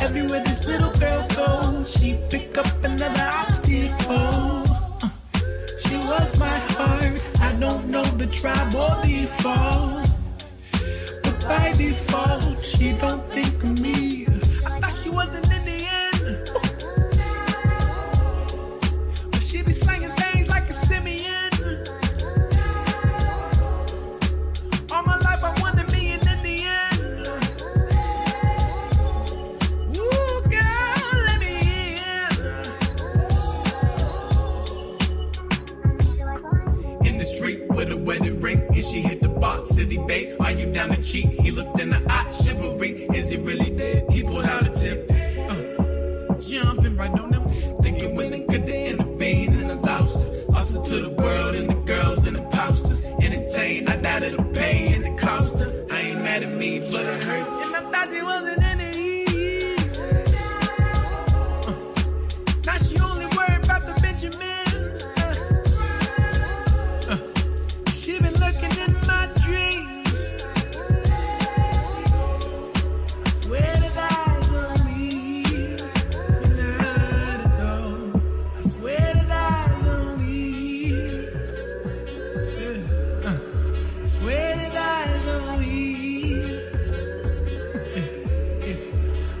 Everywhere this little girl goes, she pick up another obstacle. She was my heart. I don't know the tribe or the fall, but by default, she don't think of me. I thought she was an Indian, but she be slanging things like a simian. All my life I wanted me an Indian. Ooh, girl, let me in. In the street with a wedding ring, and she hit the bar, city babe. Are you down to cheat? He looked in the eye, chivalry. Is he really dead? He pulled out a tip. Jumping right on them, thinking wasn't good to intervene, and I lost her. Lost her to the world and the girls and the posters. Entertained, I died of the pain and the cost her. I ain't mad at me, but I hurt. And I thought she wasn't in it. Now she only worried about the Benjamins. She been looking in my dreams. I swear to God on me. I swear to God on me. I swear to God on me.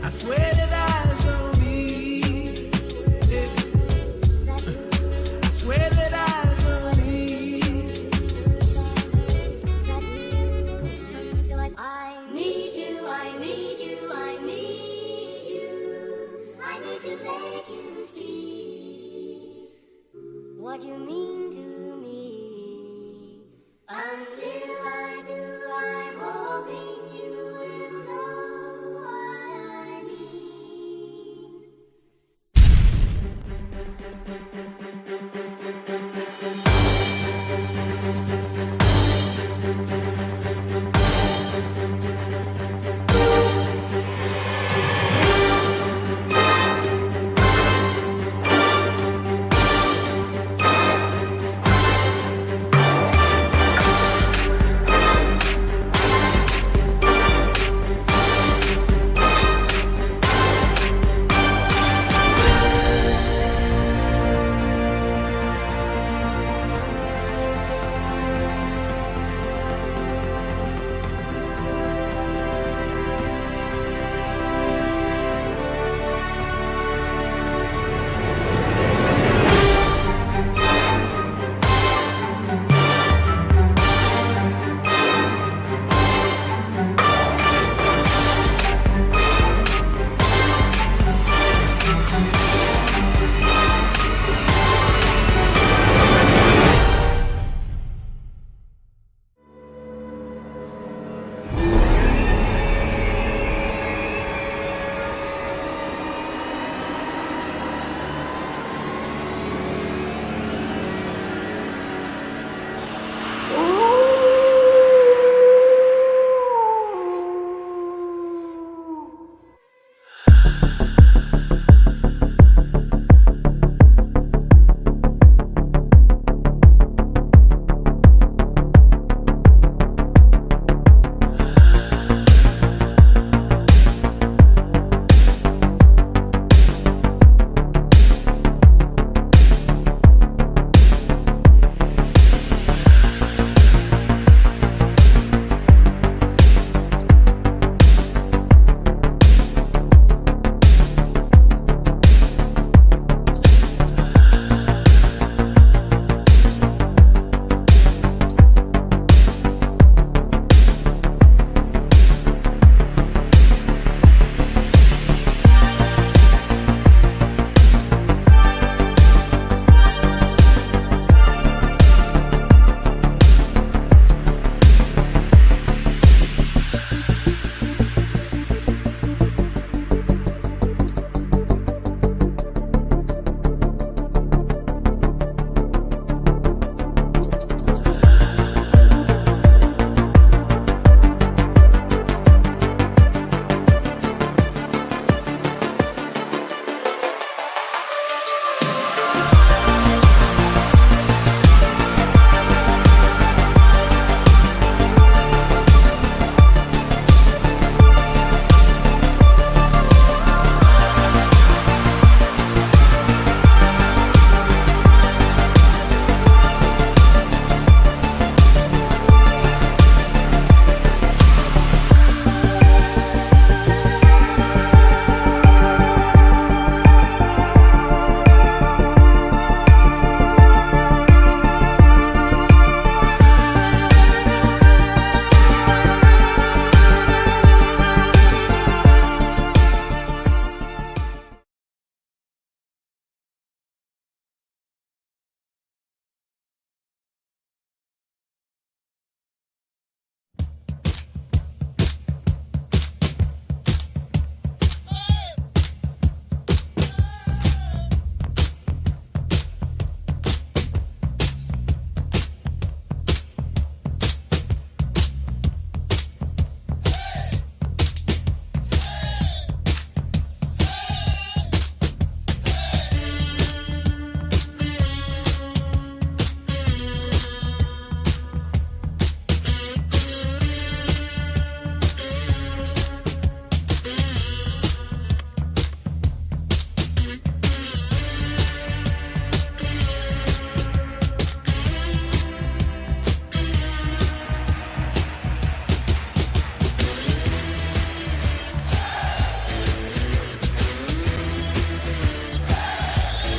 I swear to God on me. I swear that eyes on me. Until I need you, I need you, I need you. I need to make you see what you mean to me. Until I do, I'm hoping you will know what I mean.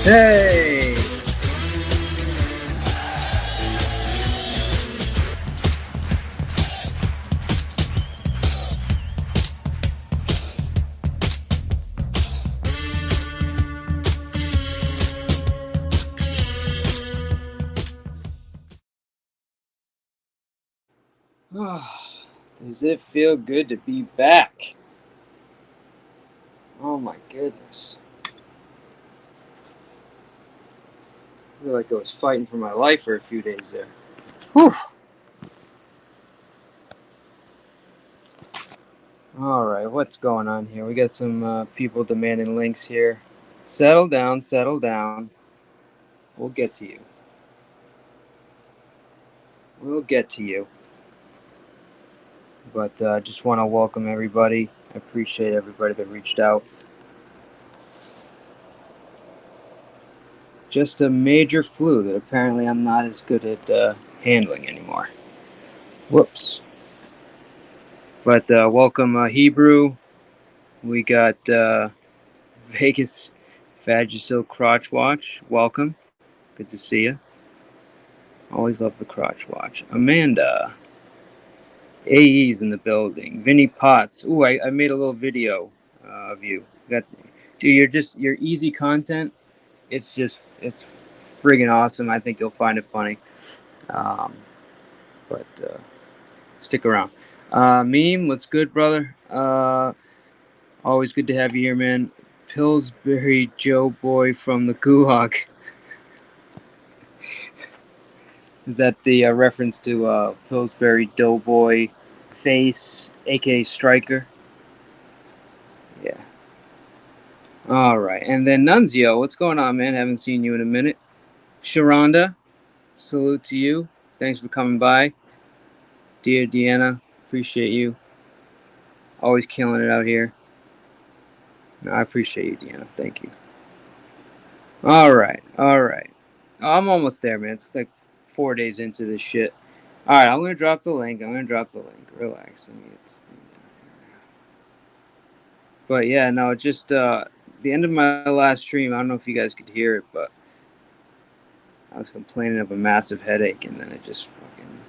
Hey! Does it feel good to be back? Oh my goodness. I feel like I was fighting for my life for a few days there. Whew! Alright, what's going on here? We got some people demanding links here. Settle down, settle down. We'll get to you. We'll get to you. But just want to welcome everybody. I appreciate everybody that reached out. Just a major flu that apparently I'm not as good at handling anymore. Whoops. But welcome Hebrew. We got Vegas Vagisil Crotch Watch. Welcome. Good to see you. Always love the crotch watch. Amanda. AE's in the building. Vinny Potts. Ooh, I made a little video of you. Dude, you're easy content. It's friggin' awesome. I think you'll find it funny. But stick around. Meme, what's good, brother? Always good to have you here, man. Pillsbury Joe Boy from the Gulag. Is that the reference to Pillsbury Doughboy Face, aka Striker? Yeah. All right. And then Nunzio, what's going on, man? Haven't seen you in a minute. Sharonda, salute to you. Thanks for coming by. Dear Deanna, appreciate you. Always killing it out here. No, I appreciate you, Deanna. Thank you. All right. I'm almost there, man. It's like 4 days into this shit. All right, I'm gonna drop the link. Relax. But yeah, no, just the end of my last stream. I don't know if you guys could hear it, but I was complaining of a massive headache, and then it just fucking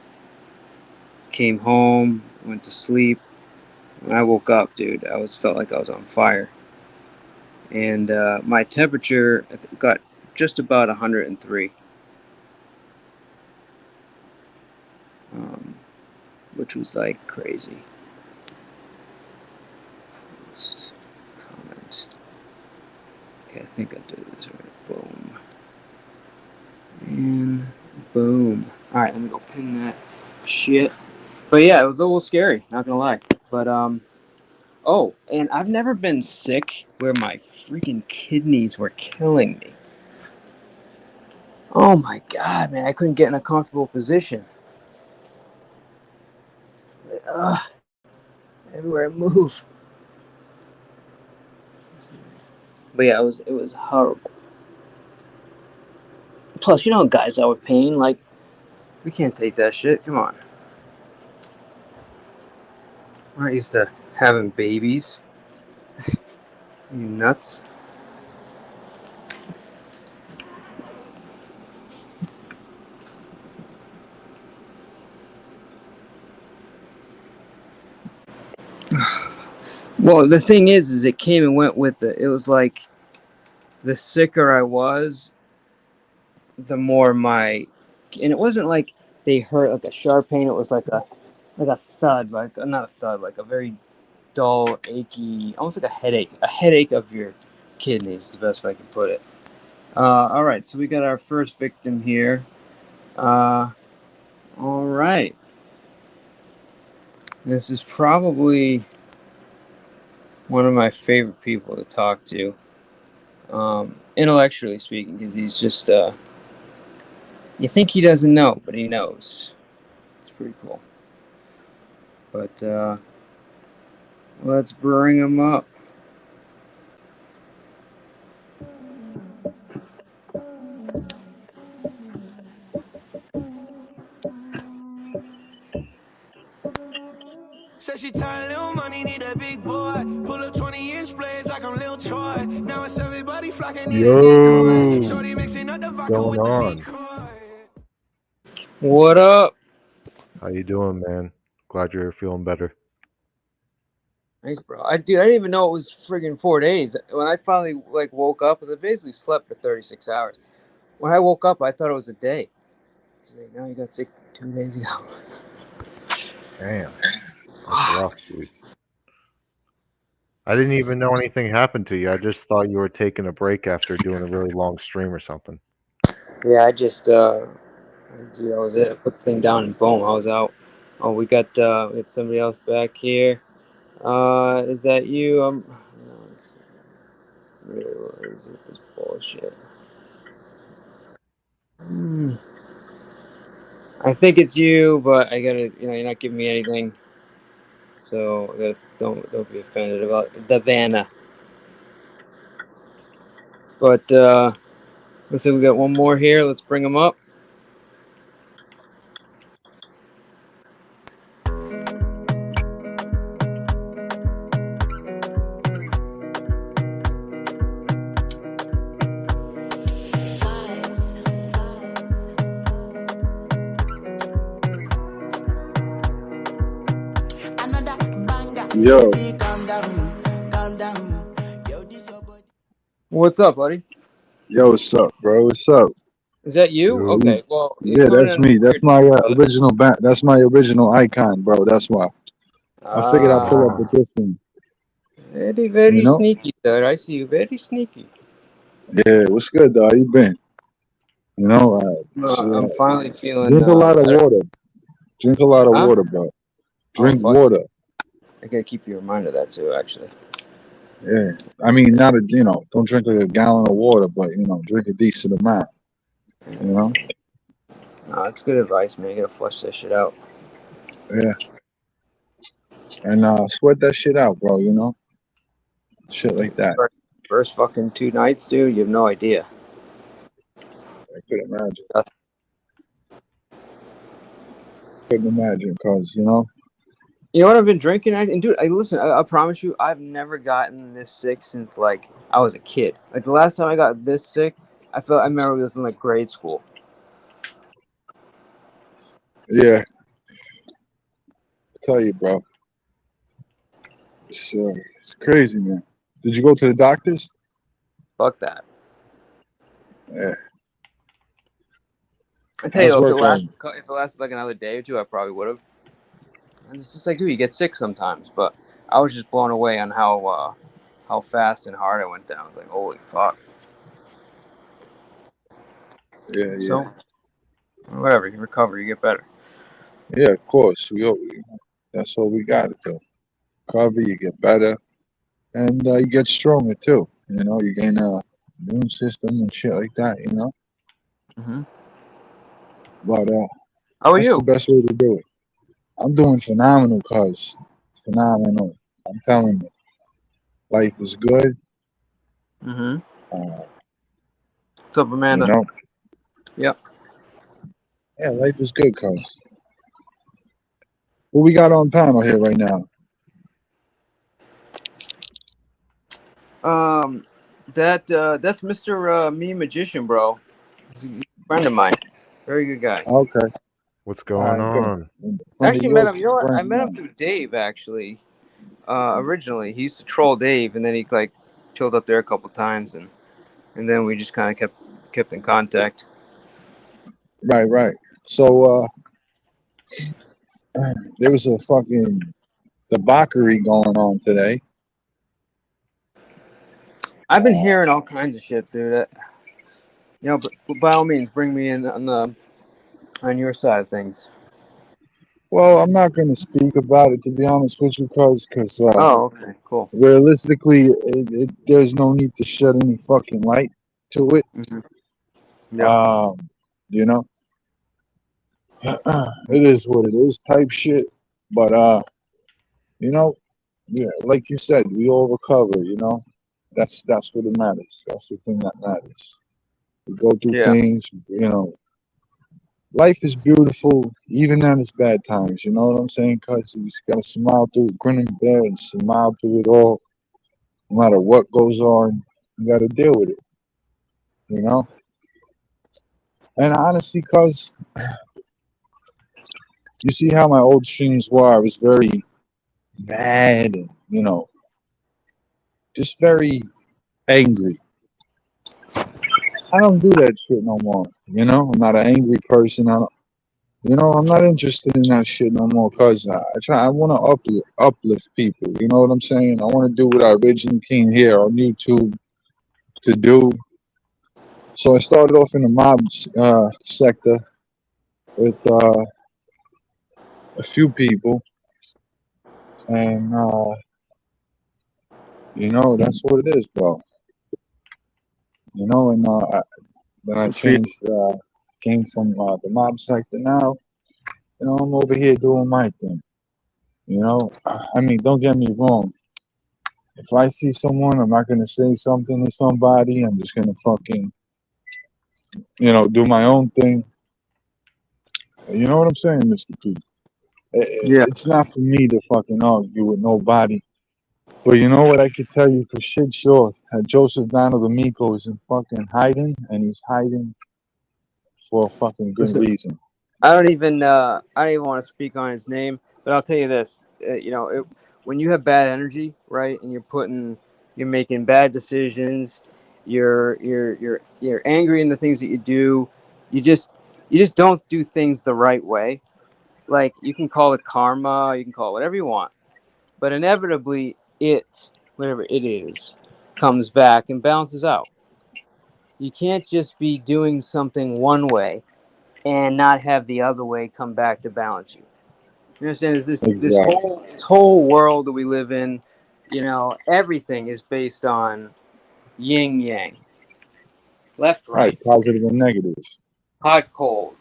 came home, went to sleep. When I woke up, dude, felt like I was on fire. And my temperature got just about 103, which was like crazy. Just comment. Okay, I think I did this right. Boom. And boom. All right, let me go pin that shit. But yeah, it was a little scary, not gonna lie. But oh, and I've never been sick where my freaking kidneys were killing me. Oh my god, man, I couldn't get in a comfortable position. Everywhere I move. But yeah, it was horrible. Plus, you know, guys out with pain, like, we can't take that shit. Come on. We're not used to having babies. You nuts? Well, the thing is it came and went with it. It was like the sicker I was, the more and it wasn't like they hurt like a sharp pain. It was like a thud, like not a thud, like a very dull, achy, almost like a headache of your kidneys. Is the best way I can put it. All right, so we got our first victim here. All right, this is probably one of my favorite people to talk to, intellectually speaking, because he's just you think he doesn't know, but he knows. It's pretty cool. But let's bring him up. Said she tired, little money, need a big boy. Pull up 20-inch blades like I'm Lil Troy. Now it's everybody flocking, need a decoy. Shorty mixing up the vodka with the liquor. What up? How you doing, man? Glad you're feeling better. Thanks, bro. I didn't even know it was friggin' 4 days. When I finally woke up, I basically slept for 36 hours. When I woke up, I thought it was a day. She's like, "No, you got sick 2 days ago." Damn, that's rough, dude. I didn't even know anything happened to you. I just thought you were taking a break after doing a really long stream or something. Yeah, I just that was it. I put the thing down and boom, I was out. Oh, we got somebody else back here. Is that you? No, it's really, what is it with this bullshit? I think it's you, but I gotta, you're not giving me anything, so don't be offended about the Vanna. But looks like we got one more here. Let's bring him up. Yo. What's up, buddy? Yo, what's up, bro? What's up? Is that you? Yo. Okay, well, yeah, that's me. That's my original That's my original icon, bro. That's why. I figured I'd pull up with this one. Very sneaky, sir. I see you. Very sneaky. Yeah, what's good, though? How you been? I'm finally feeling. Drink a lot of better. water. Drink a lot of water, bro. Drink water. I gotta keep you in mind of that too, actually. Yeah, I mean, don't drink like a gallon of water, but drink a decent amount. No, it's good advice, man. You gotta flush that shit out. Yeah. And sweat that shit out, bro. Shit like that. First fucking 2 nights, dude. You have no idea. I could imagine. Couldn't imagine, cause You know what I've been drinking? And dude, listen, I promise you, I've never gotten this sick since I was a kid. Like the last time I got this sick, I remember it was in grade school. Yeah. I tell you, bro. It's crazy, man. Did you go to the doctors? Fuck that. Yeah. I tell you though, if it lasted like another day or two, I probably would have. It's just dude, you get sick sometimes. But I was just blown away on how fast and hard I went down. I was like, holy fuck. Yeah. So, whatever, you recover, you get better. Yeah, of course. That's all we got to do. Recover, you get better, and you get stronger too. You gain a immune system and shit like that. Mm-hmm. But how are that's you? the best way to do it. I'm doing phenomenal, cuz. Phenomenal. I'm telling you. Life is good. Mm-hmm. What's up, Amanda? Yep. Yeah, life is good, cuz. What we got on panel here right now? That's Mr. Me Magician, bro. He's a friend of mine. Very good guy. Okay. What's going on? Actually met him. You know what? I met him through Dave, actually. Originally, he used to troll Dave, and then he chilled up there a couple times, and then we just kind of kept in contact. Right. So there was a fucking debauchery going on today. I've been hearing all kinds of shit, dude. But by all means, bring me in on your side of things. Well, I'm not going to speak about it, to be honest with you, because oh, okay, cool. Realistically, there's no need to shed any fucking light to it. Mm-hmm. Yeah. It is what it is, type shit. But yeah, like you said, we all recover. That's what it matters. That's the thing that matters. We go through things, life is beautiful even at its bad times. You know what I'm saying? Cause you just gotta smile through it, grin and bear, and smile through it all. No matter what goes on, you gotta deal with it. You know. And honestly, cause you see how my old streams were, I was very mad and just very angry. I don't do that shit no more. I'm not an angry person. I'm not interested in that shit no more. Cause I want to uplift people. You know what I'm saying? I want to do what I originally came here on YouTube to do. So I started off in the mob sector with a few people, and that's what it is, bro. And then I changed, came from the mob sector now. I'm over here doing my thing. I mean, don't get me wrong. If I see someone, I'm not gonna say something to somebody. I'm just gonna fucking, do my own thing. You know what I'm saying, Mr. P? Yeah. It's not for me to fucking argue with nobody. But you know what I could tell you for shit sure? Joseph Donald D'Amico is in fucking hiding, and he's hiding for a fucking good Listen, reason. I don't even want to speak on his name, but I'll tell you this: when you have bad energy, right, and you're making bad decisions, you're angry in the things that you do, you just don't do things the right way. Like, you can call it karma, you can call it whatever you want, but inevitably whatever it is, comes back and balances out. You can't just be doing something one way and not have the other way come back to balance you. You understand? Is this Exactly. whole world that we live in? Everything is based on yin yang, left Right, right, positive and negatives. hot cold,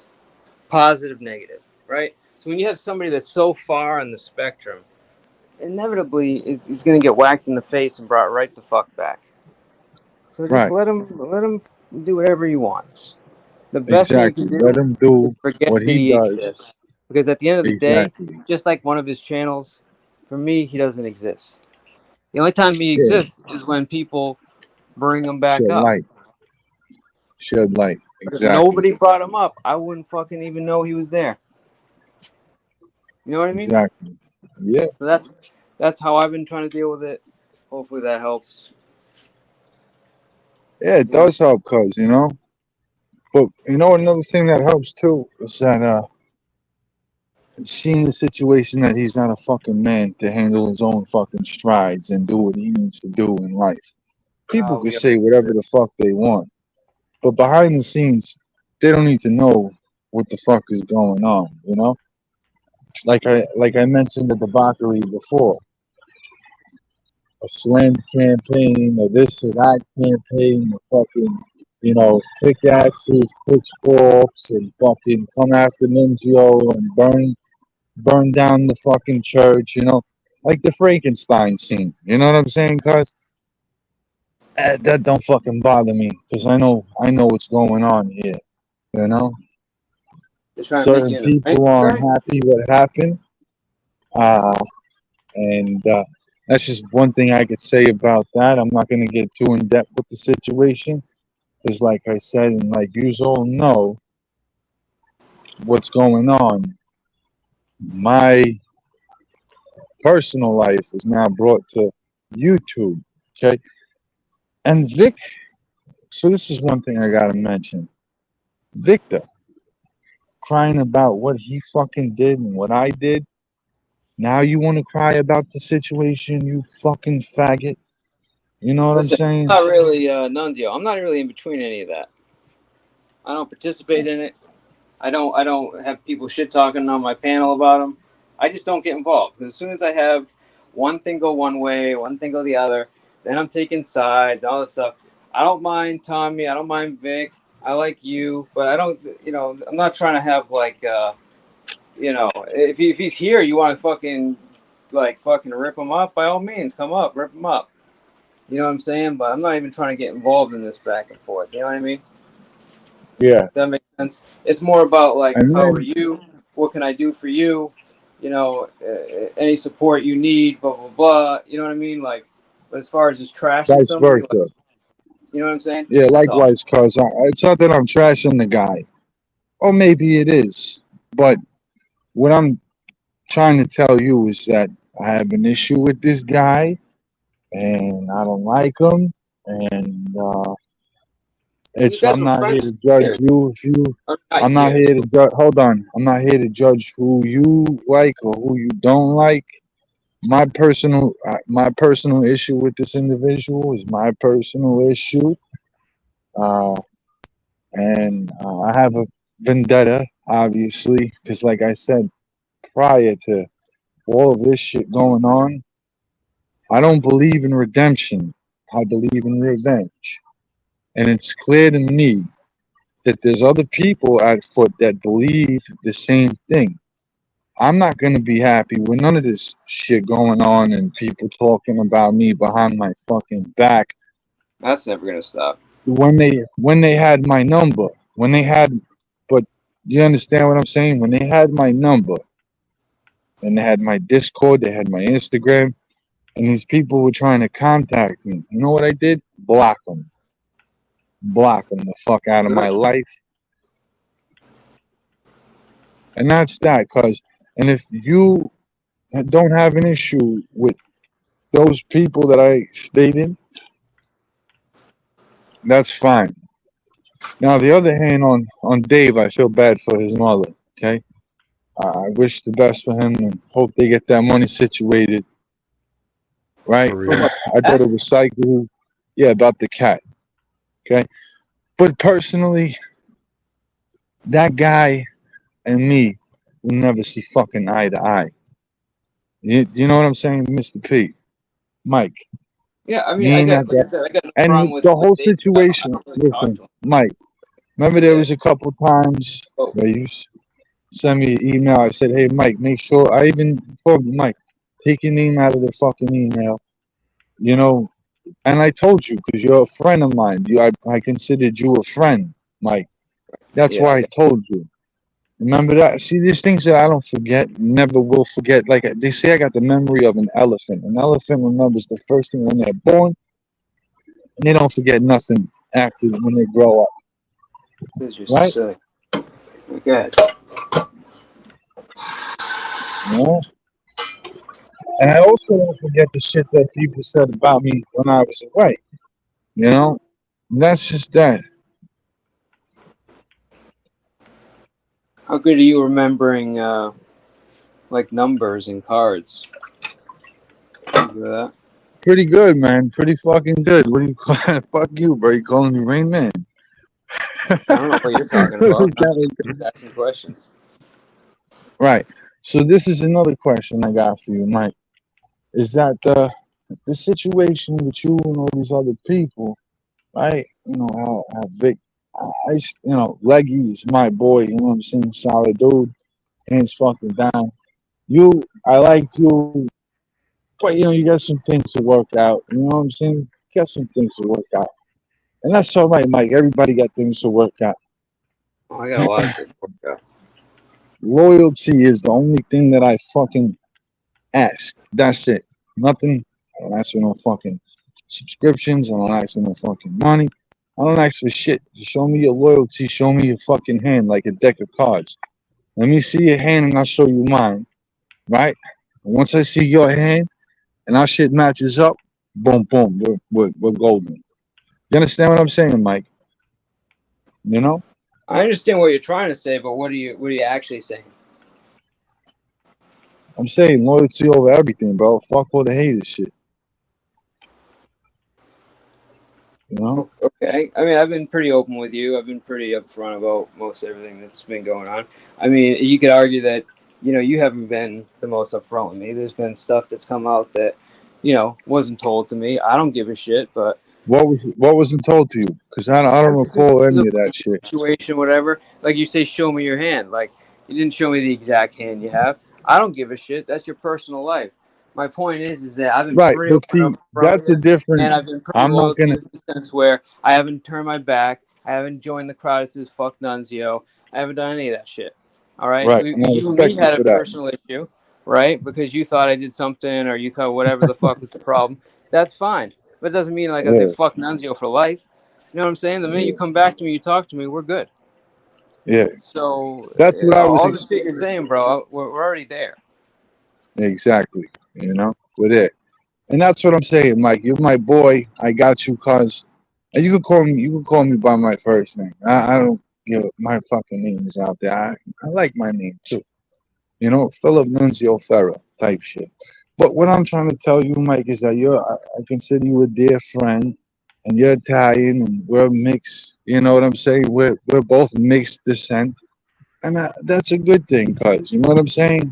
positive negative, right? So when you have somebody that's so far on the spectrum, inevitably is going to get whacked in the face and brought right the fuck back. So just Right, let him do whatever he wants. The best thing you can exactly. Let do him is do forget what that he he does. exists. Because at the end of the day, Exactly. just like one of his channels, for me, he doesn't exist. The only time he Yeah, exists is when people bring him back shed up. light. Shed light. But if Exactly. nobody brought him up, I wouldn't fucking even know he was there. You know what I mean? Exactly. Yeah. So that's how I've been trying to deal with it. Hopefully that helps. Yeah, it You know? does help, cuz. But another thing that helps too is that seeing the situation that he's not a fucking man to handle his own fucking strides and do what he needs to do in life. People can We say whatever the fuck they want, but behind the scenes, they don't need to know what the fuck is going on. Like I mentioned the debauchery before, a slander campaign, or this or that campaign, or fucking, pickaxes, pitchforks, and fucking come after Nunzio and burn down the fucking church, like the Frankenstein scene. You know what I'm saying? Cause that don't fucking bother me, cause I know what's going on here. You know, They're trying to make certain you into people aren't Frankenstein. happy what happened, uh, and that's just one thing I could say about that. I'm not gonna get too in depth with the situation, cause like I said, and like you all know what's going on. My personal life is now brought to YouTube. Okay. And Vic, so this is one thing I gotta mention. Victor crying about what he fucking did and what I did. Now you want to cry about the situation, you fucking faggot. You know what I'm Listen, saying? I'm not really Nunzio. I'm not really in between any of that. I don't participate in it. I don't have people shit talking on my panel about them. I just don't get involved, because as soon as I have one thing go one way, one thing go the other, then I'm taking sides, all this stuff. I don't mind Tommy. I don't mind Vic. I like you, but I don't. I'm not trying to have like if he's here, you want to fucking rip him up. By all means, come up, rip him up. You know what I'm saying? But I'm not even trying to get involved in this back and forth. You know what I mean? Yeah. That makes sense. sense. It's more about like, And how are then you? What can I do for you? You know, any support you need, blah blah blah. You know what I mean? Like, but as far as just trashing vice somebody, like, versa. you know what I'm saying? Yeah, That's all. likewise, cuz it's not that I'm trashing the guy. Or maybe it is. But what I'm trying to tell you is that I have an issue with this guy and I don't like him. And You it's guys I'm were not here friends to for judge years, you if you or not I'm not years, here to but judge. Hold on. I'm not here to judge who you like or who you don't like. My personal issue with this individual is my personal issue, uh, and I have a vendetta, obviously, because like I said, prior to all of this shit going on, I don't believe in redemption. I believe in revenge, and it's clear to me that there's other people at foot that believe the same thing. I'm not gonna be happy with none of this shit going on and people talking about me behind my fucking back that's never gonna stop. when they had my number. When they had but you understand what I'm saying? When they had my number and they had my Discord, they had my Instagram, and these people were trying to contact me. You know what I did? Block them. Block them the fuck out of my Good. life. And that's that, cuz and if you don't have an issue with those people that I stated, that's fine. Now, the other hand, on Dave, I feel bad for his mother. Okay, I wish the best for him and hope they get that money situated. Right? For For real. what? I thought That? it was psycho. Yeah, about the cat. Okay, but personally, that guy and me will never see fucking eye to eye. You know what I'm saying, Mr. P, Mike? Yeah, I mean, Me I and got, that like I guy, said, I got no problem and with the whole Dave. I situation. don't really talk Listen, to him. Mike. Remember, there Yeah. was a couple times Oh, where you send me an email. I said, "Hey, Mike, make sure." I even told you, Mike, take your name out of the fucking email. You know, and I told you because you're a friend of mine. I considered you a friend, Mike. That's yeah, why I I got. told you. Remember that? See, there's things that I don't forget, never will forget. Like they say, I got the memory of an elephant. An elephant remembers the first thing when they're born, and they don't forget nothing after when they grow up, Because you're so right? silly. Okay. You know? And I also don't forget the shit that people said about me when I was away. You know, that's just that. How good are you remembering like numbers and cards? Remember that? Pretty good, man. Pretty fucking good. What do you call it? Fuck you, bro. You calling me Rain Man? I don't know what you're talking about. I'm just asking questions. Right. So this is another question I got for you, Mike. Is that the situation with you and all these other people, right? You know how Vic, Leggy is my boy. You know what I'm saying? Solid dude, hands fucking down. I like you, but you got some things to work out. You know what I'm saying? You got some things to work out, and that's all right, Mike. Everybody got things to work out. Oh, I got a lot of shit to work out. Loyalty is the only thing that I fucking ask. That's it. Nothing. I don't ask for no fucking subscriptions. I don't ask for no fucking money. I don't ask for shit. Just show me your loyalty. Show me your fucking hand like a deck of cards. Let me see your hand and I'll show you mine. Right? And once I see your hand and our shit matches up, boom, boom, we're golden. You understand what I'm saying, Mike? You know? I understand what you're trying to say, but what are you actually saying? I'm saying loyalty over everything, bro. Fuck all the haters shit. You know? Okay. I mean, I've been pretty open with you. I've been pretty upfront about most everything that's been going on. I mean, you could argue that, you haven't been the most upfront with me. There's been stuff that's come out that, wasn't told to me. I don't give a shit, but What wasn't told to you? Because I don't recall there's any a of that shit. situation, whatever. Like you say, show me your hand. Like, you didn't show me the exact hand you have. I don't give a shit. That's your personal life. My point is that I've been Right, pretty but open see, up front with that's a you, different. and I've been pretty I'm not loyal to gonna. you in the sense where I haven't turned my back. I haven't joined the crowd that says fuck Nunzio. I haven't done any of that shit. All right, Right, and I you and me respect you had a for that. personal issue, right? Because you thought I did something, or you thought whatever the fuck was the problem. That's fine, but it doesn't mean like I say Yeah, fuck Nunzio for life. You know what I'm saying? The minute yeah, you come back to me, you talk to me, we're good. yeah. So That's what I was all the shit you're expecting. saying, bro, we're already there. Exactly. You know, with it. And that's what I'm saying, Mike. You're my boy. I got you, cuz. And you can call me. You can call me by my first name. I don't give my fucking name is out there. I like my name too. You know, Philip Nunzio Ferrer type shit. But what I'm trying to tell you, Mike, is that I consider you a dear friend, and you're Italian, and we're mixed. You know what I'm saying? We're both mixed descent, and that's a good thing, cuz. You know what I'm saying?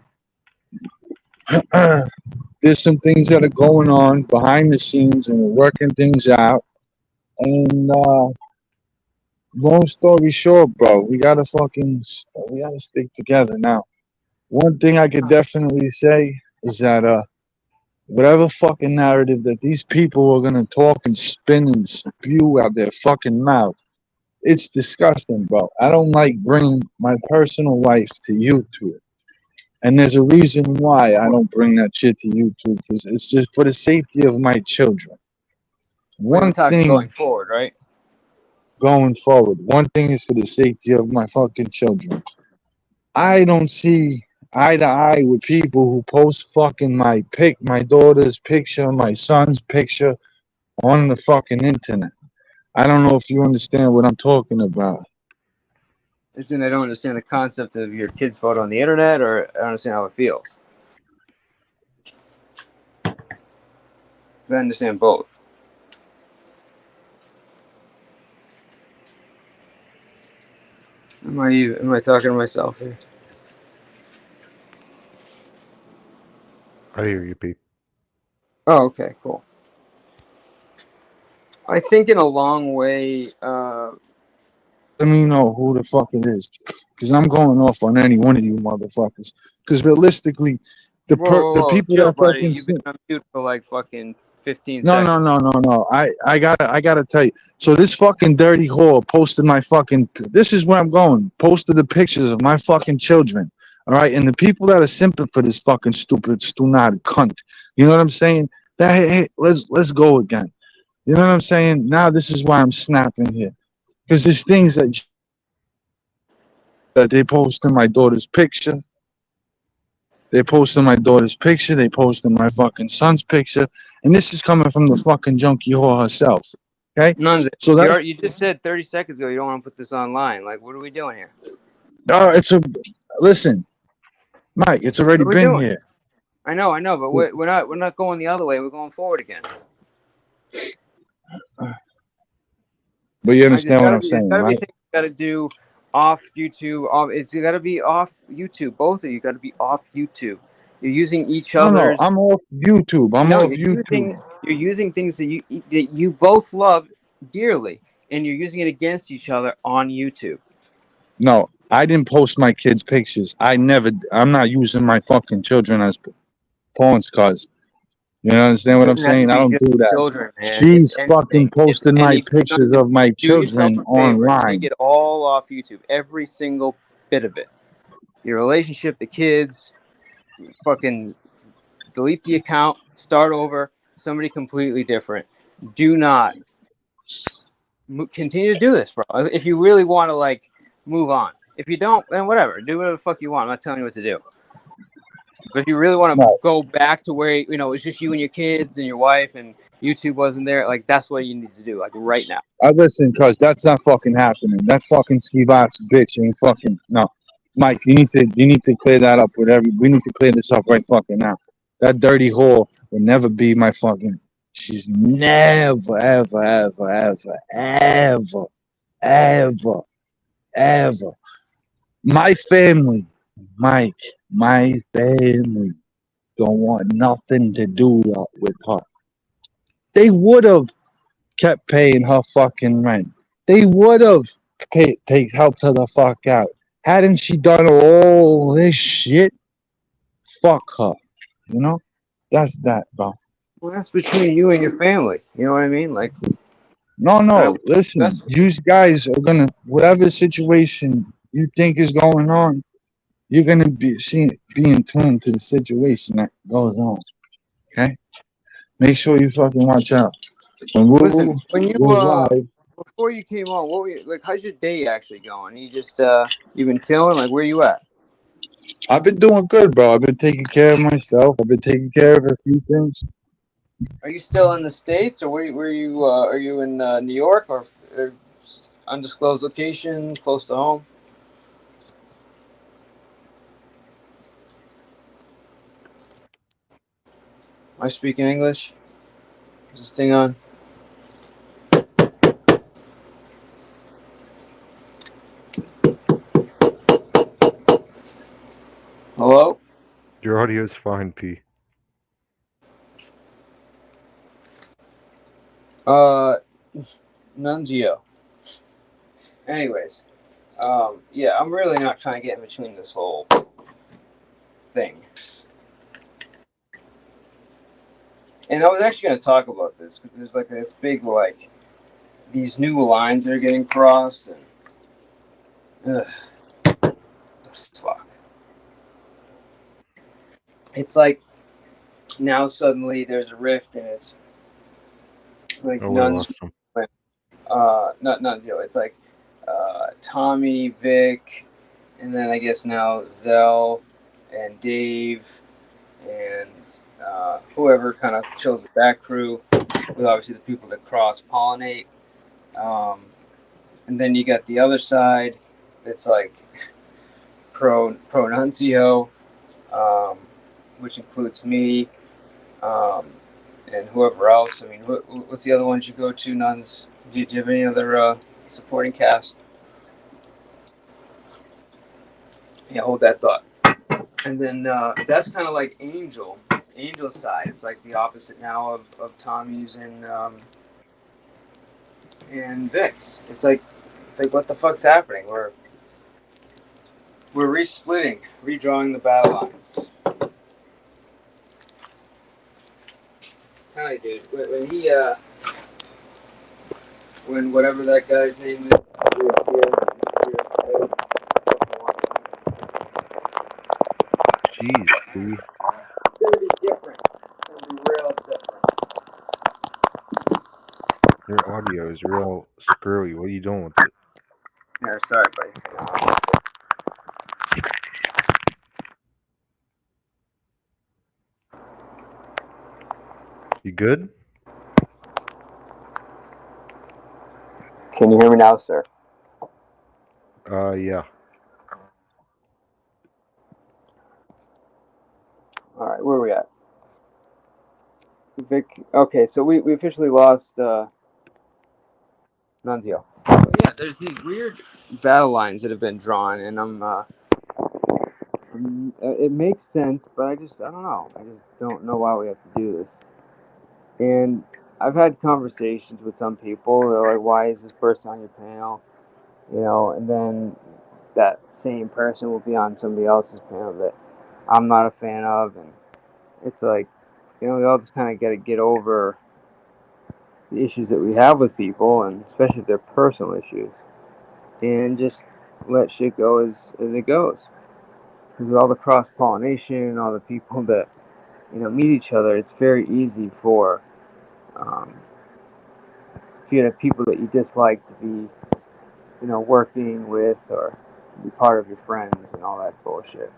There's some things that are going on behind the scenes, and we're working things out. And long story short, bro, we gotta stick together. Now, one thing I could definitely say is that whatever fucking narrative that these people are gonna talk and spin and spew out their fucking mouth, it's disgusting, bro. I don't like bringing my personal life to YouTube. And there's a reason why I don't bring that shit to YouTube. It's just for the safety of my children. Well, you're One talking going thing forward, right? going forward, one thing is for the safety of my fucking children. I don't see eye to eye with people who post fucking my daughter's picture, my son's picture on the fucking internet. I don't know if you understand what I'm talking about. Isn't I don't understand the concept of your kid's photo on the internet, or I don't understand how it feels. I understand both. Am I talking to myself here? I hear you, Pete. Oh, okay, cool. I think in a long way, Let me know who the fuck it is, because I'm going off on any one of you motherfuckers. Because realistically, the whoa, people chill, that buddy. fucking You've been on mute for like fucking 15 no, no, seconds. no, no, no. I gotta tell you. So this fucking dirty whore posted my fucking. This is where I'm going. Posted the pictures of my fucking children. All right, and the people that are simping for this fucking stupid, stunad cunt. You know what I'm saying? That hey, let's go again. You know what I'm saying? Now this is why I'm snapping here, because there's things that they post in my daughter's picture. They posted my daughter's picture. They posted my fucking son's picture, and this is coming from the fucking junkie whore herself. Okay, None. so that You just said 30 seconds ago you don't want to put this online. Like, what are we doing here? it's a listen, Mike. It's What already are we been doing? here. I know, but we're not going the other way. We're going forward again. But you Like, understand what I'm it's saying, gotta be right? things you gotta do off YouTube. It's gotta be off YouTube. Both of you gotta be off YouTube. You're using each No, other's. I'm off YouTube. I'm No, off YouTube. you're using things that you both love dearly, and you're using it against each other on YouTube. No, I didn't post my kids' pictures. I'm not using my fucking children as pawns, cause you understand It what I'm doesn't have to saying? I be don't just do that. children, man. It's She's fucking anything. It's posted my anything. pictures of my Do yourself children a favor. Take online. it all off YouTube. Every single bit of it. Your relationship, the kids, fucking delete the account, start over, somebody completely different. Do not continue to do this, bro. If you really want to like move on. If you don't, then whatever. Do whatever the fuck you want. I'm not telling you what to do. But if you really want to No, go back to where it's just you and your kids and your wife and YouTube wasn't there, like that's what you need to do, like right now. I listen, cause that's not fucking happening. That fucking Skivox bitch ain't fucking no. Mike, you need to clear that up with every. We need to clear this up right fucking now. That dirty whore will never be my fucking. She's never, ever, ever, ever, ever, ever, ever. My family, Mike, my family don't want nothing to do with her. They would have kept paying her fucking rent. They would have helped her the fuck out. Hadn't she done all this shit? Fuck her. You know? That's that, bro. Well, that's between you and your family. You know what I mean? Like, No, I know no. Listen, best. you guys are gonna whatever situation you think is going on, you're gonna be in tune to the situation that goes on. Okay, make sure you fucking watch out. When Listen, Woo when you goes live, before you came on, what were you, like? How's your day actually going? You just you've been chilling. Like, where you at? I've been doing good, bro. I've been taking care of myself. I've been taking care of a few things. Are you still in the states, or where you are you in New York or undisclosed location close to home? Am I speaking English? Is this thing on? Hello? Your audio is fine, P. Uh, Nunzio. Anyways, yeah, I'm really not trying to get in between this whole thing. And I was actually going to talk about this because there's like this big like these new lines that are getting crossed and fuck. It's like now suddenly there's a rift and it's like Oh, we lost him. not Nunzio. It's like Tommy, Vic, and then I guess now Zell and Dave and whoever kind of chills with that crew, with obviously the people that cross pollinate. And then you got the other side that's like pro Nunzio, which includes me and whoever else. I mean, what's the other ones you go to, Nuns? Do you have any other supporting cast? Yeah, hold that thought. And then that's kind of like Angel's side. It's like the opposite now of Tommy's and Vic's. It's like what the fuck's happening? We're resplitting, redrawing the battle lines. Tell you, dude, when he when whatever that guy's name is, Jeez, P. it's gonna be different. It's gonna be real different. Your audio is real screwy. What are you doing with it? Yeah, sorry, buddy. You good? Can you hear me now, sir? Yeah. All right, where are we at? Vic. Okay, so we officially lost Nunzio. Yeah, there's these weird battle lines that have been drawn, and it makes sense, but I don't know. I just don't know why we have to do this. And I've had conversations with some people. They're like, "Why is this person on your panel?" You know, and then that same person will be on somebody else's panel that I'm not a fan of, and it's like, you know, we all just kind of got to get over the issues that we have with people, and especially if they're personal issues, and just let shit go as it goes. Because with all the cross pollination, all the people that meet each other, it's very easy for um, if you have people that you dislike to be working with or be part of your friends and all that bullshit.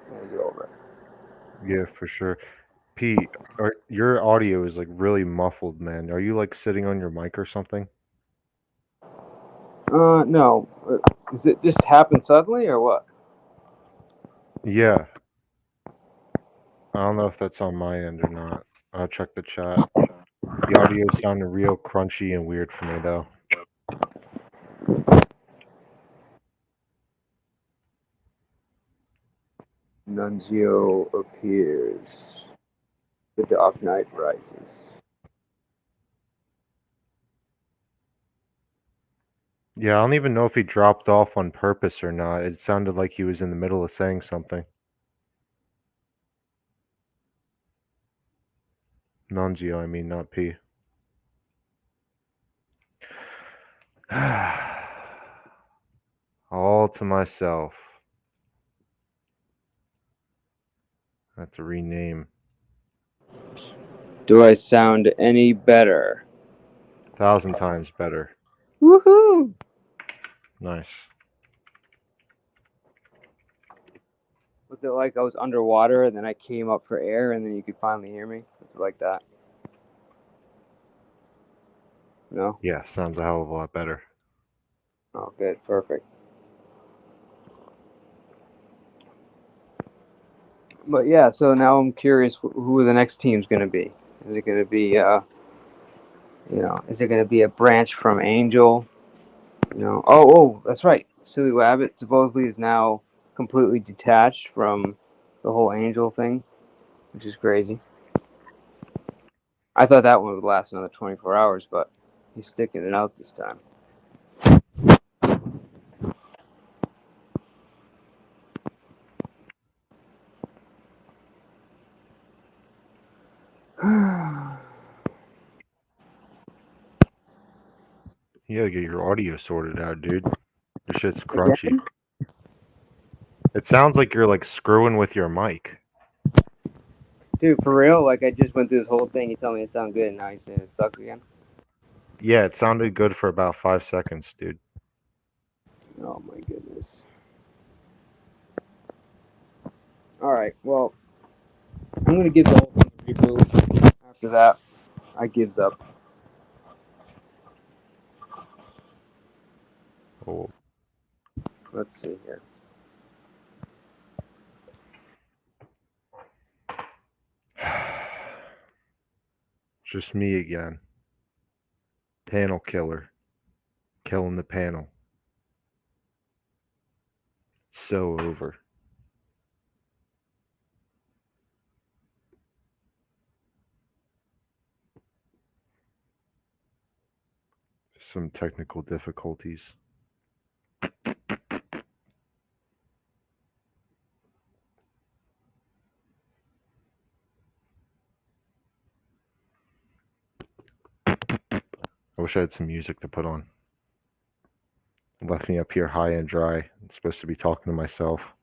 You gotta get over it. Yeah, for sure. P, your audio is like really muffled, man. Are you like sitting on your mic or something? No. Does it just happen suddenly or what? Yeah. I don't know if that's on my end or not. I'll check the chat. The audio sounded real crunchy and weird for me, though. Nunzio appears. The Dark Knight rises. Yeah, I don't even know if he dropped off on purpose or not. It sounded like he was in the middle of saying something. Nunzio, I mean, not P. All to myself. I have to rename. Do I sound any better? 1,000 times better. Woohoo! Nice. Was it like I was underwater and then I came up for air and then you could finally hear me? Was it like that? No? Yeah, sounds a hell of a lot better. Oh, good. Perfect. But yeah, so now I'm curious who the next team's going to be. Is it going to be, is it going to be a branch from Angel? That's right. Silly Wabbit supposedly is now completely detached from the whole Angel thing, which is crazy. I thought that one would last another 24 hours, but he's sticking it out this time. You gotta get your audio sorted out, dude. Your shit's crunchy. It sounds like you're like screwing with your mic. Dude, for real? Like, I just went through this whole thing. You tell me it sounded good, and now you saying it sucks again? Yeah, it sounded good for about 5 seconds, dude. Oh, my goodness. Alright, well, I'm going to give the whole thing a reboot. After that, I gives up. Oh. Let's see here. Just me again. Panel killer. Killing the panel. So over. Some technical difficulties. I wish I had some music to put on. It left me up here high and dry. I'm supposed to be talking to myself.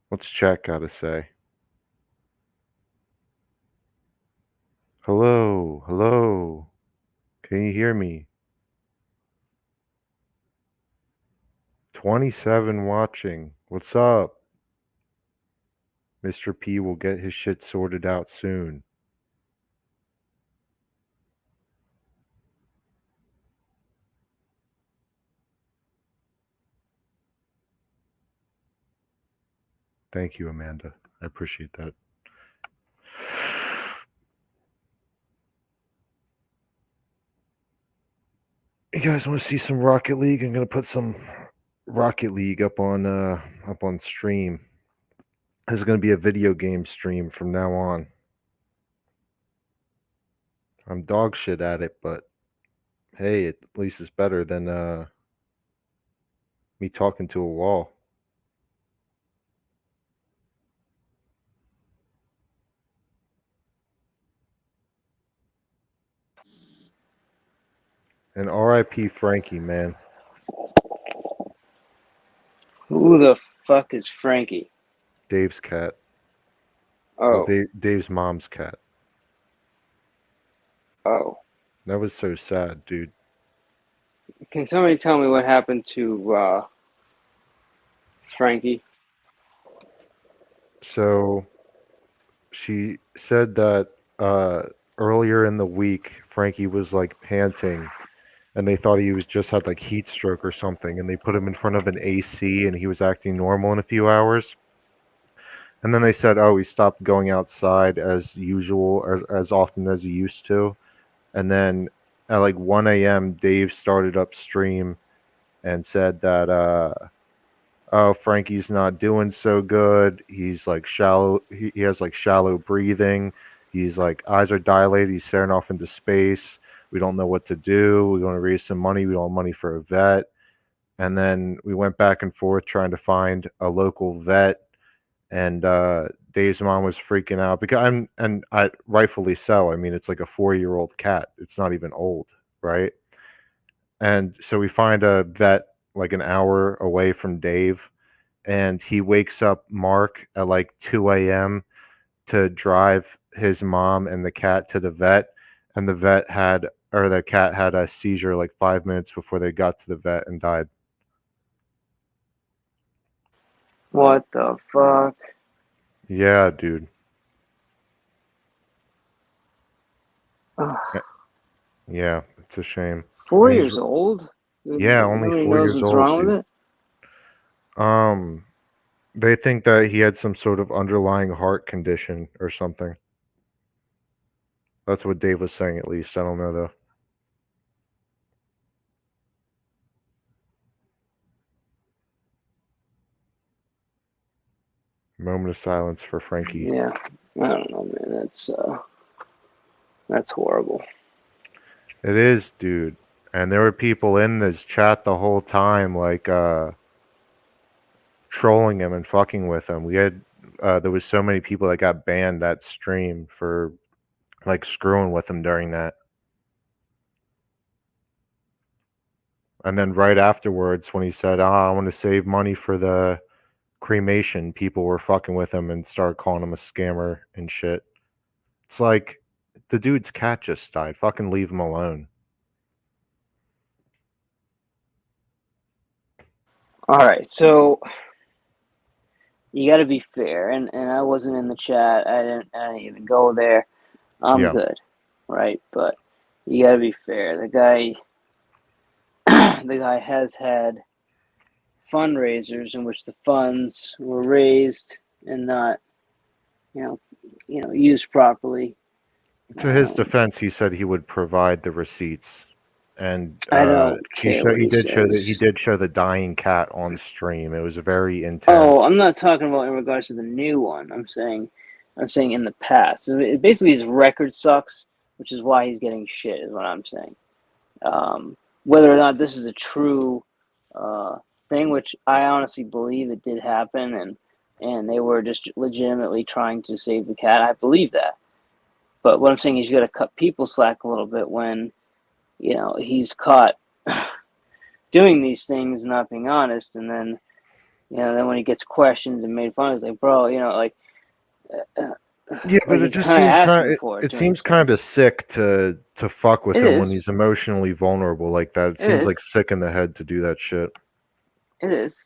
What's chat got to say? Hello, hello. Can you hear me? 27 watching. What's up? Mr. P will get his shit sorted out soon. Thank you, Amanda. I appreciate that. You guys want to see some Rocket League? I'm gonna put some Rocket League up on stream. This is gonna be a video game stream from now on. I'm dog shit at it, but hey, at least it's better than me talking to a wall. And R.I.P. Frankie, man. Who the fuck is Frankie? Dave's cat. Oh. Well, Dave's mom's cat. Oh. That was so sad, dude. Can somebody tell me what happened to Frankie? So she said that earlier in the week, Frankie was like panting, and they thought he was just had like heat stroke or something, and they put him in front of an AC, and he was acting normal in a few hours. And then they said, oh, he stopped going outside as usual, as often as he used to. And then at like 1 a.m., Dave started upstream and said that, oh, Frankie's not doing so good. He's like shallow. He has like shallow breathing. He's like eyes are dilated. He's staring off into space. We don't know what to do. We want to raise some money. We don't have money for a vet. and then we went back and forth trying to find a local vet. And Dave's mom was freaking out because I rightfully so. I mean, it's like a 4-year-old cat. It's not even old, right? And so we find a vet like an hour away from Dave, and he wakes up Mark at like 2 a.m. to drive his mom and the cat to the vet, and the cat had a seizure like 5 minutes before they got to the vet and died. What the fuck? Yeah, dude. Ugh. Yeah, it's a shame. 4 He's- years old? Yeah, only Nobody 4 knows years what's old, wrong with dude. it? They think that he had some sort of underlying heart condition or something. That's what Dave was saying, at least. I don't know, though. Moment of silence for Frankie. Yeah, I don't know, man. That's horrible. It is, dude. And there were people in this chat the whole time, like, trolling him and fucking with him. We had, there was so many people that got banned that stream for, like, screwing with him during that. And then right afterwards, when he said, I want to save money for the cremation, people were fucking with him and started calling him a scammer and shit. It's like, the dude's cat just died. Fucking leave him alone. All right, so you got to be fair, and I wasn't in the chat. I didn't even go there. I'm Yeah. good, right? But you got to be fair. The guy has had fundraisers in which the funds were raised and not, used properly. To his defense, he said he would provide the receipts, and I don't care what he he did show that he says. did show the dying cat on stream. It was very intense. Oh, I'm not talking about in regards to the new one. I'm saying in the past. So basically, his record sucks, which is why he's getting shit. Is what I'm saying. Whether or not this is a true thing, which I honestly believe it did happen, and they were just legitimately trying to save the cat. I believe that. But what I'm saying is, you got to cut people slack a little bit when, he's caught doing these things, not being honest, and then, then when he gets questioned and made fun of, it's like, bro, like. Yeah, but like it just it seems kind of sick to fuck with It him is. when he's emotionally vulnerable like that. It seems like sick in the head to do that shit. It is.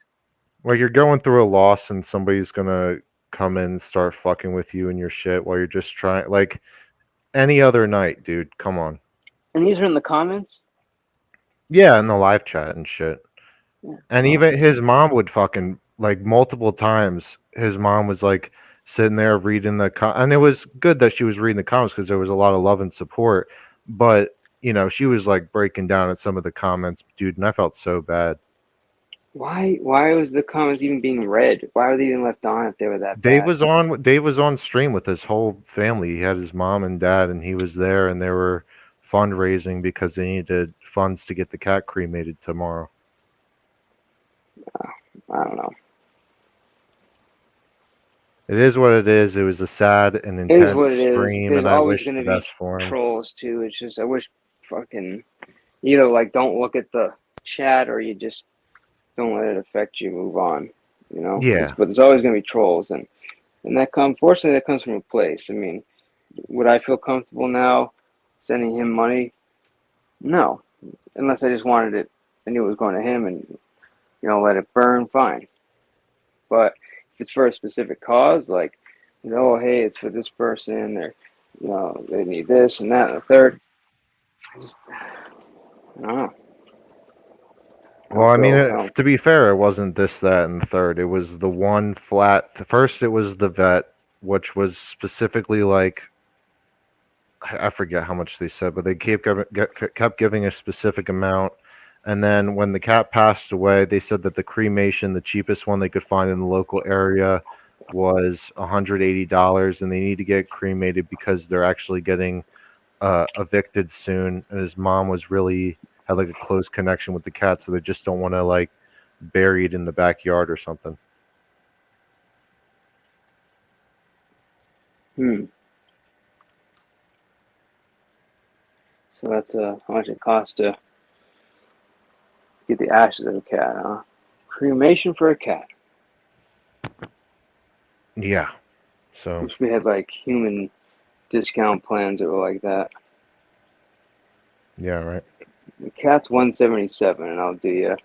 Like, you're going through a loss and somebody's gonna come in and start fucking with you and your shit while you're just trying, like, any other night, dude. Come on. And these are in the comments? Yeah, in the live chat and shit. Yeah. And even his mom would fucking, like, multiple times, his mom was, like, sitting there reading and it was good that she was reading the comments because there was a lot of love and support. But, she was, like, breaking down at some of the comments, dude, and I felt so bad. Why was the comments even being read? Why were they even left on if they were that Dave bad? Dave was on stream with his whole family. He had his mom and dad, and he was there, and they were fundraising because they needed funds to get the cat cremated tomorrow. I don't know. It is what it is. It was a sad and It is intense what it is. stream, There's and I always wish going the to be best for him. trolls too. It's just I wish fucking either like don't look at the chat or you just don't let it affect you. Move on. Yeah. But there's always going to be trolls, and fortunately that comes from a place. I mean, would I feel comfortable now sending him money? No, unless I just wanted it. I knew it was going to him, and let it burn. Fine. But if it's for a specific cause, like, hey, it's for this person, or they need this and that and the third. I don't know. Well, I mean, to be fair, it wasn't this, that, and the third. It was the one flat. First, it was the vet, which was specifically like, I forget how much they said, but they kept giving a specific amount. And then when the cat passed away, they said that the cremation, the cheapest one they could find in the local area, was $180, and they need to get cremated because they're actually getting evicted soon. And his mom had like a close connection with the cat, so they just don't want to like buried in the backyard or something. So that's how much it costs to get the ashes of a cat, huh? Cremation for a cat. Yeah. So Wish we had like human discount plans that were like that. yeah, right. The cat's $177, and I'll do you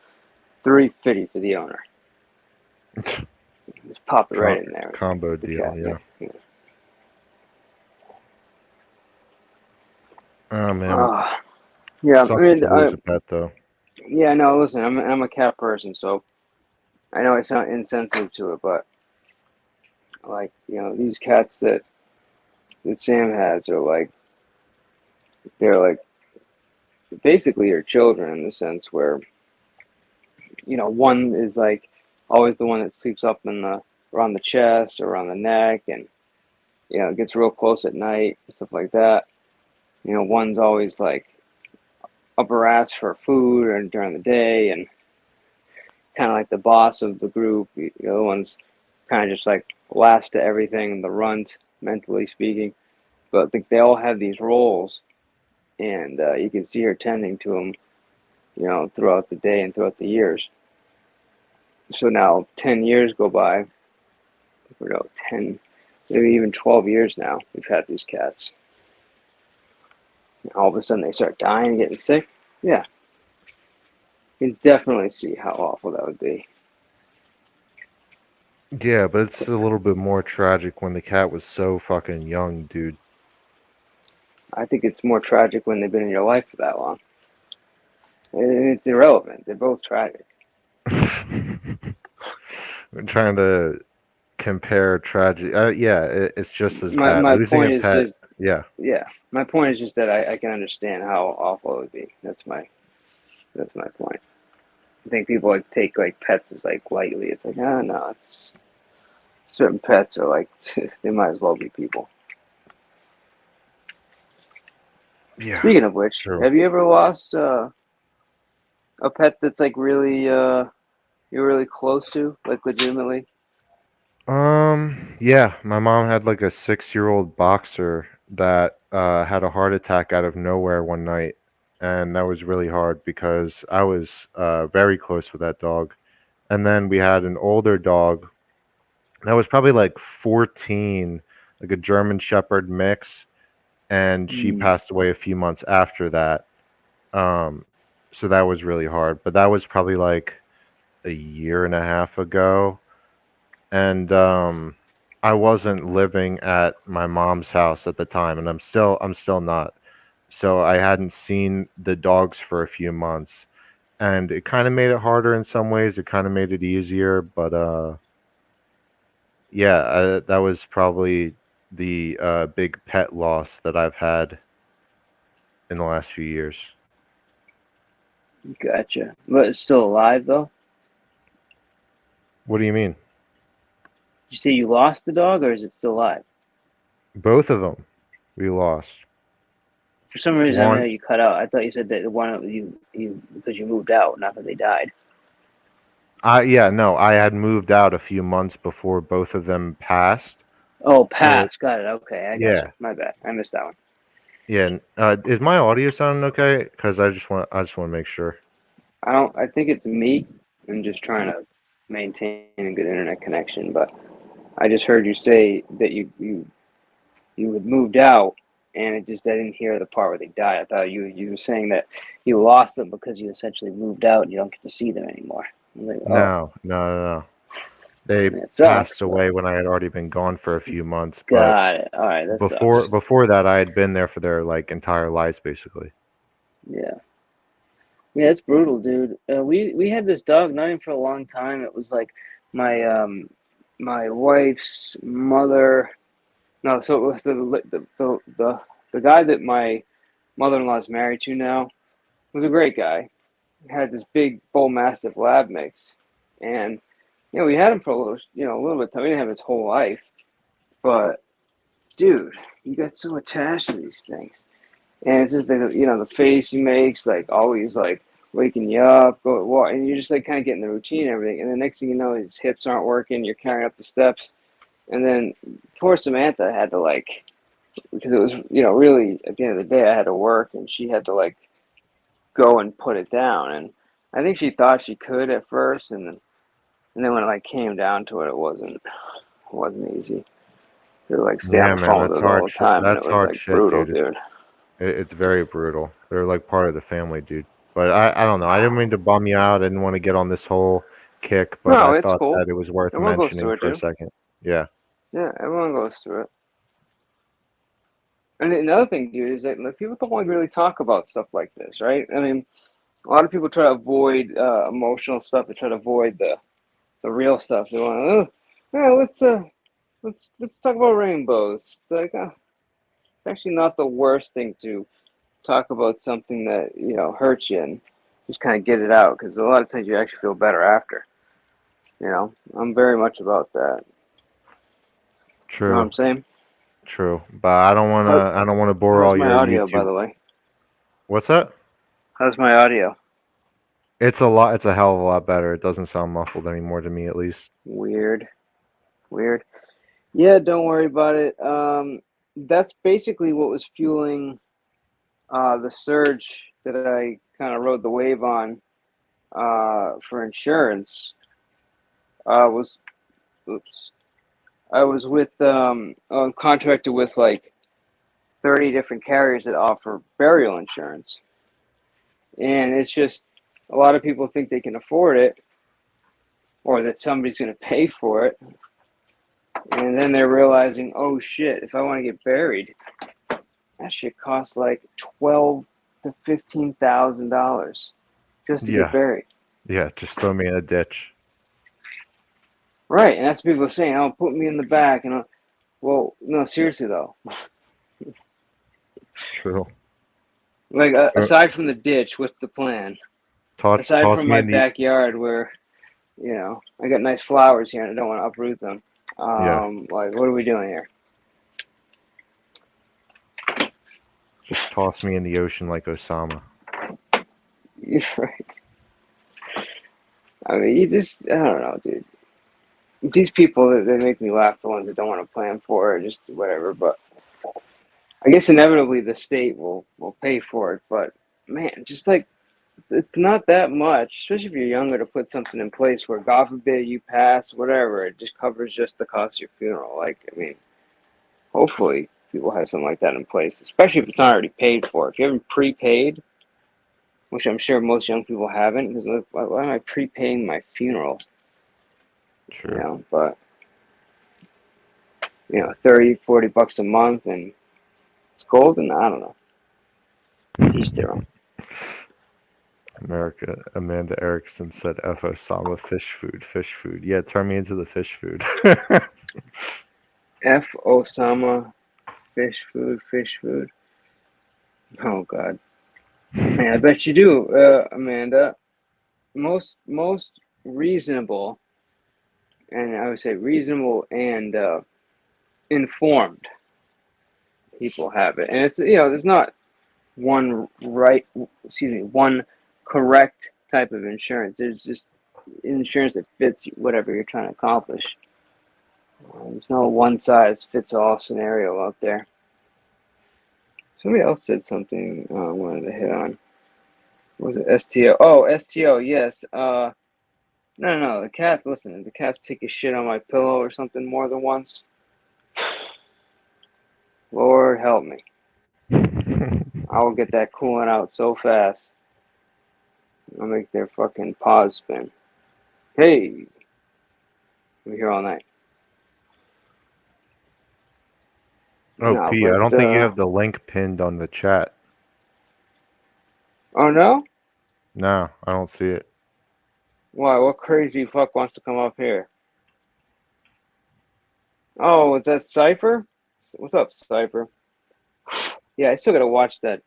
$350 for the owner. Just pop it right in there. Combo The deal, cat, yeah. Oh man, yeah. sucks to lose a pet though. Yeah, no. Listen, I'm a cat person, so I know I sound insensitive to it, but like these cats that Sam has are like they're like basically your children in the sense where one is like always the one that sleeps up around the chest or around the neck, and it gets real close at night, stuff like that. One's always like up her ass for food or during the day, and kind of like the boss of the group. The other one's kind of just like last to everything, the runt, mentally speaking. But I think they all have these roles, and you can see her tending to them, throughout the day and throughout the years. So now 10 years go by, 10, maybe even 12 years now, we've had these cats. And all of a sudden they start dying and getting sick. Yeah. You can definitely see how awful that would be. Yeah, but it's a little bit more tragic when the cat was so fucking young, dude. I think it's more tragic when they've been in your life for that long. It's irrelevant. They're both tragic. I'm trying to compare tragedy. Yeah, it's just as bad. My Losing point a is pet. just, Yeah. my point is just that I can understand how awful it would be. That's my point. I think people like take like pets as like lightly. It's like, oh no, it's certain pets are like they might as well be people. Yeah. Speaking of which, True. have you ever lost a pet that's like really you're really close to, like legitimately? Yeah, my mom had like a 6-year-old boxer that had a heart attack out of nowhere one night, and that was really hard because I was very close with that dog. And then we had an older dog that was probably like 14, like a German Shepherd mix, and she passed away a few months after that. Um, so that was really hard, but that was probably like a year and a half ago. And I wasn't living at my mom's house at the time, and I'm still not. So I hadn't seen the dogs for a few months, and it kind of made it harder in some ways. It kind of made it easier, but yeah, that was probably the big pet loss that I've had in the last few years. Gotcha. But it's still alive though. What do you mean? Did you say you lost the dog, or is it still alive? Both of them we lost. For some reason, I know One, you cut out. I thought you said that the one you because you moved out, not that they died. no, I had moved out a few months before both of them passed. Oh, So pass. Got it. Okay, I got you. yeah, My bad. I missed that one. yeah. Is my audio sounding okay? Because I just want to make sure. I think it's me. I'm just trying to maintain a good internet connection, but I just heard you say that you had moved out, and I didn't hear the part where they died. I thought you were saying that you lost them because you essentially moved out and you don't get to see them anymore. I was like, oh, No. They it passed sucks. But away when I had already been gone for a few months, but got it. All right, that before sucks. before that, I had been there for their like entire lives, basically. Yeah. Yeah, it's brutal, dude. We had this dog not even for a long time. It was like my wife's mother. No, so it was the guy that my mother-in-law is married to now was a great guy. He had this big bull mastiff lab mix, and we had him for a little bit of time. We didn't have his whole life, but dude, you got so attached to these things, and it's just the face he makes, like always like waking you up, go walk, and you're just like kind of getting the routine and everything. And the next thing you know, his hips aren't working. You're carrying up the steps, and then poor Samantha had to like, because it was really at the end of the day I had to work, and she had to like go and put it down. And I think she thought she could at first, and then when it like came down to it, it wasn't easy. They would like stay on Yeah, the man, phone with that's her the hard whole shit. time, and it That's was hard like shit, brutal, dude. dude. It's very brutal. They're like part of the family, dude. But I don't know. I didn't mean to bum you out. I didn't want to get on this whole kick, but No, I it's thought cool. that it was worth Everyone goes mentioning through it, for a dude. second. Yeah. Yeah, everyone goes through it. And another thing, dude, is that like, people don't want to really talk about stuff like this, right? I mean, a lot of people try to avoid emotional stuff. They try to avoid the real stuff. They want, yeah, let's talk about rainbows. It's like, it's actually not the worst thing to talk about something that hurts you and just kind of get it out, because a lot of times you actually feel better after. I'm very much about that. You know what True. I'm saying? True. But I don't wanna bore How's all my your audio, by YouTube. the way? What's that? How's my audio? It's a hell of a lot better. It doesn't sound muffled anymore to me, at least. Weird. Weird. Yeah, don't worry about it. That's basically what was fueling the surge that I kind of rode the wave on for insurance. Was oops. I was with I'm contracted with like 30 different carriers that offer burial insurance, and it's just a lot of people think they can afford it, or that somebody's going to pay for it, and then they're realizing, oh shit, if I want to get buried, that shit costs like $12,000 to $15,000 just to get Yeah. buried. Yeah. Just throw me in a ditch. Right, and that's what people are saying. Oh, put me in the back, and well, no, seriously though. True. Like Uh, aside from the ditch, what's the plan? Aside Toss from me my in the backyard, where I got nice flowers here, and I don't want to uproot them. yeah. Like, what are we doing here? Just toss me in the ocean like Osama. You're right. I mean, I don't know, dude. These people, they make me laugh, the ones that don't want to plan for it, just whatever. But I guess inevitably the state will pay for it. But man, just like, it's not that much, especially if you're younger, to put something in place where, God forbid, you pass, whatever, it just covers just the cost of your funeral. Like, I mean, hopefully people have something like that in place, especially if it's not already paid for. If you haven't prepaid, which I'm sure most young people haven't, because why am I prepaying my funeral? True. But 30-40 bucks a month, and it's golden. I don't know. Each their own. Amanda Erickson said F Osama fish food, fish food. Yeah, turn me into the fish food. F Osama, fish food. Oh God, man, I bet you do, Amanda. Most reasonable, and I would say reasonable and informed people have it, and it's there's not one one correct type of insurance. There's just insurance that fits whatever you're trying to accomplish. There's no one size fits all scenario out there. Somebody else said something I wanted to hit on. What was it STO? Oh, STO, yes. No. The cat. Listen, did the cats take a shit on my pillow or something more than once? Lord help me. I will get that cooling out so fast. I'll make their fucking paws spin. Hey, I'm here all night. Oh, No, P, I but don't think you have the link pinned on the chat. oh no? No, I don't see it. Why? What crazy fuck wants to come up here? Oh, is that Cypher? What's up, Cypher? Yeah, I still gotta watch that.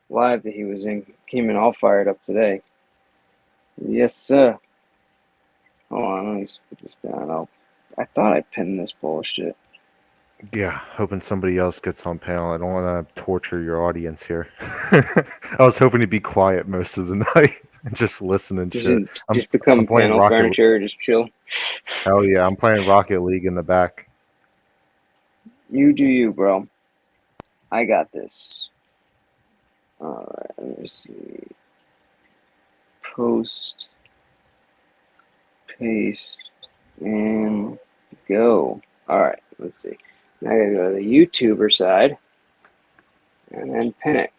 Live that he was in. Came in all fired up today. Yes, sir. Hold on, let me put this down. I thought I pinned this bullshit. Yeah, hoping somebody else gets on panel. I don't want to torture your audience here. I was hoping to be quiet most of the night and just listen and Just, shit. just I'm become playing panel Rocket. furniture. Just chill. Hell yeah, I'm playing Rocket League in the back. You do you, bro. I got this. All right. Let me see. Post, paste, and go. All right. Let's see. Now I gotta go to the YouTuber side and then pin it.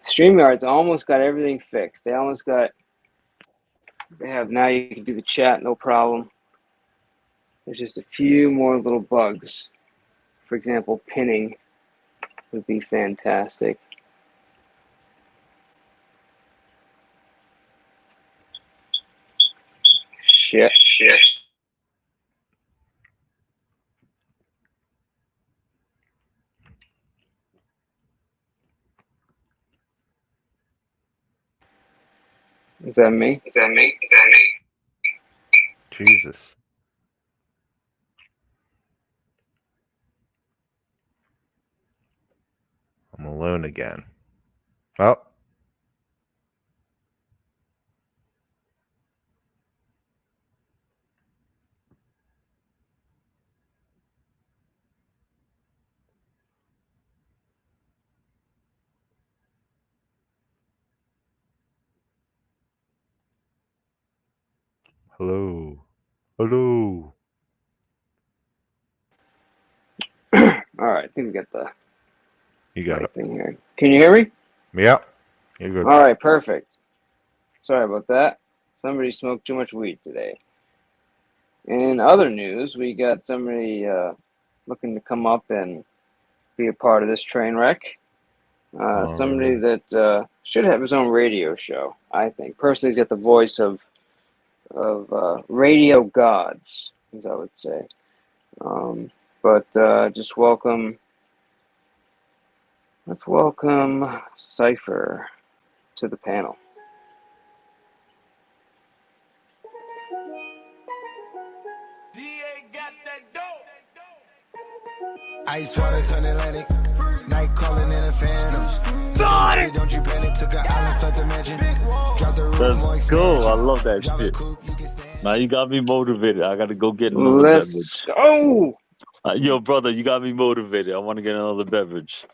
StreamYard's almost got everything fixed. They almost got. They have now. You can do the chat, no problem. There's just a few more little bugs. For example, pinning would be fantastic. Shit. Is that me? Jesus. I'm alone again. Oh. Hello. Hello. All right, I think we got the You got right it. thing here. Can you hear me? Yeah. You're good. All right, perfect. Sorry about that. Somebody smoked too much weed today. In other news, we got somebody looking to come up and be a part of this train wreck. Somebody Alright. that should have his own radio show, I think. Personally, he's got the voice of radio gods, as I would say. But just welcome. Let's welcome Cypher to the panel. Ice water turn Atlantic. Night calling in a phantom. Got it! Don't you panic? Took an island, left the mansion. Drop the roof, more Let's go. I expansion. love that Drive a shit. coupe, you can stand. Now you got me motivated. I got to go get another Let's beverage. go! Yo, brother, you got me motivated. I want to get another beverage.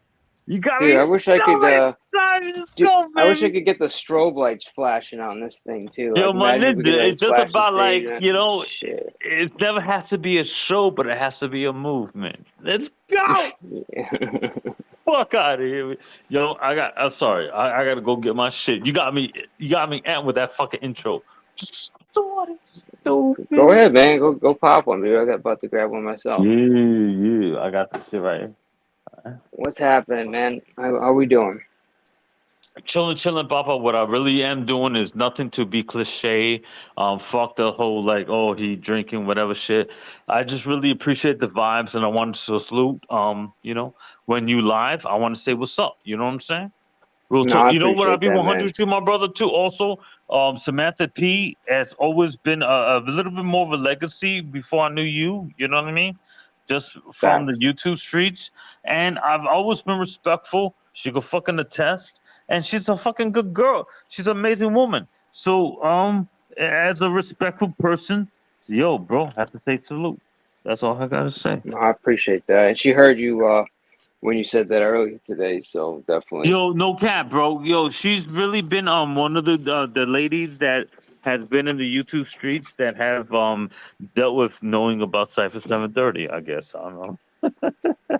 You got Dude, me I wish I could. so excited. Let's Dude, go, I wish I baby. could get the strobe lights flashing on this thing too. Yo, Like, my imagine if we could ninja, like it's just flash the about stage like, and shit. it never has to be a show, but it has to be a movement. Let's go. Yeah. Fuck out of here. Yo, I'm sorry. I got to go get my shit. You got me amped with that fucking intro. Stupid. Go ahead, man. Go pop one, dude. I got about to grab one myself. Yeah. I got this shit right here. What's happening, man? How we doing? Chilling, Papa. What I really am doing is nothing to be cliche. Fuck the whole like, oh, he drinking whatever shit. I just really appreciate the vibes, and I wanted to salute. When you live, I want to say what's up. You know what I'm saying? Real No, talk. I You know what? I'll appreciate be that, man. 100 to my brother too. Also, Samantha P has always been a little bit more of a legacy before I knew you. You know what I mean? Just from the Facts. YouTube streets, and I've always been respectful. She could fucking attest, and she's a fucking good girl. She's an amazing woman. So, as a respectful person, yo, bro, have to say salute. That's all I gotta say. No, I appreciate that. And she heard you when you said that earlier today, so definitely. Yo, no cap, bro. Yo, she's really been one of the ladies that has been in the YouTube streets that have dealt with knowing about Cypher 730. I guess I don't know.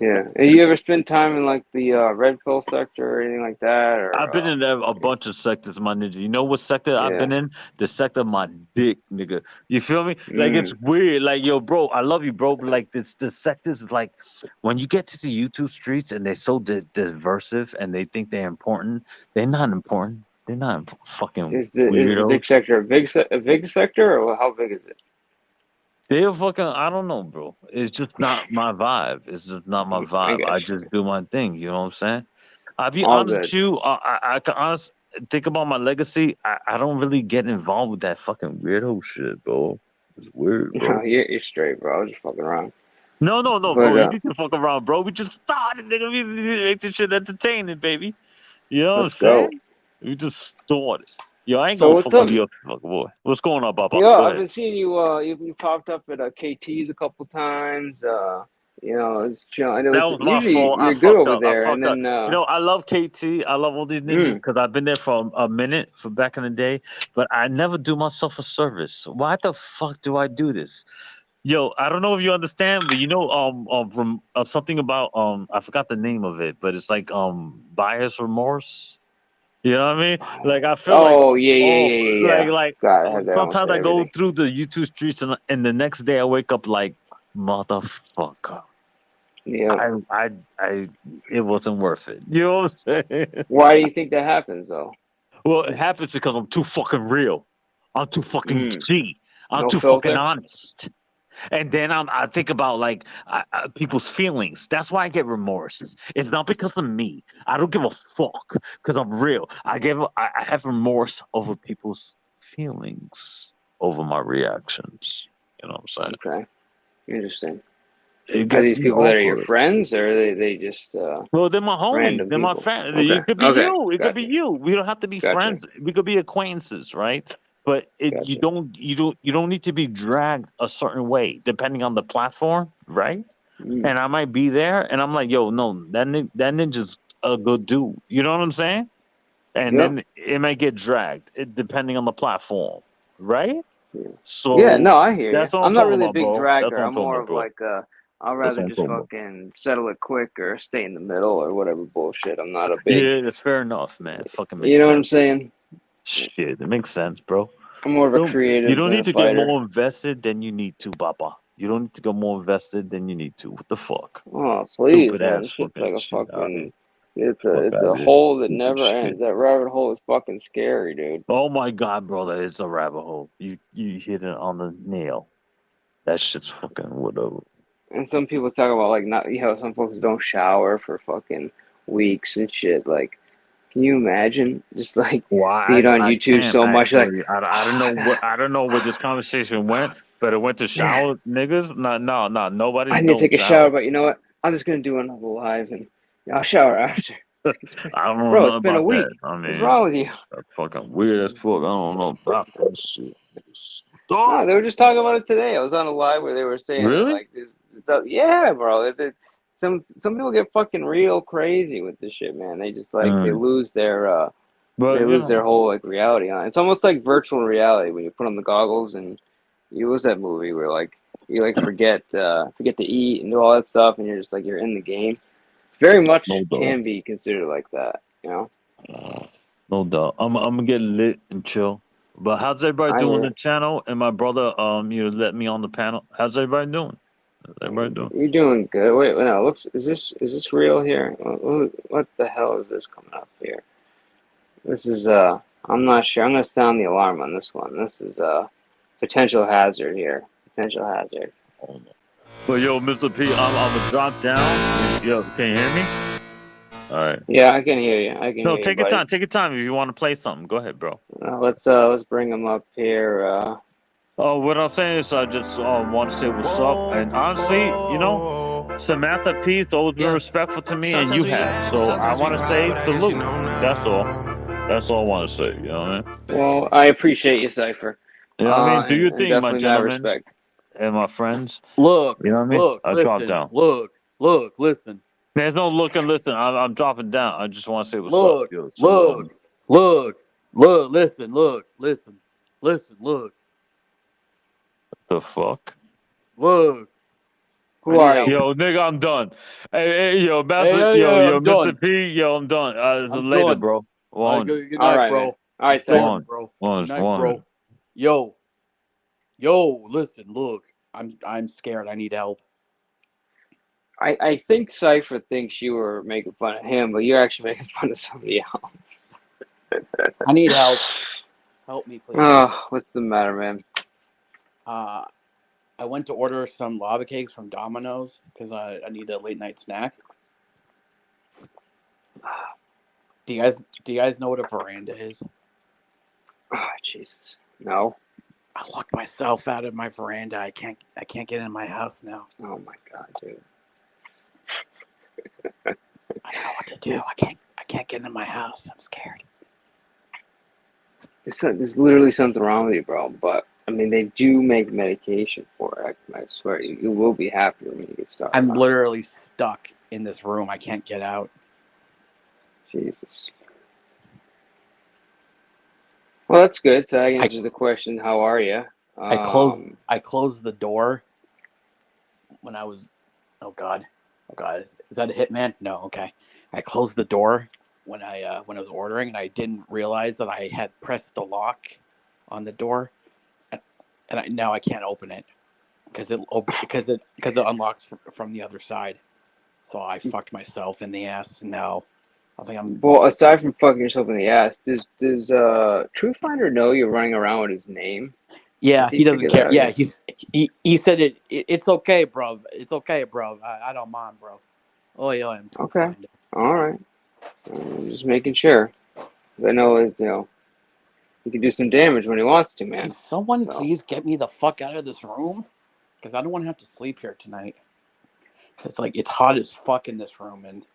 Yeah. And you ever spend time in like the red pill sector or anything like that, I've or been in a bunch of sectors, my ninja. You know what sector I've yeah. been in? The sector of my dick, nigga. You feel me? Like it's Mm. weird. Like yo, bro, I love you, bro. But like this, the sectors like when you get to the YouTube streets and they're so diversive and they think they're important. They're not important. They're not fucking Is the weirdos. dick sector a big sector, or how big is it? They're fucking. I don't know, bro. It's just not my vibe. It's just not my I vibe. I guess. just do my thing. You know what I'm saying? I'll be All honest good. with you. I can honest think about my legacy. I don't really get involved with that fucking weirdo shit, bro. It's weird, No, bro. you're straight, bro. I was just fucking around. No, But bro. You need to fuck around, bro. We just started, nigga. We make this shit entertaining, baby. You know what I'm let's go. saying? We just started. Yo, I ain't So gonna what's fuck with up? you, fuck boy. What's going on, Papa? Yeah, Go I've ahead. been seeing you. You popped up at KT's a couple times. It's chill. I know That it's was my usually fault. I you're good fucked over up. I there, and fucked up. then I love KT. I love all these niggas mm, because I've been there for a minute, for back in the day. But I never do myself a service. Why the fuck do I do this? Yo, I don't know if you understand, but from something about I forgot the name of it, but it's like buyer's remorse. You know what I mean? Like I feel like oh yeah, oh, yeah, yeah, yeah, yeah. God, I have that almost sometimes I go everything. through the YouTube streets and the next day I wake up like motherfucker. Yeah. I it wasn't worth it. You know what I'm saying? Why do you think that happens though? Well, it happens because I'm too fucking real. I'm too fucking Mm, G. I'm no too fucking filter. honest. And then I think about like people's feelings. That's why I get remorse. It's not because of me. I don't give a fuck because I'm real. I have remorse over people's feelings, over my reactions. You know what I'm saying? Okay, interesting. It Are gets these me people that are your awkward. friends, or are they just Well, they're my homies. random They're my people? family. Okay, It could be okay, you. It could be gotcha, you. We don't have to be gotcha, friends. We could be acquaintances, right? But gotcha. you don't need to be dragged a certain way depending on the platform, right? Mm, And I might be there, and I'm like, yo, no, that ninja's a good dude. You know what I'm saying? And yep. then it might get dragged, depending on the platform, right? Yeah. Yeah, So no, I hear you. that's what I'm I'm not talking really a about, big bro. That's dragger. what I'm I'm talking more about, of bro. like I'd That's rather what I'm just talking about. fucking settle it quick or stay in the middle or whatever bullshit. I'm not a big, Yeah, that's fair enough, man. It fucking you makes know what I'm sense. saying? Shit, it makes sense, bro. I'm more of a So you creative don't than a need to get fighter. more invested than you need to, Papa. You don't need to get more invested than you need to. What the fuck? Oh, please, Stupid man. ass This shit's fucking like a shit out here. fucking. Fuck It's out a of here. hole that Stupid never shit. ends. That rabbit hole is fucking scary, dude. Oh my god, brother, it's a rabbit hole. You hit it on the nail. That shit's fucking whatever. And some people talk about like not, some folks don't shower for fucking weeks and shit. Like, can you imagine just like Why being on I YouTube can't so much? Like, actually. oh, I don't know what I don't know where this conversation went, but it went to man, shower niggas. No. Nobody I need to don't take a shower, shower. but you know what? I'm just gonna do another live and I'll shower after. I don't know Bro, it's nothing been a about that. week. I What's mean, wrong with you? that's fucking weird as fuck. I don't know about that shit. No, Stop. they were just talking about it today. I was on a live where they were saying that Really? like yeah, bro. Some people get fucking real crazy with this shit, man. They just like Mm. they But you lose their know, whole like reality on it. It's almost like virtual reality when you put on the goggles and you lose that movie where like you like forget to eat and do all that stuff and you're just like you're in the game. It's very no much doubt. can be considered like that, you know? No doubt. I'm gonna get lit and chill. But how's everybody I doing hear the it. channel? And my brother, let me on the panel. How's everybody doing? How's everybody doing? You're doing good. Wait, no, looks is this real here? What the hell is this coming up here? This is I'm not sure. I'm gonna sound the alarm on this one. This is potential hazard here. Potential hazard. Oh, no. But yo, Mr. P, I'm gonna drop down. Yo, can you hear me? All right. Yeah, I can hear you. I can No, hear you, take your buddy. time. Take your time. If you want to play something, go ahead, bro. Let's bring him up here. Oh, what I'm saying is, I just want to say what's up. And honestly, Samantha P's always been respectful to me, and you have. So I want to say salute. That's all. That's all I want to say. You know what I mean? Well, I appreciate you, Cipher. You know what I mean? Do your And thing, my definitely mad gentlemen respect. and my friends. Look, You know what I mean? look, I drop listen, down. look, listen, There's no look and listen. I'm dropping down. I just want to say what's up. look, Yo, salute, look, homie. look, listen, look, The fuck? look. I Who need are you? help. Yo, nigga, I'm done. Hey, yo, Hey, Master, yeah, yeah, yo, I'm done. Mr. P, yo, I'm done. I'm Later, done. bro. One, Good All night, right, man. bro. All right, Done, Cipher. one, bro. one, Good night, one. bro. Listen, look. I'm scared. I need help. I think Cipher thinks you were making fun of him, but you're actually making fun of somebody else. I need help. Help me, please. Oh, what's the matter, man? I went to order some lava cakes from Domino's because I need a late night snack. Do you guys know what a veranda is? Oh, Jesus. No. I locked myself out of my veranda. I can't get in my house now. Oh my god, dude. I don't know what to do. I can't get in my house. I'm scared. There's literally something wrong with you, bro. But I mean, they do make medication for it. I swear, you will be happier when you get started. I'm literally stuck in this room. I can't get out. Jesus. Well, that's good. So that answers the question. How are you? I closed the door when I was. Oh God. Is that a hitman? No. Okay. I closed the door when I was ordering, and I didn't realize that I had pressed the lock on the door, and now I can't open it because it unlocks from the other side. So I fucked myself in the ass, and now I think I'm. Well, aside from fucking yourself in the ass, does Truthfinder know you're running around with his name? Yeah, he doesn't care. Yeah, he said it's okay, bro. It's okay, bro. I don't mind, bro. Oh yeah, I'm okay. All right. I'm just making sure. I know he can do some damage when he wants to, man. Can someone please get me the fuck out of this room? Because I don't want to have to sleep here tonight. It's hot as fuck in this room, and.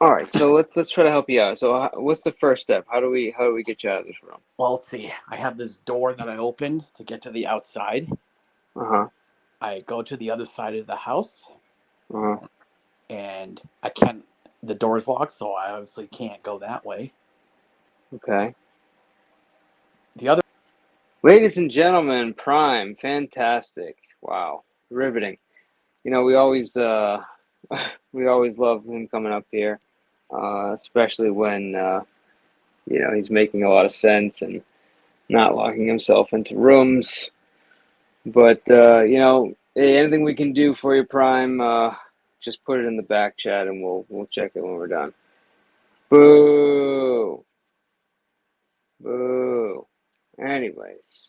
All right, so let's try to help you out. So, what's the first step? How do we get you out of this room? Well, let's see. I have this door that I opened to get to the outside. I go to the other side of the house. And I can't. The door's locked, so I obviously can't go that way. Okay. The Ladies and gentlemen, Prime, fantastic! Wow, riveting. We always love him coming up here, especially when he's making a lot of sense and not locking himself into rooms. But hey, anything we can do for you, Prime, just put it in the back chat and we'll check it when we're done. Boo! Boo! Anyways,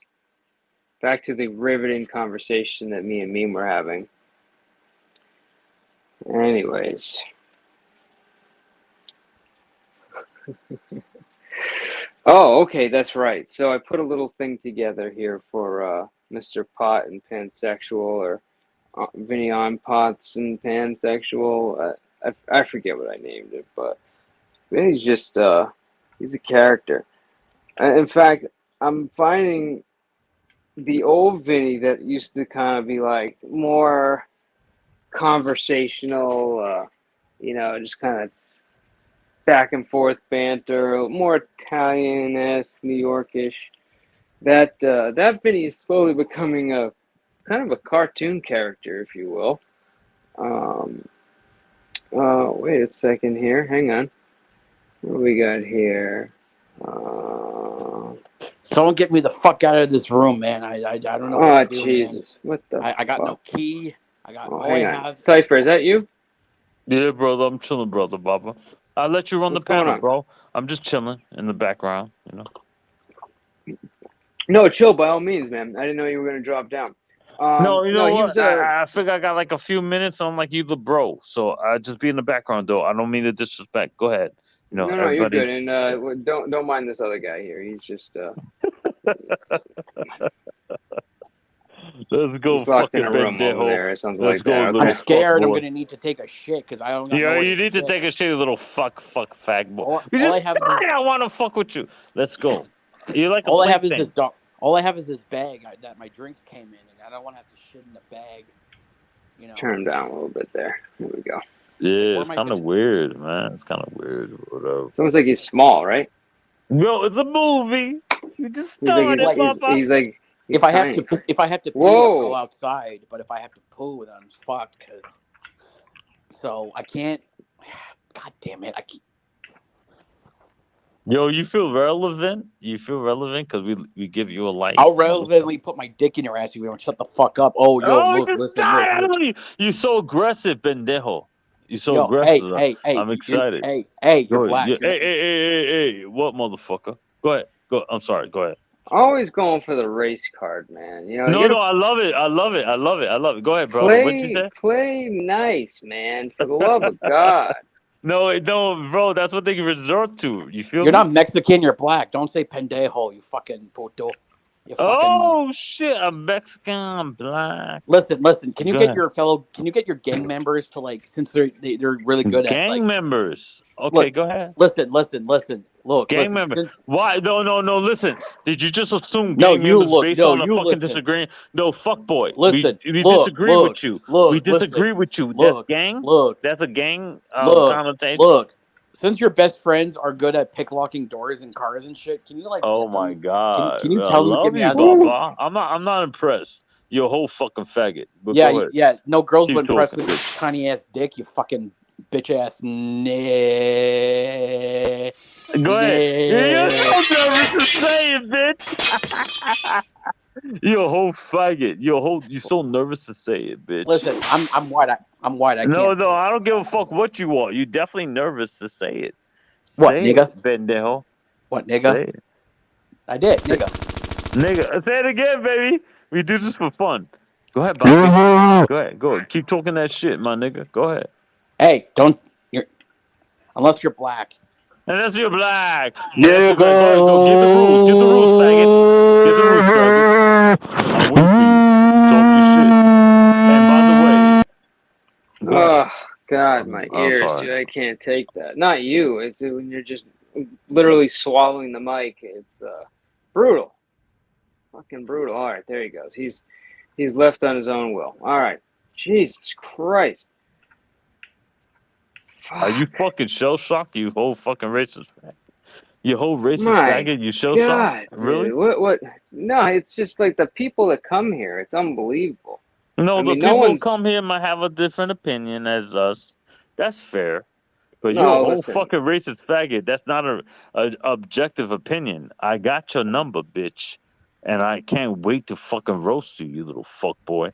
back to the riveting conversation that me and Meme were having. Anyways. Oh, okay, that's right. So I put a little thing together here for Mr. Pot and Pansexual, or Vinny on Pots and Pansexual. I forget what I named it, but Vinny's just he's a character. In fact, I'm finding the old Vinny that used to kind of be like more conversational, just kind of back and forth banter, more Italian-esque, New Yorkish. That Vinny is slowly becoming a kind of a cartoon character, if you will. Wait a second here. Hang on. What do we got here? Someone get me the fuck out of this room, man. I don't know what to do, Jesus. Man. What the I got fuck? no key. I got all hang I on. have. Cypher, is that you? Yeah, brother, I'm chilling, brother, Baba. I'll let you run What's the panel, going on? bro. I'm just chilling in the background, No, chill by all means, man. I didn't know you were gonna drop down. No, you know what? Was I figure I got like a few minutes. I'm like you, the bro. So I just be in the background, though. I don't mean to disrespect. Go ahead. No, everybody... you're good. And don't mind this other guy here. He's just Let's go. He's locked in a fucking room over pendejo. there or something Let's like go, that. little I'm Okay. scared. fuck I'm boy. gonna need to take a shit because I don't got Yeah, nowhere you to need to shit. take a shit, you little fag boy. All You I just have is started. I want to fuck with you. Let's go. You like a all I have is plaything. this dog. All I have is this bag that my drinks came in, and I don't want to have to shit in the bag. Turn him down a little bit there. Here we go. Yeah, it's kind of weird, man. It's kind of weird. Whatever. It's almost like he's small, right? No, it's a movie. You just He's like started, Papa. he's like he's if I have tiny. to pee, Whoa. I'll go outside. But if I have to poo, then I'm fucked. So I can't. God damn it! I can't. Yo, you feel relevant? You feel relevant because we give you a like. I'll relevantly put my dick in your ass if you don't shut the fuck up. Oh, yo, look, listen. You're so aggressive, pendejo. You're so aggressive. Hey, I'm excited. You're black. Yeah. Hey, what motherfucker? Go ahead. I'm sorry. Go ahead. Always going for the race card, man. No, I love it. I love it. Go ahead, bro. What'd you say? Play nice, man. For the love of God. No, bro. That's what they resort to. You feel? You're not Mexican. You're black. Don't say pendejo. You fucking puto. You fucking. Oh shit! I'm Mexican. I'm black. Listen. Can you Go get ahead. your fellow? Can you get your gang members to like? Since they're really good at Gang like. members. Okay, Look, go ahead. listen. Look, Gang listen. member. Since Why? No. Listen. Did you just assume no, gang you members look. based No, on a you fucking listen. disagreement? No, fuck boy. Listen. We Look. disagree with you. We disagree Listen. with you. That's Look. gang. Look. That's a gang Look. connotation. Look. Since your best friends are good at picklocking doors and cars and shit, can you like? Oh get my them, god. Can you I tell them to love give me you, out of these? Papa. I'm not impressed. You're a whole fucking faggot. But Yeah, go ahead. yeah. No girls Keep would impressed talking, with your bitch. tiny ass dick. You fucking bitch ass. Go ahead. You're so nervous to say it, bitch. You're a whole faggot. You're so nervous to say it, bitch. Listen, I'm white. I'm white. I No, can't. Say I don't give a fuck what you are. You're definitely nervous to say it. What, Say nigga? it, pendejo. What, nigga? Say it. I did, Say nigga. Nigga, say it again, baby. We do this for fun. Go ahead, Bobby. Go ahead. Go. Keep talking that shit, my nigga. Go ahead. Hey, don't. Unless you're black. Unless you're black. Yeah, Go ahead. Go. Give the rules. Give the rules, faggot. Give the rules, faggot. I'm waiting for you. Talk your shit. And by the way. Go ahead. Oh God, my ears, sorry. dude! I can't take that. Not you. It's when you're just literally swallowing the mic. It's brutal, fucking brutal. All right, there he goes. He's left on his own will. All right, Jesus Christ. Are you fucking shell shocked? You whole fucking racist faggot. You whole racist My faggot. You shell God, shocked? Really? dude. What? No, it's just like the people that come here. It's unbelievable. No, I the mean, people no who one's. come here might have a different opinion as us. That's fair. But you're a No, whole listen. fucking racist faggot. That's not a objective opinion. I got your number, bitch. And I can't wait to fucking roast you, you little fuck boy.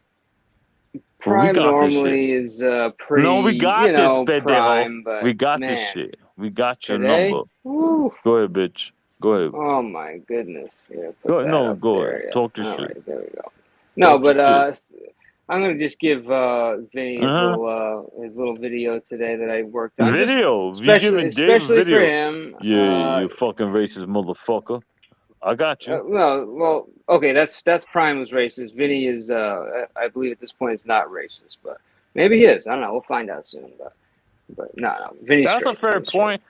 Prime got this shit. normally is pretty, No, we got this, pendejo. prime, but We got man, this shit. We got your today, number. woo, Go ahead, bitch. Go ahead. oh my goodness. Yeah, put Go that no, up go there. ahead. Yeah. Talk your All shit. right, there we go. No, Talk your but I'm gonna just give Vinny Uh-huh. his little video today that I worked on. Video. Just You giving Dave a especially for video? him. Yeah, you fucking racist motherfucker. I got you. Well, okay, that's Prime was racist. Vinny is, I believe at this point is not racist, but maybe he is. I don't know. We'll find out soon. But no, Vinny's That's straight. a fair Vinny's straight. point.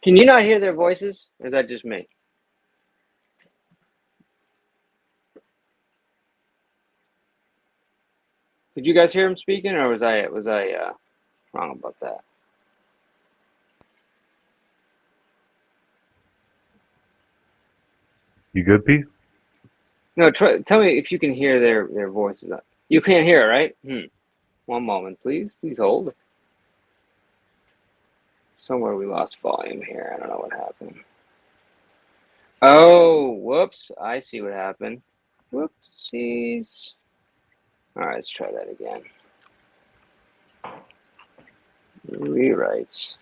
Can you not hear their voices? Or is that just me? Did you guys hear him speaking, or was I wrong about that? You good, P? No, tell me if you can hear their voices. You can't hear, right? One moment, please. Please hold. Somewhere we lost volume here. I don't know what happened. Oh, whoops. I see what happened. Whoopsies. All right, let's try that again. Rewrites.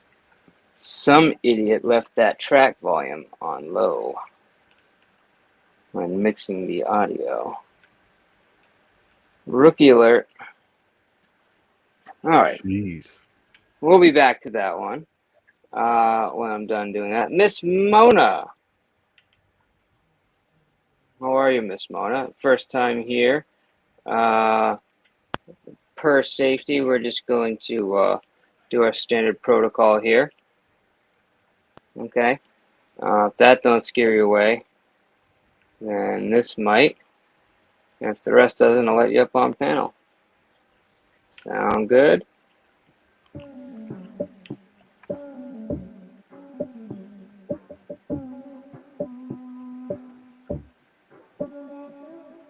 Some idiot left that track volume on low when mixing the audio. Rookie alert. All right. Jeez. We'll be back to that one when I'm done doing that. Miss Mona. How are you, Miss Mona? First time here. Per safety, we're just going to do our standard protocol here. Okay. If that don't scare you away, then this might. And if the rest doesn't, I'll let you up on panel. Sound good?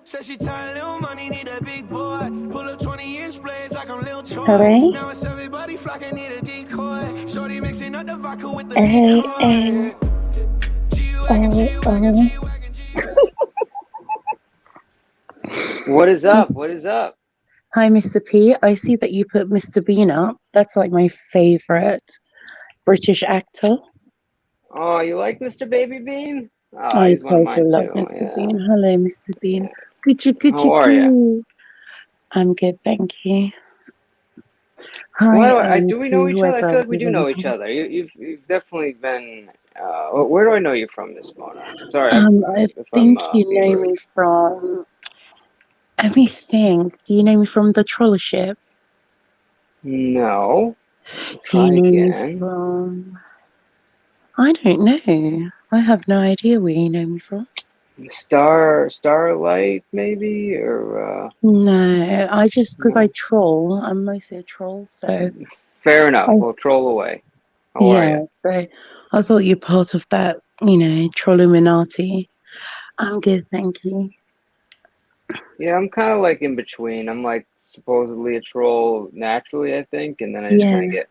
Said she tired, little money, need a big boy. Pull up 20-inch blades like I'm Lil Jon. Hello? Now it's everybody flocking, need a decoy. Shorty mixing up the vodka with the Hey, liquor. What is up? What is up? Hi, Mr. P. I see that you put Mr. Bean up. That's like my favorite British actor. Oh, you like Mr. Baby Bean? Oh, I he's one of totally mine love too. Mr. Yeah. Bean. Hello, Mr. Bean. Good, How are you? I'm good, thank you. Why Hi, do we know each other? I feel like we do know each other. You've definitely been. Where do I know you from, Miss Mona? Sorry, I if I'm think you being know rude. me from. Let me think. Do you know me from the Trollership? No. Do you Try know me again. from? I don't know. I have no idea where you know me from. Starlight, maybe, or No, I just because I no. troll. I'm mostly a troll, so Fair enough. I We'll troll away. How are yeah. you? So I thought you're part of that, Trolluminati. I'm good, thank you. Yeah, I'm kind of like in between. I'm like supposedly a troll naturally, I think, and then I just Yeah. get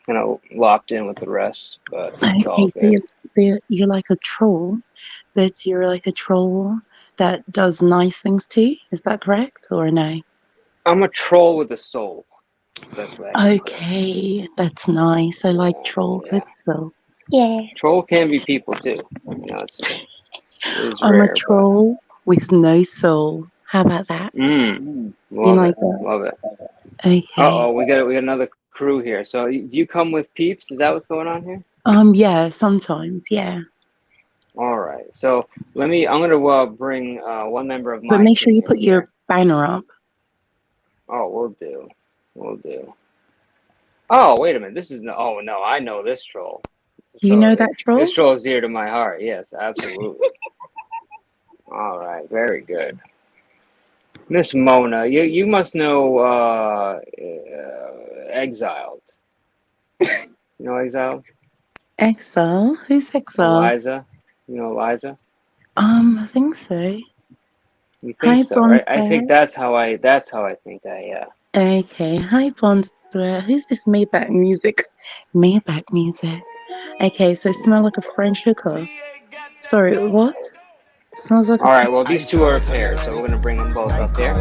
kind of locked in with the rest. But it's Okay, all so good. you're like a troll, but you're like a troll that does nice things too. Is that correct or no? I'm a troll with a soul. That's what I can say. Okay, that's nice. I like trolls Yeah. with souls. Yeah. Troll can be people too. It is I'm a rare, but troll with no soul. How about that? You love like it, that? love it. Okay. We got another crew here. So do you come with peeps? Is that what's going on here? Yeah, sometimes, yeah. All right. So I'm gonna bring one member of But my make sure team you in put your here. banner up. Oh, we'll do. Oh, wait a minute. This is no. Oh no, I know this troll. Do you know So that this troll? troll is dear to my heart. Yes, absolutely. All right, very good. Miss Mona, you must know Exiled. You know Exiled? Exile? Who's Exile? Eliza? You know Eliza? I think so. You think Hi, so, right? I think Bonfair. that's how I think I Okay, hi, Bonfair. Who's this Maybach music? Maybach music. Okay, so smell like a French hooker. Sorry, what? Smells like a All right, French. well these two are a pair, so we're gonna bring them both up here.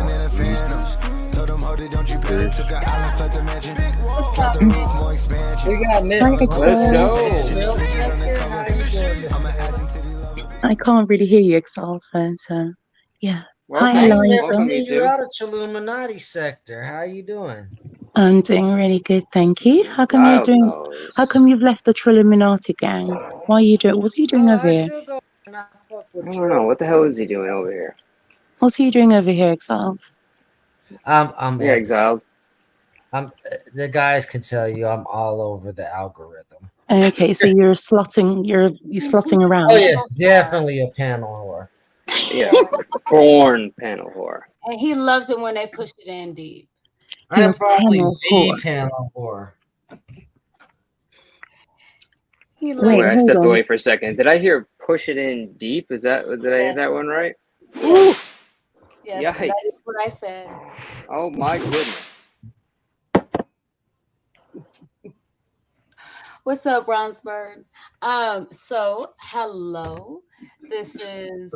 We got Miss Hi, Let's Exile. go. I can't really hear you, Exalted. So, yeah. Hi, I ain't never Eliza. seen you out of Illuminati sector. How you doing? I'm doing really good, thank you. How come you're Exiled doing? How knows. come you've left the Trilluminati gang? Why are you doing? What are you doing Oh, over I here? still go and I fuck I with don't know. Trill. What the hell is he doing over here? What are you doing over here, Exiled? I'm Yeah, every. Exiled. The guys can tell you I'm all over the algorithm. Okay, so you're slotting. You're slotting Oh around. yes, definitely a panel whore. Yeah, born panel whore. And he loves it when they push it in deep. I'm You're probably panel the whore. panel whore. He Oh, loves Wait, wait, I hold stepped on. away for a second. Did I hear push it in deep? Did I hear yes, that one right? yes, Woo! yes. That is Yikes! what I said. Oh my goodness! What's up, Bronzebird? So hello. This is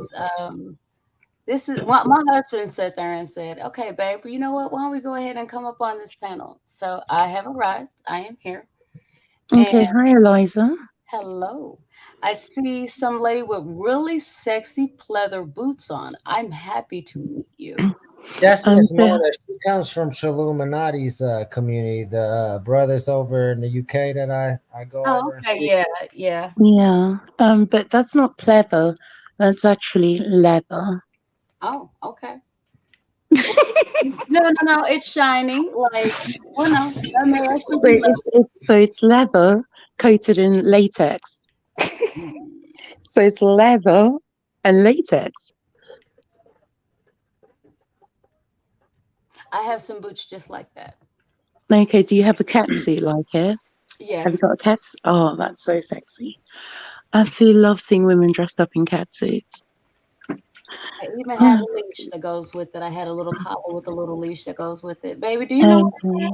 my husband sat there and said, "Okay, babe, you know what? Why don't we go ahead and come up on this panel?" So I have arrived. I am here. Okay, And hi, Eliza. hello. I see some lady with really sexy pleather boots on. I'm happy to meet you. That's Miss So, Mona. She comes from Illuminati's community, the brothers over in the UK that I go Oh, over and okay. see. Yeah, yeah. yeah. But that's not pleather. That's actually leather. Oh, okay. No. It's shiny. Like, well, no, that may actually So be it's leather coated in latex. So it's leather and latex. I have some boots just like that. Okay, do you have a cat suit like it? Have you Yes. got a cat? Oh, that's so sexy. I absolutely love seeing women dressed up in cat suits. I even had a leash that goes with it. I had a little collar with a little leash that goes with it. Baby, do you know? Okay.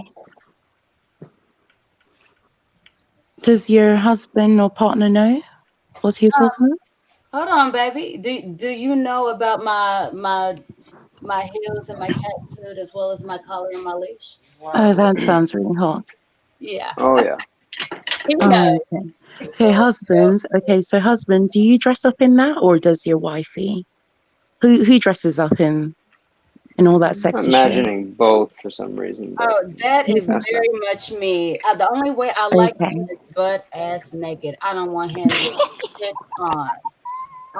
Does your husband or partner know what you're talking about? Hold on, baby. Do you know about my heels and my cat suit as well as my collar and my leash? Oh, that sounds really hot. Yeah. Oh yeah. He Oh, knows. okay. Okay, husband. Okay, so husband, do you dress up in that, or does your wifey? Who dresses up in all that I'm sexy shit? imagining both for some reason. But Oh, that is that's very much me. The only way I like Okay. him is butt ass naked. I don't want him with shit on.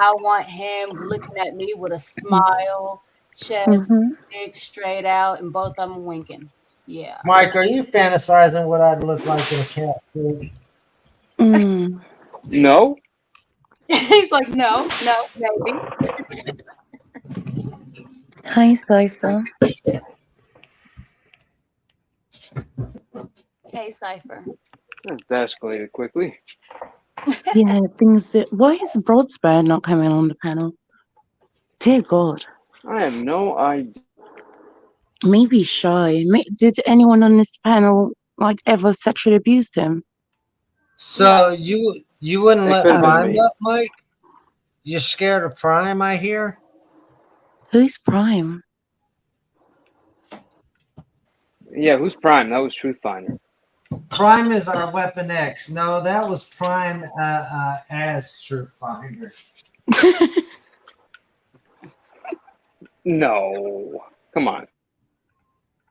I want him looking at me with a smile, chest, Mm-hmm. dick straight out, and both of them winking. Yeah. Mike, are you fantasizing what I'd look like in a cat suit? Mm. no. He's like, no, baby. Hi, Cypher. Hey, Cypher. That escalated quickly. Yeah, things that. Why is Broadsbird not coming on the panel? Dear God. I have no idea. Maybe he's shy. Did anyone on this panel like ever sexually abuse him? So you wouldn't It let could have been Prime me. up, Mike? You're scared of Prime, I hear? Who's Prime? Yeah, who's Prime? That was Truthfinder. Prime is our Weapon X. No, that was Prime as Truthfinder. No. Come on.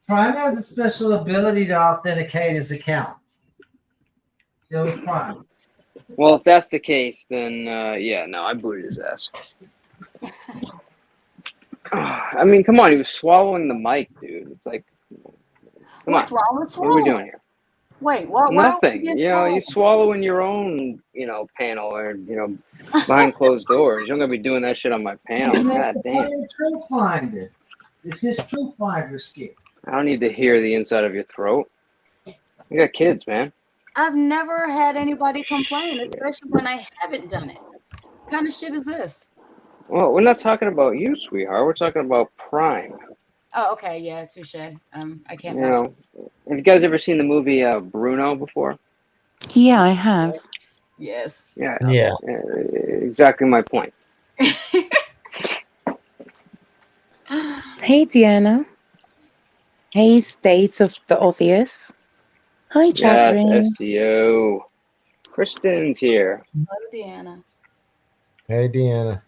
Prime has a special ability to authenticate his account. It was Prime. Well, if that's the case, then yeah, no, I booted his ass. I mean, come on, he was swallowing the mic, dude. It's like, come What's on. wrong with What are we swallowing? doing here? Wait, what? Nothing. You know, you swallowing your own, panel or, behind closed doors. You're not gonna be doing that shit on my panel. God damn. Truthfinder. This is Truthfinder skill. I don't need to hear the inside of your throat. You got kids, man. I've never had anybody complain, especially when I haven't done it. What kind of shit is this? Well, we're not talking about you, sweetheart. We're talking about Prime. Oh, okay, yeah, touche. I can't. You know, have you guys ever seen the movie Bruno before? Yeah, I have. Yes. Yeah. Yeah. Exactly my point. Hey, Deanna. Hey, State of the Obvious. Hi, Yes, Chattering. SEO. Kristen's here. Hello, Deanna. Hey, Deanna.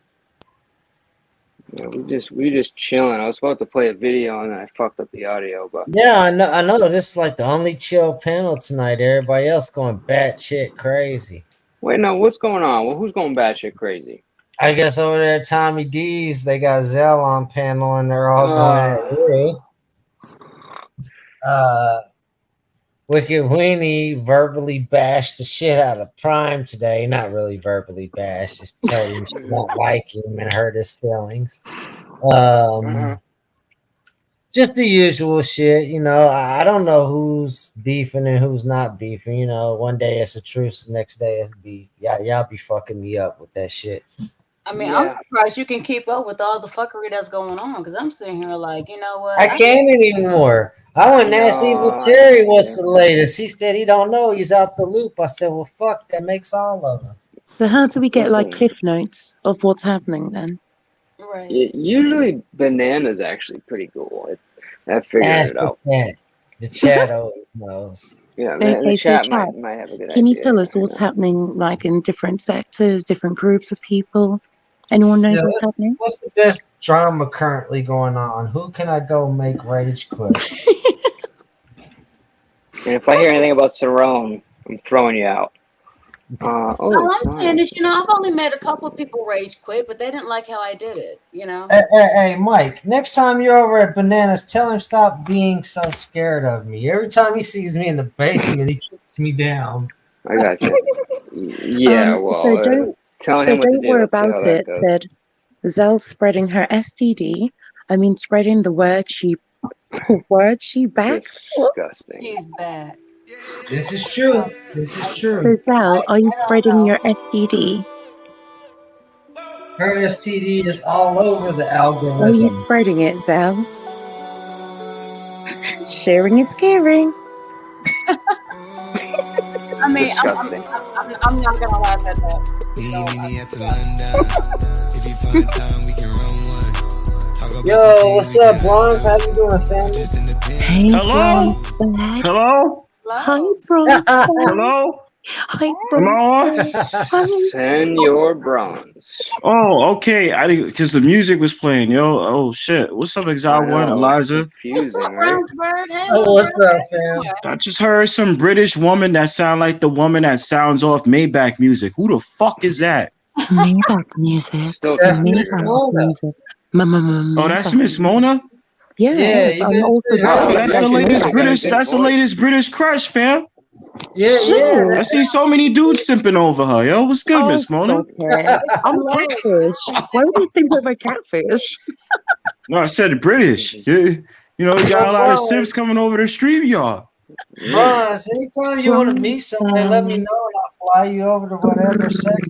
Yeah, we just chilling. I was about to play a video and then I fucked up the audio, but Yeah, I know. This is like the only chill panel tonight. Everybody else going batshit crazy. wait, no, what's going on? Well, who's going batshit crazy? I guess over there at Tommy D's, they got Zell on panel and they're all going at you. Wicked Weenie verbally bashed the shit out of Prime today. Not really verbally bashed, just told him she don't like him and hurt his feelings. Just the usual shit, I don't know who's beefing and who's not beefing. One day it's a truce, the next day it's beef. Y'all be fucking me up with that shit. I mean, I'm surprised you can keep up with all the fuckery that's going on, because I'm sitting here like, you know what? I can't anymore. I went and asked Evil Terry what's the latest. He said he don't know. He's out the loop. I said, well, fuck, that makes all of us. So how do we get like cliff notes of what's happening then? Right. Usually Banana's actually pretty cool at figuring it out. The chat always knows. Yeah, Okay, the chat so might have a good idea. Can you tell us what's happening like in different sectors, different groups of people? Anyone knows what's happening? What's the best drama currently going on? Who can I go make rage quit? And if I hear anything about Cerrone, I'm throwing you out. All I'm saying is, I've only made a couple of people rage quit, but they didn't like how I did it, Hey, Mike, next time you're over at Bananas, tell him stop being so scared of me. Every time he sees me in the basement, he kicks me down. I got you. Yeah, so don't worry about it. Said Zell spreading her STD. I mean, spreading the word she back. Disgusting. She's back. This is true. So Zell, are you spreading your STD? Her STD is all over the Oh, you algorithm. spreading it, Zell. Sharing is caring. I mean, Disgusting. I'm not gonna laugh at that. Yo, what's up, Bronze? How you doing, family? Hey, Hello? Bronze. Hello? Hi, Bronze. Hello? Hi, Am I on? Bronze. Hi. Senor Bronze. Oh, okay. I didn't because the music was playing, yo. Oh shit. What's up, I Exile One, know, it's Eliza? What's confusing, up, right? Brownsbird? Hey, Oh, what's Brownsbird. up, fam? I just heard some British woman that sound like the woman that sounds off Maybach music. Who the fuck is that? Maybach music. Still That's trying to Miss figure it out. Maybach Mona. music. Oh, that's Maybach Miss music. Mona? Yeah, Yes, you I'm didn't also see got her? Oh, She that's got the a good, latest she got a British. good That's the voice. latest British crush, fam. Yeah, Shit. I see so many dudes simping over her. Yo, what's good, Oh, Miss Mona? stop it. I'm catfish. Why would you think I'm a catfish? No, I said British. Yeah, you know, you got a lot of simps coming over the stream, y'all. Bronze, anytime you want to meet somebody, let me know and I'll fly you over to whatever sector.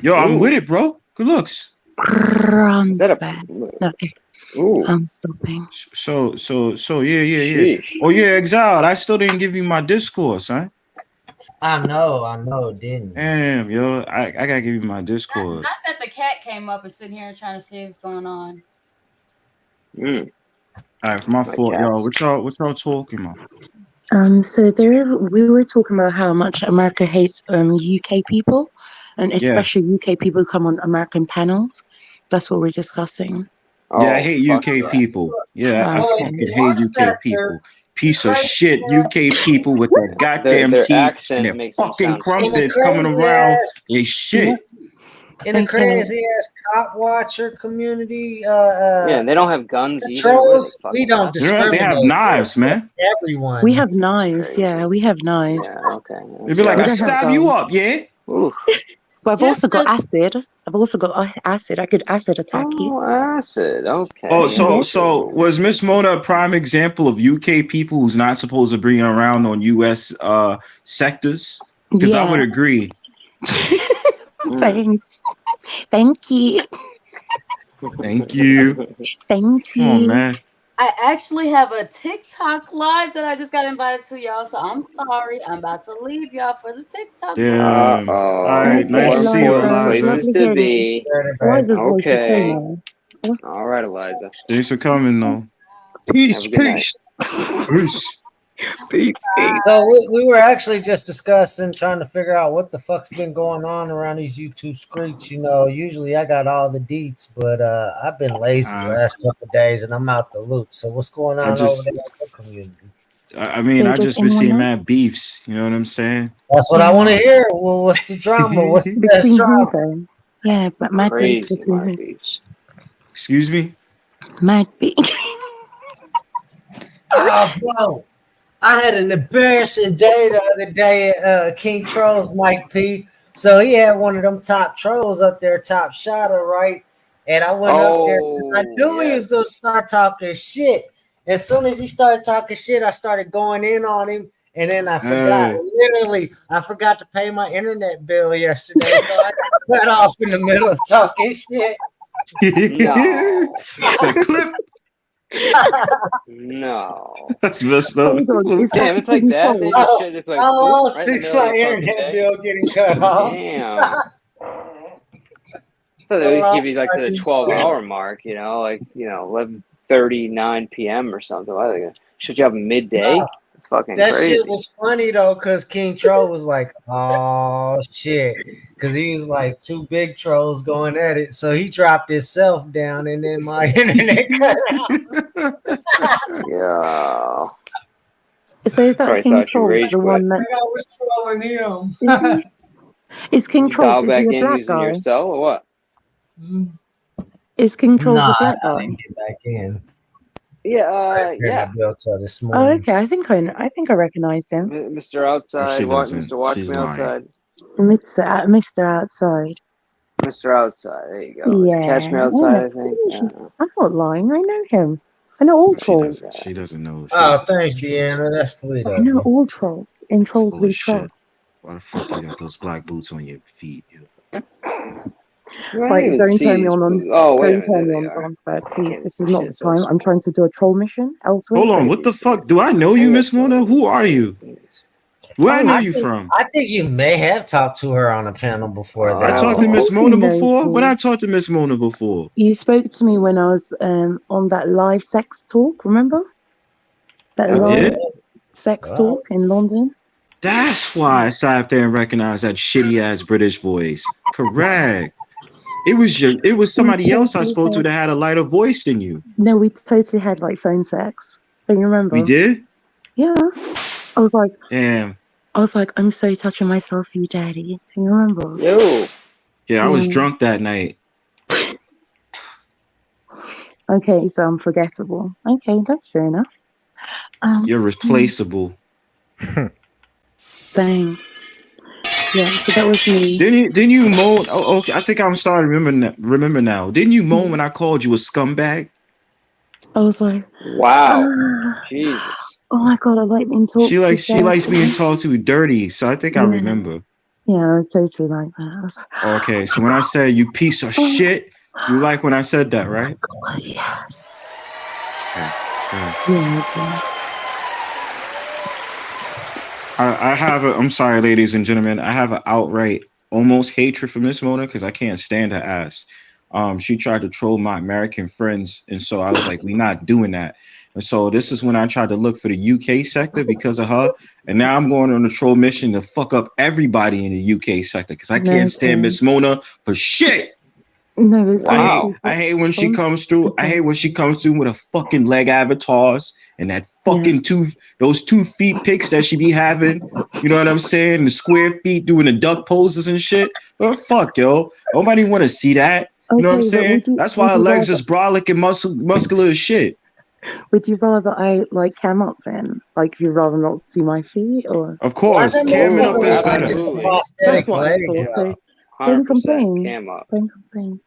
Yo, I'm Ooh. with it, bro. Good looks. Is that a... Bronze. Okay, Ooh. I'm stopping. So, yeah. Sheesh. Oh, yeah, Exiled. I still didn't give you my discourse, huh? I know, didn't you? Damn, yo, I gotta give you my discourse. Not that the cat came up and sitting here and trying to see what's going on. Mm. All right, for my fault, cats. y'all. What y'all talking about? So we were talking about how much America hates UK people, and Yeah, especially UK people who come on American panels. That's what we're discussing. yeah, I Oh, hate fuck UK yeah. people. Yeah, I Okay. fucking hate UK people. Piece of shit UK people with their goddamn Their teeth and accent their makes them fucking sound stupid. crumpets coming around. They shit. In the Okay. crazy ass cop watcher community, Yeah, and they don't have guns the either. What are they, trolls, we fucking don't nuts? You know, they have discriminate. knives, man. Everyone. We have knives. Crazy. Yeah, we have knives. Yeah, okay. They be like, We I don't have stab you guns. up, yeah. Ooh. But I've Just also got as acid. I've also got acid. I could acid attack you. Oh, acid. Okay. Oh, Yeah. so was Miss Mona a prime example of UK people who's not supposed to bring around on US sectors? Because I would Yeah. agree. Thanks. Thank you. Thank you. Thank Come on, you. man. I actually have a TikTok live that I just got invited to, y'all. So I'm sorry. I'm about to leave y'all for the TikTok live. Damn. All right, Okay, nice to see you, Eliza. Eliza. Places Lovely to hearing be. Eliza's voice is so Okay. nice. All right, Eliza. Thanks for coming, though. Have a good night. Peace. Peace. So we were actually just discussing, trying to figure out what the fuck's been going on around these YouTube streets. You know, usually I got all the deets, but I've been lazy the last couple of days and I'm out the loop. So what's going on over there in the community? I mean, So I does just been anyone seeing know? mad beefs. You know what I'm saying? That's what I want to hear. Well, what's the drama? What's the best Between who drama? though? Yeah, but mad beats Crazy between amount of who? beefs. Excuse me? Mad beat. Oh, bro. I had an embarrassing day the other day at King Trolls, Mike P. So he had one of them top trolls up there, top shotter, right? And I went up there because I knew he was going to start talking shit. As soon as he started talking shit, I started going in on him. And then I forgot, literally, I forgot to pay my internet bill yesterday. So I got cut off in the middle of talking shit. No. It's a clip. No. That's messed up. Damn, it's like that. They just should just like I boop, lost right in the six middle of my your fucking internet day. bill getting cut off. Damn. So they always give you like to the 12-hour mark, you know, like 11:39 p.m. or something. Why they should you have midday? No. It's fucking That crazy. shit was funny though, because King Troll was like, "Oh shit," because he was like two big trolls going at it. So he dropped himself down, and then my internet cut out. Yeah. So is that Probably King thought you Trolls rage the quit. one that I was trolling him. is King You Trolls? dial Is back he a in black using guy? your cell or what? Is King Trolls Nah, a black I guy? didn't get back in. Yeah, yeah. Bill till this Oh, morning. okay. I think I recognize him. Mr. Outside, She what? doesn't. Mr. Watch She's Me lying. Outside. Mr. Outside. Mr. Outside. There you go. It's Catch Me Yeah. Outside, I think. I'm not lying. I know him. I know all trolls. She doesn't know. Oh, thanks, Deanna. That's sweet I of know you. all trolls. In Trolls Full of We Troll. shit. Why the fuck you got those black boots on your feet? Yo? I didn't even don't see turn me these. on. Oh, wait a Don't minute. turn There me they on the are. dance bed, I please. can't. This is Shit not the is so time. I'm trying to do a troll mission elsewhere. Hold So on, what the fuck? Do I know you, Miss Mona? Who are you? Where I know you from? I think you may have talked to her on a panel before. I talked to of Miss course he Mona knows before. When me. I talked to Miss Mona before. You spoke to me when I was on that live sex talk. Remember that I live did. sex talk in London? That's why I sat up there and recognized that shitty ass British voice. Correct. It was somebody else I spoke to that had a lighter voice than you. No, we totally had like phone sex. Don't you remember? We did? Yeah. I was like, Damn. I'm so touching myself, you daddy. Can you remember? Yo. Yeah, I was drunk that night. Okay, so I'm forgettable. Okay, that's fair enough. You're replaceable. Dang. Yeah, so that was me. Didn't you moan? Oh, okay. I think I'm starting to remember now. Didn't you moan when I called you a scumbag? I was like, wow, Jesus. Oh my god, I like being talked She to. likes being talked to dirty. So I think I remember. Yeah, I was totally like that. I was like, Okay, so when I said you piece of shit, you like when I said that, right? God, yes. Okay. Yeah, I have I'm sorry, ladies and gentlemen. I have an outright almost hatred for Miss Mona because I can't stand her ass. She tried to troll my American friends, and so I was like, "We're not doing that." And so this is when I tried to look for the UK sector because of her, and now I'm going on a troll mission to fuck up everybody in the UK sector because I can't stand Miss Mona for shit. No, I hate when she comes through. I hate when she comes through with a fucking leg avatars and that fucking those 2 feet pics that she be having. You know what I'm saying? The square feet doing the duck poses and shit. Well, fuck, yo. Nobody want to see that. You know what I'm saying? That's why her legs is brolic and muscular as shit. Would you rather I like cam up then? Like, you'd rather not see my feet, or? Of course, camming up is better. That's what I thought. So don't complain. Cam up. Don't complain.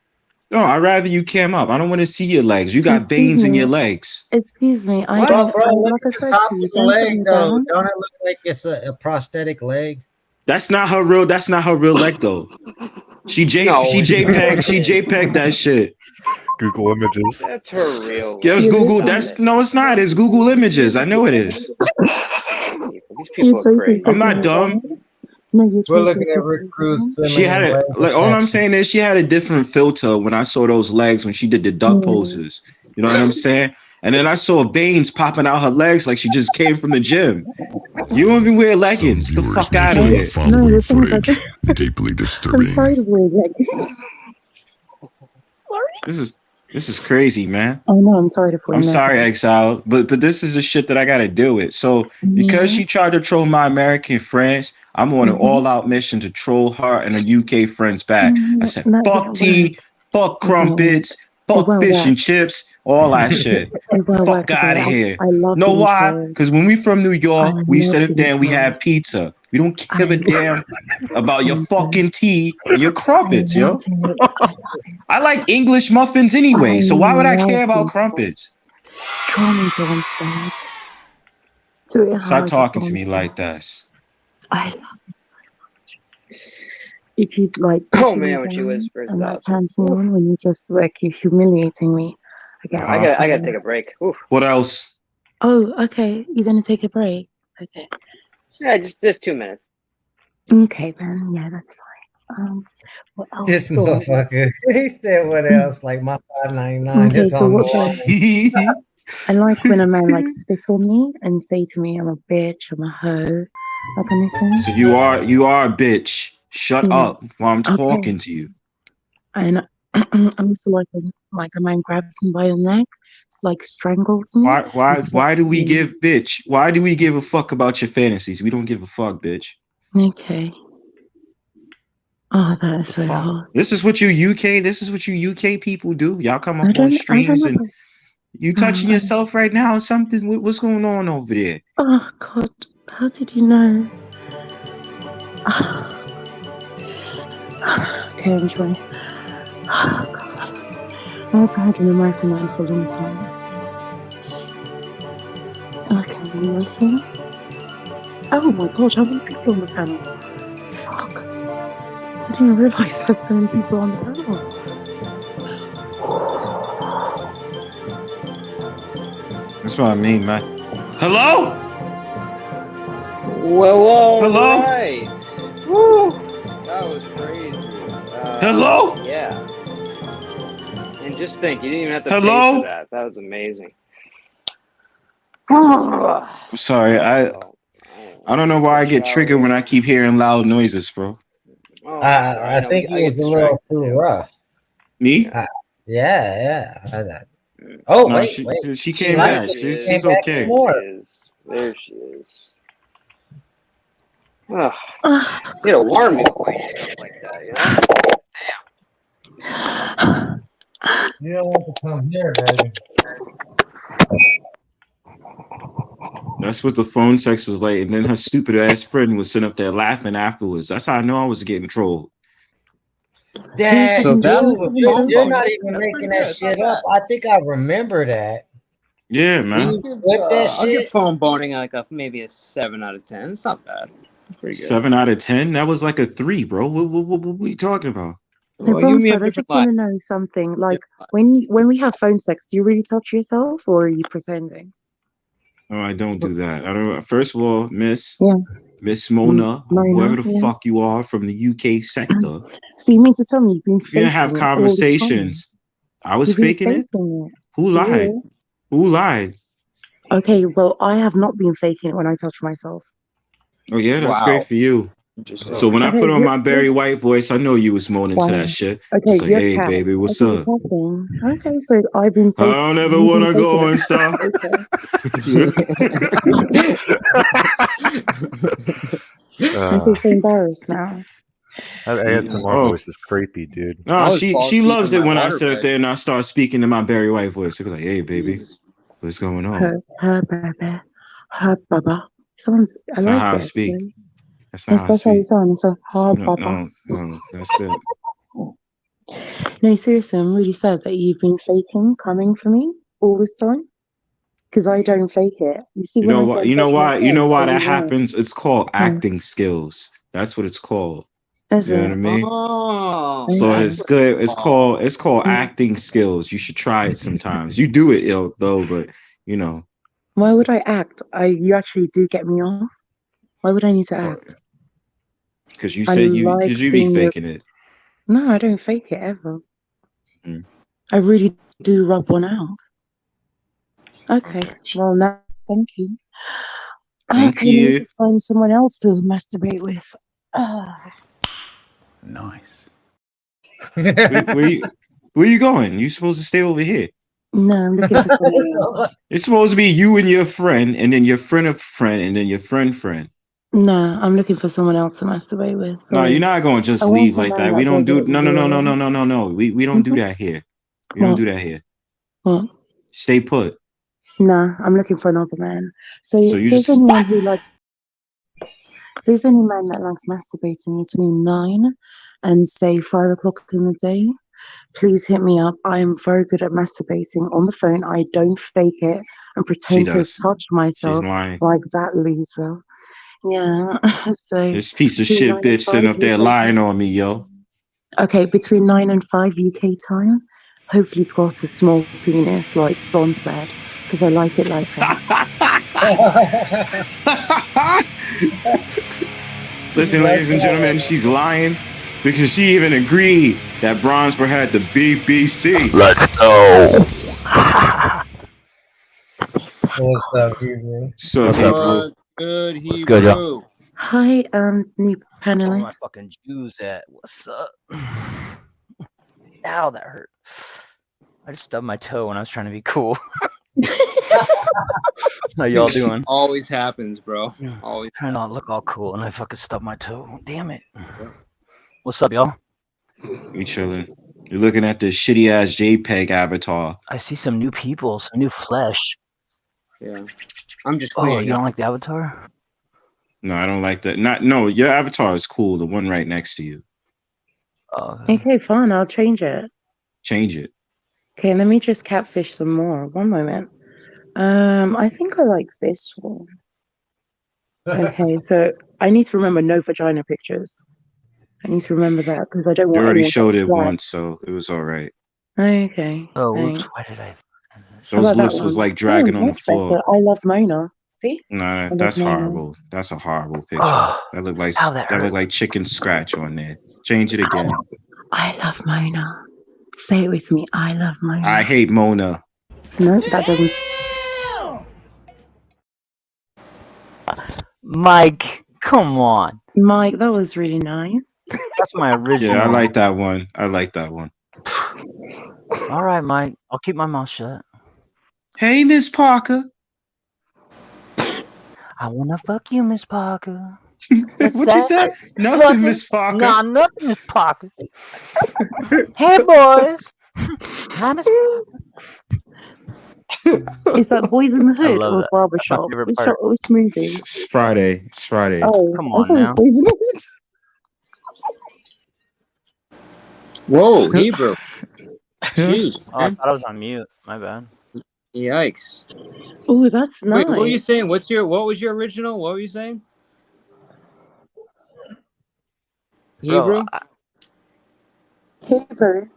No, I'd rather you cam up. I don't want to see your legs. You got veins in your legs. Excuse me. I Bro, don't. look Like I at the said top to of you, the don't put leg me though. down. Don't it look like it's a prosthetic leg? That's not her real leg though. She JPEG that shit. Google Images. That's her real. Yes, Google. No, it's not. It's Google Images. I know it is. These people are crazy. I'm not dumb. No, you're We're looking at Rick Cruz. She had it. Like all I'm saying is she had a different filter when I saw those legs when she did the duck poses. You know what I'm saying? And then I saw veins popping out her legs like she just came from the gym. You don't even wear leggings. The fuck out of here. No, footage deeply disturbing. I'm sorry to wear leggings. This is crazy, man. Oh no, I'm sorry to wear I'm sorry, leggings. Exile, but this is the shit that I gotta deal with. So because she tried to troll my American friends, I'm on an all-out mission to troll her and her UK friends back. I said, fuck tea, fuck crumpets, fuck fish and chips, all that shit. Fuck out of here. Know why? Because when we from New York, we sit up there and we have pizza. We don't give a damn about your fucking tea or your crumpets, yo. I like English muffins anyway, so why would I care about crumpets? Stop talking to me like that. I love it so much. If you like, oh man, when she whispers, and that turns me on when you just like you're humiliating me. I gotta take a break. Oof. What else? Oh, okay. You're gonna take a break. Okay. Yeah, just 2 minutes. Okay then. Yeah, that's fine. What else? This motherfucker. He said what else? Like my $5.99. Okay, This so on what I like when a man like spits on me and say to me, "I'm a bitch, I'm a hoe," that kind of thing. So you are a bitch. Shut up while I'm talking to you. And I also like when a man grabs me by the neck, like strangles me. Why do we give a fuck about your fantasies? We don't give a fuck, bitch. Okay. Oh, that is so hard. This is what you UK people do. Y'all come up on streams and you touching yourself right now or something. What's going on over there? Oh God, how did you know? Okay, enjoy. Oh God, I've had an American man for a long time. Okay, you listening? Oh my God, how many people on the panel? Fuck. I didn't realize there's so many people on the panel. That's what I mean, man. Hello? Well, all Hello? right. Woo! That was crazy. Hello? Yeah. And just think, you didn't even have to pay Hello? for that. That was amazing. I'm sorry. I don't know why I get triggered when I keep hearing loud noises, bro. Oh, I think he was a little too rough. Me? Yeah. Oh, No, wait. she came back. She's okay. There she is. Ugh. You gotta warn me before you do stuff like that, you know? Damn. You don't want to come here, baby. That's what the phone sex was like. And then her stupid ass friend was sitting up there laughing afterwards. That's how I know I was getting trolled. Dang, So that was dude, the phone you're bone. not even That's making pretty that good. shit up. I think I remember that. Yeah, man. I'll give phone boning like maybe a 7 out of 10. It's not bad. It's pretty good. 7 out of 10? That was like a 3, bro. What are you talking about? Hey, Bronspad, I just want to know something. Like, when we have phone sex, do you really touch yourself, or are you pretending? No, I don't do that. I don't. First of all, Miss Mona, Mona, whoever the yeah. fuck you are from the UK sector, So you mean to tell me you've been you faking didn't have it all the conversations. I was You've been faking it. it? Who lied? Yeah. Who lied? Okay, well, I have not been faking it when I touch myself. Oh yeah, that's great for you. So when I put on my Barry White voice, I know you was moaning to that shit. Okay, It's like, you're hey, cat. baby, what's Okay, up? talking. Okay, so I've been I faking. don't ever want to go and stuff. I'm so embarrassed now. That ASMR voice is creepy, dude. No, she loves it when I sit up there and I start speaking in my Barry White voice. She'll be like, hey, baby, what's going on? Her baby, her baba. Sounds. I That's not like how I it. speak. Actually. That's not how I That's how you speak. sound. It's a her baba. No, that's it. No, seriously, I'm really sad that you've been faking coming for me all this time. Because I don't fake it. You see, You when know I what? said You know touch why? You know myself, I why that really am. happens? It's called acting skills. That's what it's called. Is You know it? what I mean? Oh, So Okay. it's good. It's called acting skills. You should try it sometimes. You do it ill though, but you know. Why would I act? You actually do get me off. Why would I need to act? Because you I said like because you be seeing your. faking it. No, I don't fake it ever. Mm. I really do rub one out. Okay. Well, now, thank you. Thank Okay, let me you. just find someone else to masturbate with. Nice. Where you going? You supposed to stay over here. No, I'm looking for someone else. It's supposed to be you and your friend, and then your friend of friend, and then your friend. No, I'm looking for someone else to masturbate with. No, Sorry. you're not going to just I want leave a like man that. We don't does do it no. real. We don't do that here. We don't do that here. What? Stay put. Nah, I'm looking for another man. So So if you there's just anyone who like, if there's any man that likes masturbating between 9 and say 5 o'clock in the day, please hit me up. I am very good at masturbating on the phone. I don't fake it and she pretend to does. touch myself She's lying. like that loser. Yeah. So This piece of between shit 9 and bitch sitting 5 up there UK lying time. on me, yo. Okay, between 9 and 5 UK time. Hopefully you've got a small penis like Bronspad, because I like it like that. Listen, ladies and gentlemen, she's lying because she even agreed that Bronzeborough had the BBC. Let's go. What's up, Hebrew? So people. What's good, Hebrew? What's good, y'all? Hi, new Where my panelist. fucking Jews at? What's up? Ow, that hurt. I just stubbed my toe when I was trying to be cool. How y'all doing? Always happens, bro. Always. Trying to look all cool and I fucking stubbed my toe. Damn it. What's up, y'all? We chilling. You're looking at this shitty ass JPEG avatar. I see some new people, some new flesh. Yeah. I'm just Oh, cleaning you don't up. like the avatar? No, I don't like that. No, your avatar is cool. The one right next to you. Oh, Okay, fine. I'll change it. Change it. Okay, let me just catfish some more. One moment. I think I like this one. Okay, so I need to remember no vagina pictures. I need to remember that because I don't You want already anyone to showed it flag. once, so it was all right. Okay. Oh, whoops. Thanks. Why did I? How Those about that lips was one? like Oh, dragging on the much floor. better. I love Mona. See? Nah, I love that's Mona. horrible. That's a horrible picture. Oh, That look like ow, that that hurt. look like chicken scratch on there. Change it again. I love Mona. Say it with me. I love Mona. I hate Mona. No, that doesn't. Mike, come on. Mike, that was really nice. That's my original. Yeah, I like that one. I like that one. All right, Mike. I'll keep my mouth shut. Hey, Miss Parker. I wanna fuck you, Miss Parker. What you said? Nothing, Nothing. Miss Parker. Nah, nothing, Miss Parker. Hey, boys. Hi, Miss Parker. Is that Boys in the I Hood love or that. That's my Barbershop? favorite Which, part. which movie? It's Friday. It's Friday. Oh, Come I on thought it was now. Boys in the Hood. Whoa, Hebrew. Jeez, Oh, I man. thought I was on mute. My bad. Yikes. Oh, that's nice. Wait, what were you saying? What was your original? What were you saying? Hebrew? Bro, Hebrew.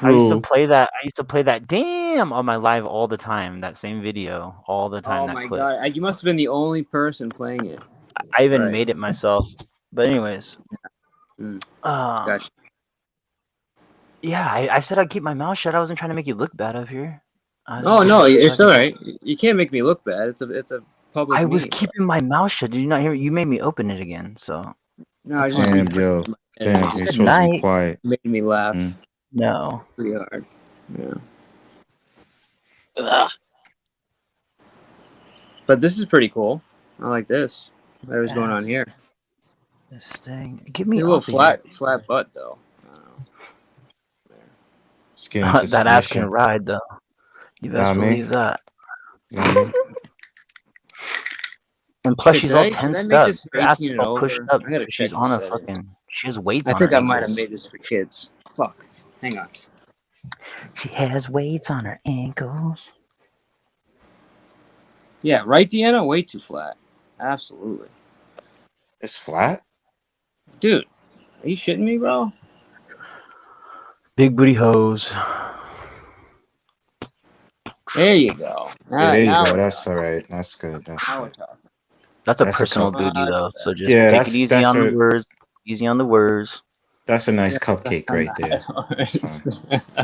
I used to Hebrew. play that. I used to play that. Damn, on my live all the time. That same video all the time. Oh That my clip. god. You must have been the only person playing it. I even Right. made it myself. But anyways, Gotcha. yeah, I said I'd keep my mouth shut. I wasn't trying to make you look bad up here. Oh no, it's all right. You can't make me look bad. It's a public I was meeting. keeping my mouth shut. Did you not hear me? You made me open it again. So No, I that's just fine. Damn, yo. Damn, you're Good supposed to be night. quiet. made me laugh No. pretty hard. Yeah. Ugh. But this is pretty cool. I like this. Whatever's going on Yes. here. This thing. Get me A little off of here. flat butt though. Let's get into That ass can submission. ride though. You best Nah, man. believe that. Nah, And plus, Shit, she's did all I- did I tensed make up. this for Her ass 18 is and all pushed over? up. I gotta She's check on the a settings. fucking. She has weights I on think her I might have ankles. made this for kids. Fuck. Hang on. She has weights on her ankles. Yeah, right, Deanna? Way too flat. Absolutely. It's flat? Dude, are you shitting me, bro? Big booty hose. There you go. Yeah, there you now go. we're That's talking. all right. That's good. That's Now we're good. talking. That's a That's a personal cup. duty though. So just Yeah, take it easy that's on the a words. Easy on the words. that's a nice cupcake right there. That's fine.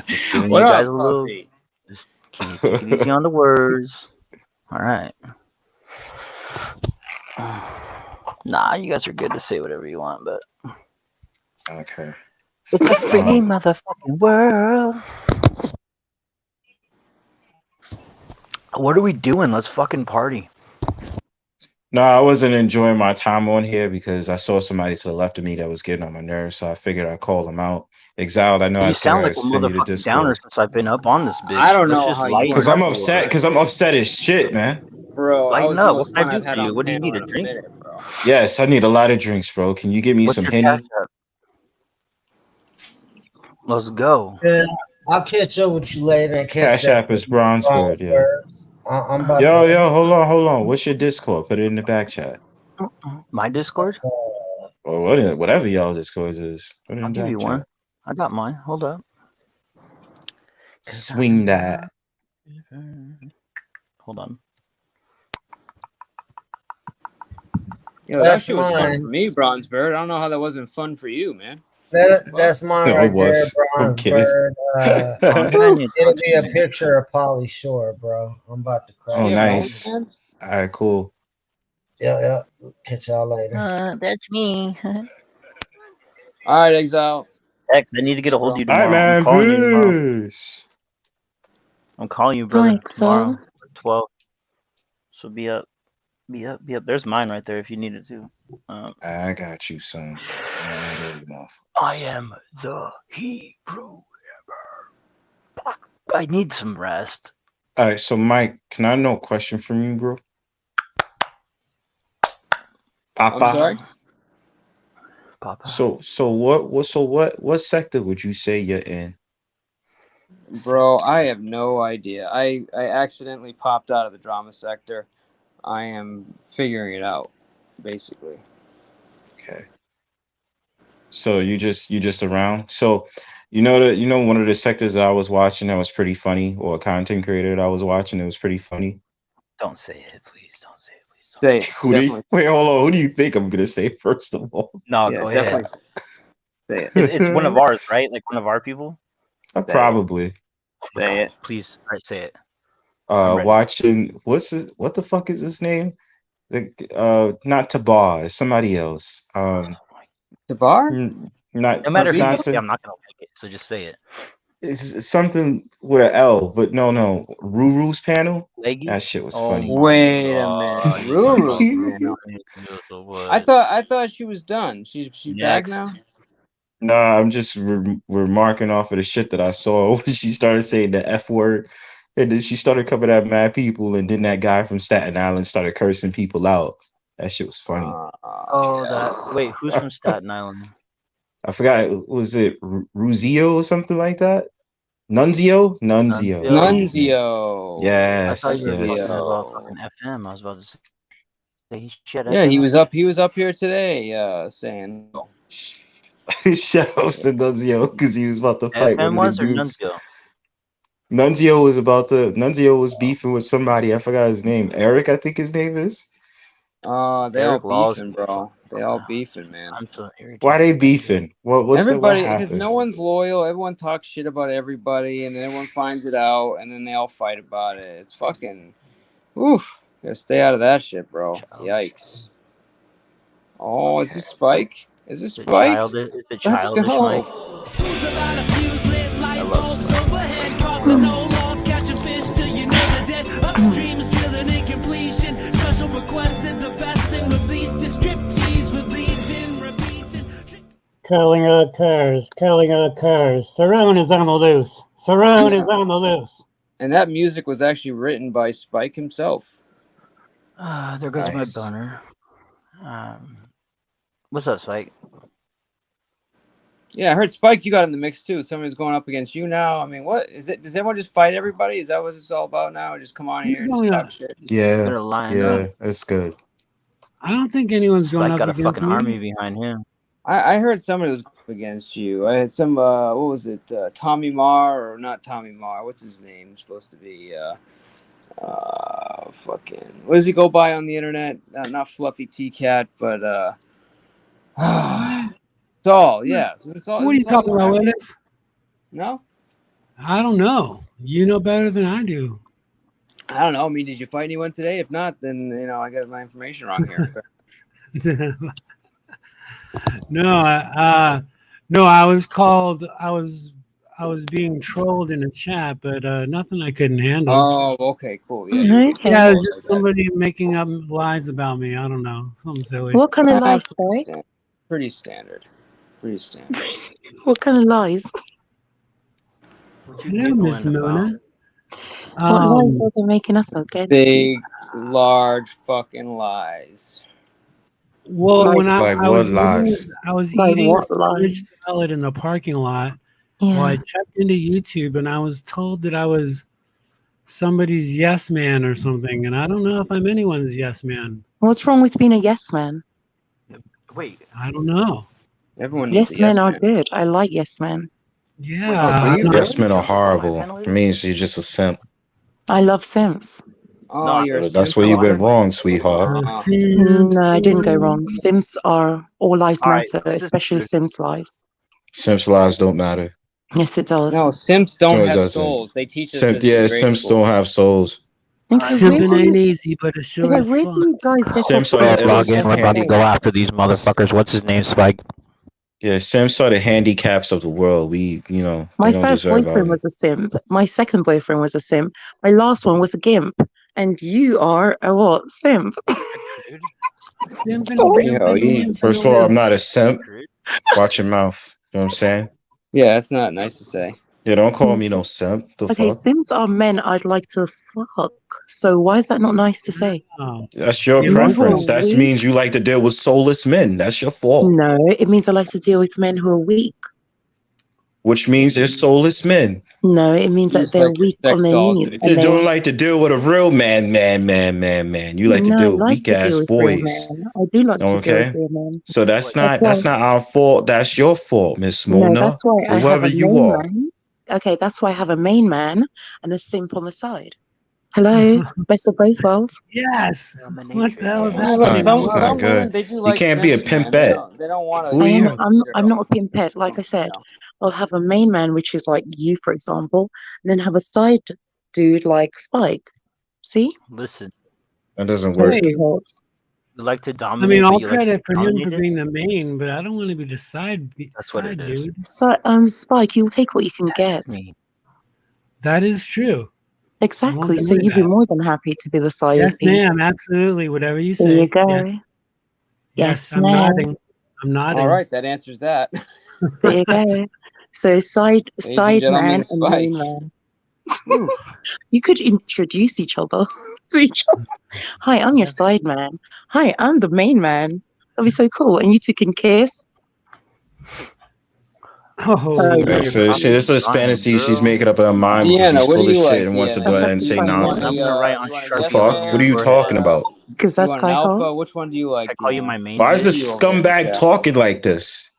Just giving What you up, guys a little. Puffy? Just can you take it easy on the words? All right. Nah, you guys are good to say whatever you want, but Okay. it's a free motherfucking world. What are we doing? Let's fucking party. No, I wasn't enjoying my time on here because I saw somebody to the left of me that was getting on my nerves, so I figured I'd call them out. Exiled, I know I You said sound I like a send you the motherfucking downer Discord. since I've been up on this bitch. I don't Let's know just how you lighten Because up I'm a little upset. bit. Because I'm upset as shit, man. Bro, that Lighten was the up. most What can fun I do I've had for you? on What do you panel need? in A a drink? minute, bro. Yes, I need a lot of drinks, bro. Can you give me What's some your Henny? cash app? Let's go. Yeah, I'll catch up with you later and catch Cash that. App is Bronzebird, yeah. I'm about Yo, hold on. What's your Discord? Put it in the back chat. My Discord? Or whatever y'all Discord is. Put it I'll in the give back you chat. one. I got mine. Hold up. Swing that. Hold on. Yo, that That's shit was fun mine. for me, Bronzebird. I don't know how that wasn't fun for you, man. That's mine right there, I'm kidding. Bronzebird. It'll be a picture of Polly Shore, bro. I'm about to crash. Oh, nice. All right, cool. Yeah. Catch y'all later. That's me. All right, Exile. X, I need to get a hold of you All right, tomorrow. I'm man. calling you tomorrow. Peace. I'm calling you, brother, Right, tomorrow so at 12. So be up. Be up. There's mine right there if you need it too. I got you, son. I am the Hebrew. I need some rest. All right, so Mike, can I know a question from you, bro? Papa. I'm sorry? Papa. So what sector would you say you're in? Bro, I have no idea. I accidentally popped out of the drama sector. I am figuring it out, basically. Okay. So you just around. So You know one of the sectors that I was watching that was pretty funny, or a content creator that I was watching, it was pretty funny. Don't say it, please. Don't say it, please. Say it. Who do you, wait, hold on. Who do you think I'm gonna say first of all? No, Yeah, go definitely. ahead. Say it. It's one of ours, right? Like one of our people. Probably. Say it. Please, all right, say it. ready. Watching what the fuck is his name? Not Tabar, it's somebody else. Tabar? Not No matter it's who you not say, I'm not gonna like it. So just say it. It's something with an L, but no. Ruru's panel. Leggy? That shit was Oh funny. my Wait a God, minute. you Ruru's fucking panel. idiot. I thought she was done. She's back Next. now. Nah, I'm just remarking off of the shit that I saw when she started saying the F word, and then she started coming at mad people, and then that guy from Staten Island started cursing people out. That shit was funny. Oh, that. Wait, who's from Staten Island? I forgot. Was it Ruzio or something like that? Nunzio. Nunzio. I Yes, thought you were yes. talking about fucking FM. I was about to say shit. Yeah, he was up here today, saying. Shout outs to Nunzio because he was about to fight FM one of was the or dudes. Nunzio? Nunzio was beefing with somebody. I forgot his name. Eric, I think his name is. They all Eric Laws. beefing, bro. They all beefing, man. I'm so irritated. Why they beefing? What Everybody, because happened? no one's loyal. Everyone talks shit about everybody, and then everyone finds it out, and then they all fight about it. It's fucking, oof. Gotta stay out of that shit, bro. Yikes. Oh, is this Spike? Is this Spike? Childish, is it Let's childish, go. Mike? I love Spike. Telling our cars. Sarone is on the loose. Sarone is on the loose. And that music was actually written by Spike himself. There goes my boner. What's up, Spike? Yeah, I heard Spike, you got in the mix too. Somebody's going up against you now. I mean, what is it? Does everyone just fight everybody? Is that what it's all about now? Or just come on here and just talk shit? Yeah, it's good. I don't think anyone's going Spike up got a against fucking me. army behind him. I heard somebody was up against you. I had some, what was it? Tommy Marr, or not Tommy Marr. What's his name? Supposed to be, fucking, what does he go by on the internet? Not Fluffy T-Cat, but, Saul, yeah. So What are you talking about, Willis? No? I don't know. You know better than I do. I don't know. I mean, did you fight anyone today? If not, then, I got my information wrong here. No, I was called. I was being trolled in a chat, but nothing I couldn't handle. Oh, okay, cool. Yeah, Yeah, it was just somebody making up lies about me. I don't know, something silly. What kind of lies, Spike? Pretty standard. What kind of lies? Hello, Miss Mona. What lies are they making up against you? Big, large fucking lies. Well, when I was lies? I was Like eating what spinach lies? salad in the parking lot. Yeah. Well, I checked into YouTube and I was told that I was somebody's yes man or something, and I don't know if I'm anyone's yes man. What's wrong with being a yes man? Wait, I don't know. Everyone Yes men are good. I like yes men. Yeah. Yes men are horrible. It means you're just a simp. I love Sims. Oh, you're a That's simp. where you went wrong, sweetheart. No, I didn't go wrong. Sims are all lives All right, matter, especially Sims lives. Simps lives don't matter. Yes, it does. No, simps don't No, it have doesn't. souls. They teach us this in grade Simps school. don't have souls. Simping ain't easy, but it sure is Where fun. do you guys Simps are the log in. We're about to illest go after these motherfuckers. What's his name, Spike? Yeah, Simps are the handicaps of the world. We, they My don't first deserve boyfriend our. was a simp. My second boyfriend was a simp. My last one was a gimp. And you are a what? Simp. First of all, I'm not a simp. Watch your mouth. You know what I'm saying? Yeah, that's not nice to say. Yeah, don't call me no simp. The Okay, fuck? Sims are men I'd like to fuck. So why is that not nice to say? That's your preference. That means you like to deal with soulless men. That's your fault. No, it means I like to deal with men who are weak. which means they're soulless men. No, it means that they're weak on their knees. They don't like to deal with a real man. You like to No, I deal with like weak to deal ass with real boys. men. I do like to deal with Okay, real men. so that's That's not our fault. That's your fault, Miss No, Mona, that's why I have whoever a you main are. man. Okay, that's why I have a main man and a simp on the side. Hello, best of both worlds. Yes. What the hell is It's happening? not good. They do You like can't be a simps, man. They pimpette. don't want to. Who are you? I'm not a pimpette. Like I said, I'll have a main man, which is like you, for example, and then have a side dude like Spike. See? Listen, That doesn't So work. it'd be hot. you like to I dominate. mean, but all you like to credit for him for dominate it? being the main, but I don't want to be the side. That's what it is. Dude. So Spike, you'll take what you can get. That is true. Exactly. So deny you'd be that. more than happy to be the side Yes, piece. ma'am. Absolutely. Whatever you say. There you go. Yes, Yes, I'm ma'am. nodding. I'm nodding. All right, that answers that. There you go. So side and gentlemen, man and main man. You could introduce each other to each other. Hi, I'm your side man. Hi, I'm the main man. That'd be so cool. And you two can kiss. That's this is fantasy she's making up in her mind because Deanna, she's what full do of you shit like, and wants to Deanna? go ahead and say Fine, nonsense. I'm gonna write on The Sharpie fuck? over What are you your talking forehead. about? Because You that's want an like alpha? Which one do you like? I call you my main. Why is man. this scumbag talking like this?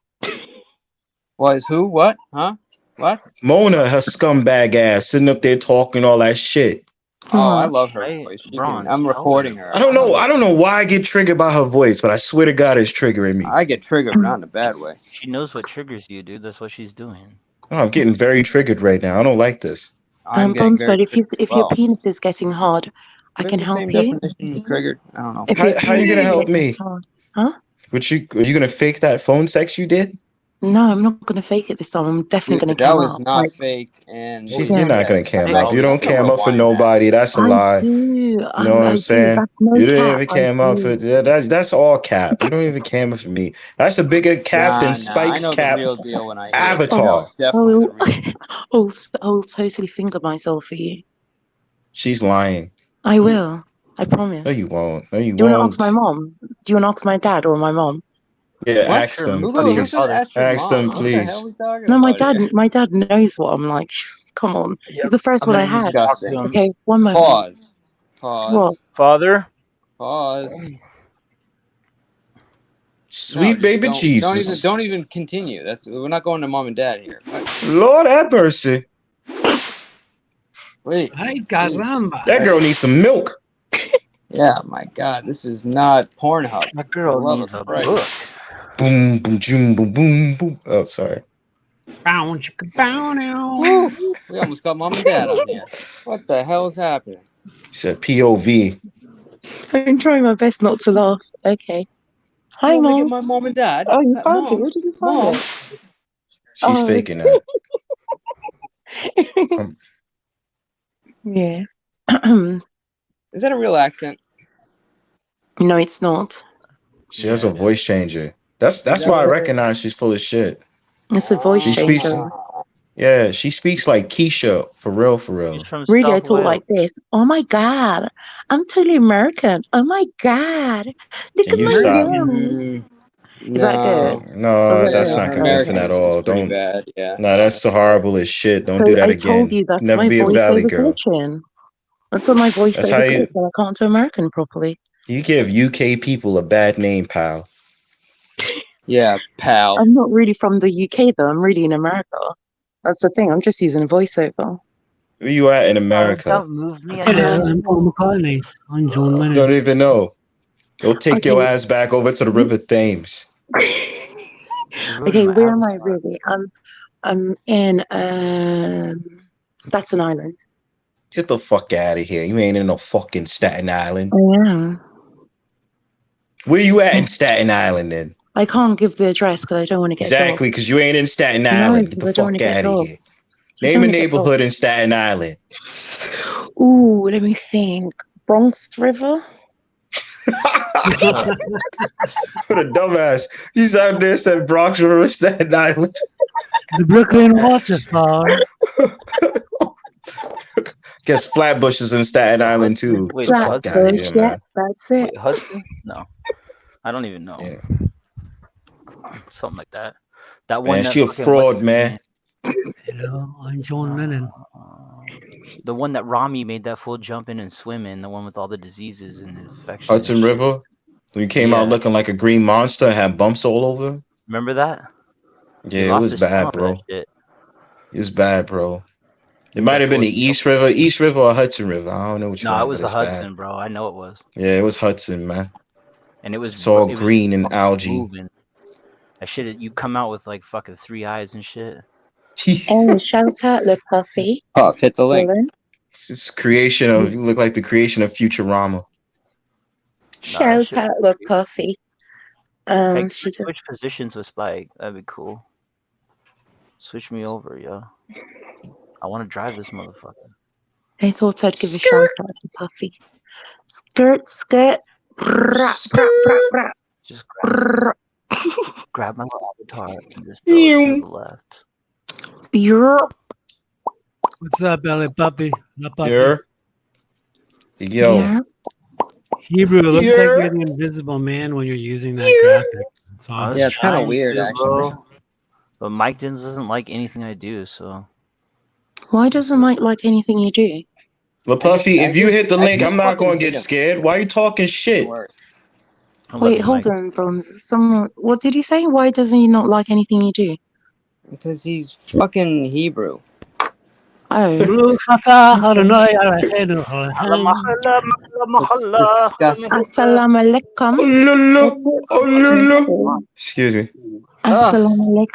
Was who? What? Huh? What? Mona, her scumbag ass, sitting up there talking all that shit. Oh, I love her voice. I'm recording her. I don't know why I get triggered by her voice, but I swear to God, it's triggering me. I get triggered, but not in a bad way. She knows what triggers you, dude. That's what she's doing. Oh, I'm getting very triggered right now. I don't like this. Bonespot, if your penis is getting hard, I can the help same you. definition of triggered. I don't know. If your How you gonna penis is help getting me? hard- Huh? Are you gonna fake that phone sex you did? No, I'm not gonna fake it this time. I'm definitely Dude, gonna that cam was up. not Like, faked, and You're not gonna cam up. You don't cam up for rewind nobody. That's a I lie. do. You know what I I'm do. saying? That's no You didn't cap. even I cam up for do. that's all cap. You don't even cam up for me. That's a bigger cap than I Spike's know cap. the real deal when I hear Avatar. it. That was definitely the real. I'll totally finger myself for you. She's lying. I will. I promise. No, you won't. No, you Do you want to won't. ask my mom? Do you want to ask my dad or my mom? Yeah, What? ask them, Who please. said ask your Ask mom? them, What the hell please. are we talking No, my about dad. here? My dad knows what I'm like. Come on. It's the first one I had. Disgusting. Okay, one moment. Pause. What? Father. Pause. Sweet No, baby don't, Jesus. Don't even continue. We're not going to mom and dad here. Lord have mercy. Wait. Ay, caramba. That girl needs some milk. Yeah, my God, this is not Pornhub. My girl For the needs love a of book. Christ. Boom, boom, boom, boom, boom, boom. Oh, sorry. Bow, chicka, bow, now. Woo, we almost got mom and dad on here. What the hell is happening? He said POV. I'm trying my best not to laugh. Okay. Hi, Do you want me to mom. get my mom and dad? Oh, you found Mom, it. Where did you find Mom. it? She's faking that. Yeah. Is that a real accent? No, it's not. She has a voice changer. That's why I recognize she's full of shit. It's a voice She changer. speaks. Yeah, she speaks like Keisha, for real, for real. Really, I talk like this. Oh my God, I'm totally American. Oh my God, look Can at you my stop? nose. Is that good? No, Was that that's good? not convincing at all. pretty Don't. bad, yeah. No, that's so horrible as shit. Don't So do that I again. told you that's Never my be a valley voiceover girl. glitching. That's what my That's how voiceover you. glitch, but I can't do American properly. You give UK people a bad name, pal. Yeah, pal. I'm not really from the UK though. I'm really in America. That's the thing. I'm just using a voiceover. Where you at in America? Don't move me. Hello, I'm Paul McCartney. I'm John Lennon. Don't even know. Go take your Okay. ass back over to the River Thames. Okay, where am I really? I'm in Staten Island. Get the fuck out of here. You ain't in no fucking Staten Island. I am. Where you at in Staten Island then? I can't give the address because I don't want to get Exactly, dogs. because you ain't in Staten No, Island. Get because the I don't want fuck to get out of here. dogs. Name a neighborhood in Staten Island. Ooh, let me think. Bronx River. What a dumbass. He's out there said Bronx River, Staten Island. The Brooklyn Waterfall. Guess Flatbush is in Staten Island too. Wait, Fuck Hudson? outta here, Yeah, man. that's it. Wait, Hudson? No, I don't even know. Something like that. That one. Man, that she a fucking fraud, Western man. Hello, I'm John Lennon. The one that Rami made that fool jump in and swim in, the one with all the diseases and infections. Hudson and shit. River. When you came out looking like a green monster and had bumps all over. Remember that? Yeah, it was bad, bro. Shit. It was bad, bro. It might have been the East River or Hudson River. I don't know which one. No, it was but the it's Hudson, bad. bro. I know it was. Yeah, it was Hudson, man. And it was It's all it was green and fucking algae. moving. That shit, you come out with like fucking 3 eyes and shit. Oh, shout out, Le Puffy. Puff, hit the link. Colin. It's creation of, you look like the creation of Futurama. Shout out, Le Puffy. Hey, She did. switch positions with Spike. That'd be cool. Switch me over, yo. I want to drive this motherfucker. I thought I'd give a shout out to Puffy. Skirt, skirt. Brah, brah, brah, brah. Just grab my little avatar and just throw it to the left. Europe. What's up, Belly Puppy? Yo. Yeah. Hebrew, it looks like you're the invisible man when you're using that graphic. It's awesome. Yeah, it's kind of weird, Bro. actually. But Mike doesn't like anything I do, so. Why doesn't Mike like anything you do? LaPuffy, if you hit the link, I'm not fucking going to hate get him. scared. Why are you talking shit? Wait, hold on, Bones. Someone, what did he say? Why doesn't he not like anything you do? Because he's fucking Hebrew. Oh. Assalamu alaikum. Excuse me. Assalamu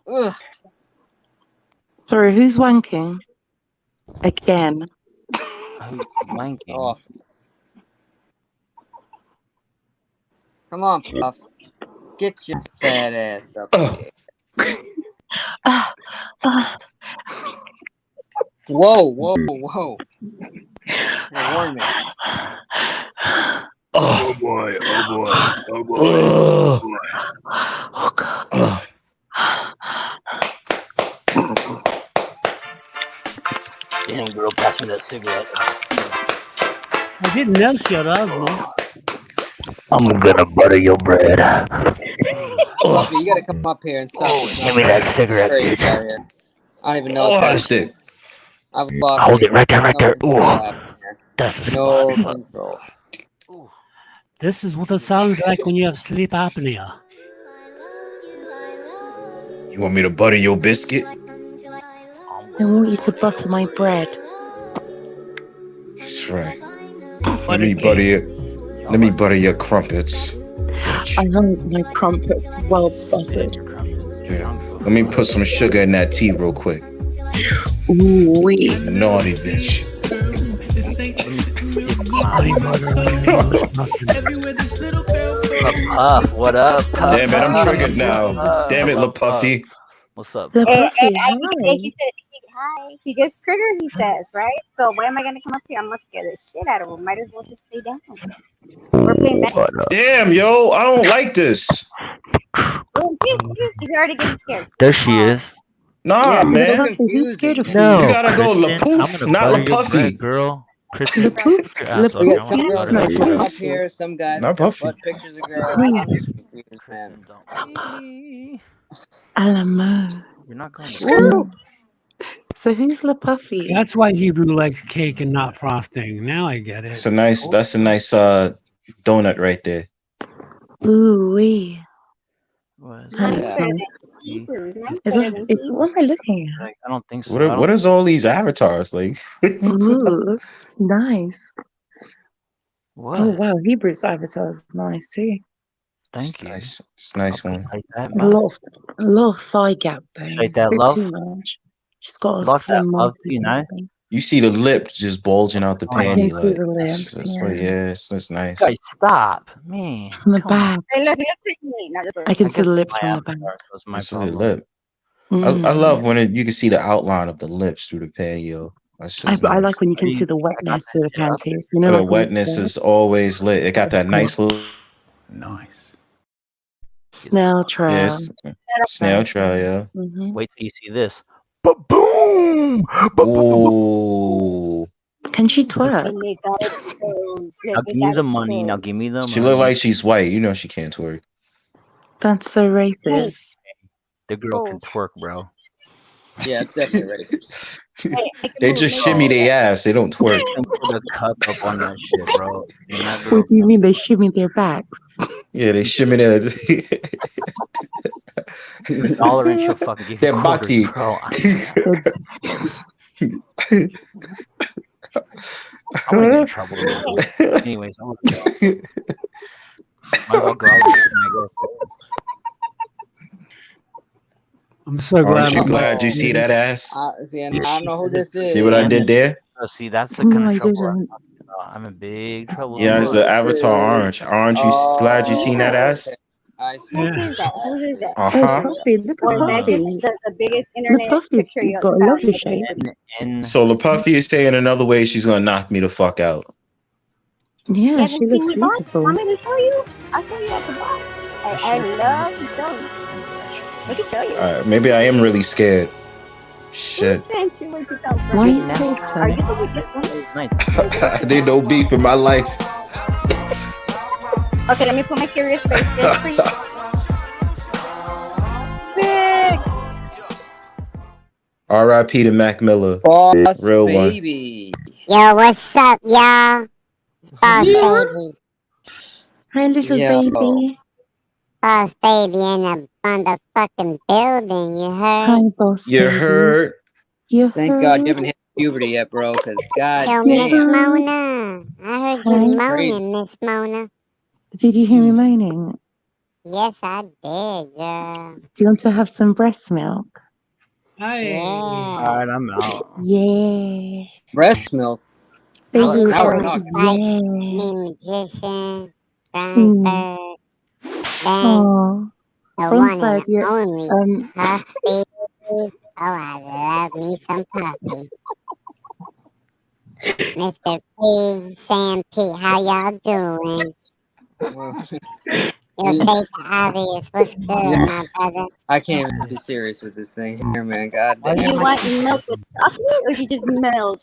alaikum. Sorry, who's wanking? Again. Wanking. Oh. Come on, Puff. Get your fat ass up here. Whoa. Hey, warn me. Oh boy. Oh god. Damn, girl, pass me that cigarette. I didn't know shut up, man. I'm gonna butter your bread. Puffy, you gotta come up here and stop. Give me that cigarette, Crazy bitch. out here. I don't even know Oh, what's that's happening. it. I've lost Hold it right there, right there. no Ooh. control happening here. That's No control. This is what it sounds like when you have sleep apnea. You want me to butter your biscuit? I want you to butter my bread. That's right. Let me butter your crumpets. I want my crumpets well buttered. Yeah. Let me put some sugar in that tea real quick. Ooh, wee. Naughty bitch. Puff, what up? Puff, Damn it, I'm Puff, triggered now. Puff, Damn it, Puff, LaPuffy. What's up? The Hey, Puffy, he said, hi. He gets triggered, he says, right? So why am I going to come up here? I'm going to scare the shit out of him. Might as well just stay down. We're playing back. Damn, yo, I don't like this. Oh, he's already getting scared. There she is. Nah, Yeah, man. Puffy, who's scared of you? No, You gotta go Kristen, I'm LaPoof, gonna not butter your LaPuffy. bread, girl. Kristen, LaPoof? get your ass up We here. got I some wanna girls butter that your come bread. up here, some guys Not that got Puffy. butt pictures of girls. I'm just confused, man. Alamo. You're not going to. So who's Le Puffy? That's why Hebrew likes cake and not frosting. Now I get it. That's a nice donut right there. Ooh wee. What? That looks Yeah. nice. What am I looking at? I don't think so. What is all these avatars like? Ooh, nice. What? Oh wow, Hebrew's avatar is nice too. Thank you. Nice. It's a nice one. Like that, A lot of thigh gap there. Shake that a bit love. too much. She's got a Love that slim love, waist. you know? You see the lip just bulging out the I panty, can see like the lips, it's like, yeah, it's nice. Guys, stop, man. From the back. Hey, look at me. Not the I can I see the guess lips my on the back. avatar, so it's my It's the problem. lip. I love when you can see the outline of the lips through the patio. That's just I nice. like when you can see the wetness through the panties. You know, The like wetness is always lit. It got that nice little snail trail. yes, snail trail, yeah. Wait till you see this. Boom! Ooh. Can she twerk? Now give me the money. Now give me the money. She look like she's white. You know she can't twerk. That's so racist. The girl can twerk, bro. Yeah, it's definitely racist. They just shimmy their ass. They don't twerk. Put a cup up on that shit, bro. And that girl, What do you mean they shimmy their backs? Yeah, they shimmy their $1 and she'll fucking give you their quarters, body. bro. I'm gonna get in trouble. Anyways, I'm gonna go. Might as well go out with my girlfriend. I'm so glad. Aren't you glad you see that ass? See, I don't know who this is. See what I did there? Oh, see, that's the kind No, of I trouble didn't. I'm in big trouble. Yeah, it's the Avatar Orange. Aren't you glad you seen that ass? Okay. I see. Who is that? Who is that? Uh Oh, huh. Puffy, look Or at is that just Puffy. the biggest The internet Puffy's picture you got a found? lovely shape. So LaPuffy is saying another way she's gonna knock me the fuck out. You Yeah, haven't she seen looks me boss? beautiful. Want me to show you? I'll show you at the boss. I love to show you. We can show you. Alright, maybe I am really scared. Who Shit. sent you into self Why are you scared, Are you son? the weakest one? I did no beef in my life. Okay, let me put my serious face just for you. Big. R.I.P. to Mac Miller. Boss Real one. baby. Yo, what's up, y'all? It's Boss Baby. Hi, little Yo. baby. Boss Baby in a motherfucking building, you Hi, heard? boss You baby. heard? You Thank heard? God you haven't hit puberty yet, bro, because God Yo, You Miss damn. heard? Mona. I heard you Hi. moaning, Miss Mona. Did you hear me moaning? Yes, I did, girl. Do you want to have some breast milk? Hi. Yeah. Alright, I'm out. Yeah. Breast milk. How Baby, you Now we're doing, talking. Spike? yeah. Me, Magician, Mm. Bronzeberg, Bang, Oh, the one Bronzeberg, and you're, only Puffy. Oh, I love me some Puffy. Mr. P, Sam P, how y'all doing? You'll state the obvious. What's good, my brother? I can't even be serious with this thing here, man. God Do you damn. want milk with chocolate or you just milk?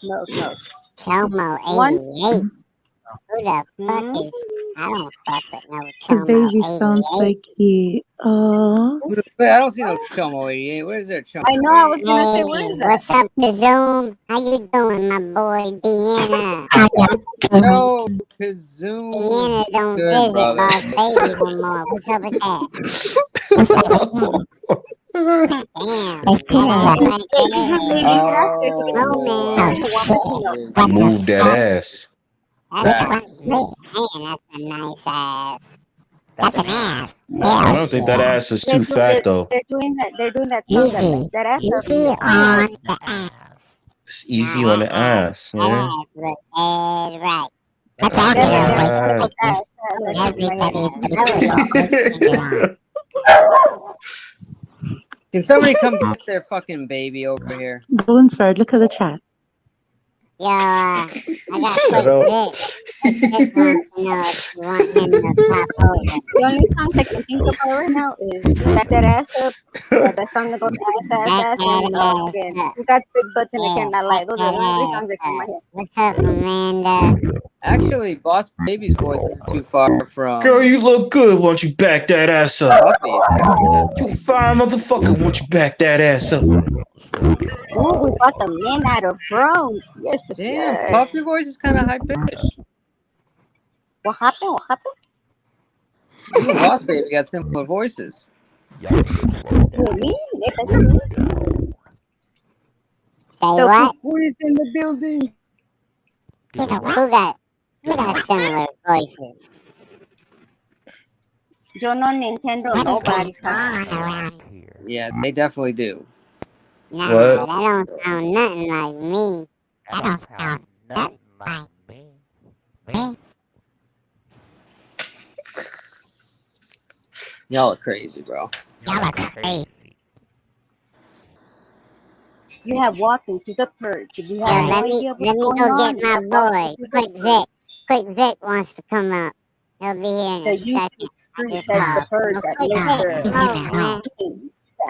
Chomo One. 88. Who the fuck is? I don't fuck with no the Chomo baby sounds 88. so cute. Oh, Wait, I don't see no Chomo 88. Where is there Chomo I know, I was 88? gonna say, where is that? What's up, the Zoom? How you doing, my boy, Deanna? Yo, Kazoom. Deanna don't Good, visit brother. Boss Baby no more. What's up with that? Damn, that's right there. Move that ass. That's a nice ass. That's an ass. I don't think that ass is too fat though. They're doing that song that ass up. Easy on the ass. It's easy on the ass, That man. ass look dead right. That's Can somebody come get their fucking baby over here? Bronzeberg, look at the chat. Yo, I got Quick Vic. Quick Vic wants to know if you want him to pop over. The only song I can think about right now is Back That Ass Up. Yeah, that song that goes ass, and you got big butts and I cannot lie. Those are the only three songs that come in my head. What's up, Amanda? Actually, Boss Baby's voice is too far from. Girl, you look good. Won't you back that ass up? Puffy. You fine motherfucker. Won't you back that ass up? Ooh, we got the man out of Bronx. Yes, Damn, yes. Puffy voice is kind of high pitched. What happened? What happened? You and Boss Baby got similar voices. Who, me? Neta, Say what? Who is in the building? Who got similar voices? Yo no Nintendo, nobody's coming. Yeah, they definitely do. Nah, What? that don't sound nothing like me. That don't sound nothing like me. Y'all are crazy, bro. Y'all are crazy. You have walked into the purge. You Yo, have no let me idea what's go going get on. my You have boy, walked into the Quick Vic. Quick Vic wants to come up. He'll be here in The a YouTube second. street Just has the called. purge Yo, that Quick makes Vic, the come over, man.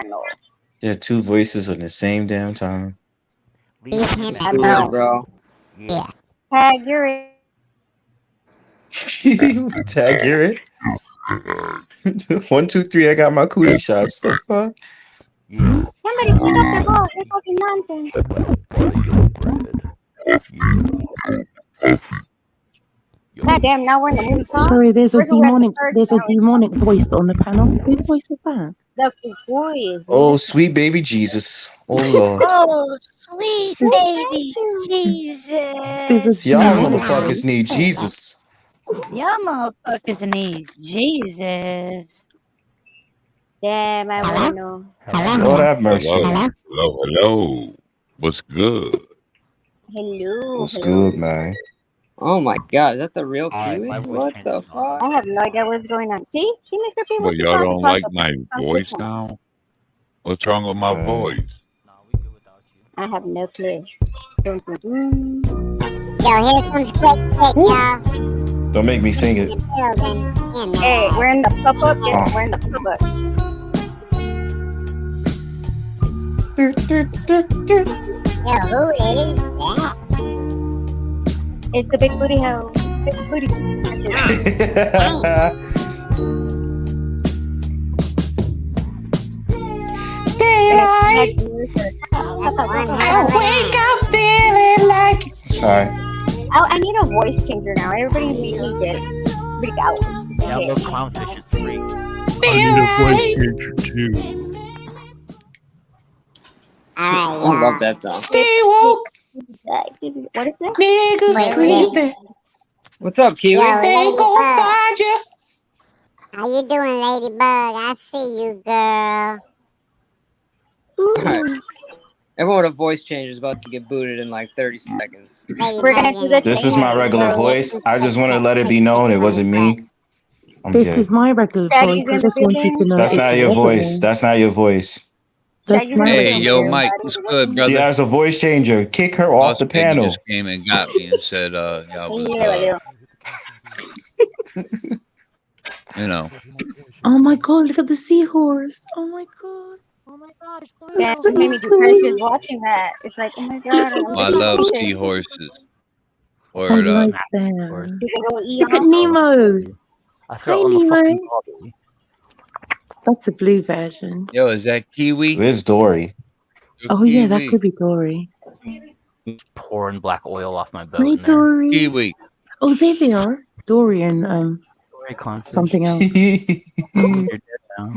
channel. Yeah, two voices on the same damn time. Leave him It's weird, bro. Yeah. Tag, you're in. Tag, you're it. 1, 2, 3. I got my cootie shots. The fuck? Yeah. Somebody pick up the ball. They're talking nonsense. God damn, now we're in the movie song. Sorry, there's a We're at the demonic voice on the panel. Whose voice is that? The boys. Oh, sweet baby Jesus. Oh Lord. Oh, sweet baby There's a Jesus. Y'all demonic motherfuckers voice. need Jesus. Y'all motherfuckers need Jesus. Damn, I wanna know. Lord have mercy. Hello. What's good? Hello. What's good, man? Oh my god, is that the real Alright, Kiwi? my voice What changed the to fuck? I have no idea what's going on. See, Mr. P, Well, what you y'all talking don't about? like my voice now? What's wrong with my voice? I have no clue. Dun, dun, dun. Yo, here comes Quick Quick, y'all. Don't make me sing it. Hey, we're in the pop-up. Yes, Oh. we're in the pop-up. Yo, who is that? It's the big booty hoe. Big booty. Daylight. Wake up feeling like. Sorry. Oh, I need a voice changer now. Everybody make me get freak out. Download Clownfish. It's free. I need a voice changer too. I love that song. Stay woke. What is this? Niggas creeping. What's up, Kiwi? Yo, They gon' find you. How you doing, Ladybug? I see you, girl. Alright. Everyone with a voice changer is about to get booted in like 30 seconds. We're gonna do the This is my regular voice. I just want to let it be known it wasn't me. I'm This good. is my regular Shaggy's voice. I in the just want you to building. know. That's it's not your regular. voice. That's not your voice. That's Shaggy's in my the Hey, building. yo, regular. Mike, what's good, She brother? has a voice changer. Kick her off the Boss baby panel. just came and got me and said, y'all was, you know. Oh my god, look at the seahorse. Oh my god. Yeah, That's so she made me sweet. depressed watching that. It's like, oh my god, I I want love to see seahorses. I Word up. like that. You can go Look at Eon. Nemo. I Hi, throw it on the Nemo. fucking ball. That's the blue version. Yo, is that Kiwi? Where's Dory? Yo, Oh yeah, that Kiwi. could be Dory. Pouring black oil off my boat Hi, in there. Dory. Kiwi. Oh, there they are. Dory and Dory Clownfish. something else. You're dead now.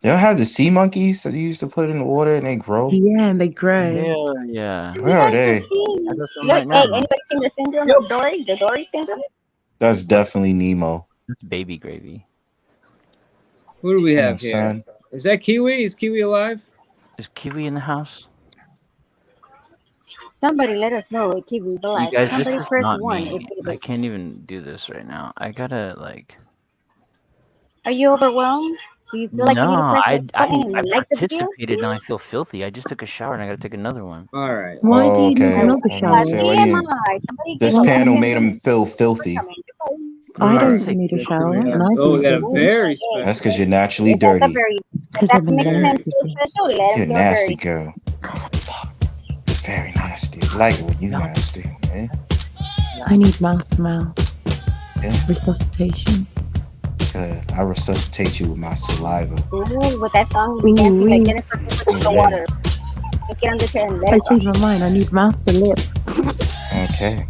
Y'all have the sea monkeys that you used to put in the water and they grow? Yeah, and they grow. Hell yeah. Where are they? I got some Look, right hey, now. anybody seen the syndrome of Dory? The Dory syndrome? That's definitely Nemo. That's baby gravy. Who do we Damn, have here? son. Is that Kiwi? Is Kiwi alive? Is Kiwi in the house? Somebody let us know if Kiwi's You alive. guys, this Somebody is press not 1 me. if it I is. can't even do this right now. I gotta like. Are you overwhelmed? Do you feel like you need to No, press I this button and like the video? participated and I feel filthy. I just took a shower and I gotta take another one. Alright. Why do you need Okay. another I'm shower? gonna say, why you didn't- Somebody This give a panel like made him feel filthy. I Alright. don't need a Let's see shower, what we and have. I Oh, we feel got a filthy. very That's special. because you're naturally If that's a dirty. very, if Because that I'm makes sense nasty. to special, let You're him feel nasty, dirty. girl. Very nasty. I like it when you nasty, man. I need mouth to mouth Yeah, resuscitation. good. I resuscitate you with my saliva. Ooh, with that song, you be dancing like Jennifer Cooper in the Yeah. water. Take it on the chair and let I it go. changed my mind. I need mouth to lips. Okay.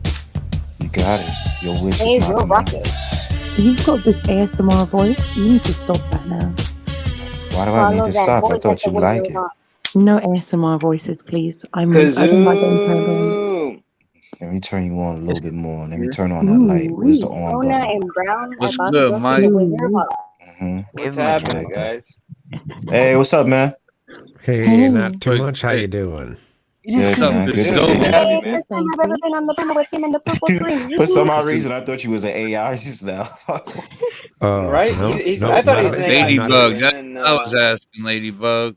You got it. Your wish Hey, is my we'll rock command. it. You've got this ASMR voice. You need to stop that now. Why do I Follow need to that stop? I voice thought that's the you way like you it. want. No ASMR voices, please. I don't like getting turned on. Kazoom! Let me turn you on a little bit more. Let me turn on that light. Where's the on Mona button? and Brown are What's about good, to go Mike? to the Wizard of Oz. What's Give him a happening, joke. guys? Hey, what's up, man? Hey, not too Quick, much. How hey, you doing? Good, what's up, man. this Good to Good see to you. have you, Hey, man. first time I've ever been on the panel with him in the purple screen. For some odd This is reason, I thought you was an AI just now. Right? No, I thought he was no, an I'm AI not. too, Ladybug. and That's then what I was asking, Ladybug.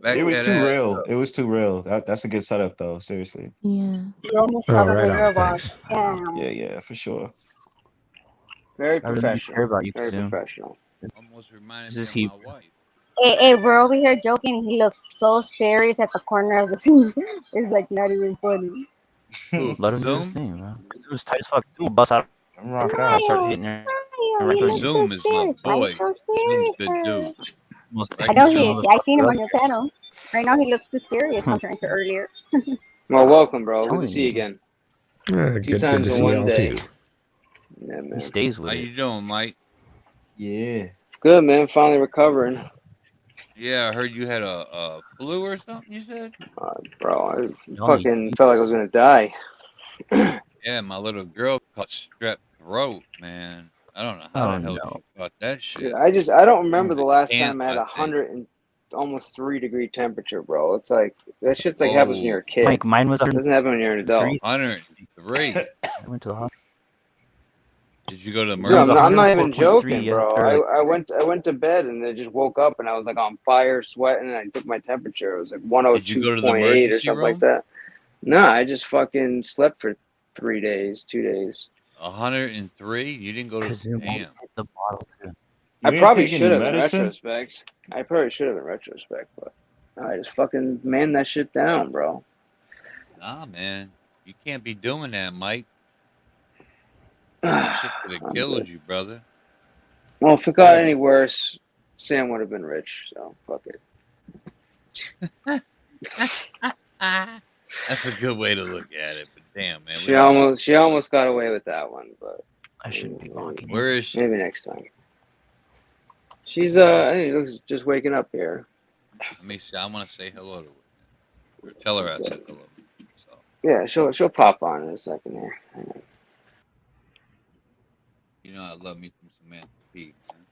Back It was that too ass real. up. It was too real. That's a good setup, though. Seriously. Yeah. You almost Oh, saw the right Wizard on. of Oz. Thanks. Damn. Yeah, for sure. very I really do care professional. about you, Very Kazoom. professional. Almost reminded This me is of he. my wife. Hey, we're over here joking. He looks so serious at the corner of the scene. It's like not even funny. Who, Let him do his Kazoom? thing, bro. Kazoom's tight as fuck. Kazoom will bust out. Rock I'll out. start hitting her. Oh, he looks so Zoom is my serious. Why boy. you so Zoom's serious, good sir? dude. Almost Right, I know Zoom? he is. I seen him on your panel. Right now, he looks too serious compared to earlier. Well, welcome, bro. Good to Telling see you you. again. Good, Two good times to in see one y'all day. too. Yeah, He man. stays with How it. you doing, Mike? Yeah. Good, man. Finally recovering. Yeah, I heard you had a flu or something. You said? Bro, I Y'all need fucking felt like I was gonna die. Yeah, my little girl caught strep throat, man. I don't know how Oh the hell no. she caught that Dude, shit. I don't remember the last Camp, time I had I think. 100 and almost 3-degree temperature, bro. It's like that shit's like happens when Oh, you're a kid. Mike, mine was It doesn't happen when you're an adult. 103. I went to the hospital. Did you go to the Dude, Mine was emergency I'm not room? even 104.3 joking, bro. or like I went to bed and I just woke up and I was like on fire, sweating, and I took my temperature. It was like Did you go to the 102.8 or emergency something like room? that. No, I just fucking slept for 3 days, 2 days. 103? You didn't go to Kazoo damn. hit the bottle too. I You ain't probably take should any have in medicine? retrospect. I probably should have in retrospect, but I just fucking man that shit down, bro. Nah, man. You can't be doing that, Mike. That shit could have I'm killed good. you, brother. Well, if it got any worse, Sam would have been rich. So fuck it. That's a good way to look at it, but damn, man, we She don't want almost got away with that one, but I shouldn't be blocking you. Where is she? maybe next time. She's I think she looks just waking up here. Let me see. I want to say hello to her. Or tell her I What's said up? hello. So, Yeah, she'll pop on in a second here. Hang on. you know, I love me some Samantha P. Man.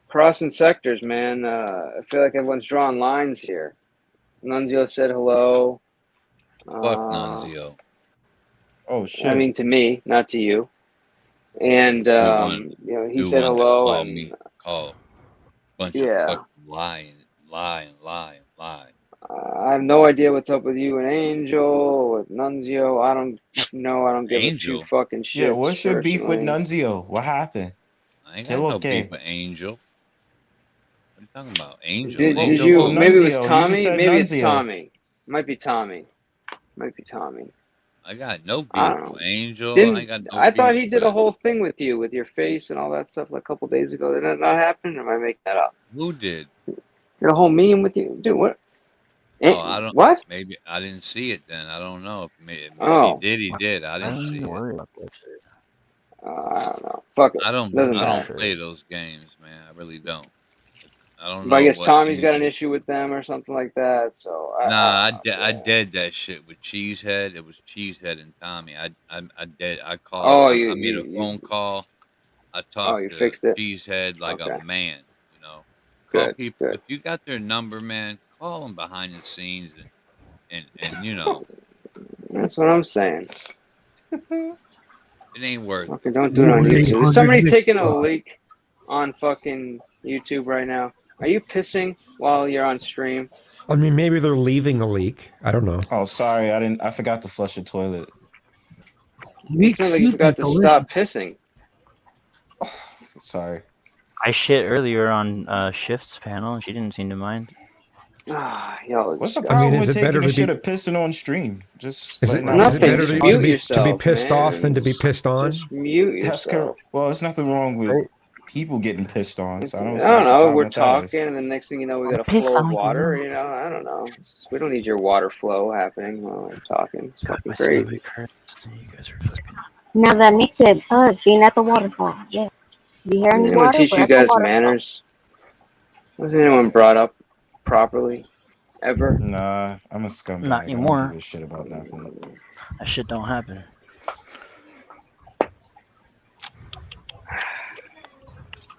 Crossing sectors, man. I feel like everyone's drawing lines here. Nunzio said hello. Fuck Nunzio. Oh I shit. mean to me, not to you. And New one. you know, he New said one that hello, called and me. Called. Bunch of yeah. fucking lying. I have no idea what's up with you and Angel, with Nunzio. I don't know. I don't give a two Angel? fucking Yeah, shits what's your beef with personally. Nunzio? What happened? I ain't Tell got no okay. beef with Angel. What are you talking about? Angel? Did Angel you? who? Maybe it was Nunzio. You just Tommy. said Maybe it's Nunzio. Tommy. Might be Tommy. I got no I beef don't know. with Angel. I ain't got no I thought beef he did a with whole thing with you, with your face and all that stuff, like a couple days ago? Did that not happen? Or am I making that up? who did? Did a whole meme with you, dude? What? Oh, I don't. What? Maybe I didn't see it then. I don't know. If he Oh, did, he did. I I didn't don't see even it. worry about that shit. I don't know. Fuck it. I don't. Doesn't I don't matter. play those games, man. I really don't. I don't But I know guess what Tommy's got an images. issue with them or something like that. So Nah, I don't I know. did that shit with Cheesehead. It was Cheesehead and Tommy. I did. I called. Oh, I made a phone call. I talked you to fixed it. Cheesehead like a Okay, man. You know, call good, people good. if you got their number, man. Call them behind the scenes and you know That's what I'm saying. it ain't worth Okay, it. don't do it on One YouTube. Is 800 somebody mixed taking a up. leak on fucking YouTube right now? Are you pissing while you're on stream? I mean, maybe they're leaving a leak. I don't know. Oh, sorry, I forgot to flush the toilet. It Leek sounds like you soup is forgot to stop delicious. pissing. Sorry. I shit earlier on Shift's panel and she didn't seem to mind. Y'all are What's the I mean, problem disgusting. is with it better taking a to shit be? or pissing on stream? Just Is letting it that be is it Nothing. better Just known. mute to be yourself, pissed off than man. to be pissed on? Just mute That's correct. yourself. Well, there's nothing wrong with Right? people getting pissed on, so I I don't see don't what the know. problem We're with that is. talking, and the next thing you know, we I'm got a pissed. flow I of don't even water. know. You know, I don't know. We don't need your water flow happening while I'm talking. It's God, fucking my stomach crazy. hurts. You guys are fucking. Now that makes it us being at the waterfall. Yeah. If you hear any Anyone water, teach we're you at the guys waterfall. manners? Was anyone brought up properly ever? Nah, I'm a Not scumbag. I don't give anymore. a shit about nothing. That shit don't happen.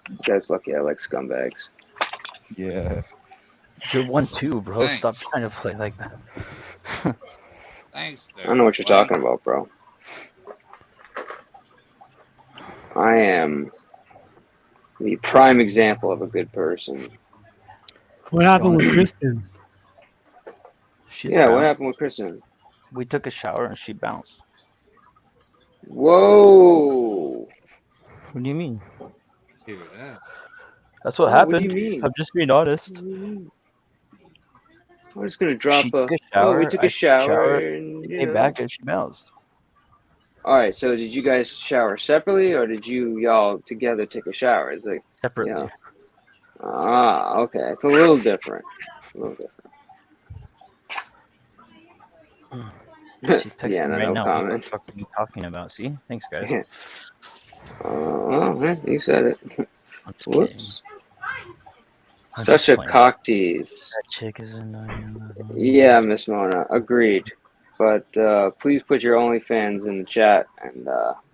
You guys lucky I like scumbags. Yeah. You're one too, bro. Stop Thanks. trying to play like that. Thanks, I don't there, know what you're Wayne. talking about, bro. I am the prime example of a good person. What happened with Kristen? She's Yeah, what bounced. happened with Kristen? We took a shower and she bounced. Whoa! What do you mean? Hear that? That's what What do you happened. mean? I'm just being honest. I'm just gonna She drop took a. a Oh, we shower. took I a took a shower, shower. and We you came know. back and she bounced. All right. So did you guys shower separately, or did y'all together take a shower? It's like Separately. Ah, okay. It's a little different. A little different. She's Yeah, texting me no, right no now. What the comment. fuck are you talking about? See? Thanks, guys. Oh, you said it. I'm just kidding. Whoops. I'm Such just a playing. cock tease. That chick is annoying. Yeah, Miss Mona, agreed. But please put your OnlyFans in the chat, and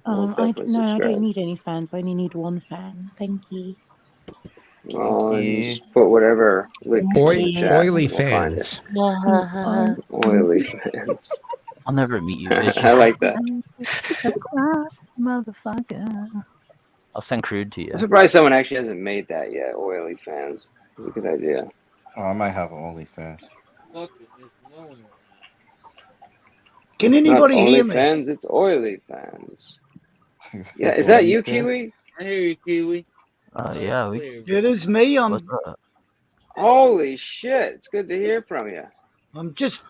we'll definitely No, I don't subscribe. need any fans. I only need one fan. Thank you. Oh, and just put whatever lick in the chat, Oily and we'll find it. fans. Oily fans. I'll never meet you, bitch. I like that. Motherfucker. I'll send crude to you. I'm surprised someone actually hasn't made that yet. Oily fans. It's a good idea. Oh, I might have an OnlyFans. Can It's not anybody hear only me? fans, it's oily fans. Yeah, is that you, Kiwi? I hear you, Kiwi. Yeah, It is me. What's up? Holy shit! It's good to hear from you. I'm just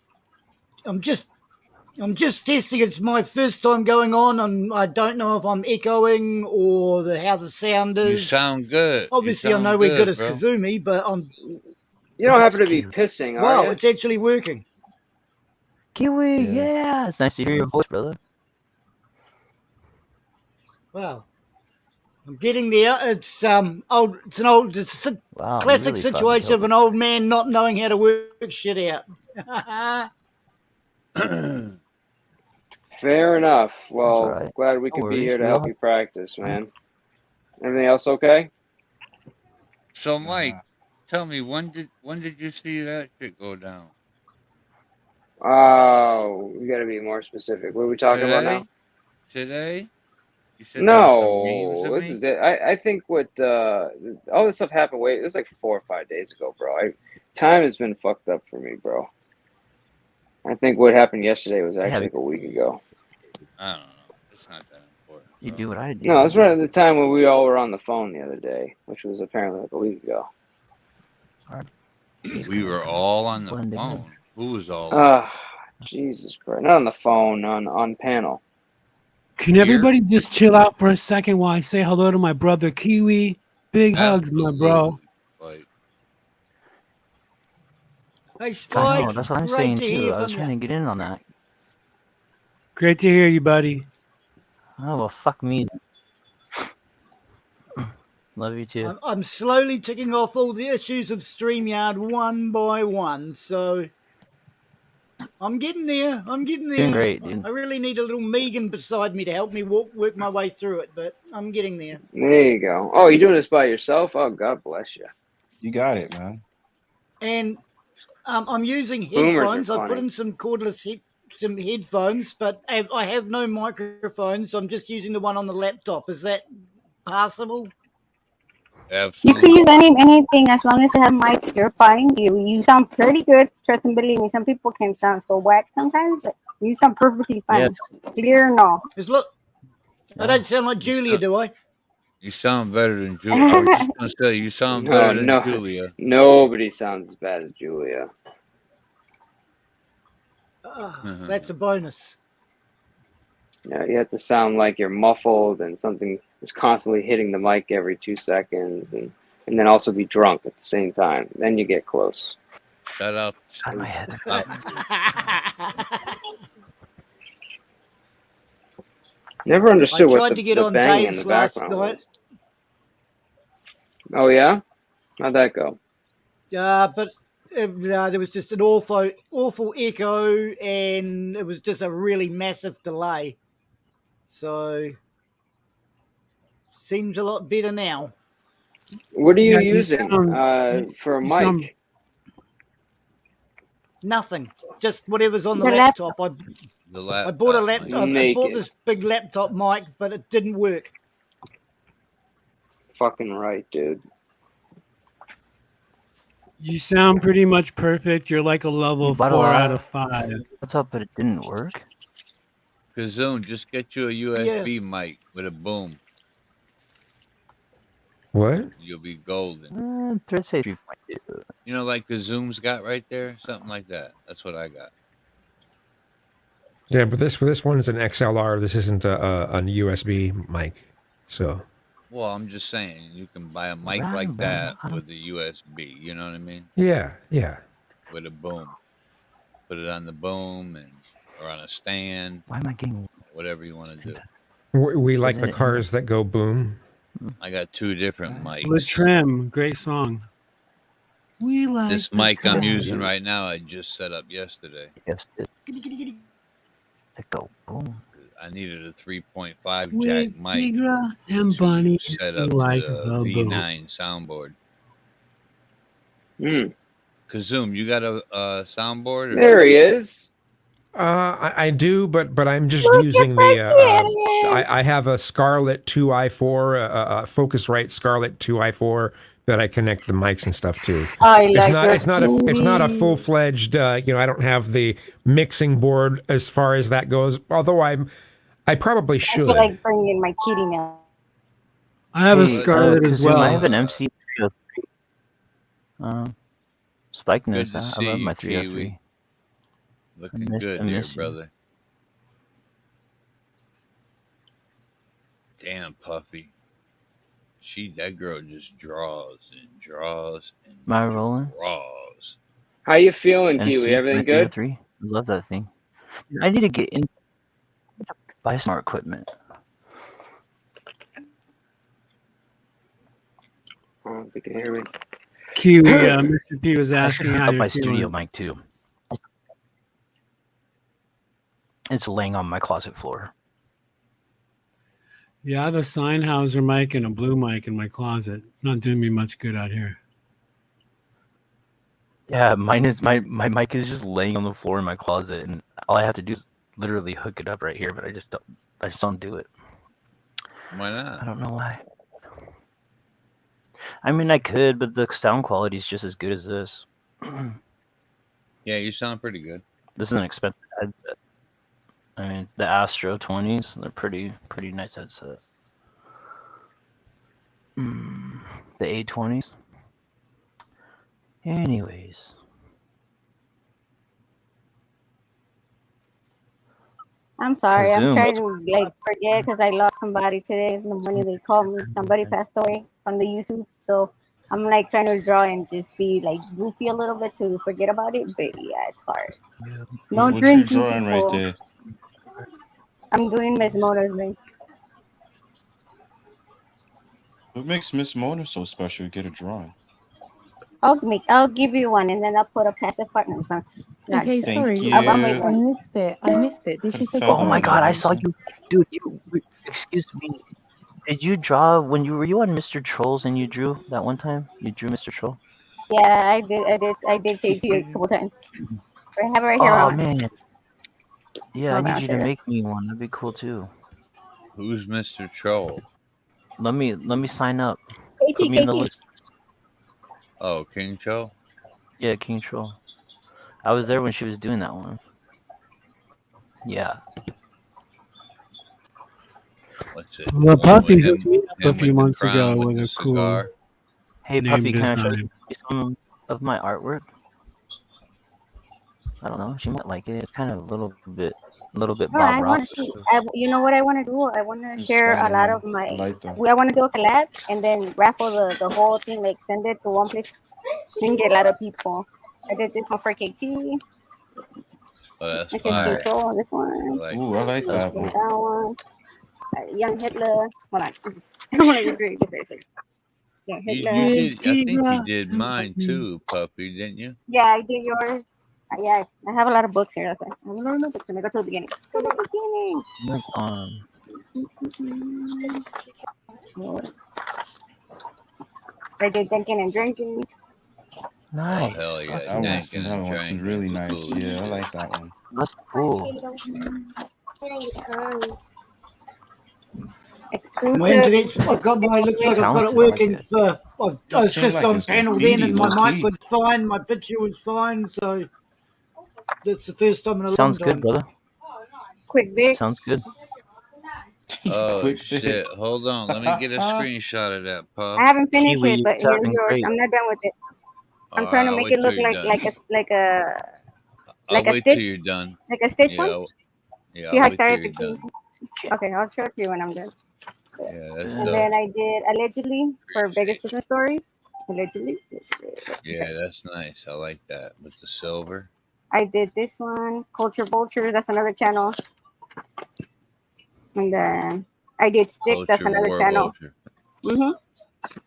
testing. It's my first time going on, and I don't know if I'm echoing or how the sound is. You sound good. Obviously, I know we're good as Kazumi, but I'm. You don't happen to be pissing, are Wow, you? it's actually working. Kiwi, yeah. It's nice to hear your voice, brother. Wow, I'm getting there. It's an old Wow, classic really situation of an old man not knowing how to work shit out. Fair enough. Well, right. glad we No could be worries. here to We all help you practice, man. Everything else okay? So, Mike, tell me when did you see that shit go down? Oh, we got to be more specific. What are we talking about now? Today? You said there was some memes No, of this me? is it. I think what all this stuff happened. It was like 4 or 5 days ago, bro. Time has been fucked up for me, bro. I think what happened yesterday was actually like a week ago. I don't know. It's not that important. You do what I do. No, it's right at the time when we all were on the phone the other day, which was apparently like a week ago. We were all on the phone. Who was all on? Ah, Jesus Christ! Not on the phone, on panel. Can everybody just chill out for a second while I say hello to my brother Kiwi? Big hugs, my bro. Hey, I Spike, know, that's what I'm great saying to too. hear I was from trying you. to get in on that. Great to hear you, buddy. Oh, well, fuck me. Love you too. I'm slowly ticking off all the issues of StreamYard one by one, so I'm getting there. Doing great, dude. I really need a little Megan beside me to help me work my way through it, but I'm getting there. There you go. Oh, you're doing this by yourself? Oh, God bless you. You got it, man. And I'm using Boomers are headphones. I put funny. in some cordless some headphones, but I have no microphones, so I'm just using the one on the laptop. Is that passable? You could use anything as long as you have mic. You're fine. You sound pretty good. Trust and believe me. Some people can sound so whack sometimes, but you sound perfectly fine. Yes. Clear and all. Just look. I don't sound like Julia, do I? You sound better than Julia. I was just gonna say you sound better than Julia. Nobody sounds as bad as Julia. That's a bonus. Yeah, you have to sound like you're muffled and something is constantly hitting the mic every 2 seconds, and then also be drunk at the same time. Then you get close. Shout out. My head. Never understood I what tried to get the on bang in Dave's the last background night, was. Oh yeah, how'd that go? but there was just an awful echo, and it was just a really massive delay. So seems a lot better now. What are you Yeah, using for a you mic? sound- Nothing, just whatever's on the The laptop. The laptop. I bought a laptop. I bought Naked. this big laptop mic, but it didn't work. Fucking right, dude. You sound pretty much perfect. You're like a level Bought a 4 lot out of of 5. What's up? But it didn't work. Kazoon, just get you a USB mic with a boom. What? You'll be golden. Thread say 3.2. You know, like the Zoom's got right there, something like that. That's what I got. Yeah, but this one's an XLR. This isn't a USB mic. So Well, I'm just saying you can buy a mic like that with a USB. You know what I mean? yeah. With a boom, put it on the boom or on a stand. Why am I getting whatever you want to do? We like the cars that go boom. I got 2 different mics. The Trim, great song. We like This the mic I'm car. using right now, I just set up yesterday. Yes. Go boom. I needed a 3.5 With jack mic Tigra and Bunny, set we up like to the the boom. V9 soundboard. Hmm. Kazoom, you got a soundboard? There he is. I do, but I'm just using the. I have a Scarlett 2i4, a Focusrite Scarlett 2i4 that I connect the mics and stuff to. It's not a full fledged. I don't have the mixing board as far as that goes. Although I probably I should. feel like bringing my kitty now. I have a Scarlett as well. I have an MC 303. Spike Good knows to that. I see love you, my 303. Kiwi. Looking I good, miss there, you. brother. Damn, Puffy. That girl just draws and draws and Am I rolling? draws. How you feeling, MC, Kiwi? Everything my good? 303. I love that thing. I need to get in. Buy smart equipment. I don't think you can hear me. Kiwi, Mr. P was I should asking hook how up you're my studio feeling. mic too. It's laying on my closet floor. Yeah, I have a Sennheiser mic and a blue mic in my closet. It's not doing me much good out here. Yeah, mine is my mic is just laying on the floor in my closet, and all I have to do is literally hook it up right here. But I just don't do it. Why not? I don't know why. I mean, I could, but the sound quality is just as good as this. Yeah, you sound pretty good. This is an expensive headset. I mean, the Astro 20s, they're pretty nice headset. The A20s. Anyways. I'm sorry. I'm Kazoom, trying to forget because I lost somebody today in the morning. They called me. Somebody passed away on the YouTube. So I'm trying to draw and just be goofy a little bit to forget about it. But yeah, it's hard. No What you drinking, drawing right people. there? I'm doing Miss Mona's thing. What makes Miss Mona so special? Get a drawing. I'll give you one, and then I'll put a passive partner. So, Okay, Thank sorry. you. I missed it. Did she say Oh my something? god, I saw you. Dude, excuse me. Did you draw were you on Mr. Trolls and you drew that one time? You drew Mr. Troll? Yeah, I did KT a couple times. I have it right here. Oh on. man. Yeah, I Hold need on, you to sir. make me one. That'd be cool too. Who's Mr. Troll? Let me sign up. KT, Put me in the KT. list. Oh, King Troll? Yeah, King Troll. I was there when she was doing that one. Yeah. What's it? Well, One Puffy with hooked me up a him few with the months ago crown with the a cool cigar. Hey name Puppy, can I show design. you some of my artwork? I don't know. She might like it. It's kind of a little bit No, Bob I Ross. want to see. You know what I want to do? I want to It's share a lot Spider-Man. of my. I like that. I want to do a collab and then raffle the whole thing, send it to one place. You can get a lot of people. I did this one for KT. Oh, that's I can fire. control this one. Ooh, I like that Yeah, one. that one. Young Hitler. Hold on. I want to read this. Young You Hitler. did. I think you did mine too, Puppy, didn't you? Yeah, I did yours. Yeah, I have a lot of books here. That's why. No, but let me go to the beginning. Go to the beginning. Like, I did thinking and drinking. nice. Oh, hell yeah. That one's Dankin' and drinking really was nice. cool, Yeah, I shit. like that one. That's cool. My internet's, I've got my, looks like I've got it working for, I was just on panel then and my mic was fine, my picture was fine, so that's the first time in a long Sounds time. good, brother. Quick Vic. Sounds good. Oh, shit. Hold on. Let me get a screenshot of that, Puff. I haven't finished Kiwi, it, but you're here's sounding yours. great. I'm not done with it. I'm All trying right, to I'll make wait it look till you're like done. a I'll like a wait stitch till you're done. like a stitch Yeah, one. Yeah, See I'll how I wait till started you're the done. key? Okay, I'll show it to you when I'm done. Yeah, that's And dope. then I did allegedly for Vegas Christmas stories. Allegedly. Yeah, that's nice. I like that with the silver. I did this one, Culture Vulture. That's another channel. And then I did Stick. That's Culture another War channel. Vulture.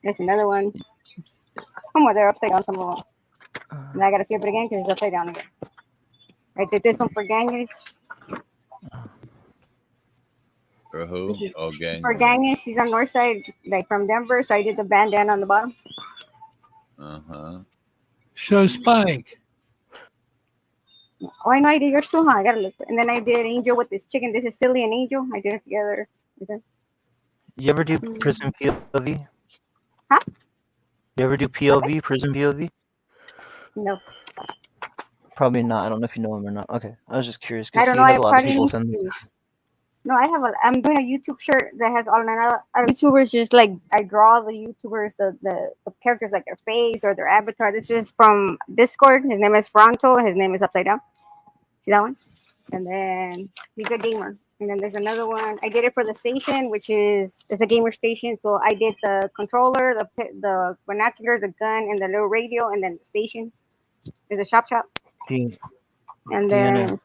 That's another one. Somewhere they're upside down somewhere. And I gotta flip it again because it's upside down again. I did this one for Ganges. For who? Oh, gang. For Ganges, she's on north side, like from Denver. So I did the bandana on the bottom. Show Spike. Oh, I know I did yours too, huh? I gotta look. And then I did Angel with this chicken. This is Silly and Angel. I did it together. Okay. You ever do prison POV? Huh? You ever do POV, prison POV? No. Probably not. I don't know if you know him or not. Okay, I was just curious I because don't he know. has I a lot of probably people need send. to. No, I'm doing a YouTube shirt that has all another YouTubers. Just like I draw the YouTubers, the characters, like their face or their avatar. This is from Discord. His name is Fronto. His name is upside down. See that one? And then he's a gamer. And then there's another one. I did it for the station, which is it's a gamer station. So I did the controller, the binoculars, the gun, and the little radio, and then the station. There's a shop. And then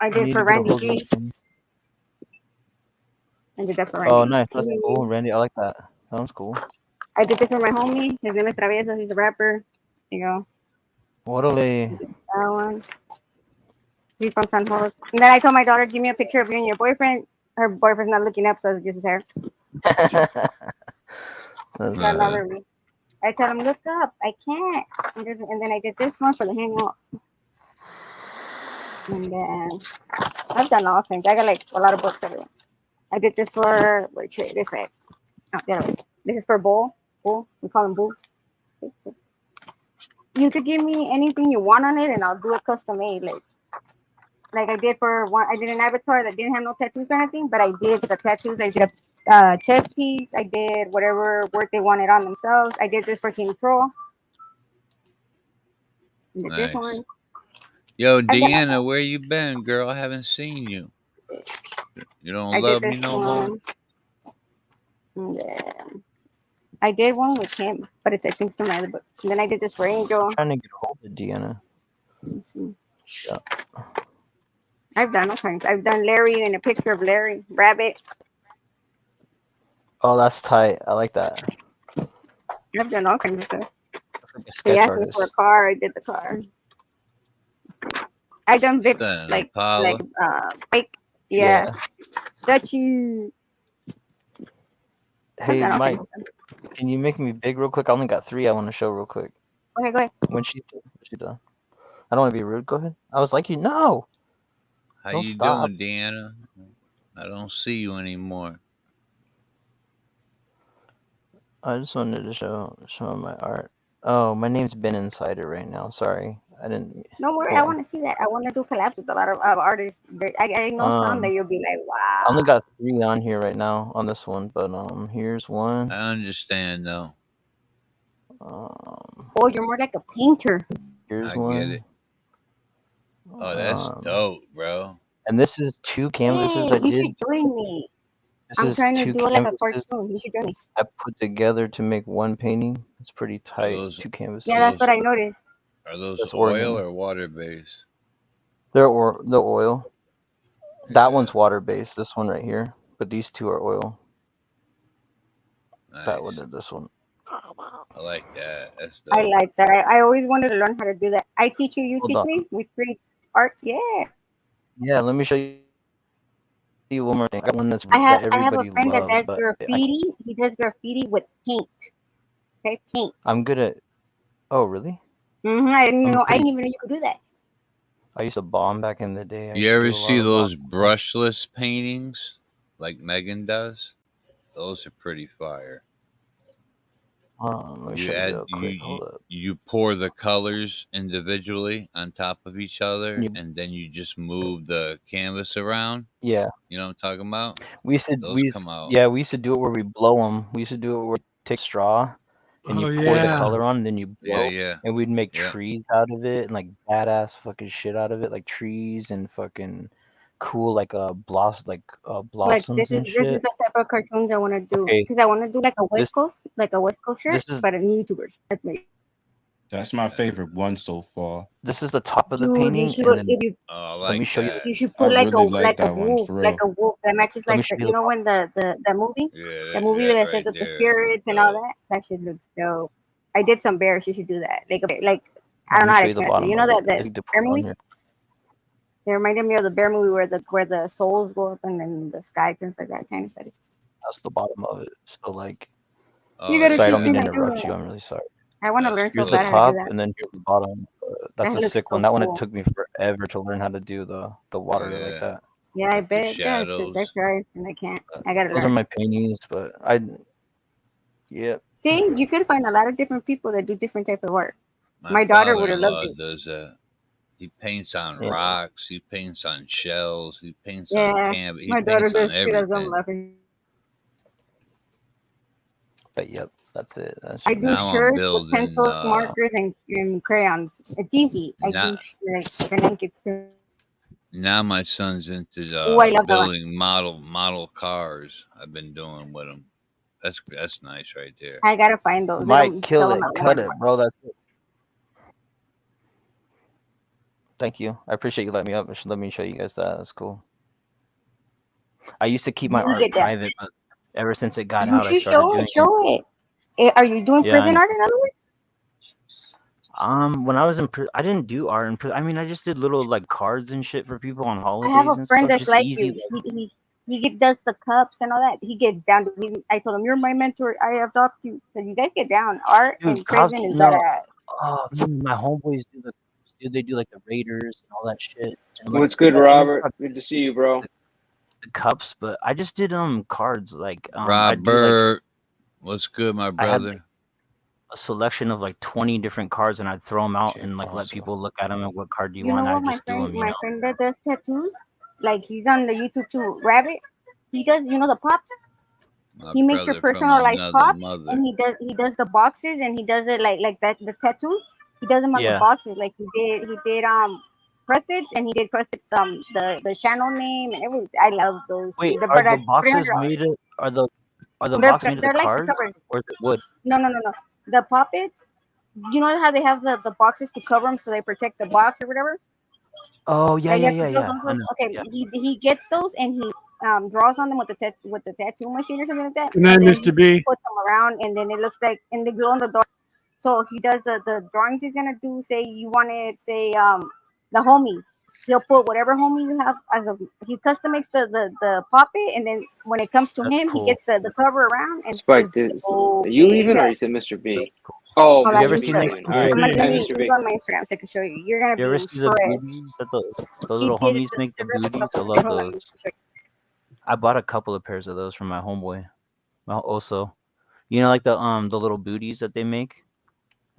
I did for Randy G. I did that for Randy. Oh, nice. That's cool, Randy. I like that. Sounds cool. I did this for my homie. His name is Travieso. He's a rapper. You know. Orale. That one. He's from San Jose. And then I told my daughter, give me a picture of you and your boyfriend. Her boyfriend's not looking up, so it's just his hair. That's I love her. I told him, look up. I can't. And then I did this one for the hangout. And then I've done all things. I got like a lot of books everywhere. I did this for this way. Oh, the other way. This is for Bull. Bull. We call him Bull. You could give me anything you want on it, and I'll do it custom made. Like I did for one. I did an avatar that didn't have no tattoos or anything, but I did the tattoos. I did a chest piece. I did whatever work they wanted on themselves. I did this for King Pro. Did Nice. this one. Yo, Deanna, where you been, girl? I haven't seen you. You don't love me no more? And then I did one with him, but it's I think some other book. And then I did this for Angel. I'm trying to get hold of Deanna. Yeah. I've done all kinds. I've done Larry and a picture of Larry Rabbit. Oh, that's tight. I like that. I've done all kinds of stuff. Like a He sketch asked me artist. for a car. I did the car. I done Vips Then like Impala. fake. Yeah. Dutchy. Hey, Mike, can you make me big real quick? I only got 3 I want to show real quick. Okay, go ahead. When she done. I don't want to be rude. Go ahead. I was like, no. How Don't you stop. doing, Deanna? I don't see you anymore. I just wanted to show my art. Oh, my name's Ben Insider right now. Sorry, I didn't. Don't worry, I want to see that. I want to do collabs with a lot of artists. I know some that you'll be like, wow. I only got 3 on here right now on this one, but here's one. I understand though. Oh, you're more like a painter. Here's I one. get it. Oh, that's dope, bro. And this is 2 canvases I you did. should join me. This I'm is trying to 2 do it like a canvases cartoon. You should join me. I put together to make one painting. It's pretty tight. 2 canvases. Yeah, that's what I noticed. Are those That's oil organ. or water based? They're the oil. That one's water based. This one right here, but these 2 are oil. Nice. That one and this one. I like that. That's dope. I like that. I always wanted to learn how to do that. I teach you. You Hold teach on. me. We create art. Yeah. Yeah, let me show you one more thing. I got one that I have everybody a friend that loves, does but graffiti. He does graffiti with paint. Okay, paint. I'm good at. Oh, really? I didn't know. I didn't even know you could do that. I used to bomb back in the day. I You used to ever do a lot see of those brushless paintings like Megan does? Those are pretty fire. Let me You show you add real quick. Hold up. you pour the colors individually on top of each other, You- and then you just move the canvas around. Yeah. You know what I'm talking about? We used to Those come out. we used to do it where we blow them. We used to do it where you take straw and you Oh, pour the yeah. color on, and then you blow. Yeah. And we'd make Yeah. trees out of it and like badass fucking shit out of it, like trees and fucking cool like blossoms Like blossoms and this is shit. the type of cartoons I want to do Okay, because I want to do like a this West Coast shirt, this is but in YouTubers. That's me. That's my favorite one so far. this is the top of the Dude, you painting, should and then if you Oh, I let like me show you. that. you should I put really like that one for real. like a wolf that matches Let me like show the, you you the know when the movie Yeah, the movie that that says right that the there. spirits and all Dope. that shit looks dope. I did some bears. You should do that. Like I Let don't me know how show to you the explain it. bottom You know of it. that I need to put bear it on movie? here. It reminded me of the bear movie where the souls go up and then the sky things like that kind of stuff. That's the bottom of it. So like, You Oh gotta sorry, I teach don't me mean to how to do interrupt you. that. I'm really sorry. I want to that's learn so Here's the bad cool. how to do top, that. and then here's the bottom. That's That a looks sick so one. That one it cool. took me forever to learn how to do the water like Yeah, that. Yeah, I like the bet it does because I shadows. tried and I can't. I gotta Those are learn. my paintings, but yeah. See, you could find a lot of different people that do different type of work. My My daughter would have loved father-in-law it. does that. He paints on Yeah. rocks. He paints on shells. He paints on Yeah, canvas. He my daughter paints on does too. That's why I'm everything. laughing. But yep, that's it. That's I just do Now I'm shirts with building. pencils, markers, and crayons. It's easy. I Now, do like blankets too. now my son's into Oh, I love that one. building model cars. I've been doing with him. That's nice right there. I gotta find those. They Mike, don't kill sell them it, at cut Walmart. it, bro. That's it. Thank you. I appreciate you letting me up. Let me show you guys that. That's cool. I used to keep my You art get that. private, but ever since it got You out, I should started show doing it. Show it. Are you doing Yeah, I prison know. art in other words? When I was in I didn't do art in prison. I mean, I just did little like cards and shit for people on I have holidays a and friend stuff. that's Just like easy. you. Does the cups and all that. He gets down. I told him, "You're my mentor. I adopt you." So you guys get down. Art in Dude, cops. prison is No. badass. Oh, man, my homeboys do they do like the Raiders and all that shit. And like, What's good, I never Robert? got Good to see you, bro. the cups, but I just did cards. Like I do like Robert, what's good, my I had brother? a selection of like 20 different cards, and I'd throw them out and like let people look at them and what card do you You know want? what, I'd just do them, you my know. friend that does tattoos, like he's on the YouTube too. Rabbit, he does. You know the pops. My He makes your brother from personalized another pops, mother. and he does the boxes, and he does it like that. The tattoos, he does them on the Yeah. boxes. Like he did crusteds, and he did crusted the channel name and everything. I love those. Wait, But are the at boxes $300. made of are the They're boxes made of the they're like the cards covers. or is it wood? No. The puppets. You know how they have the boxes to cover them so they protect the box or whatever. Oh yeah, That you yeah, have yeah, to build yeah. those. I know. Okay, Yeah. he gets those and he draws on them with the tattoo machine or something like that. Good night, And then Mr. he B. puts them around, and then it looks like, and they glow in the dark. So he does the drawings he's gonna do. Say you want it, say the homies. He'll put whatever homie you have as a. He custom makes the puppet, and then when it comes to That's him, he cool. gets the cover around and Spike, it's are you leaving or you said Mr. B? Oh, Hold You on, Mr. let ever me B's seen show like you. leaving. All right. I'm gonna, Hi, let me Mr. go B. on my Instagram so I can show you. You're gonna You be ever see the impressed. booties that the He little did homies the make the rest of booties? I the love hold on, let me those. show you. I bought a couple of pairs of those from my homeboy. Also, you know, like the little booties that they make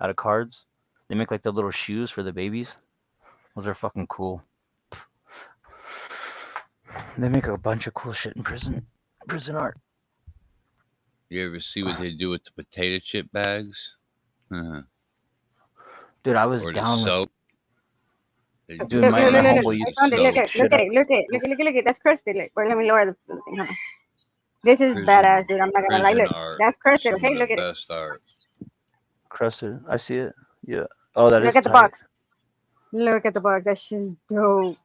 out of cards. They make like the little shoes for the babies. Those are fucking cool. They make a bunch of cool shit in prison art. You ever see what they do with the potato chip bags? Dude, I was Or the down with soap? They Look, do dude. My look. homeboy bags used I with to found it. Look make soap. at, look shit at up. it. Look at it. That's crusted. Look, wait, let me lower the thing. Hold on. This is badass, dude. I'm not gonna lie. Prison Look, art. that's crusted. Some Okay, of the look at it. best art. Crusted. I see it. Yeah. Oh, that Look is at the tight. box. Look at the box. That's just dope.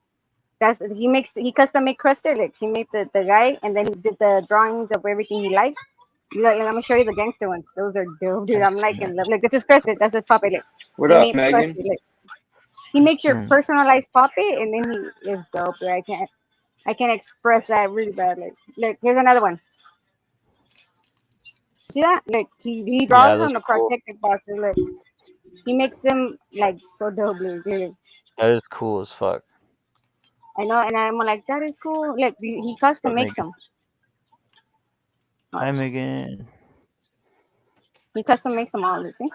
That's he custom made crusted. Like he made the guy, and then he did the drawings of everything he liked. Look, let me show you the gangster ones. Those are dope, dude. I'm liking them. Look, this is crusted. That's his puppet. Look, What he up, made Megan? crusted. Look, he makes your Hmm. personalized puppet, and then he is dope. Dude. I can't express that really badly. Look, here's another one. See that? Look, he Yeah, draws those on the are cool. protected boxes. Look, he makes them like so dope, dude. That is cool as fuck. I know, and I'm like, that is cool. Look, he custom But makes Megan. them. Hi, Megan. He custom makes them all. See?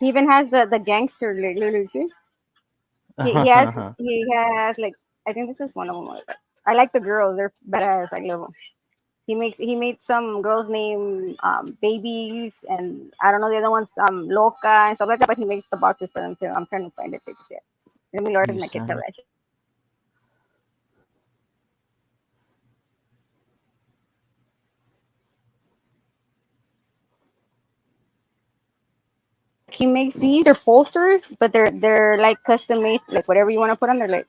He even has the gangster. Look, see? He has like I think this is one of them. I like the girls. They're badass. I love them. He made some girls name babies and I don't know the other ones loca and stuff like that. But he makes the boxes for them too. I'm trying to find it so you can see it. Let me lower You my kids sound- have that shit. makes these. They're posters, but they're like custom made, like whatever you want to put on there. Like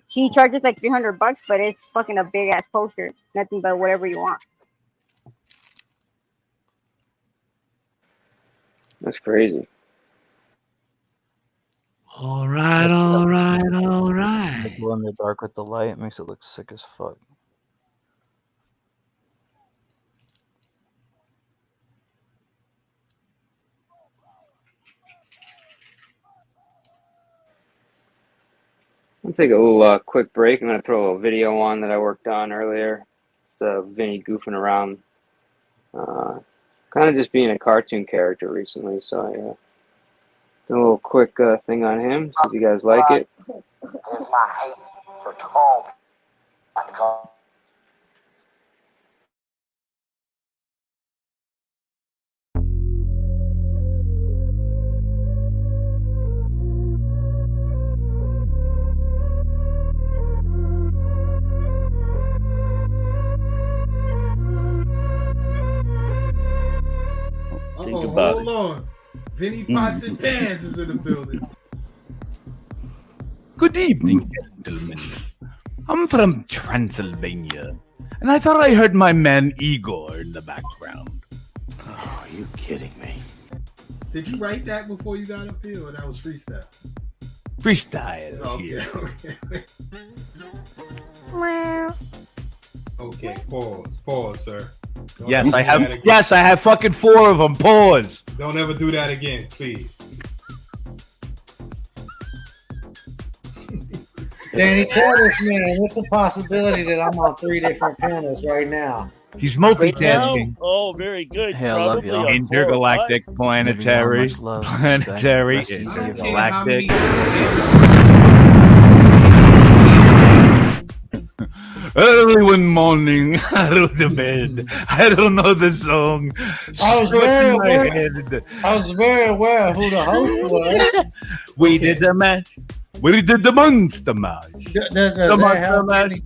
she charges like $300, but it's fucking a big ass poster. Nothing but whatever you want. That's crazy. All right, all right, all right. It's glow in the dark with the light. It makes it look sick as fuck. I'll take a little quick break. I'm going to throw a video on that I worked on earlier. It's Vinny goofing around. Kind of just being a cartoon character recently. So I did a little quick thing on him. See if you guys like it. Here's my hate for tall people. Think about it. Hold on. Vinny Pots and Pans is in the building. Good evening, gentlemen. I'm from Transylvania, and I thought I heard my man Igor in the background. Oh, are you kidding me? Did you write that before you got up here, or that was freestyle? Freestyle. Okay. Okay. Pause, sir. Don't Yes, ever I do have. that again. Yes, I have fucking 4 of them. Pause. Don't ever do that again, please. Danny, tell this man it's a possibility that I'm on 3 different panels right now. He's multitasking. Oh, very good. Hey, I love Probably y'all. on 4 or 5. Intergalactic, planetary, Much love, planetary, respect, rest easy. intergalactic. Early one morning, out of the bed. I don't know the song. I was Stuck very in my aware. head. I was very aware of who the host was. We did the match. We did the monster mash. Does The that monster help mash. any?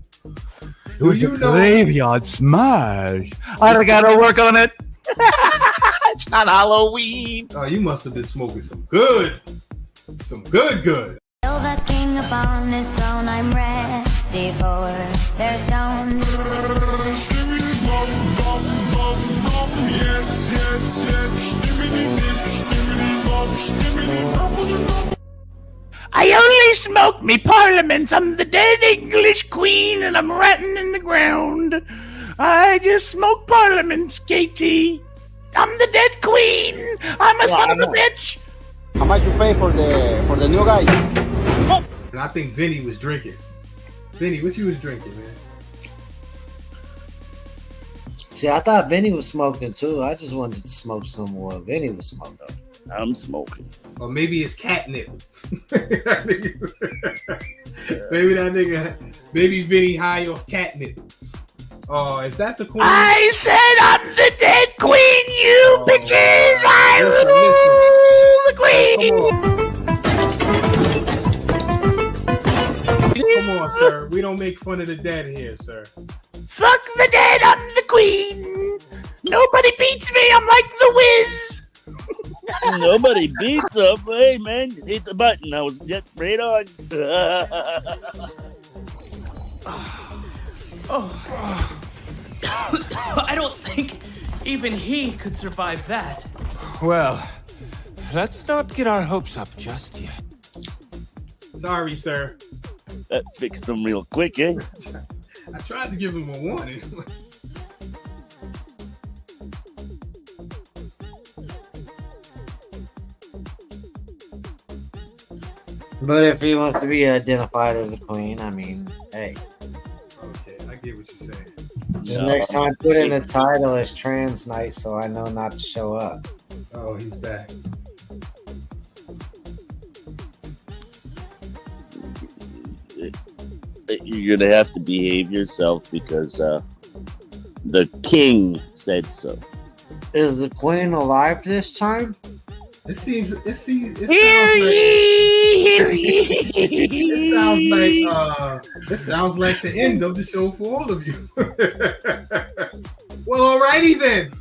It was a graveyard smash. I gotta work on it. It's not Halloween. Oh, you must have been smoking some good. Some good. Kill the king upon his throne, I'm ready for their stone. I only smoke me parliaments. I'm the dead English queen and I'm rotting in the ground. I just smoke parliaments, KT. I'm the dead queen. I'm a son of a bitch. How much you pay for the new guy? And I think Vinny was drinking. Vinny, what you was drinking, man? See, I thought Vinny was smoking too. I just wanted to smoke some more. Vinny was smoking. I'm smoking. Or maybe it's catnip. Maybe that nigga, maybe Vinny high off catnip. Oh, is that the queen? I said I'm the dead queen, you bitches. I rule the queen. Come on, sir. We don't make fun of the dead here, sir. Fuck the dead, I'm the queen. Nobody beats me, I'm like the Wiz. Nobody beats up. Hey, man, hit the button. I was just right on. I don't think even he could survive that. Well, let's not get our hopes up just yet. Sorry, sir. That fixed them real quick, eh? I tried to give him a warning. But if he wants to be identified as a queen, I mean, hey. Okay, I get what you're saying. Just next time, put in the title as trans night so I know not to show up. Oh, he's back. You're gonna have to behave yourself because the king said so. Is the queen alive this time? It sounds like it sounds like the end of the show for all of you. Well, alrighty then.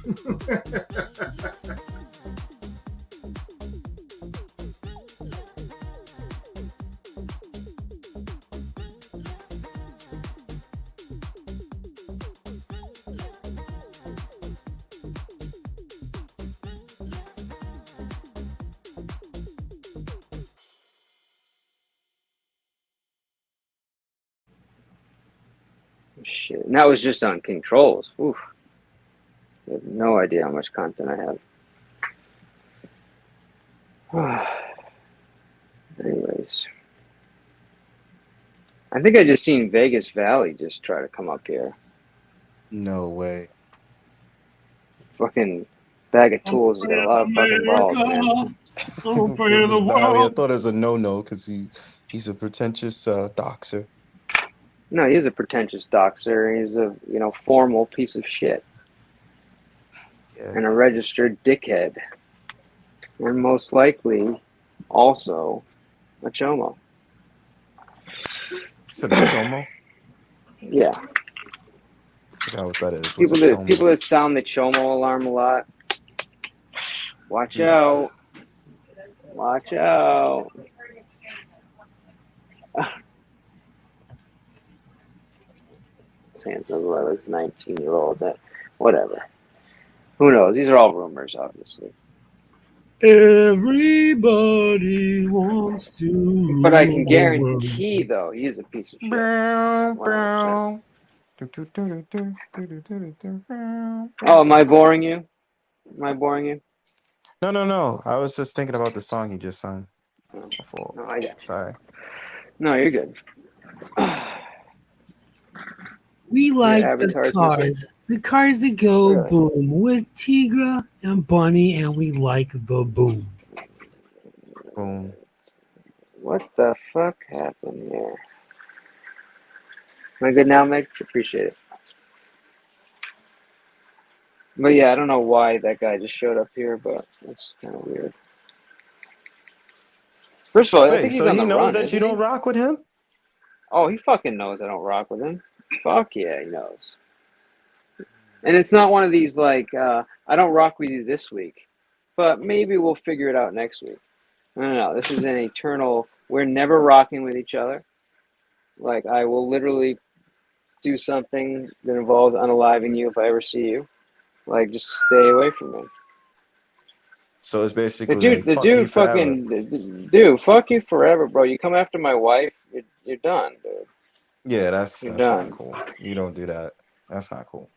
Shit. And that was just on King Trolls. Oof. I have no idea how much content I have. Anyways. I think I just seen Vegas Valley just try to come up here. No way. Fucking bag of tools has got a lot of fucking balls, man. Vegas Valley, I thought it was a no-no because he's a pretentious doxer. No, he is a pretentious doxer. He's a formal piece of shit. Yeah, and a registered dickhead. And most likely also a chomo. So the chomo? Yeah. I forgot what that is. What's People that sound the chomo alarm a lot. Watch out. Watch out. Saying something like 19-year-olds. Whatever. Who knows? These are all rumors, obviously. Everybody wants to. But I can guarantee, though, he is a piece of shit. 100%. Oh, am I boring you? No. I was just thinking about the song you just sung. No, I got you. Sorry. No, you're good. We like the cars. The cars that go boom with Tigra and Bunny, and we like the boom. Boom. What the fuck happened here? Am I good now, Meg? Appreciate it. But yeah, I don't know why that guy just showed up here, but it's kind of weird. First of all, I think he's so on he the knows run, that you don't rock with him? Oh, he fucking knows I don't rock with him. Fuck yeah, he knows. And it's not one of these like, I don't rock with you this week, but maybe we'll figure it out next week. No. This is an eternal, we're never rocking with each other. Like, I will literally do something that involves unaliving you if I ever see you. Like, just stay away from me. So it's basically the dude fucking, dude, fuck you forever, bro. You come after my wife, you're done, dude. Yeah, that's done. not cool. You don't do that. That's not cool.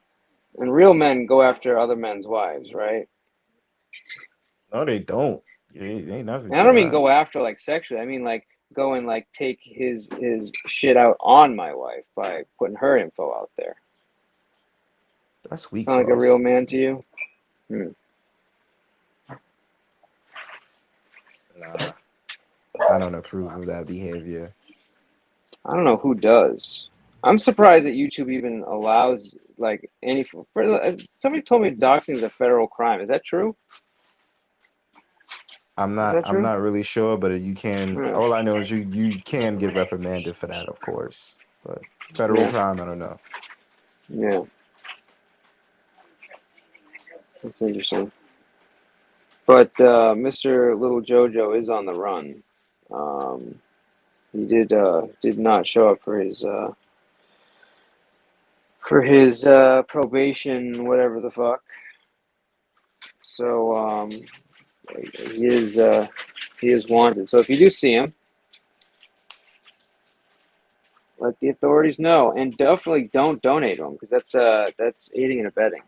And real men go after other men's wives, right? No, they don't. They never do And I don't mean that. go after like sexually. I mean like go and like take his shit out on my wife by putting her info out there. That's weak. Sound like a real man to you? Nah, I don't approve of that behavior. I don't know who does. I'm surprised that YouTube even allows like any. Somebody told me doxing is a federal crime. Is that true? I'm not really sure, but you can. All I know is you can get reprimanded for that, of course. But federal crime, I don't know. Yeah, that's interesting. But Mr. Little Jojo is on the run. He did not show up for his probation, whatever the fuck. So he is wanted. So if you do see him, let the authorities know, and definitely don't donate to him because that's aiding and abetting.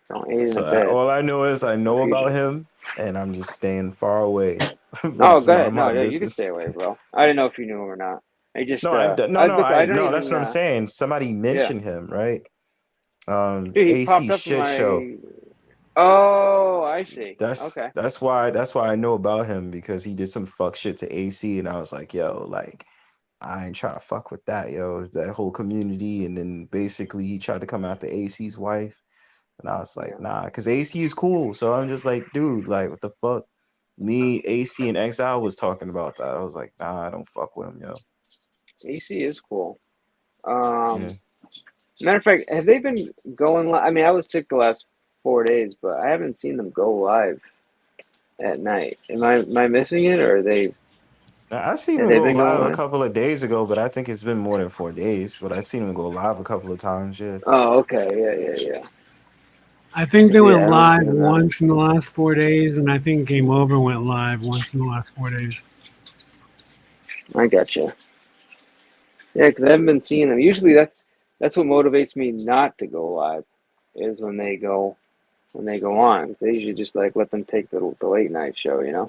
Don't aid and abet. All I know is I know about him, and I'm just staying far away. Oh, go ahead. No, you can stay away, bro. I didn't know if you knew him or not. I just I don't that's even, what I'm saying. Somebody mentioned him, right? Dude, he popped AC up shit in my... show. Oh, I see. Okay. That's why I know about him, because he did some fuck shit to AC, and I was like, yo, like, I ain't trying to fuck with that, yo. That whole community, and then basically he tried to come after AC's wife, and I was like, nah, because AC is cool. So I'm just like, dude, like, what the fuck? Me, AC, and Exile was talking about that. I was like, nah, I don't fuck with him, yo. AC is cool. Matter of fact, have they been going live? I mean, I was sick the last 4 days, but I haven't seen them go live at night. Am I missing it, or are they? Now, I seen him go live a couple of days ago, but I think it's been more than 4 days. But I seen him go live a couple of times, yeah. Oh, okay, yeah. I think they went live once in the last 4 days, and I think Game Over went live once in the last 4 days. I gotcha. Yeah, because I haven't been seeing them. Usually that's what motivates me not to go live, is when they go on. They usually just like let them take the late night show, you know.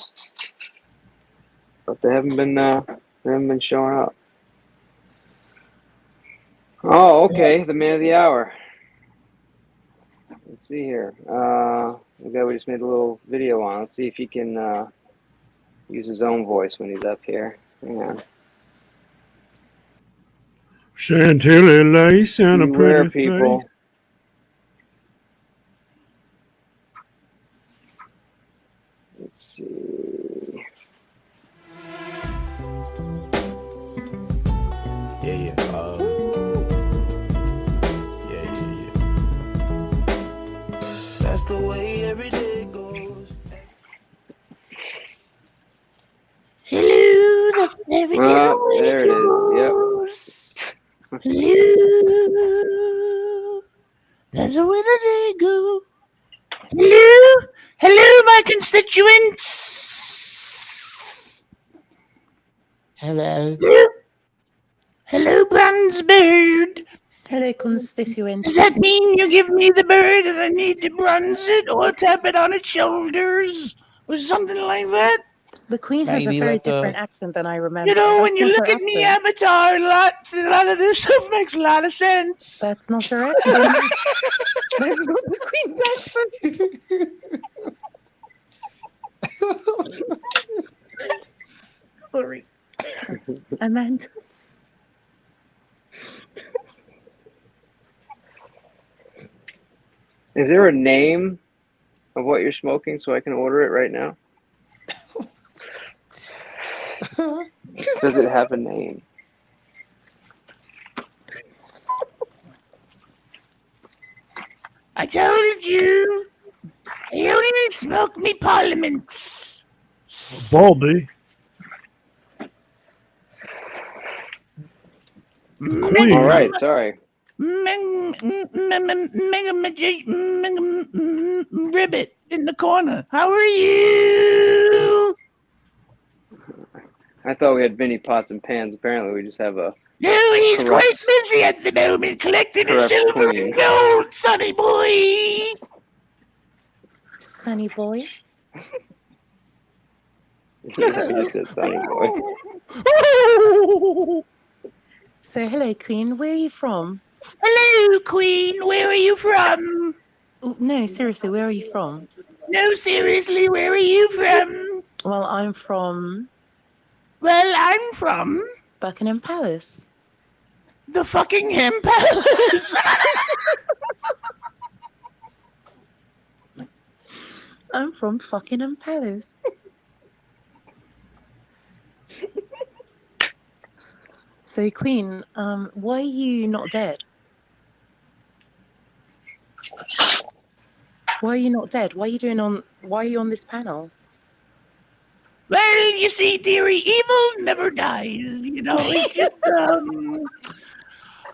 But they haven't been showing up. Oh, okay, the man of the hour. Let's see here. The guy we just made a little video on. Let's see if he can use his own voice when he's up here. Hang on. Chantilly lace and a Beware, pretty people. face. Let's see. Yeah. That's the way every day goes. Hello, that's every day There it is. Yep. Hello, that's the way the day goes. Hello, my constituents. Hello. Hello, bronze bird. Hello, constituents. Does that mean you give me the bird and I need to bronze it or tap it on its shoulders or something like that? The Queen has a very different accent than I remember. You know, That's when you not look her at me, accent. Avatar, a lot of this stuff makes a lot of sense. That's not her accent. That's not the Queen's accent. Sorry. Amanda. Is there a name of what you're smoking so I can order it right now? Does it have a name? I told you, I only smoke me parliaments. Baldy. Queen. All right, sorry. Ribbit in the corner. How are you? I thought we had Vinny Pots and Pans. Apparently, we just have a. No, he's corrupt- quite busy at the moment collecting his corrupt silver queen. and gold, sonny boy. Sunny boy. You said Sonny boy. So, hello, Queen. Where are you from? Hello, Queen. Where are you from? Oh, no, seriously, where are you from? No, seriously, where are you from? Well, I'm from Well, I'm from Buckingham Palace. the Fuckingham Palace. I'm from Buckingham Palace. So, Queen, why are you not dead? Why are you not dead? Why are you on this panel? Well, you see, dearie, evil never dies. You know, it's just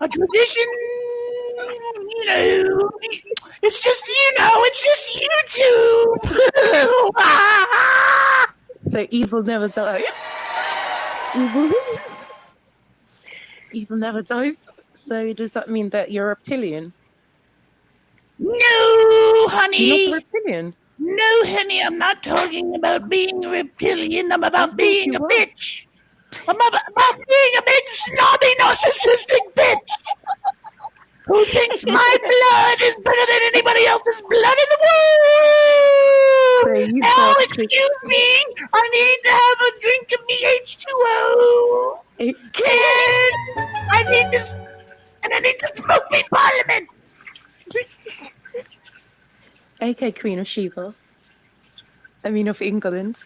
a tradition. You know, it's just YouTube. So evil never dies. Evil never dies. So does that mean that you're a reptilian? No, honey. You're not a reptilian. No, honey, I'm not talking about being a reptilian. I'm about being a bitch. I'm about being a big, snobby, narcissistic bitch who thinks my blood is better than anybody else's blood in the world. Now, excuse me, I need to have a drink of me H2O. And I need to smoke me parliament. Okay, Queen of Sheba. I mean, of England.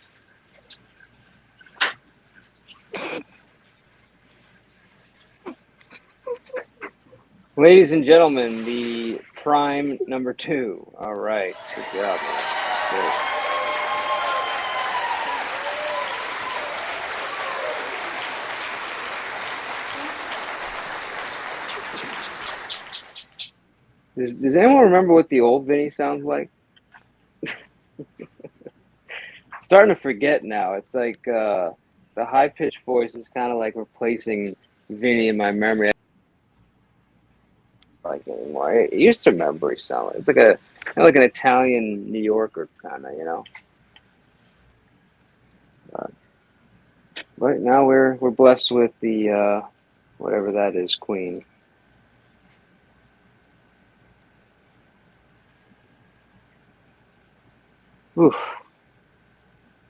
Ladies and gentlemen, the prime number 2. All right, good job. Good. Does anyone remember what the old Vinny sounds like? Starting to forget now. It's like the high-pitched voice is kind of like replacing Vinny in my memory. Like anymore. It used to remember sound. It's like a kind of like an Italian New Yorker kind of, you know. But now we're blessed with the whatever that is, Queen. Oof.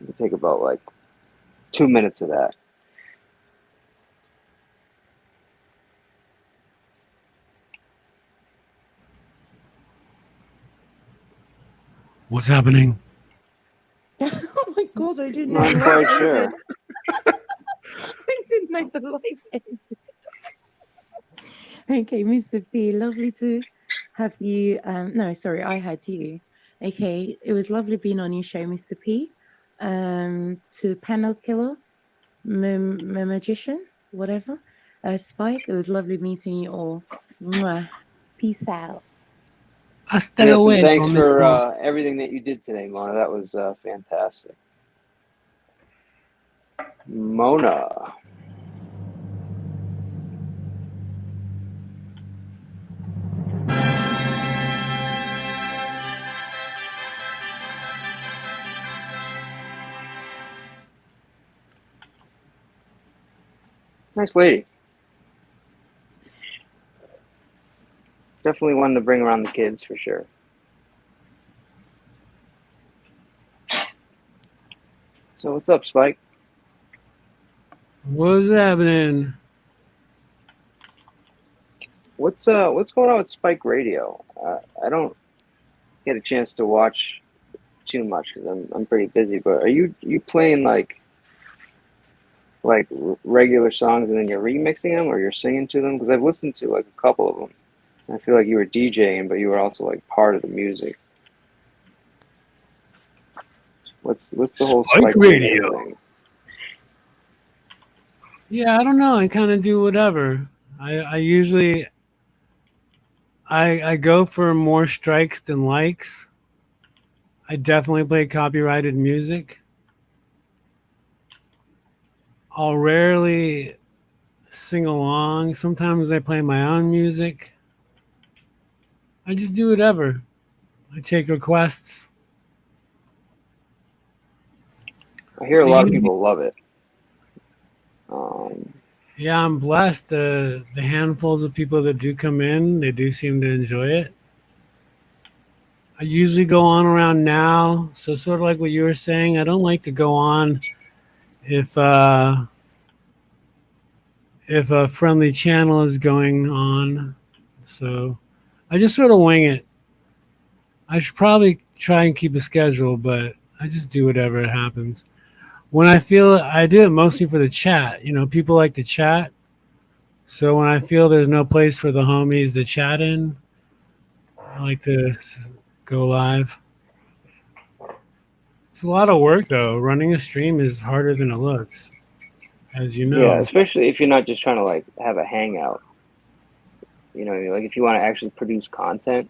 It'll take about like 2 minutes of that. What's happening? Oh my god, I didn't know Not the quite light sure. ended. I didn't know the light ended. Okay, Mr. P, lovely to have you. No, sorry, I had you. Okay, it was lovely being on your show, Mr. P. To Panel Killer, Magician, whatever. Spike, it was lovely meeting you all. Mwah. Peace out. Hasta Yes, and luego, thanks Miss for Mo. everything that you did today, Mona. That was fantastic. Mona. Nice lady. Definitely one to bring around the kids for sure. So what's up, Spike? What's happening? What's going on with Spike Radio? I don't get a chance to watch too much because I'm pretty busy. But are you playing like regular songs and then you're remixing them or you're singing to them? Because I've listened to like a couple of them. I feel like you were DJing, but you were also like part of the music. What's the whole Spike Radio thing? Yeah, I don't know. I kind of do whatever. I usually I go for more strikes than likes. I definitely play copyrighted music. I'll rarely sing along. Sometimes I play my own music. I just do whatever. I take requests. I hear a lot of people love it. Yeah, I'm blessed. The handfuls of people that do come in, they do seem to enjoy it. I usually go on around now, so sort of like what you were saying. I don't like to go on if a friendly channel is going on, so I just sort of wing it. I should probably try and keep a schedule, but I just do whatever happens. When I feel, I do it mostly for the chat. You know, people like to chat. So when I feel there's no place for the homies to chat in, I like to go live. It's a lot of work, though. Running a stream is harder than it looks, as you know. Yeah, especially if you're not just trying to like have a hangout. You know, like if you want to actually produce content,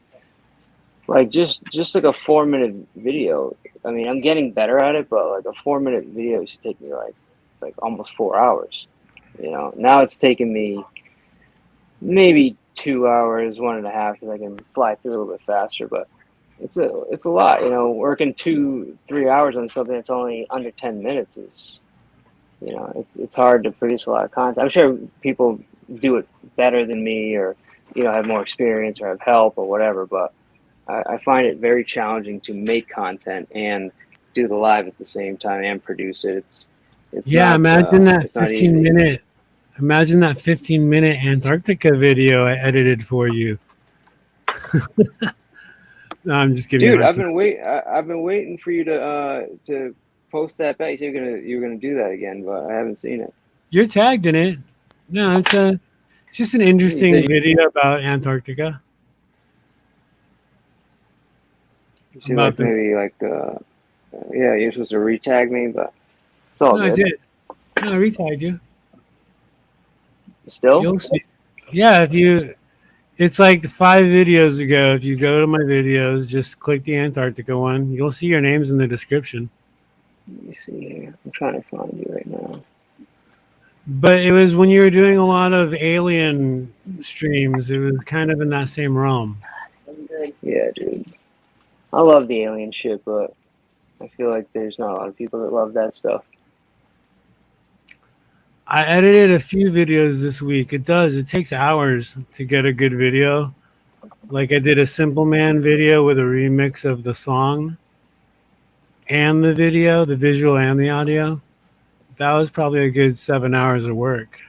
like just like a 4-minute video. I mean, I'm getting better at it, but like a 4-minute video used to take me like almost 4 hours. You know, now it's taking me maybe 2 hours, 1.5, because I can fly through a little bit faster. But it's a lot. You know, working 2-3 hours on something that's only under 10 minutes is, you know, it's hard to produce a lot of content. I'm sure people do it better than me, or you know, have more experience or have help or whatever, but I find it very challenging to make content and do the live at the same time and produce it. It's Yeah, not, imagine that it's not 15 easy. minute. Imagine that 15-minute Antarctica video I edited for you. No, I'm just kidding. Dude, I've been waiting for you to post that back. You said you're gonna do that again, but I haven't seen it. You're tagged in it. No, it's just an interesting video about Antarctica. You seem like maybe like yeah, you're supposed to retag me, but it's all No, good. I did. No, I retagged you. Still? You'll see. Yeah, it's like 5 videos ago. If you go to my videos, just click the Antarctica one. You'll see your names in the description. Let me see here. I'm trying to find you right now. But it was when you were doing a lot of alien streams. It was kind of in that same realm. Yeah, dude. I love the alien shit, but I feel like there's not a lot of people that love that stuff. I edited a few videos this week. It takes hours to get a good video. Like I did a Simple Man video with a remix of the song and the video, the visual and the audio. That was probably a good 7 hours of work.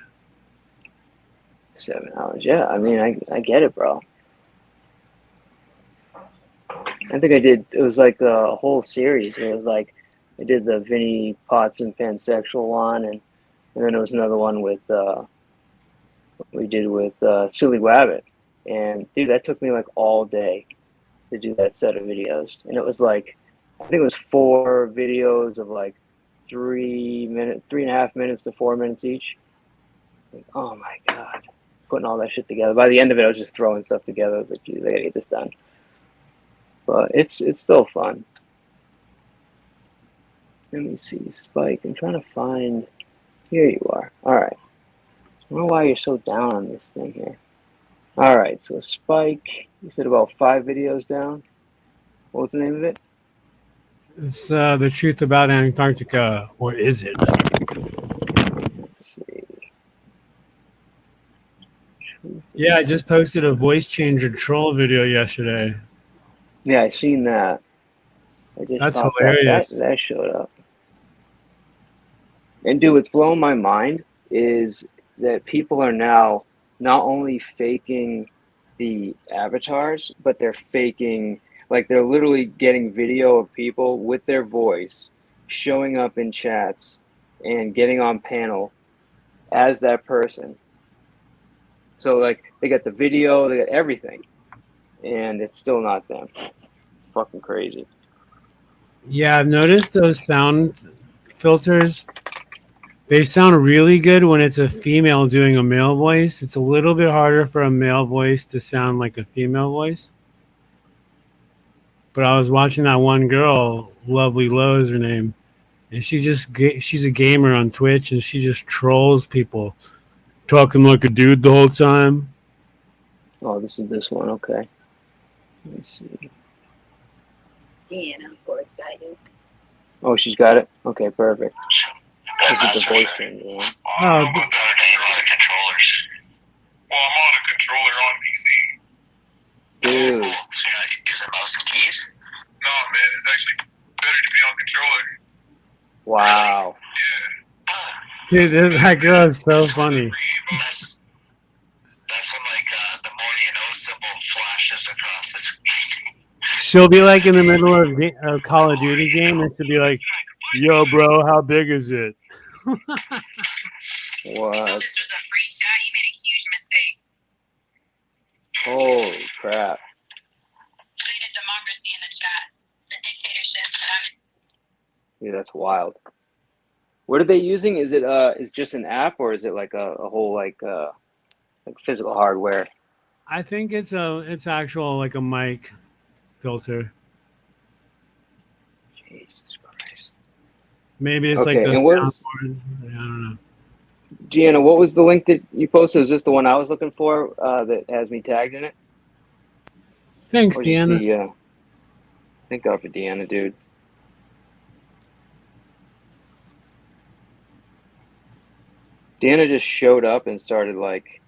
7 hours, yeah. I mean, I get it, bro. I think I did. It was like a whole series. It was like I did the Vinny Potts and Pansexual one, and then there was another one with we did with Silly Wabbit. And dude, that took me like all day to do that set of videos. And it was like, I think it was 4 videos of like 3.5 minutes to 4 minutes each. Like, oh my god, putting all that shit together. By the end of it, I was just throwing stuff together. I was like, geez, I gotta get this done. But it's still fun. Let me see, Spike. I'm trying to find. Here you are. All right. I don't know why you're so down on this thing here. All right. So Spike, you said about 5 videos down. What was the name of it? It's The Truth About Antarctica, or is it? Let's see. Yeah, I just posted a voice changer troll video yesterday. Yeah, I seen that. That's hilarious. That showed up. And dude, what's blowing my mind is that people are now not only faking the avatars, but they're faking, like they're literally getting video of people with their voice showing up in chats and getting on panel as that person. So like they got the video, they got everything, and it's still not them. Fucking crazy. Yeah, I've noticed those sound filters. They sound really good when it's a female doing a male voice. It's a little bit harder for a male voice to sound like a female voice. But I was watching that one girl, Lovely Low is her name, and she's a gamer on Twitch, and she just trolls people, talking like a dude the whole time. Oh, this is this one. Okay. Let me see. Deanna, of course, got you. Oh, she's got it? Okay, perfect. This is the voice changer one. Oh, Well, I'm on a controller on PC. Dude. Is it mouse and keys? No, man, it's actually better to be on controller. Wow. Dude, that girl is so funny. That's when the Morty and O symbol flashes across the screen. She'll be like in the middle of a Call of Duty game, and she'll be like, "Yo, bro, how big is it?" What? This was a free chat. You made a huge mistake. Holy crap. Say the democracy in the chat. It's a dictatorship. Dude, that's wild. What are they using? Is it is just an app, or is it like a whole like physical hardware? I think it's actual like a mic filter. Jesus Christ. Maybe it's Okay, like the and soundboard. I don't know. Gianna, what was the link that you posted? Was this the one I was looking for that has me tagged in it? Thanks, Or just Deanna. Thank God for Deanna, dude. Deanna just showed up and started like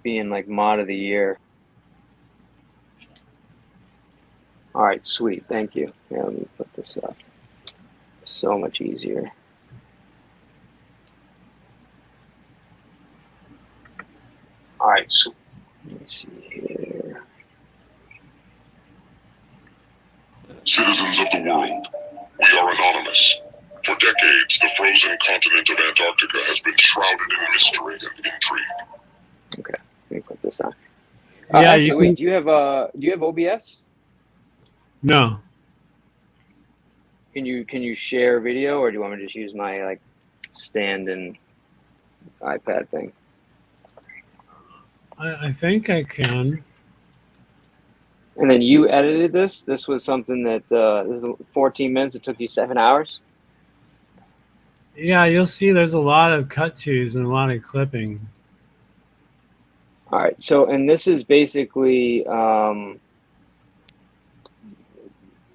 being like mod of the year. All right, sweet. Thank you. Yeah, let me put this up. So much easier. All right, so let me see here. Citizens of the world, we are anonymous. For decades, the frozen continent of Antarctica has been shrouded in mystery and intrigue. Okay, let me put this on. Yeah, actually, you wait. can- Do you have OBS? No. Can you share video, or do you want me to just use my like stand and iPad thing? I think I can. And then you edited this. This was something that this was 14 minutes. It took you 7 hours. Yeah, you'll see there's a lot of cut tos and a lot of clipping. All right. So, and this is basically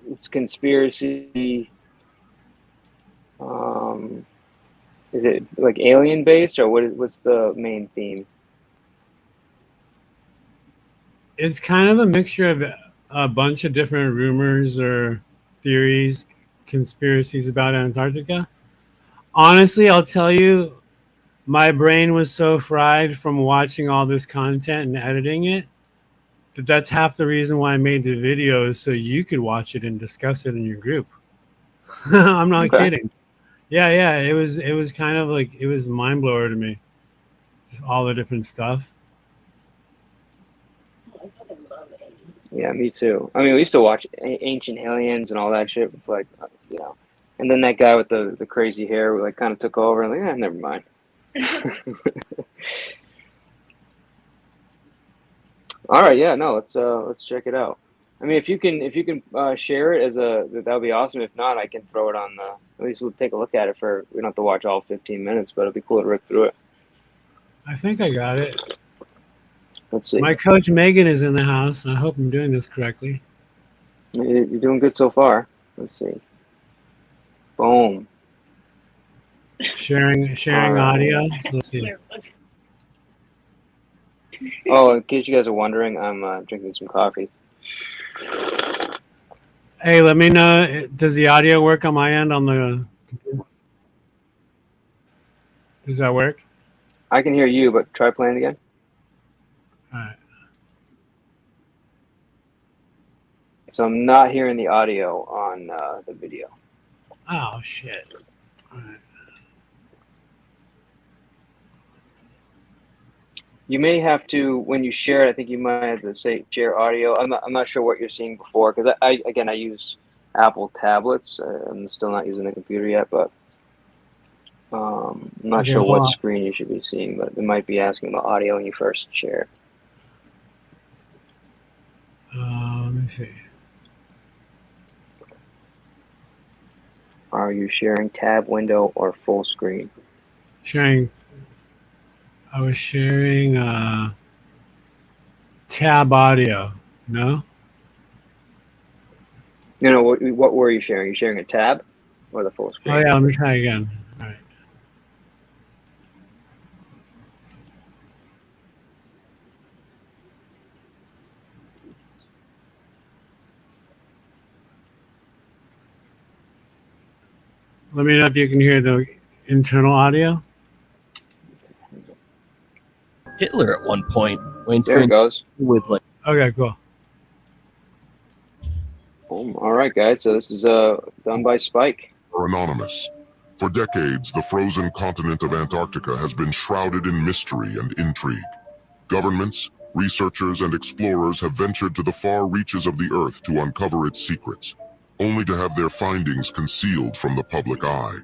it's conspiracy. Is it like alien based, or what's the main theme? It's kind of a mixture of a bunch of different rumors or theories, conspiracies about Antarctica. Honestly, I'll tell you, my brain was so fried from watching all this content and editing it that that's half the reason why I made the video, is so you could watch it and discuss it in your group. I'm not kidding. Yeah. It was kind of like, it was mind blower to me. Just all the different stuff. Yeah, me too. I mean, we used to watch Ancient Aliens and all that shit, like, you know. And then that guy with the crazy hair, like, kind of took over. And like, never mind. All right, yeah, no, let's check it out. I mean, if you can share it as that would be awesome. If not, I can throw it on at least we'll take a look at it we don't have to watch all 15 minutes, but it'll be cool to rip through it. I think I got it. Let's see. My coach Megan is in the house. I hope I'm doing this correctly. You're doing good so far. Let's see. Boom. Sharing audio. So let's see. Oh, in case you guys are wondering, I'm drinking some coffee. Hey, let me know. Does the audio work on my end on the computer? Does that work? I can hear you, but try playing again. All right. So I'm not hearing the audio on the video. Oh, shit. All right. You may have to, when you share it, I think you might have to say share audio. I'm not sure what you're seeing before, because I use Apple tablets. I'm still not using the computer yet, but I'm not sure what screen you should be seeing, but it might be asking about audio when you first share. Let me see. Are you sharing tab window or full screen? Sharing. I was sharing tab audio. No? No, what were you sharing? Are you sharing a tab or the full screen? Oh, yeah, let me try again. All right. Let me know if you can hear the internal audio. Hitler at one point went there it goes with like. Okay, cool. Boom. All right, guys. So this is done by Spike. Are anonymous. For decades, the frozen continent of Antarctica has been shrouded in mystery and intrigue. Governments, researchers, and explorers have ventured to the far reaches of the Earth to uncover its secrets, only to have their findings concealed from the public eye.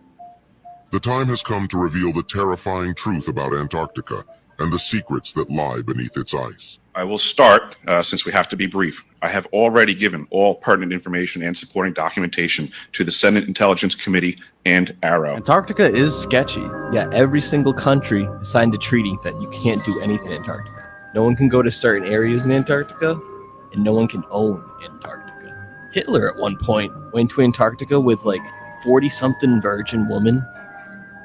The time has come to reveal the terrifying truth about Antarctica and the secrets that lie beneath its ice. I will start, since we have to be brief. I have already given all pertinent information and supporting documentation to the Senate Intelligence Committee and Arrow. Antarctica is sketchy. Yeah, every single country signed a treaty that you can't do anything in Antarctica. No one can go to certain areas in Antarctica, and no one can own Antarctica. Hitler at one point went to Antarctica with like 40-something virgin women.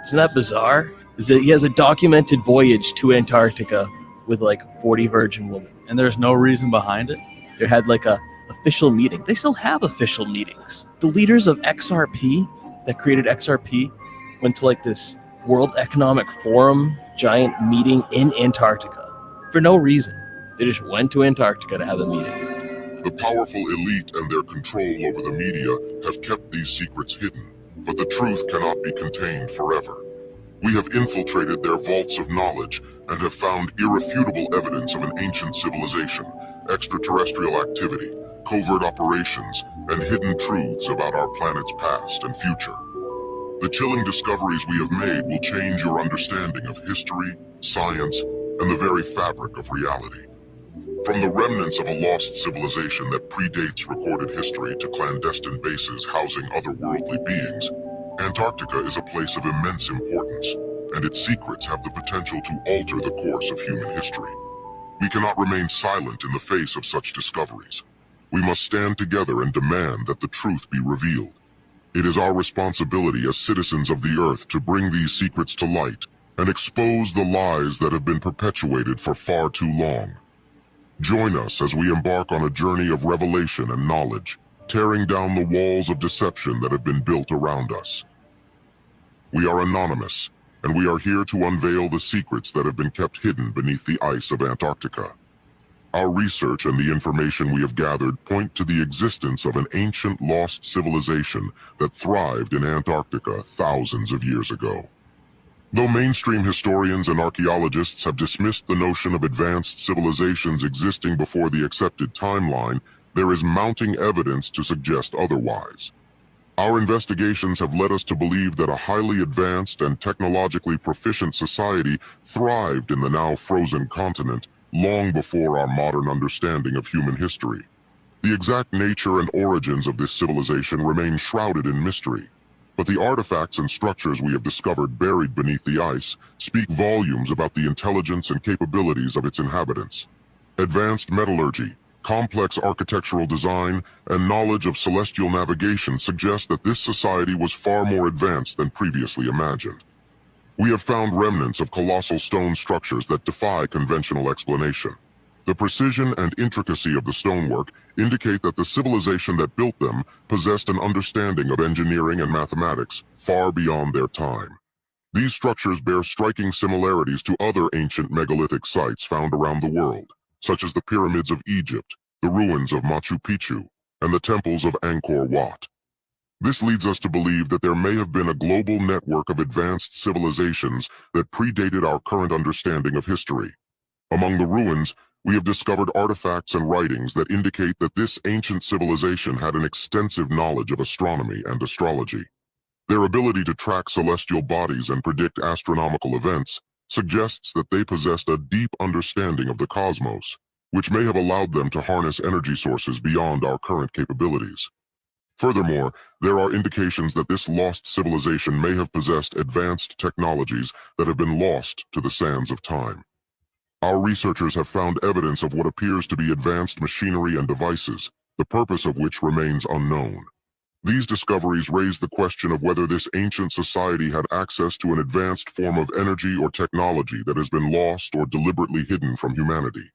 Isn't that bizarre? He has a documented voyage to Antarctica with like 40 virgin women. And there's no reason behind it? They had like a official meeting. They still have official meetings. The leaders of XRP, that created XRP, went to like this World Economic Forum giant meeting in Antarctica for no reason. They just went to Antarctica to have a meeting. The powerful elite and their control over the media have kept these secrets hidden, but the truth cannot be contained forever. We have infiltrated their vaults of knowledge and have found irrefutable evidence of an ancient civilization, extraterrestrial activity, covert operations, and hidden truths about our planet's past and future. The chilling discoveries we have made will change your understanding of history, science, and the very fabric of reality. From the remnants of a lost civilization that predates recorded history to clandestine bases housing otherworldly beings, Antarctica is a place of immense importance, and its secrets have the potential to alter the course of human history. We cannot remain silent in the face of such discoveries. We must stand together and demand that the truth be revealed. It is our responsibility as citizens of the Earth to bring these secrets to light and expose the lies that have been perpetuated for far too long. Join us as we embark on a journey of revelation and knowledge, tearing down the walls of deception that have been built around us. We are anonymous, and we are here to unveil the secrets that have been kept hidden beneath the ice of Antarctica. Our research and the information we have gathered point to the existence of an ancient lost civilization that thrived in Antarctica thousands of years ago. Though mainstream historians and archaeologists have dismissed the notion of advanced civilizations existing before the accepted timeline, there is mounting evidence to suggest otherwise. Our investigations have led us to believe that a highly advanced and technologically proficient society thrived in the now frozen continent long before our modern understanding of human history. The exact nature and origins of this civilization remain shrouded in mystery, but the artifacts and structures we have discovered buried beneath the ice speak volumes about the intelligence and capabilities of its inhabitants. Advanced metallurgy, complex architectural design, and knowledge of celestial navigation suggest that this society was far more advanced than previously imagined. We have found remnants of colossal stone structures that defy conventional explanation. The precision and intricacy of the stonework indicate that the civilization that built them possessed an understanding of engineering and mathematics far beyond their time. These structures bear striking similarities to other ancient megalithic sites found around the world, such as the pyramids of Egypt, the ruins of Machu Picchu, and the temples of Angkor Wat. This leads us to believe that there may have been a global network of advanced civilizations that predated our current understanding of history. Among the ruins, we have discovered artifacts and writings that indicate that this ancient civilization had an extensive knowledge of astronomy and astrology. Their ability to track celestial bodies and predict astronomical events suggests that they possessed a deep understanding of the cosmos, which may have allowed them to harness energy sources beyond our current capabilities. Furthermore, there are indications that this lost civilization may have possessed advanced technologies that have been lost to the sands of time. Our researchers have found evidence of what appears to be advanced machinery and devices, the purpose of which remains unknown. These discoveries raise the question of whether this ancient society had access to an advanced form of energy or technology that has been lost or deliberately hidden from humanity.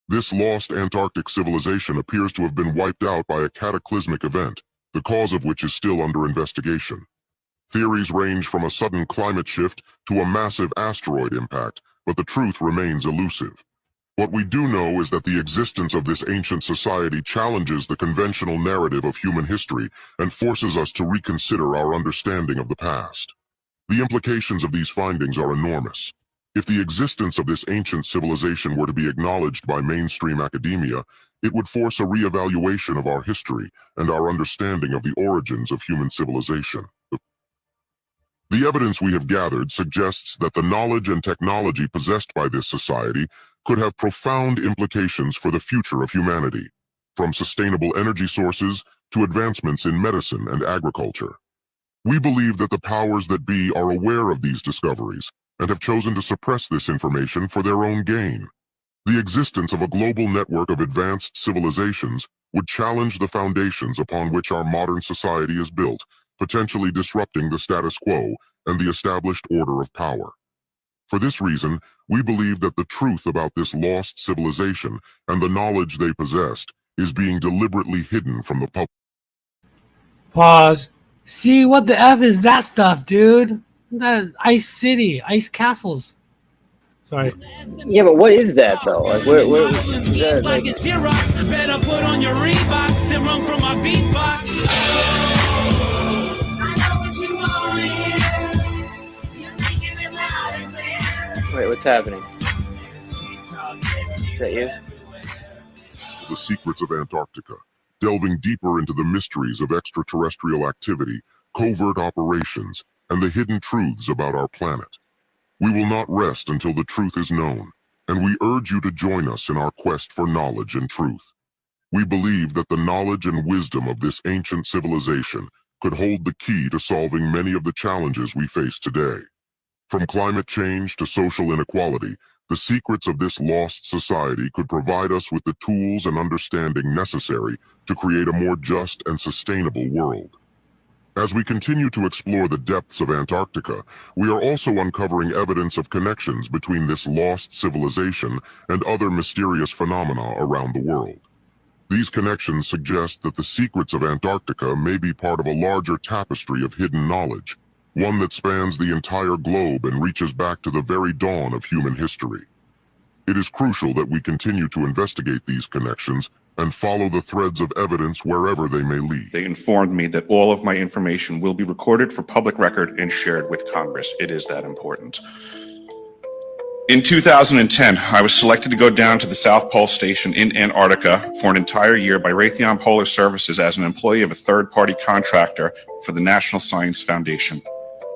This lost Antarctic civilization appears to have been wiped out by a cataclysmic event, the cause of which is still under investigation. Theories range from a sudden climate shift to a massive asteroid impact, but the truth remains elusive. What we do know is that the existence of this ancient society challenges the conventional narrative of human history and forces us to reconsider our understanding of the past. The implications of these findings are enormous. If the existence of this ancient civilization were to be acknowledged by mainstream academia, it would force a re-evaluation of our history and our understanding of the origins of human civilization. The evidence we have gathered suggests that the knowledge and technology possessed by this society could have profound implications for the future of humanity, from sustainable energy sources to advancements in medicine and agriculture. We believe that the powers that be are aware of these discoveries and have chosen to suppress this information for their own gain. The existence of a global network of advanced civilizations would challenge the foundations upon which our modern society is built, potentially disrupting the status quo and the established order of power. For this reason, we believe that the truth about this lost civilization and the knowledge they possessed is being deliberately hidden from the public. Pause. See, what the F is that stuff, dude? That Ice City, Ice Castles. Sorry. Yeah, but what is that though? Like, where is that? Like it's Xerox, better put on your Reeboks and run from my beatbox. Wait, what's happening? Is that you? The secrets of Antarctica, delving deeper into the mysteries of extraterrestrial activity, covert operations, and the hidden truths about our planet. We will not rest until the truth is known, and we urge you to join us in our quest for knowledge and truth. We believe that the knowledge and wisdom of this ancient civilization could hold the key to solving many of the challenges we face today. From climate change to social inequality, the secrets of this lost society could provide us with the tools and understanding necessary to create a more just and sustainable world. As we continue to explore the depths of Antarctica, we are also uncovering evidence of connections between this lost civilization and other mysterious phenomena around the world. These connections suggest that the secrets of Antarctica may be part of a larger tapestry of hidden knowledge, one that spans the entire globe and reaches back to the very dawn of human history. It is crucial that we continue to investigate these connections and follow the threads of evidence wherever they may lead. They informed me that all of my information will be recorded for public record and shared with Congress. It is that important. In 2010, I was selected to go down to the South Pole Station in Antarctica for an entire year by Raytheon Polar Services as an employee of a third-party contractor for the National Science Foundation.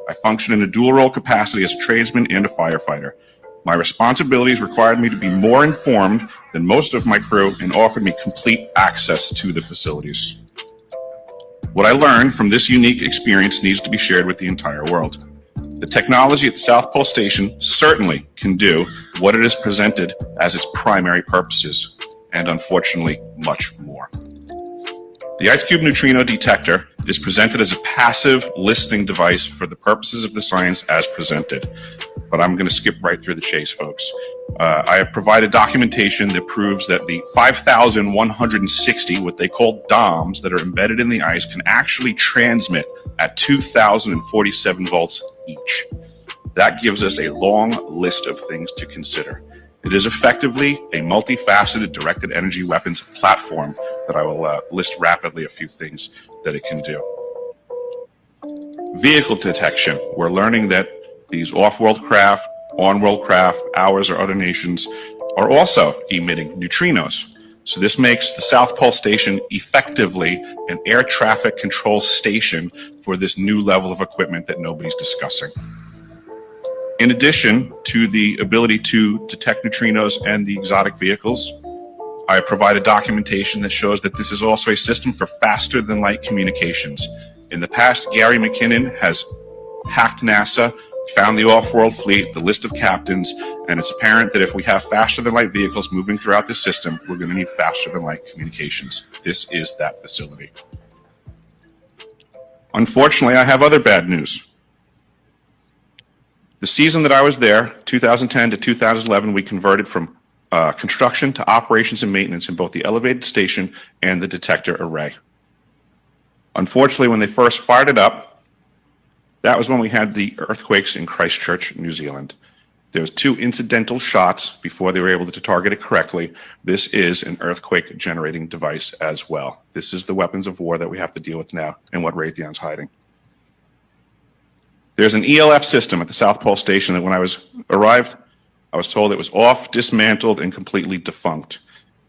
I function in a dual-role capacity as a tradesman and a firefighter. My responsibilities required me to be more informed than most of my crew and offered me complete access to the facilities. What I learned from this unique experience needs to be shared with the entire world. The technology at the South Pole Station certainly can do what it is presented as its primary purposes, and unfortunately, much more. The Ice Cube neutrino detector is presented as a passive listening device for the purposes of the science as presented. But I'm going to skip right through the chase, folks. I have provided documentation that proves that the 5,160, what they call DOMs, that are embedded in the ice can actually transmit at 2,047 volts each. That gives us a long list of things to consider. It is effectively a multifaceted directed energy weapons platform that I will list rapidly a few things that it can do. Vehicle detection. We're learning that these off-world craft, on-world craft, ours or other nations, are also emitting neutrinos. So this makes the South Pole Station effectively an air traffic control station for this new level of equipment that nobody's discussing. In addition to the ability to detect neutrinos and the exotic vehicles, I have provided documentation that shows that this is also a system for faster than light communications. In the past, Gary McKinnon has hacked NASA, found the off-world fleet, the list of captains, and it's apparent that if we have faster than light vehicles moving throughout the system, we're going to need faster than light communications. This is that facility. Unfortunately, I have other bad news. The season that I was there, 2010 to 2011, we converted from construction to operations and maintenance in both the elevated station and the detector array. Unfortunately, when they first fired it up, that was when we had the earthquakes in Christchurch, New Zealand. There was 2 incidental shots before they were able to target it correctly. This is an earthquake generating device as well. This is the weapons of war that we have to deal with now and what Raytheon's hiding. There's an ELF system at the South Pole Station that when I arrived, I was told it was off, dismantled, and completely defunct.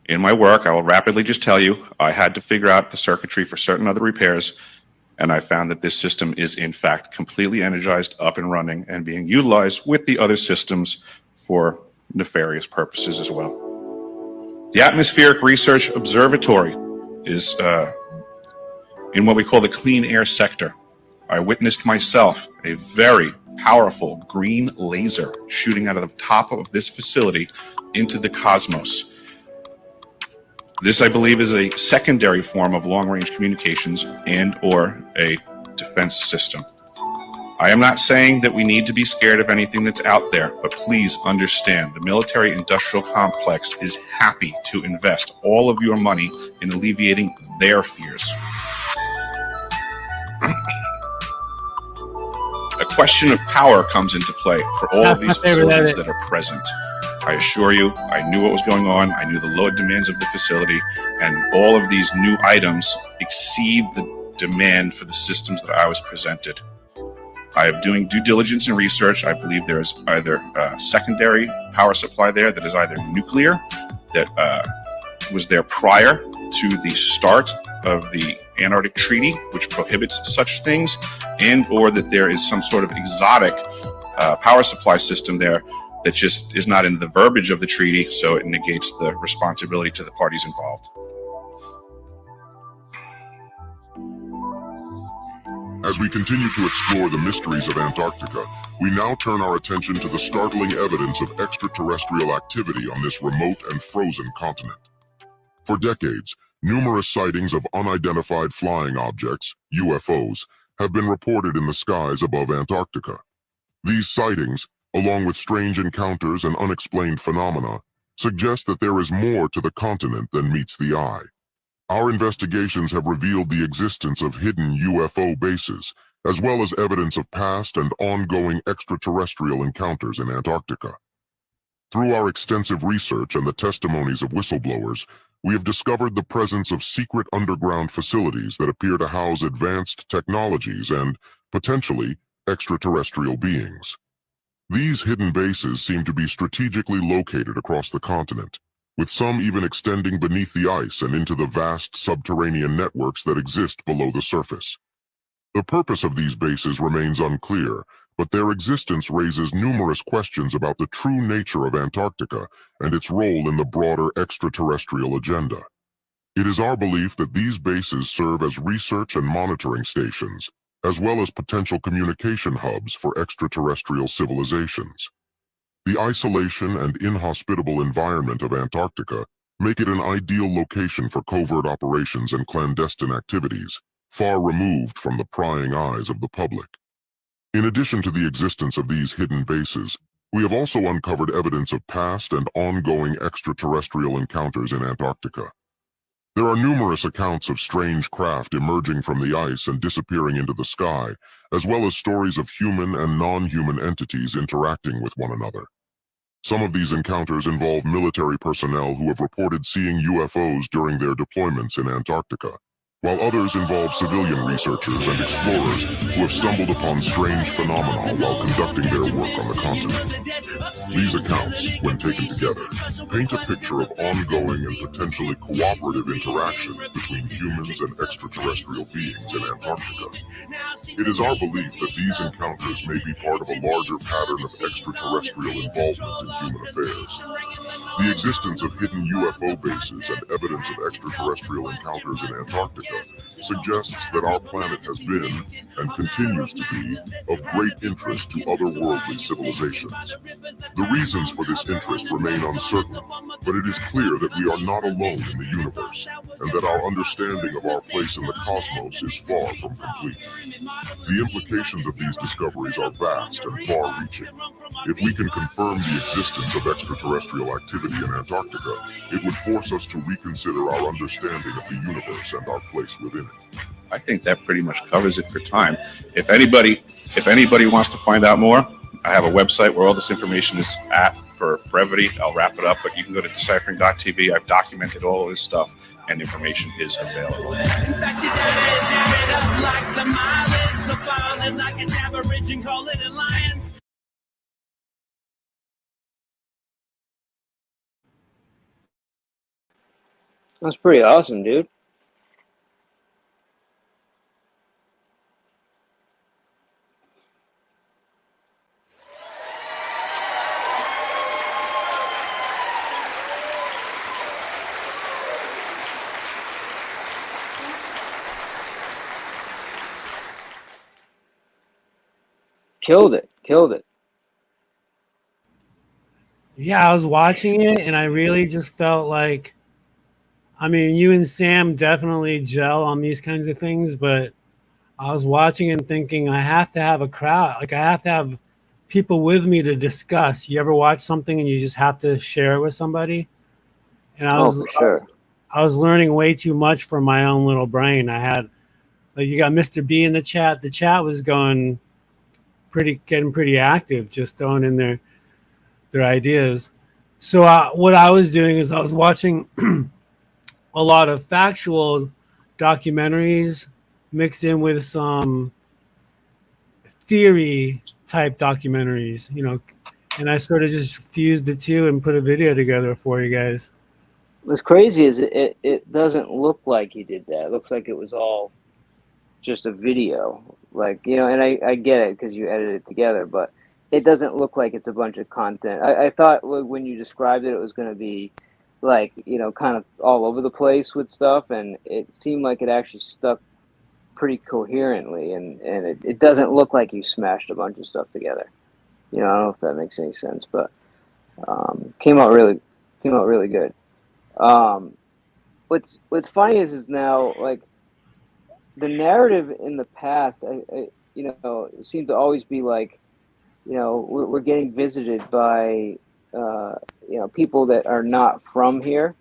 In my work, I will rapidly just tell you, I had to figure out the circuitry for certain other repairs, and I found that this system is in fact completely energized, up and running, and being utilized with the other systems for nefarious purposes as well. The Atmospheric Research Observatory is in what we call the clean air sector. I witnessed myself a very powerful green laser shooting out of the top of this facility into the cosmos. This, I believe, is a secondary form of long-range communications and or a defense system. I am not saying that we need to be scared of anything that's out there, but please understand the military-industrial complex is happy to invest all of your money in alleviating their fears. A question of power comes into play for all of these facilities that are present. I assure you, I knew what was going on. I knew the load demands of the facility, and all of these new items exceed the demand for the systems that I was presented. I am doing due diligence and research. I believe there is either a secondary power supply there that is either nuclear, that was there prior to the start of the Antarctic Treaty, which prohibits such things, and or that there is some sort of exotic power supply system there that just is not in the verbiage of the treaty, so it negates the responsibility to the parties involved. As we continue to explore the mysteries of Antarctica, we now turn our attention to the startling evidence of extraterrestrial activity on this remote and frozen continent. For decades, numerous sightings of unidentified flying objects, UFOs, have been reported in the skies above Antarctica. These sightings, along with strange encounters and unexplained phenomena, suggest that there is more to the continent than meets the eye. Our investigations have revealed the existence of hidden UFO bases, as well as evidence of past and ongoing extraterrestrial encounters in Antarctica. Through our extensive research and the testimonies of whistleblowers, we have discovered the presence of secret underground facilities that appear to house advanced technologies and, potentially, extraterrestrial beings. These hidden bases seem to be strategically located across the continent, with some even extending beneath the ice and into the vast subterranean networks that exist below the surface. The purpose of these bases remains unclear, but their existence raises numerous questions about the true nature of Antarctica and its role in the broader extraterrestrial agenda. It is our belief that these bases serve as research and monitoring stations, as well as potential communication hubs for extraterrestrial civilizations. The isolation and inhospitable environment of Antarctica make it an ideal location for covert operations and clandestine activities, far removed from the prying eyes of the public. In addition to the existence of these hidden bases, we have also uncovered evidence of past and ongoing extraterrestrial encounters in Antarctica. There are numerous accounts of strange craft emerging from the ice and disappearing into the sky, as well as stories of human and non-human entities interacting with one another. Some of these encounters involve military personnel who have reported seeing UFOs during their deployments in Antarctica, while others involve civilian researchers and explorers who have stumbled upon strange phenomena while conducting their work on the continent. These accounts, when taken together, paint a picture of ongoing and potentially cooperative interactions between humans and extraterrestrial beings in Antarctica. It is our belief that these encounters may be part of a larger pattern of extraterrestrial involvement in human affairs. The existence of hidden UFO bases and evidence of extraterrestrial encounters in Antarctica suggests that our planet has been, and continues to be, of great interest to otherworldly civilizations. The reasons for this interest remain uncertain, but it is clear that we are not alone in the universe, and that our understanding of our place in the cosmos is far from complete. The implications of these discoveries are vast and far-reaching. If we can confirm the existence of extraterrestrial activity in Antarctica, it would force us to reconsider our understanding of the universe and our place within it. I think that pretty much covers it for time. If anybody wants to find out more, I have a website where all this information is at. For brevity, I'll wrap it up, but you can go to deciphering.tv. I've documented all of this stuff, and information is available. In fact, it's added up like the mileage, so file it like an average and call it alliance. That's pretty awesome, dude. Killed it. Yeah, I was watching it and I really just felt like, I mean, you and Sam definitely gel on these kinds of things, but I was watching and thinking I have to have a crowd. Like I have to have people with me to discuss. You ever watch something and you just have to share it with somebody? And for sure. I was learning way too much from my own little brain. I had, like, you got Mr. B in the chat. The chat was getting pretty active, just throwing in their ideas. So what I was doing is I was watching a lot of factual documentaries mixed in with some theory type documentaries, and I sort of just fused the two and put a video together for you guys. What's crazy is it doesn't look like he did that. It looks like it was all just a video, and I get it because you edited it together, but it doesn't look like it's a bunch of content. I thought when you described it, it was going to be kind of all over the place with stuff, and it seemed like it actually stuck pretty coherently, and it doesn't look like you smashed a bunch of stuff together. You know, I don't know if that makes any sense, but came out really good. What's funny is now, like, the narrative in the past, it seemed to always be like, we're getting visited by people that are not from here,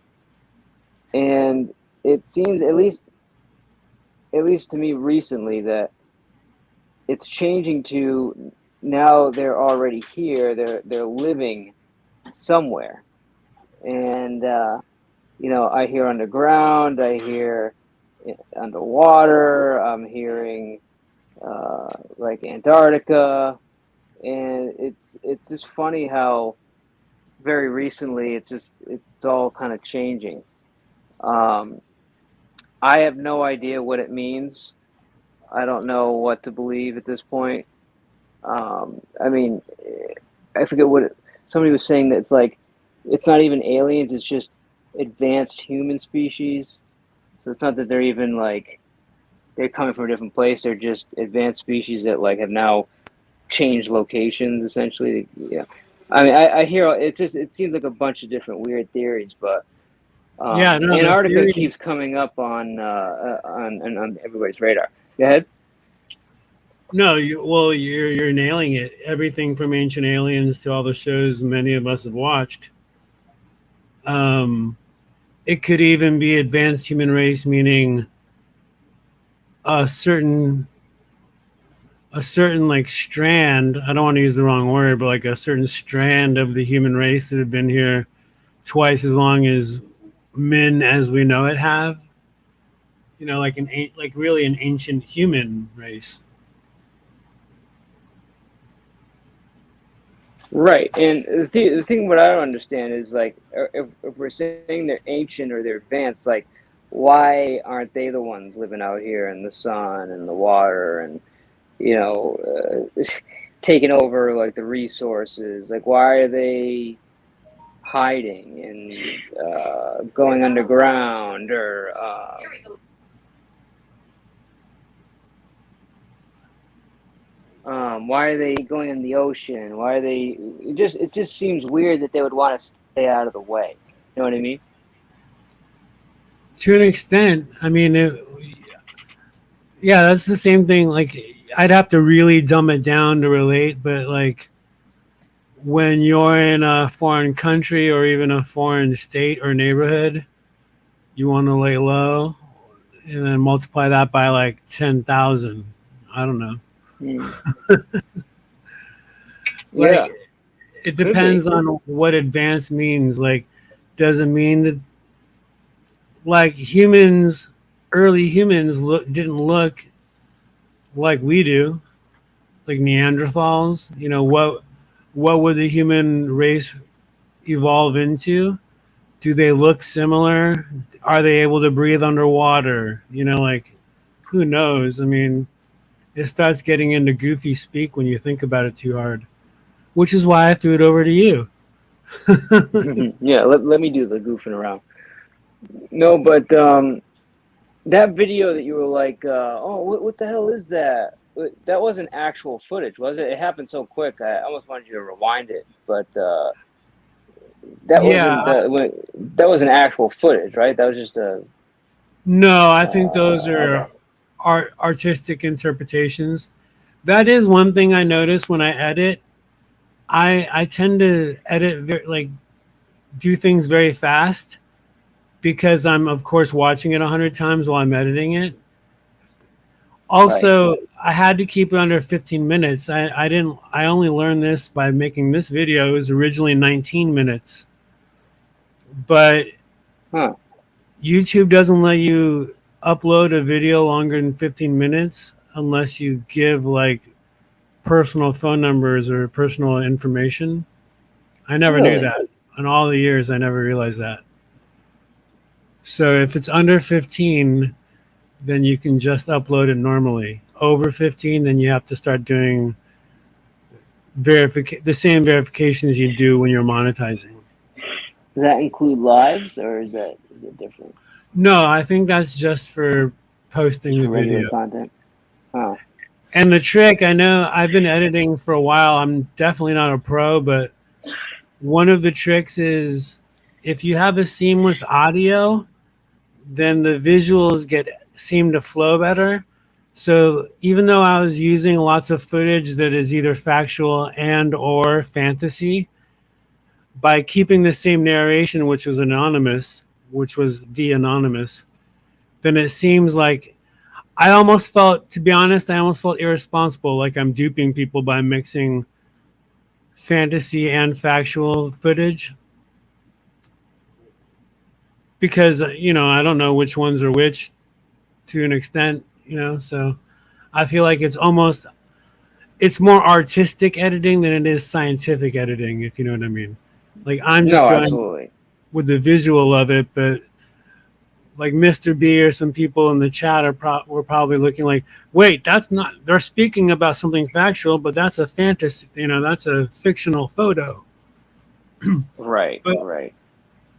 and it seems, at least to me recently, that it's changing to now they're already here, they're living somewhere, and I hear underground, I hear underwater, I'm hearing like Antarctica, and it's just funny how very recently it's all kind of changing. I have no idea what it means. I don't know what to believe at this point. I mean, I forget somebody was saying, that it's like, it's not even aliens, it's just advanced human species. So it's not that they're even like, they're coming from a different place, they're just advanced species that like have now changed locations, essentially. Yeah. I mean, I hear, it seems like a bunch of different weird theories, but Yeah, no, the Antarctica theory. keeps coming up on everybody's radar. Go ahead. No, you're nailing it. Everything from Ancient Aliens to all the shows many of us have watched. It could even be advanced human race, meaning a certain like strand. I don't want to use the wrong word, but like a certain strand of the human race that have been here twice as long as men as we know it have. Like really an ancient human race. Right, and the thing what I don't understand is, like, if we're saying they're ancient or they're advanced, like, why aren't they the ones living out here in the sun and the water and taking over like the resources? Like, why are they hiding and going underground, or why are they going in the ocean? Why are they? It just seems weird that they would want to stay out of the way. You know what I mean? To an extent, I mean, yeah, that's the same thing. Like, I'd have to really dumb it down to relate, but like, when you're in a foreign country or even a foreign state or neighborhood, you want to lay low, and then multiply that by like 10,000. I don't know. Yeah, it depends on what advanced means. Like, does it mean that, like, early humans didn't look like we do, like Neanderthals? What would the human race evolve into? Do they look similar? Are they able to breathe underwater? Like, who knows? I mean, it starts getting into goofy speak when you think about it too hard, which is why I threw it over to you. Yeah, let me do the goofing around. No, but that video that you were like, oh, what the hell is that? That wasn't actual footage, was it? It happened so quick. I almost wanted you to rewind it, but that wasn't actual footage, right? That was just a. No, I think those are artistic interpretations. That is one thing I notice when I edit. I tend to edit do things very fast, because I'm, of course, watching it 100 times while I'm editing it. Also, I had to keep it under 15 minutes. I only learned this by making this video. It was originally 19 minutes. But YouTube doesn't let you upload a video longer than 15 minutes unless you give like personal phone numbers or personal information. I never knew that. In all the years, I never realized that. So if it's under 15, then you can just upload it normally. Over 15, then you have to start doing the same verifications you do when you're monetizing. Does that include lives, or is it different? No, I think that's just for posting the regular video. content. Oh. And the trick, I know I've been editing for a while. I'm definitely not a pro, but one of the tricks is if you have a seamless audio, then the visuals seem to flow better. So even though I was using lots of footage that is either factual and or fantasy, by keeping the same narration, which was anonymous, then it seems like I almost felt, to be honest, irresponsible, like I'm duping people by mixing fantasy and factual footage. Because, I don't know which ones are which to an extent, so I feel like it's more artistic editing than it is scientific editing, if you know what I mean. Like I'm just going absolutely with the visual of it, but like Mr. B or some people in the chat were probably looking like, wait, they're speaking about something factual, but that's a fantasy, that's a fictional photo. Right, right.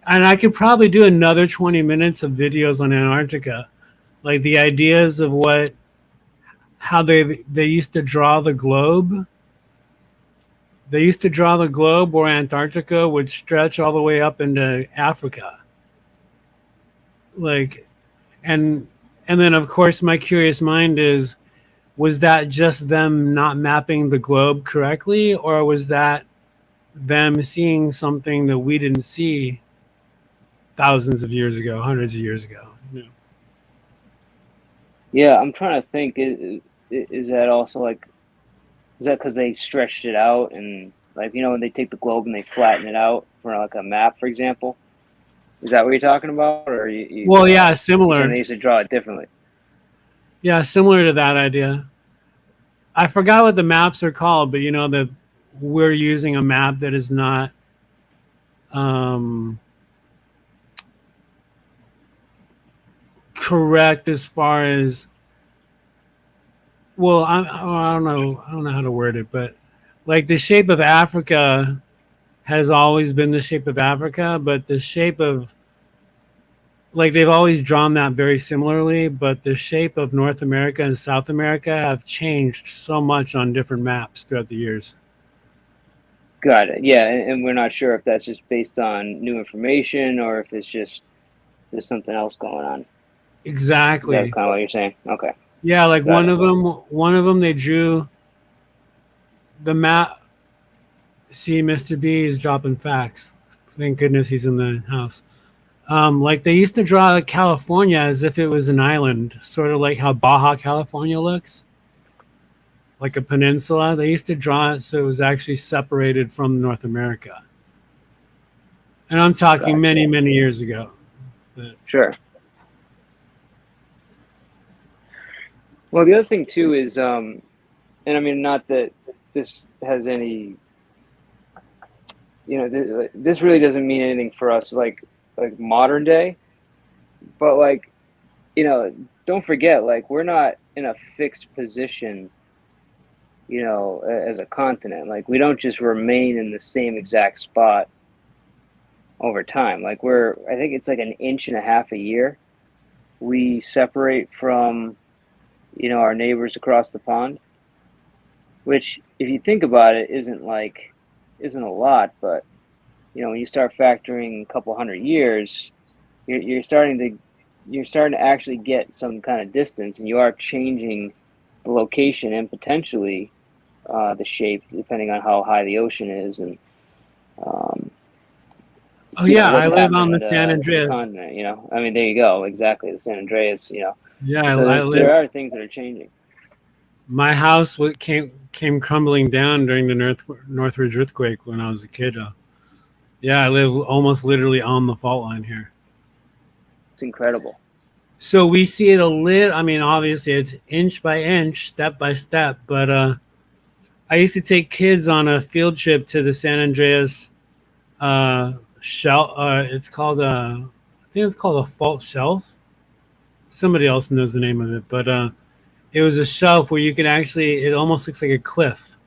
And I could probably do another 20 minutes of videos on Antarctica. Like the ideas of how they used to draw the globe. They used to draw the globe where Antarctica would stretch all the way up into Africa. Like, and then of course my curious mind is, was that just them not mapping the globe correctly, or was that them seeing something that we didn't see thousands of years ago, hundreds of years ago? Yeah, I'm trying to think. Is that also like, is that because they stretched it out and like, when they take the globe and they flatten it out for like a map, for example? Is that what you're talking about, or Well, yeah, similar. They used to draw it differently. Yeah, similar to that idea. I forgot what the maps are called, but that we're using a map that is not correct as far as, well, I don't know how to word it, but like the shape of Africa has always been the shape of Africa, but the shape of, like, they've always drawn that very similarly, but the shape of North America and South America have changed so much on different maps throughout the years. Got it. Yeah, and we're not sure if that's just based on new information or if it's just there's something else going on. Exactly. That's kind of what you're saying. Okay. Yeah, like Got one of them they drew the map. See, Mr. B is dropping facts. Thank goodness he's in the house. Like they used to draw California as if it was an island, sort of like how Baja California looks, like a peninsula. They used to draw it so it was actually separated from North America. And I'm talking many, many years ago. But, sure. Well, the other thing too is, and I mean, not that this has any, this really doesn't mean anything for us, like modern day, but like, don't forget, like we're not in a fixed position, as a continent. Like we don't just remain in the same exact spot over time. Like I think it's like an inch and a half a year we separate from, our neighbors across the pond, which if you think about it isn't a lot, but when you start factoring a couple hundred years, you're starting to actually get some kind of distance, and you are changing the location and potentially the shape depending on how high the ocean is. And I live on the San Andreas continent, I mean, there you go. Exactly, the San Andreas. Yeah, so there are things that are changing. My house came crumbling down during the Northridge earthquake when I was a kid. I live almost literally on the fault line here. It's incredible. So we see it I mean, obviously it's inch by inch, step by step, but I used to take kids on a field trip to the San Andreas shelf. It's called I think it's called a fault shelf. Somebody else knows the name of it, but it was a shelf where you can it almost looks like a cliff.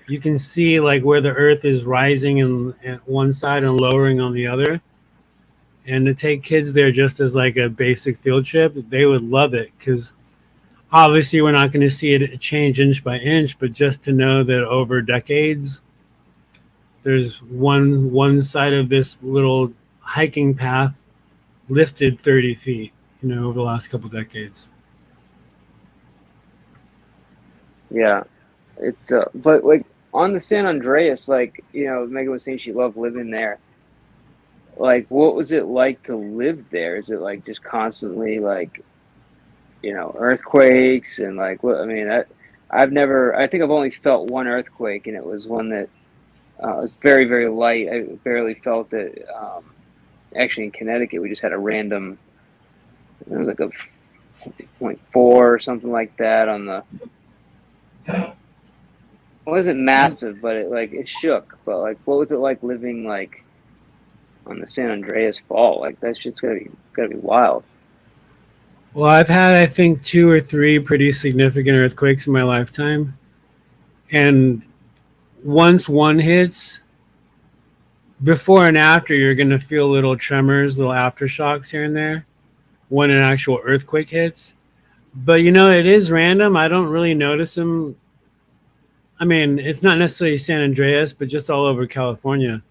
You can see like where the earth is rising at one side and lowering on the other. and to take kids there just as like a basic field trip, they would love it, because obviously we're not going to see it change inch by inch, but just to know that over decades there's one side of this little hiking path lifted 30 feet, over the last couple decades. Yeah, it's but like on the San Andreas, like Megan was saying she loved living there. Like, what was it like to live there? Is it like just constantly like earthquakes and like what? I mean, I think I've only felt one earthquake, and it was one that was very, very light. I barely felt it. Actually, in Connecticut, we just had a random. It was like a 0.4 or something like that on the. It wasn't massive, but it shook. But like, what was it like living like on the San Andreas Fault? Like that shit's gotta be wild. Well, I've had, I think, 2 or 3 pretty significant earthquakes in my lifetime. And once one hits, before and after, you're going to feel little tremors, little aftershocks here and there when an actual earthquake hits. But, it is random. I don't really notice them. I mean, it's not necessarily San Andreas, but just all over California.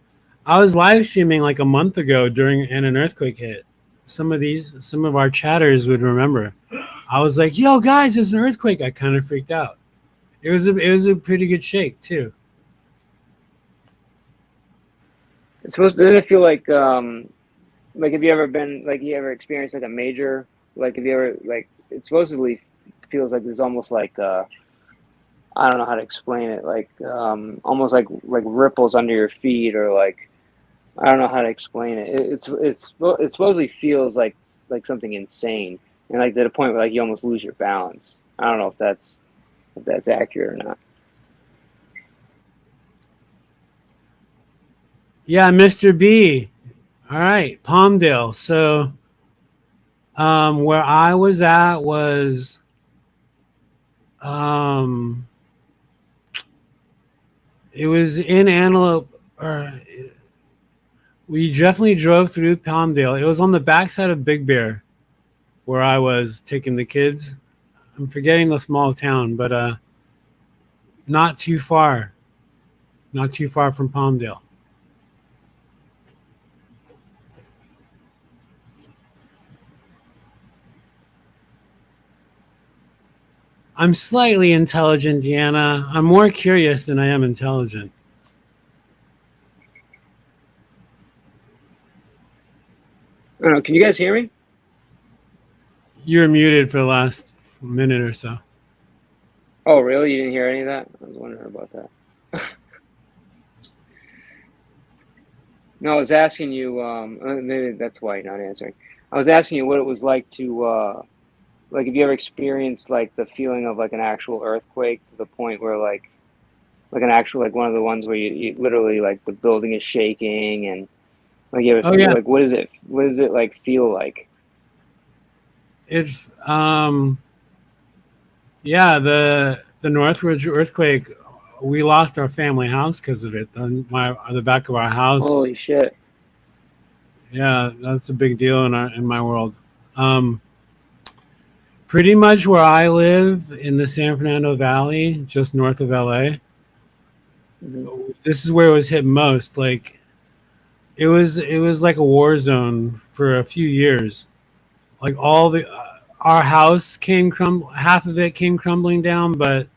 I was live streaming like a month ago and an earthquake hit. Some of our chatters would remember. I was like, "Yo, guys, there's an earthquake!" I kind of freaked out. It was a pretty good shake too. It's supposed to. Doesn't it feel like have you ever been like you ever experienced like a major like have you ever like it supposedly feels like there's almost like I don't know how to explain it, like almost like ripples under your feet, or like I don't know how to explain it. It supposedly feels like something insane, and like to the point where like you almost lose your balance. I don't know if that's accurate or not. Yeah, Mr. B. All right, Palmdale. So, where I was at was, it was in Antelope, or we definitely drove through Palmdale. It was on the backside of Big Bear, where I was taking the kids. I'm forgetting the small town, but not too far from Palmdale. I'm slightly intelligent, Deanna. I'm more curious than I am intelligent. I don't know. Can you guys hear me? You were muted for the last minute or so. Oh, really? You didn't hear any of that? I was wondering about that. No, I was asking you. Maybe that's why you're not answering. I was asking you what it was like to, like, have you ever experienced like the feeling of like an actual earthquake to the point where like an actual like one of the ones where you literally like the building is shaking and like you ever feel, like what is it like feel like? It's yeah, the Northridge earthquake, we lost our family house because of it. The back of our house. Holy shit. Yeah, that's a big deal in my world. Pretty much where I live in the San Fernando Valley, just north of LA. Mm-hmm. This is where it was hit most. Like it was like a war zone for a few years. Like our house half of it came crumbling down, but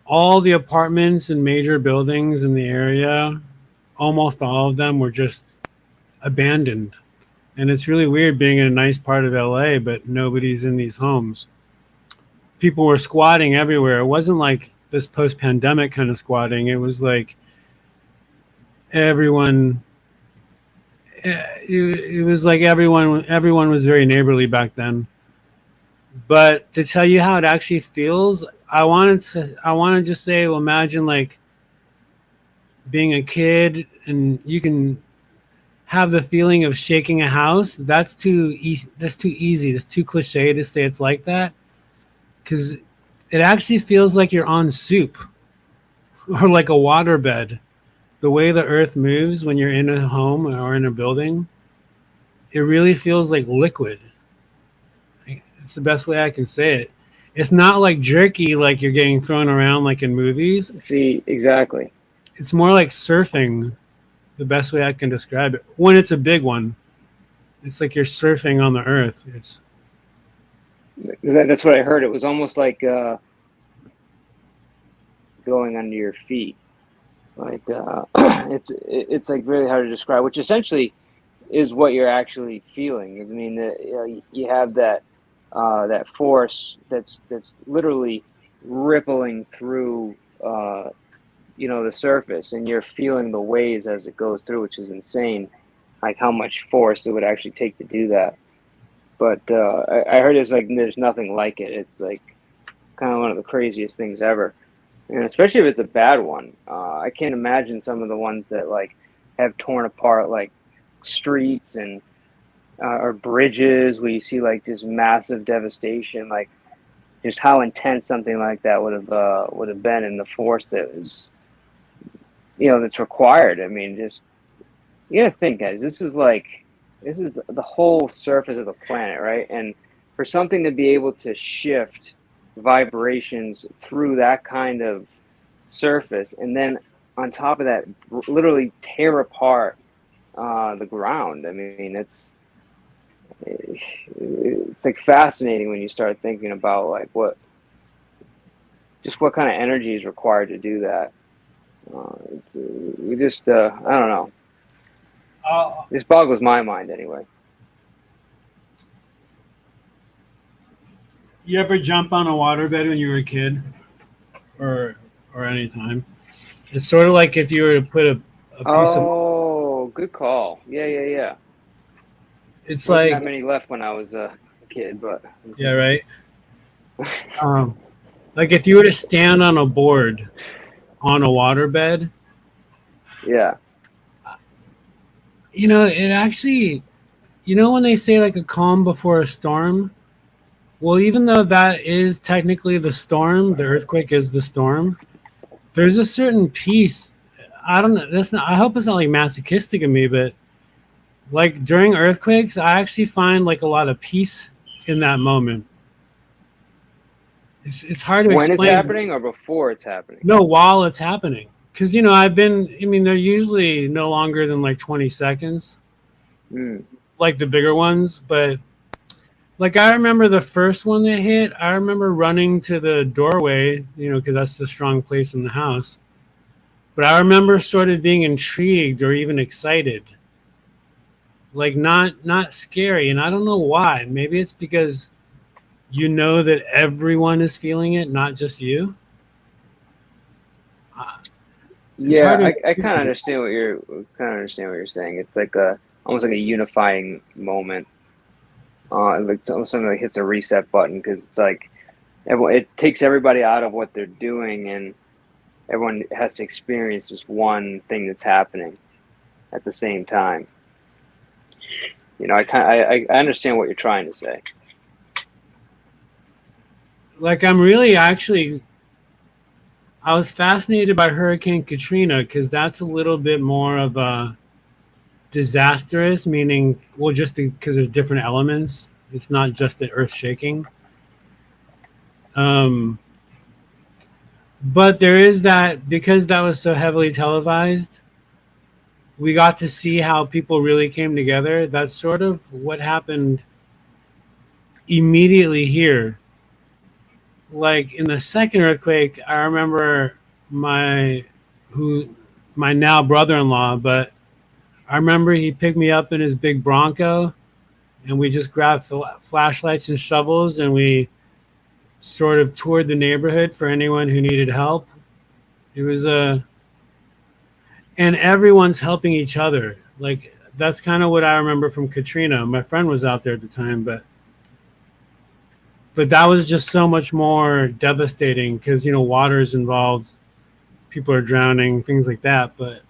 all the apartments and major buildings in the area, almost all of them were just abandoned. And it's really weird being in a nice part of LA, but nobody's in these homes. People were squatting everywhere. It wasn't like this post-pandemic kind of squatting. It was like everyone. It was like everyone was very neighborly back then. But to tell you how it actually feels, I want to just say, well, imagine like being a kid and you can have the feeling of shaking a house. That's too easy. That's too cliche to say it's like that, because it actually feels like you're on soup or like a waterbed. The way the earth moves when you're in a home or in a building, it really feels like liquid. It's the best way I can say it. It's not like jerky, like you're getting thrown around like in movies. See, exactly. It's more like surfing, the best way I can describe it. When it's a big one, it's like you're surfing on the earth. That's what I heard. It was almost like going under your feet. Like it's like really hard to describe, which essentially is what you're actually feeling. I mean, you have that force that's literally rippling through the surface, and you're feeling the waves as it goes through, which is insane. Like how much force it would actually take to do that. But I heard it's like there's nothing like it. It's like kind of one of the craziest things ever. And especially if it's a bad one. I can't imagine some of the ones that like have torn apart like streets and or bridges where you see like this massive devastation, like just how intense something like that would have been, and the force that was that's required. I mean, just you gotta think, guys, this is the whole surface of the planet, right? And for something to be able to shift vibrations through that kind of surface, and then on top of that literally tear apart the ground. I mean, it's like fascinating when you start thinking about like what kind of energy is required to do that. I don't know. This boggles my mind anyway. You ever jump on a waterbed when you were a kid, or any time? It's sort of like if you were to put a piece of. Oh, good call. Yeah. It's Wasn't like that many left when I was a kid, but yeah, right. Like if you were to stand on a board on a waterbed. Yeah. It actually, when they say like a calm before a storm. Well, even though that is technically the storm, the earthquake is the storm. There's a certain peace. I don't know. I hope it's not like masochistic of me, but like during earthquakes, I actually find like a lot of peace in that moment. It's hard to when explain. it's happening or before it's happening. No, while it's happening, because they're usually no longer than like 20 seconds, like the bigger ones, but. Like I remember the first one that hit, I remember running to the doorway, because that's the strong place in the house. But I remember sort of being intrigued or even excited. Like not scary, and I don't know why. Maybe it's because that everyone is feeling it, not just you. Yeah, I kind of understand what you're saying. It's like almost like a unifying moment. Like something that hits a reset button, because it's like it takes everybody out of what they're doing, and everyone has to experience just one thing that's happening at the same time. I understand what you're trying to say. Like I'm really actually, I was fascinated by Hurricane Katrina because that's a little bit more of a disastrous, meaning just because there's different elements. It's not just the earth shaking. But there is that, because that was so heavily televised, we got to see how people really came together. That's sort of what happened immediately here. Like in the second earthquake, I remember my now brother-in-law, but I remember he picked me up in his big Bronco, and we just grabbed flashlights and shovels, and we sort of toured the neighborhood for anyone who needed help. It was and everyone's helping each other. Like that's kind of what I remember from Katrina. My friend was out there at the time, but that was just so much more devastating because water is involved, people are drowning, things like that. But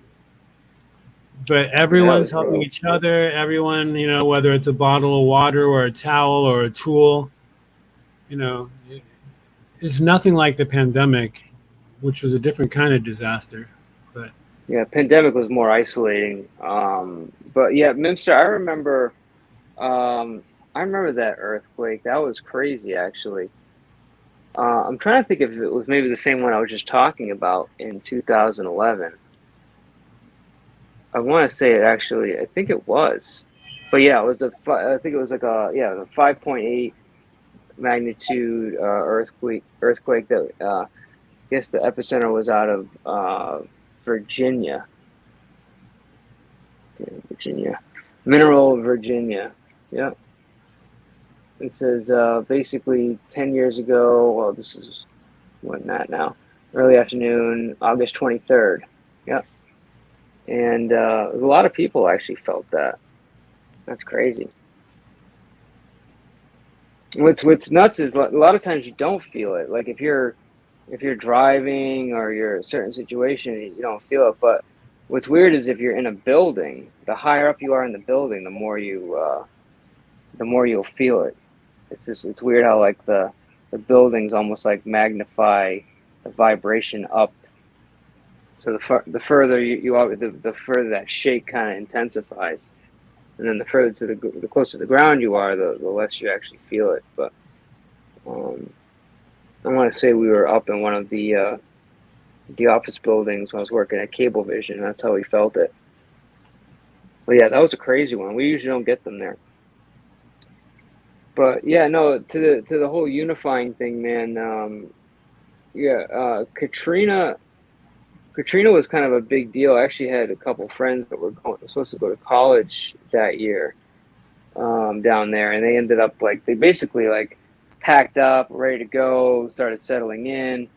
everyone's helping each other. Everyone, whether it's a bottle of water or a towel or a tool, it's nothing like the pandemic, which was a different kind of disaster. But yeah, pandemic was more isolating. But yeah, Minster, I remember I remember that earthquake. That was crazy, actually. I'm trying to think if it was maybe the same one I was just talking about in 2011. I want to say it actually. I think it was, but yeah, it was I think it was like the 5.8 magnitude earthquake. Earthquake that I guess the epicenter was out of Virginia. Virginia, Mineral, Virginia. Yeah. It says basically 10 years ago. Well, this is what not now. Early afternoon, August 23rd. Yep. And a lot of people actually felt that. That's crazy. What's nuts is a lot of times you don't feel it. Like if you're driving or you're in a certain situation, you don't feel it. But what's weird is if you're in a building, the higher up you are in the building, the more you'll feel it. It's weird how like the buildings almost like magnify the vibration up. So the further you are, the further that shake kind of intensifies, and then the further to the closer to the ground you are, the less you actually feel it. But I want to say we were up in one of the office buildings when I was working at Cablevision. That's how we felt it. But yeah, that was a crazy one. We usually don't get them there. But yeah, no, to the whole unifying thing, man. Katrina was kind of a big deal. I actually had a couple friends that were supposed to go to college that year down there, and they ended up they basically packed up, ready to go, started settling in,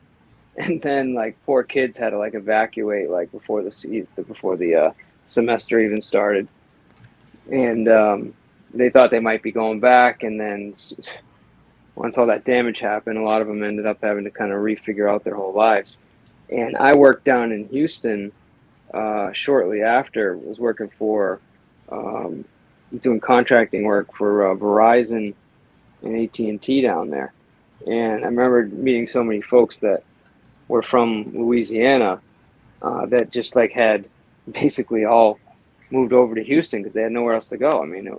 and then poor kids had to evacuate before the semester even started, and they thought they might be going back, and then once all that damage happened, a lot of them ended up having to kind of refigure out their whole lives. And I worked down in Houston shortly after. Was working for doing contracting work for Verizon and AT&T down there. And I remember meeting so many folks that were from Louisiana that just had basically all moved over to Houston because they had nowhere else to go. I mean, it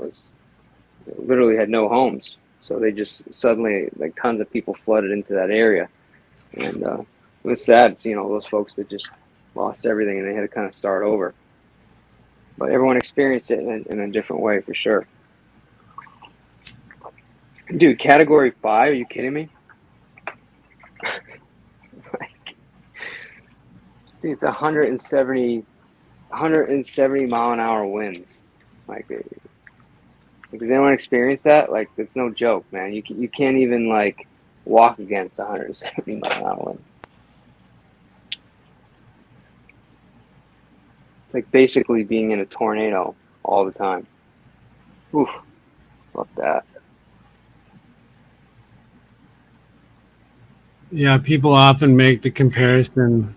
literally had no homes. So they just suddenly, tons of people flooded into that area. And it was sad seeing all those folks that just lost everything and they had to kind of start over. But everyone experienced it in a different way, for sure. Dude, Category 5? Are you kidding me? Dude, it's 170 mile an hour winds. Does anyone experience that? It's no joke, man. You can't even walk against 170 mile an hour wind. It's basically being in a tornado all the time. Oof, fuck that. Yeah, people often make the comparison.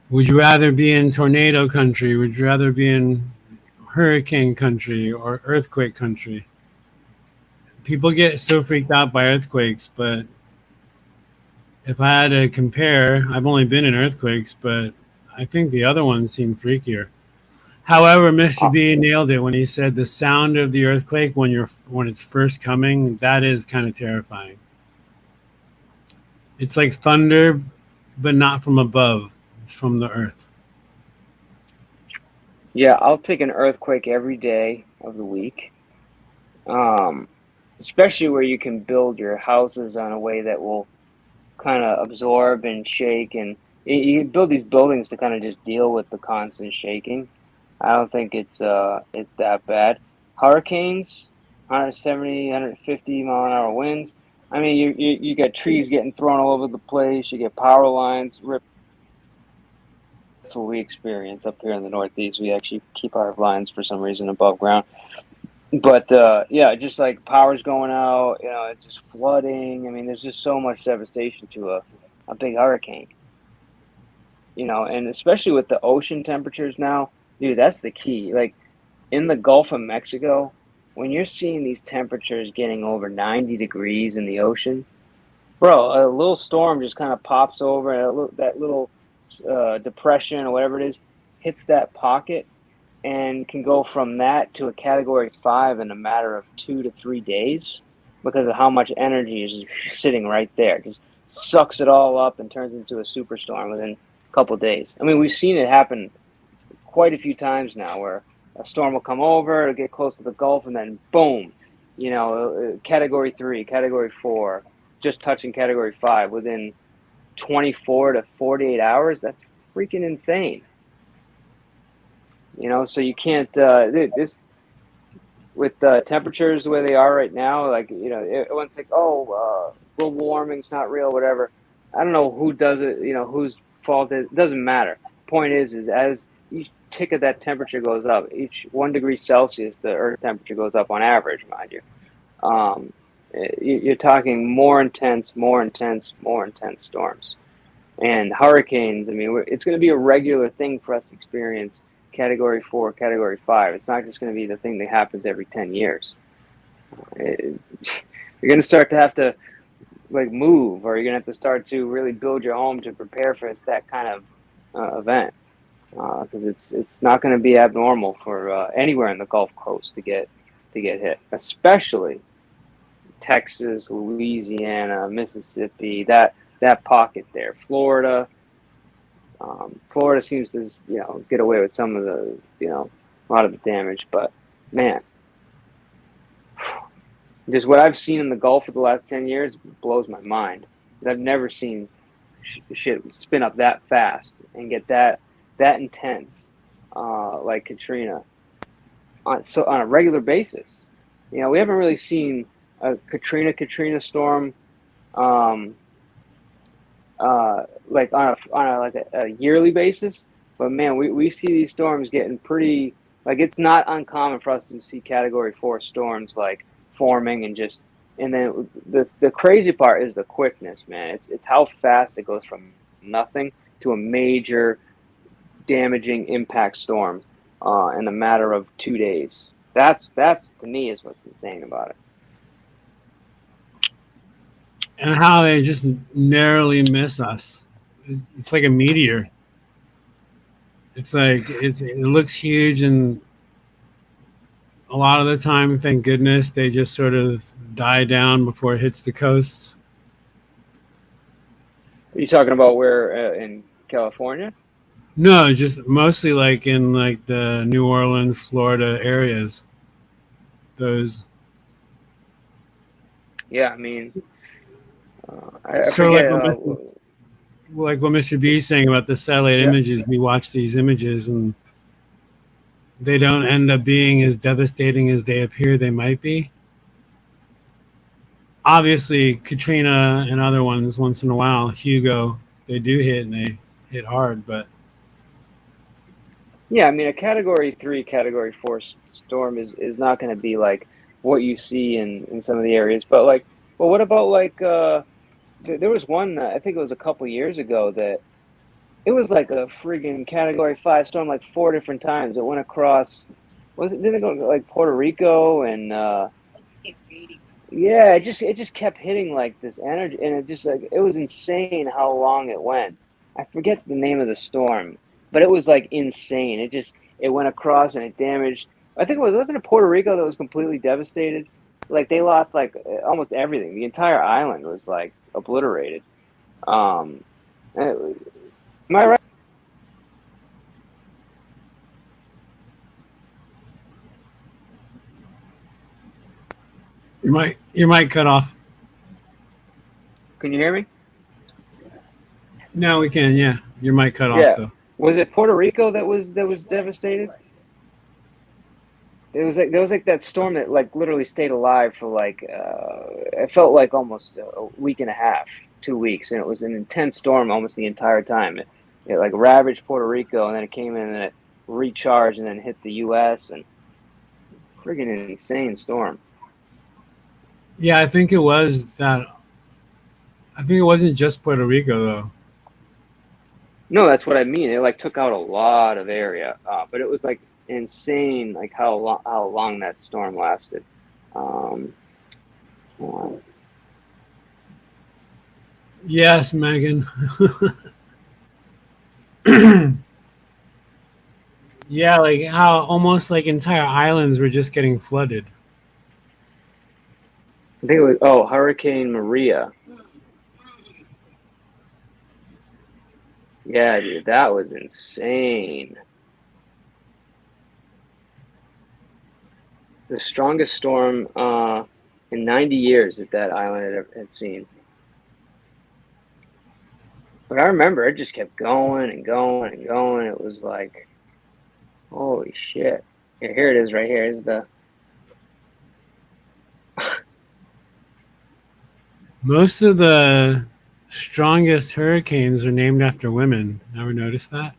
Would you rather be in tornado country? Would you rather be in hurricane country or earthquake country? People get so freaked out by earthquakes, but if I had to compare, I've only been in earthquakes, but I think the other ones seem freakier. However, Mr. B nailed it when he said the sound of the earthquake when it's first coming, that is kind of terrifying. It's like thunder, but not from above. It's from the earth. Yeah, I'll take an earthquake every day of the week. Especially where you can build your houses on a way that will kind of absorb and shake, and you build these buildings to kind of just deal with the constant shaking. I don't think it's that bad. Hurricanes, 170, 150 mile an hour winds. I mean, you got trees getting thrown all over the place. You get power lines ripped. That's what we experience up here in the Northeast. We actually keep our lines for some reason above ground. But yeah, just power's going out, it's just flooding. I mean, there's just so much devastation to a big hurricane. And especially with the ocean temperatures now, dude, that's the key. In the Gulf of Mexico, when you're seeing these temperatures getting over 90 degrees in the ocean, bro, a little storm just kind of pops over, and that little depression or whatever it is hits that pocket, and can go from that to a category 5 in a matter of 2 to 3 days because of how much energy is sitting right there. Just sucks it all up and turns into a superstorm within a couple of days. I mean, we've seen it happen quite a few times now where a storm will come over, it'll get close to the Gulf, and then boom, category 3, category 4, just touching category 5 within 24 to 48 hours. That's freaking insane. So you can't, this, with temperatures the way they are right now, like, everyone's like, global warming's not real, whatever. I don't know who does it, whose fault it doesn't matter. Point is as each tick of that temperature goes up, each 1 degree Celsius, the Earth temperature goes up on average, mind you. You're talking more intense storms. And hurricanes, I mean, it's going to be a regular thing for us to experience category 4, category 5. It's not just going to be the thing that happens every 10 years. You're going to start to have to move, or you're going to have to start to really build your home to prepare for that kind of event. Because it's not going to be abnormal for anywhere in the Gulf Coast to get hit, especially Texas, Louisiana, Mississippi, that pocket there, Florida. Florida seems to get away with some of the a lot of the damage, but man, just what I've seen in the Gulf for the last 10 years blows my mind. I've never seen shit spin up that fast and get that intense, like Katrina, on a regular basis. We haven't really seen a Katrina storm, like on a yearly basis. But man, we see these storms getting pretty. It's not uncommon for us to see category 4 storms forming and then the crazy part is the quickness, man. It's how fast it goes from nothing to a major damaging impact storm in a matter of 2 days. That's to me is what's insane about it. And how they just narrowly miss us. It's like a meteor. It's like it looks huge, and a lot of the time, thank goodness, they just sort of die down before it hits the coasts. Are you talking about where in California? No, just mostly in the New Orleans, Florida areas. Those. Yeah, I mean, I So forget. Like what Mr. B is saying about the satellite images, we watch these images and they don't end up being as devastating as they appear they might be. Obviously, Katrina and other ones, once in a while, Hugo, they do hit and they hit hard, but yeah, I mean, a category 3, category 4 storm is not going to be like what you see in some of the areas. But well, what about there was one, I think it was a couple years ago, that it was like a friggin' category 5 storm 4 different times. It went across, didn't it go Puerto Rico and yeah, it just kept hitting this energy, and it just it was insane how long it went. I forget the name of the storm, but it was insane. It went across and it damaged. I think wasn't it Puerto Rico that was completely devastated? They lost almost everything. The entire island was obliterated. Am I right? your mic cut off. Can you hear me? No, we can. Yeah, your mic cut off though. Was it Puerto Rico that was devastated? It was there was that storm that literally stayed alive for it felt like almost a week and a half, 2 weeks, and it was an intense storm almost the entire time. It ravaged Puerto Rico, and then it came in and it recharged and then hit the U.S. and friggin' insane storm. Yeah, I think it was that. I think it wasn't just Puerto Rico though. No, that's what I mean. It took out a lot of area, but it was insane, how long that storm lasted. Yes, Megan. Yeah, like how almost like entire islands were just getting flooded. I think it was Hurricane Maria. Yeah, dude, that was insane. The strongest storm in 90 years that that island had seen. But I remember it just kept going and going and going. It was like, holy shit. Here it is right here. Is the Most of the strongest hurricanes are named after women. Ever notice that?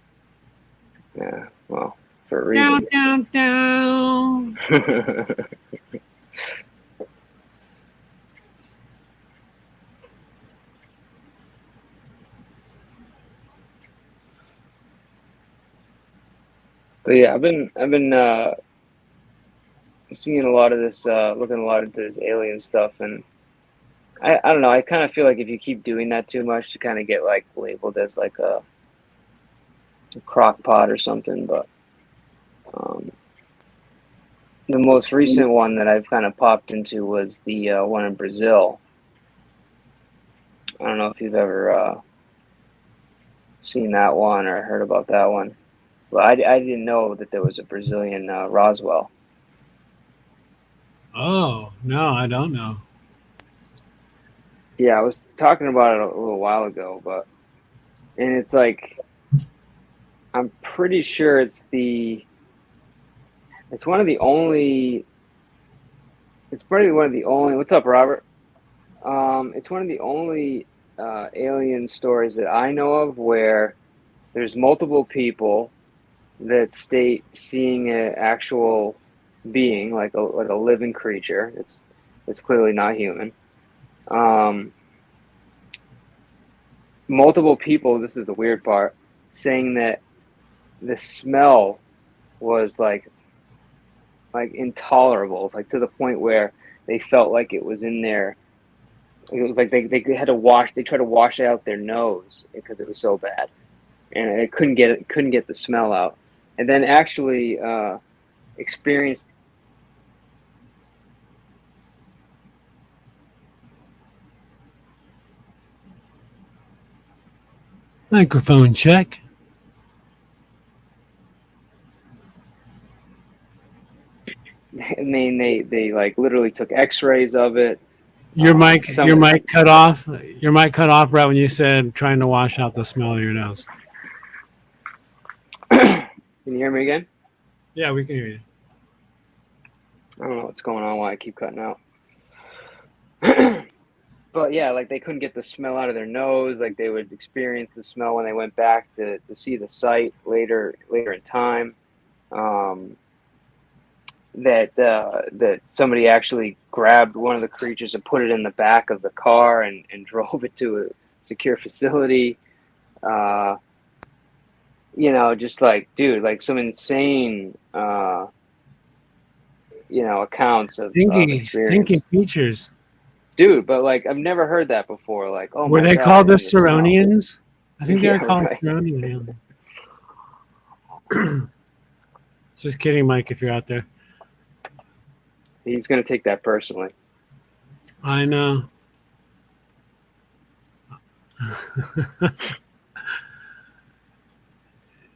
Yeah, well, for a reason. Down, down, down. But yeah, I've been seeing a lot of this, looking a lot into this alien stuff, and I don't know. I kind of feel like if you keep doing that too much, you kind of get like labeled as like a crock pot or something. But the most recent one that I've kind of popped into was the one in Brazil. I don't know if you've ever seen that one or heard about that one. But I didn't know that there was a Brazilian Roswell. Oh, no, I don't know. Yeah, I was talking about it a little while ago, and it's like, I'm pretty sure it's one of the only, what's up, Robert? It's one of the only alien stories that I know of where there's multiple people that state seeing an actual being, like a living creature. It's clearly not human. Multiple people, this is the weird part, saying that the smell was like intolerable, like to the point where they felt like it was in there. It was like they had to they tried to wash out their nose because it was so bad, and it couldn't get the smell out, and then actually experienced. Microphone check. I mean, they like literally took X-rays of it. Your mic cut off. Your mic cut off right when you said trying to wash out the smell of your nose. Can you hear me again? Yeah, we can hear you. I don't know what's going on, why I keep cutting out. But yeah, like they couldn't get the smell out of their nose. Like they would experience the smell when they went back to see the site later in time. That somebody actually grabbed one of the creatures and put it in the back of the car and drove it to a secure facility. Just like, dude, like some insane, accounts of stinky creatures. Dude, but like I've never heard that before. Like, oh, were my they God, called the Saronians? I think they Yeah, were called right. Saronians. Just kidding, Mike, if you're out there. He's gonna take that personally. I know.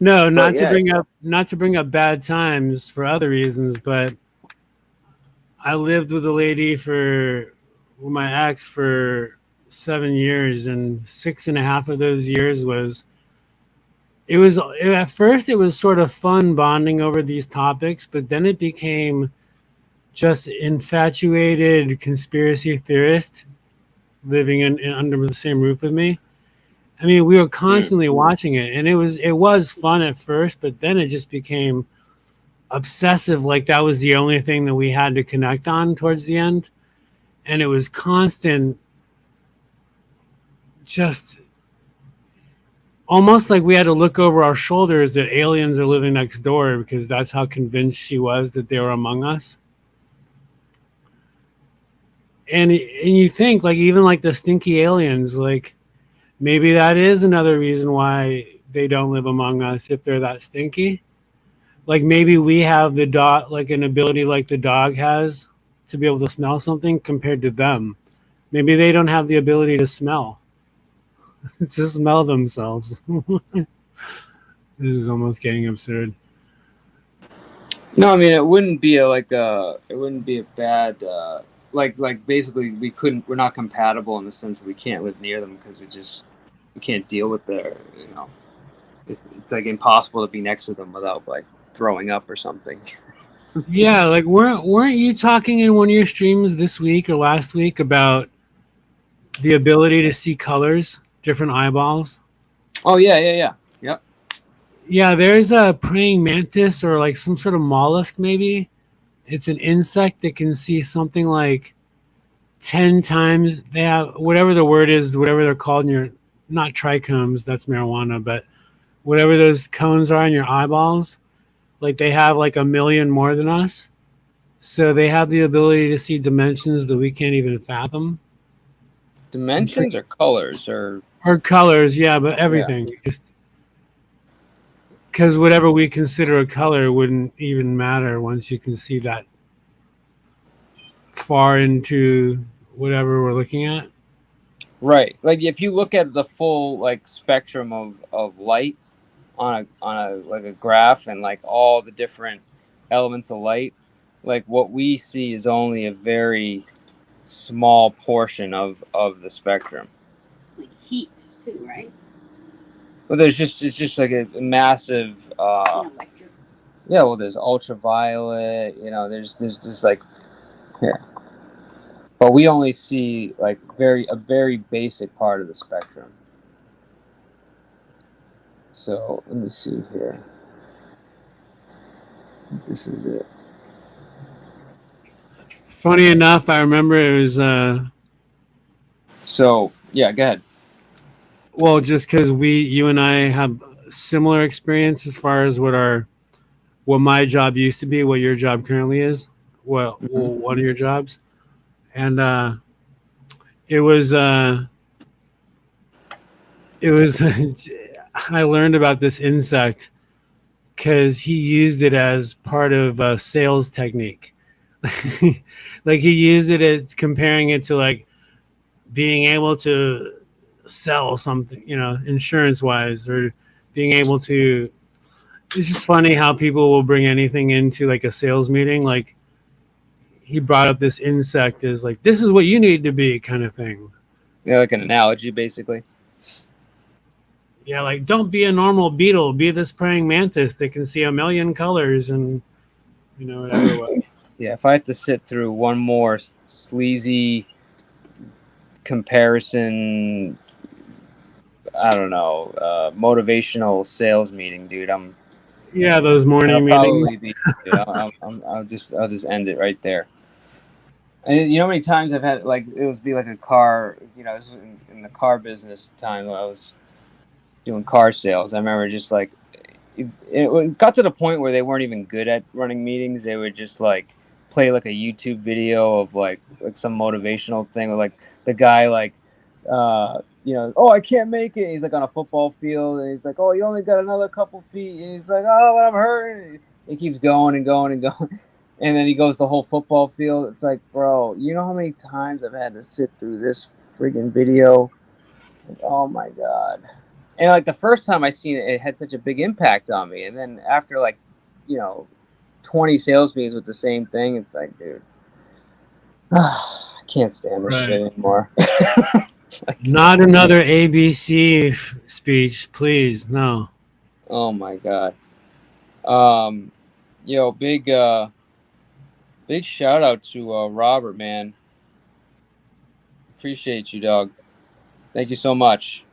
No, not to bring up bad times for other reasons, but I lived with a lady with my ex for 7 years, and 6.5 of those years at first it was sort of fun bonding over these topics, but then it became just infatuated conspiracy theorist living under the same roof with me. I mean, we were constantly watching it, and it was fun at first, but then it just became obsessive. Like that was the only thing that we had to connect on towards the end, and it was constant, just almost like we had to look over our shoulders that aliens are living next door, because that's how convinced she was that they were among us. And you think, like, even like the stinky aliens, like maybe that is another reason why they don't live among us if they're that stinky. like maybe we have the dog, like an ability like the dog has to be able to smell something compared to them. Maybe they don't have the ability to smell, to smell themselves. This is almost getting absurd. No, I mean it wouldn't be a bad like basically we're not compatible in the sense we can't live near them because we can't deal with their it's like impossible to be next to them without like throwing up or something. Yeah, like weren't you talking in one of your streams this week or last week about the ability to see colors, different eyeballs? Oh yeah. Yep. Yeah, there's a praying mantis or like some sort of mollusk maybe. It's an insect that can see something like 10 times. They have whatever the word is, whatever they're called in your, not trichomes, that's marijuana, but whatever those cones are in your eyeballs, like they have like a million more than us. So they have the ability to see dimensions that we can't even fathom. Dimensions or colors or colors, yeah, but everything. Just because whatever we consider a color wouldn't even matter once you can see that far into whatever we're looking at. Right. Like if you look at the full like spectrum of light on a like a graph and like all the different elements of light, like what we see is only a very small portion of the spectrum. Like heat too, right? Well, it's just like a massive yeah, well there's ultraviolet, there's just like here. But we only see like a very basic part of the spectrum. So let me see here. This is it. Funny enough, I remember it was So yeah, go ahead. Well, just because you and I have similar experience as far as what my job used to be, what your job currently is, well, one of your jobs, and it was I learned about this insect because he used it as part of a sales technique. Like he used it as comparing it to like being able to sell something, insurance wise, or being able to. It's just funny how people will bring anything into like a sales meeting. Like he brought up this insect as like, this is what you need to be kind of thing. Yeah, like an analogy basically. Yeah, like don't be a normal beetle, be this praying mantis that can see a million colors and whatever. Yeah, if I have to sit through one more sleazy comparison, I don't know, motivational sales meeting, dude, those morning meetings. I'll just end it right there. And you know how many times I've had like it was be like a car, this was in the car business time when I was doing car sales. I remember just like it got to the point where they weren't even good at running meetings. They would just like play like a YouTube video of like some motivational thing with like the guy like oh, I can't make it. He's like on a football field and he's like, oh, you only got another couple feet. And he's like, oh, but I'm hurting. He keeps going and going and going. And then he goes the whole football field. It's like, bro, you know how many times I've had to sit through this freaking video? Like, oh my God. And like the first time I seen it, it had such a big impact on me. And then after like, 20 sales meetings with the same thing, it's like, dude, I can't stand this shit anymore. Not another ABC speech, please. No. Oh my God. Big shout out to Robert, man. Appreciate you, dog. Thank you so much.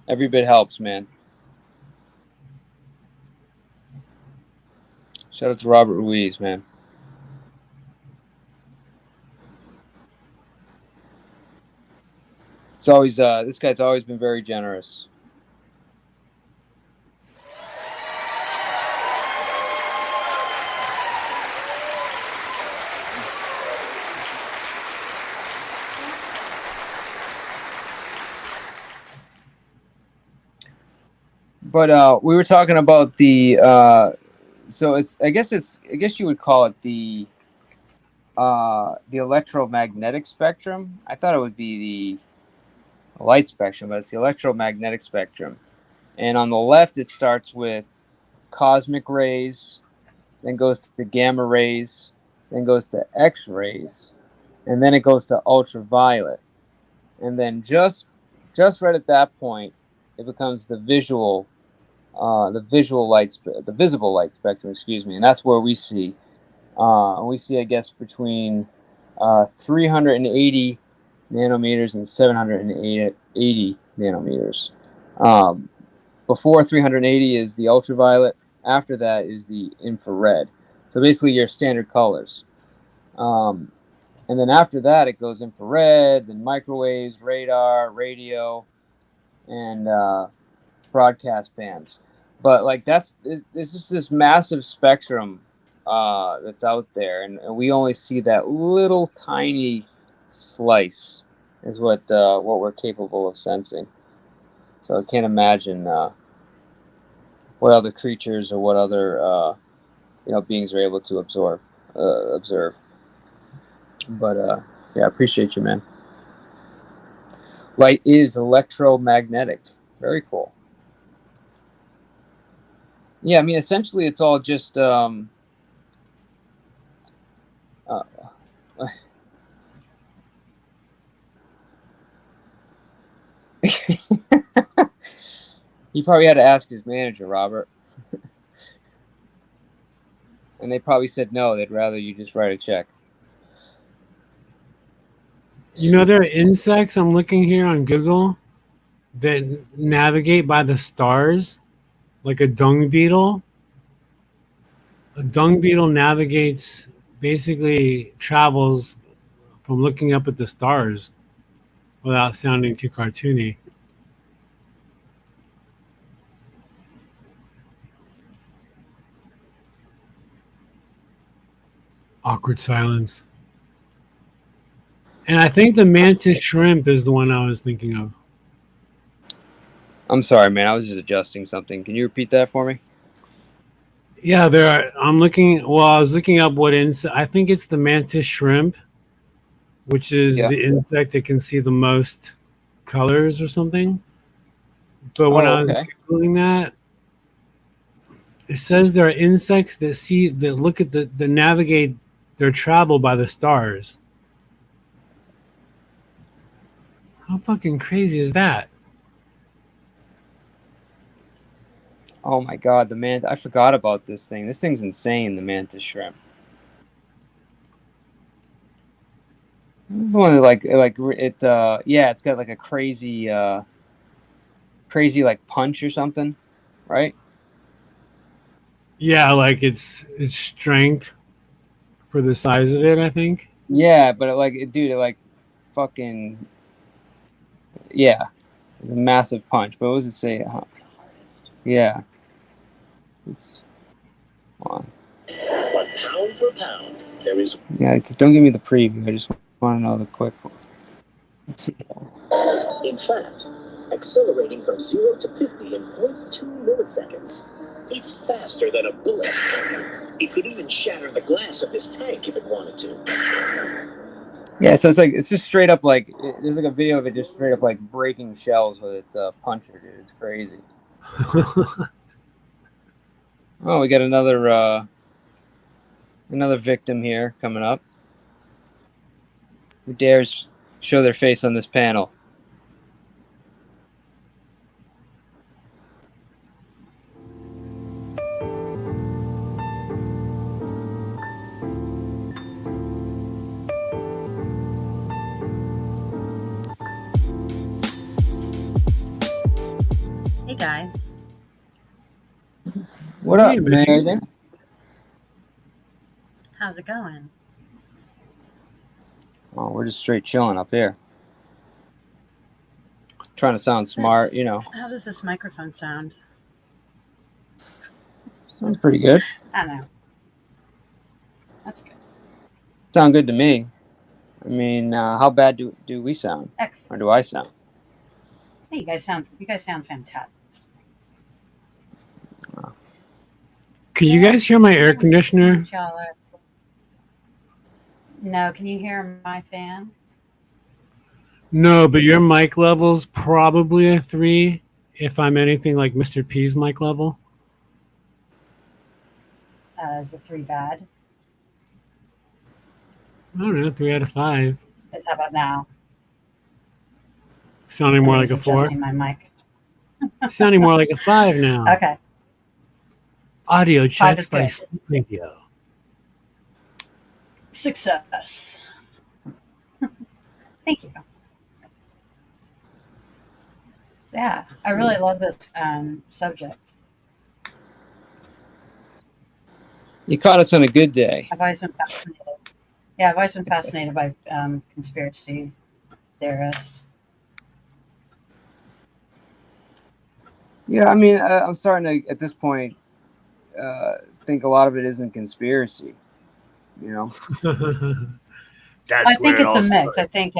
Every bit helps, man. Shout out to Robert Ruiz, man. It's always this guy's always been very generous. But we were talking about the so I guess you would call it the electromagnetic spectrum. I thought it would be the light spectrum, but it's the electromagnetic spectrum. And on the left, it starts with cosmic rays, then goes to gamma rays, then goes to X rays, and then it goes to ultraviolet. And then just right at that point, it becomes the visible light spectrum. Excuse me, and that's where we see, I guess, between 380 nanometers and 780 nanometers. Before 380 is the ultraviolet. After that is the infrared. So basically your standard colors. And then after that it goes infrared, then microwaves, radar, radio, and broadcast bands. But like this is this massive spectrum that's out there, and we only see that little tiny slice is what we're capable of sensing. So I can't imagine what other creatures or what other beings are able to observe. But yeah, I appreciate you, man. Light is electromagnetic. Very cool. Yeah, I mean, essentially, it's all just he probably had to ask his manager, Robert. And they probably said no, they'd rather you just write a check. You know, there are insects, I'm looking here on Google, that navigate by the stars, like a dung beetle. A dung beetle navigates, basically travels from looking up at the stars without sounding too cartoony. Awkward silence. And I think the mantis shrimp is the one I was thinking of. I'm sorry, man. I was just adjusting something. Can you repeat that for me? Yeah, there are. I was looking up what insect. I think it's the mantis shrimp, which is the insect that can see the most colors or something. But when I was Googling that, it says there are insects that look at that navigate their travel by the stars. How fucking crazy is that? Oh my god, I forgot about this thing. This thing's insane, the mantis shrimp. This is the one that it's got like a crazy like punch or something, right? Yeah, like its strength for the size of it, I think. Yeah, but it fucking, yeah, it's a massive punch. But what does it say? Yeah. But pound for pound, there is. Yeah, don't give me the preview. I just want to know the quick one. Let's see. In fact, accelerating from 0 to 50 in 0.2 milliseconds. It's faster than a bullet. It could even shatter the glass of this tank if it wanted to. Yeah, so it's just straight up there's like a video of it just straight up like breaking shells with its puncher, dude. It's crazy. Oh, we got another victim here coming up. Who dares show their face on this panel? Hey guys. What up, man? How's it going? Oh, we're just straight chilling up here. Trying to sound smart, you know. How does this microphone sound? Sounds pretty good. I know. That's good. Sound good to me. I mean, how bad do we sound? Excellent. Or do I sound? Hey, you guys sound fantastic. Can you guys hear my air conditioner? Y'all are- No, can you hear my fan? No, but your mic level's probably a 3 if I'm anything like Mr. P's mic level. Is the 3 bad? I don't know, 3 out of 5. How about now? Sounding more like a Somebody's 4. adjusting my mic. Sounding more like a 5 now. Okay. Audio 5 checks is by good. Speak Radio. Success. Thank you. So yeah, I really love this subject. You caught us on a good day. I've always been fascinated. Yeah, I've always been fascinated by conspiracy theorists. Yeah, I mean, I'm starting to, at this point, think a lot of it isn't conspiracy. You know? I think it's a mix. I think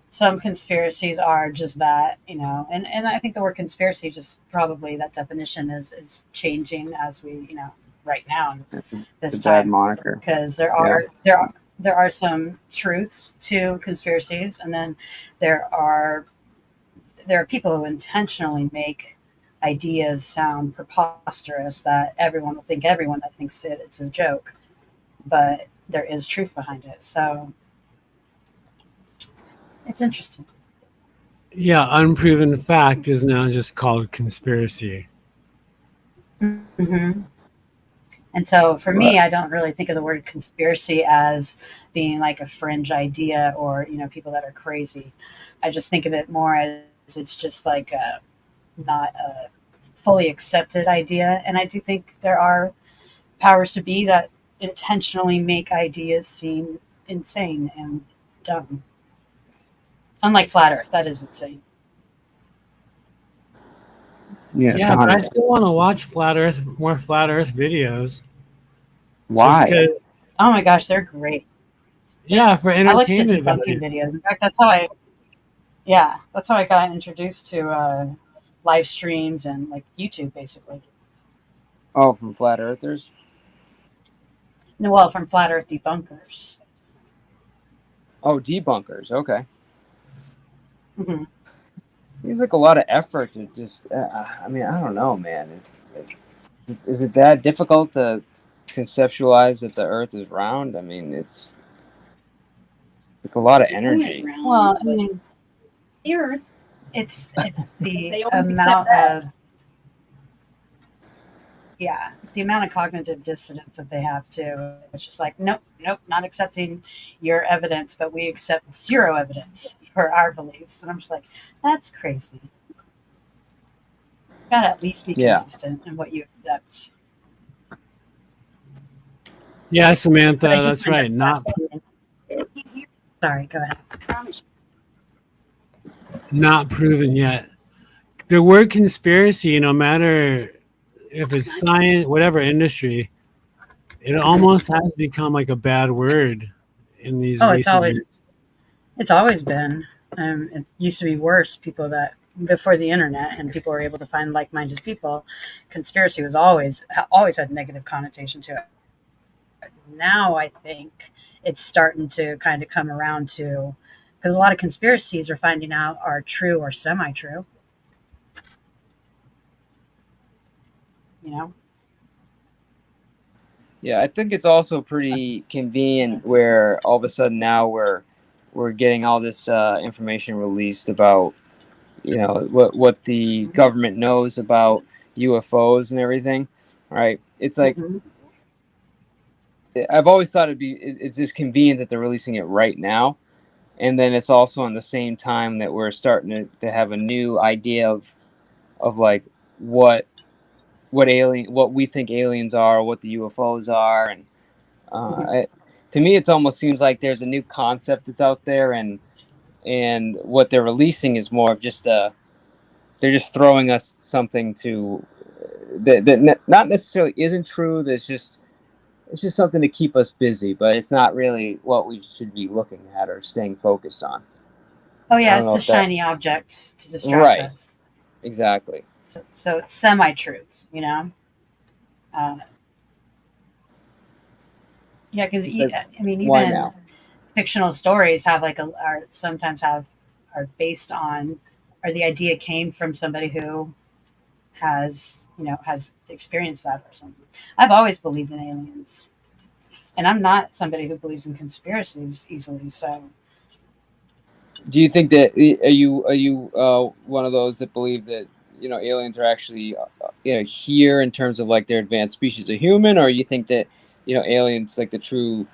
some conspiracies are just that, you know, and I think the word conspiracy just probably that definition is changing as we, you know, right now this It's a bad time, moniker. because there are some truths to conspiracies, and then there are people who intentionally make ideas sound preposterous that everyone will think everyone that thinks it's a joke, but there is truth behind it. So it's interesting. Yeah, unproven fact is now just called conspiracy. Mm-hmm. And so for me, I don't really think of the word conspiracy as being like a fringe idea or, you know, people that are crazy. I just think of it more as it's just like not a fully accepted idea. And I do think there are powers to be that intentionally make ideas seem insane and dumb. Unlike flat Earth, that is insane. Yeah, but I still want to watch more flat Earth videos. Why? Oh my gosh, they're great. Yeah, for I like the entertainment debunking value. videos. In fact, that's how I got introduced to live streams and like YouTube, basically. Oh, from flat earthers? No, well, from flat Earth debunkers. Oh, debunkers. Okay. Mm-hmm. Seems like a lot of effort to just. I mean, I don't know, man. Is it that difficult to conceptualize that the Earth is round? I mean, it's like a lot of energy. Well, I mean, The Earth. it's the They always amount accept that. of it's the amount of cognitive dissonance that they have too. It's just like nope, not accepting your evidence, but we accept zero evidence for our beliefs. And I'm just like, that's crazy. You gotta at least be consistent in what you accept. Yeah, Samantha, But I do that's find it right. Not Sorry, go ahead. not proven yet. The word conspiracy, no matter if it's science, whatever industry, it almost has become like a bad word in these recent years. It's always been. It used to be worse. People that before the internet and people were able to find like-minded people, conspiracy was always had negative connotation to it. Now I think it's starting to kind of come around to, because a lot of conspiracies are finding out are true or semi-true. You know. Yeah, I think it's also pretty convenient where all of a sudden now we're getting all this information released about, you know, what the government knows about UFOs and everything, right? It's like I've always thought it's just convenient that they're releasing it right now, and then it's also on the same time that we're starting to have a new idea of like what we think aliens are, what the UFOs are, and to me, it almost seems like there's a new concept that's out there, and what they're releasing is more of just they're just throwing us something to that not necessarily isn't true. It's just something to keep us busy, but it's not really what we should be looking at or staying focused on. Oh yeah, it's the shiny object to distract us. Exactly. So it's semi-truths, you know. Yeah, because Like, I mean, why even now? fictional stories have are sometimes are based on, or the idea came from somebody who has experienced that or something. I've always believed in aliens, and I'm not somebody who believes in conspiracies easily. So Do you think that are you one of those that believe that aliens are actually here in terms of like their advanced species of human, or you think that aliens, like the true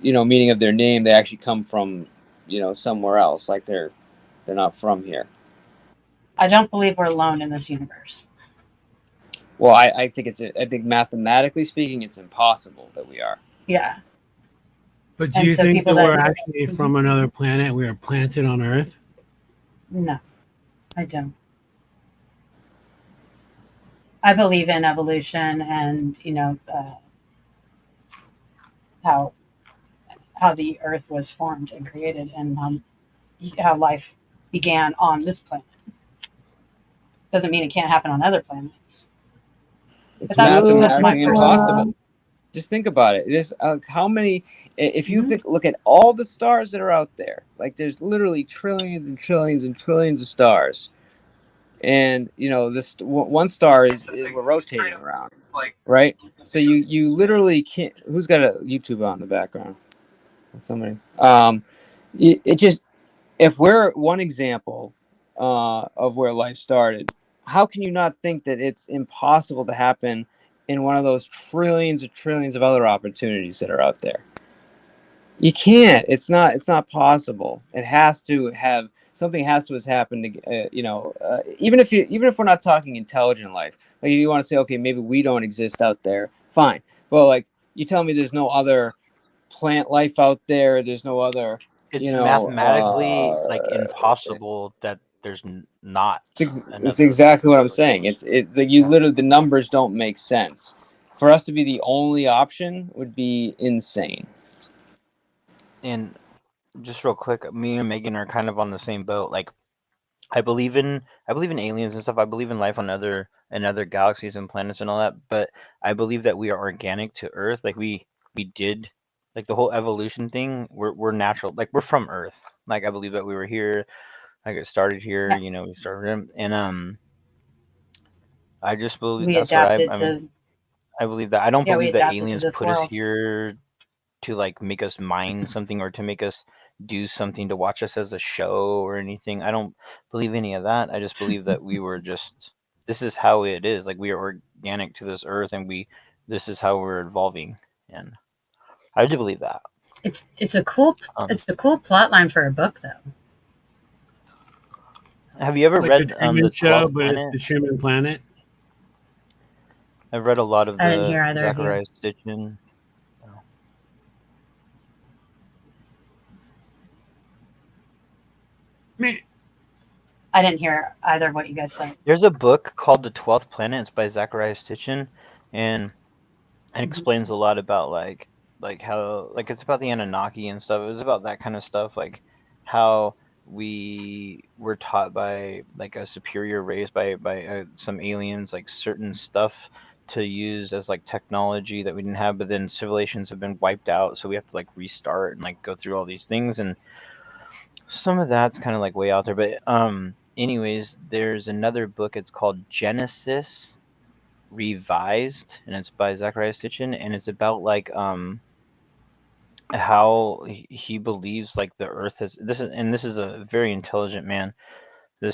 meaning of their name, they actually come from somewhere else, like they're not from here? I don't believe we're alone in this universe. Well, I think I think mathematically speaking, it's impossible that we are. Yeah. But do And you so think people that we're that actually from another planet? We are planted on Earth? no, I don't. I believe in evolution and how the Earth was formed and created, and how life began on this planet. Doesn't mean it can't happen on other planets. It's But that's my mathematically personal. impossible. Just think about it. There's how many? If you Mm-hmm. look at all the stars that are out there, like there's literally trillions and trillions and trillions of stars, and this one star is we're rotating around, right? So you literally can't. Who's got a YouTube on in the background? Somebody. It just, if we're one example of where life started, how can you not think that it's impossible to happen in one of those trillions of other opportunities that are out there? You can't. It's not possible. It has to have something has to have happened to even if we're not talking intelligent life. Like if you want to say, okay, maybe we don't exist out there, fine. Well, like you tell me there's no other plant life out there. There's no other. It's mathematically like impossible that there's not It's another. exactly what I'm saying. Like you literally, the numbers don't make sense. For us to be the only option would be insane. And just real quick, me and Megan are kind of on the same boat. Like I believe in aliens and stuff. I believe in life on other galaxies and planets and all that. But I believe that we are organic to Earth. Like we did, like the whole evolution thing. We're natural. Like we're from Earth. Like I believe that we were here. Like it started here. Yeah. You know, we started, and I just believe We that's what adapted to. I believe that. I don't Yeah, we believe that adapted to aliens this put us world. here to like make us mine something or to make us do something to watch us as a show or anything. I don't believe any of that. I just believe that we were just this is how it is. Like we are organic to this earth and this is how we're evolving. And I do believe that. It's a cool plot line for a book though. Have you ever Like read the Truman the Show, 12th but it's Planet? the Truman Planet. I've read a lot of I didn't the hear either of you. Zachariah Sitchin. I didn't hear either of what you guys said. There's a book called The 12th Planet. It's by Zachariah Sitchin, and it explains a lot about like how like it's about the Anunnaki and stuff. It was about that kind of stuff, like how we were taught by like a superior race by some aliens like certain stuff to use as like technology that we didn't have, but then civilizations have been wiped out, so we have to like restart and like go through all these things, and some of that's kind of like way out there. But anyways, there's another book. It's called Genesis Revised, and it's by Zachariah Sitchin, and it's about like how he believes like the earth is this is a very intelligent man.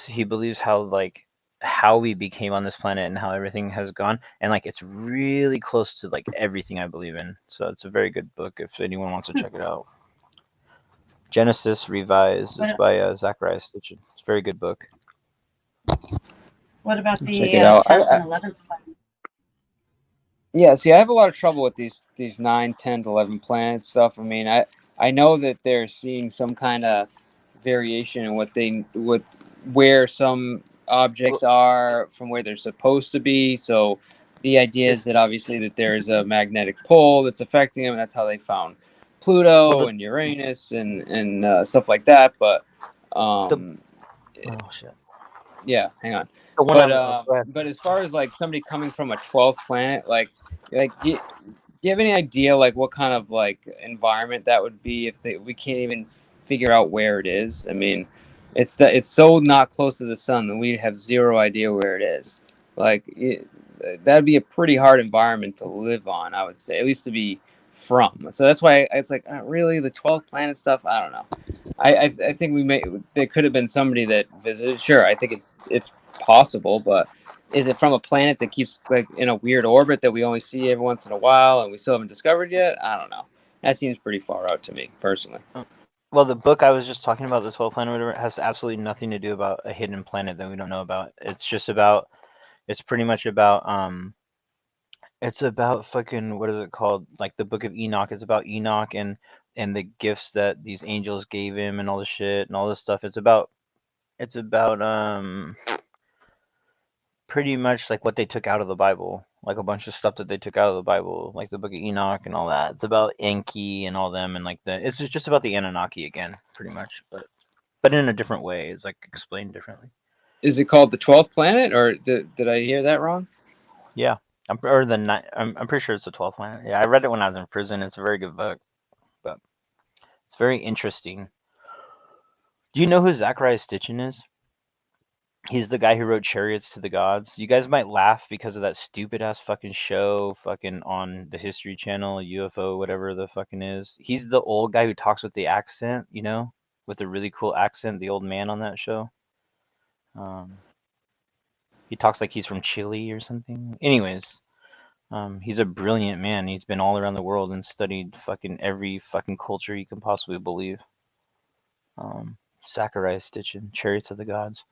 He believes how we became on this planet and how everything has gone, and like it's really close to like everything I believe in. So it's a very good book if anyone wants to check it out. Genesis Revised is by Zachariah Sitchin. It's a very good book. What about the Check it out. 10th and 11th planet? Yeah, see, I have a lot of trouble with these 9, 10, 11 planet stuff. I mean, I know that they're seeing some kind of variation in where some objects are from where they're supposed to be. So the idea is that obviously that there is a magnetic pole that's affecting them, and that's how they found Pluto and Uranus and stuff like that. But oh shit. yeah, hang on. The one go ahead. But as far as like somebody coming from a 12th planet, like do you have any idea like what kind of like environment that would be if we can't even figure out where it is? I mean, it's so not close to the sun that we have zero idea where it is. Like that'd be a pretty hard environment to live on, I would say, at least to be from. So that's why it's like really the 12th planet stuff. I don't know. I think there could have been somebody that visited. Sure, I think it's possible, but is it from a planet that keeps like in a weird orbit that we only see every once in a while and we still haven't discovered yet? I don't know. That seems pretty far out to me personally. Well, the book I was just talking about, the 12th planet, whatever, has absolutely nothing to do about a hidden planet that we don't know about. It's just about. It's pretty much about. It's about fucking, what is it called? Like the Book of Enoch. It's about Enoch and the gifts that these angels gave him and all this shit and all this stuff. It's about pretty much like what they took out of the Bible, like a bunch of stuff that they took out of the Bible, like the Book of Enoch and all that. It's about Enki and all them, and like it's just about the Anunnaki again, pretty much, but in a different way. It's like explained differently. Is it called the 12th planet, or did I hear that wrong? Yeah, I'm pretty sure it's the 12th planet. Yeah, I read it when I was in prison. It's a very good book, but it's very interesting. Do you know who Zachariah Stitchin is? He's the guy who wrote Chariots to the Gods. You guys might laugh because of that stupid ass fucking show fucking on the History Channel, UFO, whatever the fucking is. He's the old guy who talks with the accent, you know, with the really cool accent, the old man on that show. He talks like he's from Chile or something. Anyways, he's a brilliant man. He's been all around the world and studied fucking every fucking culture you can possibly believe. Zachariah Stitchin, Chariots of the Gods.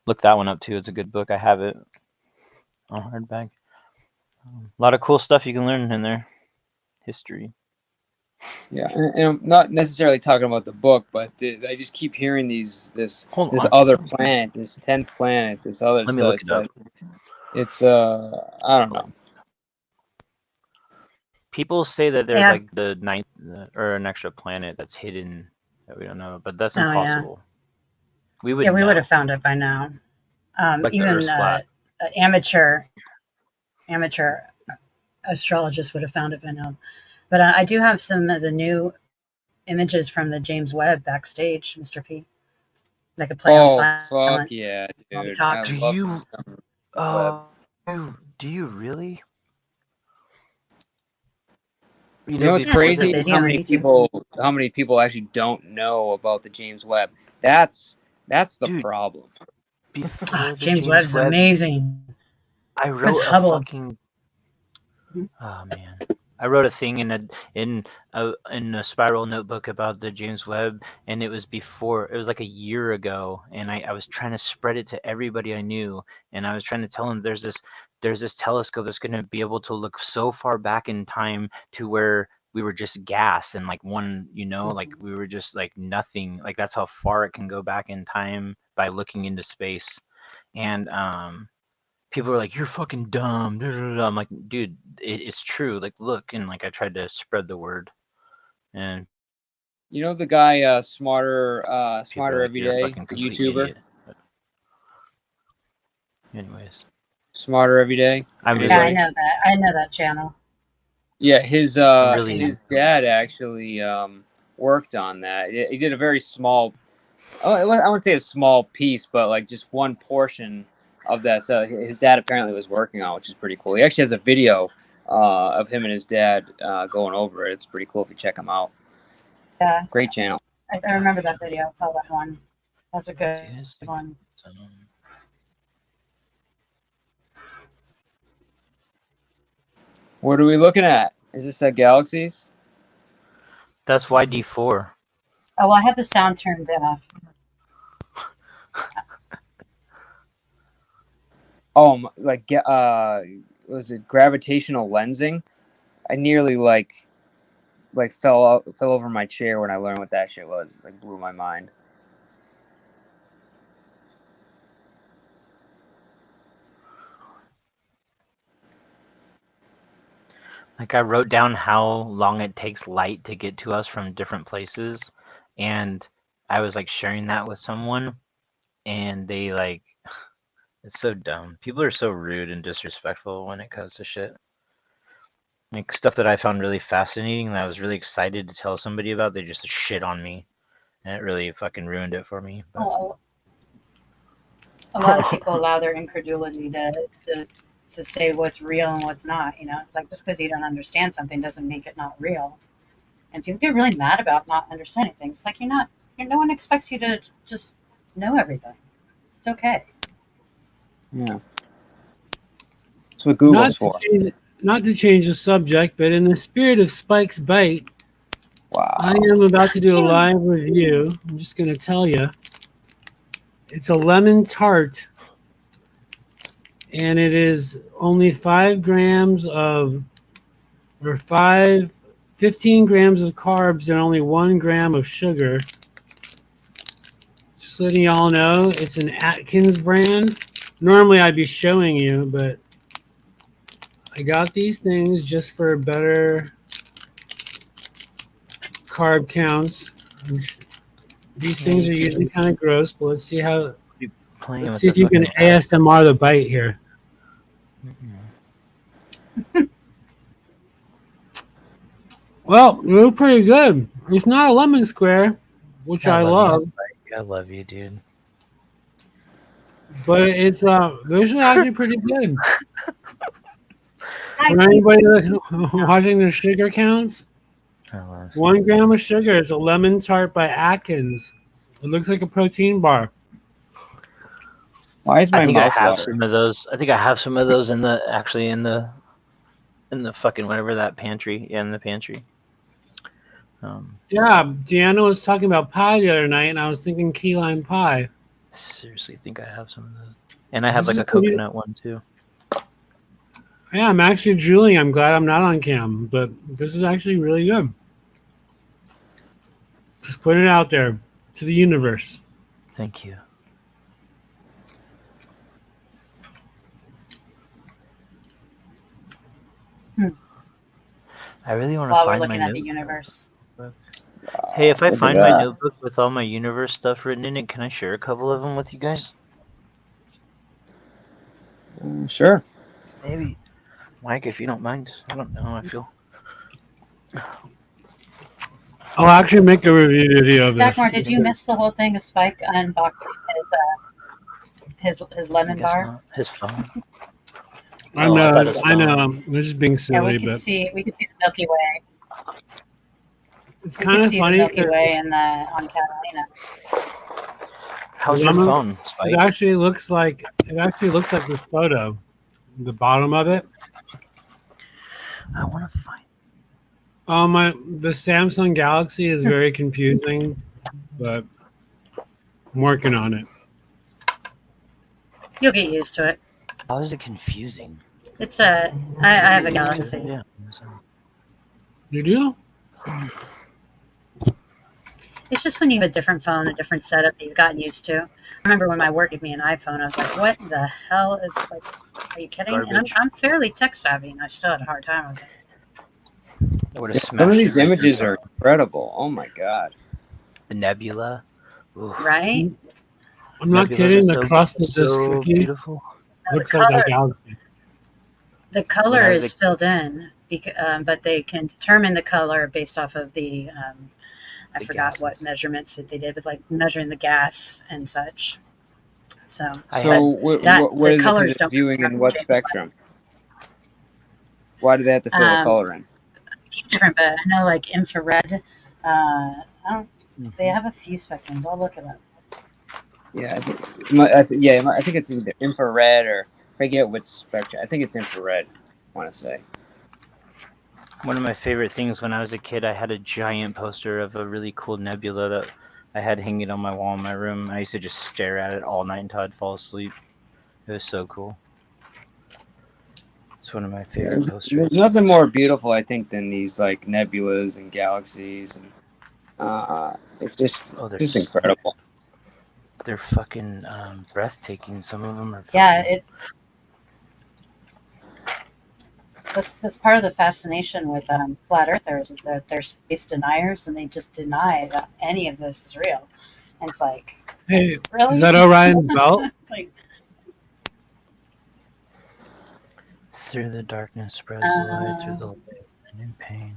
Look that one up too. It's a good book. I have it on hardback. A lot of cool stuff you can learn in there. History. Yeah, and I'm not necessarily talking about the book, but I just keep hearing this other planet, this 10th planet, this other. Let me look it up. It's I don't know. People say that there's like the ninth or an extra planet that's hidden that we don't know, but that's impossible. We would have found it by now. Like even amateur astrologists would have found it by now. But I do have some of the new images from the James Webb backstage, Mr. P. That could play on silent. Oh fuck yeah, dude! Do you really? You know what's crazy? How many people actually don't know about the James Webb? That's the problem. James Webb's amazing. I wrote a fucking. Oh man, I wrote a thing in a spiral notebook about the James Webb, and it was like a year ago, and I was trying to spread it to everybody I knew, and I was trying to tell them there's this telescope that's going to be able to look so far back in time to where we were just gas and like one, like we were just like nothing. Like that's how far it can go back in time by looking into space. And people are like, "You're fucking dumb." I'm like, dude, it's true. Like, look, and like I tried to spread the word. And you know the guy Smarter Every Day, YouTuber. Idiot, anyways, Smarter Every Day. I know that. I know that channel. Yeah, his dad actually worked on that. He did a very small. I wouldn't say a small piece, but like just one portion of that. So his dad apparently was working on, which is pretty cool. He actually has a video of him and his dad going over it. It's pretty cool if you check him out. Yeah. Great channel. I remember that video. I saw that one. That's a good one. What are we looking at? Is this galaxies? That's YD4. Oh, well, I have the sound turned off. Oh, like was it gravitational lensing? I nearly like fell over my chair when I learned what that shit was. Like blew my mind. Like I wrote down how long it takes light to get to us from different places, and I was like sharing that with someone, and they like It's so dumb. People are so rude and disrespectful when it comes to shit. Like stuff that I found really fascinating and I was really excited to tell somebody about, they just shit on me. And it really fucking ruined it for me. But Oh, a lot of people allow their incredulity to say what's real and what's not. You know, it's like just because you don't understand something doesn't make it not real. And people get really mad about not understanding things. It's like no one expects you to just know everything. It's okay. Yeah. That's what Google's for. Not to change the subject, but in the spirit of Spike's Bite, wow. I am about to do a live review. I'm just going to tell you. It's a lemon tart, and it is only 15 grams of carbs and only 1 gram of sugar. Just letting y'all know, it's an Atkins brand. Normally I'd be showing you, but I got these things just for better carb counts. These things are usually kind of gross, but let's see how. Let's see if you can ASMR the bite here. Well, they look pretty good. It's not a lemon square, which I love. I love you, dude. But it's this is actually pretty good. For anybody watching the sugar counts, 1 gram of sugar is a lemon tart by Atkins. It looks like a protein bar. Why is my I think mouth I have watering? some of those. I think I have some of those in the fucking whatever that pantry. Yeah, in the pantry. Yeah, Deanna was talking about pie the other night, and I was thinking key lime pie. Seriously, think I have some of those. And I have like a coconut one too. Yeah, I'm actually drooling. I'm glad I'm not on cam, but this is actually really good. Just put it out there to the universe. Thank you. I really want to While we're find looking my at the notebook. universe. Hey, if I Look at find my that. notebook with all my universe stuff written in it, can I share a couple of them with you guys? Sure. Maybe. Mike, if you don't mind. I don't know how I feel. I'll actually make a review video of this. Dagmar, did you miss the whole thing of Spike unboxing his lemon bar? His phone. I know. They're just being silly, we could but see the Milky Way. it's kind of funny. The Milky Way on Catalina. How's your phone, Spike? It actually looks like this photo. The bottom of it. I want to find. The Samsung Galaxy is very confusing, but I'm working on it. You'll get used to it. How is it confusing? It's I have a Galaxy. Yeah. You do? It's just when you have a different phone, a different setup that you've gotten used to. I remember when my work gave me an iPhone, I was like, what the hell is, like, are you kidding? And I'm fairly tech savvy, and I still had a hard time with it. Some of these images are incredible. Oh my god. The nebula. Ooh. Right? I'm not kidding. The crust of this so cookie beautiful. looks like a galaxy. The color is filled in, but they can determine the color based off of the I forgot what measurements that they did with like measuring the gas and such. So what is colors it viewing in what spectrum? Why do they have to fill the color in? A few different, but I know like infrared. They have a few spectrums. I'll look it up. Yeah, I think it's either infrared or I forget which spectrum. I think it's infrared. I want to say. One of my favorite things when I was a kid, I had a giant poster of a really cool nebula that I had hanging on my wall in my room. I used to just stare at it all night until I'd fall asleep. It was so cool. It's one of my favorite posters. There's nothing more beautiful, I think, than these like nebulas and galaxies, and it's just incredible. They're fucking breathtaking. Some of them are. Yeah, that's part of the fascination with flat earthers is that they're space deniers and they just deny that any of this is real. And it's like, hey, really? is that Orion's belt? Like, Through the darkness spreads the light, through the light and in pain.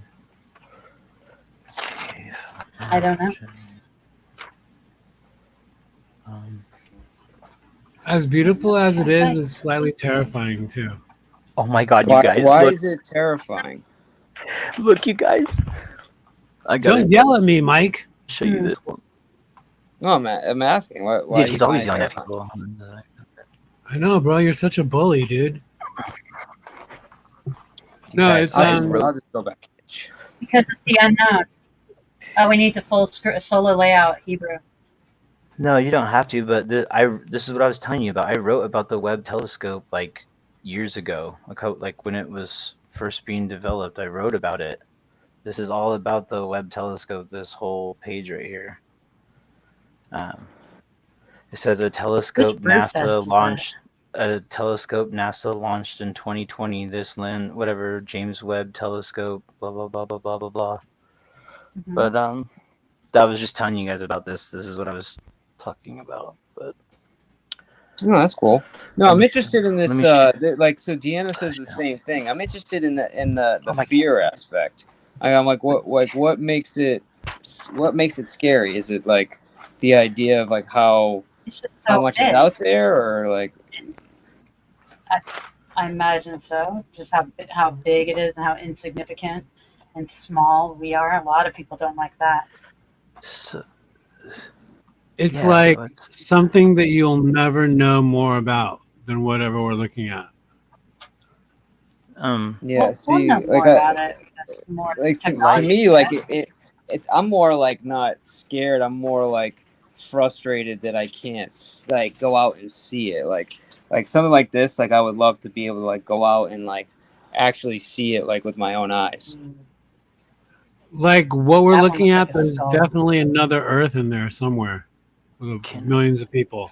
I don't know. As beautiful as it is, it's slightly terrifying too. Oh my god, you Why, guys! why Look, is it terrifying? look, you guys! Don't yell at me, Mike. Show you this one. No, I'm asking. Why Dude, you he's always find yelling it at people. I know, bro. You're such a bully, dude. No, Guys, it's I'll just go back. Because it's the unknown. Oh, we need to full solo layout Hebrew. No, you don't have to. But this is what I was telling you about. I wrote about the Webb telescope like years ago, like when it was first being developed. I wrote about it. This is all about the Webb telescope. This whole page right here. It says a telescope NASA launched. A telescope NASA launched in 2020. This whatever James Webb telescope. Blah blah blah blah blah blah blah. Mm-hmm. But that was just telling you guys about this. This is what I was talking about. But no, that's cool. No, I'm interested in this. Like, so Deanna says the same thing. I'm interested in the fear aspect. I'm like, what makes it scary? Is it like the idea of like how much is out there, or like? I imagine so. Just how big it is and how insignificant and small we are. A lot of people don't like that. It's like something that you'll never know more about than whatever we're looking at. Yeah. We'll know more about it. That's more like to technology. me, like it's. I'm more like not scared. I'm more like frustrated that I can't like go out and see it. Like something like this, like I would love to be able to like go out and like actually see it like with my own eyes. Like what we're That one looking looks at, like a there's skull. definitely another Earth in there somewhere with millions of people.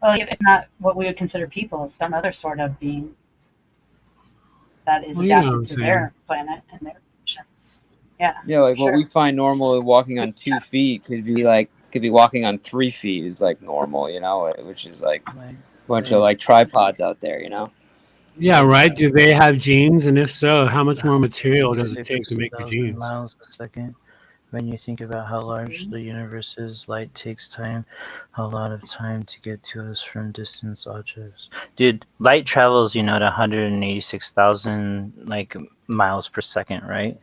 Well, if not what we would consider people, some other sort of being that is Well, you know what I'm adapted to their planet and their conditions. Yeah. Yeah, like sure. what we find normal walking on 2 feet could be walking on 3 feet is like normal, you know, which is like a bunch of like tripods out there, you know. Yeah, right. Do they have genes? And if so, how much more material does it take to make the genes? Miles a second. When you think about how large the universe is, light takes time, a lot of time to get to us from distant objects. Dude, light travels, at 186,000 like miles per second, right?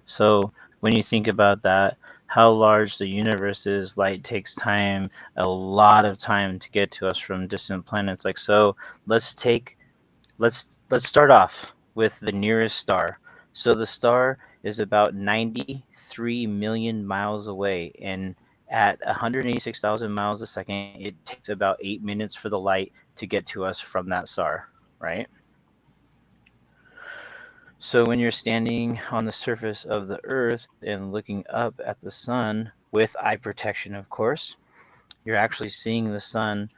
So when you think about that, how large the universe is, light takes time, a lot of time to get to us from distant planets. Like, so let's start off with the nearest star. So the star is about 93 million miles away, and at 186,000 miles a second, it takes about 8 minutes for the light to get to us from that star, right? So when you're standing on the surface of the Earth and looking up at the sun, with eye protection, of course, you're actually seeing the sun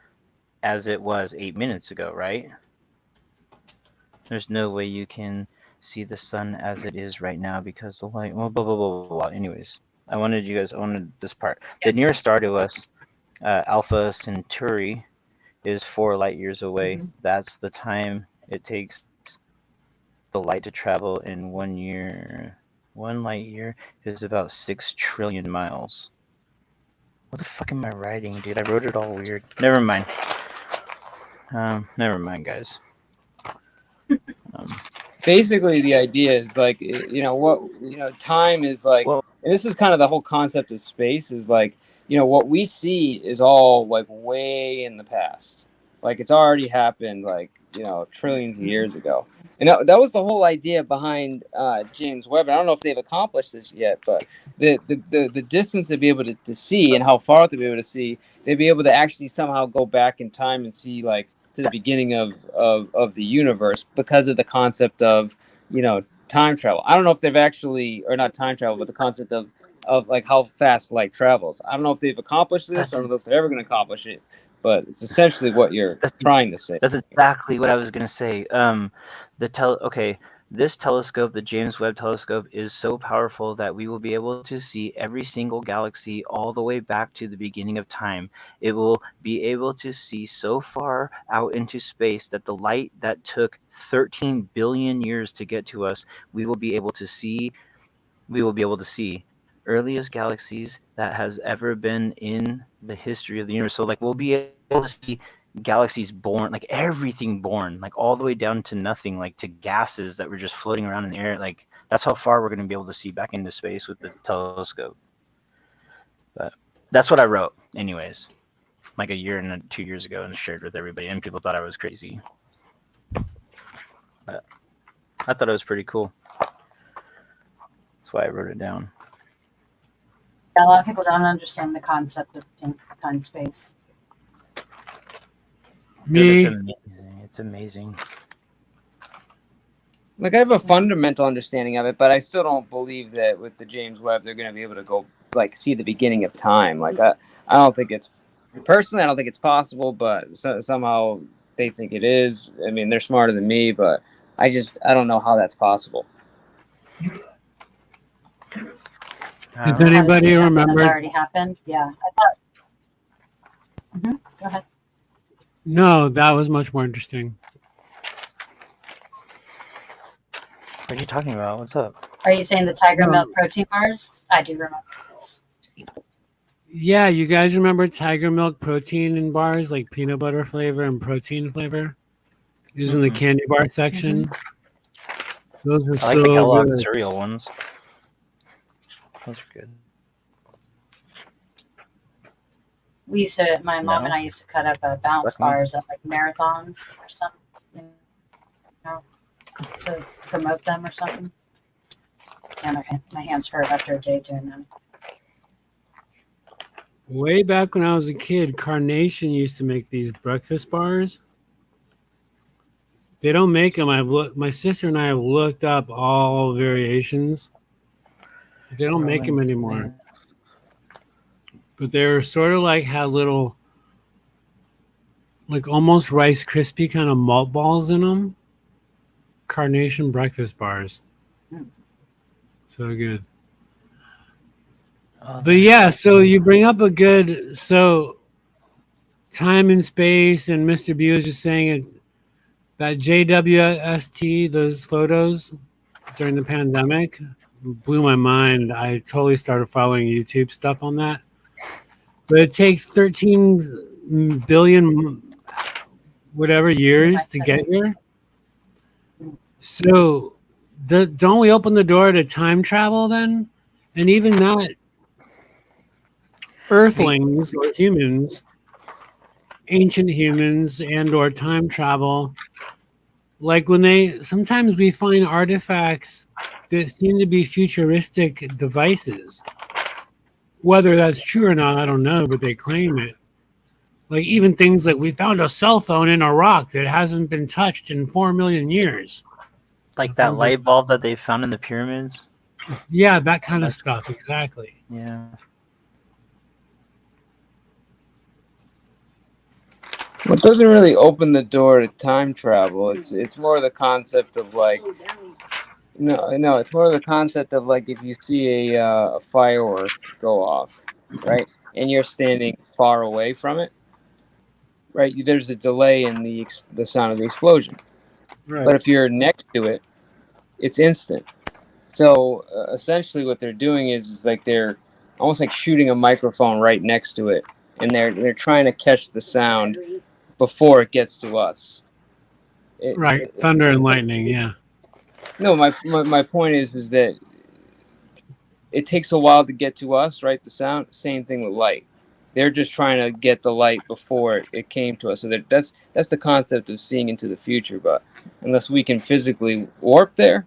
as it was 8 minutes ago, right? There's no way you can see the sun as it is right now because the light, well, blah, blah, blah, blah, blah. Anyways, I wanted this part. The nearest star to us, Alpha Centauri, is 4 light years away. That's the time it takes the light to travel in 1 year. 1 light year is about 6 trillion miles. What the fuck am I writing, dude? I wrote it all weird. Never mind. Never mind, guys. Basically, the idea is like, time is like, and this is kind of the whole concept of space is like, what we see is all like way in the past. Like it's already happened like, trillions of years ago. And that was the whole idea behind James Webb. I don't know if they've accomplished this yet, but the distance to be able to see and how far to be able to see, they'd be able to actually somehow go back in time and see like to the beginning of the universe because of the concept of, time travel. I don't know if they've actually, or not time travel, but the concept of like how fast light travels. I don't know if they've accomplished this. I don't know if they're ever going to accomplish it, but it's essentially what you're trying to say. That's exactly what I was gonna say. Okay, This telescope, the James Webb Telescope, is so powerful that we will be able to see every single galaxy all the way back to the beginning of time. It will be able to see so far out into space that the light that took 13 billion years to get to us, we will be able to see earliest galaxies that has ever been in the history of the universe. So like we'll be able to see galaxies born, like everything born, like all the way down to nothing, like to gases that were just floating around in the air. Like that's how far we're going to be able to see back into space with the telescope. But that's what I wrote anyways, like a year and 2 years ago, and shared with everybody, and people thought I was crazy. But I thought it was pretty cool. That's why I wrote it down. A lot of people don't understand the concept of time space. Me, It's amazing. Like I have a fundamental understanding of it, but I still don't believe that with the James Webb they're going to be able to go like see the beginning of time. Like I don't think it's personally I don't think it's possible, but somehow they think it is. I mean, they're smarter than me, but I don't know how that's possible. does anybody That's remember? already happened. Yeah, I thought. Go ahead. No, that was much more interesting. What are you talking about? What's up? Are you saying the Tiger Milk protein bars? I do remember this. Yeah, you guys remember Tiger Milk protein in bars, like peanut butter flavor and protein flavor? It was in the candy bar section. Those were I like the so Kellogg good. cereal ones. Those are good. We used to, my mom and I used to cut up bounce bars at like marathons or something, you know, to promote them or something. And my hands hurt after a day doing that. Way back when I was a kid, Carnation used to make these breakfast bars. They don't make them. My sister and I have looked up all variations. But they don't make them anymore. But they're sort of like had little, like almost Rice Krispie kind of malt balls in them. Carnation breakfast bars. So good. But yeah, so you bring up a good, so time and space, and Mr. B was just saying it, that JWST, those photos during the pandemic blew my mind. I totally started following YouTube stuff on that. But it takes 13 billion whatever years to get here. So don't we open the door to time travel then? And even that, Earthlings or humans, ancient humans and or time travel, like when sometimes we find artifacts that seem to be futuristic devices. Whether that's true or not, I don't know, but they claim it. Like even things like we found a cell phone in a rock that hasn't been touched in 4 million years. Like that light bulb that they found in the pyramids? Yeah, that kind of stuff, exactly. Yeah. Well, it doesn't really open the door to time travel. It's more the concept of like, no, it's more the concept of like if you see a firework go off, right, and you're standing far away from it, right? There's a delay in the sound of the explosion. Right. But if you're next to it, it's instant. So essentially, what they're doing is like they're almost like shooting a microphone right next to it, and they're trying to catch the sound before it gets to us. Right, thunder and lightning, yeah. No, my point is that it takes a while to get to us, right? The sound, same thing with light. They're just trying to get the light before it came to us. So that's the concept of seeing into the future. But unless we can physically warp there,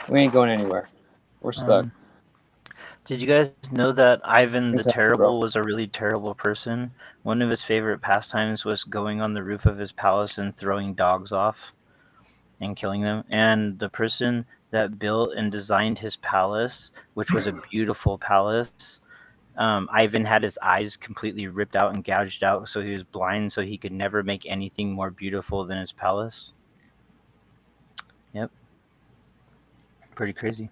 we ain't going anywhere. We're stuck. Did you guys know that Ivan the Terrible was a really terrible person? One of his favorite pastimes was going on the roof of his palace and throwing dogs off and killing them. And the person that built and designed his palace, which was a beautiful palace, Ivan had his eyes completely ripped out and gouged out, so he was blind, so he could never make anything more beautiful than his palace. Yep. Pretty crazy.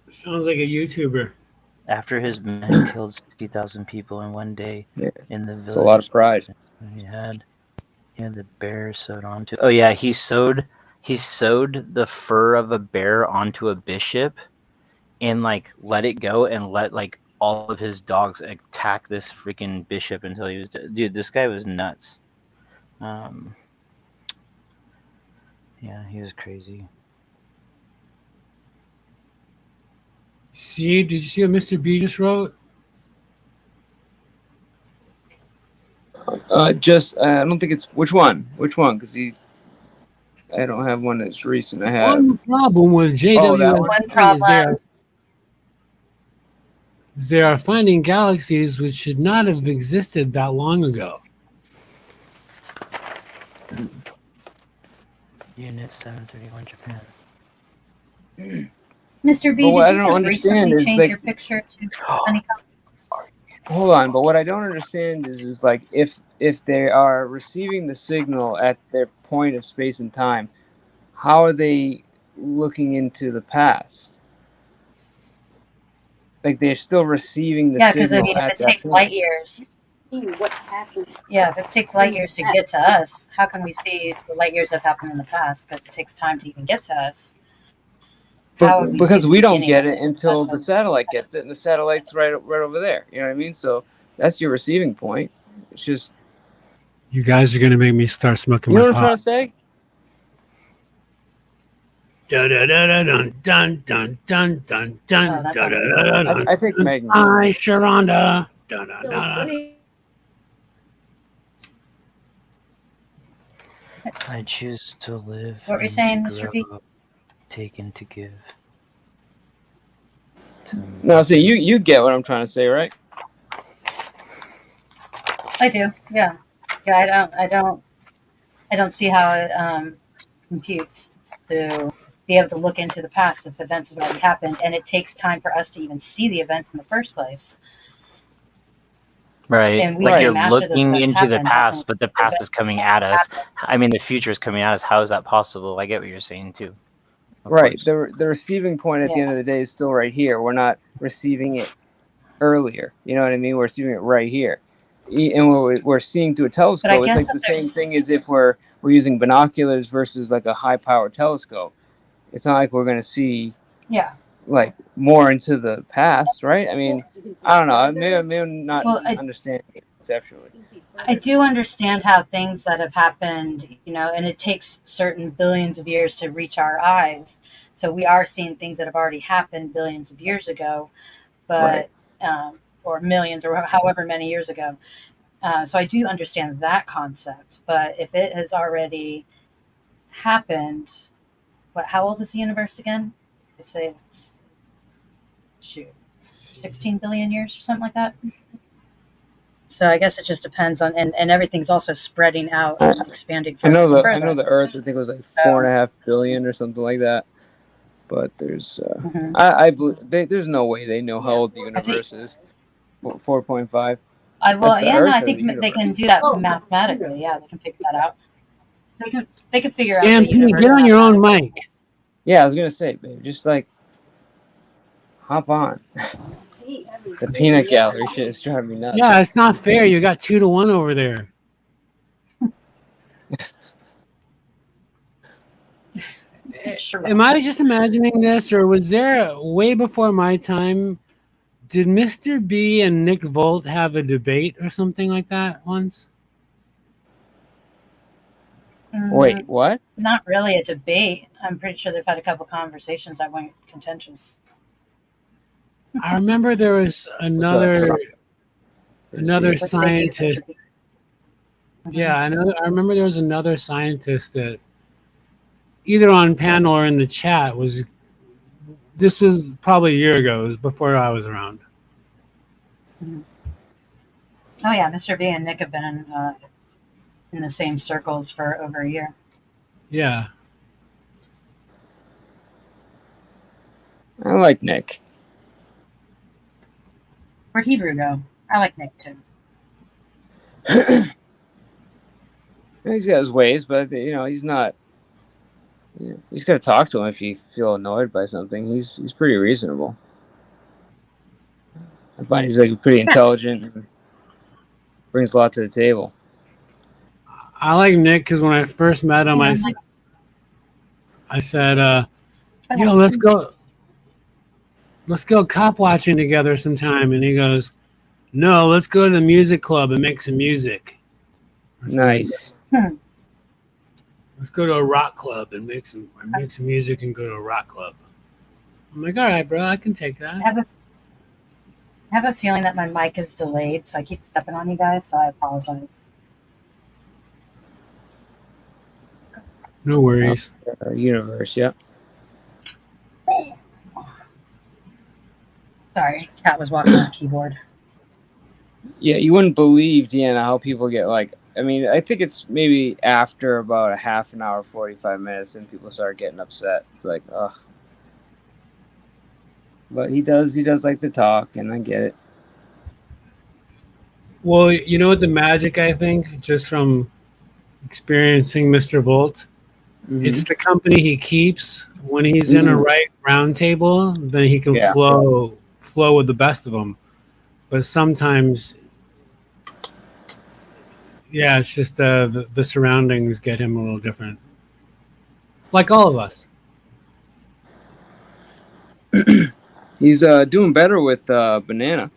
Sounds like a YouTuber. After his men killed 60,000 people in one day in the village. It's a lot of pride. He had the bear sewed onto. Oh yeah, he sewed the fur of a bear onto a bishop, and like let it go and let like all of his dogs attack this freaking bishop until he was dead. Dude, this guy was nuts. Yeah, he was crazy. See, did you see what Mr. B just wrote? I don't think it's which one. Because I don't have one that's recent. I have One problem with JWST is they are finding galaxies which should not have existed that long ago. Unit 731 Japan. Mr. B, But what I did you don't just understand recently is, change like- your picture to honeycomb? Hold on, but what I don't understand is like if they are receiving the signal at their point of space and time, how are they looking into the past? Like they're still receiving the Yeah, because I signal mean, if at it that takes point. light years, What happened? yeah, if it takes light years to get to us, how can we see the light years that happened in the past? Because it takes time to even get to us. How would we see Because the we don't beginning get of it until That's the what- satellite gets it, and the satellite's right over there. You know what I mean? So that's your receiving point. It's just, You guys are gonna make me start smoking you know my what I'm trying pot. to say? Dun dun dun dun dun dun Oh, that dun sounds dun dun. I think Megan. Hi, Sharonda. Dun, dun, dun. I choose to live. What were you and saying, to Mr. B? grow up, taken to give. No, so you get what I'm trying to say, right? I do. Yeah. Yeah. I don't see how it computes to be able to look into the past if events have already happened, and it takes time for us to even see the events in the first place. Right. And we Like came you're after those looking events into the happened. How can past, we but see the past events is coming at us. happen? I mean, the future is coming at us. How is that possible? I get what you're saying too. Of Right. course. The receiving point at the end of the day is still right here. We're not receiving it earlier. You know what I mean? We're receiving it right here. And we're seeing through a telescope. It's guess like what the same there's- thing as if we're using binoculars versus like a high power telescope. It's not like we're going to see Yeah. like more into the past, right? I mean, I don't know. Maybe I'm not understanding it conceptually. I do understand how things that have happened, and it takes certain billions of years to reach our eyes. So we are seeing things that have already happened billions of years ago, but or millions or however many years ago. So I do understand that concept. But if it has already happened, how old is the universe again? They say it's 16 billion years or something like that. So I guess it just depends on, and everything's also spreading out and expanding I know further. I know the Earth. I think it was like 4.5 billion or something like that. But there's, I believe there's no way they know how old the universe is. 4.5. I think they can do that mathematically. Yeah, they can figure that out. They can figure out the Sam, universe. get on your own mic. Yeah, I was gonna say, babe, just like hop on. The peanut gallery shit is driving me nuts. Yeah, it's not fair. You got 2-1 over there. Am I just imagining this, or was there way before my time? Did Mr. B and Nick Volt have a debate or something like that once? Wait, what? Not really a debate. I'm pretty sure they've had a couple conversations that weren't contentious. I remember there was another scientist. Yeah, I remember there was another scientist that either on panel or in the chat was. This was probably a year ago. It was before I was around. Oh yeah, Mr. B and Nick have been in the same circles for over a year. Yeah. I like Nick. Where'd Hebrew go? I like Nick too. He's got his ways, but he's not Yeah, you just gotta talk to him if you feel annoyed by something. He's pretty reasonable. I find he's like pretty intelligent and brings a lot to the table. I like Nick because when I first met him, I said, "Yo, let's go cop watching together sometime." And he goes, "No, let's go to the music club and make some music." Nice. Let's go to a rock club and make some music and go to a rock club. I'm like, all right, bro, I can take that. I have a feeling that my mic is delayed, so I keep stepping on you guys, so I apologize. No worries. Universe, yeah. Sorry, cat was walking on the keyboard. Yeah, you wouldn't believe, Deanna, how people get like. I mean, I think it's maybe after about a half an hour, 45 minutes, and people start getting upset. It's like, ugh. But he does like to talk, and I get it. Well, you know what the magic, I think, just from experiencing Mr. Volt, it's the company he keeps. When he's in a right round table, then he can flow with the best of them. But sometimes, yeah, it's just the surroundings get him a little different. Like all of us. He's doing better with Banana.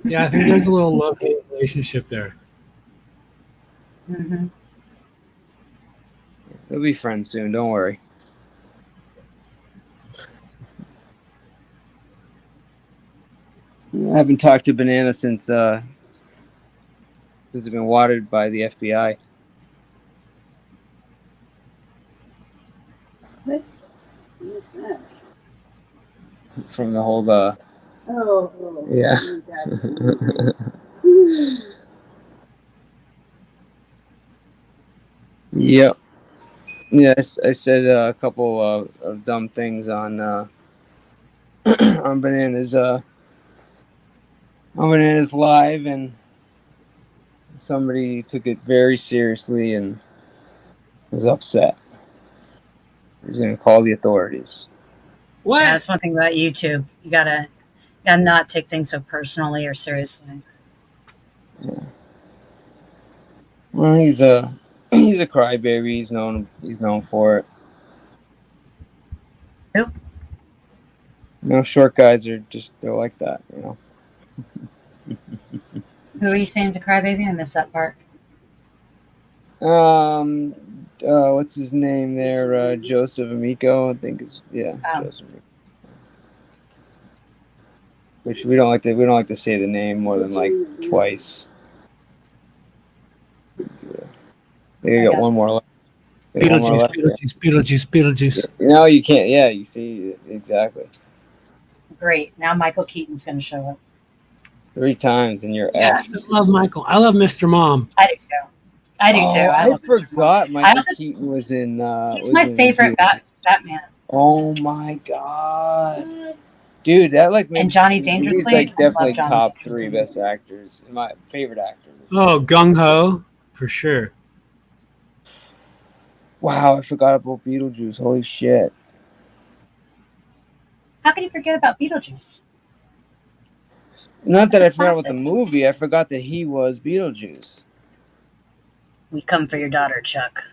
Yeah, I think there's a little love-hate relationship there. Mm-hmm. They'll be friends soon. Don't worry. I haven't talked to Banana since it's been watered by the FBI. What is that? From the whole yeah. Yep. Yes, I said a couple of dumb things on on Banana's live, and somebody took it very seriously and was upset. He's gonna call the authorities. What? Yeah, that's one thing about YouTube. You gotta not take things so personally or seriously. Yeah. Well, he's a crybaby. He's known for it. Who? Short guys they're like that, Who are you saying is a crybaby? I missed that part. What's his name there? Joseph Amico, I think is Joseph Amico. Which we don't like to say the name more than like twice. They got one more left. Beetlejuice. No, you can't. Yeah, you see exactly. Great. Now Michael Keaton's going to show up. 3 times and you're Yes, I love Michael. I love Mr. Mom. I do too. I forgot Michael Keaton was in. He's my favorite Batman. Oh my god, dude! That and Johnny Dangerously. He's like definitely top 3 best actors. My favorite actor. Oh, Gung Ho for sure. Wow, I forgot about Beetlejuice. Holy shit! How can you forget about Beetlejuice? Not that I forgot about the movie. I forgot that he was Beetlejuice. We come for your daughter, Chuck.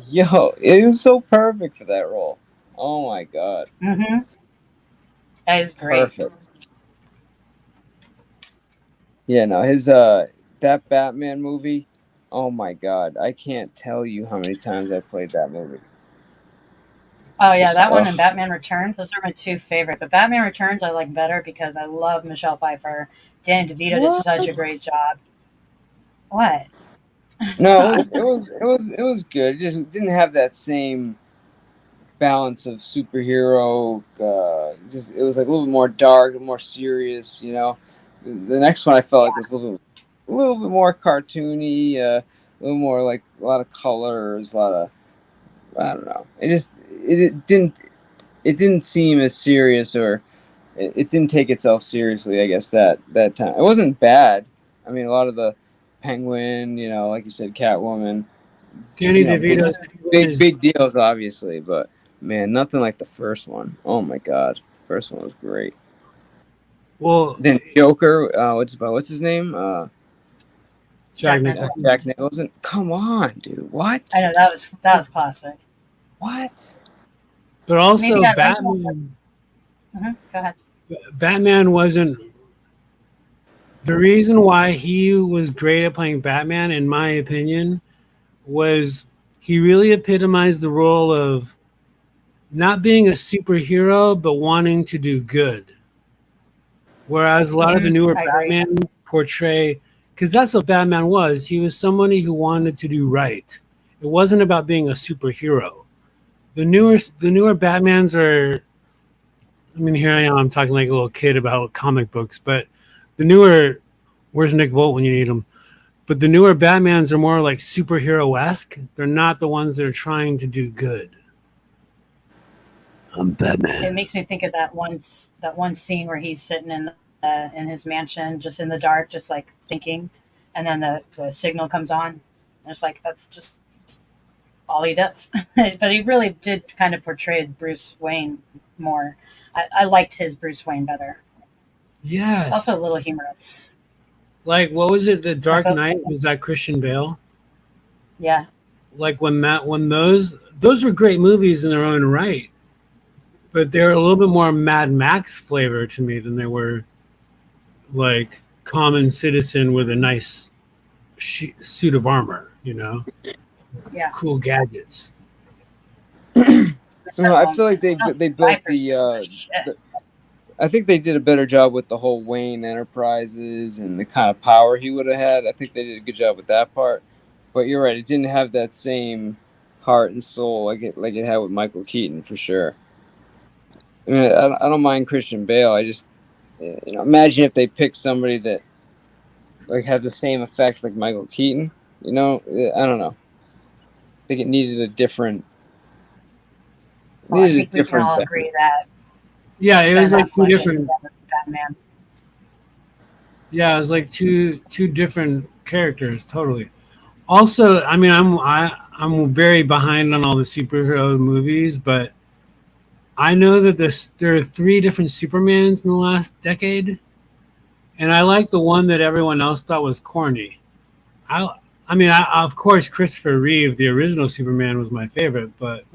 Yo, it was so perfect for that role. Oh my god. Mm-hmm. That is great. Perfect. Yeah, no, his that Batman movie. Oh my god, I can't tell you how many times I played that movie. Oh yeah, that one and Batman Returns. Those are my 2 favorite. But Batman Returns I like better because I love Michelle Pfeiffer. Danny DeVito did such a great job. What? No, it was good. It just didn't have that same balance of superhero. It was like a little bit more dark, more serious. The next one I felt like was a little bit more cartoony, a little more like a lot of colors, a lot of I don't know. It didn't seem as serious, or it didn't take itself seriously. I guess that time it wasn't bad. I mean, a lot of the Penguin, like you said, Catwoman, Danny you know, DeVito's big deals, obviously, but man, nothing like the first one. Oh my god, first one was great. Well, then Joker, what's his name? Jack Nicholson. Jack Nicholson. Come on, dude. What? I know that was classic. What? But also Maybe I like Batman. Go ahead. Batman wasn't the reason why he was great at playing Batman, in my opinion, was he really epitomized the role of not being a superhero but wanting to do good. Whereas a lot of the newer Batman portray, because that's what Batman was. He was somebody who wanted to do right. It wasn't about being a superhero. The newer Batmans are. I mean, here I am. I'm talking like a little kid about comic books, but the newer. Where's Nick Volt when you need him? But the newer Batmans are more like superhero-esque. They're not the ones that are trying to do good. I'm Batman. It makes me think of that one scene where he's sitting in his mansion, just in the dark, just like thinking, and then the signal comes on. And it's like that's just all he does. But he really did kind of portray Bruce Wayne more. I liked his Bruce Wayne better. Yes. Also a little humorous. Like, what was it? The Dark Knight? Was that Christian Bale? Yeah. Like when those were great movies in their own right, but they're a little bit more Mad Max flavor to me than they were like common citizen with a nice suit of armor, you know? Yeah. Cool gadgets. No, I feel like they built the I think they did a better job with the whole Wayne Enterprises and the kind of power he would have had. I think they did a good job with that part. But you're right, it didn't have that same heart and soul like it had with Michael Keaton for sure. I mean, I don't mind Christian Bale. I just imagine if they picked somebody that like had the same effects like Michael Keaton. You know, I don't know. I think it needed a different. Well, I think we can all agree that. Yeah, it was like two Affleck different. is Batman. Yeah, it was like two different characters, totally. Also, I mean, I'm very behind on all the superhero movies, but I know that there are 3 different Supermans in the last decade, and I like the one that everyone else thought was corny. I mean, of course, Christopher Reeve, the original Superman, was my favorite, but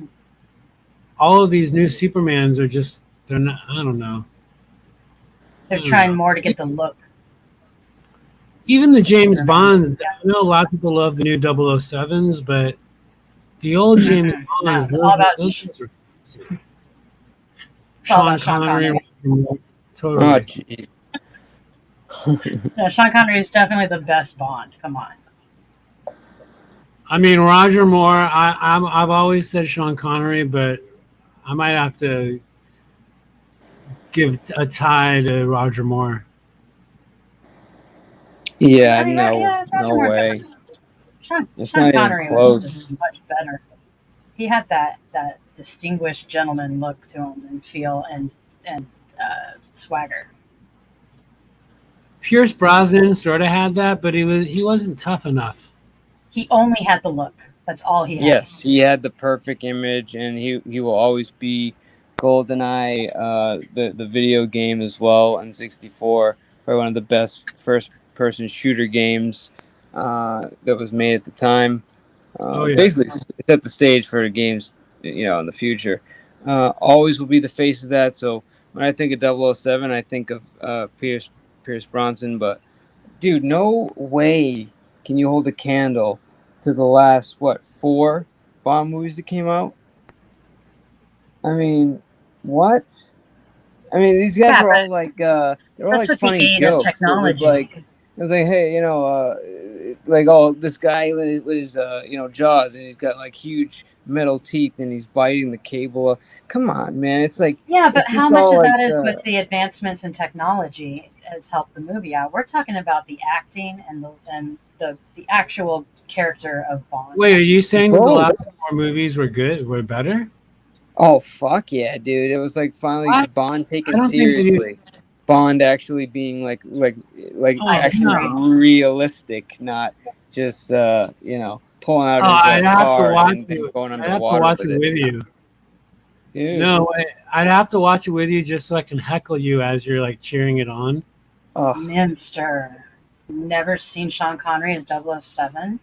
all of these new Supermans are just, they're not, I don't know. They're trying more to get the look. Even the James Bonds, I know a lot of people love the new 007s, but the old James Bonds, It's all about Sean Connery. Totally. Oh, jeez. No, Sean Connery is definitely the best Bond. Come on. I mean, Roger Moore, I've always said Sean Connery, but I might have to give a tie to Roger Moore. Yeah, Roger no Moore way. Sean It's not even Connery close. was much better. He had that distinguished gentleman look to him and feel and swagger. Pierce Brosnan sort of had that, but he wasn't tough enough. He only had the look. That's all he had. Yes, he had the perfect image, and he will always be GoldenEye, the video game as well, and 64, probably one of the best first-person shooter games that was made at the time. Basically, set the stage for the games, in the future. Always will be the face of that. So when I think of 007, I think of Pierce Bronson. But dude, no way can you hold a candle to the last 4 Bond movies that came out. I mean, what? I mean, these guys were all like they're all like funny jokes. Technology. It was like, hey, this guy with his jaws, and he's got like huge metal teeth, and he's biting the cable. Come on, man! It's like but it's how just much all of like, that is with the advancements in technology has helped the movie out? We're talking about the acting and the actual character of Bond. Wait, are you saying that the last 4 movies were better? Oh fuck yeah, dude! It was like finally Bond taken I don't think they seriously. Bond actually being like actually realistic, not just pulling out Oh, his I'd have to car watch and then it. going I'd have to underwater watch with it it. with you. Dude. No, I'd have to watch it with you just so I can heckle you as you're like cheering it on. Oh, Minster. Never seen Sean Connery as 007?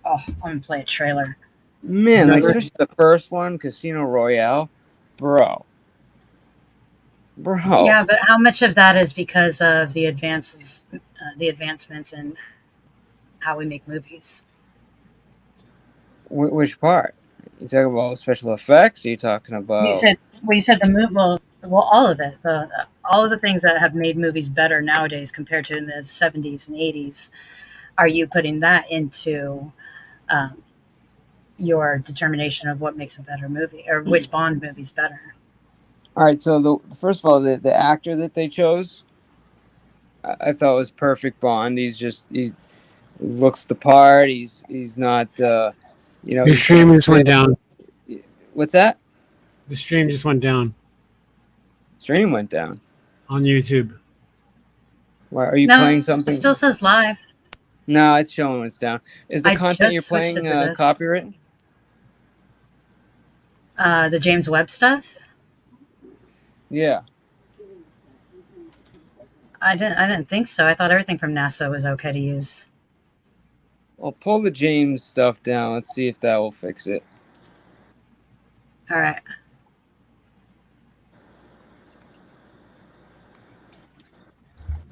Oh, I'm gonna play a trailer. man, like Never- especially the first one, Casino Royale, bro. Yeah, but how much of that is because of the advancements in how we make movies? Which part? You talking about special effects? Or you talking about? You said the movie. Well, all of it. All of the things that have made movies better nowadays compared to in the 70s and 80s. Are you putting that into your determination of what makes a better movie or which Bond movie's better? All right, so the first of all, the actor that they chose, I thought was perfect Bond. He looks the part. He's not Your stream just went down. What's that? The stream just went down Stream went down on YouTube. Why are you No, playing something? It still says live. No, it's showing it's down. Is the I content just you're switched playing it to this. copyrighted? The James Webb stuff. Yeah. I didn't think so. I thought everything from NASA was okay to use. Well, pull the James stuff down. Let's see if that will fix it. All right.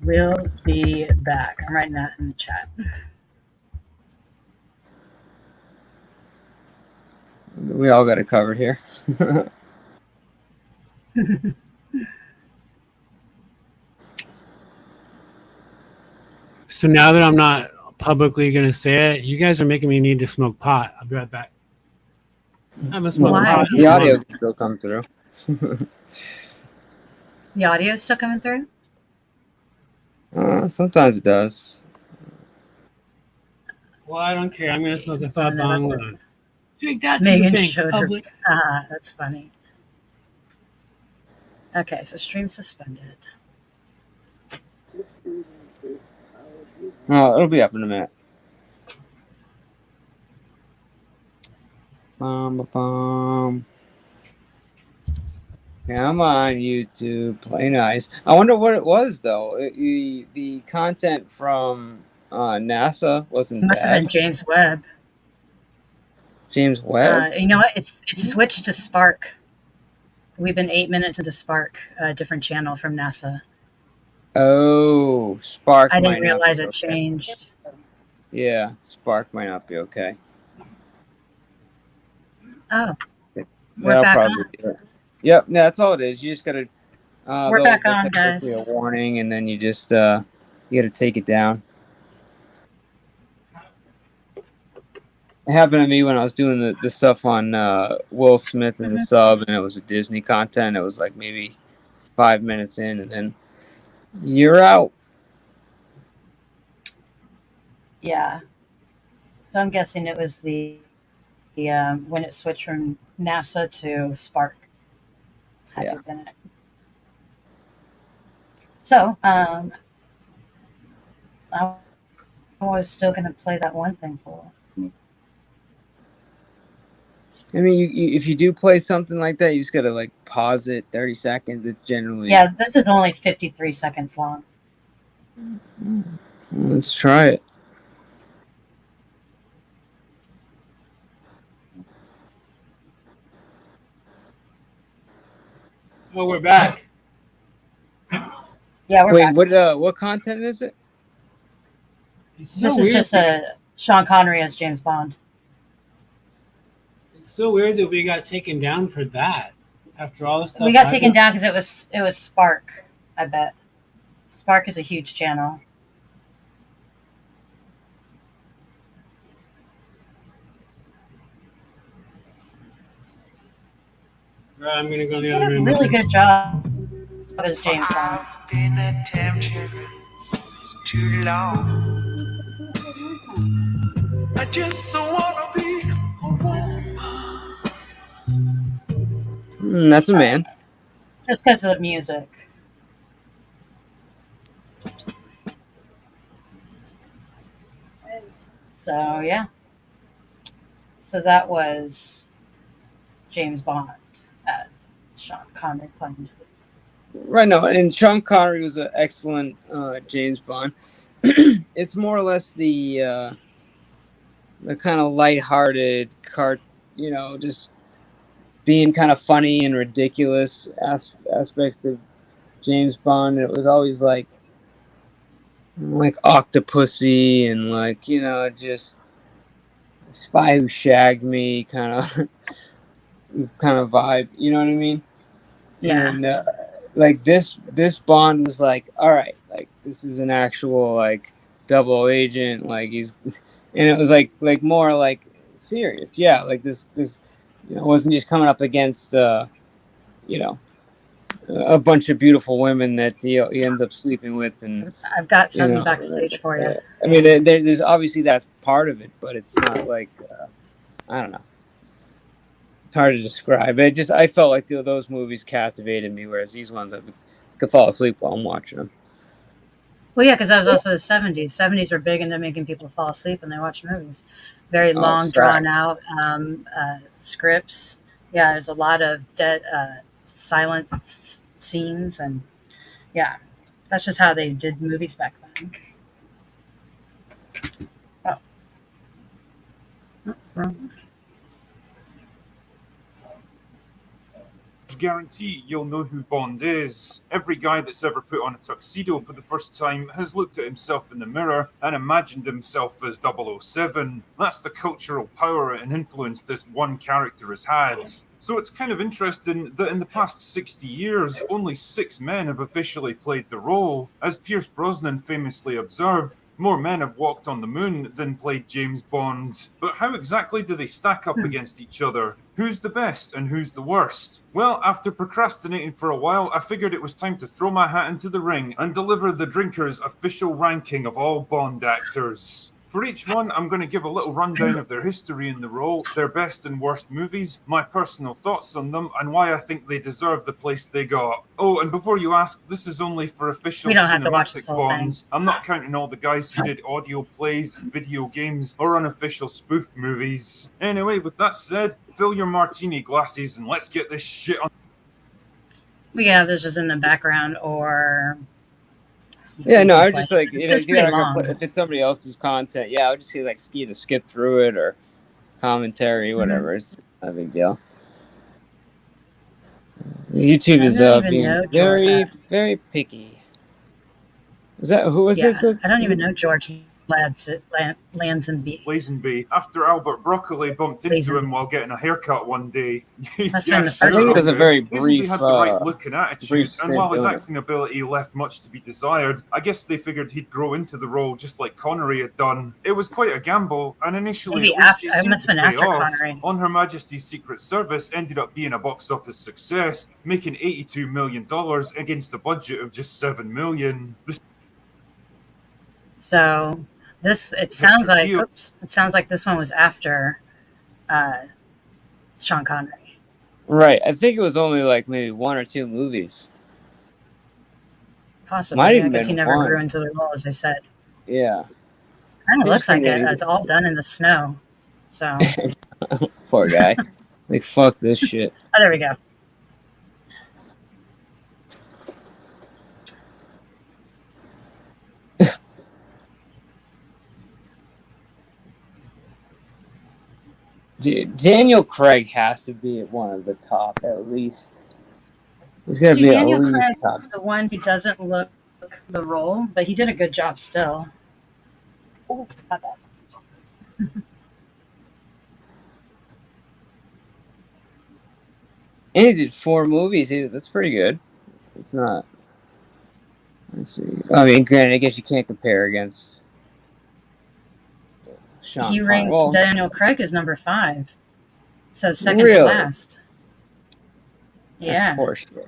We'll be back. I'm writing that in the chat. We all got it covered here. So now that I'm not publicly going to say it, you guys are making me need to smoke pot. I'll be right back. I'm going to smoke pot. The audio can still come through. The audio is still coming through? Sometimes it does. Well, I don't care. I'm going to smoke a fat bong. Take that to Megan the bank, showed her. public. That's funny. Okay, so stream suspended. Oh, it'll be up in a minute. Bum. Come on, YouTube. Play nice. I wonder what it was, though. The content from NASA wasn't Must have bad. been James Webb. James Webb? You know what? It's switched to Spark. We've been 8 minutes into Spark, a different channel from NASA. Oh, Spark. I might didn't not realize be it okay. changed. Yeah, Spark might not be okay. Oh, we're That'll back probably on. be it. Yep, no, that's all it is. You just gotta. We're back on, basically guys. a warning, and then you just you gotta take it down. It happened to me when I was doing the stuff on Will Smith and the sub, and it was a Disney content. It was like maybe 5 minutes in, and then you're out. Yeah. So I'm guessing it was the when it switched from NASA to Spark. Had to have been it. So, I was still going to play that one thing for. I mean, you if you do play something like that, you just gotta like pause it 30 seconds. It generally. Yeah, this is only 53 seconds long. Let's try it. Oh, we're back. Yeah, we're Wait, back. what content is it? It's so This weird. is just a Sean Connery as James Bond. It's so weird that we got taken down for that. After all the stuff We got I've taken done. down because it was Spark. I bet Spark is a huge channel. Right, I'm gonna go in the They other did a room. really good job as James Bond. Been a temptress too long. I just wanna be a woman. That's a man. Just because of the music. So yeah. So that was James Bond. Sean Connery playing. Right, no, and Sean Connery was an excellent James Bond. It's more or less the kind of lighthearted just being kind of funny and ridiculous aspect of James Bond. It was always like Octopussy and just Spy Who Shagged Me kind of vibe. You know what I mean? Yeah. And this Bond was like, all right, like this is an actual like double agent, like he's, and it was like more like serious, yeah, like this wasn't just coming up against a bunch of beautiful women that he ends up sleeping with, and I've got something backstage for you. I mean, there's obviously that's part of it, but it's not like I don't know. It's hard to describe. I felt like those movies captivated me, whereas these ones I could fall asleep while I'm watching them. Well, yeah, because that was also the 70s. 70s were big into making people fall asleep when they watch movies. Very long, drawn out scripts. Yeah, there's a lot of dead, silent scenes, and yeah, that's just how they did movies back then. Wrong. Guarantee you'll know who Bond is. Every guy that's ever put on a tuxedo for the first time has looked at himself in the mirror and imagined himself as 007. That's the cultural power and influence this one character has had. So it's kind of interesting that in the past 60 years, only 6 men have officially played the role. As Pierce Brosnan famously observed, more men have walked on the moon than played James Bond. But how exactly do they stack up against each other? Who's the best and who's the worst? Well, after procrastinating for a while, I figured it was time to throw my hat into the ring and deliver the Drinkers' official ranking of all Bond actors. For each one, I'm going to give a little rundown of their history in the role, their best and worst movies, my personal thoughts on them, and why I think they deserve the place they got. Oh, and before you ask, this is only for official cinematic Bonds. I'm not counting all the guys who did audio plays, video games, or unofficial spoof movies. Anyway, with that said, fill your martini glasses and let's get this shit on. We have this just in the background, or yeah, no, I would just if it's somebody else's content, yeah, I would just either skip through it or commentary, whatever. It's not a big deal. YouTube is being very, very picky. Is that who was it? I don't even know George Lazenby. After Albert Broccoli bumped into him while getting a haircut one day. That's I think it was a very brief. Lazenby had the right look and attitude, and while his acting ability left much to be desired, I guess they figured he'd grow into the role just like Connery had done. It was quite a gamble, and initially it must have been after Connery. On Her Majesty's Secret Service ended up being a box office success, making $82 million against a budget of just $7 million. So it sounds like this one was after Sean Connery. Right. I think it was only maybe 1 or 2 movies. Possibly. I guess he never grew into the role, as I said. Yeah. Kind of looks like it. It's all done in the snow. So. Poor guy. Fuck this shit. Oh, there we go. Dude, Daniel Craig has to be at one of the top, at least. He's gonna be Daniel at least Craig top. is the one who doesn't look the role, but he did a good job still. Oh, not bad. And he did 4 movies. That's pretty good. It's not. Let's see. I mean, granted, I guess you can't compare against Sean. He ranked Daniel Craig as number 5, so second to last. Yeah. That's horseshit.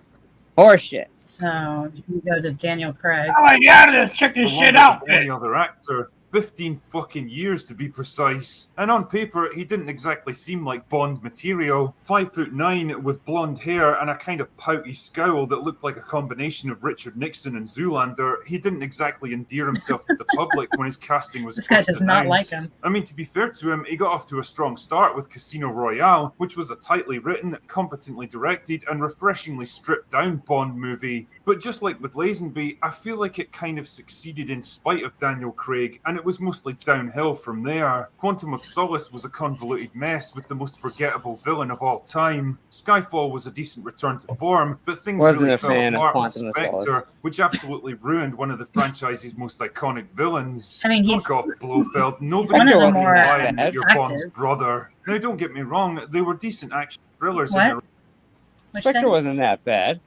Horseshit. So you go to Daniel Craig. Oh my God, let's check this shit out. Any other actor, 15 fucking years to be precise. And on paper, he didn't exactly seem like Bond material. 5'9" with blonde hair and a kind of pouty scowl that looked like a combination of Richard Nixon and Zoolander, he didn't exactly endear himself to the public when his casting was This guy first does not like announced. him. I mean, to be fair to him, he got off to a strong start with Casino Royale, which was a tightly written, competently directed, and refreshingly stripped down Bond movie. But just like with Lazenby, I feel like it kind of succeeded in spite of Daniel Craig, and it was mostly downhill from there. Quantum of Solace was a convoluted mess with the most forgettable villain of all time. Skyfall was a decent return to form, but things Wasn't really a fell fan of apart with Quantum of Solace. Spectre, which absolutely ruined one of the franchise's most iconic villains. I mean, Fuck off, Blofeld. one Nobody's of the fucking more lying that you're Bond's active. brother. Now, don't get me wrong, they were decent action thrillers in What? their Which Spectre side? wasn't that bad.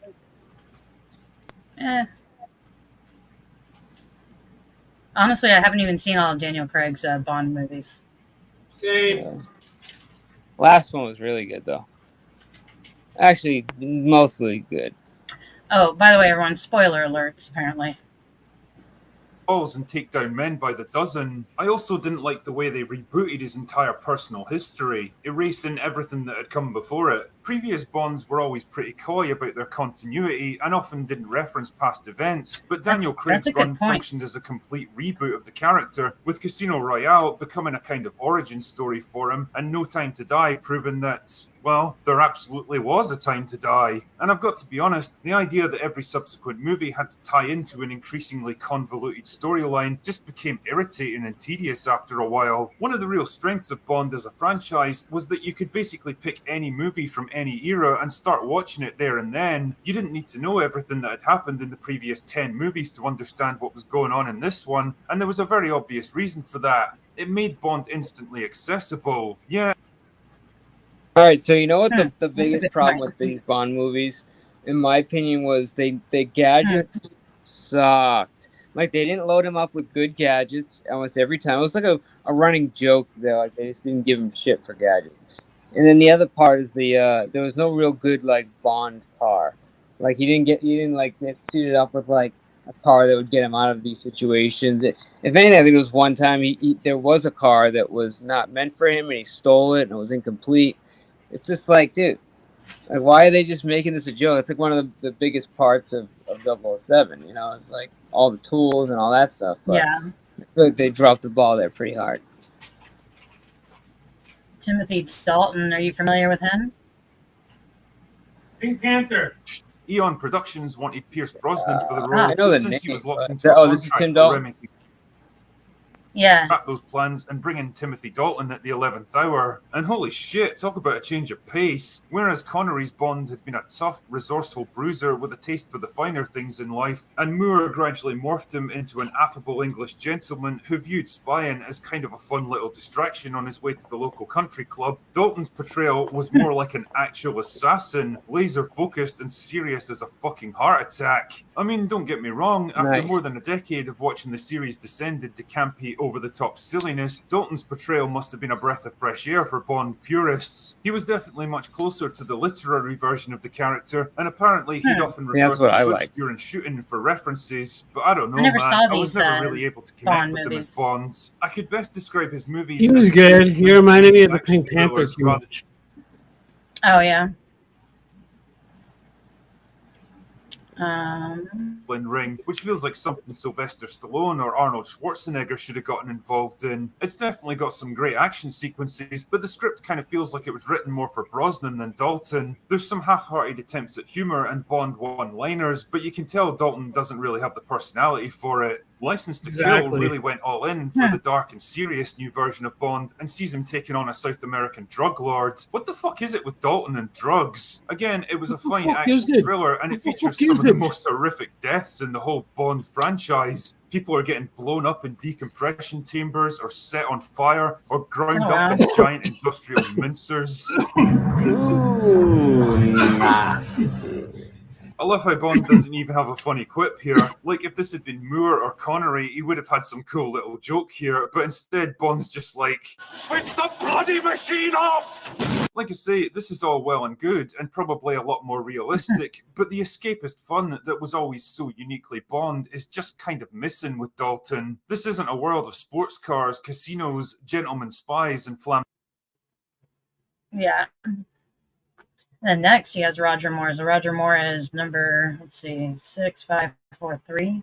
Honestly, I haven't even seen all of Daniel Craig's Bond movies. Same. Last one was really good, though. Actually, mostly good. Oh, by the way, everyone, spoiler alerts, apparently. balls and take down men by the dozen. I also didn't like the way they rebooted his entire personal history, erasing everything that had come before it. Previous Bonds were always pretty coy about their continuity and often didn't reference past events, but Daniel Craig's a good run point. functioned as a complete reboot of the character, with Casino Royale becoming a kind of origin story for him, and No Time to Die proving that, well, there absolutely was a time to die. And I've got to be honest, the idea that every subsequent movie had to tie into an increasingly convoluted storyline just became irritating and tedious after a while. One of the real strengths of Bond as a franchise was that you could basically pick any movie from any era and start watching it there and then. You didn't need to know everything that had happened in the previous 10 movies to understand what was going on in this one, and there was a very obvious reason for that. It made Bond instantly accessible. Yeah. All right, so you know what the That's a biggest good problem point. with these Bond movies, in my opinion, was the gadgets sucked. Like, they didn't load them up with good gadgets almost every time. It was like a running joke there. Like, they just didn't give them shit for gadgets. And then the other part is there was no real good like Bond car. Like, you didn't get suited up with like a car that would get him out of these situations. If anything, I think it was one time there was a car that was not meant for him, and he stole it, and it was incomplete. It's just like, dude, like, why are they just making this a joke? It's like one of the biggest parts of 007, you know? It's like all the tools and all that stuff. But Yeah. I feel like they dropped the ball there pretty hard. Timothy Dalton, are you familiar with him? Pink Panther. Eon Productions wanted Pierce Brosnan for the role, I know but the since he name, was locked but- into a oh, this is contract Tim with Dalton? Remington, Yeah. scrap those plans and bring in Timothy Dalton at the 11th hour. And holy shit, talk about a change of pace. Whereas Connery's Bond had been a tough, resourceful bruiser with a taste for the finer things in life, and Moore gradually morphed him into an affable English gentleman who viewed spying as kind of a fun little distraction on his way to the local country club, Dalton's portrayal was more like an actual assassin, laser-focused and serious as a fucking heart attack. I mean, don't get me wrong, after Nice. more than a decade of watching the series descended to campy, over-the-top silliness, Dalton's portrayal must have been a breath of fresh air for Bond purists. He was definitely much closer to the literary version of the character, and apparently he'd often Yeah, refer that's what to I books like. during shooting for references, but I don't know, I never man. saw I was these, never really able to connect Bond with them movies. as Bonds. I could best describe his movies He was as good. He reminded me of the action Pink Panther thrillers too rather much. Oh, yeah. in Ring, which feels like something Sylvester Stallone or Arnold Schwarzenegger should have gotten involved in. It's definitely got some great action sequences, but the script kind of feels like it was written more for Brosnan than Dalton. There's some half-hearted attempts at humor and Bond one-liners, but you can tell Dalton doesn't really have the personality for it. License to Kill Exactly. really went all in for the dark and serious new version of Bond and sees him taking on a South American drug lord. What the fuck is it with Dalton and drugs? Again, it was a fine fuck is action it? thriller and it What the features fuck some is of the it? most horrific deaths in the whole Bond franchise. People are getting blown up in decompression chambers or set on fire or ground Oh, wow. up in giant industrial mincers. Ooh, nasty. I love how Bond doesn't even have a funny quip here. Like, if this had been Moore or Connery, he would have had some cool little joke here, but instead Bond's just like, switch the bloody machine off! Like I say, this is all well and good, and probably a lot more realistic, but the escapist fun that was always so uniquely Bond is just kind of missing with Dalton. This isn't a world of sports cars, casinos, gentlemen spies, and Yeah. And next he has Roger Moore. So Roger Moore is number, 6543.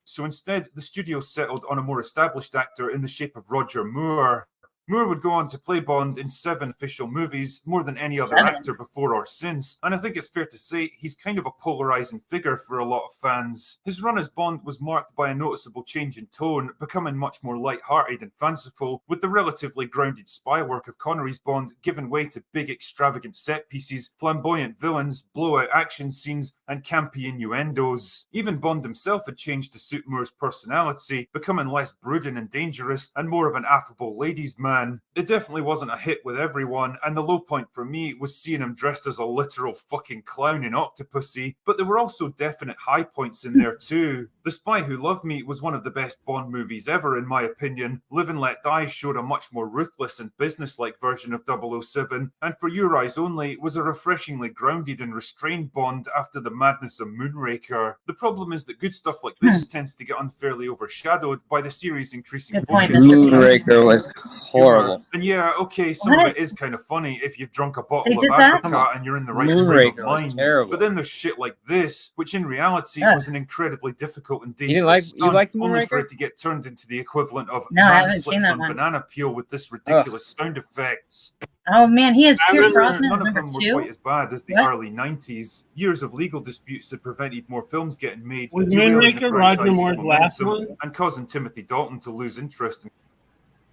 So instead, the studio settled on a more established actor in the shape of Roger Moore. Moore would go on to play Bond in 7 official movies, more than any other 7. actor before or since, and I think it's fair to say he's kind of a polarizing figure for a lot of fans. His run as Bond was marked by a noticeable change in tone, becoming much more light-hearted and fanciful, with the relatively grounded spy work of Connery's Bond giving way to big extravagant set pieces, flamboyant villains, blowout action scenes, and campy innuendos. Even Bond himself had changed to suit Moore's personality, becoming less brooding and dangerous, and more of an affable ladies' man. It definitely wasn't a hit with everyone, and the low point for me was seeing him dressed as a literal fucking clown in Octopussy, but there were also definite high points in there too. The Spy Who Loved Me was one of the best Bond movies ever in my opinion. Live and Let Die showed a much more ruthless and businesslike version of 007, and For Your Eyes Only was a refreshingly grounded and restrained Bond after the madness of Moonraker. The problem is that good stuff like this tends to get unfairly overshadowed by the series' increasing focus on Moonraker was horrible. And yeah, okay, some of it is kind of funny if you've drunk a bottle of did that? Africa and you're in the right frame of Moonraker was mind. terrible. But then there's shit like this, which in reality was an incredibly difficult and dangerous You didn't like stunt, only for Moonraker? it to get turned into the equivalent of No, I man haven't seen slips that on one. banana peel with this ridiculous sound effects. Oh man, he has Pierce However, Brosnan none as of number them were 2. quite as bad as the What? early 90s. Years of legal disputes had prevented more films getting made, Was derailing the Moonraker Roger franchise's Moore's last momentum one? and causing Timothy Dalton to lose interest in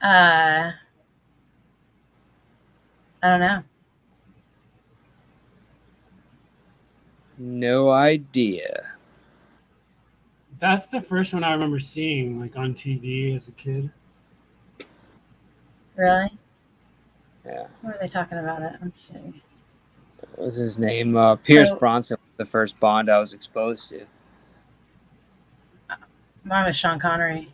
I don't know. No idea. That's the first one I remember seeing, like on TV as a kid. Really? Yeah. What are they talking about it? Let's see. What was his name? Pierce So- Bronson was the first Bond I was exposed to. Mine was Sean Connery.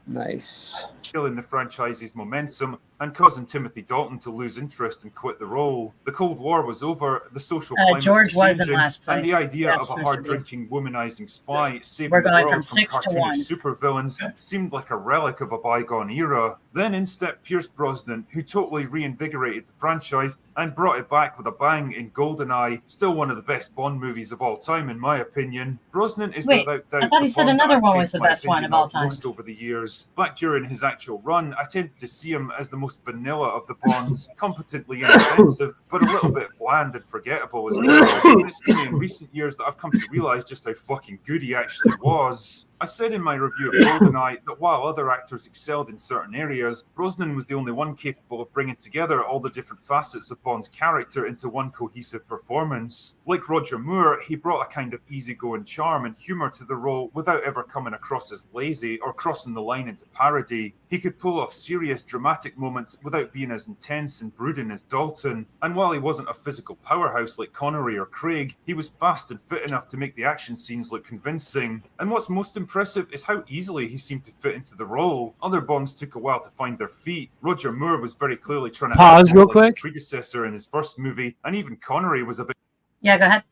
Nice. killing the franchise's momentum and causing Timothy Dalton to lose interest and quit the role. The Cold War was over, the social climate George was in changing, last and the place. idea Yes, of a Mr. hard-drinking, womanizing spy saving We're the going world from 6 to cartoonish 1. supervillains seemed like a relic of a bygone era. Then in stepped Pierce Brosnan, who totally reinvigorated the franchise and brought it back with a bang in GoldenEye, still one of the best Bond movies of all time in my opinion. Brosnan is Wait, without doubt I thought he the said Bond that another I've one was changed the my best one opinion of all of time. most over the years. Back during his actual run, I tended to see him as the most vanilla of the Bonds, competently inoffensive, but a little bit bland and forgettable as well. And it's only in recent years that I've come to realise just how fucking good he actually was. I said in my review of GoldenEye that while other actors excelled in certain areas, Brosnan was the only one capable of bringing together all the different facets of Bond's character into one cohesive performance. Like Roger Moore, he brought a kind of easygoing charm and humour to the role without ever coming across as lazy or crossing the line into parody. He could pull off serious, dramatic moments without being as intense and brooding as Dalton. And while he wasn't a physical powerhouse like Connery or Craig, he was fast and fit enough to make the action scenes look convincing. And what's most impressive is how easily he seemed to fit into the role. Other Bonds took a while to find their feet. Roger Moore was very clearly trying to Pause act real like quick. his predecessor in his first movie, and even Connery was a bit. Yeah, go ahead.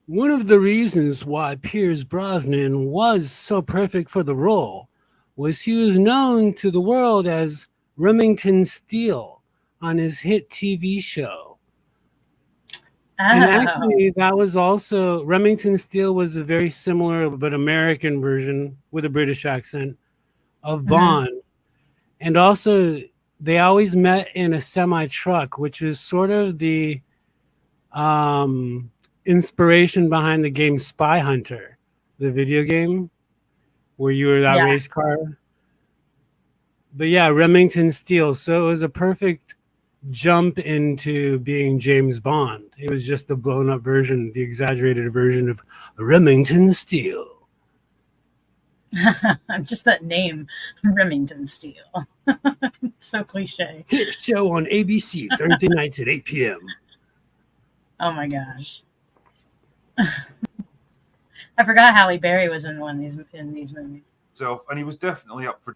One of the reasons why Pierce Brosnan was so perfect for the role was he was known to the world as Remington Steele on his hit TV show. And actually, that was also Remington Steele was a very similar but American version with a British accent of Bond. And also, they always met in a semi truck, which is sort of the inspiration behind the game Spy Hunter, the video game where you were that race car. But yeah, Remington Steele. So it was a perfect jump into being James Bond. It was just the blown up version, the exaggerated version of Remington Steele. Just that name, Remington Steele. So cliche. Hit show on ABC Thursday nights at 8 p.m. Oh my gosh. I forgot Halle Berry was in these movies. And he was definitely up for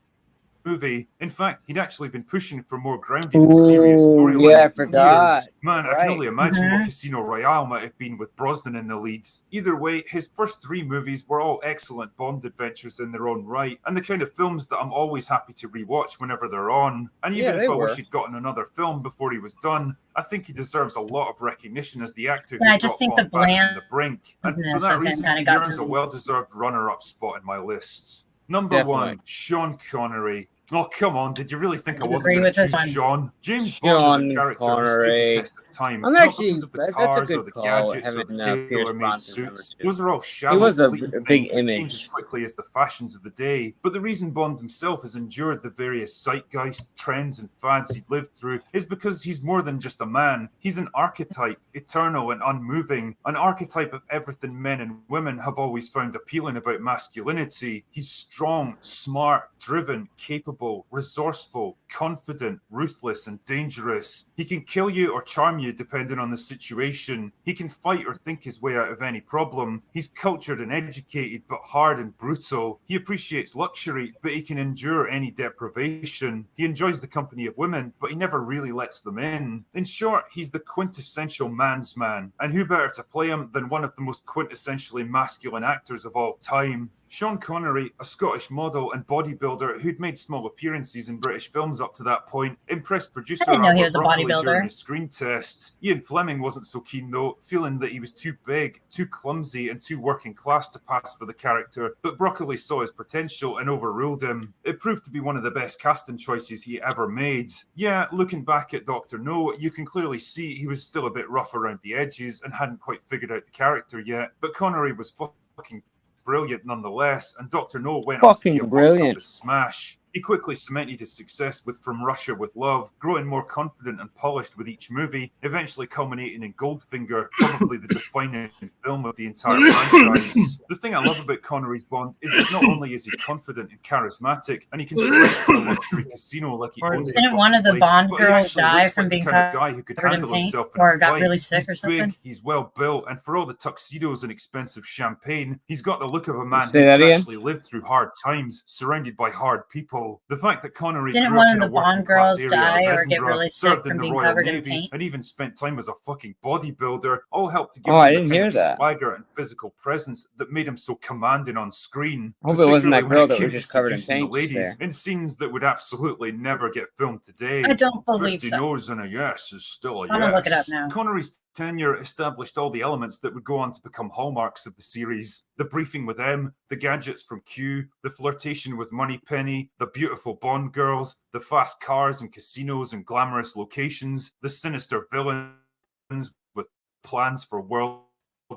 movie. In fact, he'd actually been pushing for more grounded and serious storylines yeah, I for forgot. years. Man, I can only imagine what Mhm. Casino Royale might have been with Brosnan in the leads. Either way, his first 3 movies were all excellent Bond adventures in their own right, and the kind of films that I'm always happy to rewatch whenever they're on. And even Yeah, if they I wish were. he'd gotten another film before he was done, I think he deserves a lot of recognition as the actor Yeah, who I just brought think the Bond back from the brink. And for blandness that of him reason, kind he of got earns to a me. well-deserved runner-up spot in my lists. Number Definitely. 1, Sean Connery. Oh, come on. Did you really think I I wasn't agree going with to this choose one. Sean? James Bond as a Sean character has stood the Connery. test of time. I'm Not actually because of the that's a cars or good the call. gadgets or the Having Pierce tailor-made Bronson number suits. 2. Those are all He shallow, was a fleeting big things that change as image. quickly as the fashions of the day. But the reason Bond himself has endured the various zeitgeist, trends, and fads he'd lived through is because he's more than just a man. He's an archetype, eternal and unmoving, an archetype of everything men and women have always found appealing about masculinity. He's strong, smart, driven, capable, resourceful, confident, ruthless, and dangerous. He can kill you or charm you depending on the situation. He can fight or think his way out of any problem. He's cultured and educated, but hard and brutal. He appreciates luxury, but he can endure any deprivation. He enjoys the company of women, but he never really lets them in. In short, he's the quintessential man's man. And who better to play him than one of the most quintessentially masculine actors of all time? Sean Connery, a Scottish model and bodybuilder who'd made small appearances in British films up to that point, impressed producer I didn't know he Albert was a Broccoli bodybuilder. during his screen test. Ian Fleming wasn't so keen though, feeling that he was too big, too clumsy, and too working class to pass for the character, but Broccoli saw his potential and overruled him. It proved to be one of the best casting choices he ever made. Yeah, looking back at Dr. No, you can clearly see he was still a bit rough around the edges and hadn't quite figured out the character yet, but Connery was fucking brilliant nonetheless, and Dr. No went on to be a Fucking box brilliant. office smash. He quickly cemented his success with From Russia with Love, growing more confident and polished with each movie, eventually culminating in Goldfinger, probably the defining film of the entire franchise. The thing I love about Connery's Bond is that not only is he confident and charismatic, and he can strike in a luxury casino like he owns the Didn't one of the fucking Bond place, but he girls actually die looks from like the being kind of guy who could covered in handle paint himself in or a got fight. really sick He's or something? big, he's well built, and for all the tuxedos and expensive champagne, he's got the look of a man Say who's that again? actually lived through hard times, surrounded by hard people. The fact that Connery Didn't grew one up of in the a working Bond class girls area die of or get Edinburgh, really sick served in from the being Royal covered in Navy, paint? and even spent time as a fucking bodybuilder, all helped to give Oh, I him the didn't kind hear of that. swagger and physical presence that made him so commanding on screen. I hope it wasn't Particularly that when girl it that came was to just covered in seducing the paint just ladies there. in scenes that would absolutely never get filmed today. I don't believe 50 so. no's and a yes is still a I'm gonna look it up yes. now. Connery's tenure established all the elements that would go on to become hallmarks of the series. The briefing with M, the gadgets from Q, the flirtation with Moneypenny, the beautiful Bond girls, the fast cars and casinos and glamorous locations, the sinister villains with plans for world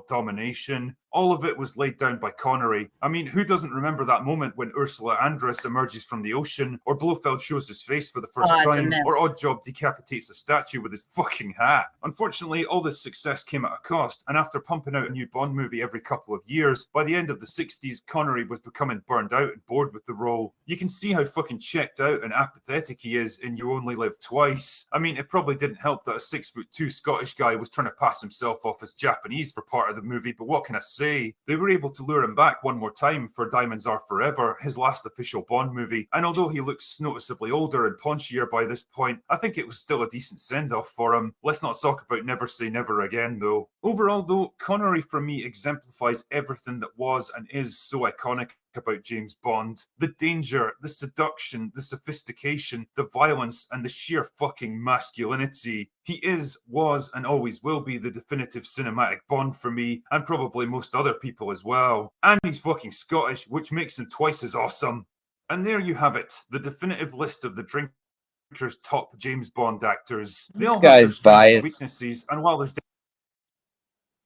domination. All of it was laid down by Connery. I mean, who doesn't remember that moment when Ursula Andress emerges from the ocean, or Blofeld shows his face for the first Oh, it's a time, myth. or Oddjob decapitates a statue with his fucking hat? Unfortunately, all this success came at a cost, and after pumping out a new Bond movie every couple of years, by the end of the 60s, Connery was becoming burned out and bored with the role. You can see how fucking checked out and apathetic he is in You Only Live Twice. I mean, it probably didn't help that a 6'2" Scottish guy was trying to pass himself off as Japanese for part of the movie, but what can I say? They were able to lure him back one more time for Diamonds Are Forever, his last official Bond movie, and although he looks noticeably older and punchier by this point, I think it was still a decent send-off for him. Let's not talk about Never Say Never Again, though. Overall, though, Connery for me exemplifies everything that was and is so iconic about James Bond. The danger, the seduction, the sophistication, the violence, and the sheer fucking masculinity. He is, was, and always will be the definitive cinematic Bond for me, and probably most other people as well. And he's fucking Scottish, which makes him twice as awesome. And there you have it, the definitive list of the Drinker's top James Bond actors. They This all have their guy's strengths and biased. weaknesses, and while there's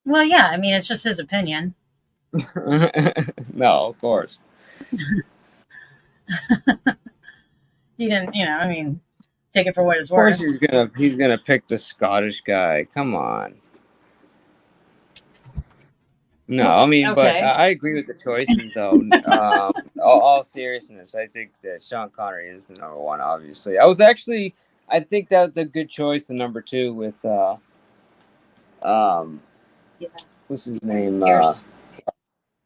Well, yeah, I mean, it's just his opinion. No, of course. He didn't, you know, I mean, take it for what it's Of course worth. he's gonna pick the Scottish guy. Come on. No, I mean, but Okay. I agree with the choices though. All seriousness, I think that Sean Connery is the number one, obviously. I think that was a good choice, the number two with What's his name? Pierce.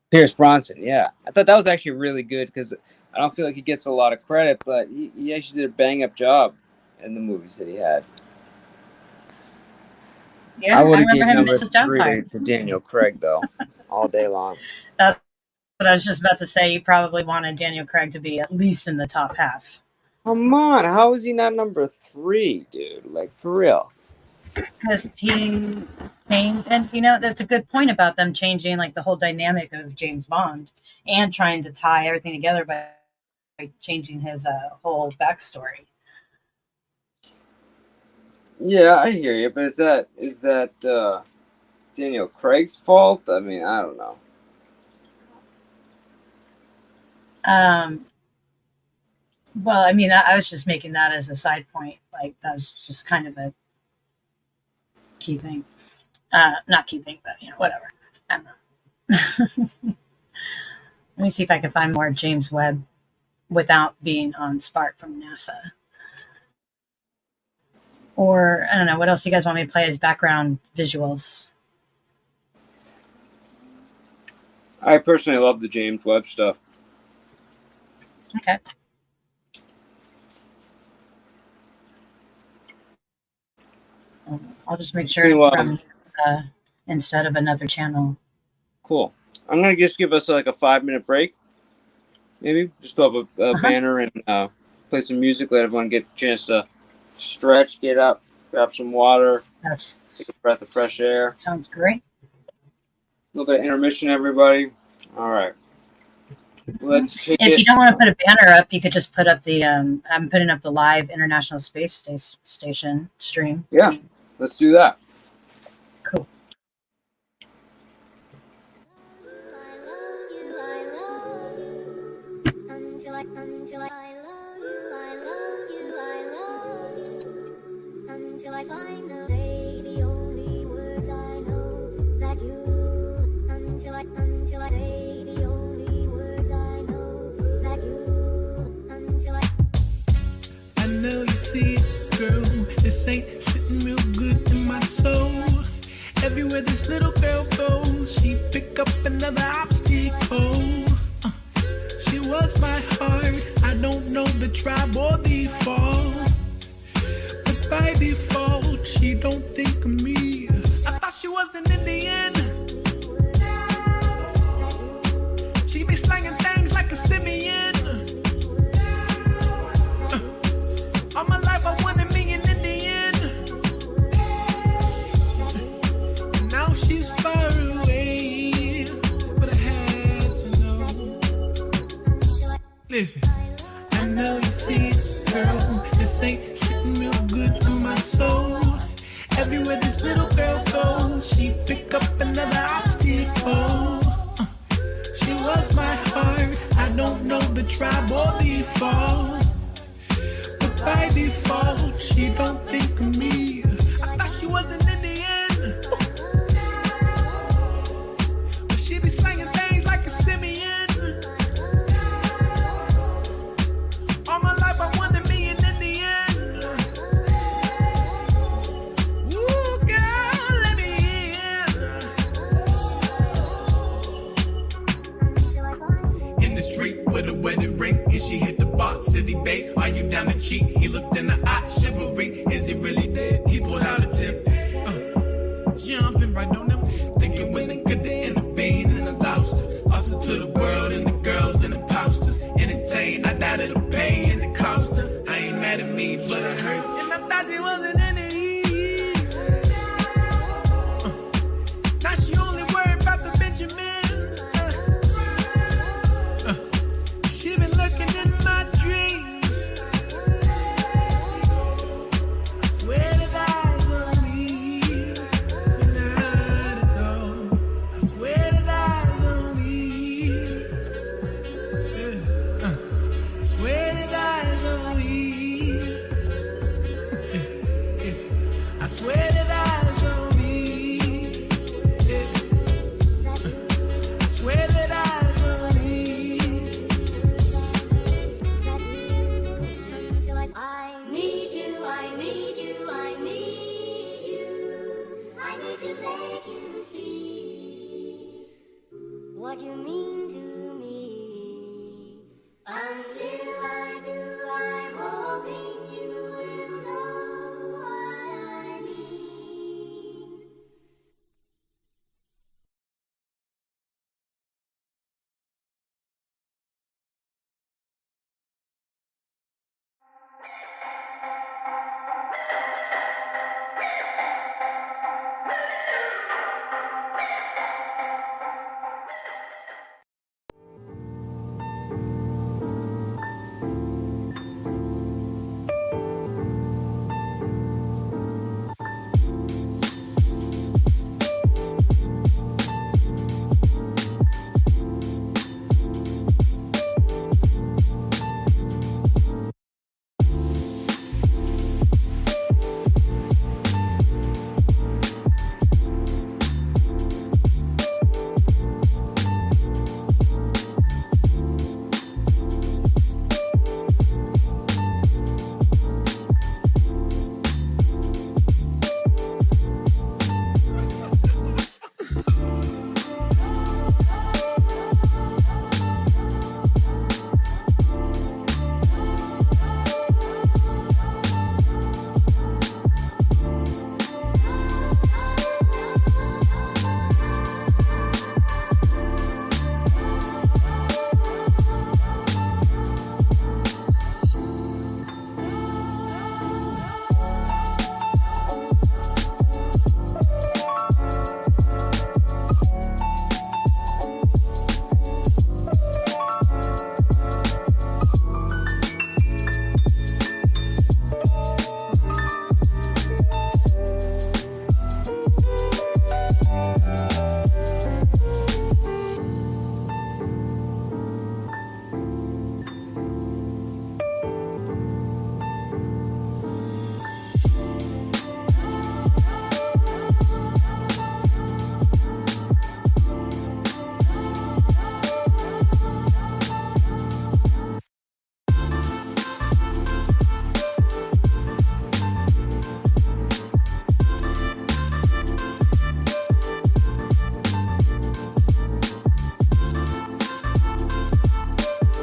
Pierce Bronson. Yeah, I thought that was actually really good because I don't feel like he gets a lot of credit, but he actually did a bang up job in the movies that he had. Yeah, I would I have remember given him number and Mrs. Doubtfire. 3 to Daniel Craig though, all day long. That's what I was just about to say. You probably wanted Daniel Craig to be at least in the top half. Come on, how is he not number 3, dude? Like, for real. Because he changed, and that's a good point about them changing like the whole dynamic of James Bond and trying to tie everything together by changing his whole backstory. Yeah, I hear you, but is that Daniel Craig's fault? I mean, I don't know. Well, I mean, I was just making that as a side point. Like, that was just kind of a key thing. Not key thing, but, whatever. I don't know. Let me see if I can find more James Webb without being on Spark from NASA. Or, I don't know, what else do you guys want me to play as background visuals? I personally love the James Webb stuff. Okay. I'll just make sure it's from instead of another channel. Cool. I'm going to just give us like a 5-minute break. Maybe just throw up a banner and play some music. Let everyone get a chance to stretch, get up, grab some water, take a breath of fresh air. Sounds great. A little bit of intermission, everybody. All right. Let's take If it. you don't want to put a banner up, you could just put up the I'm putting up the live International Space Station stream. Yeah, let's do that. Cool. Until I find the day, the only words I know that you. Until I say the only words I know that you. Until I know you see it, girl. This ain't sitting real good in my soul. Everywhere this little girl goes, she pick up another obstacle. She was my heart. I don't know the tribe or the fall. But by default, she don't think of me. I thought she was an Indian. She be slanging things like a simian. All my life I wanted me an Indian. And now she's far away. But I had to know. Listen, I know you see it, girl. This ain't sitting real good in my soul. Everywhere this little girl goes, she pick up another obstacle. She was my heart. I don't know the tribe or the fall. But by default, she don't think of me. I thought she was an Indian. But she be slanging things like a simian. All my life I wanted me an Indian. Ooh, girl, let me in. In the street with a wedding ring, and she hit the box, city babe. Are you down to cheat? He looked in the eye, chivalry. Is to make you see what you mean to me. Until I do, I'm hoping you will know what I mean.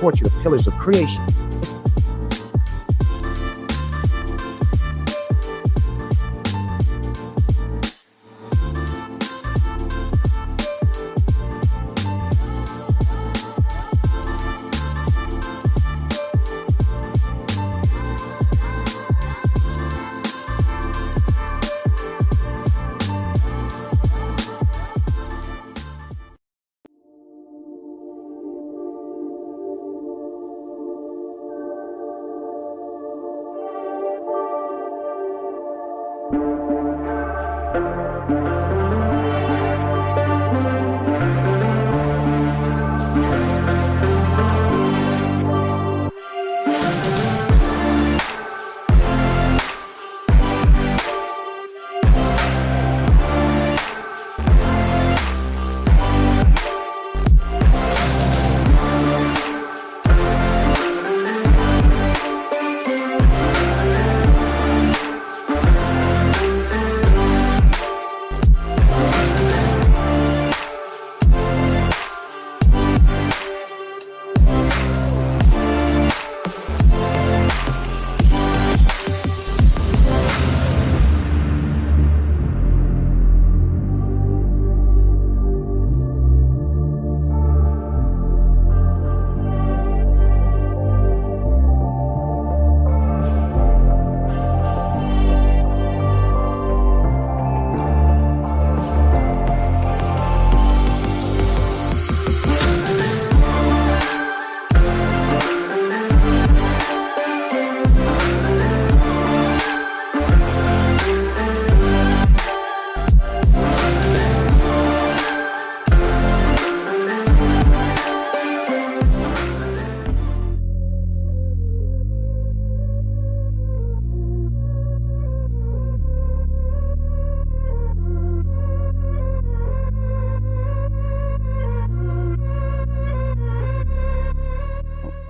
Portrait of pillars of creation.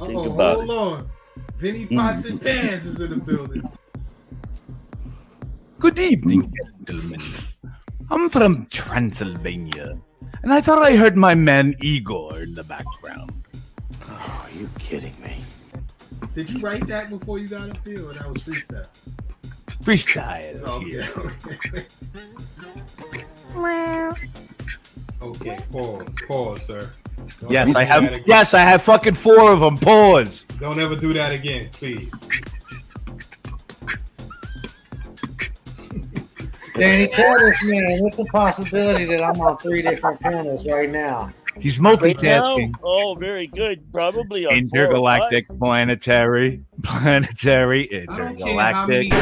Think about hold on. Vinny Pots and Pans is in the building. Good evening, gentlemen. I'm from Transylvania, and I thought I heard my man Igor in the background. Oh, you kidding me? Did you write that before you got up here, or that was freestyle? Freestyle. Okay. Okay. Pause, sir. Yes, I have. Yes, I have fucking 4 of them. Pause. Don't ever do that again, please. Danny, tell this man, it's a possibility that I'm on 3 different panels right now. He's Right now? multitasking. Oh, very good. Probably on Intergalactic, 4 or 5. planetary, intergalactic.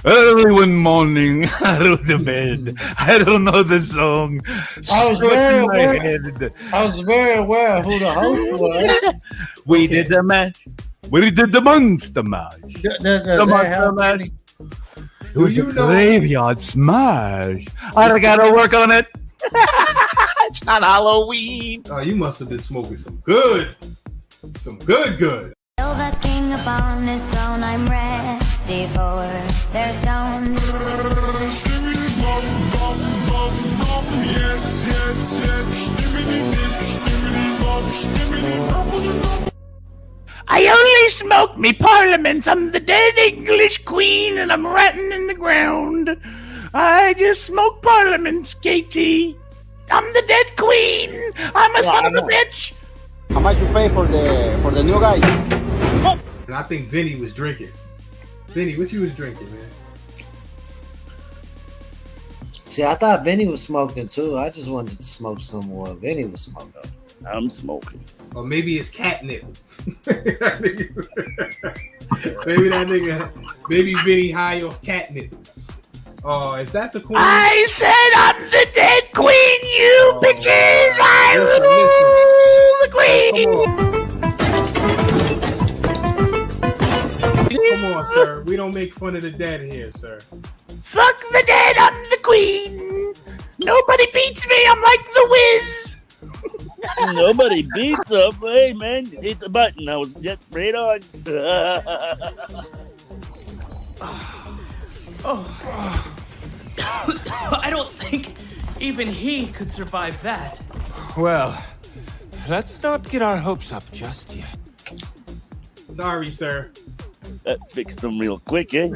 Early one morning, out of the bed. I don't know the song. I was Stuck very in my aware. head. I was very aware of who the host was. We did the match. We did the monster mash. Does The that monster have mash. any- It was a graveyard smash. I gotta work on it. It's not Halloween. Oh, you must have been smoking some good. Some good. Kill the king upon his throne, I'm ready for their stones. I only smoke me parliaments. I'm the dead English queen, and I'm rotting in the ground. I just smoke parliaments, KT. I'm the dead queen. I'm a son of a bitch. How much you pay for the new guy? And I think Vinny was drinking. Vinny, what you was drinking, man? See, I thought Vinny was smoking too. I just wanted to smoke some more. Vinny was smoking. I'm smoking. Or maybe it's catnip. Maybe that nigga, maybe Vinny high off catnip. Oh, is that the queen? I said I'm the dead queen, you bitches. I rule the queen. Come on, sir. We don't make fun of the dead here, sir. Fuck the dead, I'm the queen. Nobody beats me, I'm like the Wiz. Nobody beats up. Hey, man, hit the button. I was just right on. I don't think even he could survive that. Well, let's not get our hopes up just yet. Sorry, sir. That fixed them real quick, eh?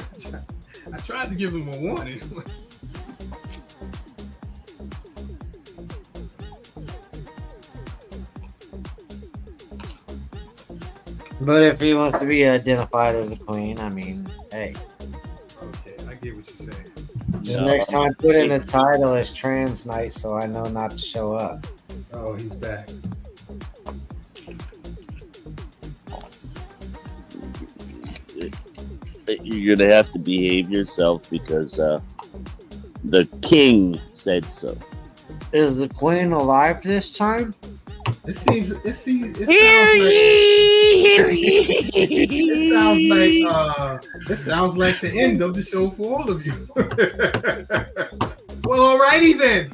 I tried to give him a warning. But if he wants to be identified as a queen, I mean, hey. Okay, I get what you're saying. Just next time, put in the title as trans night so I know not to show up. Oh, he's back. You're gonna have to behave yourself because the king said so. Is the queen alive this time? It sounds like it sounds like the end of the show for all of you. Well, alrighty then.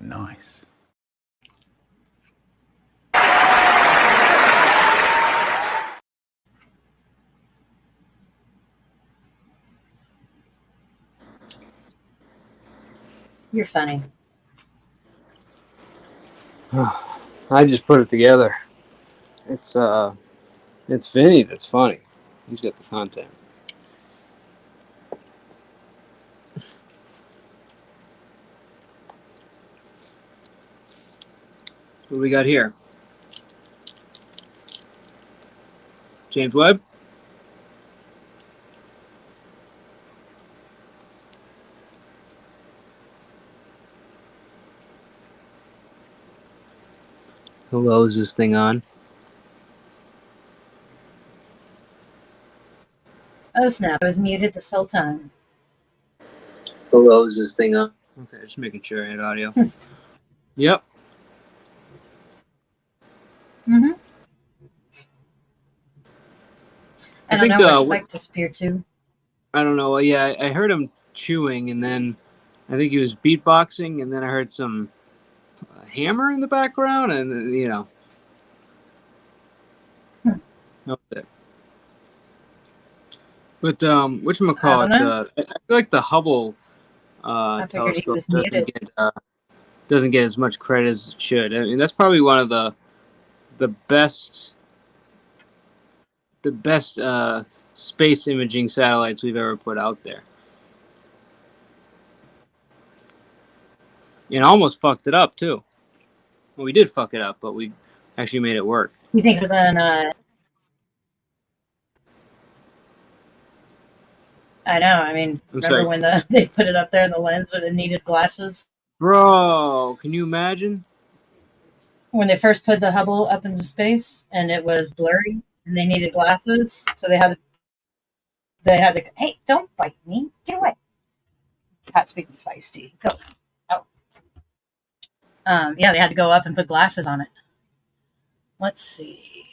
Nice. You're funny. I just put it together. It's Vinny that's funny. He's got the content. What do we got here? James Webb? Hello, is this thing on? Oh snap! I was muted this whole time. Close this thing up. Okay, just making sure I had audio. Yep. Mm-hmm. I And I think know where what Spike disappeared too. I don't know. Yeah, I heard him chewing, and then I think he was beatboxing, and then I heard some hammer in the background, and you know, that was it. But whatchamacallit, I feel like the Hubble I figured he telescope was muted. doesn't get as much credit as it should. I mean, that's probably one of the best space imaging satellites we've ever put out there. And almost fucked it up too. Well, we did fuck it up, but we actually made it work. You think of an I know. I mean, I'm remember sorry. when they put it up there in the lens when it needed glasses? Bro, can you imagine? When they first put the Hubble up into space and it was blurry and they needed glasses, so they had to. Hey, don't bite me! Get away! Cat's being feisty. Go. Oh. Yeah, they had to go up and put glasses on it. Let's see.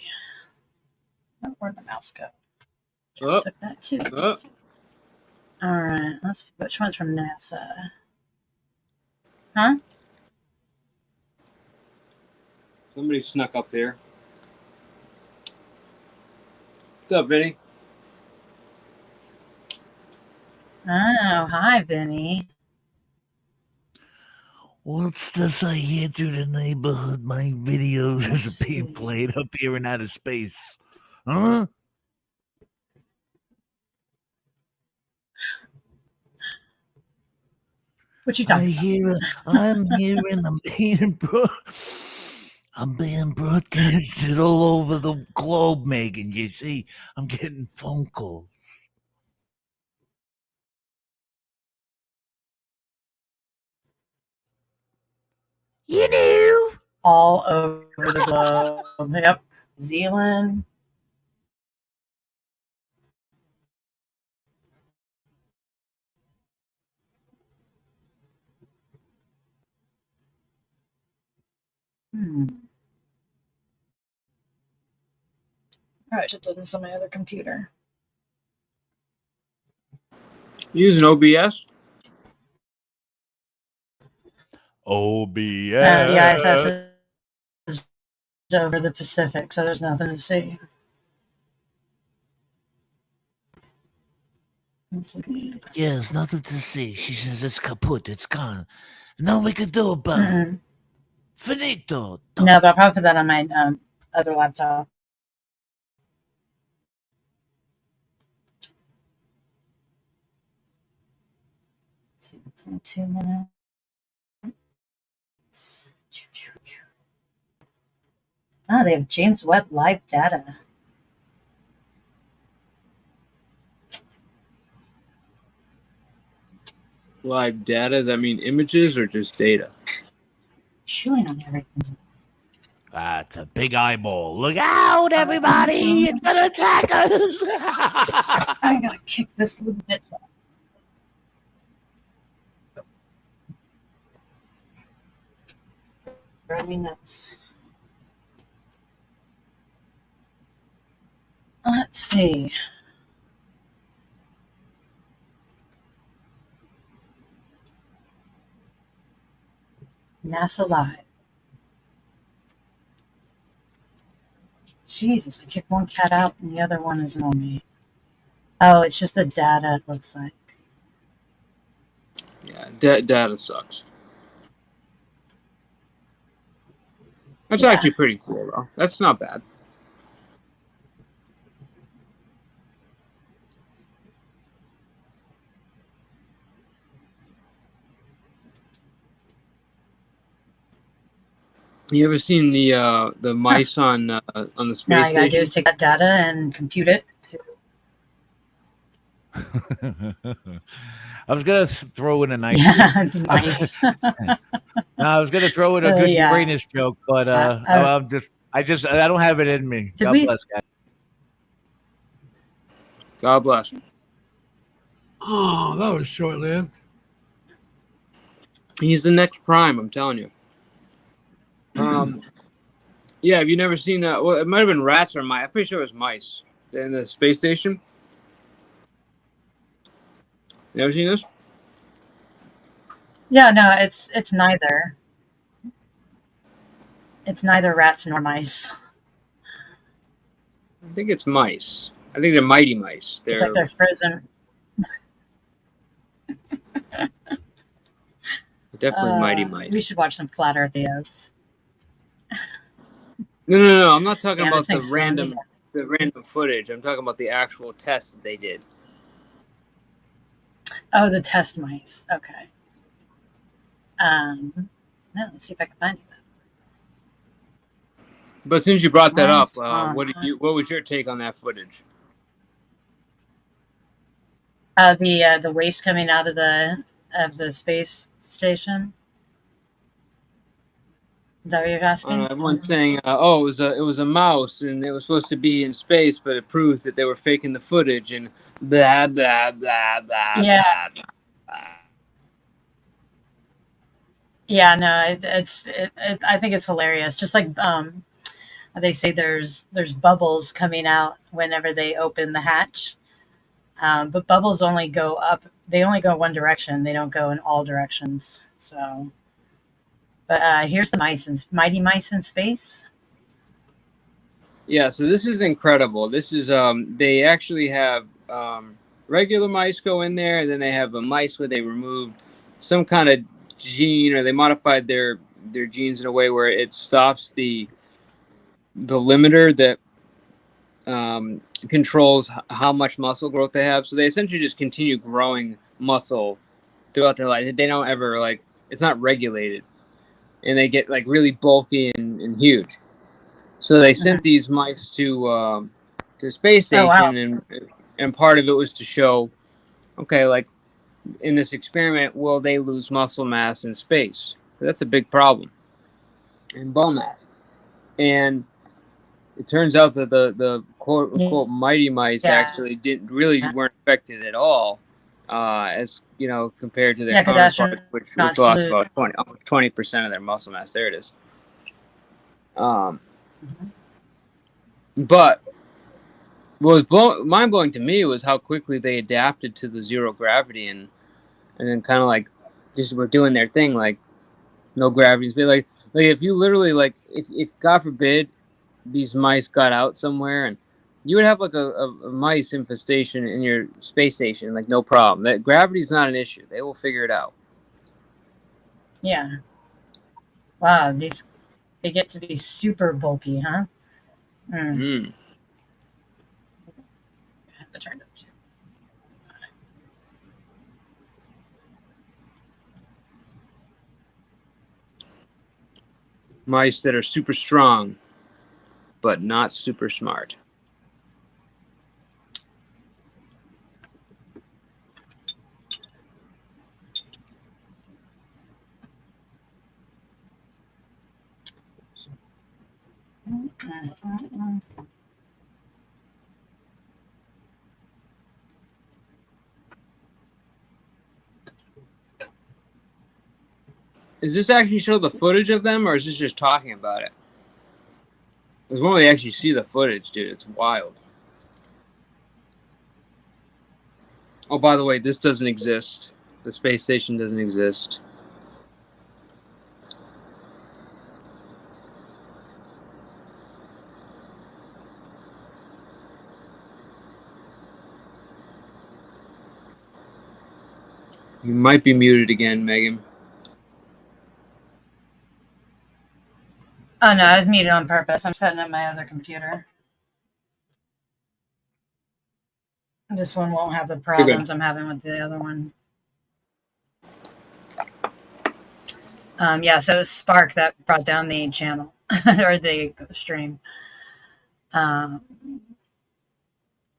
Oh, where'd my mouse go? Oh. Took that too. Oh. All right. Let's see. Which one's from NASA? Huh? Somebody snuck up here. What's up, Vinny? Oh, hi, Vinny. What's this I hear through the neighborhood? My videos are being played up here in outer space. Huh? What you talking I'm being broadcasted all over the globe, Megan. You see, I'm getting phone calls. You know, all over the globe. Yep. Zealand. Probably should do this on my other computer. Using OBS? OBS. The ISS is over the Pacific, so there's nothing to see. Yeah, there's nothing to see. She says it's kaput. It's gone. Nothing we can do about it. Finito. No, but I'll probably put that on my other laptop. Let's see, it's only 2 minutes. Oh, they have James Webb live data. Live data? Does that mean images or just data? Chewing on everything. That's a big eyeball. Look out, everybody! It's gonna attack us! I gotta kick this little bit. Drive me nuts. Let's see. NASA Live. Jesus, I kicked one cat out and the other one isn't on me. Oh, it's just the data, it looks like. Yeah, data sucks. That's actually pretty cool, though. That's not bad. You ever seen the mice on the space Now all you gotta do station? is take that data and compute it. I was gonna throw in a nice. Yeah, the mice. No, I was gonna throw in a good Yeah. brainish joke, but I don't have it in me. God bless, guys. God bless. Oh, that was short-lived. He's the next Prime, I'm telling you. Yeah, have you never seen well, it might have been rats or mice. I'm pretty sure it was mice in the space station. You ever seen this? Yeah, no, it's neither. It's neither rats nor mice. I think it's mice. I think they're mighty mice. It's like they're frozen. Definitely mighty mice. We should watch some flat Earth videos. No. I'm not talking Yeah, about this thing's slowing me the random footage. I'm talking about the actual tests that they did. Oh, the test mice. Okay. No, let's see if I can find it. But since you brought that up, What what was your take on that footage? The waste coming out of the space station. Is that what you're asking? Everyone's saying, "Oh, it was a mouse, and it was supposed to be in space, but it proves that they were faking the footage." And blah blah blah blah. Yeah. Blah, blah. Yeah, no, I think it's hilarious. Just like they say, there's bubbles coming out whenever they open the hatch, but bubbles only go up. They only go one direction. They don't go in all directions. So, but here's the mighty mice in space. Yeah, so this is incredible. This is they actually have regular mice go in there, and then they have a mice where they removed some kind of gene, or they modified their genes in a way where it stops the limiter that controls how much muscle growth they have. So they essentially just continue growing muscle throughout their life. They don't ever it's not regulated, and they get really bulky and huge. So they sent these mice to space station, and part of it was to show, okay, in this experiment, will they lose muscle mass in space? That's a big problem, and bone mass. And it turns out that the quote unquote mighty mice actually weren't affected at all, as compared to their counterparts, which lost about 20% of their muscle mass. There it is. But what was mind blowing to me was how quickly they adapted to the zero gravity, and then kind of just were doing their thing, no gravity. But if you literally if God forbid these mice got out somewhere, and you would have a mice infestation in your space station, no problem. That gravity's not an issue. They will figure it out. Yeah. Wow, they get to be super bulky, huh? Mm. Mice that are super strong, but not super smart. Does this actually show the footage of them, or is this just talking about it? Because when we actually see the footage, dude, it's wild. Oh, by the way, this doesn't exist. The space station doesn't exist. You might be muted again, Megan. Oh no, I was muted on purpose. I'm setting up my other computer. This one won't have the problems I'm having with the other one. Yeah, so it was Spark that brought down the channel or the stream. Oh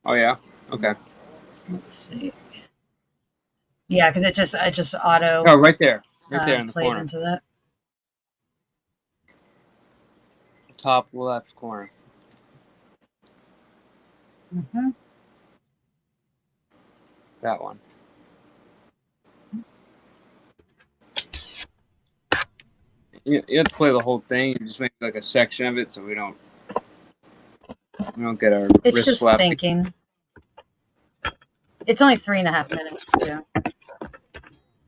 yeah. Okay. Let's see. Yeah, because it just auto. Oh, right there in the played corner. into that. Top left corner. Mm-hmm. That one. You have to play the whole thing. You just make like a section of it so we don't get our It's wrist just slapped. thinking. It's only 3.5 minutes too.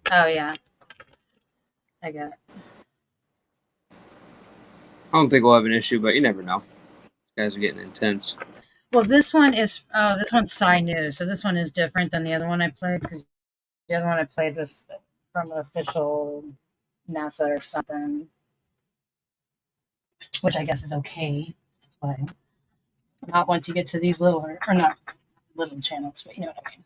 Oh yeah, I get it. I don't think we'll have an issue, but you never know. Guys are getting intense. Well, this one's Sci News, so this one is different than the other one I played because the other one I played was from an official NASA or something, which I guess is okay to play. Not once you get to these little or not little channels, but you know what I mean.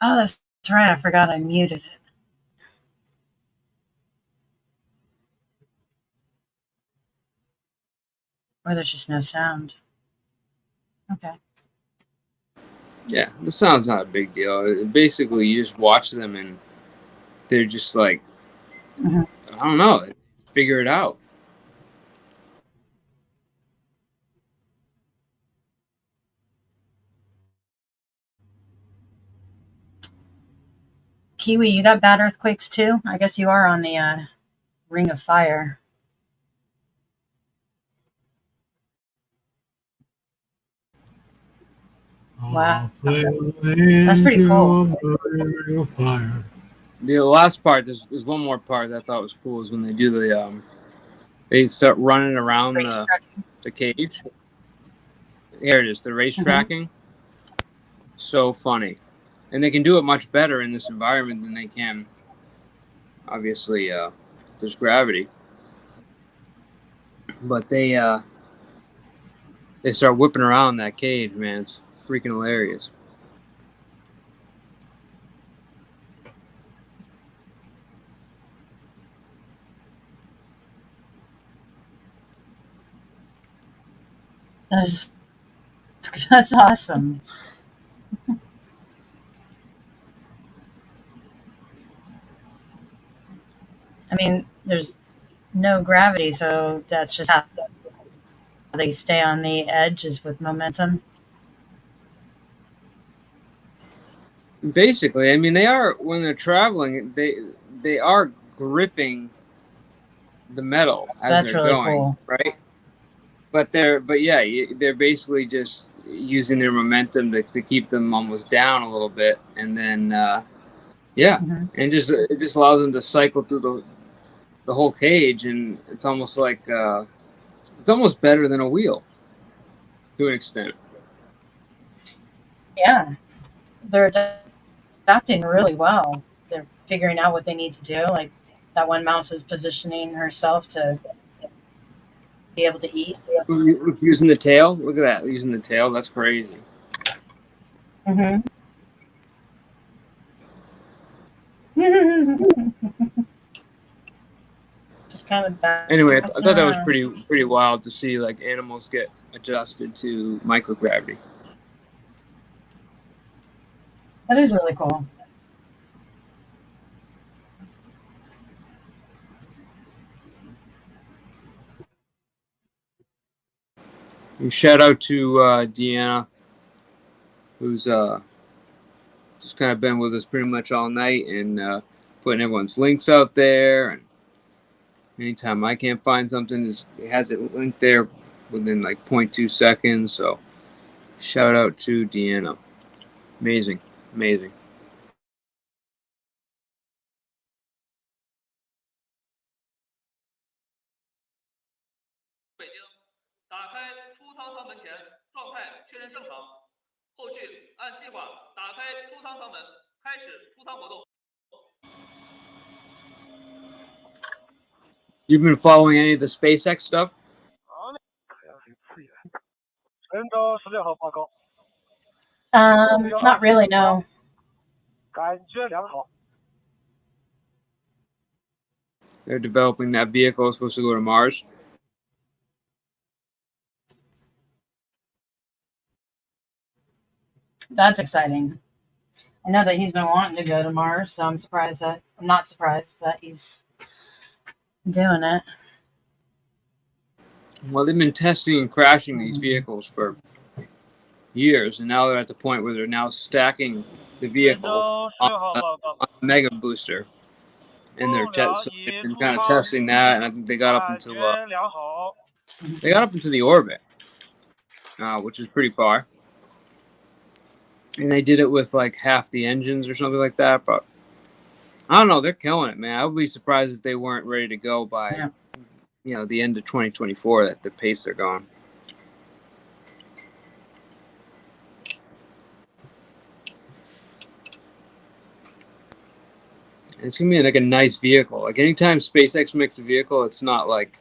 Oh, that's right. I forgot I muted it. Or there's just no sound. Okay. Yeah, the sound's not a big deal. Basically, you just watch them and they're just like, Mhm. I don't know, figure it out. Kiwi, you got bad earthquakes too? I guess you are on the Ring of Fire. Wow. That's pretty cool. Fire. The last part, there's one more part that I thought was cool, is when they do they start running around the cage. Here it is, the race tracking. So funny. And they can do it much better in this environment than they can, obviously, there's gravity. But they start whipping around that cage, man. It's freaking hilarious. That's awesome. I mean, there's no gravity, so that's just how they stay on the edge is with momentum. Basically, I mean, they are, when they're traveling, they are gripping the metal as That's they're really going, cool. right? But they're basically just using their momentum to keep them almost down a little bit, and then and it just allows them to cycle through the whole cage, and it's almost like it's almost better than a wheel to an extent. Yeah, they're adapting really well. They're figuring out what they need to do. Like that one mouse is positioning herself to be able to eat. Using the tail, look at that! Using the tail, that's crazy. Mm-hmm. Just kind of Anyway, I thought that was pretty wild to see like animals get adjusted to microgravity. That is really cool. And shout out to Deanna, who's just kind of been with us pretty much all night and putting everyone's links out there. And anytime I can't find something, it has it linked there within like 0.2 seconds. So shout out to Deanna. Amazing. Amazing. You've been following any of the SpaceX stuff? Not really, no. They're developing that vehicle supposed to go to Mars. That's exciting. I know that he's been wanting to go to Mars, so I'm not surprised that he's doing it. Well, they've been testing and crashing these vehicles for years, and now they're at the point where they're now stacking the vehicle on a mega booster, and so they've been kind of testing that, and I think they got up into the orbit, which is pretty far, and they did it with like half the engines or something like that. But I don't know, they're killing it, man. I would be surprised if they weren't ready to go by the end of 2024 at the pace they're going. It's gonna be like a nice vehicle. Like anytime SpaceX makes a vehicle, it's not like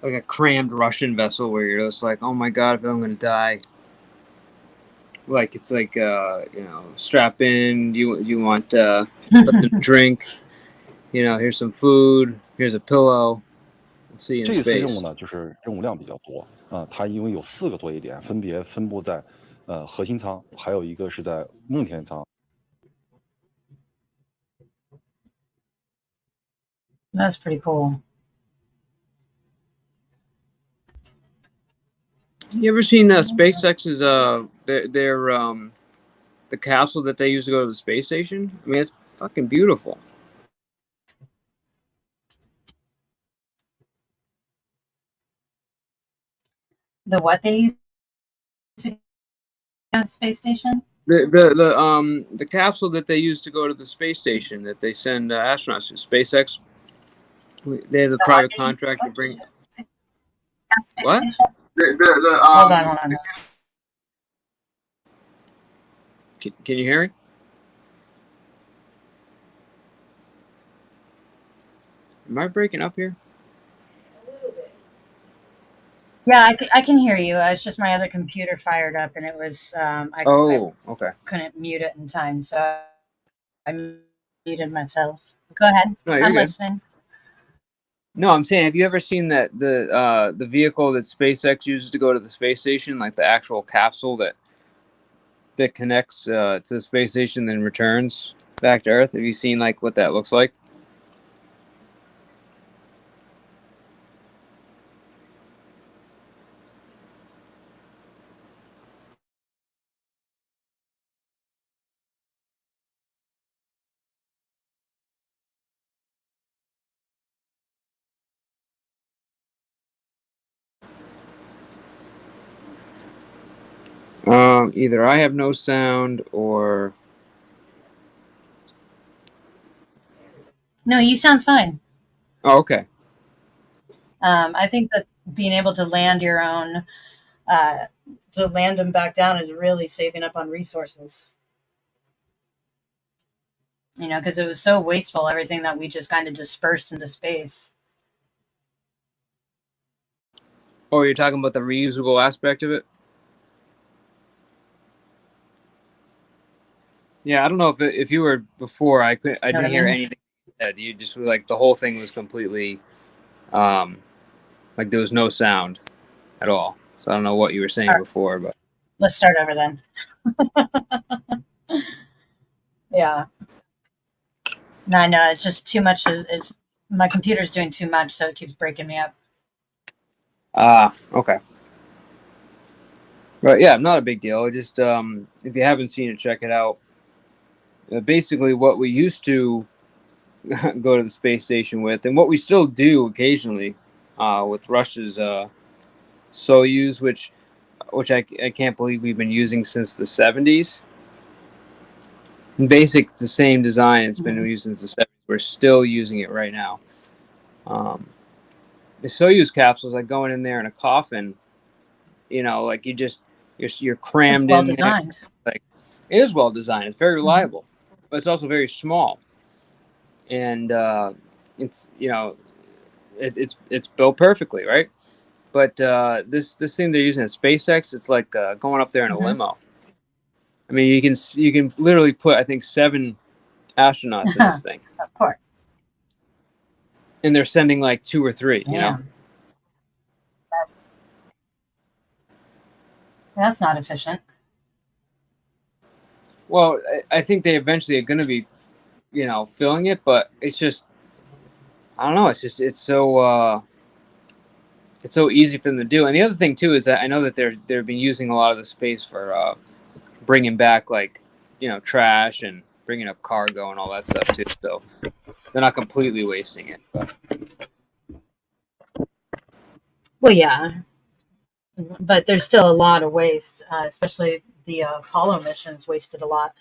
a crammed Russian vessel where you're just like, oh my god, I feel I'm gonna die. Like it's like strap in. You want something to drink. Here's some food. Here's a pillow. We'll see you in 这次任 space. 务呢，就是任务量比较多它因为有4个作业点，分别分布在核心舱，还有一个是在梦田舱。That's pretty cool. You ever seen SpaceX's the capsule that they use to go to the space station? I mean, it's fucking beautiful. The what they use to go to the space station? The capsule that they use to go to the space station that they send astronauts to, SpaceX. They have the private contract to bring. What? Hold on. Can you hear me? Am I breaking up here? Yeah, I can hear you. It's just my other computer fired up, and it was I Okay. couldn't mute it in time, so I muted myself. Go ahead. No, you're I'm good. listening. No, I'm saying, have you ever seen that the vehicle that SpaceX uses to go to the space station, like the actual capsule that connects to the space station, then returns back to Earth? Have you seen like what that looks like? Either I have no sound or... No, you sound fine. Oh, okay. I think that being able to land your own, to land them back down is really saving up on resources. Because it was so wasteful, everything that we just kind of dispersed into space. Oh, you're talking about the reusable aspect of it? Yeah, I don't know if you were before. I didn't hear anything you said. You just like the whole thing was completely, like there was no sound at all. So I don't know what you were saying before, but Let's start over then. Yeah. No, it's just too much. It's my computer's doing too much, so it keeps breaking me up. Okay. But yeah, not a big deal. Just if you haven't seen it, check it out. Basically, what we used to go to the space station with, and what we still do occasionally with Russia's Soyuz, which I can't believe we've been using since the 70s. And basically, it's the same design. It's been used since the 70s. We're still using it right now. The Soyuz capsules, like going in there in a coffin, like you're crammed It's well in there. designed. Like it is well designed. It's very reliable, but it's also very small. And it's it's built perfectly, right? But this thing they're using at SpaceX, it's like going up there in a limo. I mean, you can literally put, I think, 7 astronauts in this thing. Of course. And they're sending like 2 or 3, you know? That's not efficient. Well, I think they eventually are going to be, filling it, but it's just, I don't know. It's so easy for them to do. And the other thing too is that I know that they've been using a lot of the space for bringing back like trash and bringing up cargo and all that stuff too. So they're not completely wasting it. But. Well, yeah, but there's still a lot of waste, especially the Apollo missions wasted a lot.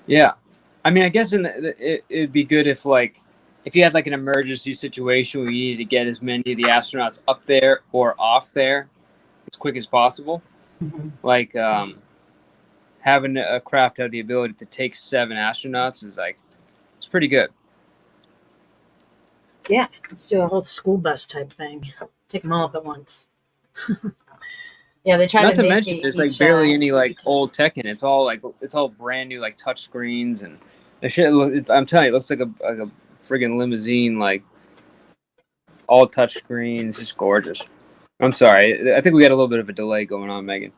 Yeah, I mean, I guess it'd be good if you had like an emergency situation where you needed to get as many of the astronauts up there or off there as quick as possible. Like having a craft have the ability to take 7 astronauts is it's pretty good. Yeah, let's do a whole school bus type thing. Take them all up at once. Yeah, they try Not to to make mention, there's like barely any like old tech in it. It's all brand new, like touch screens and the shit. I'm telling you, it looks like a friggin' limousine, like all touch screens. It's just gorgeous. I'm sorry, I think we got a little bit of a delay going on, Megan.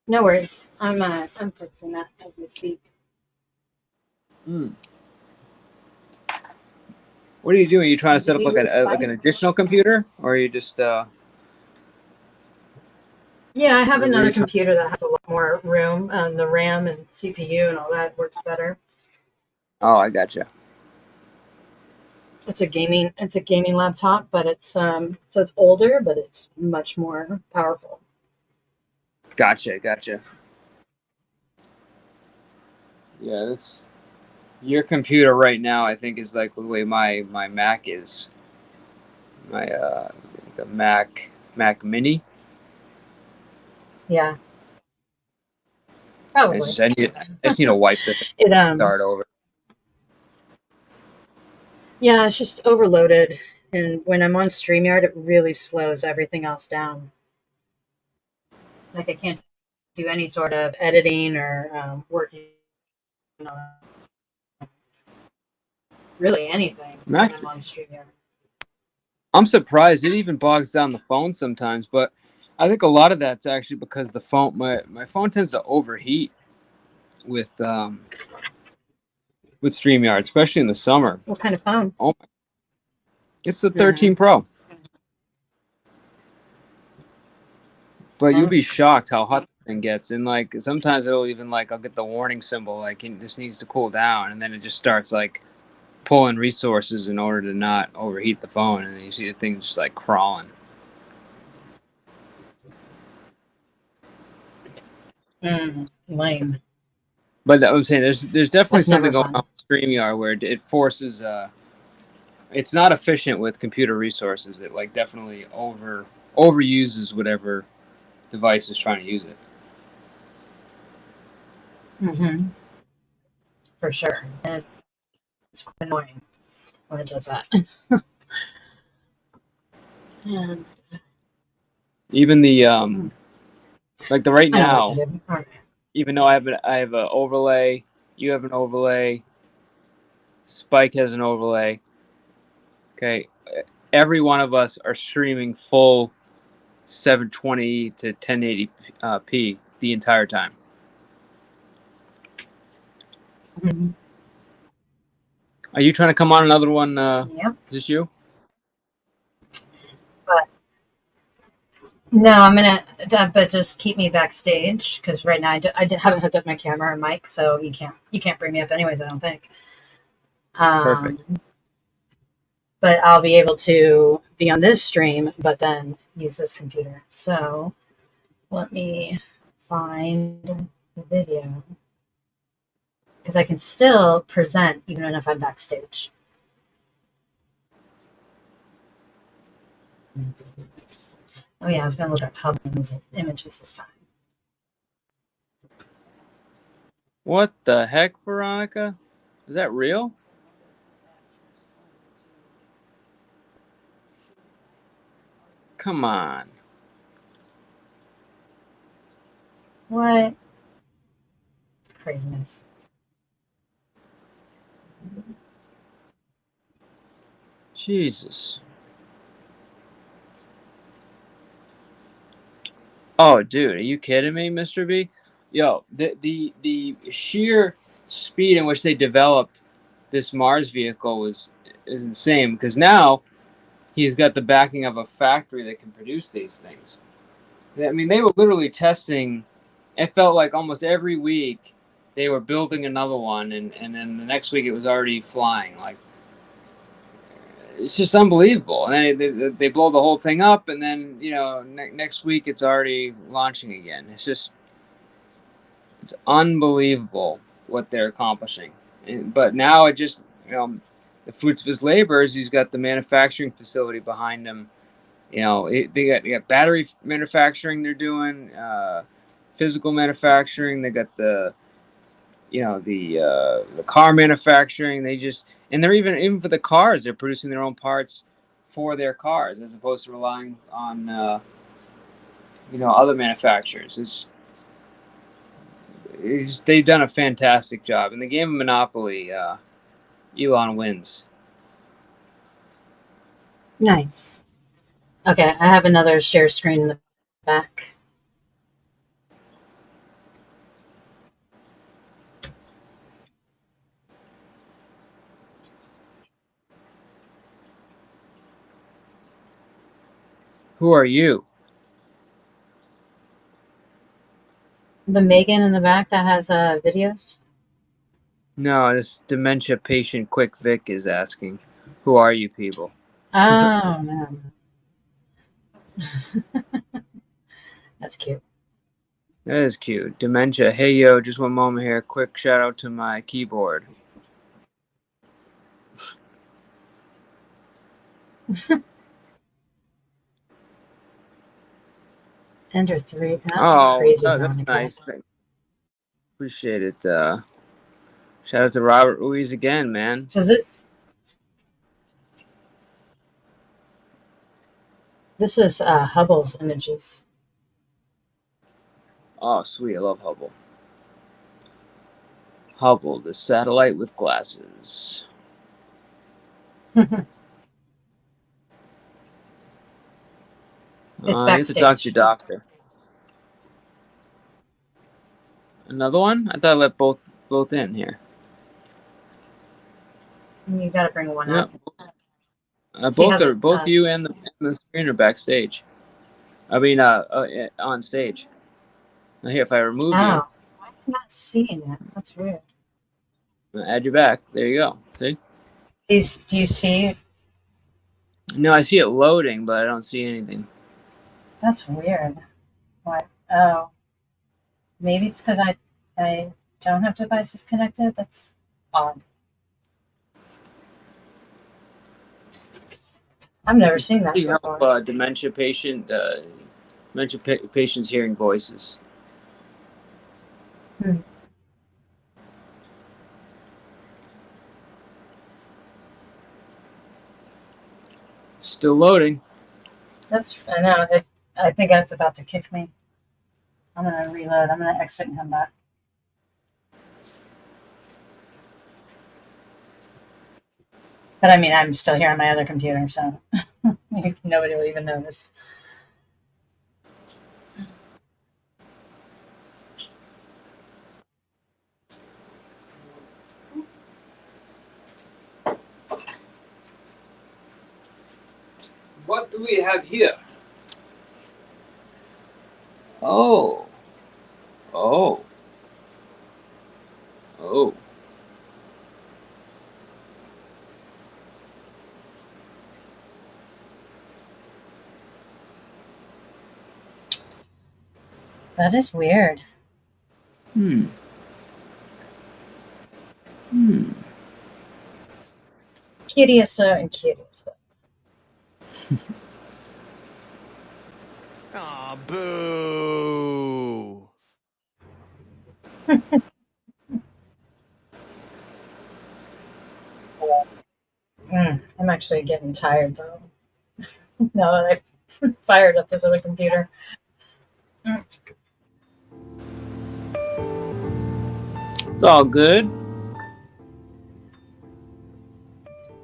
No worries. I'm fixing that as we speak. What are you doing? Are you trying to set up like an additional computer, or are you just? Yeah, I have What are another you trying- computer that has a lot more room, and the RAM and CPU and all that works better. Oh, I gotcha. It's a gaming laptop, but it's so it's older, but it's much more powerful. Gotcha. Yeah, that's your computer right now. I think is like the way my Mac is. The Mac Mini. Yeah, probably. I just need to wipe the It start over. Yeah, it's just overloaded, and when I'm on StreamYard, it really slows everything else down. Like I can't do any sort of editing or working on really anything when I'm on StreamYard. I'm surprised it even bogs down the phone sometimes, but I think a lot of that's actually because the phone my phone tends to overheat with StreamYard, especially in the summer. What kind of phone? Oh my. It's the 13 Pro. But you'll be shocked how hot the thing gets. And like sometimes it'll even I'll get the warning symbol like this needs to cool down, and then it just starts pulling resources in order to not overheat the phone, and then you see the thing just crawling. Lame. But I'm saying there's definitely That's never something going fun. on with StreamYard where it forces it's not efficient with computer resources. It definitely overuses whatever device is trying to use it. For sure. And it's quite annoying when it does that. And Even the the right I know now, what you did. All right. even though I have an overlay, you have an overlay, Spike has an overlay. Okay, every one of us are streaming full 720 to 1080p the entire time. Are you trying to come on another one? Yep. Is this you? But no, I'm gonna. But just keep me backstage because right now haven't hooked up my camera and mic, so you can't bring me up anyways. I don't think. Perfect. But I'll be able to be on this stream, but then use this computer. So let me find the video because I can still present even if I'm backstage. Oh yeah, I was gonna look up hub images this time. What the heck, Veronica? Is that real? Come on. What craziness? Jesus. Oh, dude, are you kidding me, Mr. B? Yo, the sheer speed in which they developed this Mars vehicle is insane, because now he's got the backing of a factory that can produce these things. I mean, they were literally testing. It felt like almost every week they were building another one, and then the next week it was already flying. Like, it's just unbelievable. And then they blow the whole thing up, and then, you know, next week it's already launching again. It's unbelievable what they're accomplishing. But now it just, you know, the fruits of his labor is he's got the manufacturing facility behind him. You know, they got battery manufacturing they're doing, physical manufacturing. They got the car manufacturing. And they're even for the cars, they're producing their own parts for their cars as opposed to relying on other manufacturers. They've done a fantastic job. In the game of Monopoly, Elon wins. Nice. Okay, I have another share screen in the back. Who are you? The Megan in the back that has videos. No, this dementia patient Quick Vic is asking, who are you people? Oh, man. That's cute. That is cute. Dementia. Hey, yo, just one moment here. Quick shout out to my keyboard. Ender 3. That's crazy. That's nice. Appreciate it. Shout out to Robert Ruiz again, man. So this is Hubble's images. Oh, sweet. I love Hubble. Hubble, the satellite with glasses. You have to talk to your doctor. Another one? I thought I let both in here. You gotta bring one up. Both you and the screen are backstage. I mean, on stage. Now here, if I remove you, I'm not seeing it. That's weird. Add you back. There you go. See? Do you see? No, I see it loading, but I don't see anything. That's weird. What? Oh, maybe it's because I don't have devices connected. That's odd. I've never seen that before. Help dementia patients hearing voices. Still loading. I know. I think it's about to kick me. I'm gonna reload. I'm gonna exit and come back. But I mean, I'm still here on my other computer, so nobody will even notice. What do we have here? Oh. That is weird. Curiosa and curiosa. Aw, boo. I'm actually getting tired though. Now that I've fired up this other computer. It's all good.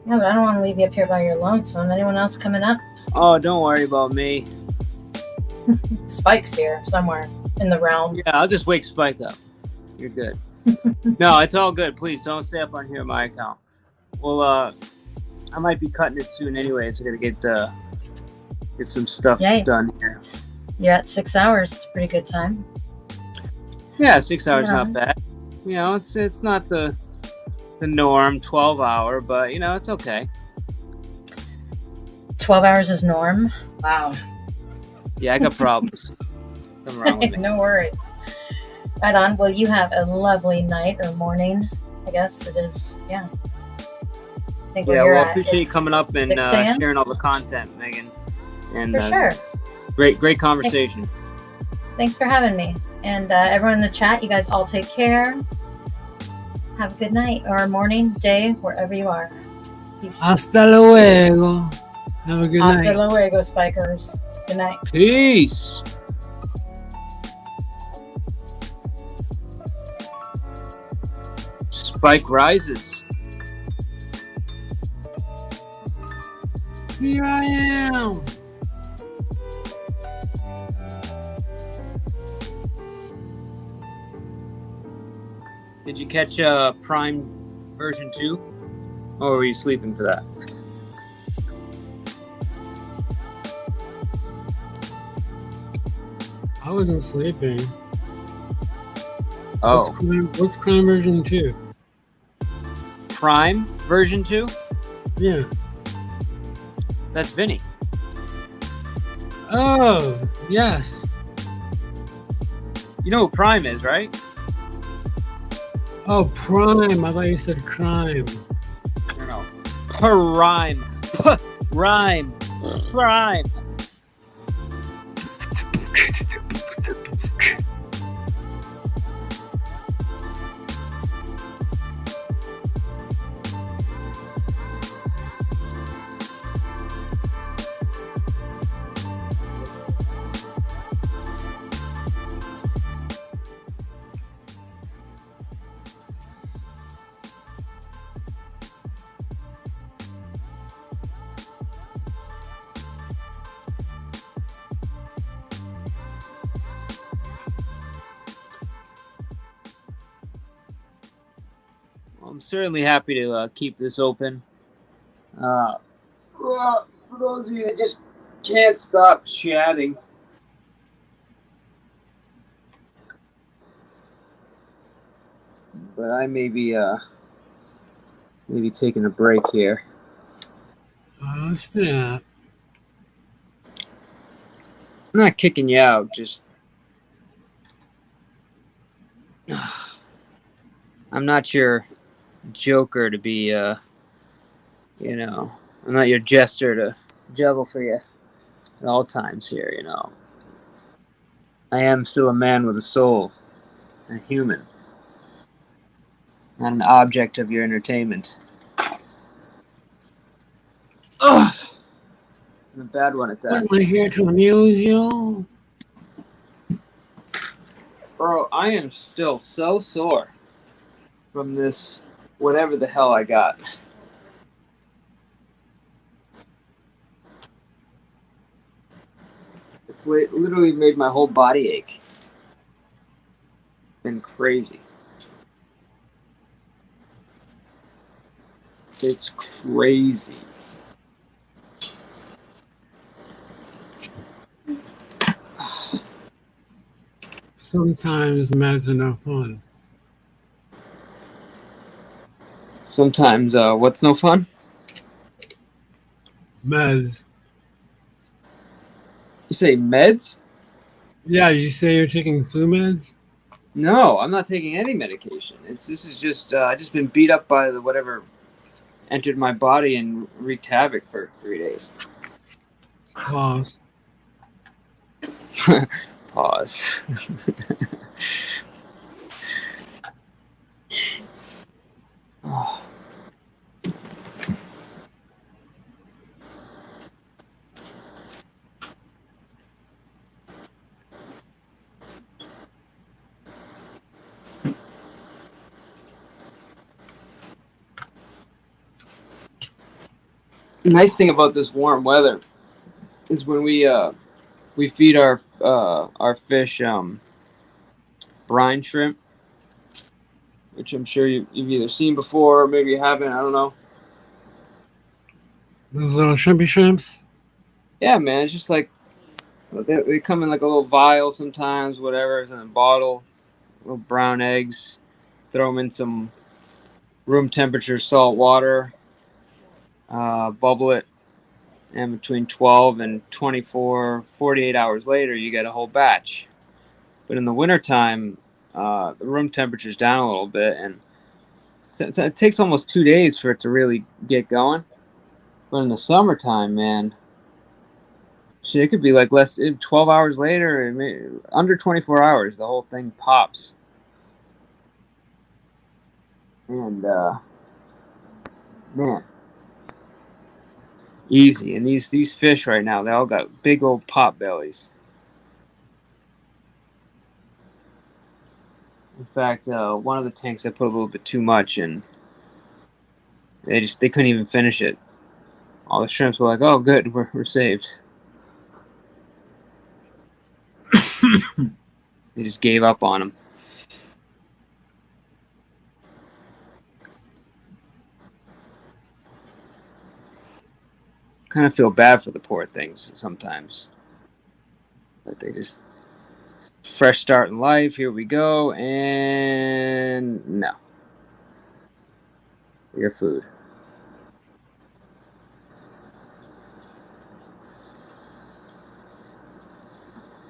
Yeah, but I don't want to leave you up here by your lonesome. Anyone else coming up? Oh, don't worry about me. Spike's here somewhere in the realm. Yeah, I'll just wake Spike up. You're good. No, it's all good. Please don't stay up on here on my account. Well, I might be cutting it soon anyway, so I gotta get some stuff Yay. done here. Yeah, it's 6 hours. It's a pretty good time. Yeah, 6 hours Yeah. not bad. You know, it's not the norm 12-hour, but you know it's okay. 12 hours is norm. Wow. Yeah, I got problems. Something wrong with me. No worries. Right on. Well, you have a lovely night or morning. I guess it is. Yeah. I think where Yeah, you're well, at, appreciate you it's coming up and 6 a.m.? sharing all the content, Megan. And For sure. great conversation. Thanks for having me. And everyone in the chat, you guys all take care. Have a good night or morning, day, wherever you are. Peace. Hasta luego. Have a good Hasta night. luego, Spikers. Good night. Peace. Spike rises. Here I am. Did you catch Prime version 2? Or were you sleeping for that? I wasn't sleeping. Oh. What's crime version 2? Prime version 2? Yeah. That's Vinny. Oh, yes. You know who Prime is, right? Oh, Prime. I thought you said crime. No. Prime. Prime. Prime. I'm certainly happy to keep this open. For those of you that just can't stop chatting. But I may be taking a break here. Oh, snap. I'm not kicking you out, just I'm not your joker to be you know, I'm not your jester to juggle for you at all times here, you know. I am still a man with a soul, a human, not an object of your entertainment. Ugh! I'm a bad one at that. Am I here to amuse you? Bro, I am still so sore from this whatever the hell I got. It's literally made my whole body ache. Been crazy. It's crazy. Sometimes meds are no fun. Sometimes, what's no fun? Meds. You say meds? Yeah, you say you're taking flu meds? No, I'm not taking any medication. This is just I just been beat up by the whatever entered my body and wreaked havoc for 3 days. Pause. Pause. Oh. The nice thing about this warm weather is when we feed our our fish brine shrimp, which I'm sure you've either seen before or maybe you haven't. I don't know. Those little shrimpy shrimps. Yeah, man, it's just like they come in like a little vial sometimes, whatever. It's in a bottle. Little brown eggs. Throw them in some room temperature salt water. Bubble it, and between 12 and 24, 48 hours later, you get a whole batch. But in the wintertime, the room temperature's down a little bit, and so it takes almost 2 days for it to really get going. But in the summertime, man, shit, it could be like 12 hours later, under 24 hours, the whole thing pops. And, man, easy. And these fish right now, they all got big old pot bellies. In fact, one of the tanks I put a little bit too much, and they couldn't even finish it. All the shrimps were like, "Oh, good, we're saved." They just gave up on them. Kind of feel bad for the poor things sometimes. But they just fresh start in life. Here we go, and no, your food.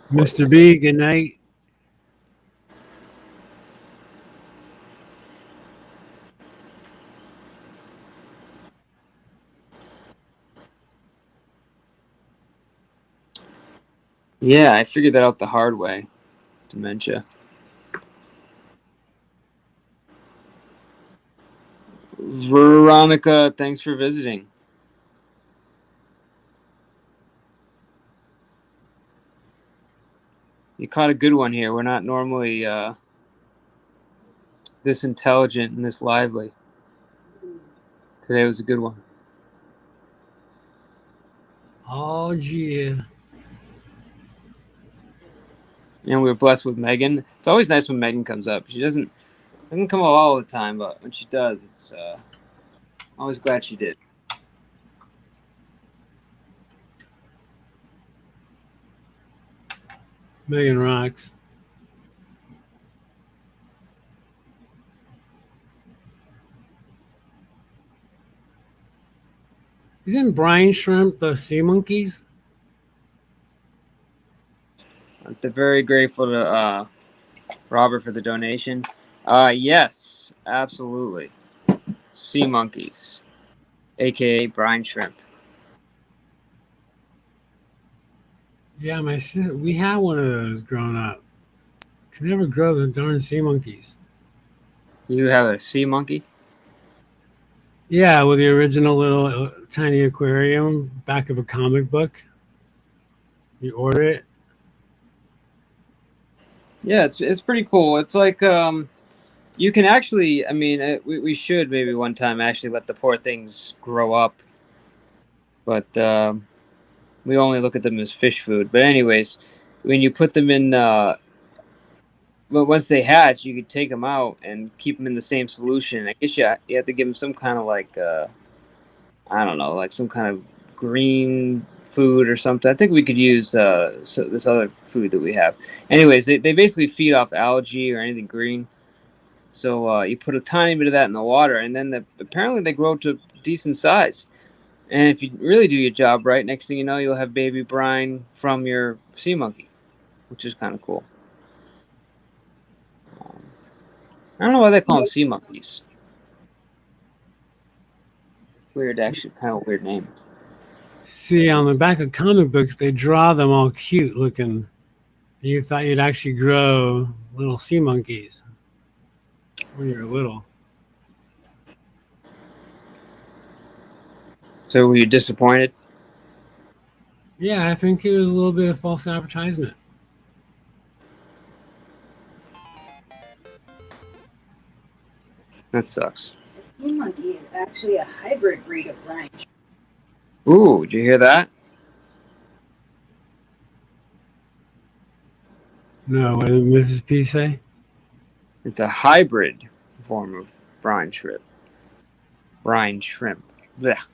Mr. B, good night. Yeah, I figured that out the hard way. Dementia. Veronica, thanks for visiting. You caught a good one here. We're not normally this intelligent and this lively. Today was a good one. Oh, yeah. And we were blessed with Megan. It's always nice when Megan comes up. She doesn't come up all the time, but when she does, it's always glad she did. Megan rocks. Isn't brine shrimp the sea monkeys? I'm very grateful to Robert for the donation. Yes, absolutely. Sea monkeys, aka brine shrimp. Yeah, my sister, we had one of those growing up. Could never grow the darn sea monkeys. You have a sea monkey? Yeah, with the original little tiny aquarium, back of a comic book. You order it. Yeah, it's pretty cool. It's like you can actually, I mean, we should maybe one time actually let the poor things grow up, but we only look at them as fish food. But anyways, when you put them in, but once they hatch, you could take them out and keep them in the same solution. I guess you have to give them some kind of like I don't know, like some kind of green food or something. I think we could use this other food that we have. Anyways, they basically feed off algae or anything green. So you put a tiny bit of that in the water, and then apparently they grow to decent size. And if you really do your job right, next thing you know, you'll have baby brine from your sea monkey, which is kind of cool. I don't know why they call them sea monkeys. Weird, actually, kind of weird name. See, on the back of comic books, they draw them all cute looking. You thought you'd actually grow little sea monkeys when you were little. So were you disappointed? Yeah, I think it was a little bit of false advertisement. That sucks. The sea monkey is actually a hybrid breed of brine shrimp. Ooh, did you hear that? No, what did Mrs. P say? It's a hybrid form of brine shrimp. Brine shrimp. Blech.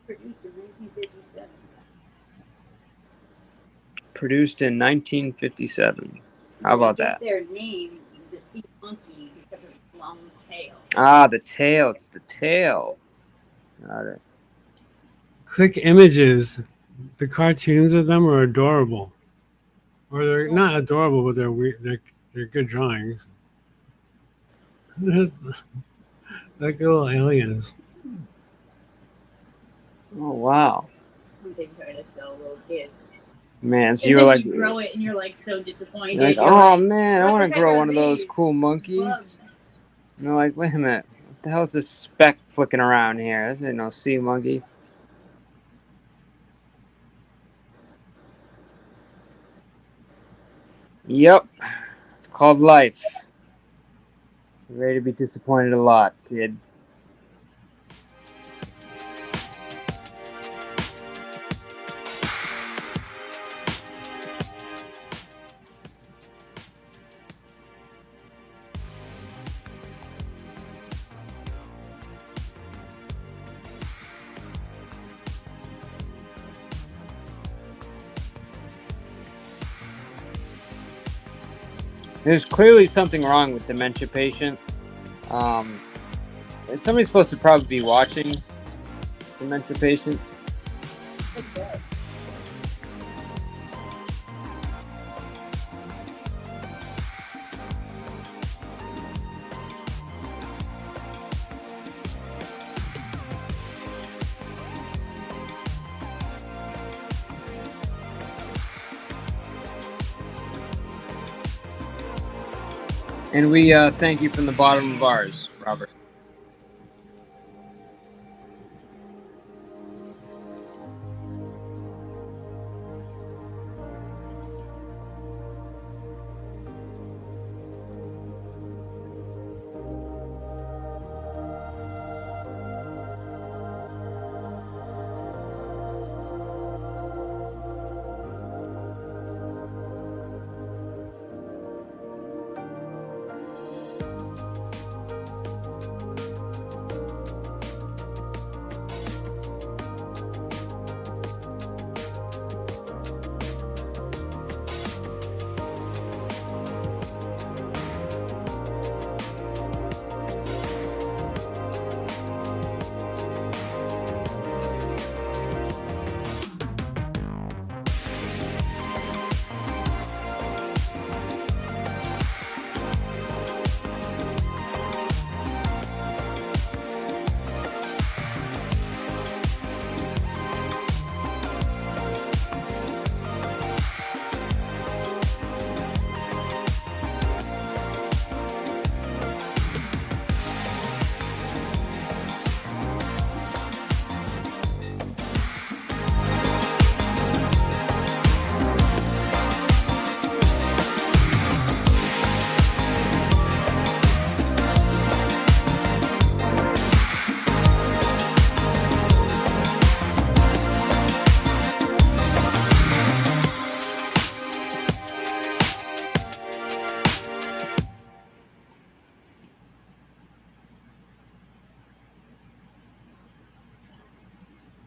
Produced in 1957. Produced in 1957. How about They that? get their name, the sea monkey, because of the long tail. Ah, the tail. It's the tail. Got it. Click images. The cartoons of them are adorable. Or they're not adorable, but they're weird. They're good drawings. Like little aliens. Oh, wow. Who they try to sell little kids. Man, so And you were then like, you grow it and you're like so disappointed. you're like, You're oh like, man, I what want the to heck grow are one of those these cool monkeys. bugs? And they're like, wait a minute, what the hell's this speck flicking around here? This ain't no sea monkey. Yep, it's called life. You're ready to be disappointed a lot, kid. There's clearly something wrong with dementia patient. Somebody's supposed to probably be watching dementia patient. And we thank you from the bottom of ours, Robert.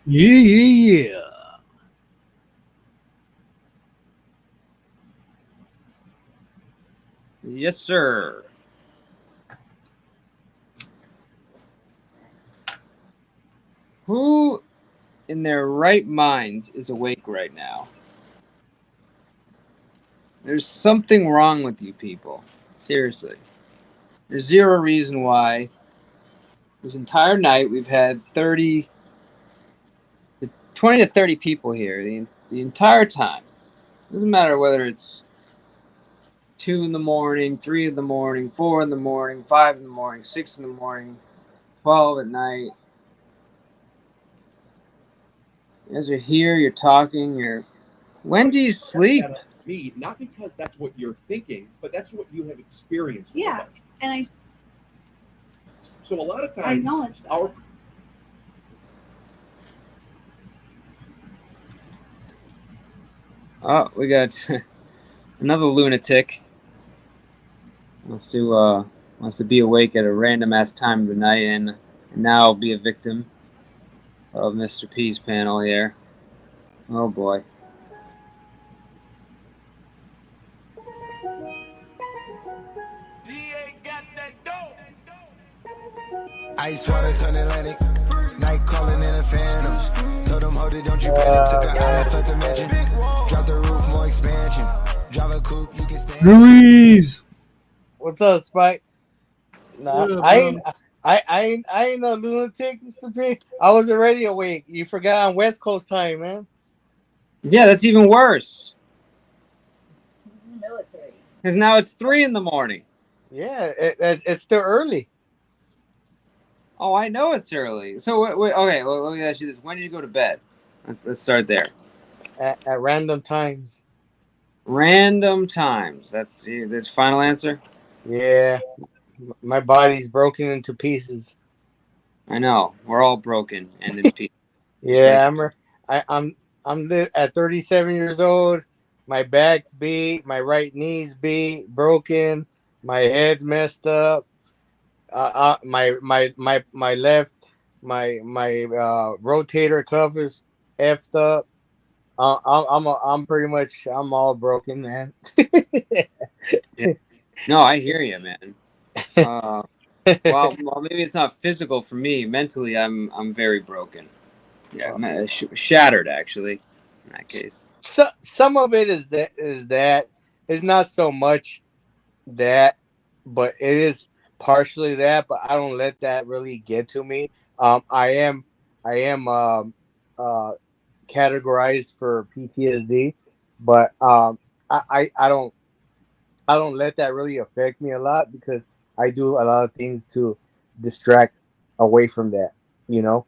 Yeah. Yes, sir. Who in their right minds is awake right now? There's something wrong with you people. Seriously. There's zero reason why this entire night we've had 20 to 30 people here the entire time. Doesn't matter whether it's 2 in the morning, 3 in the morning, 4 in the morning, 5 in the morning, 6 in the morning, 12 at night. You guys are here, you're talking, when do you sleep? Me, not because that's what you're thinking, but that's what you have experienced. Yeah, and So a lot of times, I acknowledge that. Oh, we got another lunatic. Wants to be awake at a random ass time of the night and now be a victim of Mr. P's panel here. Oh boy. Ice water turn Atlantic. Night calling in a phantom. Told them, hold it, don't you panic. Took an island, left the mansion. Drop the roof, more expansion. Drive a coupe, you can stand. Louise. What's up, Spike? Nah, What up, I bro? ain't. I ain't no lunatic, Mr. P. I was already awake. You forgot on West Coast time, man. Yeah, that's even worse. Military. Because now it's 3 a.m. Yeah, it's still early. Oh, I know it's early. So wait, okay. Well, let me ask you this: when did you go to bed? Let's start there. At random times. Random times. That's final answer. Yeah, my body's broken into pieces. I know we're all broken and in pieces. Yeah, I'm at 37 years old. My back's beat. My right knee's beat, broken. My head's messed up. My left my rotator cuff is effed up. I'm pretty much all broken, man. Yeah. No, I hear you, man. Well, maybe it's not physical for me. Mentally, I'm very broken. Yeah, shattered actually. In that case. So some of it is that it's not so much that, but it is partially that. But I don't let that really get to me. I am categorized for PTSD, but I don't let that really affect me a lot because I do a lot of things to distract away from that, you know.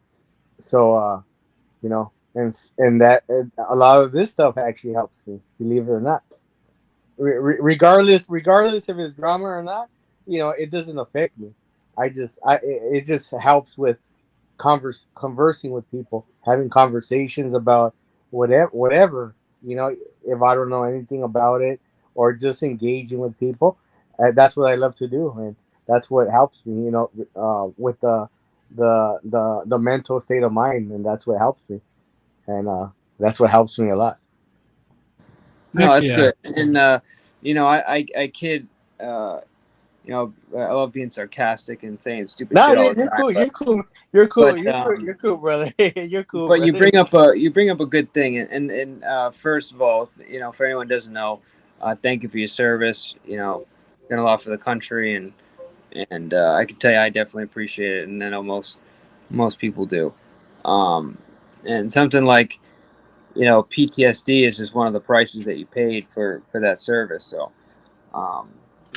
So you know, and that a lot of this stuff actually helps me, believe it or not. Regardless if it's drama or not, you know, it doesn't affect me. It just helps with conversing with people, having conversations about whatever, you know, if I don't know anything about it, or just engaging with people. That's what I love to do, and that's what helps me, you know, with the mental state of mind, and that's what helps me, and that's what helps me a lot. No, Heck that's yeah. good. And you know, I kid. You know, I love being sarcastic and saying stupid No, shit all the you're time. cool. But, You're cool. You're cool. but, You're cool, brother. You're cool. but you Brother. bring up a good thing. And first of all, you know, for anyone who doesn't know, thank you for your service. You know, done a lot for the country, and I can tell you, I definitely appreciate it, and I know most people do. And something like, you know, PTSD is just one of the prices that you paid for that service. So,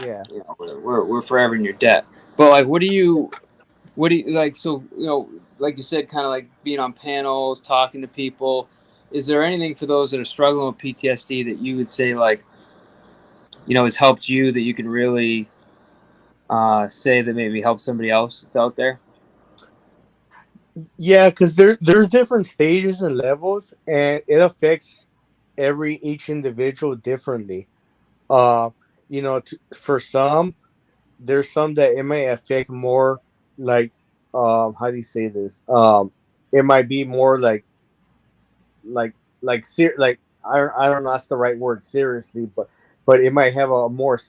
Yeah. you know, we're forever in your debt. But like, what do you like? So, you know, like you said, kind of like being on panels, talking to people. Is there anything for those that are struggling with PTSD that you would say, like, you know, has helped you that you could really say that maybe help somebody else that's out there? Yeah, because there's different stages and levels, and it affects each individual differently. Uh, you know, for some, there's some that it may affect more, like, how do you say this? It might be more like like I don't know, that's the right word, seriously, but it might have a more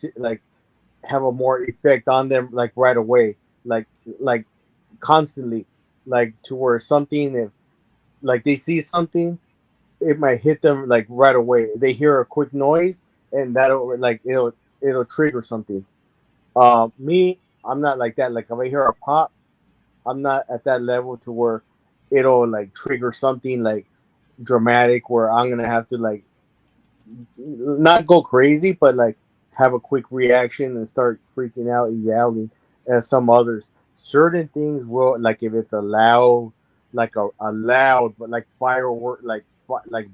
have a more effect on them, like right away, like like constantly, like to where something, if like they see something, it might hit them like right away. They hear a quick noise, and that'll like it'll trigger something. Me, I'm not like that. Like if I hear a pop, I'm not at that level to where it'll like trigger something like dramatic where I'm gonna have to like not go crazy, but like have a quick reaction and start freaking out and yelling. As some others, certain things will, like if it's a loud, like a loud, but like firework, like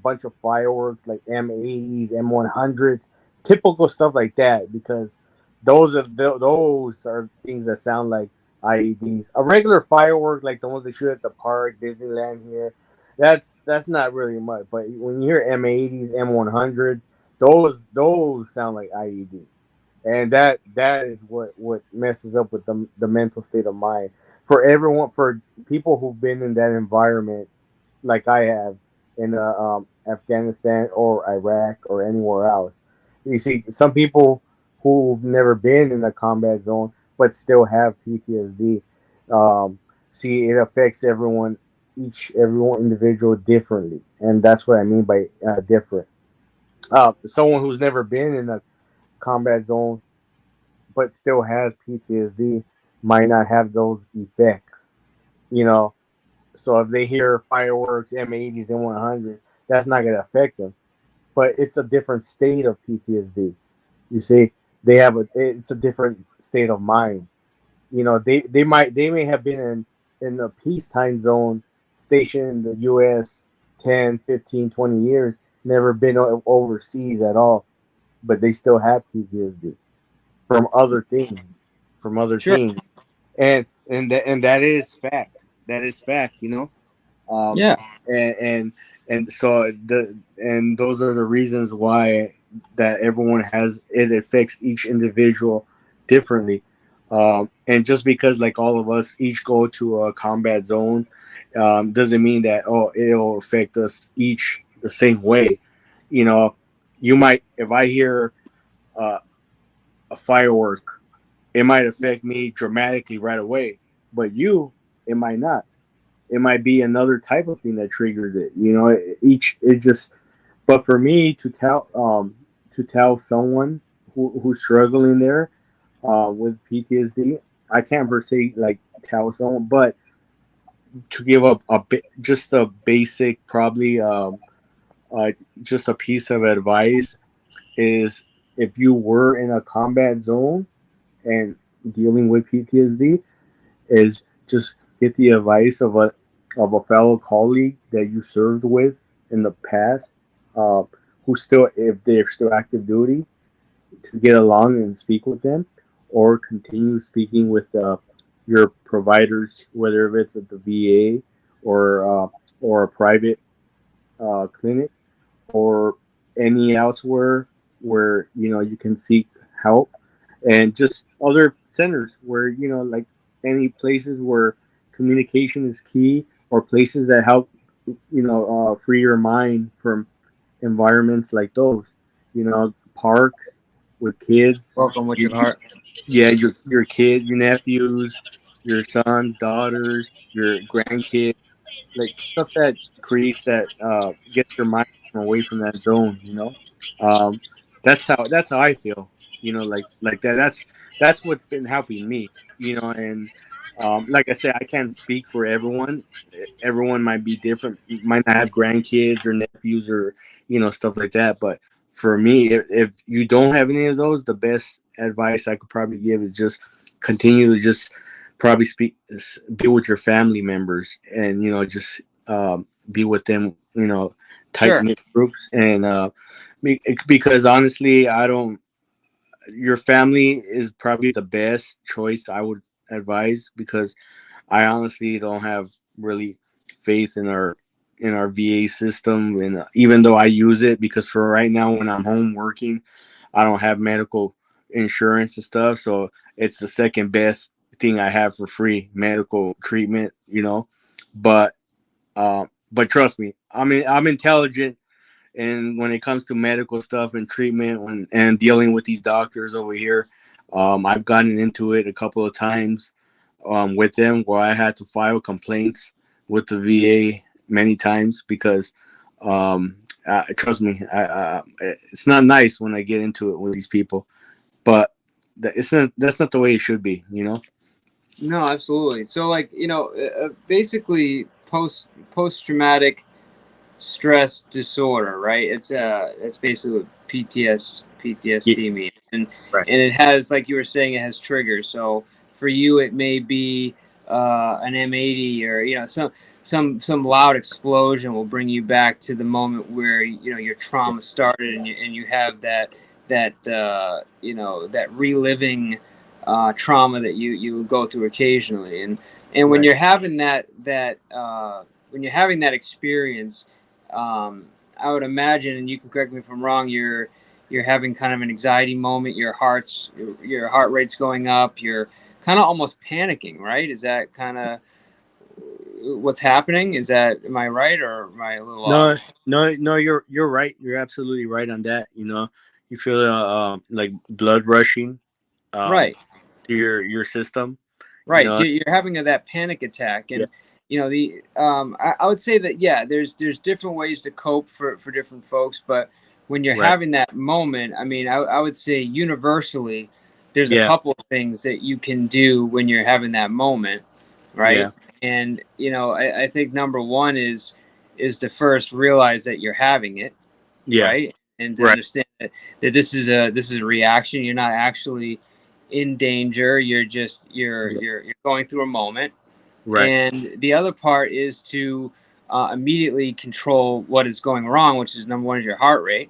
bunch of fireworks, like M80s, M100s, typical stuff like that, because those are things that sound like IEDs. A regular firework, like the ones they shoot at the park, Disneyland here, that's not really much. But when you hear M80s, M100s, those sound like IED, and that is what messes up with the mental state of mind for everyone, for people who've been in that environment like I have in Afghanistan or Iraq or anywhere else. You see, some people who've never been in a combat zone but still have PTSD. See, it affects everyone individual differently, and that's what I mean by different. Someone who's never been in a combat zone but still has PTSD might not have those effects. You know, so if they hear fireworks, M80s, and 100, that's not going to affect them. But it's a different state of PTSD. You see, it's a different state of mind. You know, they may have been in a peacetime zone station in the US 10, 15, 20 years, never been overseas at all, but they still have PTSD from other things, Sure. and that is fact. That is fact, you know. Yeah. And so those are the reasons why that everyone has it affects each individual differently. And just because like all of us each go to a combat zone, doesn't mean that it'll affect us each the same way. You know, you might, if I hear uh, a firework, it might affect me dramatically right away, but it might not. It might be another type of thing that triggers it. You know, it just. But for me to tell someone who's struggling there with PTSD, I can't per se like tell someone, but to give up just a basic, probably just a piece of advice is, if you were in a combat zone and dealing with PTSD, is just get the advice of a fellow colleague that you served with in the past, who still, if they're still active duty, to get along and speak with them, or continue speaking with your providers, whether it's at the VA or a private clinic or any elsewhere where you can seek help, and just other centers where like any places where communication is key, or places that help free your mind from environments like those, parks with kids. Welcome with your heart. Yeah, your kids, your nephews, your sons, daughters, your grandkids, like stuff that creates that gets your mind away from that zone. Um, that's how I feel. Like that. That's what's been helping me. And like I said, I can't speak for everyone. Everyone might be different. Might not have grandkids or nephews or stuff like that. But for me, if you don't have any of those, the best advice I could probably give is just continue to just probably be with your family members, and just be with them, tight knit groups, and because honestly, I don't. Your family is probably the best choice I would advise, because I honestly don't have really faith in our VA system, and even though I use it, because for right now when I'm home working, I don't have medical insurance and stuff, so it's the second best thing I have for free medical treatment, but trust me, I'm intelligent, and when it comes to medical stuff and treatment and dealing with these doctors over here, I've gotten into it a couple of times with them, where I had to file complaints with the VA many times, because trust me, it's not nice when I get into it with these people, but that's not the way it should be. No, absolutely. So, like, basically post traumatic stress disorder, right? It's basically what PTSD means, and it has, like you were saying, it has triggers. So for you, it may be an M80, or some loud explosion will bring you back to the moment where your trauma started, and you have that that reliving trauma that you go through occasionally, and when you're having that you're having that experience, I would imagine, and you can correct me if I'm wrong, you're having kind of an anxiety moment. Your heart rate's going up. You're kind of almost panicking, right? Is that kind of what's happening? Am I right, or am I a little off? No, you're right. You're absolutely right on that. You feel like blood rushing, Right. to your system. Right. So you're having that panic attack, and I would say that there's different ways to cope for different folks, but when you're Right. having that moment, I mean, I would say universally, there's a Yeah. couple of things that you can do when you're having that moment, right? Yeah. And I think number one is to first realize that you're having it, Yeah. right? And to Right. understand that this is a reaction. You're not actually in danger. You're just you're going through a moment. Right. And the other part is to immediately control what is going wrong, which is number one is your heart rate.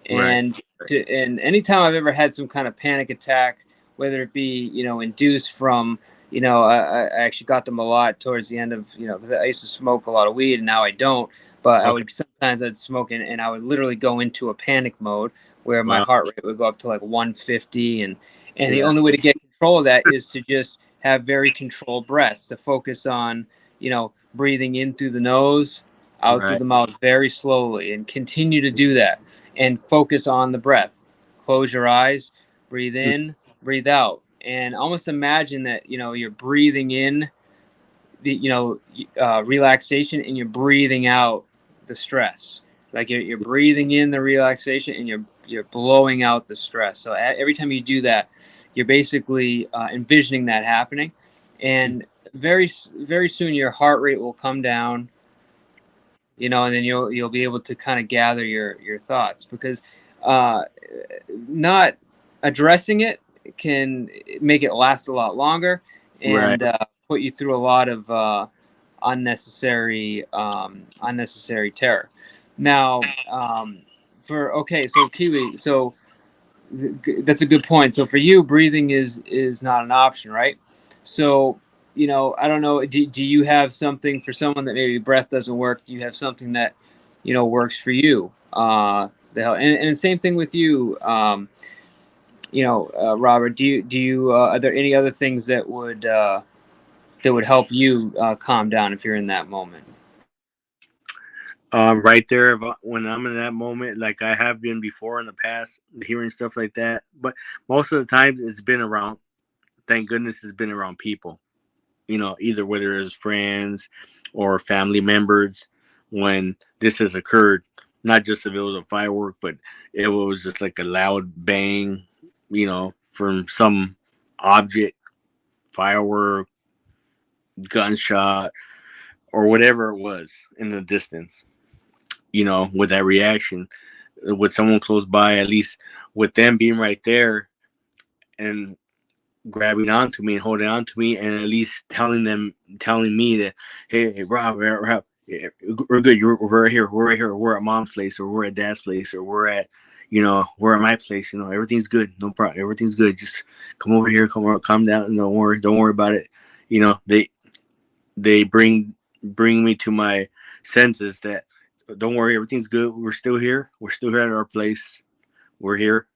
Right. And anytime I've ever had some kind of panic attack, whether it be induced from I actually got them a lot towards the end of because I used to smoke a lot of weed and now I don't. But I would sometimes I'd smoke and I would literally go into a panic mode where my Wow. heart rate would go up to like 150, and the Yeah. only way to get control of that is to just have very controlled breaths, to focus on breathing in through the nose, out through Right. the mouth very slowly, and continue to do that and focus on the breath. Close your eyes, breathe in, breathe out, and almost imagine that you're breathing in the relaxation and you're breathing out the stress. Like you're breathing in the relaxation and you're blowing out the stress. So every time you do that, you're basically envisioning that happening, and very soon your heart rate will come down. And then you'll be able to kind of gather your thoughts, because not addressing it can make it last a lot longer and put you through a lot of unnecessary terror. Now, so Kiwi, so that's a good point. So for you, breathing is not an option, right? So I don't know. Do you have something for someone that maybe breath doesn't work? Do you have something that works for you? And same thing with you. Robert, do you are there any other things that would help you calm down if you're in that moment? Right there, when I'm in that moment, like I have been before in the past, hearing stuff like that. But most of the times, it's been around. Thank goodness, it's been around people. Either whether it's friends or family members. When this has occurred, not just if it was a firework, but it was just like a loud bang, from some object, firework, gunshot, or whatever it was in the distance. With that reaction, with someone close by, at least with them being right there and grabbing onto me and holding on to me, and at least telling me that, hey Rob, we're good. We're right here. We're right here. We're at mom's place, or we're at dad's place, or we're at my place. Everything's good. No problem. Everything's good. Just come over here. Calm down. And don't worry about it. They bring me to my senses that, don't worry, everything's good. We're still here. We're still here at our place. We're here.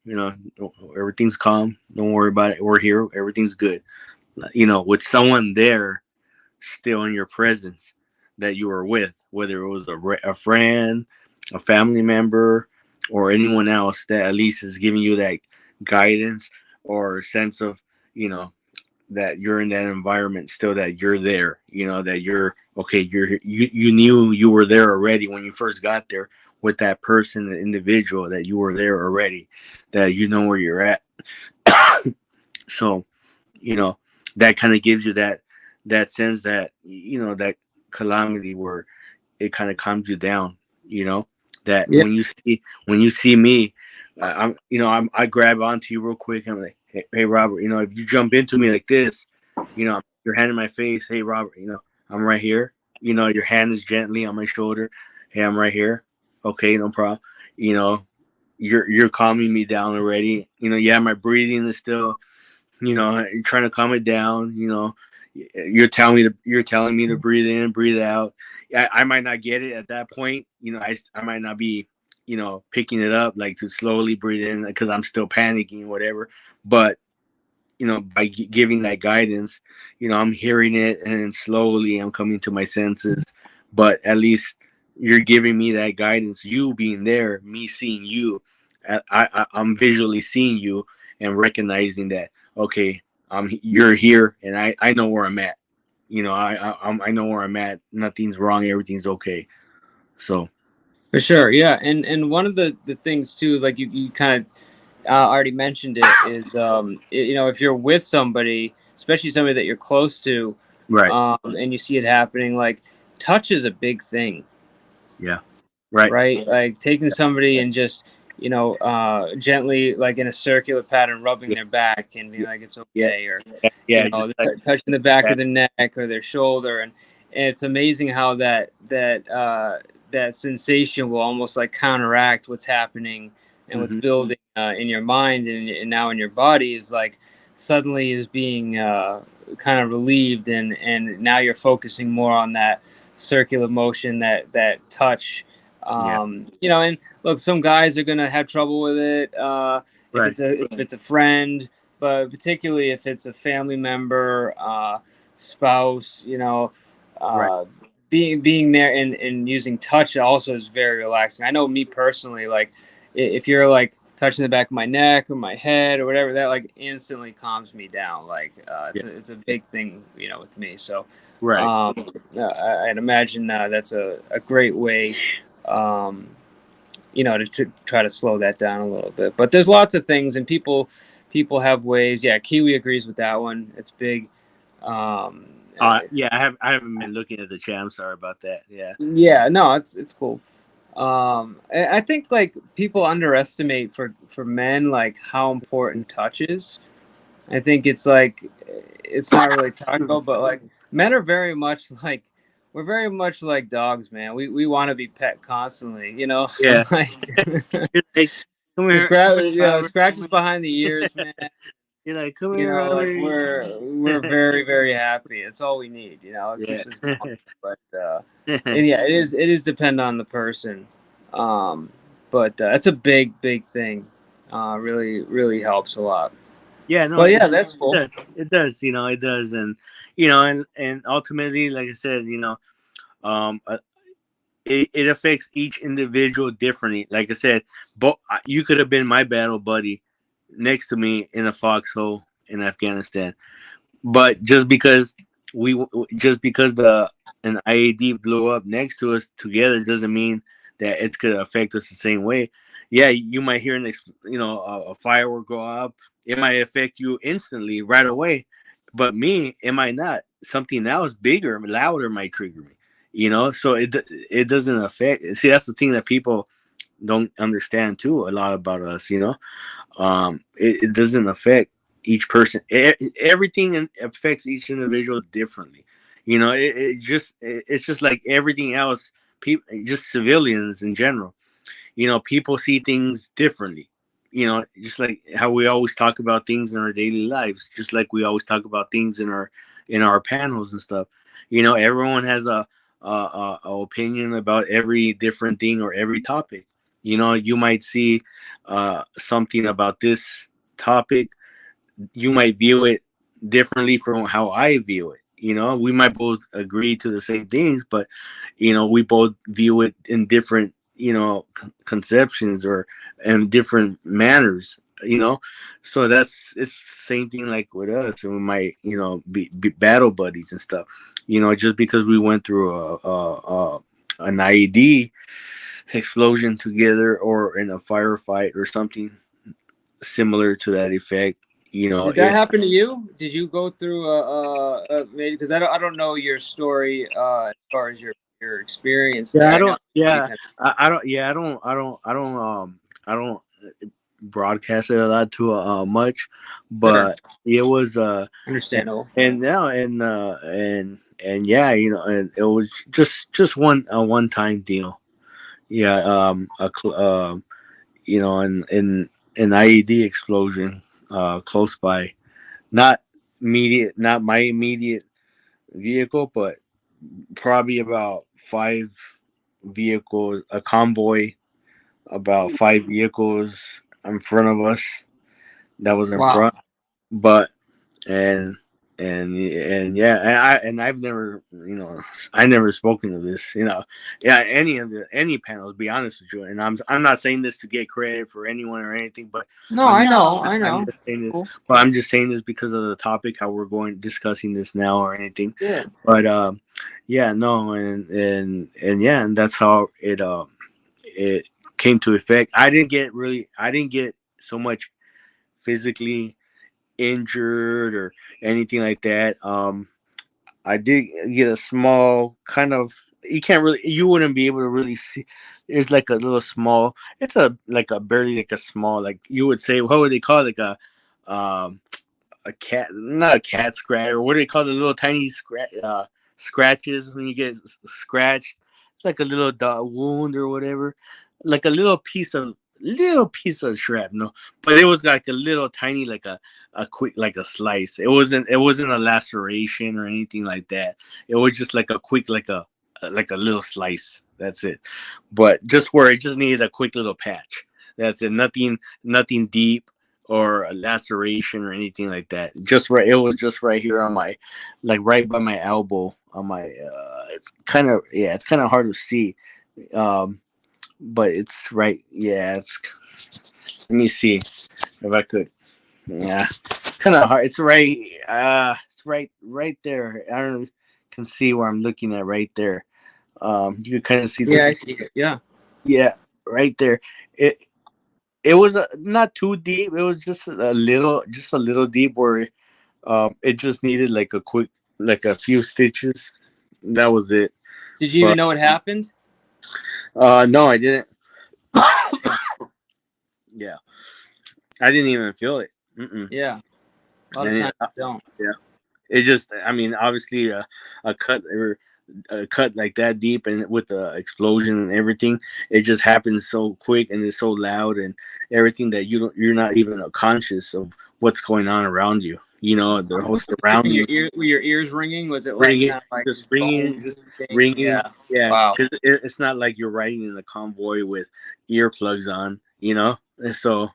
Everything's calm. Don't worry about it. We're here. Everything's good. With someone there still in your presence that you were with, whether it was a friend, a family member, or anyone else that at least is giving you that guidance or sense of, that you're in that environment still, that you're there, that you're okay. You knew you were there already when you first got there with that person, the individual, that you were there already, that where you're at. So, that kind of gives you that sense that, that calamity where it kind of calms you down, that Yeah. when you see me, I grab onto you real quick. I'm like, hey Robert, if you jump into me like this, your hand in my face, hey Robert, I'm right here. Your hand is gently on my shoulder. Hey, I'm right here. Okay, no problem. You're calming me down already. Yeah, my breathing is still, you're trying to calm it down. you're telling me to breathe in, breathe out. I might not get it at that point. I might not be, picking it up like to slowly breathe in because I'm still panicking, whatever. But by giving that guidance, I'm hearing it and then slowly I'm coming to my senses. But at least you're giving me that guidance. You being there, me seeing you, I'm visually seeing you and recognizing that. Okay, you're here, and I know where I'm at. I know where I'm at. Nothing's wrong. Everything's okay. So. For sure, yeah, and one of the things too, like you kind of already mentioned it, is if you're with somebody, especially somebody that you're close to, right, and you see it happening, like touch is a big thing. Yeah, right, like taking somebody and just gently, like in a circular pattern, rubbing their back and being like it's okay, or touching the back of their neck or their shoulder, and it's amazing how that sensation will almost like counteract what's happening and what's building in your mind and now in your body is like suddenly is being kind of relieved, and now you're focusing more on that circular motion, that touch. And look, some guys are gonna have trouble with it if it's a friend, but particularly if it's a family member, spouse, being there and using touch also is very relaxing. I know me personally, like if you're like touching the back of my neck or my head or whatever, that like instantly calms me down. Like it's a big thing, with me. So I'd imagine that's a great way, to try to slow that down a little bit. But there's lots of things, and people have ways. Yeah, Kiwi agrees with that one. It's big. Yeah, I haven't been looking at the chat. I'm sorry about that. Yeah, no, it's cool. I think like people underestimate for men like how important touch is. I think it's like it's not really talked about, but like men are very much like we're very much like dogs, man. We want to be pet constantly, Yeah. Like, come here. Scratches behind the ears, man. You're like, come here. Like we're very, very happy. It's all we need, It keeps us going. But and yeah, it is dependent on the person. But it's a big thing. Really, really helps a lot. Yeah, no. But yeah, that's cool. It does. It does, and and ultimately, like I said, it affects each individual differently. Like I said, you could have been my battle buddy next to me in a foxhole in Afghanistan, but just because an IED blew up next to us together doesn't mean that it's gonna affect us the same way. Yeah, you might hear a firework go up. It might affect you instantly right away, but me, it might not. Something else bigger, louder might trigger me. So it doesn't affect. See, that's the thing that people don't understand too a lot about us. It doesn't affect each person. Everything affects each individual differently. It's just like everything else. People, just civilians in general. People see things differently. Just like how we always talk about things in our daily lives, just like we always talk about things in our panels and stuff. Everyone has a opinion about every different thing or every topic. You might see something about this topic, you might view it differently from how I view it. We might both agree to the same things, but we both view it in different conceptions or in different manners. So it's the same thing like with us, and we might be battle buddies and stuff. Just because we went through an IED explosion together or in a firefight or something similar to that effect. Did that happen to you? Did you go through maybe, because I don't know your story as far as your experience. Yeah, I don't broadcast it a lot too much, but it was understandable. And now and yeah, and it was just a one time deal. Yeah, in an IED explosion close by, not my immediate vehicle, but probably about 5 vehicles, a convoy, about 5 vehicles in front of us. That was in Wow. front, but and and I've never, I never spoken of this, any panels. To be honest with you, and I'm not saying this to get credit for anyone or anything, but No, I know. I know. I'm just saying this, Cool. but I'm just saying this because of the topic, how we're discussing this now or anything. Yeah. But yeah, no, and yeah, and that's how it came to effect. I didn't get so much physically injured or anything like that. I did get a small kind of, you wouldn't be able to really see. It's like a little small. It's barely like a small, like you would say, what would they call it? Like a cat, not a cat scratch, or what do they call the little tiny scratches when you get scratched? It's like a little wound or whatever, like a little piece of shrapnel, but it was like a little tiny, like a quick, like a slice. It wasn't a laceration or anything like that. It was just like a quick, like a little slice. That's it. But just where it just needed a quick little patch. That's it. Nothing deep or a laceration or anything like that. Just right. It was just right here on my, like right by my elbow on my. It's kind of hard to see. But it's right. Yeah, let me see if I could. Yeah, it's kind of hard. It's right. It's right there. I don't know if you can see where I'm looking at right there. You can kind of see. Yeah, I see it. Yeah. Yeah, right there. It was not too deep. It was just a little deep where it just needed like a quick, like a few stitches. That was it. Did you even know what happened? No, I didn't. Yeah, I didn't even feel it. Mm-mm. Yeah, a lot of times you don't. Yeah, it just, I mean, obviously a cut like that deep and with the explosion and everything, it just happens so quick and it's so loud and everything that you're not even conscious of what's going on around you. The whole around you. Were your ears ringing? Was it Ringing, like, kind of just ringing, Yeah. Yeah. Wow. Because it's not like you're riding in a convoy with earplugs on, And so,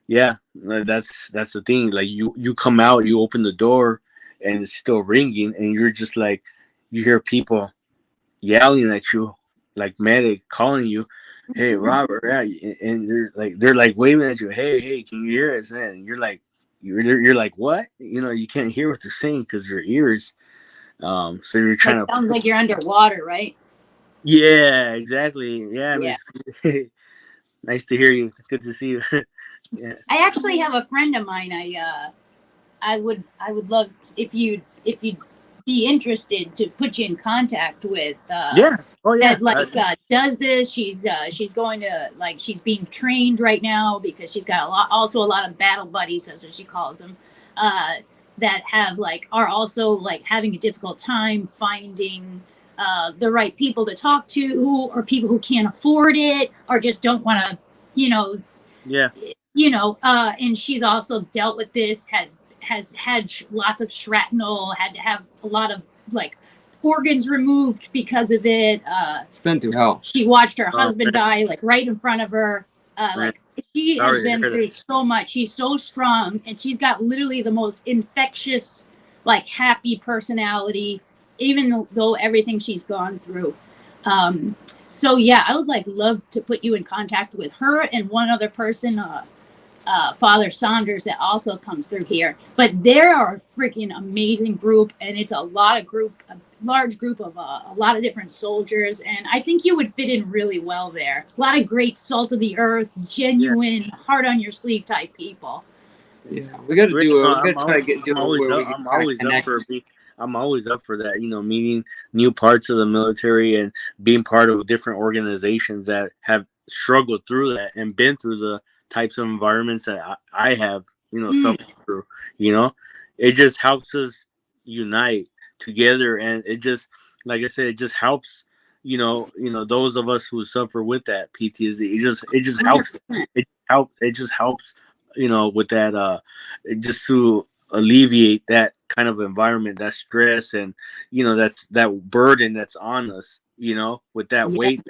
yeah, that's the thing. Like you come out, you open the door, and it's still ringing, and you're just like, you hear people yelling at you, like medic calling you, "Hey, Robert," yeah, and they're like waving at you, "Hey, can you hear us?" And you're like. You're like, what? You can't hear what they're saying because your ears. So you're trying It sounds like you're underwater, right? Yeah, exactly. Yeah. Yeah. Nice to hear you. Good to see you. Yeah. I actually have a friend of mine. I would love if you'd be interested to put you in contact with. Yeah. Oh yeah. That does this. She's going to, like, she's being trained right now because she's got a lot of battle buddies, that's what she calls them, that are also having a difficult time finding the right people to talk to, or people who can't afford it or just don't want to, Yeah. And she's also dealt with this, has had lots of shrapnel, had to have a lot of organs removed because of it. It's been through hell. She watched her husband die right in front of her. She has been through so much. She's so strong, and she's got literally the most infectious, happy personality, even though everything she's gone through. So yeah, I would love to put you in contact with her and one other person, Father Saunders, that also comes through here. But they're a freaking amazing group, and it's a large group of a lot of different soldiers, and I think you would fit in really well there. A lot of great salt of the earth, genuine, heart on your sleeve type people. Yeah, we got to do it. We got to try to do it where we can I'm always connect. I'm always up for that, meeting new parts of the military and being part of different organizations that have struggled through that and been through the types of environments that I have, suffered through. It just helps us unite together, and it just, like I said, it just helps, those of us who suffer with that PTSD. It just helps. It just helps, with that, just to alleviate that kind of environment, that stress, and that's that burden that's on us, with that Yeah. weight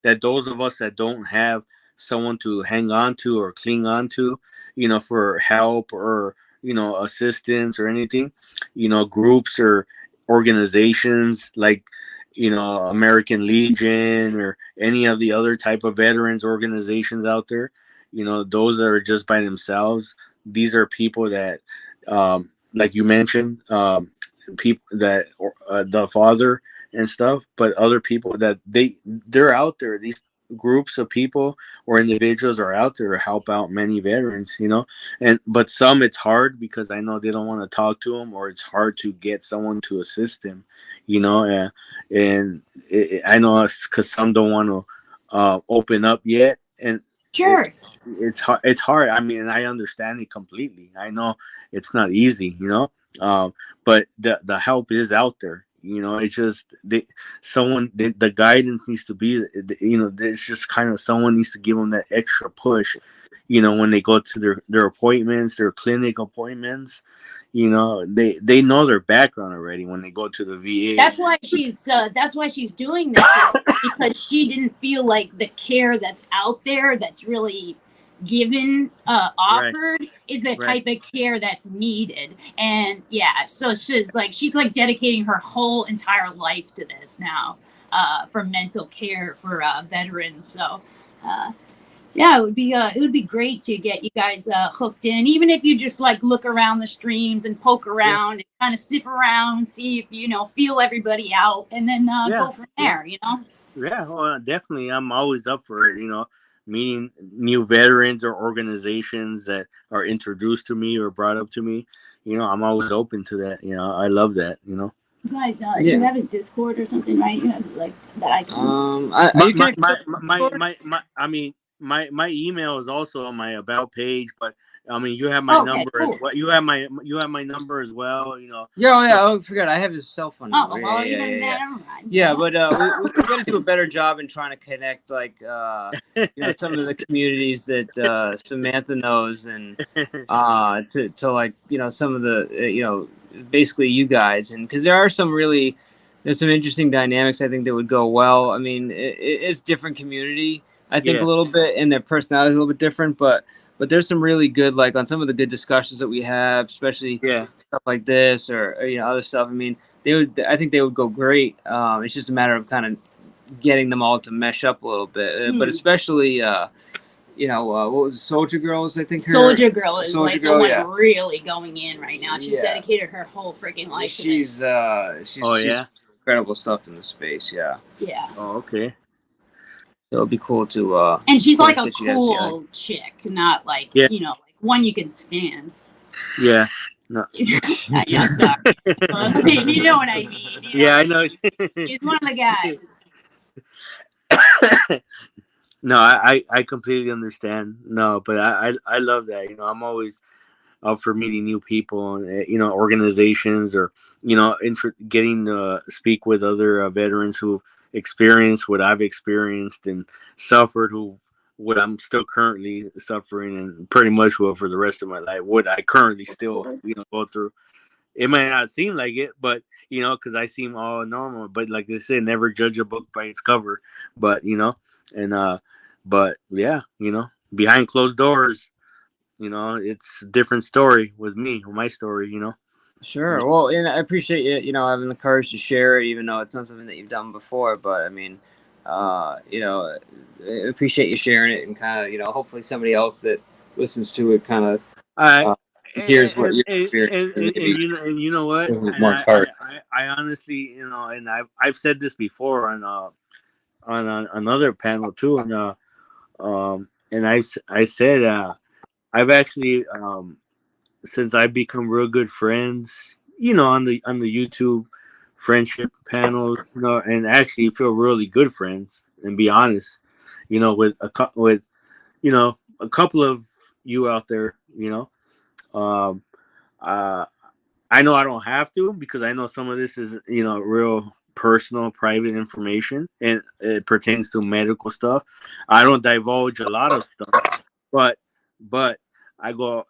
that those of us that don't have someone to hang on to or cling on to, for help or assistance or anything, groups or organizations like American Legion or any of the other type of veterans organizations out there, those are just by themselves. These are people that like you mentioned, people that the father and stuff, but other people that they're out there. These groups of people or individuals are out there to help out many veterans, but some it's hard because I know they don't want to talk to them, or it's hard to get someone to assist them, and I know because some don't want to open up yet, and Sure. it's hard. It's hard. I mean, I understand it completely. I know it's not easy, but the help is out there. It's just the guidance needs to be, it's just kind of someone needs to give them that extra push, when they go to their appointments, their clinic appointments, they know their background already when they go to the VA. That's why she's doing this, because she didn't feel like the care that's out there that's really given offered is the type of care that's needed. And so she's like dedicating her whole entire life to this now, for mental care for veterans. So it would be great to get you guys hooked in, even if you just like look around the streams and poke around and kind of sniff around, see if feel everybody out, and then go from there. Well, definitely, I'm always up for it. Meeting new veterans or organizations that are introduced to me or brought up to me, I'm always open to that. I love that. You guys, you have a Discord or something, right? You have like that I can. My email is also on my about page, but I mean, you have my number as well. You have my number as well. I forgot. I have his cell phone number. Yeah, but we got to do a better job in trying to connect, like, some of the communities that Samantha knows, and to like, some of the, basically you guys, and because there's some interesting dynamics I think that would go well. I mean, it's different community. I think a little bit, and their personality is a little bit different, but there's some really good, like on some of the good discussions that we have, especially stuff like this or other stuff. I mean, I think they would go great. It's just a matter of kind of getting them all to mesh up a little bit, but especially what was it, Soldier Girls? I think Soldier Girl is the one really going in right now. She's dedicated her whole freaking life to this. She's incredible stuff in the space. Yeah. Oh, okay. So it'd be cool to and she's like a cool chick, not like like one you can stand. Yeah. No. Sorry. You know what I mean. I know. He's one of the guys. No, I completely understand. No, but I love that. I'm always up for meeting new people and organizations, or getting to speak with other veterans who experienced what I've experienced and suffered, what I'm still currently suffering, and pretty much will for the rest of my life, what I currently still go through. It might not seem like it, but because I seem all normal, but like they said, never judge a book by its cover. But but yeah, behind closed doors, it's a different story with me, or my story. Sure. Well, and I appreciate you, having the courage to share it, even though it's not something that you've done before. But I mean, I appreciate you sharing it, and kind of, hopefully somebody else that listens to it kind of hears what you're experiencing. And you know what? I honestly, and I've said this before on another panel too, and I said I've actually since I've become real good friends, on the YouTube friendship panels, and actually feel really good friends, and be honest, with a couple of you out there, I know I don't have to, because I know some of this is, real personal, private information, and it pertains to medical stuff. I don't divulge a lot of stuff, but I go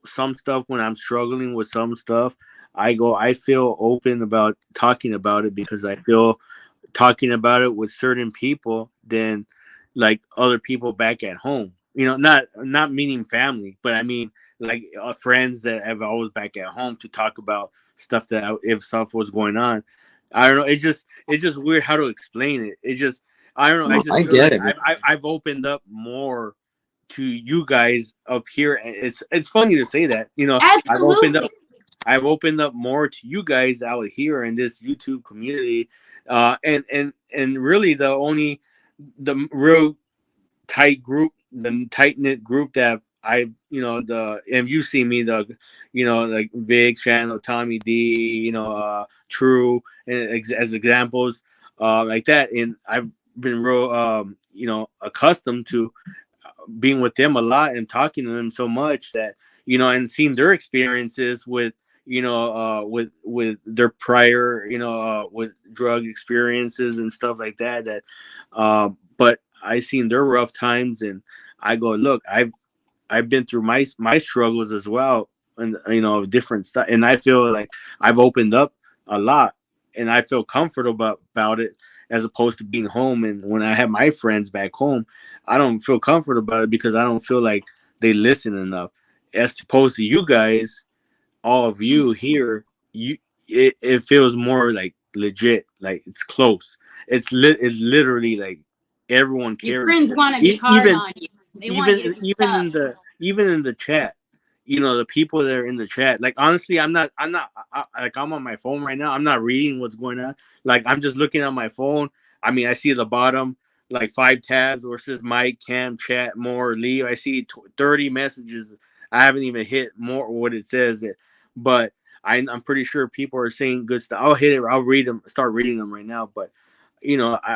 some stuff when I'm struggling with some stuff. I feel open about talking about it because I feel talking about it with certain people than like other people back at home. Not meaning family, but I mean like friends that have always back at home to talk about stuff if stuff was going on. I don't know. It's just weird how to explain it. It's just I don't know. I No, just I feel get like it. I've opened up more to you guys up here. And it's funny to say that. Absolutely. I've opened up more to you guys out here in this YouTube community, and really the real tight knit group that I've and you see me like Big Channel, Tommy D, True, and as examples like that, and I've been real accustomed to being with them a lot and talking to them so much that and seeing their experiences with with their prior with drug experiences and stuff like that but I seen their rough times and I go, look, I've been through my struggles as well, and different stuff, and I feel like I've opened up a lot and I feel comfortable about it as opposed to being home. And when I have my friends back home, I don't feel comfortable about it because I don't feel like they listen enough. As opposed to you guys, all of you here, it feels more like legit, like it's close. It's literally like everyone Your cares. friends want to be hard Even on you. They want you to be tough. even in the chat, the people that are in the chat, like honestly, like I'm on my phone right now, I'm not reading what's going on, like I'm just looking at my phone. I mean, I see at the bottom like 5 tabs where it says Mike, Cam, chat, more, leave. I see 30 messages. I haven't even hit more what it says it, but I'm pretty sure people are saying good stuff. I'll hit it, I'll read them, start reading them right now. But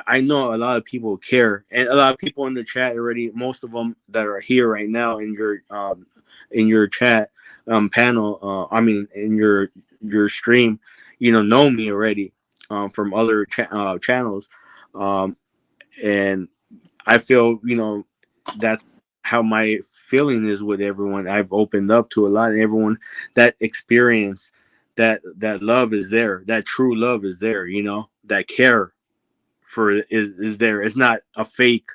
I know a lot of people care, and a lot of people in the chat already. Most of them that are here right now in your chat panel. I mean, in your stream, know me already from other channels, and I feel that's how my feeling is with everyone. I've opened up to a lot, and everyone that experience that love is there. That true love is there. That care for is there. It's not a fake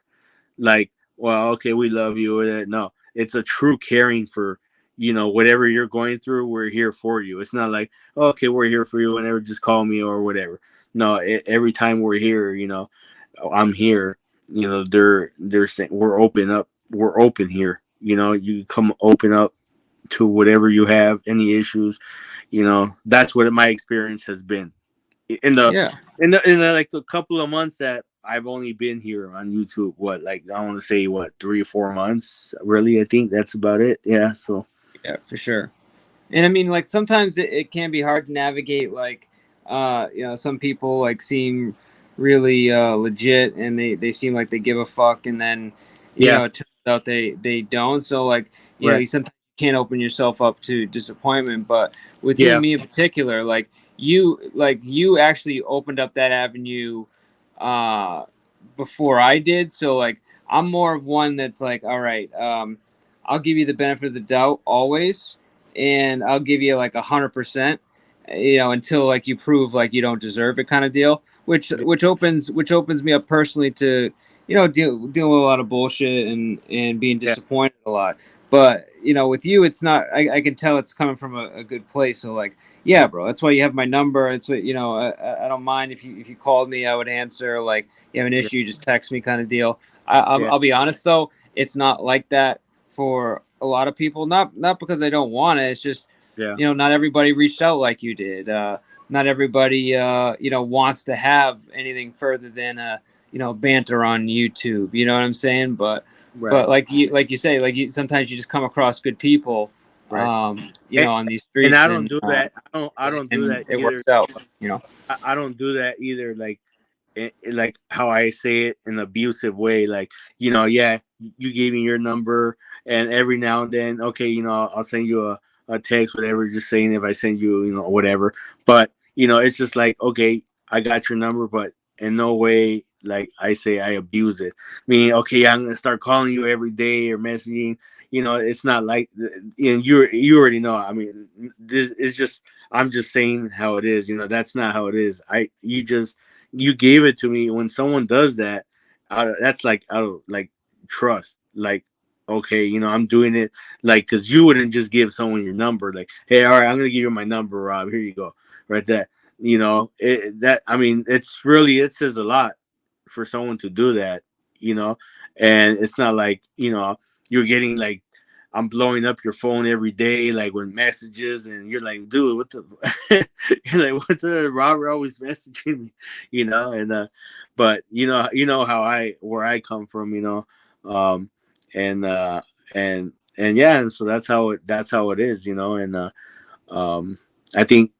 like, well, okay, we love you. No, it's a true caring for whatever you're going through. We're here for you. It's not like, okay, we're here for you whenever, just call me or whatever. No, every time we're here, I'm here. They're saying we're open here. You come open up to whatever you have, any issues. That's what my experience has been in the Yeah. in the like the couple of months that I've only been here on YouTube. What, like, I want to say 3 or 4 months, really. I think that's about it. Yeah, so Yeah, for sure. And I mean, like, sometimes it can be hard to navigate, like, some people like seem really legit, and they seem like they give a fuck, and then it turns out they don't. So, like, Right. you sometimes can't open yourself up to disappointment. But with you Yeah. and me in particular, like you actually opened up that avenue before I did. So, like, I'm more of one that's like, all right, I'll give you the benefit of the doubt always, and I'll give you like 100%, until like you prove like you don't deserve it, kind of deal. Which opens me up personally to deal with a lot of bullshit and being disappointed a lot. But with you, it's not. I can tell it's coming from a good place. So, like, yeah, bro, that's why you have my number. It's what I don't mind if you called me, I would answer. Like, you have an issue, just text me, kind of deal. I'll be honest though, it's not like that for a lot of people. Not because I don't want it. It's just not everybody reached out like you did. Not everybody wants to have anything further than banter on YouTube. You know what I'm saying? But like you say, like sometimes you just come across good people, Right. On these streets. And I don't do that. I don't do that It either. works out, I don't do that either. Like how I say it in an abusive way. Like, yeah, you gave me your number, and every now and then, okay, I'll send you a text, whatever, just saying if I send you, whatever. But it's just like, okay, I got your number, but in no way like I say I abuse it. I mean, okay, I'm gonna start calling you every day or messaging. It's not like, and you already know. I mean, this is just I'm just saying how it is. That's not how it is. You gave it to me. When someone does that, that's like out of like trust. Like, okay, I'm doing it like because you wouldn't just give someone your number. Like, hey, all right, I'm gonna give you my number, Rob. Here you go, right there. It says a lot for someone to do that. And it's not like you're getting like I'm blowing up your phone every day, like with messages, and you're like, dude, what the? You're like, what the? Robert always messaging me, and but how where I come from, and yeah, and so that's how it is, and I think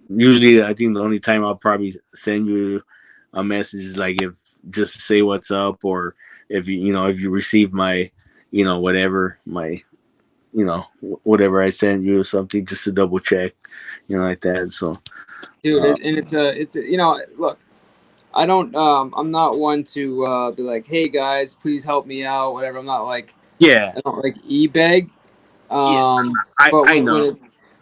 the only time I'll probably send you a message is like if just to say what's up, or if you receive my whatever whatever I send you or something, just to double check, like that. So, dude, and it's look, I don't I'm not one to be like, hey guys, please help me out, whatever. I'm not like, yeah, I don't like e-beg. I know.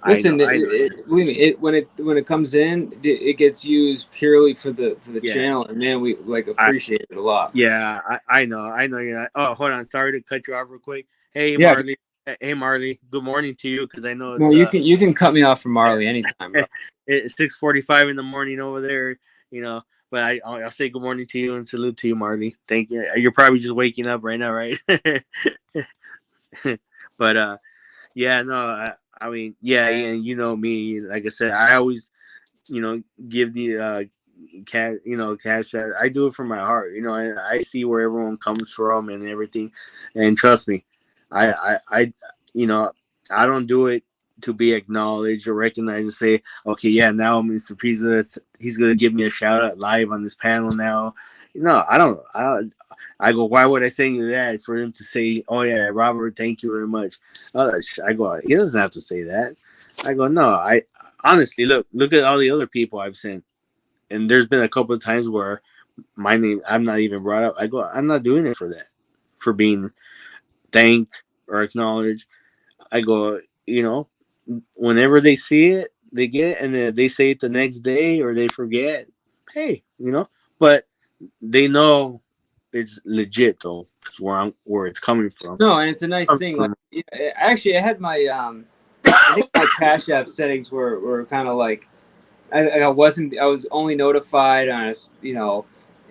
Listen, I know. believe me, when it comes in, it gets used purely for the Yeah. channel, and man, we like appreciate it a lot. Yeah, I know. You're not. Oh, hold on. Sorry to cut you off real quick. Hey, Yeah. Marley. Hey, Marley. Good morning to you, because I know it's. No, you can cut me off from Marley anytime, bro. It's 6:45 in the morning over there, But I'll say good morning to you and salute to you, Marley. Thank you. You're probably just waking up right now, right? But yeah, no, I mean, yeah, and me, like I said, I always, give the cash out. I do it from my heart, and I see where everyone comes from and everything, and trust me, I I don't do it to be acknowledged or recognized and say, okay, yeah, now Mr. Pizza, he's gonna give me a shout out live on this panel now. No, I don't. I go, why would I send you that for him to say, oh yeah, Robert, thank you very much. I go, he doesn't have to say that. I go, no, I honestly look at all the other people I've sent, and there's been a couple of times where my name I'm not even brought up. I go, I'm not doing it for that, for being thanked or acknowledged. I go, whenever they see it, they get it, and if they say it the next day or they forget, hey, but they know it's legit though, where it's coming from. No, and it's a nice thing. Like, actually, I had my I think my Cash App settings were kind of like I was only notified on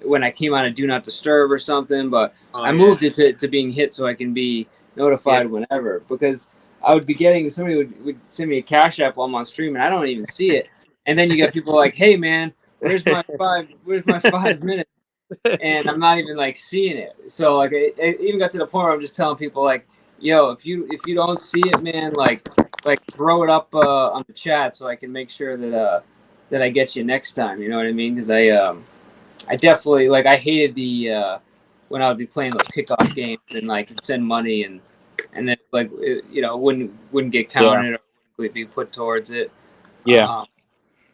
when I came on a Do Not Disturb or something, but I moved it to being hit so I can be notified whenever, because I would be getting somebody would send me a Cash App while I'm on stream and I don't even see it, and then you get people like, hey man, where's my 5 minutes? And I'm not even like seeing it. So like it even got to the point where I'm just telling people like, yo, if you don't see it, man, like throw it up on the chat so I can make sure that I get you next time. You know what I mean? Because I definitely I hated the when I would be playing those kickoff games and like send money and then wouldn't get counted or wouldn't be put towards it. Yeah.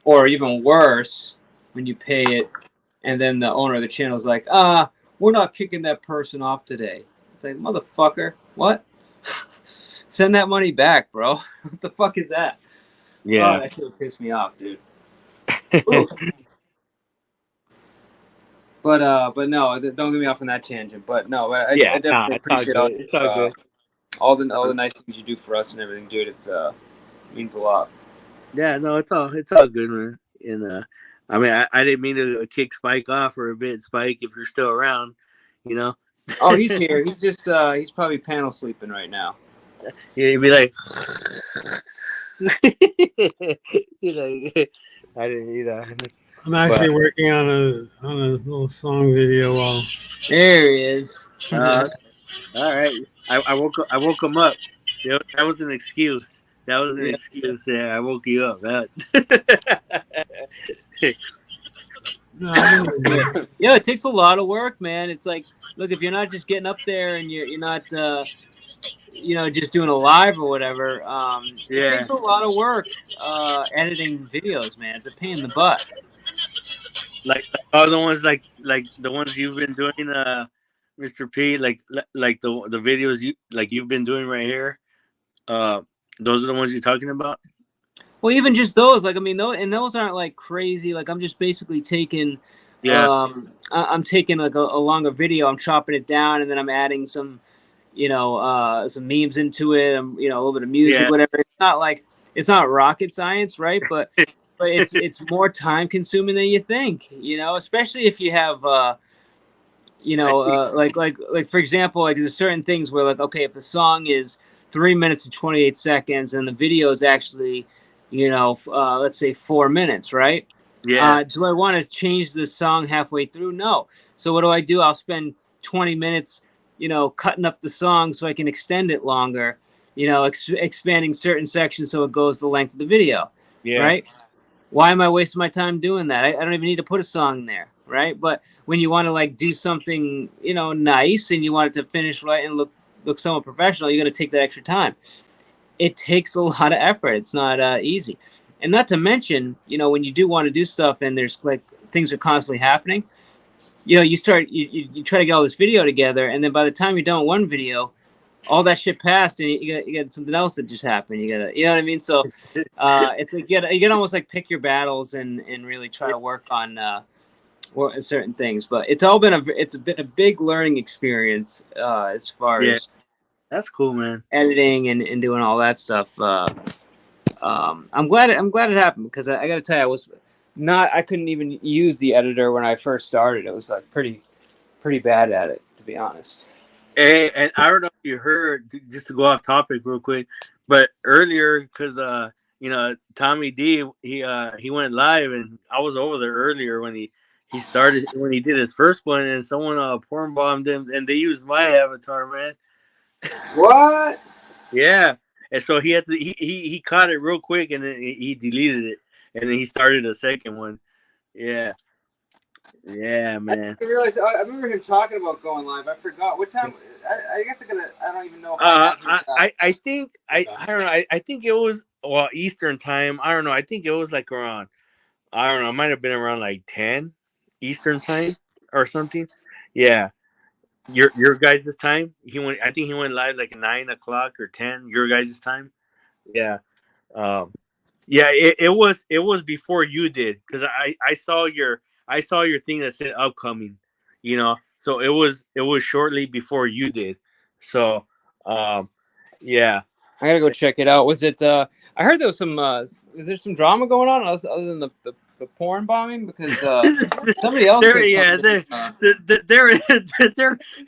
Or even worse, when you pay it and then the owner of the channel is like, we're not kicking that person off today. It's like, motherfucker, what? Send that money back, bro. What the fuck is that? Yeah. Oh, that shit pissed me off, dude. But no, don't get me off on that tangent. But no, I definitely appreciate all the nice things you do for us and everything, dude. It means a lot. Yeah, no, it's all good, man. And I mean, I didn't mean to kick Spike off for a bit, Spike. If you're still around, Oh, he's here. He's just he's probably panel sleeping right now. Yeah, he'd be like, I didn't either. I'm actually working on a little song video while. There he is. All right. I woke him up. That was an excuse. That was an excuse. Yeah, I woke you up. Yeah, it takes a lot of work, man. It's like, look, if you're not just getting up there and you're not, just doing a live or whatever, it takes a lot of work editing videos, man. It's a pain in the butt. Like all the ones like the ones you've been doing, Mr. P, like the videos you've been doing right here. Those are the ones you're talking about. Well, even just those, like, I mean, those aren't like crazy. Like, I'm just basically taking, Yeah. I'm taking like a longer video, I'm chopping it down, and then I'm adding some, some memes into it, a little bit of music, Yeah. whatever. It's not rocket science, right? But it's more time consuming than you think, especially if you have, like for example, like there's certain things where, like, okay, if the song is 3 minutes and 28 seconds and the video is actually, let's say 4 minutes, right? Yeah. Do I want to change the song halfway through? No. So what do? I'll spend 20 minutes, cutting up the song so I can extend it longer, expanding certain sections so it goes the length of the video, Yeah. right? Why am I wasting my time doing that? I don't even need to put a song there, right? But when you want to like do something, nice, and you want it to finish right and look somewhat professional, you got to take that extra time. It takes a lot of effort. It's not easy. And not to mention, when you do want to do stuff and there's like things are constantly happening, you start, you try to get all this video together. And then by the time you're done with one video, all that shit passed and you got something else that just happened. You know what I mean? So it's like you gotta almost like pick your battles and really try to work on certain things. But it's been a big learning experience as far as that's cool, man. Editing and doing all that stuff. I'm glad it happened, because I got to tell you, I couldn't even use the editor when I first started. It was like pretty bad at it, to be honest. Hey, and I don't know if you heard, just to go off topic real quick, but earlier, because Tommy D, he went live, and I was over there earlier when he did his first one, and someone porn bombed him, and they used my avatar, man. What? Yeah, and so he had to he caught it real quick, and then he deleted it, and then he started a second one. Yeah. Yeah, man. I realized I remember him talking about going live. I forgot what time. I guess I don't even know. I think I don't know. I think it was Eastern time. I don't know. I think it was like around. I don't know. It might have been around like 10 Eastern time or something. Yeah, your guys' time. I think he went live like 9 o'clock or 10. Your guys' time. Yeah. Yeah. It was before you did, because I saw your thing that said upcoming, so it was shortly before you did. So, yeah. I gotta go check it out. Was it? I heard there was some. Was there some drama going on other than the porn bombing? Because somebody else. There.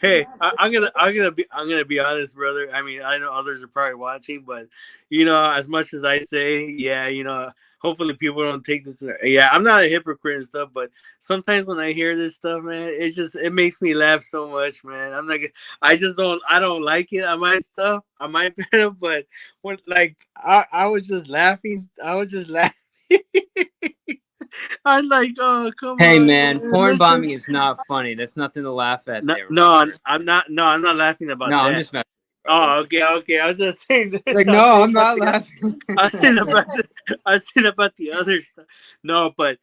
Hey, I'm gonna be honest, brother. I mean, I know others are probably watching, but as much as I say, yeah, hopefully people don't take this. Yeah, I'm not a hypocrite and stuff, but sometimes when I hear this stuff, man, it makes me laugh so much, man. I don't like it on my stuff, on my panel, but when I was just laughing. I'm like, oh, come on. Hey, man, porn bombing is not funny. That's nothing to laugh at. I'm not laughing about that. No, I'm just messing. Oh, okay. I was just saying that. Like, no, I'm not laughing. I was saying about the other stuff. No, but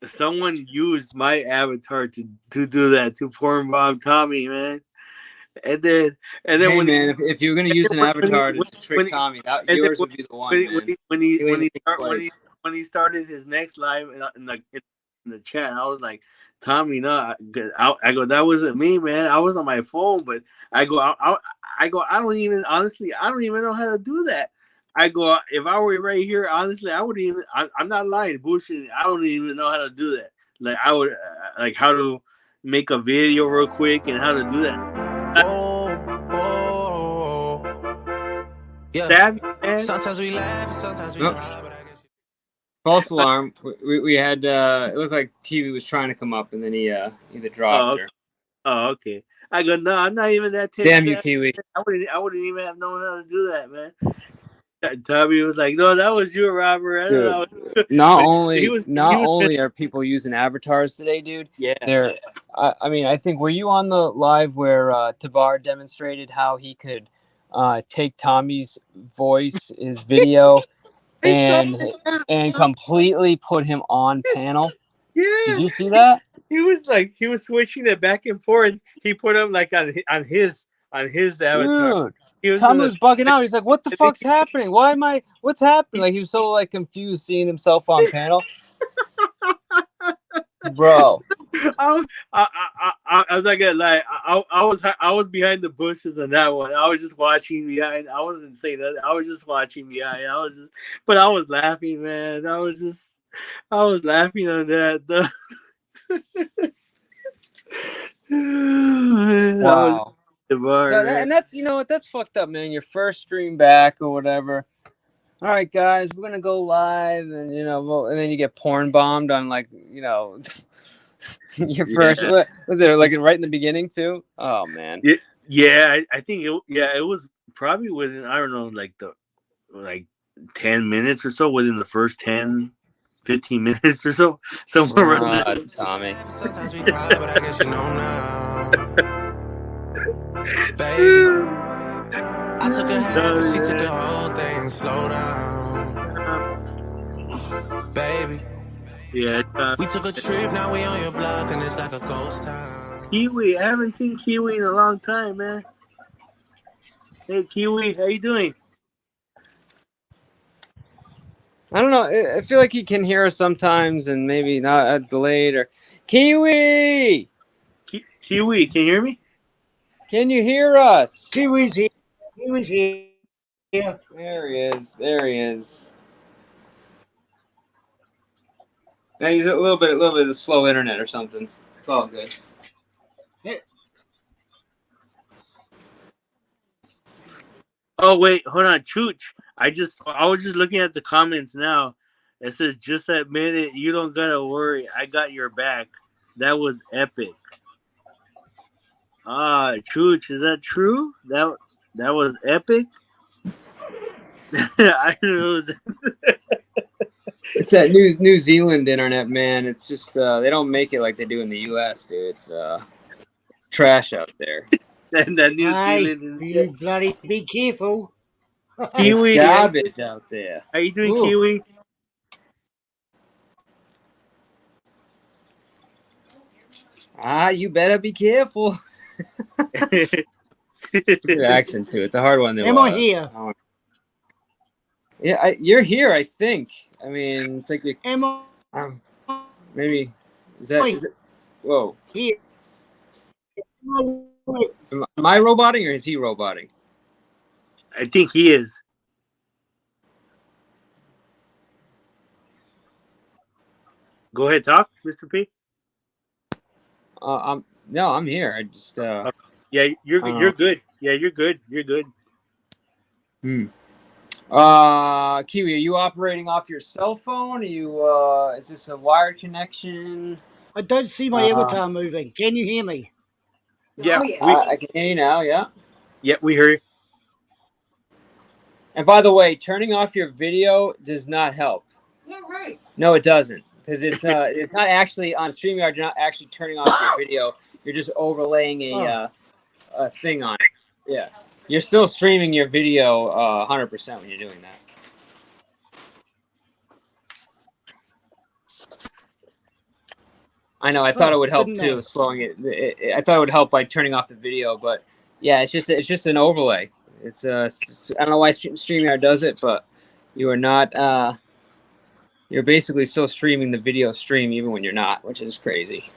someone used my avatar to do that, to porn bomb Tommy, man. And then hey, man, if you were gonna use an avatar to trick Tommy, yours would be the one. When he started his next live in the chat, I was like, Tommy, no, I go, that wasn't me, man. I was on my phone, but I go, I don't even know how to do that. I go, if I were right here, honestly, I wouldn't even. I'm not lying, bullshit. I don't even know how to do that. Like, I would like how to make a video real quick and how to do that. Yeah. Sometimes we laugh, sometimes we cry, but I guess. False alarm. We had it looked like Kiwi was trying to come up, and then he either dropped or. Oh, okay. I go, no, I'm not even that. Damn you, Kiwi. I wouldn't even have known how to do that, man. Tommy was like, no, that was you, Robert. Dude, not only are people using avatars today, dude. Yeah. I mean, I think, were you on the live where Tabar demonstrated how he could take Tommy's voice, his video, and completely put him on panel? Yeah. Did you see that? He was switching it back and forth. He put him like on his avatar. Dude. in was bugging out. He's like, "What the fuck's happening? What's happening?" Like he was so like confused seeing himself on panel. Bro, I was not gonna lie. I was behind the bushes on that one. I was just watching behind. I wasn't saying that. I was just watching behind. But I was laughing, man. I was laughing on that. wow. So and that's that's fucked up, man. Your first stream back or whatever. All right, guys, we're gonna go live, and and then you get porn bombed on your first. Yeah. What, was it like right in the beginning too? Oh man. Yeah. I think it was probably within, I don't know, like 10 minutes or so, within the first 10, 15 minutes or so, somewhere around there. Tommy. Sometimes we cry, but I guess you know now. Baby, I took a half and she took the whole thing. Slow down, baby. Yeah. We took a trip, now we on your block, and it's like a ghost town. Kiwi, I haven't seen Kiwi in a long time, man. Hey, Kiwi, how you doing? I don't know. I feel like he can hear us sometimes, and maybe not delayed or. Kiwi, Kiwi, can you hear me? Can you hear us? Kiwi's here. Kiwi's here. There he is. There he is. Yeah, he's a little bit of slow internet or something. It's all good. Oh wait, hold on, Chooch. I was just looking at the comments now. It says, "Just admit it. You don't gotta worry. I got your back." That was epic. Chooch, is that true? That was epic. I don't know. It's that New Zealand internet, man. It's just they don't make it like they do in the U.S., dude. It's trash out there. that New Zealand. You bloody be careful. Kiwi, it's garbage out there. How you doing, Ooh. Kiwi? You better be careful. Good accent too. It's a hard one. Am I here? Yeah, you're here. I think. I mean, it's like maybe is that whoa? Here. Am I roboting or is he roboting? I think he is. Go ahead, talk, Mr. P. No, I'm here. I just yeah, you're good. Yeah, you're good. You're good. Kiwi, are you operating off your cell phone? Are you is this a wired connection? I don't see my avatar moving. Can you hear me? Yeah, I can hear you now. Yeah. Yeah, we hear you. And by the way, turning off your video does not help. Yeah, right. No, it doesn't, because it's not actually on StreamYard. You're not actually turning off your video. You're just overlaying a thing on it. Yeah, you're still streaming your video 100% when you're doing that. I know. I thought it would help too, slowing it. I thought it would help by turning off the video, but yeah, it's just an overlay. It's I don't know why StreamYard does it, but you are not. You're basically still streaming the video stream even when you're not, which is crazy.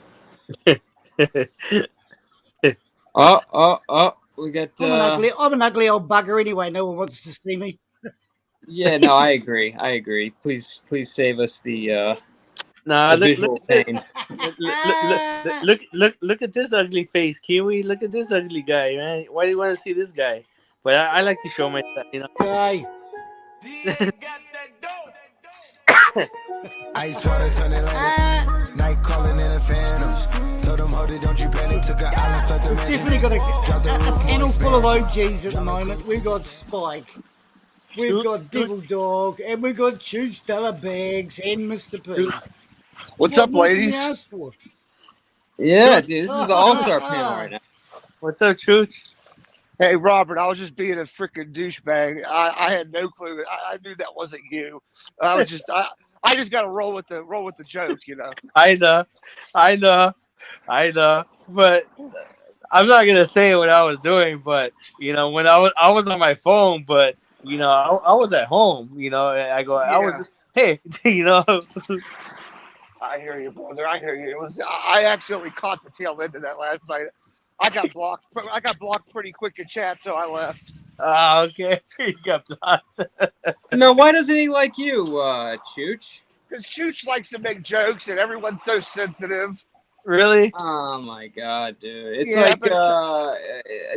Oh! We got. I'm an ugly old bugger anyway. No one wants to see me. Yeah, no, I agree. Please save us the visual pain. Look at this ugly face, Kiwi. Look at this ugly guy, man. Why do you want to see this guy? But I like to show myself, you know. Guy. Ice water turn Atlantic. Night calling in a phantom. Told them, hold it, don't you panic. Took an island, felt the We've definitely got a panel full of OGs at the moment. We've got Spike, we've got Devil Dog, and we've got Chooch Della Bags and Mr. P. What's What up, more can ladies? we ask for? Yeah, dude, this is the All-Star panel right now. What's up, Chooch? Hey, Robert, I was just being a freaking douchebag. I had no clue. I knew that wasn't you. I was just I just got to roll with the joke, you know. I know, but I'm not gonna say what I was doing, but when I was on my phone, but I was at home. I go, I Yeah. was, hey, I hear you, brother. I hear you. I accidentally caught the tail end of that last night. I got blocked. I got blocked pretty quick in chat, so I left. Okay, you got blocked. Now, why doesn't he like you, Chooch? Because Chooch likes to make jokes, and everyone's so sensitive. Really? Oh my god, dude! It's Yeah, like, but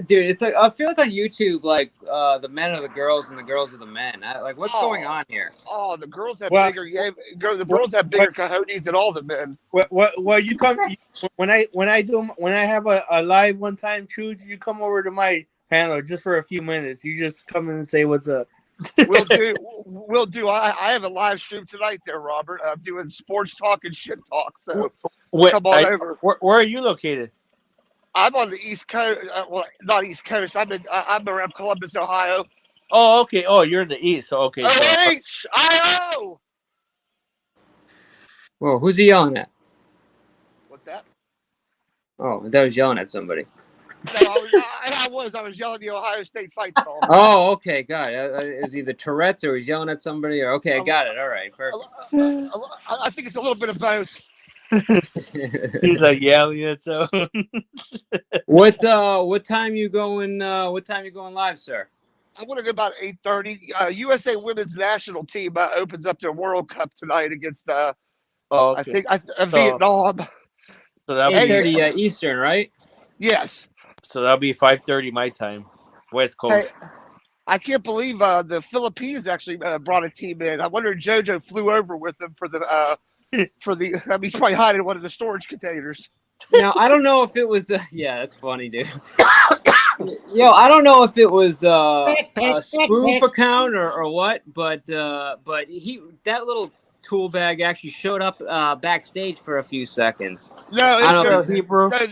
dude, it's like I feel like on YouTube, like the men are the girls and the girls are the men. Like, what's going on here? Oh, the girls have Well, bigger. Yeah, the girls have bigger cojones than all the men. Well, you come when I have a live one time, Chooch, you come over to my panel just for a few minutes. You just come in and say what's up. We'll do. We'll do. I have a live stream tonight there, Robert. I'm doing sports talk and shit talk. So come on over. Where are you located? I'm on the East Coast. Well, not East Coast. I'm around Columbus, Ohio. Oh, okay. Oh, you're in the East. So, okay. OHIO. Whoa, who's he yelling at? What's that? Oh, that was yelling at somebody. No, I was yelling the Ohio State fight song. Oh, okay, got it. It was either Tourette's or he's yelling at somebody, or okay, I got it. All right, perfect. I think it's a little bit of both. He's like yelling at someone. What time you going? What time you going live, sir? I want to go about 8:30. USA Women's National Team opens up their World Cup tonight against I think Vietnam. So that'll 8:30 Eastern, right? Yes. So that'll be 5:30 my time, West Coast. Hey, I can't believe the Philippines actually brought a team in. I wonder if JoJo flew over with them for the he's probably hiding in one of the storage containers. Now I don't know if it was yeah, that's funny, dude. Yo, I don't know if it was a spoof account or what, but that little tool bag actually showed up backstage for a few seconds. No, Hebrew. No,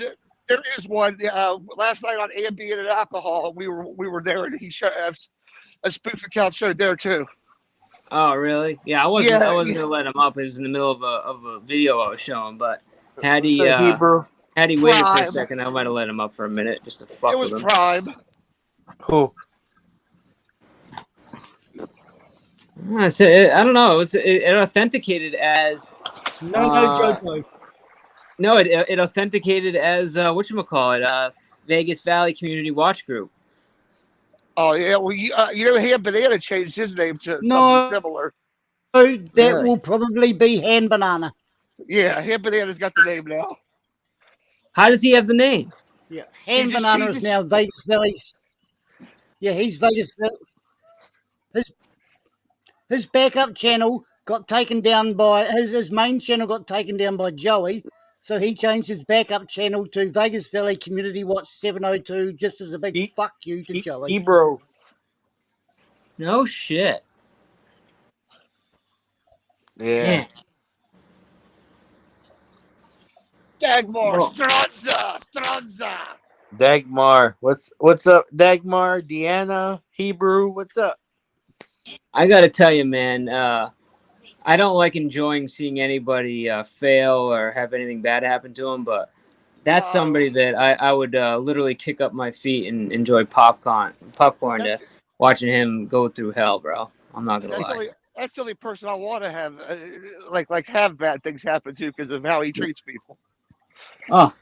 there is one. Last night on Ambient and Alcohol, we were there, and he showed a spoof account showed there too. Oh, really? Yeah, I wasn't gonna let him up. He was in the middle of a video I was showing, but had he waited for a second, I might have let him up for a minute just to fuck with him. It was Prime. Who? I don't know. It authenticated as JoJo. No, it authenticated as whatchamacallit, Vegas Valley Community Watch Group. Oh yeah, well Hand Banana changed his name to something similar. That will probably be Hand Banana. Yeah, Hand Banana's got the name now. How does he have the name? Yeah, Hand Banana is now Vegas Valley's. Yeah, he's Vegas Valley. His backup channel got taken down by his main channel got taken down by Joey, so he changed his backup channel to Vegas Valley Community Watch 702 just as a big fuck you to Joey. Ebro. No shit. Yeah. Dagmar, Oh. Stronza. Dagmar. What's up, Dagmar? Deanna, Hebrew, what's up? I gotta tell you, man, I don't like enjoying seeing anybody fail or have anything bad happen to them, but that's somebody that I would literally kick up my feet and enjoy popcorn to watching him go through hell, bro. I'm not gonna lie. That's the only person I want to have have bad things happen to because of how he treats people. Oh,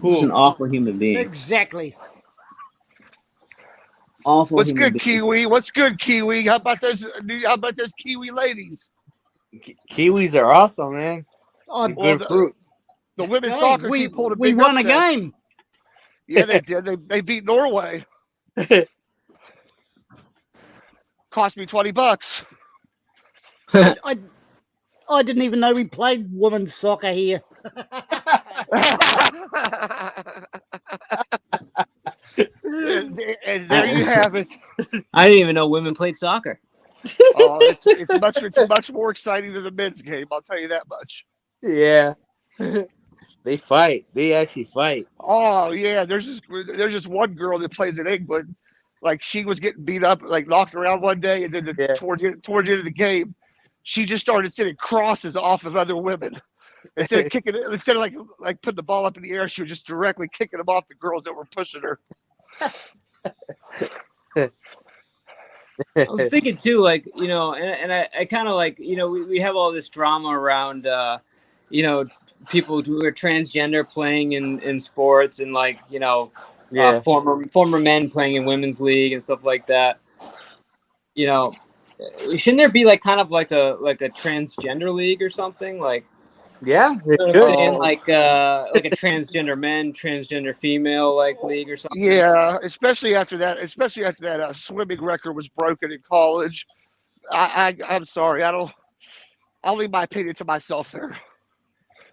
he's an awful human being. Exactly. Awful. What's human good, being. Kiwi? What's good, Kiwi? How about those Kiwi ladies? Kiwis are awesome, man. Oh, good fruit. The women's soccer team pulled a big won a upset. game. Yeah, they did. They beat Norway. Cost me $20. I didn't even know we played women's soccer here. And there you have it. I didn't even know women played soccer. Oh, it's much more exciting than the men's game. I'll tell you that much. Yeah. They fight. They actually fight. Oh yeah, there's just one girl that plays in England. Like she was getting beat up, like knocked around one day, and then towards the end of the game, she just started sitting crosses off of other women. Instead of kicking it, instead of like putting the ball up in the air, she was just directly kicking them off the girls that were pushing her. I was thinking too, like, you know, and I kind of like, you know, we have all this drama around, you know, people who are transgender playing in sports, and like, you know, former men playing in women's league and stuff like that. You know, shouldn't there be like kind of like a transgender league or something? Like, Yeah, it you know what I'm could. saying? Like a transgender men, transgender female like league or something. Yeah, especially after that swimming record was broken in college. I'm sorry, I'll leave my opinion to myself there.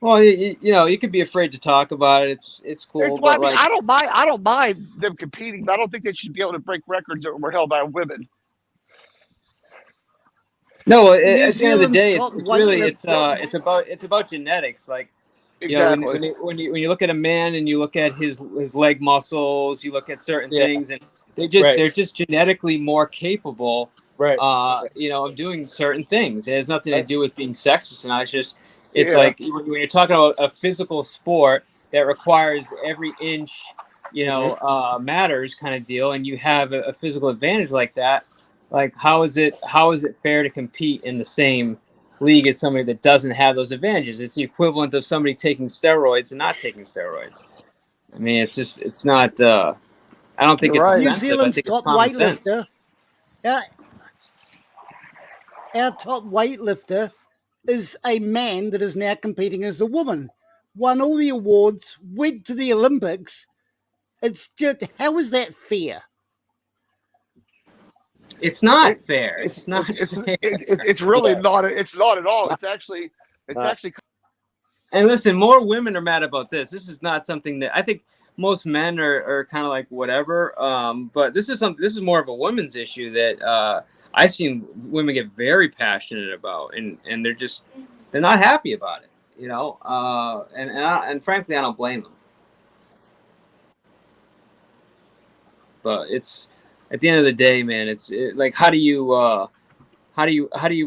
Well, you know, you could be afraid to talk about it. It's cool, Well, but I mean, like, I don't mind them competing, but I don't think they should be able to break records that were held by women. no. New At the end of the Zealand's day, top it's really weightlifter. it's about genetics. Like, Exactly. you know, when you look at a man and you look at his leg muscles, you look at certain things, and they're just genetically more capable, you know, of doing certain things. It has nothing to do with being sexist, and it's like when you're talking about a physical sport that requires every inch, you know, matters kind of deal, and you have a physical advantage like that. Like, how is it fair to compete in the same league as somebody that doesn't have those advantages? It's the equivalent of somebody taking steroids and not taking steroids. I mean, it's not. I don't think it's New offensive. Zealand's I think top it's common sense. weightlifter. Our top weightlifter is a man that is now competing as a woman. Won all the awards, went to the Olympics. It's just, how is that fair? It's not fair. It's not. It's really not. It's not at all. It's actually. And listen, more women are mad about this. This is not something that I think most men are kind of like whatever. But this is more of a women's issue that I've seen women get very passionate about, and they're not happy about it. You know, and frankly, I don't blame them. But it's at the end of the day, man. Like, how do you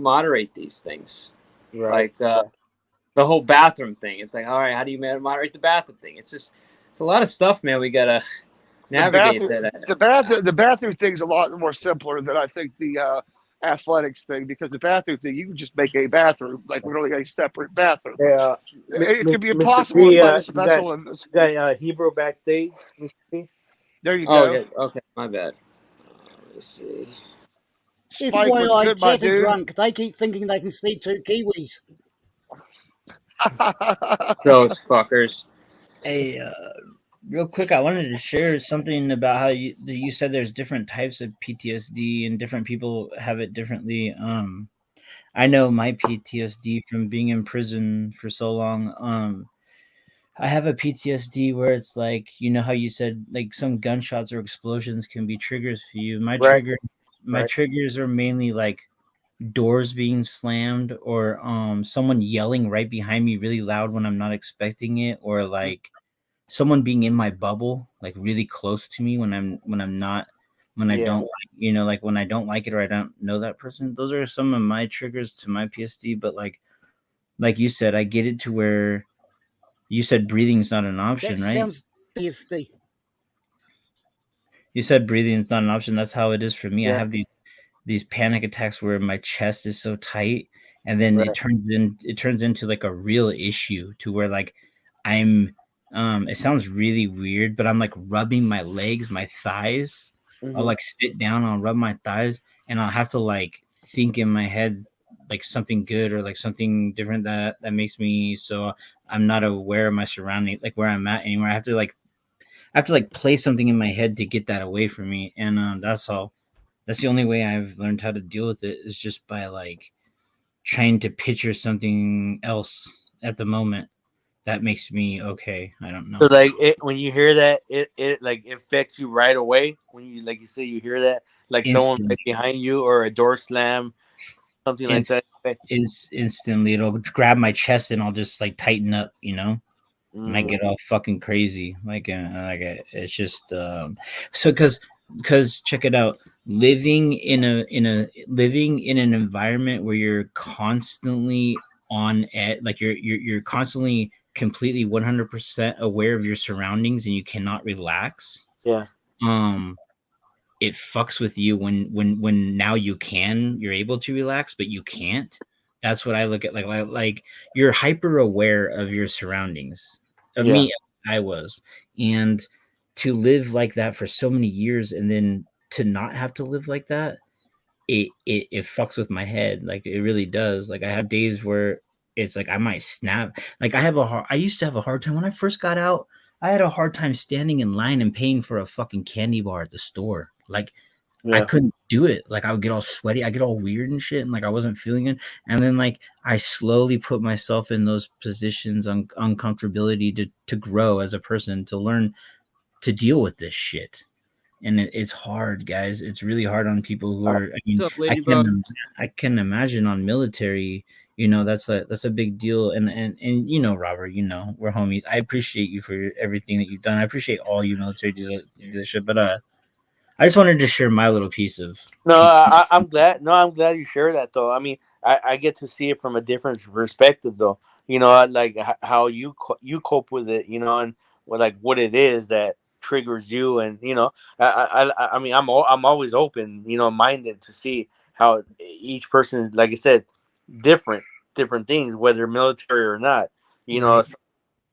moderate these things? Right. Like the whole bathroom thing. It's like, all right, how do you moderate the bathroom thing? It's a lot of stuff, man. We gotta navigate The bathroom thing's a lot more simpler than I think the athletics thing, because the bathroom thing, you can just make a bathroom, like literally a separate bathroom. Yeah, It could be Mr. impossible P, to find a you special. got Hebrew backstage, Mr. P. There you Oh, go. okay, my bad. Let's see. Spike, what's FYI, good, my chat are dude? drunk. They keep thinking they can see two Kiwis. Those fuckers. Hey, real quick, I wanted to share something about how you said there's different types of PTSD and different people have it differently. I know my PTSD from being in prison for so long. I have a PTSD where it's like, you know how you said like some gunshots or explosions can be triggers for you. My triggers are mainly like doors being slammed, or someone yelling right behind me really loud when I'm not expecting it, or like someone being in my bubble like really close to me when I don't like, you know, like when I don't like it or I don't know that person. Those are some of my triggers to my PSD. But like you said, I get it to where you said breathing is not an option, That right? sounds tasty. You said breathing is not an option. That's how it is for me. I Yeah. have these panic attacks where my chest is so tight, and then it turns into like a real issue to where like I'm it sounds really weird, but I'm like rubbing my legs, my thighs. I'll like sit down, I'll rub my thighs, and I'll have to like think in my head like something good or like something different that makes me so I'm not aware of my surroundings, like where I'm at anymore. I have to like play something in my head to get that away from me, and that's the only way I've learned how to deal with it is just by like trying to picture something else at the moment that makes me okay. I don't know. So like when you hear that, it like affects you right away. When you like you say you hear that, like someone like behind you or a door slam, something like that. Instantly, it'll grab my chest and I'll just like tighten up, you know. And I get all fucking crazy, it's just so because check it out, living in an environment where you're constantly on it, like you're constantly completely 100% aware of your surroundings and you cannot relax. Yeah. It fucks with you when now you're able to relax, but you can't. That's what I look at, like you're hyper aware of your surroundings. Of Yeah. me, I was. And to live like that for so many years and then to not have to live like that, it fucks with my head. Like it really does. Like I have days where it's like I might snap. Like I used to have a hard time when I first got out. I had a hard time standing in line and paying for a fucking candy bar at the store. Like I couldn't do it. Like I would get all sweaty, I get all weird and shit, and like I wasn't feeling it. And then like I slowly put myself in those positions on uncomfortability to grow as a person, to learn to deal with this shit. And it's hard, guys. It's really hard on people who are. I mean, What's up, Ladybug? I can imagine on military. That's a big deal. And Robert, we're homies. I appreciate you for everything that you've done. I appreciate all you military do this shit. But I just wanted to share my little piece of. No, I'm glad. No, I'm glad you share that though. I mean, I get to see it from a different perspective though. Like how you cope with it. And what it is that triggers you, and I mean, I'm always open, minded to see how each person, like I said, different things, whether military or not.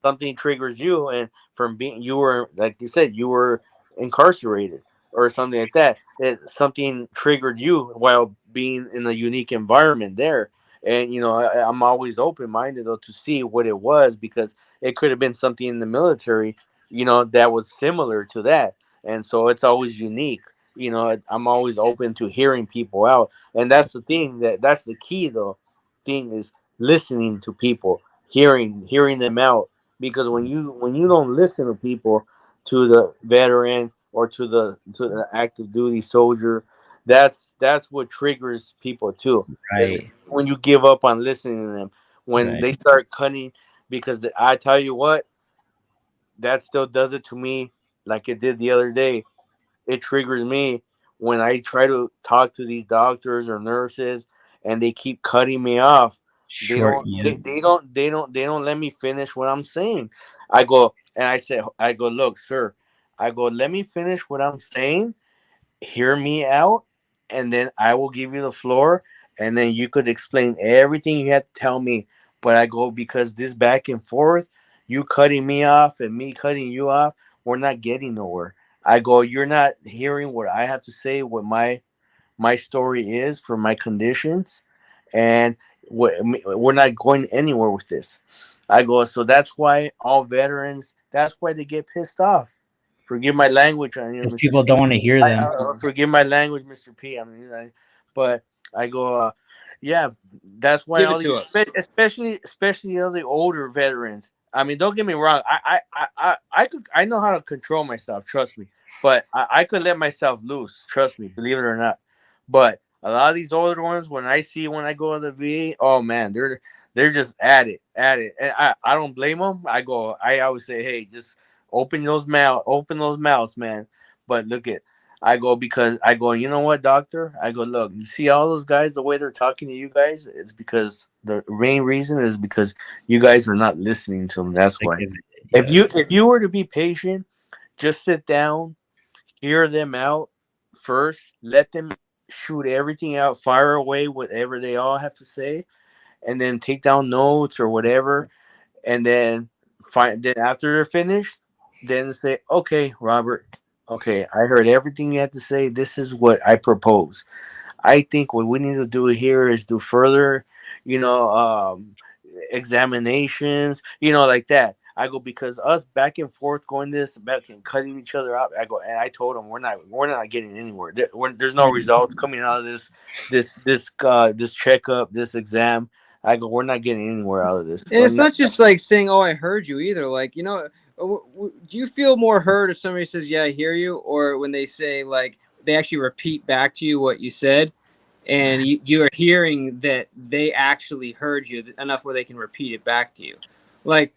Something triggers you, and from being you were, like you said, you were incarcerated or something like that. Something triggered you while being in a unique environment there. And I'm always open minded though to see what it was, because it could have been something in the military, that was similar to that. And so it's always unique. I'm always open to hearing people out. And that's the thing, that's the key though. Thing is listening to people, hearing them out. Because when you don't listen to people, to the veteran or to the active duty soldier, that's what triggers people too. Right. When you give up on listening to them, when Right. they start cutting, because I tell you what, that still does it to me, like it did the other day. It triggers me when I try to talk to these doctors or nurses, and they keep cutting me off. They don't let me finish what I'm saying. I go, look, sir, let me finish what I'm saying, hear me out, and then I will give you the floor, and then you could explain everything you had to tell me. But I go, because this back and forth, you cutting me off and me cutting you off, we're not getting nowhere. I go, you're not hearing what I have to say, what my story is for my conditions, and we're not going anywhere with this. I go, so that's why all veterans, that's why they get pissed off. Forgive my language on you, Because people don't want to hear them. Forgive my language, Mr. P. I mean, but I go, yeah, that's why Give all it to these, especially all the older veterans. I mean, don't get me wrong. I know how to control myself. Trust me. But I could let myself loose. Trust me. Believe it or not. But a lot of these older ones, when I go to the VA, oh man, they're just at it. And I don't blame them. I always say, hey, just open those mouths, man. But because you know what, doctor? I go, look, you see all those guys, the way they're talking to you guys, it's because the main reason is because you guys are not listening to them. That's why. If you were to be patient, just sit down, hear them out first, let them shoot everything out, fire away whatever they all have to say, and then take down notes or whatever, and then after they're finished, then say, okay, Robert, okay, I heard everything you had to say. This is what I propose. I think what we need to do here is do further, examinations, like that. I go, because us back and forth going back and cutting each other out. I go, and I told them we're not getting anywhere. There's no results coming out of this checkup, this exam. I go, we're not getting anywhere out of this. And it's not just like saying, "Oh, I heard you," either. Like, do you feel more heard if somebody says, "Yeah, I hear you," or when they say, like, they actually repeat back to you what you said, and you are hearing that they actually heard you enough where they can repeat it back to you, like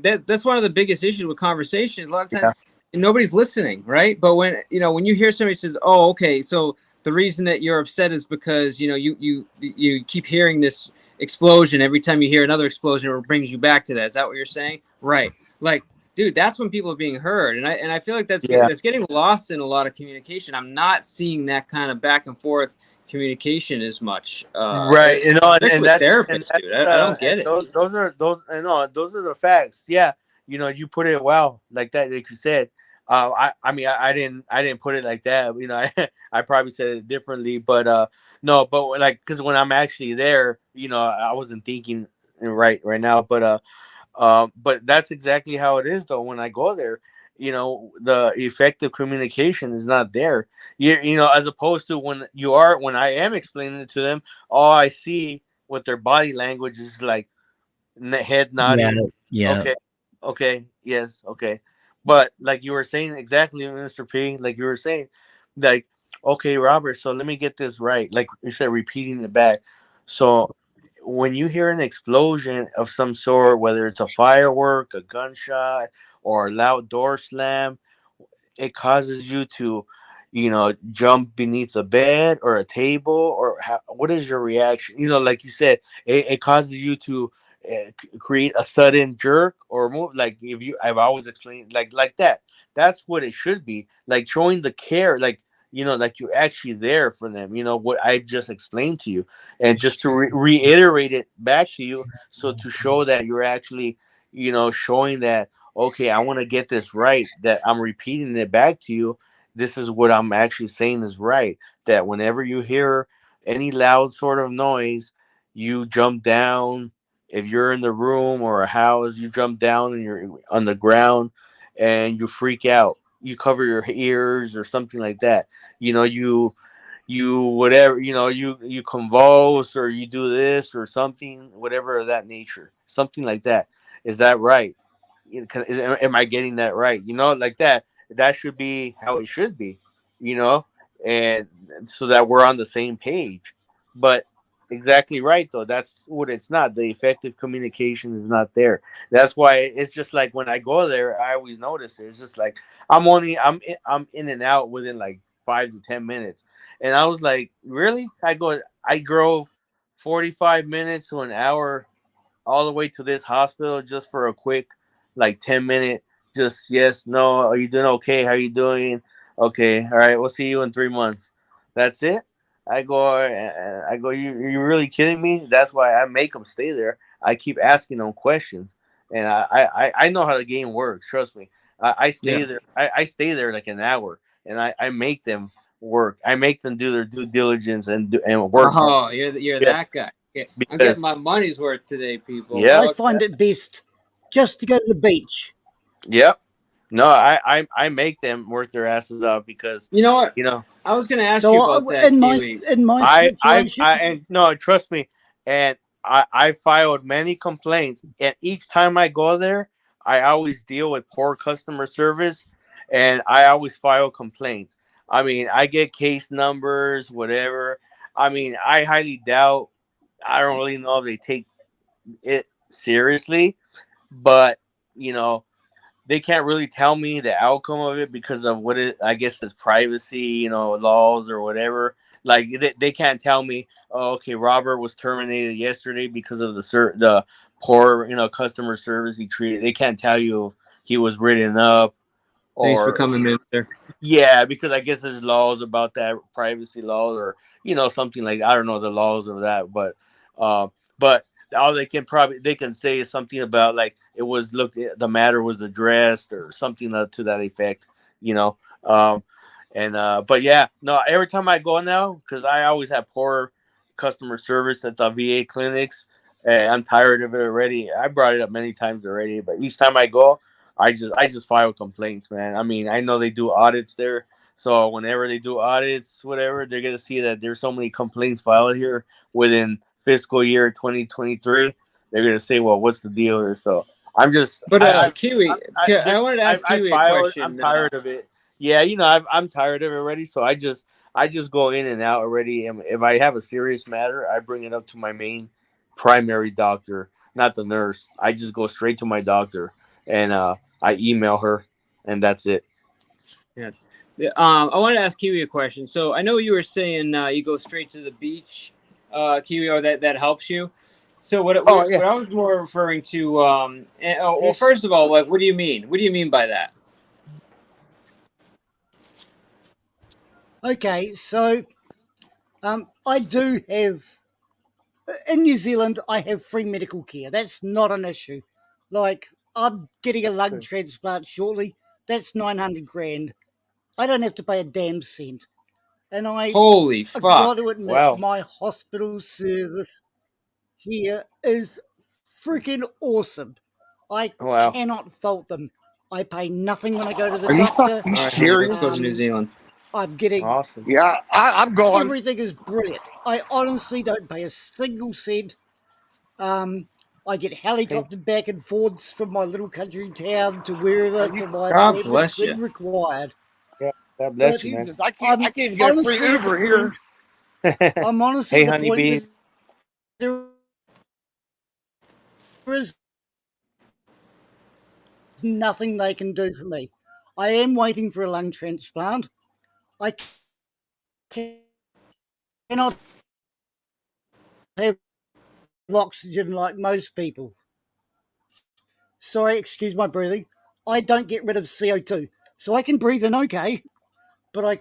that's one of the biggest issues with conversations. A lot of times nobody's listening, right? But when you hear somebody says, "Oh, okay, so the reason that you're upset is because you keep hearing this explosion. Every time you hear another explosion, it brings you back to that. Is that what you're saying? Right. Like, dude, that's when people are being heard, and I feel like that's getting lost in a lot of communication. I'm not seeing that kind of back and forth communication as much. Right, you know, especially and with that's therapists, dude. I don't get and it. those are those are the facts. Yeah, you know, you put it well like that, like you said. I mean, I didn't put it like that. You know, I probably said it differently, but no, but like, because when I'm actually there, you know, I wasn't thinking right now, but that's exactly how it is though. When I go there, you know, the effective communication is not there. You know, as opposed to when I am explaining it to them, all I see with their body language is like head Yeah, nodding. yeah. Okay, okay, yes, okay. But like you were saying exactly, Mr. P, like you were saying, like, okay, Robert, so let me get this right. Like you said, repeating it back. So when you hear an explosion of some sort, whether it's a firework, a gunshot, or a loud door slam, it causes you to, you know, jump beneath a bed or a table, or what is your reaction? You know, like you said, it causes you to create a sudden jerk or move. Like if you, I've always explained like that. That's what it should be, like showing the care, like, you know, like you're actually there for them. You know what I just explained to you, and just to reiterate it back to you, so to show that you're actually, you know, showing that, okay, I want to get this right, that I'm repeating it back to you. This is what I'm actually saying is right. That whenever you hear any loud sort of noise, you jump down. If you're in the room or a house, you jump down and you're on the ground and you freak out. You cover your ears or something like that. You know, you whatever, you know, you convulse or you do this or something, whatever of that nature, something like that. Is that right? Am I getting that right? You know, like that. That should be how it should be, you know, and so that we're on the same page. But exactly right though. That's what it's not. The effective communication is not there. That's why it's just like when I go there, I always notice it. It's just like I'm in and out within like 5 to 10 minutes, and I was like, really? I drove 45 minutes to an hour all the way to this hospital just for a quick like 10 minute, just yes, no, are you doing okay, how you doing, okay, all right, we'll see you in 3 months. That's it. I go, you really kidding me? That's why I make them stay there. I keep asking them questions, and I know how the game works, trust me. I stay there. I stay there like an hour, and I make them work. I make them do their due diligence and work hard. Oh, you're Yeah, that guy. Yeah, I'm because getting my money's worth today, people. yeah, I find it best just to go to the beach. yep. No, I make them work their asses out because, You know what? you know, I was going to ask So you about that, Kiwi. in my situation, and no, trust me, and I filed many complaints, and each time I go there, I always deal with poor customer service, and I always file complaints. I mean, I get case numbers, whatever. I mean, I highly doubt. I don't really know if they take it seriously, but you know, they can't really tell me the outcome of it because of what it, I guess it's privacy, you know, laws or whatever. Like they can't tell me, oh, okay, Robert was terminated yesterday because of the poor, you know, customer service he treated. They can't tell you if he was written up Thanks for or coming in there. yeah, because I guess there's laws about that, privacy laws, or you know, something like, I don't know the laws of that, but all they can say is something about like it was looked, the matter was addressed or something to that effect, you know. But yeah, no, every time I go now, because I always have poor customer service at the VA clinics, and I'm tired of it already. I brought it up many times already, but each time I go, I just file complaints, man. I mean, I know they do audits there, so whenever they do audits, whatever, they're gonna see that there's so many complaints filed here within fiscal year 2023. They're gonna say, well, what's the deal here? So I'm just, But Kiwi, I wanted to ask Kiwi a question. I'm tired of it. Yeah, you know, I'm tired of it already. So I just go in and out already. And if I have a serious matter, I bring it up to my main primary doctor, not the nurse. I just go straight to my doctor, and I email her, and that's it. Yeah. I wanted to ask Kiwi a question. So I know you were saying you go straight to the beach, Kiwi, or that helps you. So what I was more referring to, well, first of all, like, what do you mean? What do you mean by that? Okay, so I do have in New Zealand. I have free medical care. That's not an issue. Like I'm getting a lung transplant shortly. That's 900 grand. I don't have to pay a damn cent. And Holy I've fuck! got to admit, my hospital service here is freaking awesome. I cannot fault them. I pay nothing when I go to the Are you doctor. fucking serious? Let's go to New Zealand. I'm getting awesome. Yeah, I'm going. Everything is brilliant. I honestly don't pay a single cent. I get helicoptered back and forwards from my little country town to wherever for my God appointments bless when you. required. Yeah, God bless But you, man. Jesus, I can't even get a free honestly at the Uber here. point- I'm honestly Hey, at the honeybee. point that there is nothing they can do for me. I am waiting for a lung transplant. I cannot have oxygen like most people. Sorry, excuse my breathing. I don't get rid of CO2. So I can breathe in okay, but I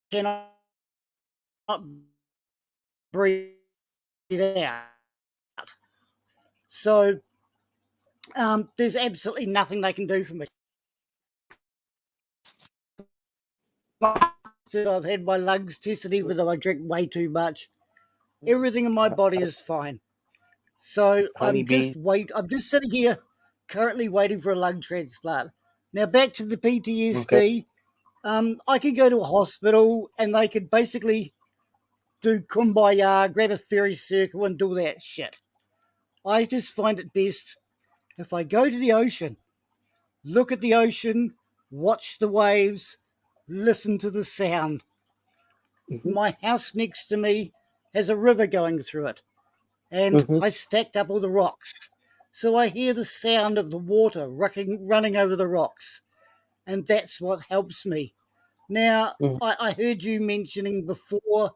cannot breathe out. So there's absolutely nothing they can do for me. I've had my lungs tested, even though I drink way too much. Everything in my body is fine. So I'm just sitting here currently waiting for a lung transplant. Now back to the PTSD. Okay. I could go to a hospital and they could basically do kumbaya, grab a fairy circle and do that shit. I just find it best if I go to the ocean, look at the ocean, watch the waves, listen to the sound. My house next to me has a river going through it, and I stacked up all the rocks. So I hear the sound of the water running over the rocks, and that's what helps me. Now, I heard you mentioning before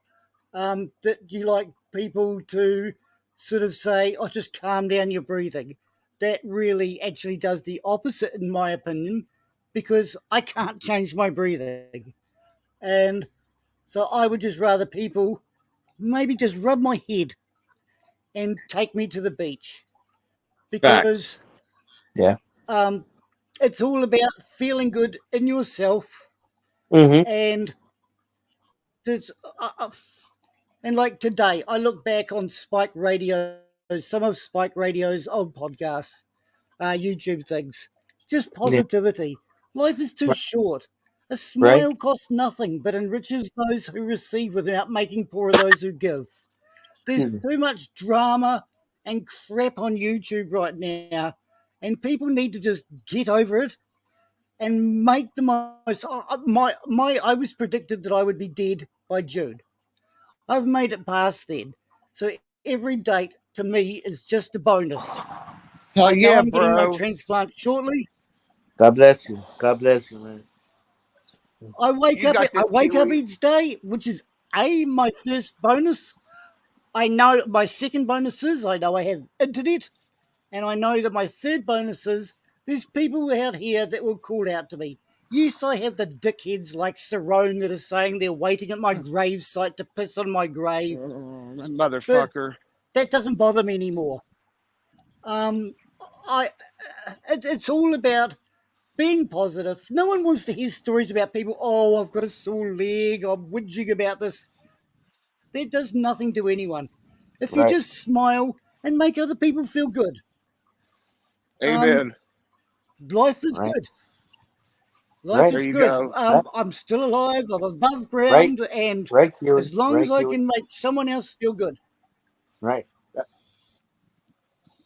that you like people to sort of say, oh, just calm down your breathing. That really actually does the opposite, in my opinion, because I can't change my breathing. And so I would just rather people maybe just rub my head and take me to the beach. Because yeah, it's all about feeling good in yourself. And there's and like today, I look back on Spike Radio, some of Spike Radio's old podcasts, YouTube things, just positivity. Life is too short. A smile costs nothing, but enriches those who receive without making poor those who give. There's too much drama and crap on YouTube right now, and people need to just get over it and make the most. I was predicted that I would be dead by June. I've made it past then. So every date to me is just a bonus. Hell I know yeah, I'm getting my bro. transplant shortly. God bless you. God bless you, man. I wake You up got this, Kiwi. each day, which is my first bonus. I know my second bonus is I know I have internet, and I know that my third bonus is there's people out here that will call out to me. Yes, I have the dickheads like Cerrone that are saying they're waiting at my grave site to piss on my grave. Motherfucker. But that doesn't bother me anymore. It's all about being positive. No one wants to hear stories about people, oh, I've got a sore leg, I'm whinging about this. That does nothing to anyone. If you just smile and make other people feel good. Amen. Life is good. Life is good. I'm still alive. I'm above ground, and as long as I can make someone else feel good. Right.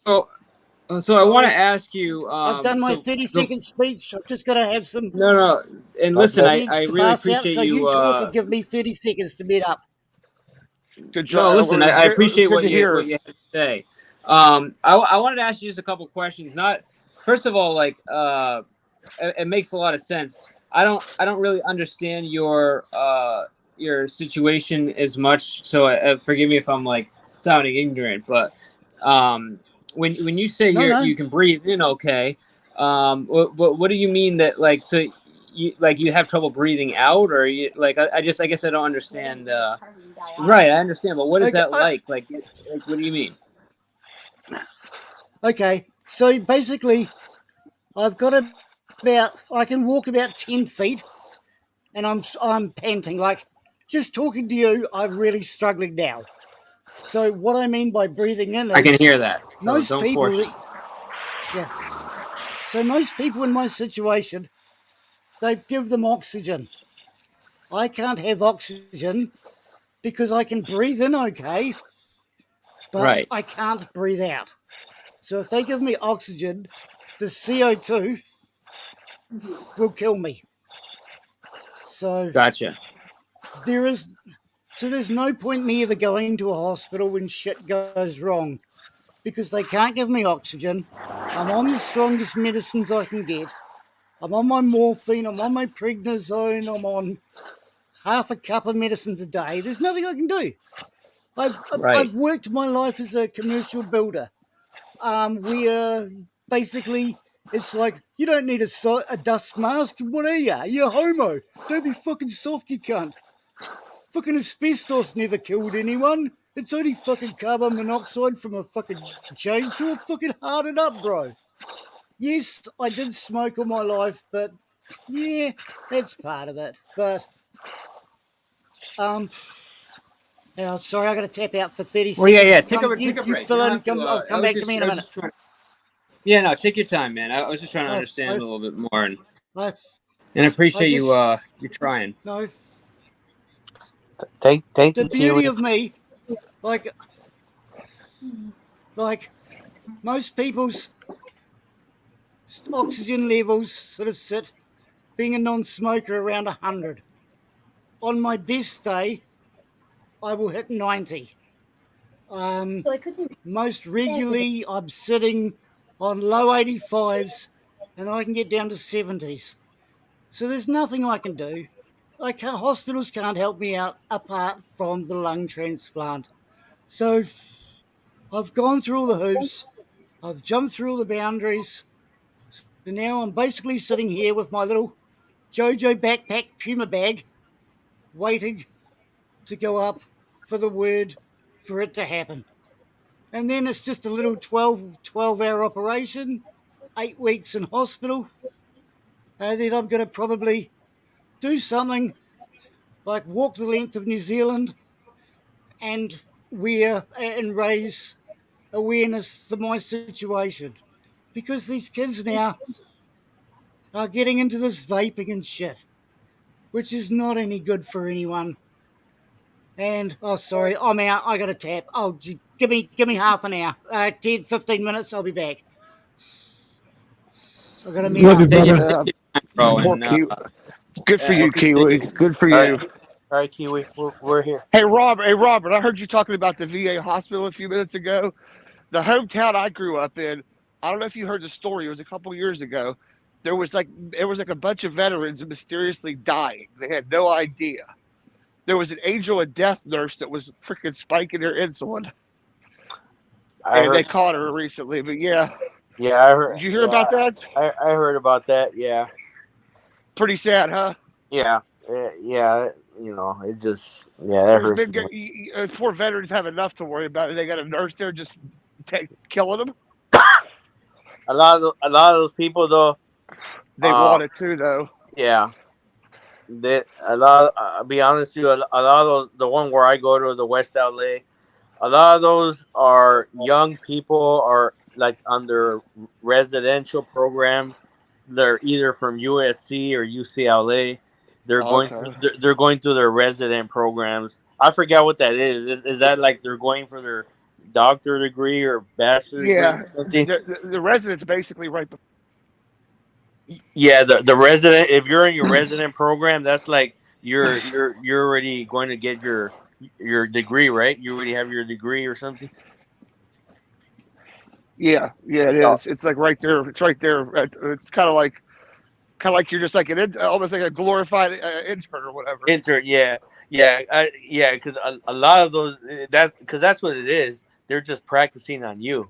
So I want to ask you. I've done my 30-second speech. I've just got to have some. No. And listen, I to really pass out, appreciate so you. you talk and give me 30 seconds to meet up. Good No, listen, I appreciate good what to you hear. have to say. I wanted to ask you just a couple questions. Not first of all, like it makes a lot of sense. I don't really understand your your situation as much. So forgive me if I'm like sounding ignorant, but when you say No. you can breathe in, okay, what do you mean that like so? You have trouble breathing out, or you like I guess I don't understand. Right, I understand, but what is Okay, that like? Like what do you mean? Okay, so basically, I've got I can walk about 10 feet, and I'm panting. Like, just talking to you, I'm really struggling now. So what I mean by breathing in is I can hear that. So most don't people, force. yeah. So most people in my situation, they give them oxygen. I can't have oxygen because I can breathe in okay, but Right. I can't breathe out. So if they give me oxygen, the CO2 will kill me. So Gotcha. there's no point me ever going to a hospital when shit goes wrong because they can't give me oxygen. I'm on the strongest medicines I can get. I'm on my morphine. I'm on my prednisone. I'm on half a cup of medicines a day. There's nothing I can do. I've worked my life as a commercial builder. Where basically it's like you don't need a dust mask. What are you? You're homo. Don't be fucking soft, you cunt. Fucking asbestos never killed anyone. It's only fucking carbon monoxide from a fucking chainsaw. Fucking harden up, bro. Yes, I did smoke all my life, but yeah, that's part of it. But yeah, sorry, I got to tap out for 30 Well, seconds. yeah. Take a You break. fill You don't in. have to, I'll come back to me in a minute. Yeah, no, take your time, man. I was just trying to understand a little bit more, and I appreciate you trying. No. Thank The you, beauty Kiwi. of me, like most people's oxygen levels sort of sit, being a non-smoker, around 100. On my best day, I will hit 90. Most regularly, I'm sitting on low 85s, and I can get down to 70s. So there's nothing I can do. Hospitals can't help me out apart from the lung transplant. So I've gone through all the hoops. I've jumped through all the boundaries. So now I'm basically sitting here with my little JoJo backpack Puma bag, waiting to go up for the word for it to happen. And then it's just a little 12-hour operation, 8 weeks in hospital. And then I'm going to probably do something like walk the length of New Zealand and raise awareness for my situation. Because these kids now are getting into this vaping and shit, which is not any good for anyone. And, sorry, I'm out. I got to tap. Oh, give me half an hour. 10, 15 minutes, I'll be back. I got to meet Love you, up. brother. Good for you, Kiwi. Good for you. All right, Kiwi, we're here. Hey, Robert, I heard you talking about the VA hospital a few minutes ago. The hometown I grew up in, I don't know if you heard the story. It was a couple years ago. There was like a bunch of veterans mysteriously dying. They had no idea. There was an angel of death nurse that was freaking spiking her insulin. They caught her recently, but yeah. Yeah, I heard. Did you hear about that? I heard about that. Yeah. Pretty sad, huh? Yeah. Yeah. You know, it just that hurts. Poor veterans have enough to worry about. They got a nurse there just killing them. A lot of those people though. They want it too, though. Yeah. I'll be honest with you. A lot of those, the one where I go to, the West LA, a lot of those are young people, are like under residential programs. They're either from USC or UCLA. They're going through their resident programs. I forget what that is. Is that like they're going for their doctorate degree or bachelor's degree or something? The resident's basically right. Yeah, the resident. If you're in your resident program, that's like you're already going to get your degree, right? You already have your degree or something. Yeah, it is. It's like right there. It's right there. It's kind of like you're just like almost like a glorified intern or whatever. Intern, yeah. Yeah, because a lot of those that's what it is. They're just practicing on you,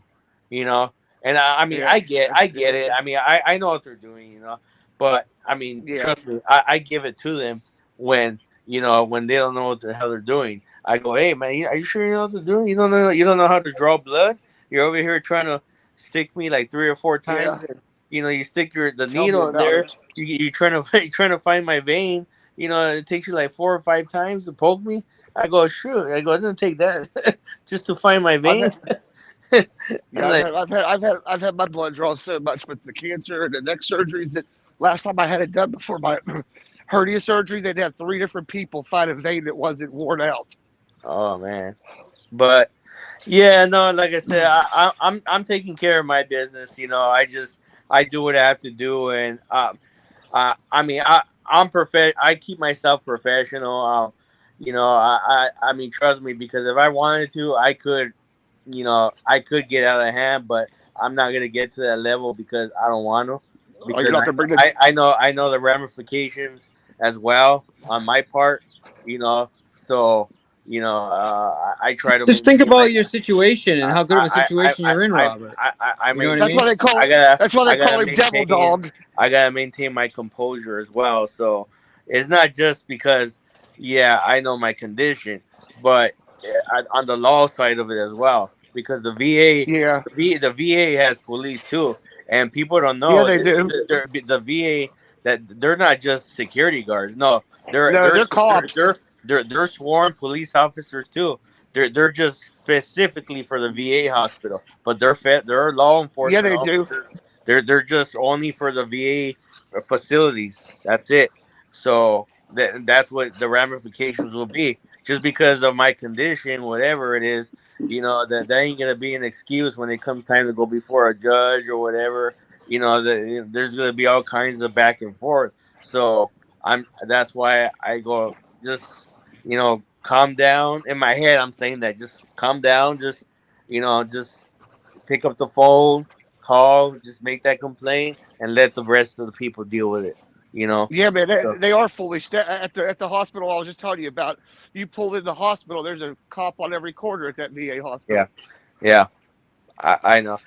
you know. And I mean, Yeah, I get it. I mean, I know what they're doing, you know. But I mean, yeah. trust me, I give it to them when when they don't know what the hell they're doing. I go, hey man, are you sure you know what they're doing? You don't know how to draw blood. You're over here trying to stick me like 3 or 4 times, Yeah. and you stick the Tell me needle in about there. it. You trying to you're trying to find my vein. It takes you like 4 or 5 times to poke me. I go, sure. I go, it doesn't take that just to find my I've vein. had, I'm yeah, like, I've had my blood drawn so much with the cancer and the neck surgeries that last time I had it done before my hernia surgery, they'd have 3 different people find a vein that wasn't worn out. oh man. But yeah, no, like I said, I'm taking care of my business. I do what I have to do, and I mean, I keep myself professional. I mean, trust me, because if I wanted to, I could get out of hand, but I'm not gonna get to that level because I don't want to. Oh, you're Because not gonna bring the I know the ramifications as well on my part. So I try to Just think maintain about my. your situation and how good of a situation you're in, Robert. I You know what mean, I That's why mean? they call I gotta that's why they I call gotta him Devil maintain Dog. I gotta maintain my composure as well. So it's not just because I know my condition, but on the law side of it as well, because Yeah. the VA has police too, and people don't Yeah, know they do. the VA that they're not just security guards. No, they're No, they're they're cops. they're sworn police officers too. They're just specifically for the VA hospital, but they're law Yeah, enforcement they do. officers. They're just only for the VA facilities. That's it. So that's what the ramifications will be. Just because of my condition, whatever it is, that ain't gonna be an excuse when it comes time to go before a judge or whatever. There's gonna be all kinds of back and forth. So that's why I go, just calm down. In my head, I'm saying that, just calm down, just pick up the phone, call, just make that complaint, and let the rest of the people deal with it. Yeah, man, So they are fully at the hospital I was just telling you about. You pull in the hospital, there's a cop on every corner at that VA yeah, hospital. yeah, I know.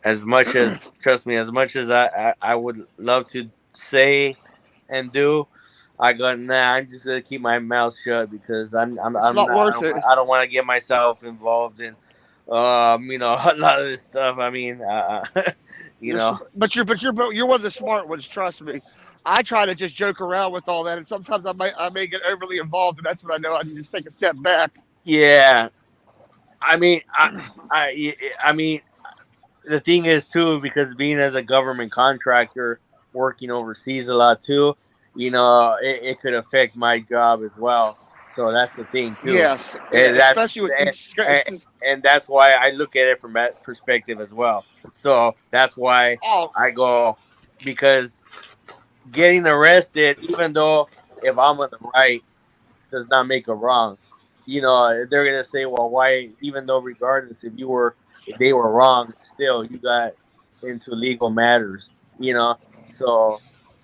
As much as, trust me, as much as I would love to say and do, I go, nah. I'm just gonna keep my mouth shut because It's I'm not not worth it. I don't want to get myself involved in a lot of this stuff. I mean, you know. You're one of the smart ones. Trust me. I try to just joke around with all that, and sometimes I may get overly involved, and that's when I know I need to just take a step back. Yeah, I mean, I mean, the thing is too, because being as a government contractor working overseas a lot too, it could affect my job as well. So that's the thing too, Yes, yeah, and especially with these. and that's why I look at it from that perspective as well. So that's why Oh, I go, because getting arrested, even though if I'm on the right, does not make a wrong. They're gonna say, well, why? Even though, regardless, if they were wrong, still you got into legal matters. So,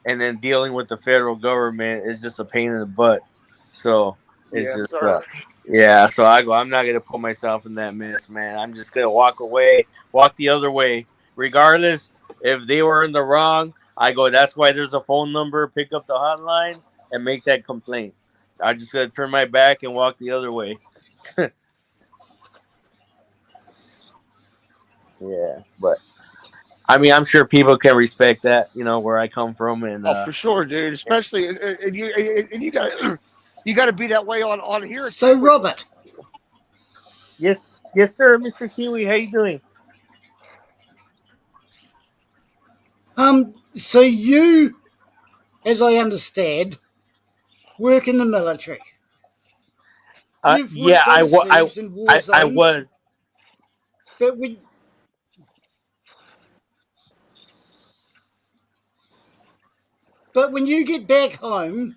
and then dealing with the federal government is just a pain in the butt. So it's yes, just, sir. yeah. So I go, I'm not gonna put myself in that mess, man. I'm just gonna walk away, walk the other way, regardless if they were in the wrong. I go, that's why there's a phone number. Pick up the hotline and make that complaint. I just gotta turn my back and walk the other way. Yeah, but I mean, I'm sure people can respect that, where I come from, and Oh, for sure, dude. Especially, and you got you got to be that way on here So, too. Robert, yes, yes, sir, Mr. Kiwi, how you doing? so you, as I understand, work in the military. You've Yeah, worked overseas in war I zones, was. but when you get back home,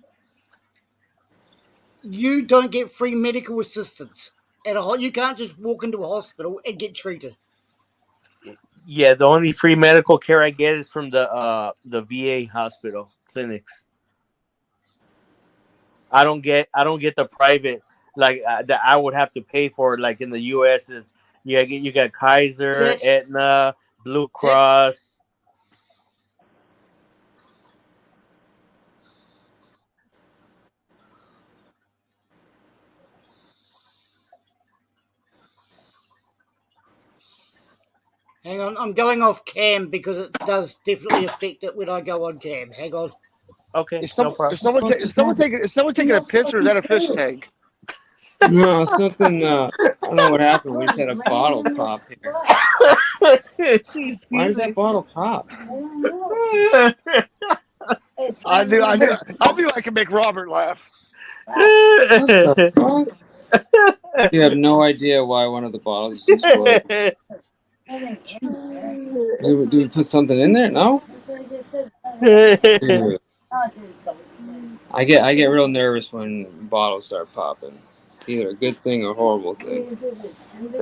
you don't get free medical assistance at a you can't just walk into a hospital and get treated. Yeah, the only free medical care I get is from the VA hospital clinics. I don't get the private like that I would have to pay for. Like in the U.S. is you got Kaiser, Sit. Aetna, Blue Cross. Hang on, I'm going off cam because it does definitely affect it when I go on cam. Hang on. Okay, Is someone taking a piss, or is that a fish tank? No, something. I don't know what happened. We just had a bottle pop here. Why did that bottle pop? I knew I could make Robert laugh. What the fuck? You have no idea why one of the bottles just exploded. Do we put something in there? No. Dude. I get real nervous when bottles start popping. It's either a good thing or a horrible thing.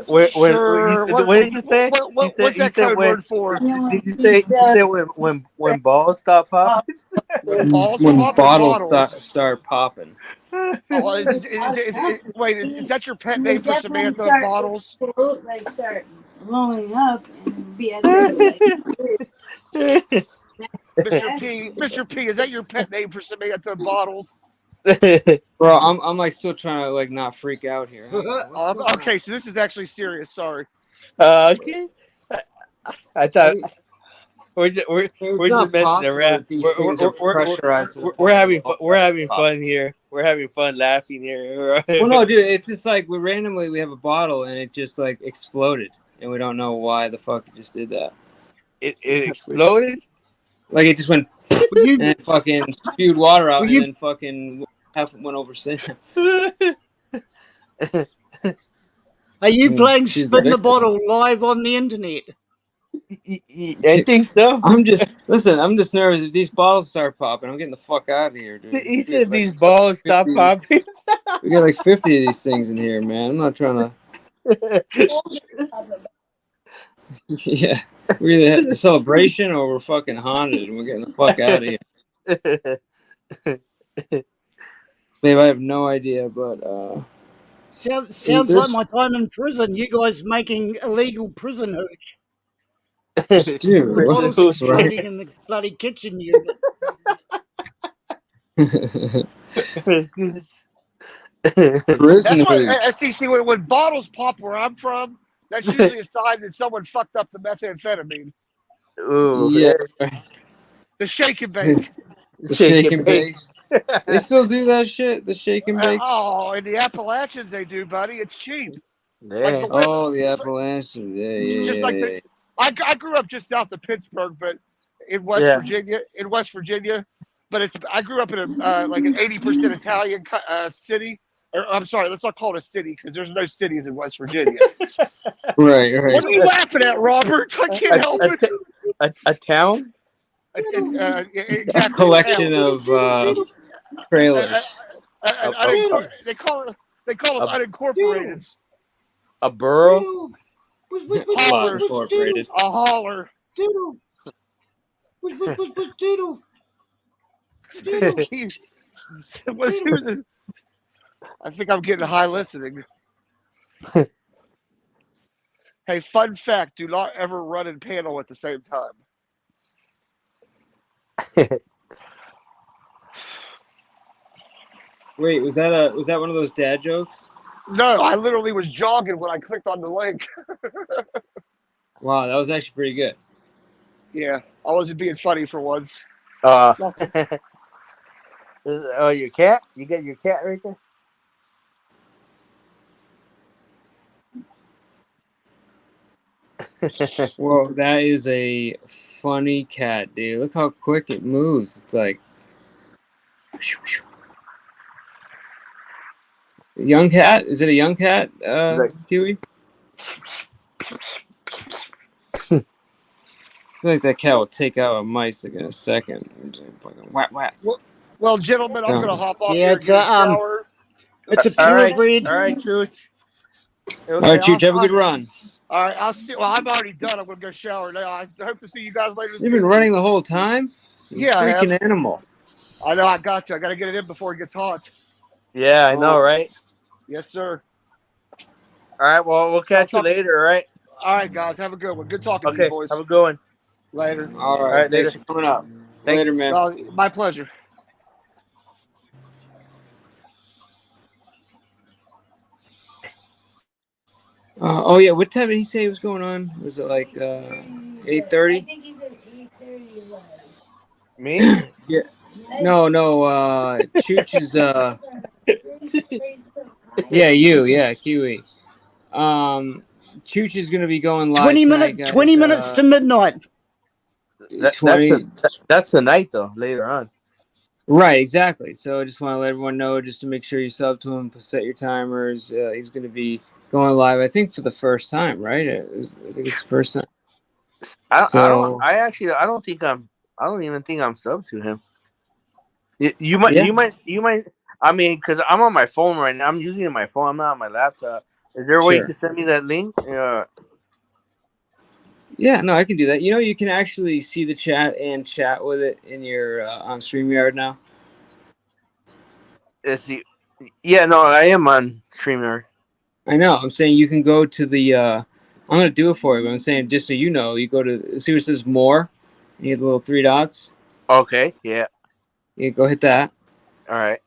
What did you say? What's that code word for? Did you say when balls stop popping? When balls When pop or bottles bottles? start popping. Oh, wait, is that your pet name for Samantha? Bottles? Like start blowing up and be at the Mr. P, is that your pet name for Samantha? Bottles? Bro, I'm like still trying to like not freak out here. Okay, so this is actually serious. Sorry. Okay. I thought we're just not messing possible around. that these things are pressurized to the We're having point we're having pop. fun here. We're having fun laughing here. Well, no, dude, it's just like we have a bottle and it just like exploded, and we don't know why the fuck it just did that. It exploded. Like it just went and it fucking spewed water out, and then fucking half went over Sam. Are you playing Spin the Bottle live on the internet? I think so. I'm just nervous. If these bottles start popping, I'm getting the fuck out of here, dude. He said these balls stop popping. We got like 50 of these things in here, man. I'm not trying to. Yeah, we either had the celebration or we're fucking haunted, and we're getting the fuck out of here. Babe, I have no idea, but Sounds like my time in prison. You guys making illegal prison hooch. Dude, Bottles exploding in the bloody kitchen unit. That's what see when bottles pop where I'm from, that's usually a sign that someone fucked up the methamphetamine. Ooh, yeah. The shake and bake. The shake and bake. They still do that shit? The shake and bakes? Oh, in the Appalachians they do, buddy. It's cheap. Yeah. The Appalachians. Yeah. I grew up just south of Pittsburgh, but in West Virginia. But I grew up in like an 80% Italian city. Or, I'm sorry, let's not call it a city because there's no cities in West Virginia. Right. What are you laughing at, Robert? I can't help it. A town? Exactly. A collection of trailers. They call it unincorporated. A borough? Holler. A holler. Doodle. Doodle. Doodle. I think I'm getting high listening. Hey, fun fact: do not ever run and panel at the same time. Wait, was that one of those dad jokes? No, I literally was jogging when I clicked on the link. Wow, that was actually pretty good. Yeah, I wasn't being funny for once. Oh, your cat? You got your cat right there? Whoa, that is a funny cat, dude. Look how quick it moves. It's like young cat. Is it a young cat, Huey? I feel like that cat will take out a mice like in a second. Fucking whap whap. Well, gentlemen, I'm gonna hop off. Yeah, it's a pure breed. All right, Chooch. All right, Chooch, have a good run. All right, I'll see. Well, I'm already done. I'm gonna go shower now. I hope to see you guys later. You've been running the whole time? Yeah, freaking animal. I know. I got to. I got to get it in before it gets hot. Yeah, I know, right? Yes, sir. All right. Well, we'll catch you later. All right. All right, guys. Have a good one. Good talking to you, Okay. boys. Have a good one. Later. All All right. right. Thanks Later. for coming up. Thanks. Later, man. Well, my pleasure. Oh yeah, what time did he say was going on? Was it like 8:30? Me? Yeah. No. Chooch is yeah, you, yeah, Kiwi. Chooch is gonna be going live 20 tonight, minutes, guys. 20 minutes to midnight. That's tonight though. Later on. Right, exactly. So I just want to let everyone know, just to make sure you sub to him, set your timers. He's going to be going live, I think, for the first time, right? I think it's the first time. I So don't even think I'm sub to him. You might. I mean, because I'm on my phone right now. I'm using my phone. I'm not on my laptop. Is there a way you Sure. can send me that link? Yeah, no, I can do that. You know, you can actually see the chat and chat with it in your on StreamYard now. Yeah, no, I am on StreamYard. I know. I'm saying you can go to the. I'm going to do it for you, but I'm saying just so you know, you go to see where it says more. You hit the little 3 dots. Okay. Yeah. You go hit that. All right.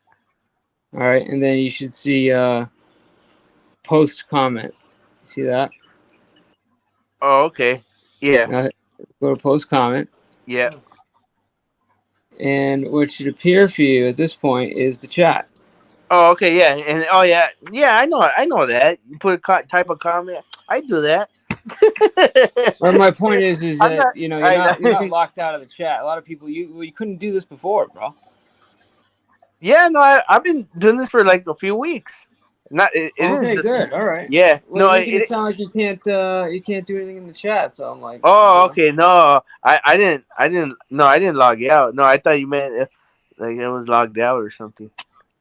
All right, and then you should see post comment. See that? Oh, okay. Yeah. Go to post comment. Yeah. And what should appear for you at this point is the chat. Oh, okay. Yeah. And yeah. I know that. You put a type of comment. I do that. Well, my point is that not- you're not locked out of the chat. A lot of people you couldn't do this before, bro. Yeah. No, I've been doing this for like a few weeks. It Okay, isn't just, good. All right. Yeah. Well, No. making it sound like you can't do anything in the chat. So I'm like. Oh, okay. No, I didn't. No, I didn't log out. No, I thought you meant like it was logged out or something.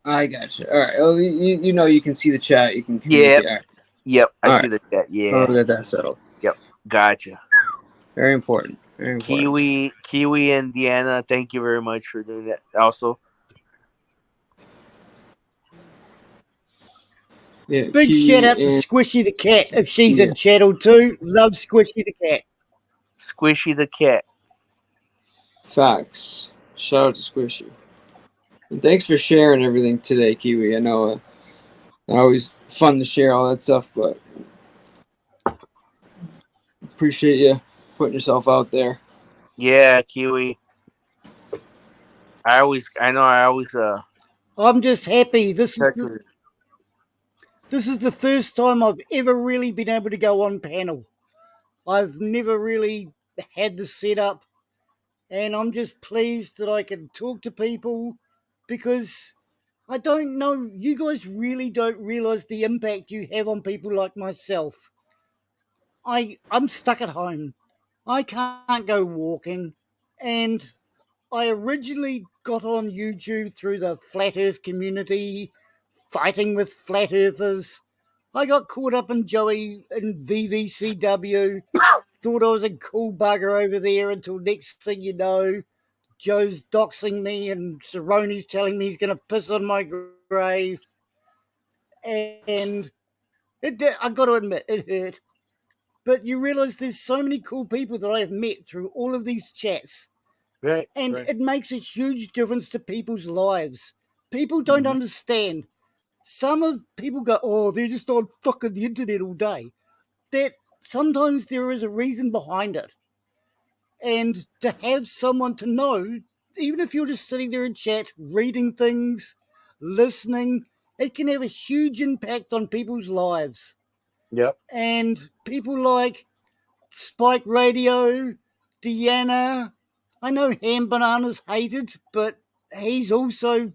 I got you. All right. Well, you know you can see the chat. You can Yep. communicate. All right. Yep. I All see right. the chat. Yeah. I'll get that settled. Yep. Gotcha. Very important. Very important. Kiwi, and Deanna, thank you very much for doing that. Also. Yeah, Big shout out to Squishy the cat if she's in channel too. Love Squishy the cat. Squishy the cat. Facts. Shout out to Squishy. And thanks for sharing everything today, Kiwi. I know it's always fun to share all that stuff, but appreciate you putting yourself out there. Yeah, Kiwi. I always. I'm just happy. This is the first time I've ever really been able to go on panel. I've never really had the setup, and I'm just pleased that I can talk to people because I don't know, you guys really don't realize the impact you have on people like myself. I'm stuck at home. I can't go walking, and I originally got on YouTube through the Flat Earth community, fighting with Flat Earthers. I got caught up in Joey and VVCW, thought I was a cool bugger over there until next thing you know, Joe's doxing me and Cerrone's telling me he's going to piss on my grave. And I got to admit, it hurt. But you realize there's so many cool people that I have met through all of these chats. Right. And right. it makes a huge difference to people's lives. People don't understand. Some of people go, oh, they're just on fucking the internet all day. That sometimes there is a reason behind it. And to have someone to know, even if you're just sitting there in chat, reading things, listening, it can have a huge impact on people's lives. Yep. And people like Spike Radio, Deanna, I know Ham Banana's hated, but he's also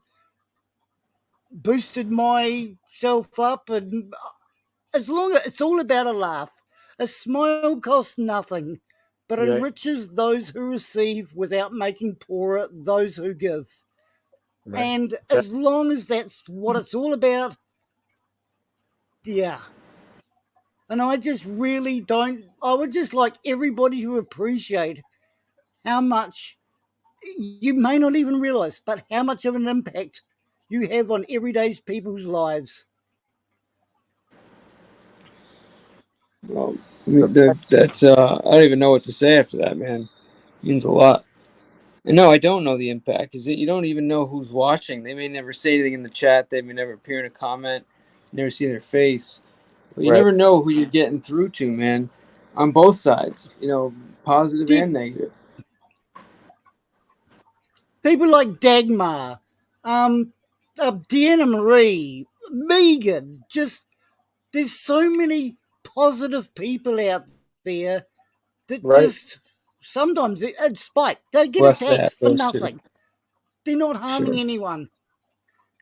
boosted myself up, and as long as it's all about a laugh. A smile costs nothing, but Right. enriches those who receive without making poorer those who give. Right. And as long as that's what it's all about, yeah. And I just really don't, I would just like everybody to appreciate how much, you may not even realize, but how much of an impact you have on everyday people's lives. Well, that's I don't even know what to say after that, man. It means a lot. And no, I don't know the impact. Is it you don't even know who's watching? They may never say anything in the chat. They may never appear in a comment. You never see their face. But you Right. never know who you're getting through to, man. On both sides, positive and negative. People like Dagmar, Deanna Marie, Megan, just there's so many positive people out there that Right. just sometimes it's spite. They get Blessed to attacked have for those two. nothing. They're not harming Sure. anyone.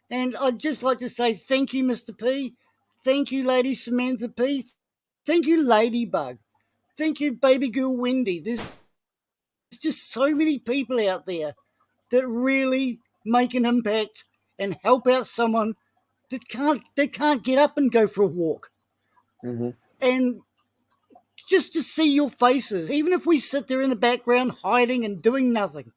And I'd just like to say thank you, Mr. P. Thank you, Lady Samantha P. Thank you, Ladybug. Thank you, baby girl Wendy. There's just so many people out there that really make an impact and help out someone that can't get up and go for a walk. Mm-hmm. And just to see your faces, even if we sit there in the background hiding and doing nothing,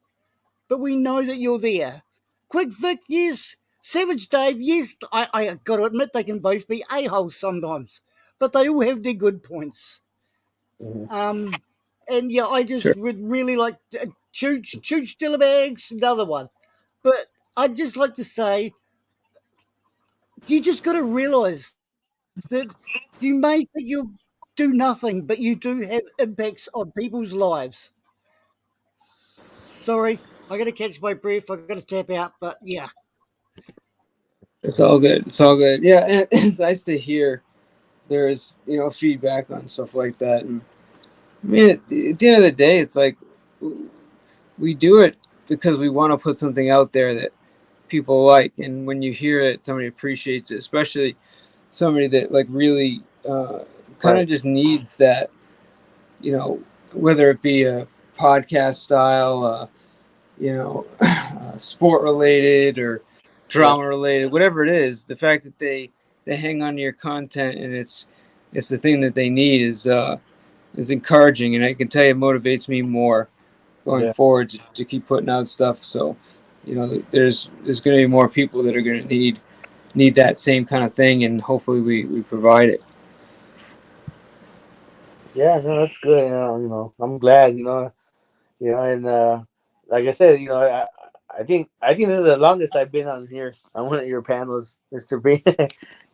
but we know that you're there. Quick Vic, yes. Savage Dave, yes. I got to admit they can both be a-holes sometimes, but they all have their good points. Mm-hmm. And yeah, I just would really like Chooch Dillabag's another one, but I'd just like to say you just got to realise that you may think you'll do nothing, but you do have impacts on people's lives. Sorry, I got to catch my breath. I got to tap out, but yeah. It's all good. It's all good. Yeah, and it's nice to hear there's feedback on stuff like that. And I mean, at the end of the day, it's like we do it because we want to put something out there that people like, and when you hear it, somebody appreciates it, especially somebody that like really kind of just needs that, whether it be a podcast style, sport related or drama related, whatever it is. The fact that they hang on to your content and it's the thing that they need is encouraging, and I can tell you it motivates me more going forward to keep putting out stuff. So there's going to be more people that are going to need that same kind of thing, and hopefully we provide it. Yeah, no, that's good. I'm glad. And like I said, I think this is the longest I've been on here on one of your panels, Mr. B.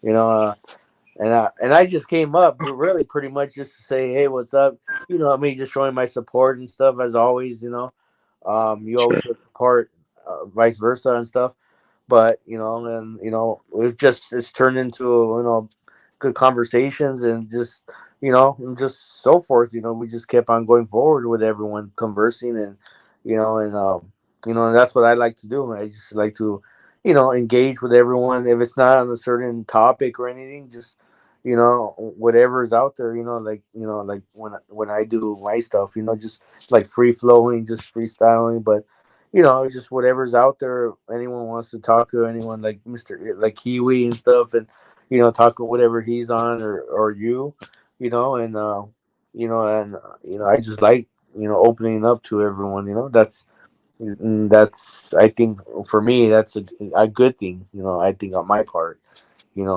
And I just came up really pretty much just to say, hey, what's up? Me just showing my support and stuff as always. You always support, vice versa and stuff. But it's turned into good conversations and just and just so forth. We just kept on going forward with everyone conversing and and that's what I like to do. I just like to engage with everyone. If it's not on a certain topic or anything, just whatever is out there, like when I do my stuff, just like free flowing, just freestyling, but just whatever's out there, anyone wants to talk to anyone, like like Kiwi and stuff, and talk whatever he's on or you, and I just like opening up to everyone. That's I think for me that's a good thing. I think on my part,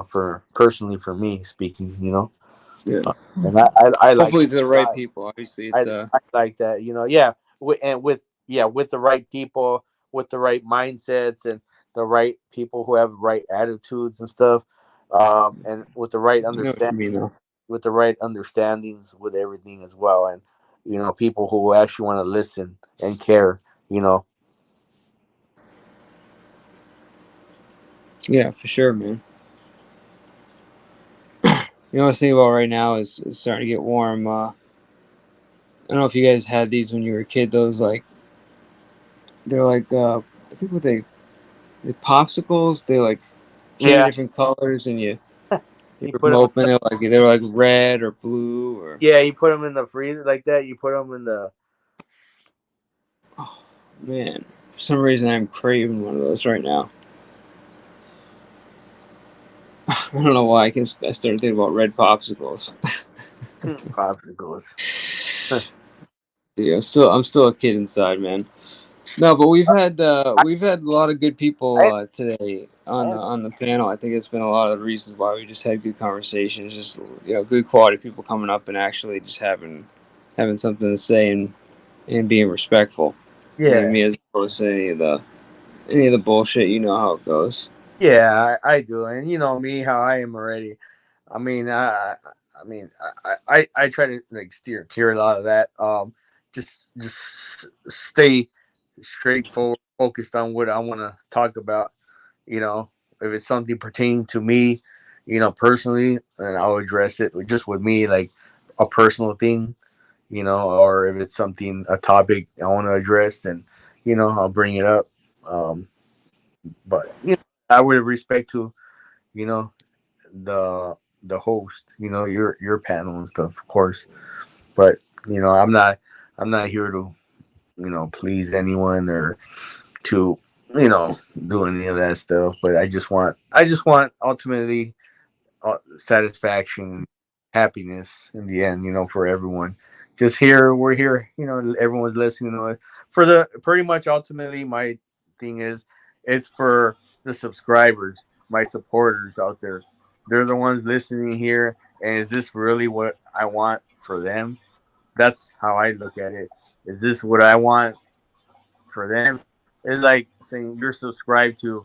for personally for me speaking, Yeah. And I like hopefully to the right people. Obviously, it's I like that. With the right people, with the right mindsets, and the right people who have right attitudes and stuff, and with the right understanding, with the right understandings with everything as well, and people who actually want to listen and care. Yeah, for sure, man. What I was thinking about right now is it's starting to get warm. I don't know if you guys had these when you were a kid. Those they're like I think they're popsicles. They like came in different colors, and you rip them open. They were like red or blue or you put them in the freezer like that. You put them in the. Oh man, for some reason I'm craving one of those right now. I don't know why. I started thinking about red popsicles. Popsicles. Dude, I'm still a kid inside, man. No, but we've had a lot of good people today. on the panel. I think it's been a lot of the reasons why we just had good conversations. Just good quality people coming up and actually just having something to say and being respectful. You know what I Yeah. mean, as opposed to any of the bullshit. You know how it goes. Yeah, I do, and you know me how I am already. I mean, I try to like steer clear a lot of that. Just stay straightforward, focused on what I want to talk about. You know, if it's something pertaining to me, personally, then I'll address it just with me, like a personal thing. Or if it's a topic I want to address, then I'll bring it up. Um, but I would respect to you know the host, your panel and stuff, of course. But I'm not here to please anyone or to do any of that stuff. But I just want ultimately satisfaction, happiness in the end, for everyone. Just here, we're here, everyone's listening to it. For the pretty much ultimately, my thing is it's for the subscribers, my supporters out there. They're the ones listening here, and is this really what I want for them? That's how I look at it. Is this what I want for them? It's like saying you're subscribed to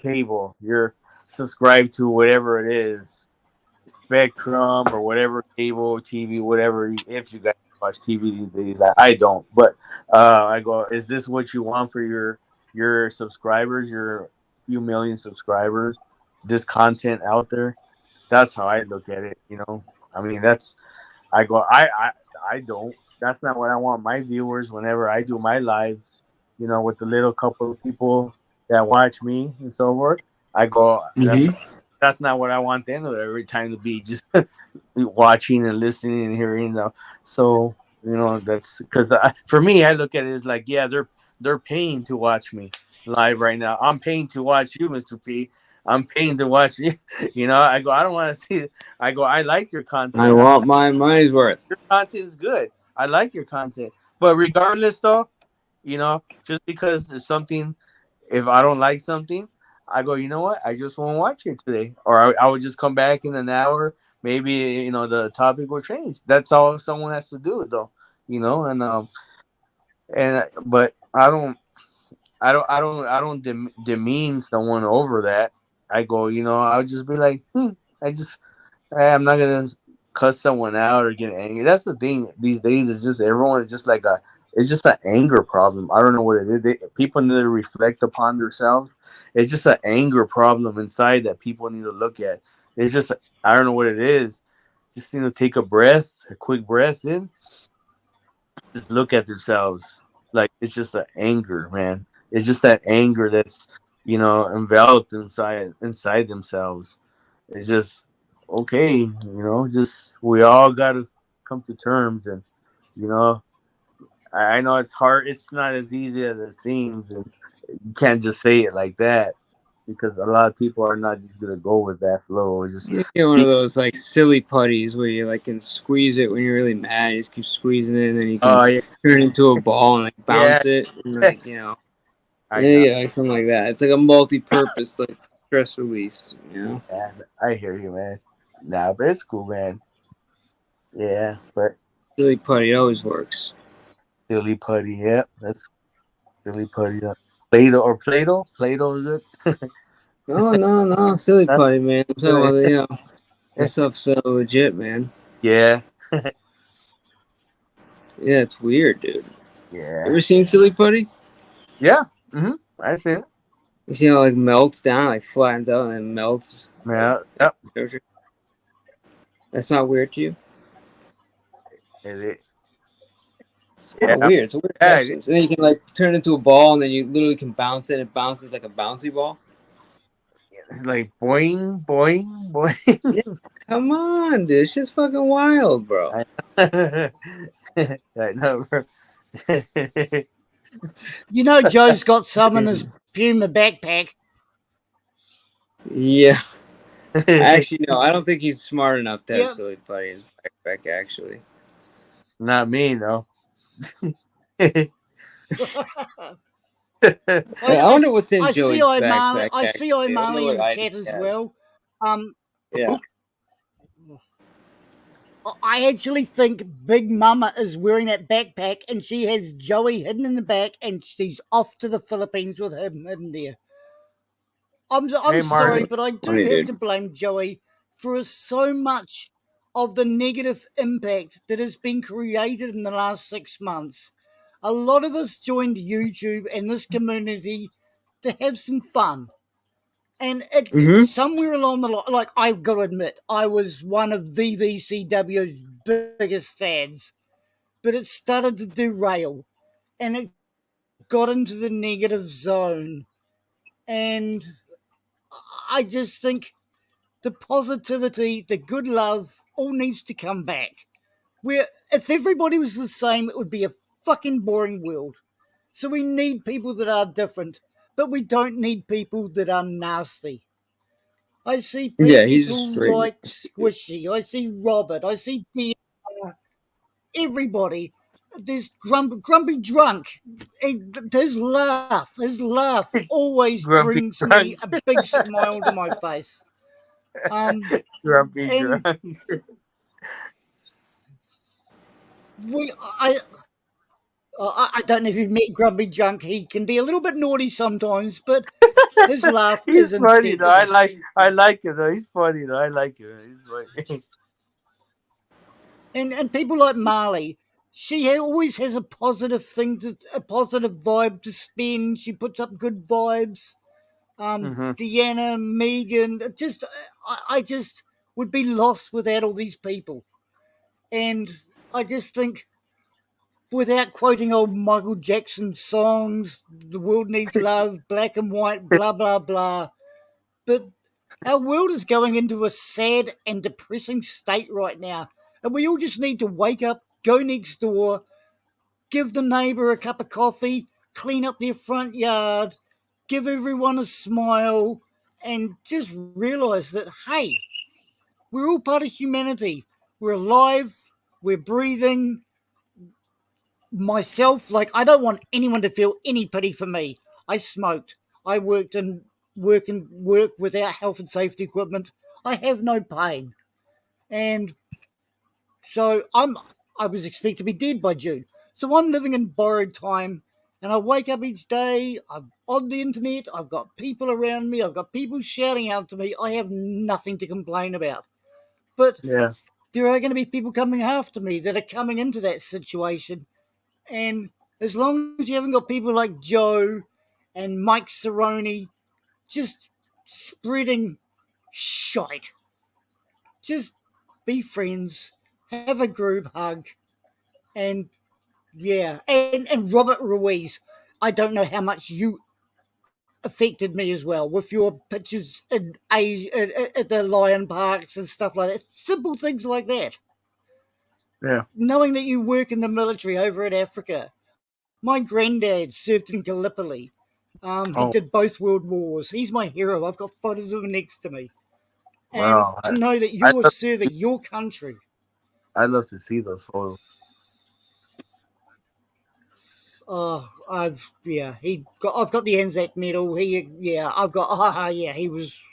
cable, you're subscribed to whatever it is, Spectrum or whatever, cable TV, whatever. If you guys watch TV these days, I don't. But I go, is this what you want for your subscribers, your few million subscribers? This content out there. That's how I look at it. I mean, I go, I don't. That's not what I want my viewers whenever I do my lives. With the little couple of people that watch me and so forth. I go, that's not what I want them every time to be, just watching and listening and hearing. So that's because for me, I look at it as like, yeah, they're paying to watch me live right now. I'm paying to watch you, Mr. P. I'm paying to watch you. I go, I don't want to see it. I go, I like your content. I want my money's worth. Your content is good. I like your content, but regardless, though, just because there's something, if I don't like something, I go, you know what? I just won't watch it today, or I would just come back in an hour. Maybe the topic will change. That's all someone has to do, though. But I don't demean someone over that. I go, I'll just be like, I'm not gonna cuss someone out or get angry. That's the thing these days. Is just everyone is just like it's just an anger problem. I don't know what it is. People need to reflect upon themselves. It's just an anger problem inside that people need to look at. It's just, I don't know what it is. Just take a quick breath in. Just look at themselves. Like it's just an anger, man. It's just that anger that's enveloped inside themselves. It's just okay, just we all got to come to terms, and I know it's hard. It's not as easy as it seems, and you can't just say it like that because a lot of people are not just gonna go with that flow. Just You get one of those like silly putties where you like can squeeze it when you're really mad. You just keep squeezing it, and then you can turn it into a ball and like bounce it, and like like something like that. It's like a multi-purpose like stress release. Yeah, I hear you, man. Nah, but it's cool, man. Yeah, but silly putty always works. Silly putty, yep. That's silly putty. Play-Doh Play-Doh is it? No, silly putty, man. I'm talking about that stuff's so legit, man. Yeah. Yeah, it's weird, dude. Yeah. Ever seen silly putty? Yeah. I see it. You see how it like melts down, like flattens out and then melts. Yeah. Yep. That's not weird to you? It's not weird. It's a weird substance. And then you can like turn it into a ball, and then you literally can bounce it. It bounces like a bouncy ball. It's like boing, boing, boing. Yeah, come on, dude. It's just fucking wild, bro. I know, bro. Joe's got some in his Puma backpack. Yeah. Actually, no. I don't think he's smart enough to have silly putty in his backpack, actually. Not me, though. I wonder what's in I see Joey's Marley. backpack. I see Actually, I wonder Marley in what the items chat as he has. well. Um, Yeah. I actually think Big Mama is wearing that backpack, and she has Joey hidden in the back, and she's off to the Philippines with him hidden there. I'm Hey, sorry, Marley. but I do Funny, have dude. to blame Joey for so much of the negative impact that has been created in the last 6 months. A lot of us joined YouTube and this community to have some fun. And somewhere along the line, like, I've got to admit, I was one of VVCW's biggest fans, but it started to derail and it got into the negative zone. And I just think the positivity, the good love, all needs to come back. Where if everybody was the same, it would be a fucking boring world. So we need people that are different, but we don't need people that are nasty. I see Yeah, he's just people straight. like Squishy. I see Robert. I see everybody. There's Grumpy Drunk. His laugh always Grumpy brings drunk. me a big smile to my face. Grumpy And drunk. I don't know if you've met Grumpy Drunk. He can be a little bit naughty sometimes, but his laugh He's is funny though. I infectious. like him though. He's funny though. I like him. He's funny. And people like Marley, she always has a positive vibe to spin. She puts up good vibes. Deanna, Megan, I just would be lost without all these people. And I just think, without quoting old Michael Jackson songs, the world needs love, black and white, blah, blah, blah. But our world is going into a sad and depressing state right now. And we all just need to wake up, go next door, give the neighbour a cup of coffee, clean up their front yard, give everyone a smile, and just realise that, hey, we're all part of humanity. We're alive, we're breathing. Myself, like, I don't want anyone to feel any pity for me. I smoked. I work without health and safety equipment. I have no pain. And so I was expected to be dead by June. So I'm living in borrowed time, and I wake up each day. I'm on the internet. I've got people around me. I've got people shouting out to me. I have nothing to complain about. But Yeah. there are going to be people coming after me that are coming into that situation. And as long as you haven't got people like Joe and Mike Cerrone just spreading shite, just be friends, have a group hug, and yeah. And Robert Ruiz, I don't know how much you affected me as well with your pictures in Asia, at the lion parks and stuff like that. Simple things like that. Yeah. Knowing that you work in the military over in Africa. My granddad served in Gallipoli. He did both world wars. He's my hero. I've got photos of him next to me. And Wow. to know that you're serving your country. I'd love to see those photos. Oh, I've got the Anzac medal. I've got he was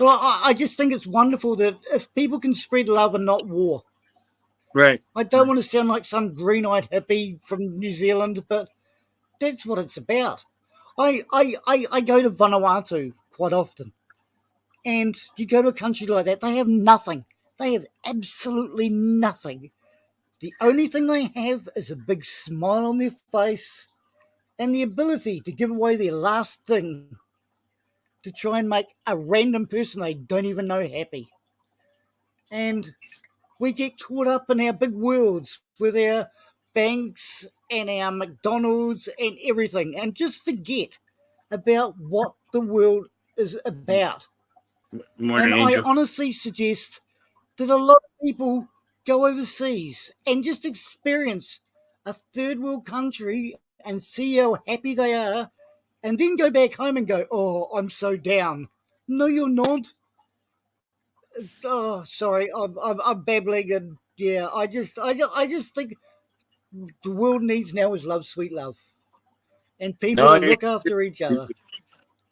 Well, I just think it's wonderful that if people can spread love and not war. Right. I don't want to sound like some green-eyed hippie from New Zealand, but that's what it's about. I go to Vanuatu quite often, and you go to a country like that, they have nothing. They have absolutely nothing. The only thing they have is a big smile on their face and the ability to give away their last thing to try and make a random person they don't even know happy. And we get caught up in our big worlds with our banks and our McDonald's and everything, and just forget about what the world is about. Morning, And I Angel. honestly suggest that a lot of people go overseas and just experience a third world country and see how happy they are, and then go back home and go, oh, I'm so down. No, you're not. Oh, sorry, I'm babbling, and yeah, I just think the world needs now is love, sweet love, and people No, to look after each other.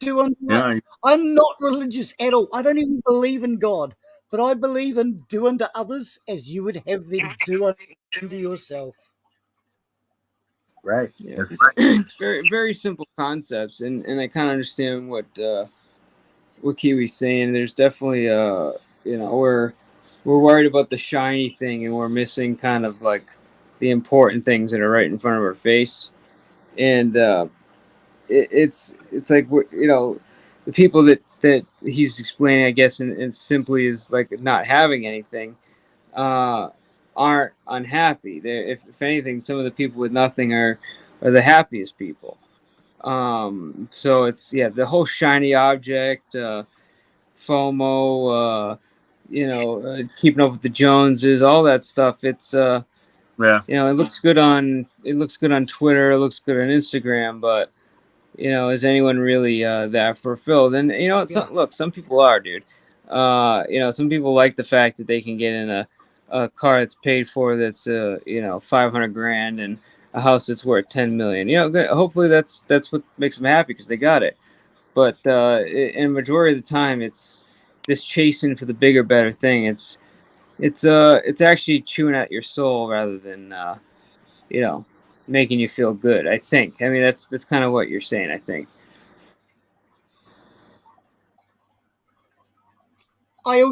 Do unto yeah, I'm not religious at all. I don't even believe in God, but I believe in do unto others as you would have them do unto yourself. right. Yeah, That's it's very very simple concepts, and I kind of understand what Kiwi's saying. There's definitely we're worried about the shiny thing, and we're missing kind of like the important things that are right in front of our face, and it's like the people that he's explaining, I guess, and simply is like not having anything uh, aren't unhappy. If anything, some of the people with nothing are the happiest people. So it's the whole shiny object, FOMO, keeping up with the Joneses, all that stuff. It's yeah. it looks good on Twitter, it looks good on Instagram, but is anyone really that fulfilled? And look, some people are, dude. Some people like the fact that they can get in a car that's paid for, that's 500 grand, and a house that's worth 10 million. Hopefully that's what makes them happy because they got it. But in a majority of the time, it's this chasing for the bigger, better thing. It's actually chewing at your soul rather than making you feel good. I think. I mean, that's kind of what you're saying. I think. I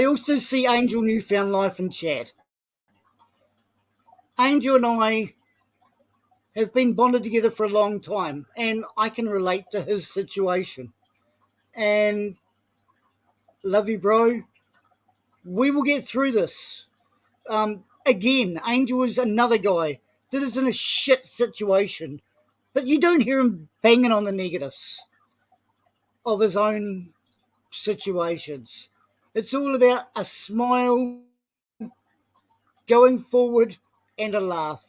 also see Angel Newfound Life in chat. Angel and I have been bonded together for a long time, and I can relate to his situation. And love you, bro. We will get through this. Again, Angel is another guy that is in a shit situation, but you don't hear him banging on the negatives of his own situations. It's all about a smile, going forward, and a laugh.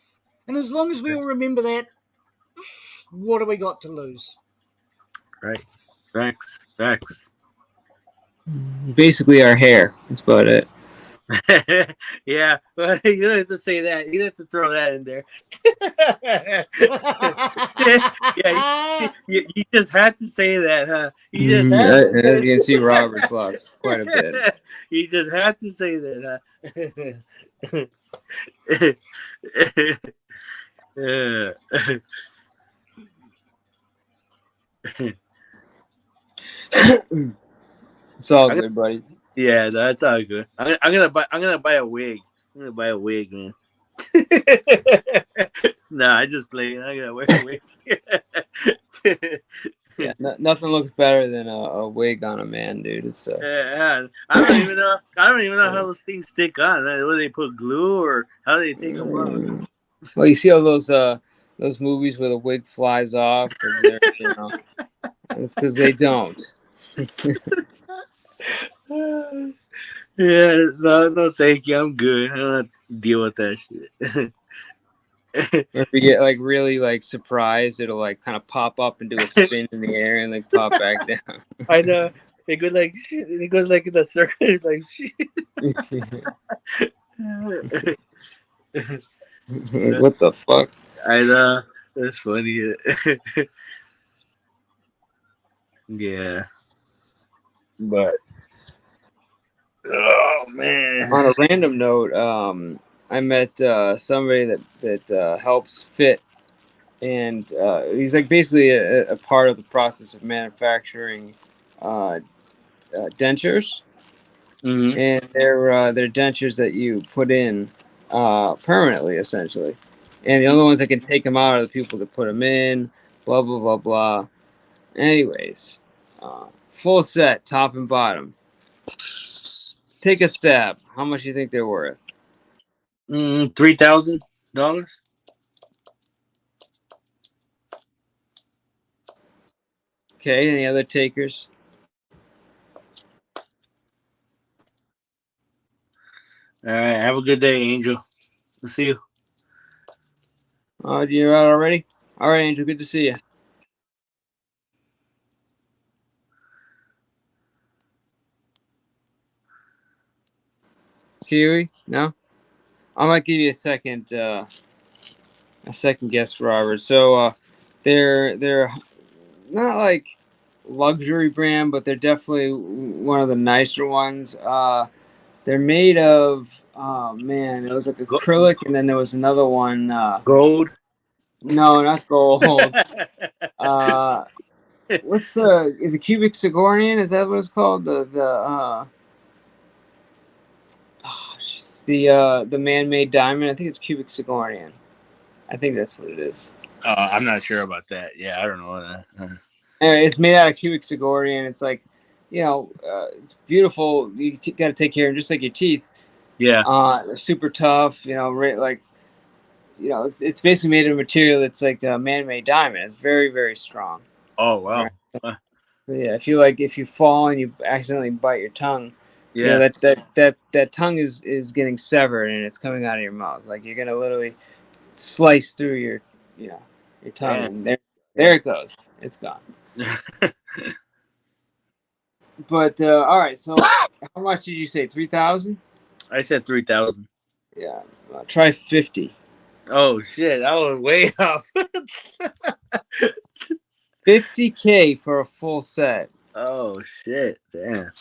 And as long as we all remember that, what do we got to lose? Right. Facts. Basically, our hair. That's about it. Yeah, well, you don't have to say that. You don't have to throw that in there. Yeah, you just had to say that, huh? You just had to As say you can see, Robert's lost quite a bit. You just had to say that, huh? It's all good, buddy. Yeah, that's all good. I'm gonna buy a wig. I'm gonna buy a wig, man. Nah, I just play. I'm gonna wear a wig. Yeah, nothing looks better than a wig on a man, dude. It's Yeah, I don't even know. I don't even know how those things stick on. Whether they put glue or how they take them off. Well, you see all those movies where the wig flies off because they're it's because they don't. Yeah, no, thank you. I'm good. I don't have to deal with that shit. Or if you get like really like surprised, it'll like kind of pop up and do a spin in the air and like pop back down. I know. It goes like in the circle. It's like Like, what the fuck? I know. That's funny. Yeah. But oh man. On a random note, I met somebody that helps fit, and he's like basically a part of the process of manufacturing dentures, Mm-hmm. and they're dentures that you put in permanently, essentially. And the only ones that can take them out are the people that put them in. Blah blah blah blah. Anyways, full set, top and bottom. Take a stab. How much do you think they're worth? $3,000. Okay, any other takers? All right. Have a good day, Angel. We'll see you. Oh, you're out already? All right, Angel. Good to see you. Kiwi? No? I might give you a second guess, Robert. So they're not like luxury brand, but they're definitely one of the nicer ones. They're made of, oh man, it was like acrylic, and then there was another one. Gold? No, not gold. What's is it cubic Sigorian? Is that what it's called? The man-made diamond. I think it's cubic Sigorian. I think that's what it is. I'm not sure about that. Yeah, I don't know. Anyway, it's made out of cubic Sigorian. It's like, it's beautiful. You got to take care of them just like your teeth. Yeah. They're super tough. It's basically made of a material that's like a man-made diamond. It's very, very strong. Oh wow. Right? So, yeah, if you fall and you accidentally bite your tongue, Yeah. that tongue is getting severed and it's coming out of your mouth. Like you're gonna literally slice through your tongue, and there it goes. It's gone. But all right. So how much did you say? 3,000? I said 3,000. Yeah. Try 50. Oh shit! That was way off. 50K for a full set. Oh shit! Damn.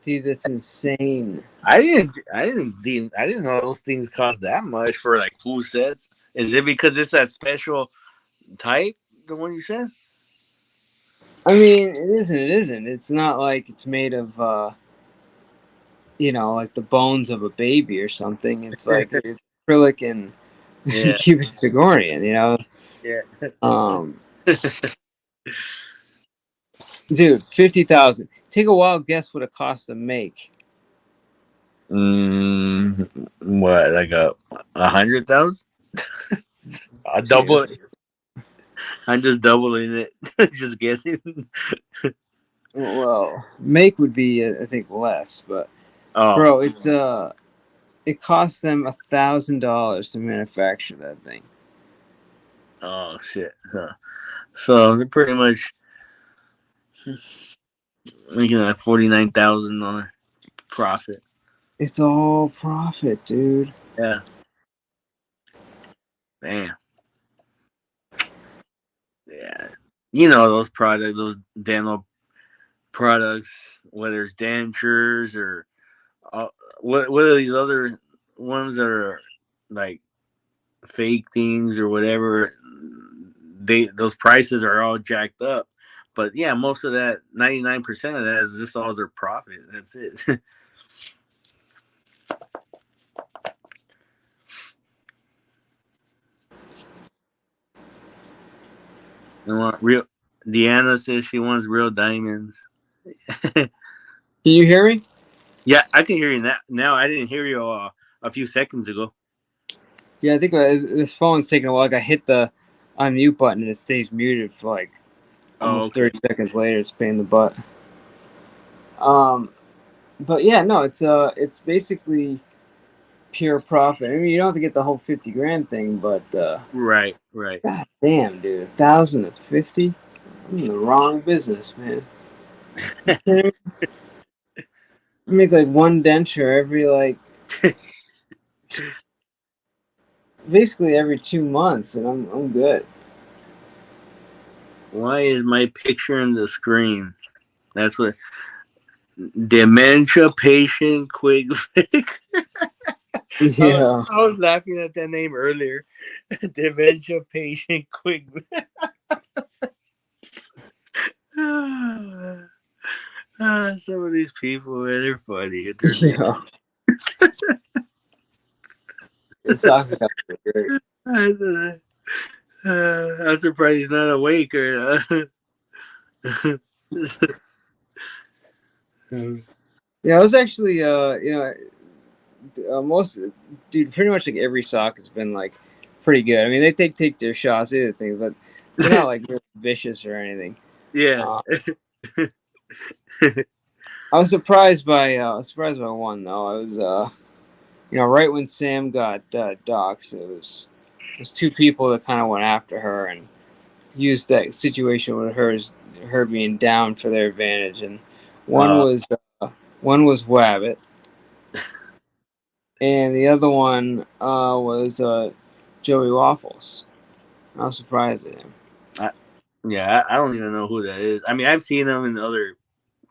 Dude, that's insane. I didn't know those things cost that much for like full sets. Is it because it's that special type, the one you said? I mean, it isn't. It isn't. It's not like it's made of, like the bones of a baby or something. It's like it's acrylic and cubic Sigorian, Yeah. Dude, 50,000. Take a wild guess what it costs to make. What, like 100,000? I'll double it. I'm just doubling it. Just guessing. Well, make would be, I think, less, but bro, it costs them $1,000 to manufacture that thing. Oh shit! So they're pretty much making a $49,000 profit. It's all profit, dude. Yeah. Damn. Yeah. Those products, those dental products, whether it's dentures or what are these other ones that are like fake things or whatever, those prices are all jacked up. But yeah, most of that, 99% of that is just all their profit. That's it. And what real Deanna says she wants real diamonds. Can you hear me? Yeah, I can hear you now. I didn't hear you a few seconds ago. Yeah, I think this phone's taking a while. Like I hit the unmute button and it stays muted for like almost 30 seconds later. It's a pain in the butt. But yeah, no, it's basically pure profit. I mean, you don't have to get the whole 50 grand thing, but right. God damn, dude, 1,000 to 50. I'm in the wrong business, man. I make like one denture every basically every 2 months, and I'm good. Why is my picture in the screen? That's what dementia patient quick fix. Yeah, I was laughing at that name earlier. Dementia patient quick. Some of these people, man, they're funny. It's great. I'm surprised he's not awake. Yeah, I was actually, pretty much like every sock has been like pretty good. I mean, they take their shots, they do things, but they're not like really vicious or anything. Yeah. I was surprised by one though. I was, right when Sam got doxxed, it was two people that kind of went after her and used that situation with her being down for their advantage, and one was Wabbit, and the other one was Joey Waffles. I was surprised at him. I don't even know who that is. I mean, I've seen him in other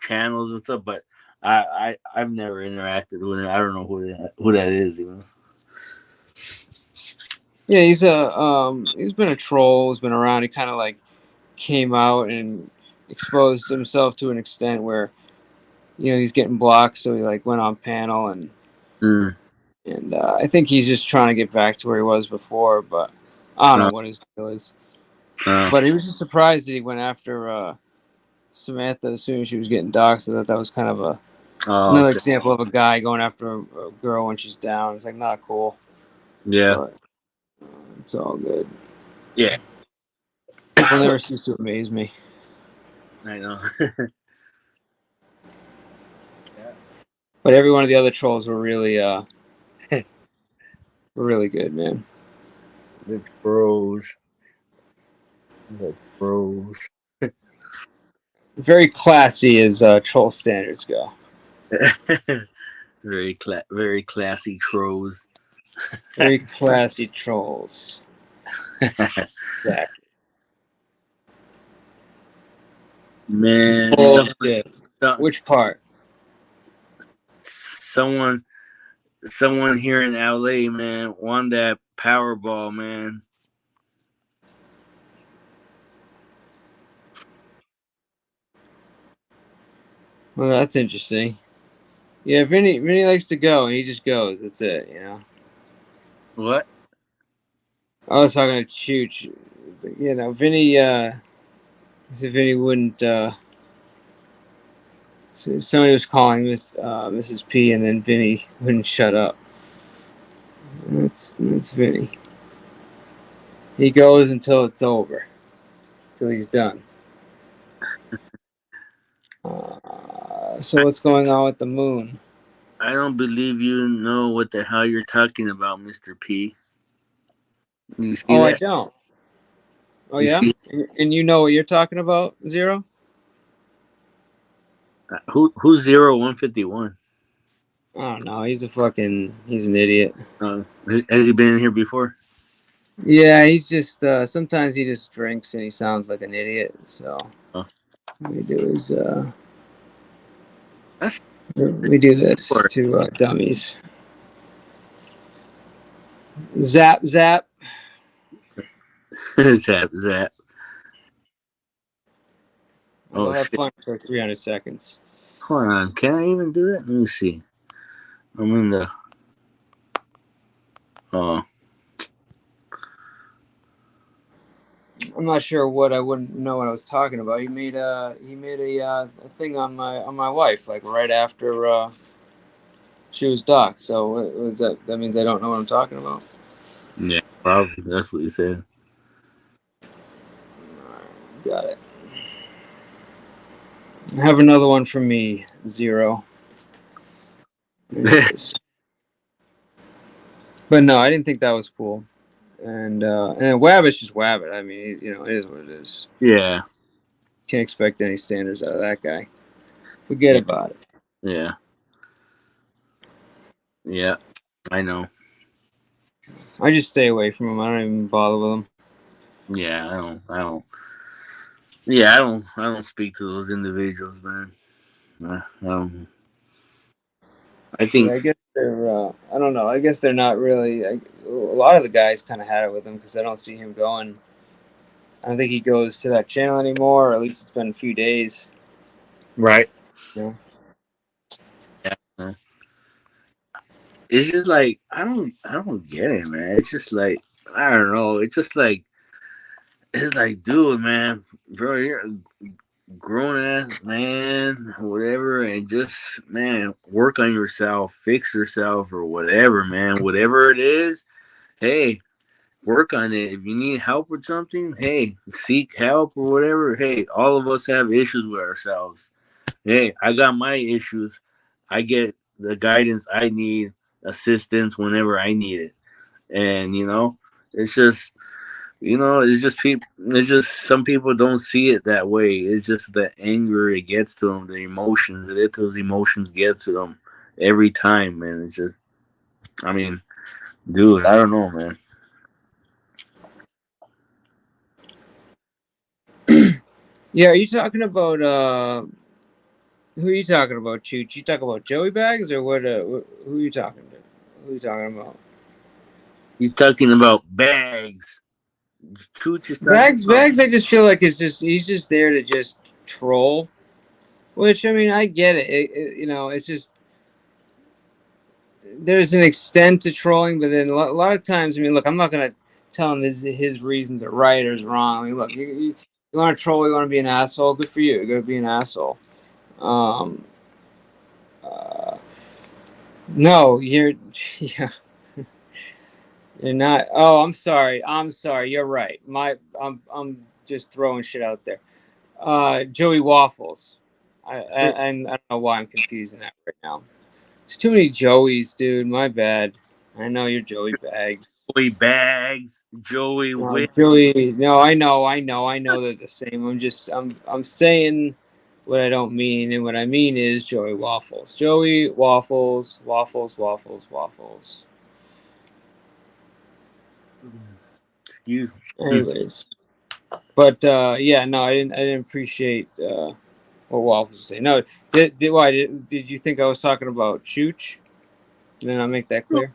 channels and stuff, but I've never interacted with him. I don't know who that is even. Yeah, he's been a troll. He's been around. He kind of like came out and exposed himself to an extent where, you know, he's getting blocked. So he like went on panel and I think he's just trying to get back to where he was before. But I don't know what his deal is. But he was just surprised that he went after Samantha as soon as she was getting doxxed. So that was kind of another example of a guy going after a girl when she's down. It's like not cool. Yeah. But it's all good. Yeah. People never cease to amaze me. I know. But every one of the other trolls were really good, man. The bros. Very classy as troll standards go. very classy trolls. Very classy trolls. Exactly. Man, which part? Someone here in LA, man, won that Powerball, man. Well, that's interesting. Yeah, Vinny likes to go, and he just goes. That's it, you know. What? I was talking to Chooch. It's like, you know, Vinny. Said Vinny wouldn't. So somebody was calling Mrs. P, and then Vinny wouldn't shut up. That's Vinny. He goes until it's over, until he's done. So what's going on with the moon? I don't believe you know what the hell you're talking about, Mr. P. You see that? I don't. Oh, yeah? And you know what you're talking about, Zero? Who's 0151? I don't know. He's an idiot. Has he been in here before? Yeah, he's just, sometimes he just drinks and he sounds like an idiot. So what we do is, we do this to dummies. Zap, zap. Zap. We'll have fun for 300 seconds. Hold on. Can I even do that? Let me see. I'm in the... I'm not sure what I wouldn't know what I was talking about. He made a thing on my wife, like right after she was docked. So what was that? That means I don't know what I'm talking about. Yeah, probably. That's what he said. Got it. I have another one from me, Zero. But no, I didn't think that was cool. And Wabbit's just Wabbit. I mean, you know, it is what it is. Yeah. Can't expect any standards out of that guy. Forget about it. Yeah. Yeah, I know. I just stay away from him. I don't even bother with him. Yeah, I don't. Yeah, I don't speak to those individuals, man. I think. Yeah, I guess they're. I don't know. I guess they're not really. A lot of the guys kind of had it with him because I don't see him going. I don't think he goes to that channel anymore, or at least it's been a few days. Right. Yeah. Yeah. It's just like I don't get it, man. It's just like I don't know. It's like, dude, man, bro, you're a grown ass man, whatever, and just, man, work on yourself, fix yourself, or whatever, man. Whatever it is, hey, work on it. If you need help with something, hey, seek help or whatever. Hey, all of us have issues with ourselves. Hey, I got my issues. I get the guidance I need, assistance whenever I need it. And, you know, it's just, you know, it's just some people don't see it that way. It's just the anger it gets to them, the emotions, those emotions get to them every time, man. It's just, I mean, dude, I don't know, man. Yeah, are you talking about who are you talking about, Chooch? You talking about Joey Bags or what? Who are you talking to? Who are you talking about? He's talking about Bags. Chooch is talking about Bags. I just feel like he's just there to just troll. Which I mean, I get it. You know, it's just there's an extent to trolling, but then a lot of times, I mean, look, I'm not gonna tell him his reasons are right or is wrong. I mean, look, you want to troll, you want to be an asshole. Good for you. You're gonna be an asshole. No, you're yeah. You're not. Oh, I'm sorry. You're right. I'm just throwing shit out there. Joey Waffles. I don't know why I'm confusing that right now. There's too many Joeys, dude. My bad. I know you're Joey Bags. Joey Bags, Joey No, Wick. Joey. No, I know they're the same. I'm saying what I don't mean, and what I mean is Joey Waffles. Joey Waffles. Excuse me. Anyways, but yeah, no, I didn't appreciate what Waffles was saying. No, did you think I was talking about Chooch? Then I'll make that clear.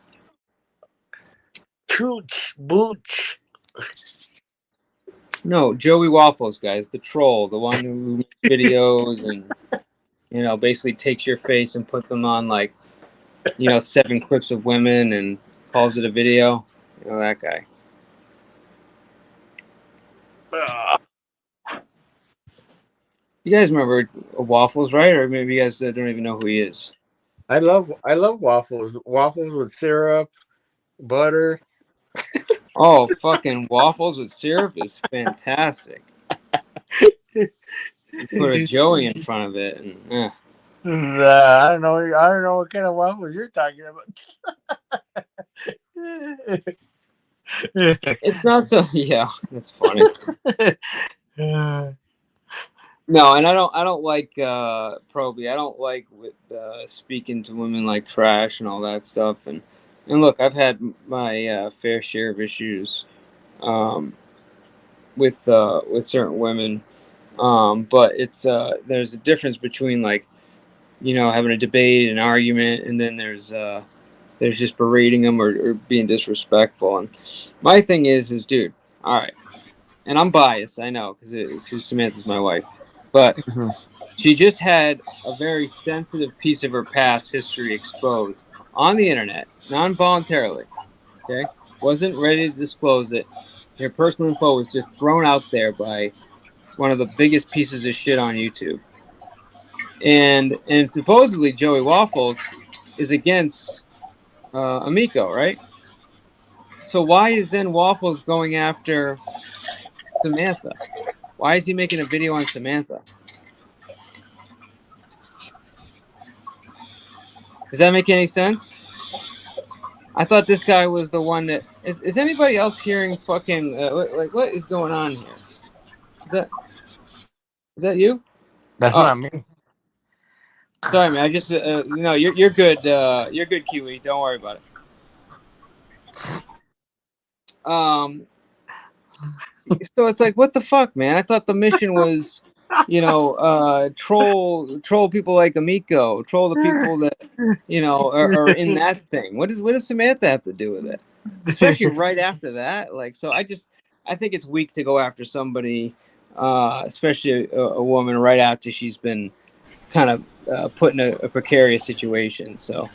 Chooch, Booch. No, Joey Waffles, guys, the troll, the one who makes videos and basically takes your face and put them on 7 clips of women and calls it a video. That guy. You guys remember Waffles, right? Or maybe you guys don't even know who he is. I love waffles. Waffles with syrup, butter. Oh, fucking waffles with syrup is fantastic. You put a Joey in front of it, and I don't know. I don't know what kind of waffles you're talking about. it's not so. Yeah, that's funny. No, and I don't like Proby. I don't like with speaking to women like trash and all that stuff. And look, I've had my fair share of issues with certain women, but it's there's a difference between having a debate, an argument, and then there's just berating them or being disrespectful. And my thing is dude, all right, and I'm biased, I know, because Samantha's my wife. But she just had a very sensitive piece of her past history exposed on the internet, non-voluntarily. Okay, wasn't ready to disclose it. Her personal info was just thrown out there by one of the biggest pieces of shit on YouTube. And supposedly Joey Waffles is against Amico, right? So why is then Waffles going after Samantha? Why is he making a video on Samantha? Does that make any sense? I thought this guy was the one that... Is anybody else hearing fucking... what is going on here? Is that you? That's not me. Sorry, man. I just... no, you're good. You're good, Kiwi. Don't worry about it. So it's like, what the fuck, man? I thought the mission was... troll people like Amico, troll the people that are in that thing. What does Samantha have to do with it? Especially right after that. So I think it's weak to go after somebody, especially a woman, right after she's been kind of put in a precarious situation. So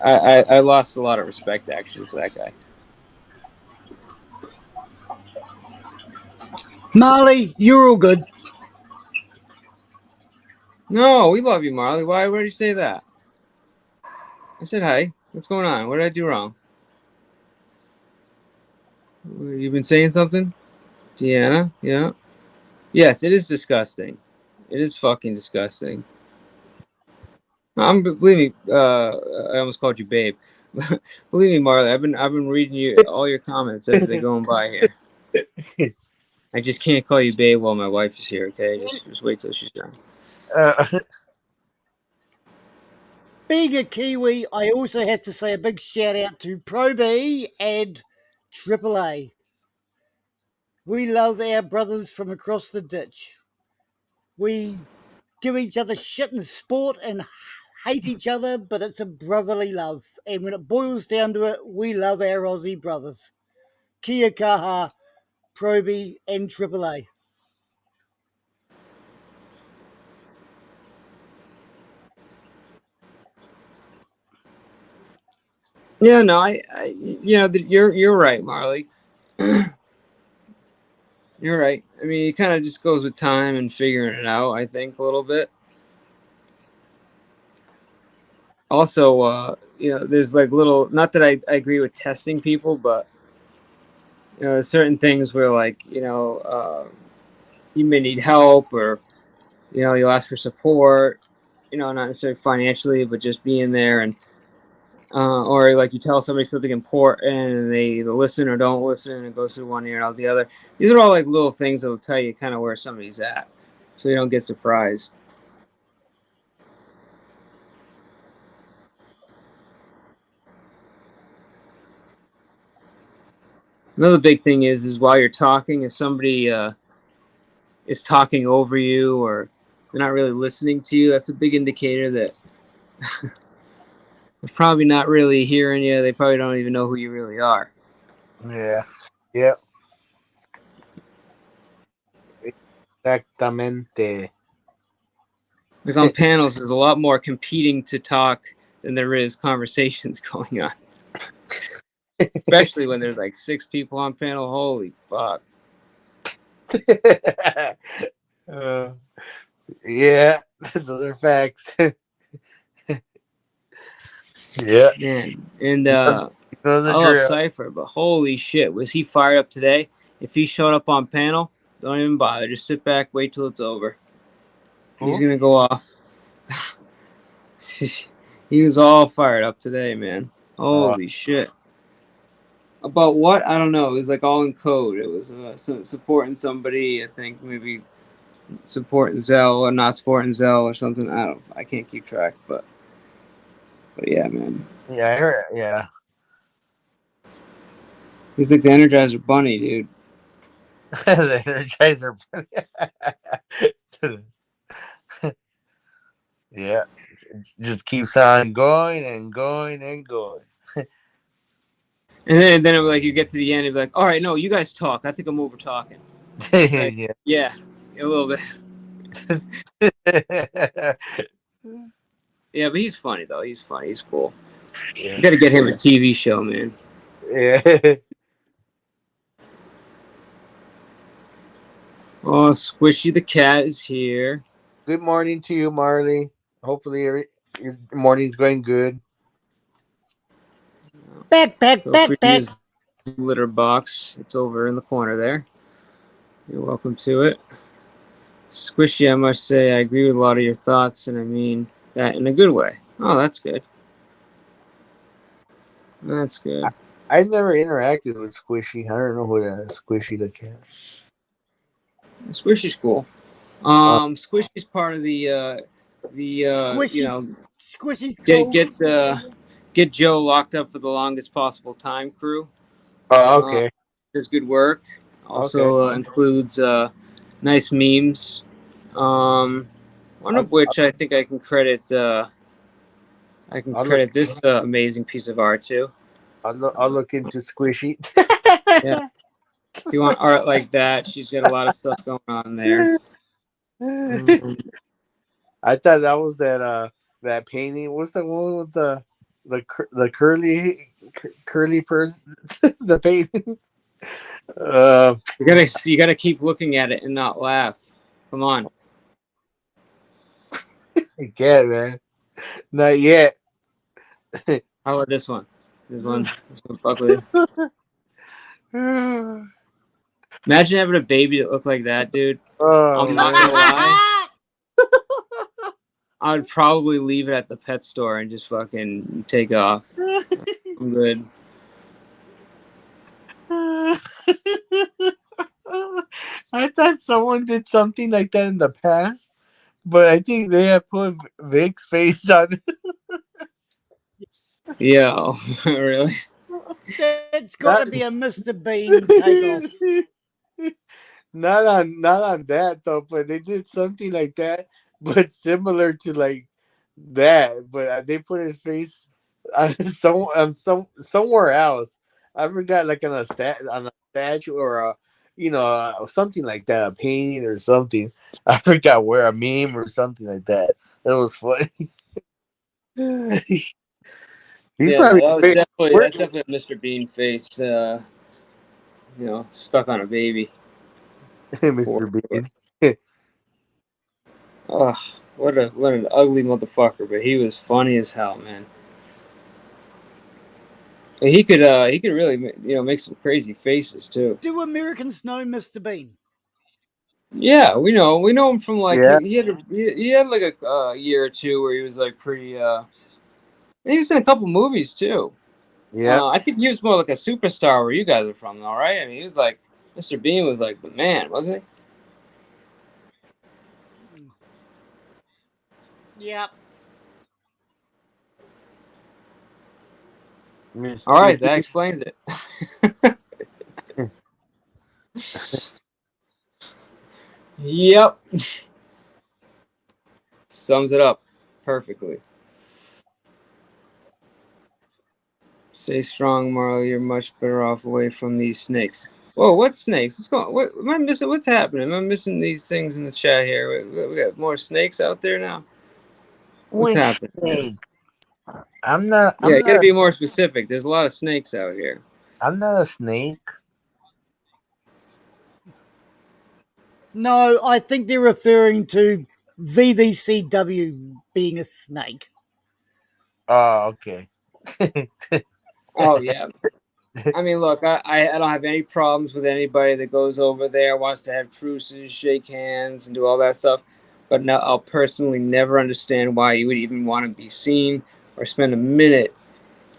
I lost a lot of respect actually for that guy. Marley, you're all good. No, we love you, Marley. Why would you say that? I said hi. What's going on? What did I do wrong? You've been saying something? Deanna? Yeah? Yes, it is disgusting. It is fucking disgusting. Believe me, I almost called you babe. Believe me, Marley, I've been reading all your comments as they're going by here. I just can't call you babe while my wife is here, okay? Just wait till she's done. Being a Kiwi, I also have to say a big shout out to Pro B and AAA. We love our brothers from across the ditch. We give each other shit in sport and hate each other, but it's a brotherly love. And when it boils down to it, we love our Aussie brothers. Kia kaha, Pro B and AAA. Yeah, no, you're right, Marley. You're right. I mean, it kind of just goes with time and figuring it out, I think, a little bit. Also, there's like little, not that I agree with testing people, but, there's certain things where, like, you may need help or, you'll ask for support, not necessarily financially, but just being there and, or like you tell somebody something important and they either listen or don't listen and it goes through one ear and out the other. These are all like little things that will tell you kind of where somebody's at, so you don't get surprised. Another big thing is while you're talking, if somebody is talking over you or they're not really listening to you, that's a big indicator that they're probably not really hearing you. They probably don't even know who you really are. Yeah. Yep. Exactamente. Like on panels, there's a lot more competing to talk than there is conversations going on. Especially when there's like 6 people on panel. Holy fuck. Yeah, those are facts. Yeah. Man. And Those I are love drill. Cypher, but holy shit, was he fired up today? If he showed up on panel, don't even bother. Just sit back, wait till it's over. He's Who? gonna go off. He was all fired up today, man. Holy shit. About what? I don't know. It was like all in code. It was supporting somebody, I think maybe supporting Zell or not supporting Zell or something. I can't keep track, but yeah, man. Yeah, I heard. Yeah. He's like the Energizer Bunny, dude. The Energizer. Yeah, it just keeps on going and going and going. And then it was like you get to the end and be like, all right, no, you guys talk. I think I'm over talking. Like, yeah, a little bit. Yeah, but he's funny though. He's funny. He's cool. Yeah. You got to get him a TV show, man. Yeah. Oh, Squishy the cat is here. Good morning to you, Marley. Hopefully your morning's going good. Back. Litter box. It's over in the corner there. You're welcome to it. Squishy, I must say, I agree with a lot of your thoughts, and I mean that in a good way. Oh, that's good. That's good. I've never interacted with Squishy. I don't know who that is. Squishy the cat. Squishy's cool. Squishy's part of the Squishy's cool. Get Joe locked up for the longest possible time crew. Oh, okay. Does good work. Also includes nice memes. One of which I think I can credit. This amazing piece of art too. I'll look into Squishy. Yeah. If you want art like that, she's got a lot of stuff going on there. I thought that was that painting. What's the one with the curly person? The painting. You gotta keep looking at it and not laugh. Come on. I can't, man. Not yet. How about this one? This one fuck with you. Imagine having a baby that looked like that, dude. I'm not gonna lie. I would probably leave it at the pet store and just fucking take off. I'm good. I thought someone did something like that in the past, but I think they have put Vic's face on it. Yeah, really? That's got to be a Mr. Bean takeoff. Not on that though, but they did something like that, but similar to like that. But they put his face on somewhere else. I forgot, like on a statue or a something like that, a painting or something. I forgot where, a meme or something like that. That was funny. He's Yeah, no, probably that's definitely a Mr. Bean face. Stuck on a baby. Mr. Bean. Ugh, what an ugly motherfucker, but he was funny as hell, man. He could really make some crazy faces too. Do Americans know Mr. Bean? Yeah, we know him from like Yeah. he had like a year or two where he was like pretty. He was in a couple movies too. Yeah. I think he was more like a superstar where you guys are from, though, right? I mean, he was like Mr. Bean was like the man, wasn't Yep. he? All right, that explains it. Yep. Sums it up perfectly. Stay strong, Marley. You're much better off away from these snakes. Whoa, what snakes? What's going on? What am I missing? What's happening? Am I missing these things in the chat here? We got more snakes out there now? What's Which happening? snake? I'm not. Yeah, you gotta be more specific. There's a lot of snakes out here. I'm not a snake. No, I think they're referring to VVCW being a snake. Oh, okay. Oh yeah. I mean, look, I don't have any problems with anybody that goes over there, wants to have truces, shake hands, and do all that stuff. But no, I'll personally never understand why you would even want to be seen or spend a minute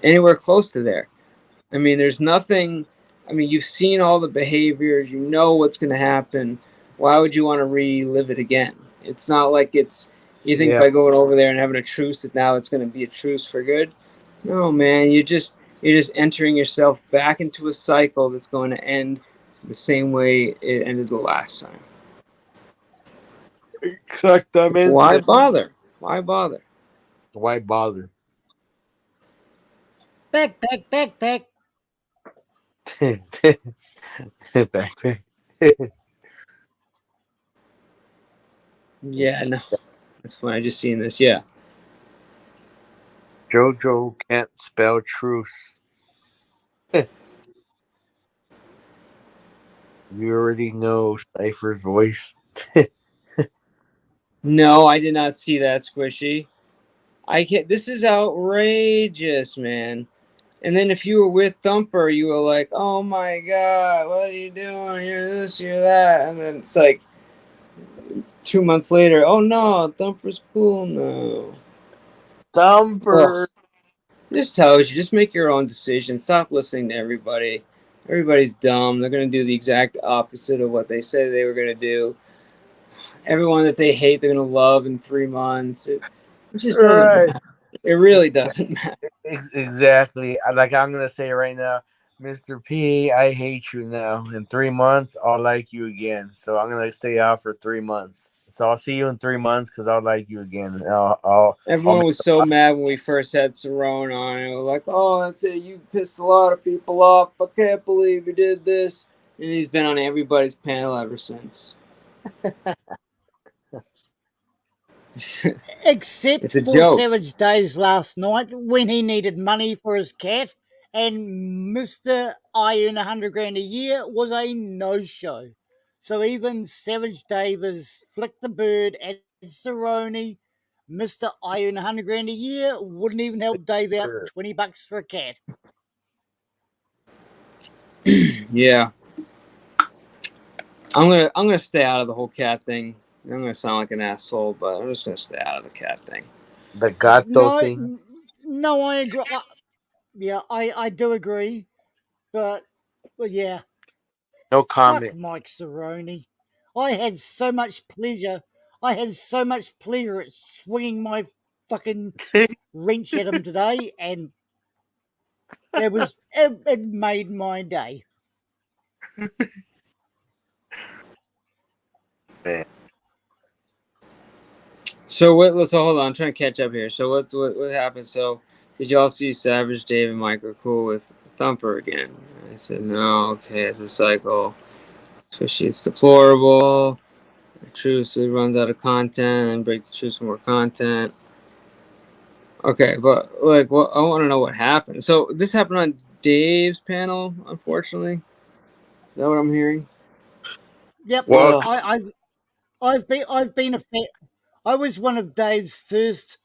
anywhere close to there. I mean, there's nothing. I mean, you've seen all the behaviors. You know what's going to happen. Why would you want to relive it again? It's not like you think by going over there and having a truce that now it's going to be a truce for good. No, man, you're just entering yourself back into a cycle that's going to end the same way it ended the last time. Exactamente. Why bother? Why bother? Why bother? Backpack. Backpack. Yeah, no. That's fine. I just seen this. Yeah. Jojo can't spell truce. You already know Cypher's voice. No, I did not see that, Squishy. I can't. This is outrageous, man. And then if you were with Thumper, you were like, "Oh my God, what are you doing? You're this, you're that." And then it's like 2 months later, "Oh no, Thumper's cool now." Thumper. Just tells you, just make your own decision. Stop listening to everybody. Everybody's dumb. They're going to do the exact opposite of what they said they were going to do. Everyone that they hate, they're going to love in 3 months. It just doesn't matter. It really doesn't matter. Exactly. Like I'm gonna say right now, Mr. P, I hate you now. In 3 months, I'll like you again. So I'm gonna stay out for 3 months. So I'll see you in 3 months because I'll like you again. Everyone was so mad when we first had Cerrone on. It was like, "Oh, that's it. You pissed a lot of people off. I can't believe you did this." And he's been on everybody's panel ever since. Except It's a for joke. Savage Days last night when he needed money for his cat, and Mr. I Earn 100 Grand a Year was a no-show. So even Savage Dave has flicked the bird at Cerrone. Mr. I Earn 100 Grand a Year wouldn't even help Dave out $20 for a cat. Yeah. I'm gonna stay out of the whole cat thing. I'm gonna sound like an asshole, but I'm just gonna stay out of the cat thing. The gato thing. No, I agree. I do agree, but yeah. No comment. Fuck Mike Cerrone. I had so much pleasure. at swinging my fucking wrench at him today, and it made my day. So so hold on, I'm trying to catch up here. So what happened? So did y'all see Savage, Dave, and Mike are cool with Thumper again? I said no. Okay, it's a cycle. So she's deplorable. The truce runs out of content, and break the truce for more content. Okay, but like, what I want to know what happened. So this happened on Dave's panel, unfortunately. Is that what I'm hearing? Yep. Well, I've been a fan. I was one of Dave's first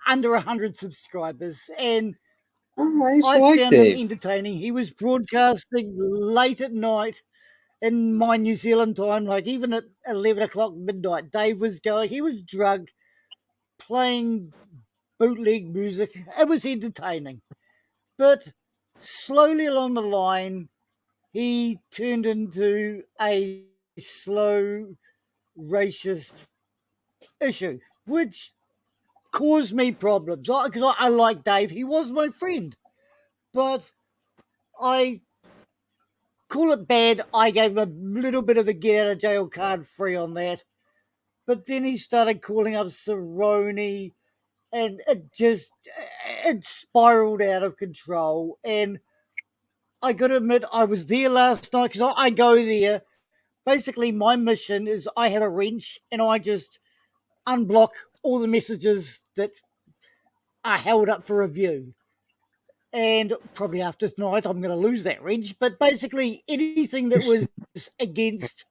under 100 subscribers, and I found him entertaining. He was broadcasting late at night in my New Zealand time, like even at 11 o'clock midnight. Dave was going. He was drunk, playing bootleg music. It was entertaining, but slowly along the line, he turned into a slow racist issue, which caused me problems. Because I like Dave, he was my friend, but I call it bad. I gave him a little bit of a get out of jail card free on that, but then he started calling up Cerrone, and it spiraled out of control. And I got to admit, I was there last night because I go there. Basically, my mission is I have a wrench and I just unblock all the messages that are held up for review. And probably after tonight, I'm going to lose that wrench. But basically, anything that was against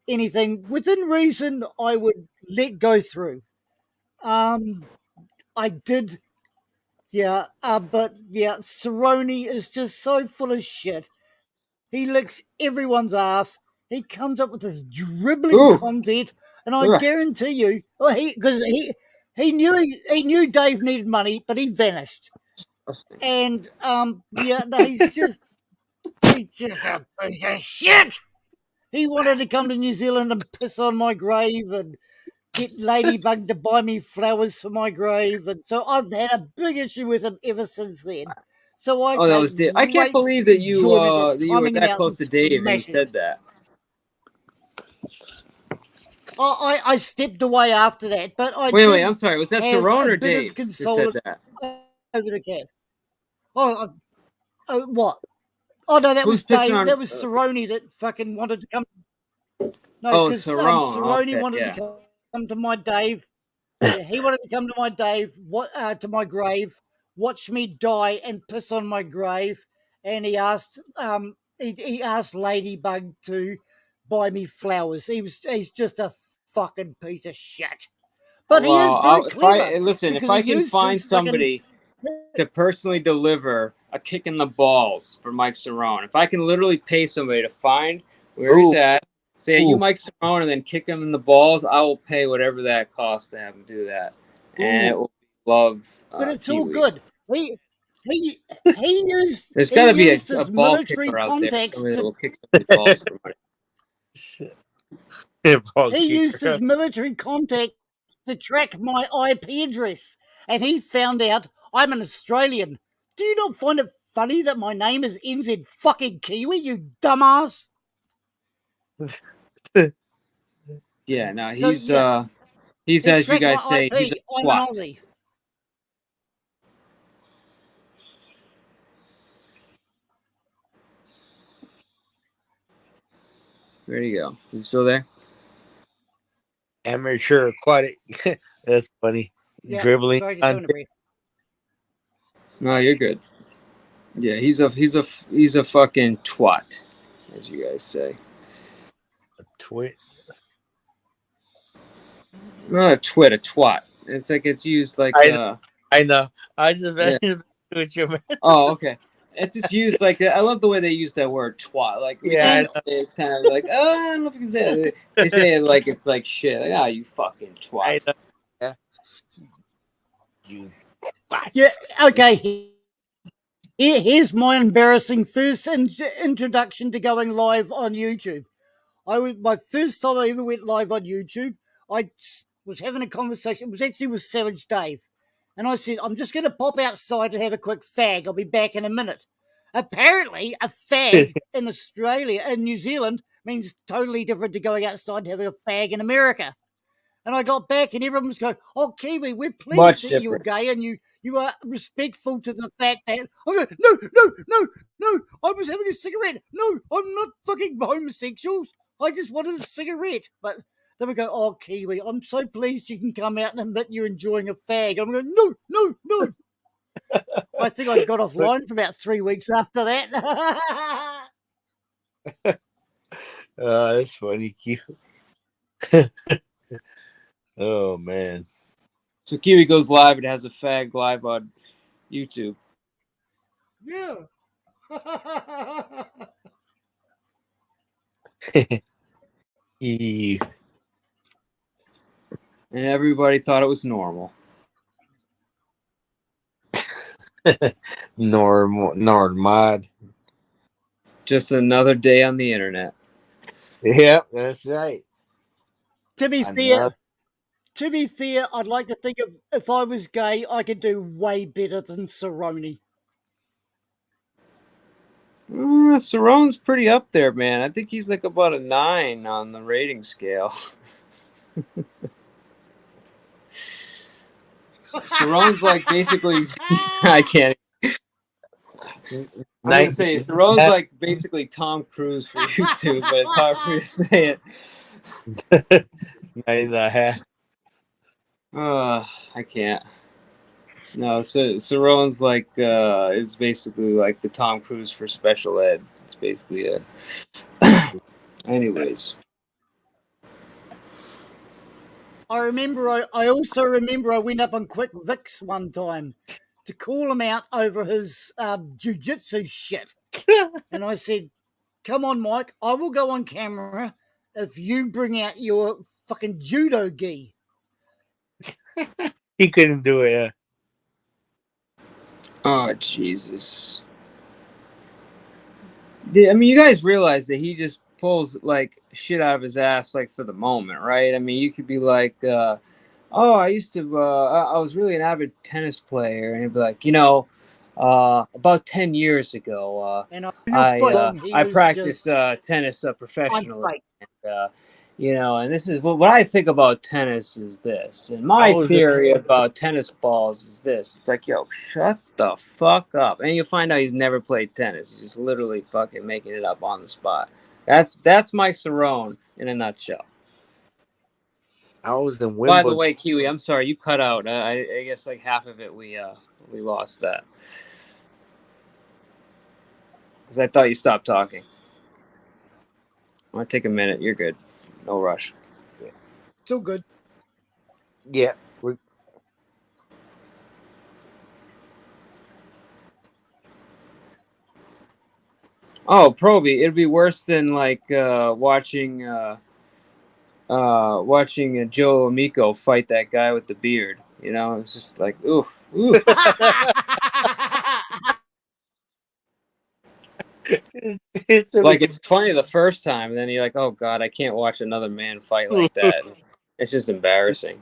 anything within reason, I would let go through. I did, yeah. But yeah, Cerrone is just so full of shit. He licks everyone's ass. He comes up with this dribbling content, and I guarantee you, because he knew Dave needed money, but he vanished. And yeah, he's just a piece of shit. He wanted to come to New Zealand and piss on my grave and get Ladybug to buy me flowers for my grave, and so I've had a big issue with him ever since then. So I that was Dave. I can't believe that you were that close to Dave and said that. I stepped away after that, but I wait. I'm sorry. Was that Cerrone or Dave who said that? Over the cat. What? Oh no, that was Dave. That was Cerrone that fucking wanted to come. No, because Cerrone wanted to come to my Dave. Yeah, he wanted to come to my Dave. To my grave, watch me die and piss on my grave, and he asked he asked Ladybug to buy me flowers. He's just a fucking piece of shit. But he is very clever. If I can find somebody to personally deliver a kick in the balls for Mike Cerrone, if I can literally pay somebody to find where he's at, say you Mike Cerrone, and then kick him in the balls, I will pay whatever that costs to have him do that, and it will be love. But it's all good. He used. There's got to be a ball military kicker out contacts there. Somebody that will kick somebody's balls for money. He used his military contacts to track my IP address, and he found out I'm an Australian. Do you not find it funny that my name is NZ fucking Kiwi, you dumbass? Yeah, no, he's as you guys say, he's a twat. There you go. You still there? Amateur aquatic. That's funny. Yeah, Dribbling. sorry, just having a break. No, you're good. Yeah, he's a fucking twat, as you guys say. A twit. Not a twit, a twat. It's like it's used like. I know. I just what you meant. Oh, okay. It's just used like I love the way they use that word twat. Like it's kind of like I don't know if you can say it. They say it like it's like shit. Like, you fucking twat. Yeah. Yeah. Okay. Here's my embarrassing first introduction to going live on YouTube. My first time I ever went live on YouTube. I was having a conversation. It was actually with Savage Dave, And I said, I'm just going to pop outside and have a quick fag. I'll be back in a minute. Apparently, a fag in Australia, in New Zealand, means totally different to going outside and having a fag in America. And I got back and everyone was going, oh, Kiwi, we're pleased Much that you're different. gay and you are respectful to the fact that... I'm going, no, I was having a cigarette. No, I'm not fucking homosexuals. I just wanted a cigarette. But they would go, oh, Kiwi, I'm so pleased you can come out and admit you're enjoying a fag. I'm going, no. I think I got offline for about 3 weeks after that. That's funny, cute. Oh man. So Kiwi goes live and has a fag live on YouTube. Yeah. Ew. And everybody thought it was normal. Normal. Just another day on the internet. Yep, that's right. To be fair, I'd like to think if I was gay, I could do way better than Cerrone. Cerrone's pretty up there, man. I think he's like about a 9 on the rating scale. Cerrone's like basically... I can't... I'm going to say Cerrone's like basically Tom Cruise for YouTube, but it's hard for me to say it. 9.5. I can't. No, so Cerrone's like is basically like the Tom Cruise for special ed. It's basically it. Anyways. I also remember I went up on Quick Vic's one time to call him out over his jiu-jitsu shit. And I said, come on, Mike, I will go on camera if you bring out your fucking judo gi. He couldn't do it, yeah. Oh, Jesus. I mean, you guys realize that he just pulls, like, shit out of his ass, like, for the moment, right? I mean, you could be like, oh, I used to, I was really an avid tennis player. And he'd be like, about 10 years ago, I practiced tennis professionally. And this is what I think about tennis is this. And my theory about tennis balls is this. It's like, yo, shut the fuck up. And you find out he's never played tennis. He's just literally fucking making it up on the spot. That's Mike Cerrone in a nutshell. I was in Wimbledon. By the way, Kiwi, I'm sorry, you cut out. I guess like half of it we lost that. Because I thought you stopped talking. I'm going to take a minute. You're good. No rush. Still good. Yeah. Oh, Proby, it'd be worse than like watching Joe Amico fight that guy with the beard. It's just like, oof. It's funny the first time, and then you're like, oh god, I can't watch another man fight like that. It's just embarrassing.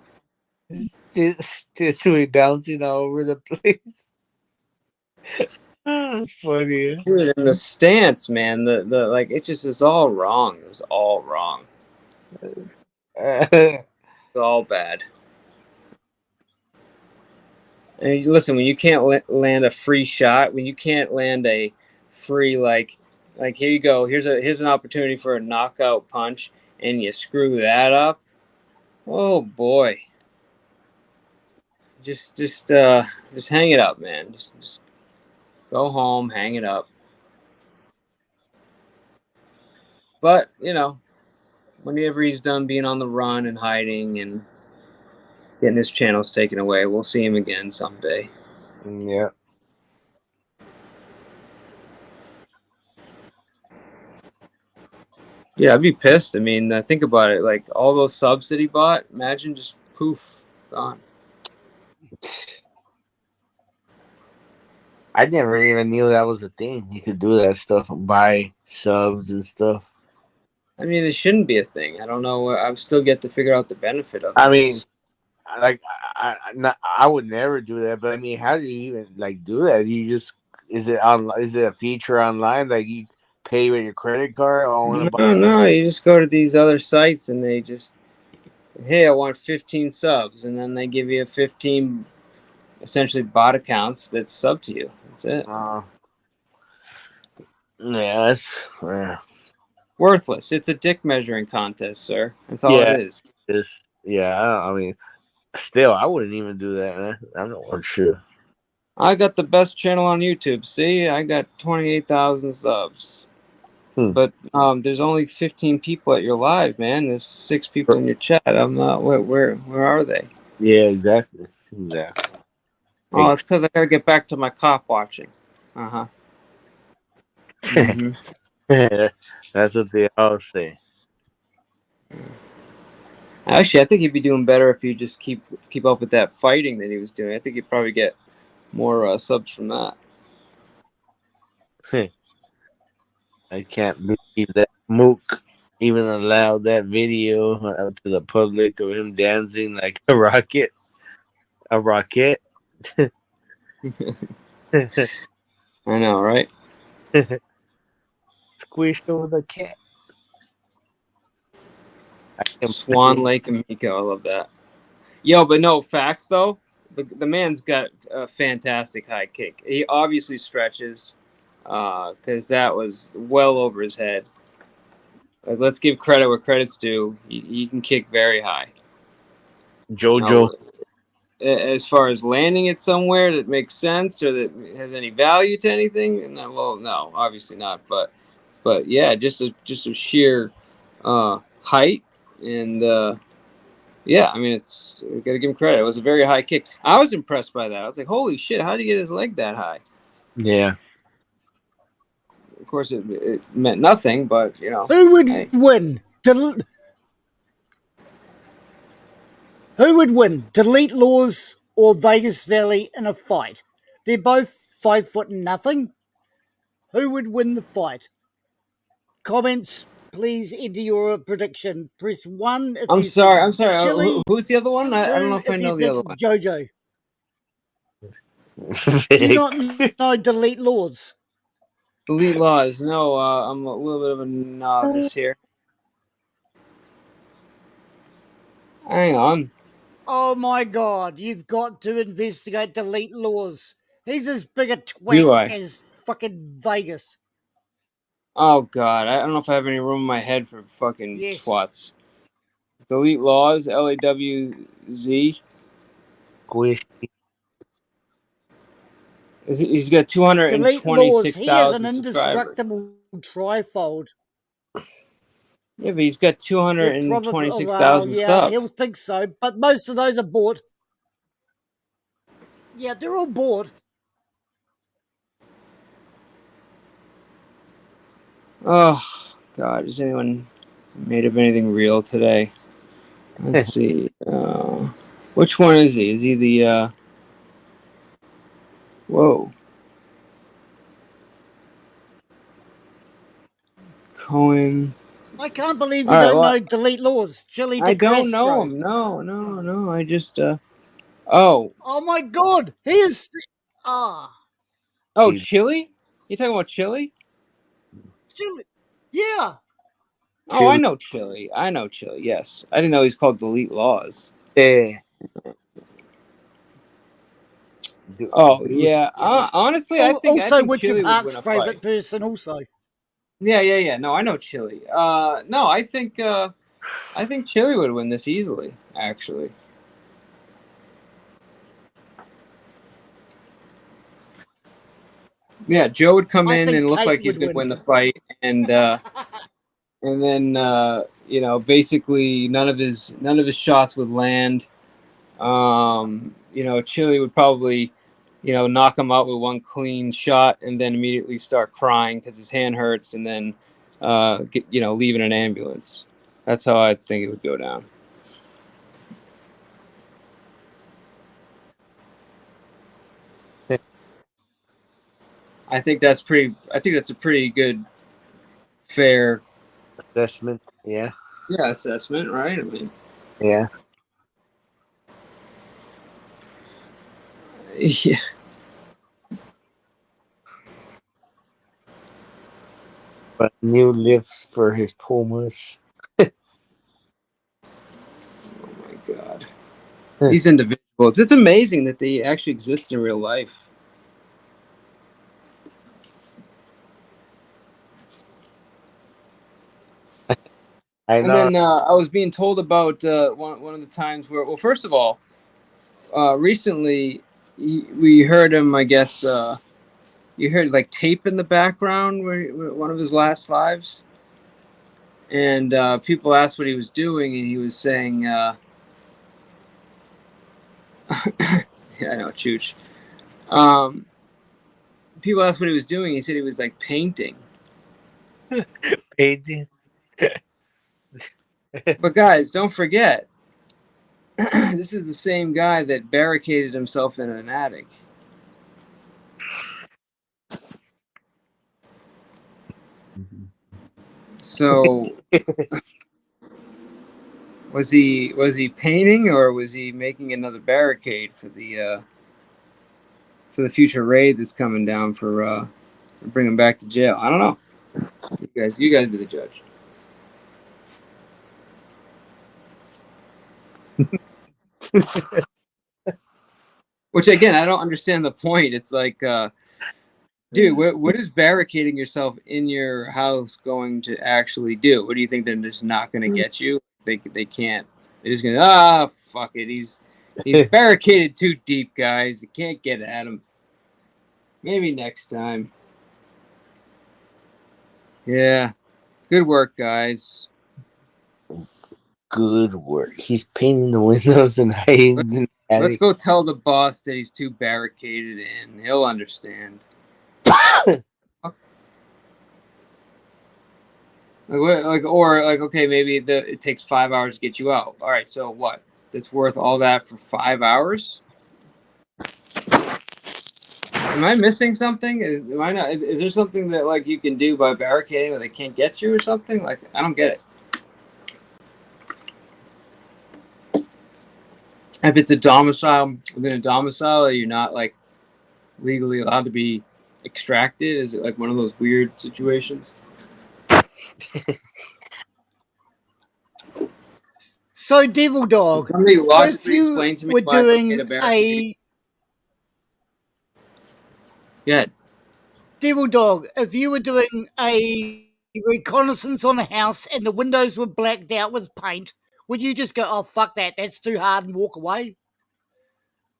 It's really bouncing all over the place. Funny. Dude, and the stance, man, the like, it's all wrong. It was all wrong. It's all bad. And listen, when you can't land a free shot, when you can't land a free like here you go, here's an opportunity for a knockout punch, and you screw that up. Oh boy. Just hang it up, man. Just go home, hang it up. But whenever he's done being on the run and hiding and getting his channels taken away, we'll see him again someday. Yeah. Yeah, I'd be pissed. I mean, think about it. Like, all those subs that he bought, imagine just poof, gone. I never even knew that was a thing. You could do that stuff and buy subs and stuff. I mean, it shouldn't be a thing. I don't know. I still get to figure out the benefit of it. I mean, I would never do that. But I mean, how do you even like do that? You just is it on? Is it a feature online? Like you pay with your credit card? Oh, I want to buy. No, you just go to these other sites and they just, hey, I want 15 subs, and then they give you 15 essentially bot accounts that sub to you. That's it. Yeah, that's worthless. It's a dick measuring contest, sir. That's all it is. I mean, still, I wouldn't even do that. Man. I'm not sure. I got the best channel on YouTube. See, I got 28,000 subs. But there's only 15 people at your live, man. There's 6 people in your chat. I'm not. Where are they? Yeah, exactly. Oh, it's because I gotta get back to my cop watching. Mm-hmm. That's what they all say. Actually, I think he'd be doing better if he just keep up with that fighting that he was doing. I think he'd probably get more subs from that. I can't believe that Mook even allowed that video out to the public of him dancing like a rocket. A rocket. I know, right? Squished over the cat. Swan Lake and Miko, I love that. Yo, but no facts though. The man's got a fantastic high kick. He obviously stretches, because that was well over his head. Let's give credit where credit's due. He can kick very high. JoJo. As far as landing it somewhere that makes sense or that has any value to anything, no, obviously not. But yeah, just a sheer height and. Yeah, I mean, we got to give him credit. It was a very high kick. I was impressed by that. I was like, holy shit, how did he get his leg that high? Yeah. Of course, it meant nothing, but, you know. Who would win? Who would win? Delete Laws or Vegas Valley in a fight? They're both 5'0". Who would win the fight? Comments, please enter your prediction. Press 1 if I'm you sorry. think Chili. Who's the other one? I 2 don't know if I if know you the think other one. JoJo. Do you not know Delete Laws? Delete Laws. No, I'm a little bit of a novice here. Hang on. Oh my god, you've got to investigate Delete Laws. He's as big a Do twat I? as fucking Vegas. Oh, God. I don't know if I have any room in my head for fucking Yes. twats. Delete Laws, LAWZ. He's got Delete Laws. He has 226,000 an subscribers. indestructible trifold. Yeah, but he's got They're probably, 226,000 yeah, subs. he'll think so, but most of those are bought. Yeah, they're all bought. Oh, God. Has anyone made of anything real today? Let's see. Which one is he? Is he the... Whoa. Cohen. I can't believe you All right, don't well, know Delete Laws. Chili I de don't know Castro. him. No. I just... Oh. Oh my god, he is... Oh, Chili? You talking about Chili? Chili. Yeah. Oh, I know Chili. Yes. I didn't know he's called Delete Laws. Yeah. Oh, yeah. Honestly, I think which Chili of would Heart's win a favorite fight. person also. Yeah. No, I know Chili. No, I think Chili would win this easily, actually. Yeah, Joe would come in and look like he's going to win the fight, and then basically none of his shots would land. Chili would probably, knock him out with one clean shot, and then immediately start crying because his hand hurts, and then leave in an ambulance. That's how I think it would go down. I think that's a pretty good, fair assessment. Yeah. Yeah, assessment, right? I mean, yeah. Yeah. But new lifts for his Pumas. Oh my god. These individuals. It's amazing that they actually exist in real life. I know. And then I was being told about one of the times where, well, first of all, recently we heard him, I guess, you heard like tape in the background where one of his last lives. And people asked what he was doing, and he was saying, yeah, I know, chooch. People asked what he was doing. He said he was like painting. Painting. But guys, don't forget, this is the same guy that barricaded himself in an attic. So, was he painting, or was he making another barricade for the future raid that's coming down for bring him back to jail? I don't know. You guys be the judge. Which again, I don't understand the point. It's like, dude, what is barricading yourself in your house going to actually do? What do you think they're just not going to get you? They can't. They're just gonna fuck it. He's barricaded too deep, guys. You can't get at him. Maybe next time. Yeah. Good work, guys. Good work. He's painting the windows and hiding. Let's go tell the boss that he's too barricaded in. He'll understand. Okay, maybe it takes 5 hours to get you out. All right, so what? It's worth all that for 5 hours? Am I missing something? Am I not? Is there something that like you can do by barricading that they can't get you or something? Like, I don't get it. If it's a domicile within a domicile, you're not like legally allowed to be extracted. Is it like one of those weird situations? So, Devil Dog, Somebody if logically you explain to me were why I don't doing get a barricade. a Devil Dog, if you were doing a reconnaissance on a house and the windows were blacked out with paint, would you just go, "Oh fuck that, that's too hard," and walk away?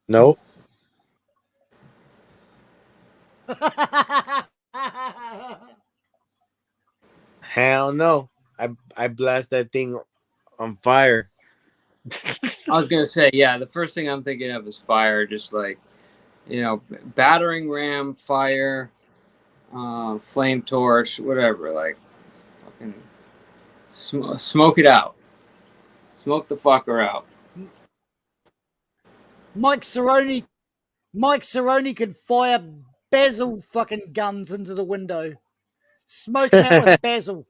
No. Hell no. I blast that thing on fire. I was gonna say, yeah. The first thing I'm thinking of is fire, just like, battering ram, fire, flame torch, whatever. Like, fucking smoke it out. Smoke the fucker out. Mike Cerrone could fire basil fucking guns into the window. Smoke him out with basil.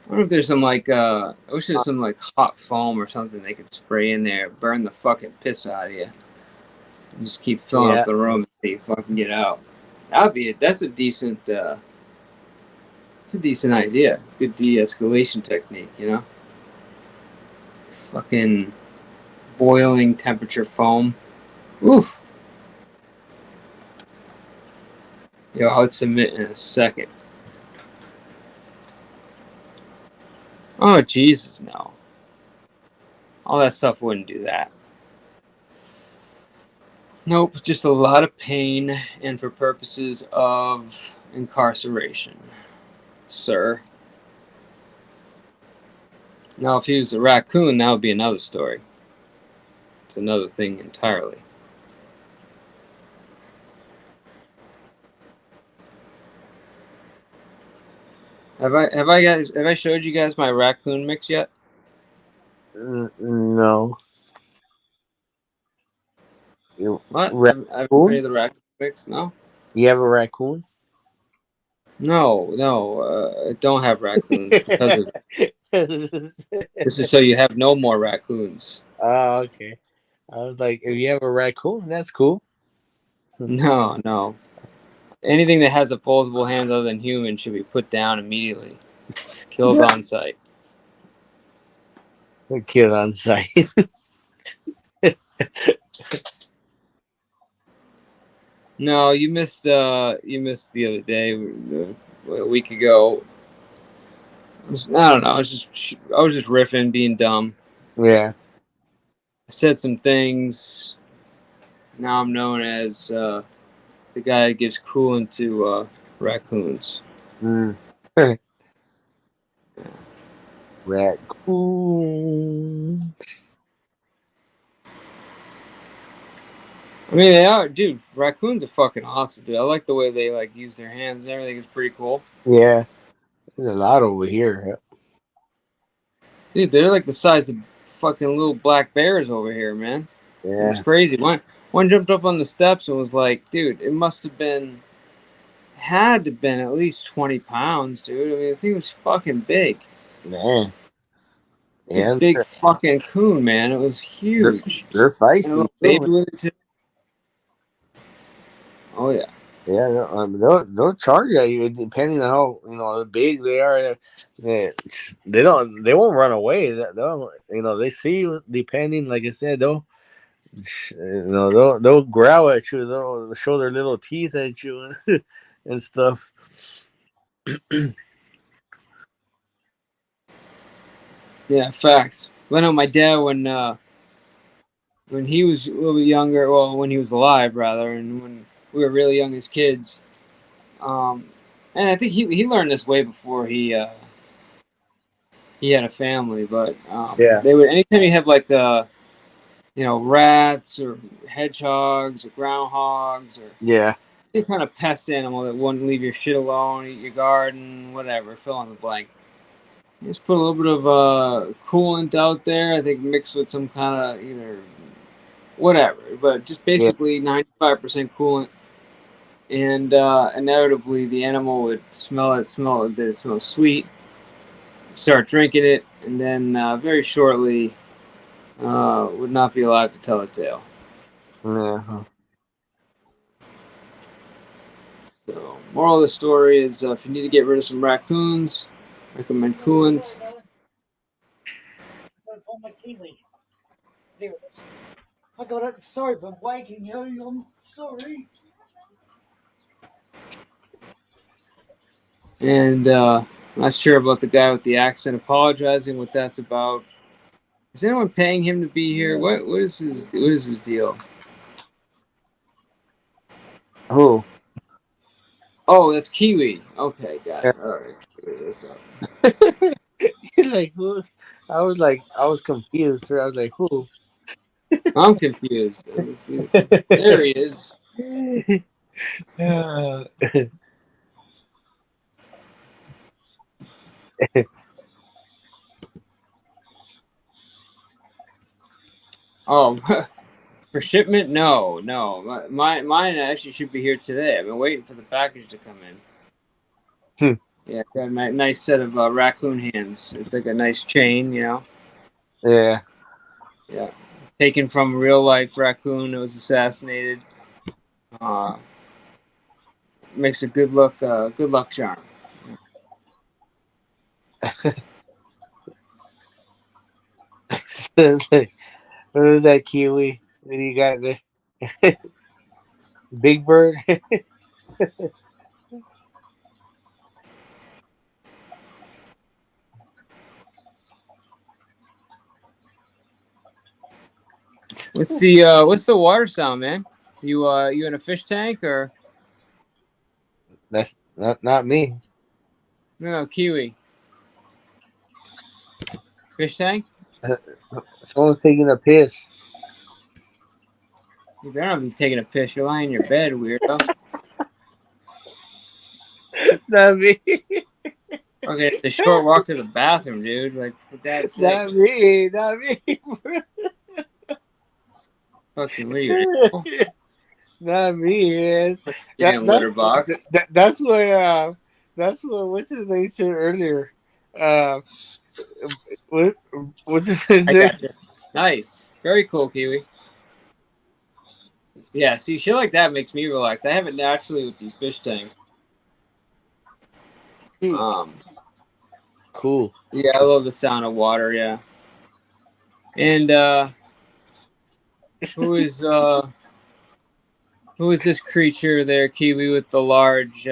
I wonder if there's some like I wish there's some like hot foam or something they could spray in there, burn the fucking piss out of you, and just keep filling up the room until you fucking get out. That's a decent it's a decent idea. Good de-escalation technique, Fucking boiling temperature foam. Oof. Yo, I would submit in a second. Oh, Jesus, no. All that stuff wouldn't do that. Nope, just a lot of pain and for purposes of incarceration, sir. Now, if he was a raccoon, that would be another story. It's another thing entirely. Have I showed you guys my raccoon mix yet? No. What? I've made the raccoon mix. No. You have a raccoon? No. I don't have raccoons because of This is so you have no more raccoons. Oh, okay. I was like, if you have a raccoon, that's cool. No. Anything that has opposable hands other than human should be put down immediately. Killed on sight. Killed on sight. No, you missed the other day, a week ago. I don't know. I was just riffing, being dumb. Yeah. I said some things. Now I'm known as the guy that gives coolant to raccoons. Mm. Raccoon. I mean, they are, dude. Raccoons are fucking awesome, dude. I like the way they like use their hands and everything. It's pretty cool. Yeah. There's a lot over here. Dude, they're like the size of fucking little black bears over here, man. Yeah. It's crazy. One jumped up on the steps and was like, dude, it must have been, had to have been at least 20 pounds, dude. I mean, the thing was fucking big. Man. Yeah. Big fucking coon, man. It was huge. They're feisty. And a little baby with it, too. Oh, yeah. Yeah, they'll charge you depending on how big they are. They won't run away. They see you depending. Like I said, they'll growl at you. They'll show their little teeth at you and stuff. Yeah, facts. I know my dad when he was a little bit younger. Well, when he was alive, rather, and when we were really young as kids. And I think he learned this way before he had a family. But they would, anytime you have like rats or hedgehogs or groundhogs or any kind of pest animal that wouldn't leave your shit alone, eat your garden, whatever, fill in the blank. Just put a little bit of coolant out there. I think mixed with some kind of either whatever, but just basically 95% coolant. And inevitably, the animal would smell it smells sweet, start drinking it, and then very shortly would not be allowed to tell a tale. Uh-huh. So, moral of the story is if you need to get rid of some raccoons, recommend coolant. I got it. Sorry for waking you. I'm sorry. And not sure about the guy with the accent apologizing, what that's about. Is anyone paying him to be here? What is his deal? Who? Oh, that's Kiwi. Okay, got it. All right, that's up. Like who? I was confused. I was like, who? I'm confused. There he is. Oh, for shipment? No. Mine actually should be here today. I've been waiting for the package to come in. Yeah, got a nice set of raccoon hands. It's like a nice chain, Yeah. Yeah. Taken from a real life raccoon that was assassinated. Makes a good luck charm. What is that, Kiwi? What do you got there? Big Bird? What's the water sound, man? You in a fish tank or? That's not me. No, Kiwi. Fish tank? Someone's taking a piss. You better not be taking a piss. You're lying in your bed, weirdo. Not me. Okay, the short walk to the bathroom, dude. Like, for God's sake. Not me. Fucking weird. Not me, man. Damn litter box. That's what what's his name said earlier. What's this? I got you. Nice. Very cool, Kiwi. Yeah, see, shit like that makes me relax. I have it naturally with these fish tanks. Cool. Yeah, I love the sound of water, yeah. And who is this creature there, Kiwi, with the large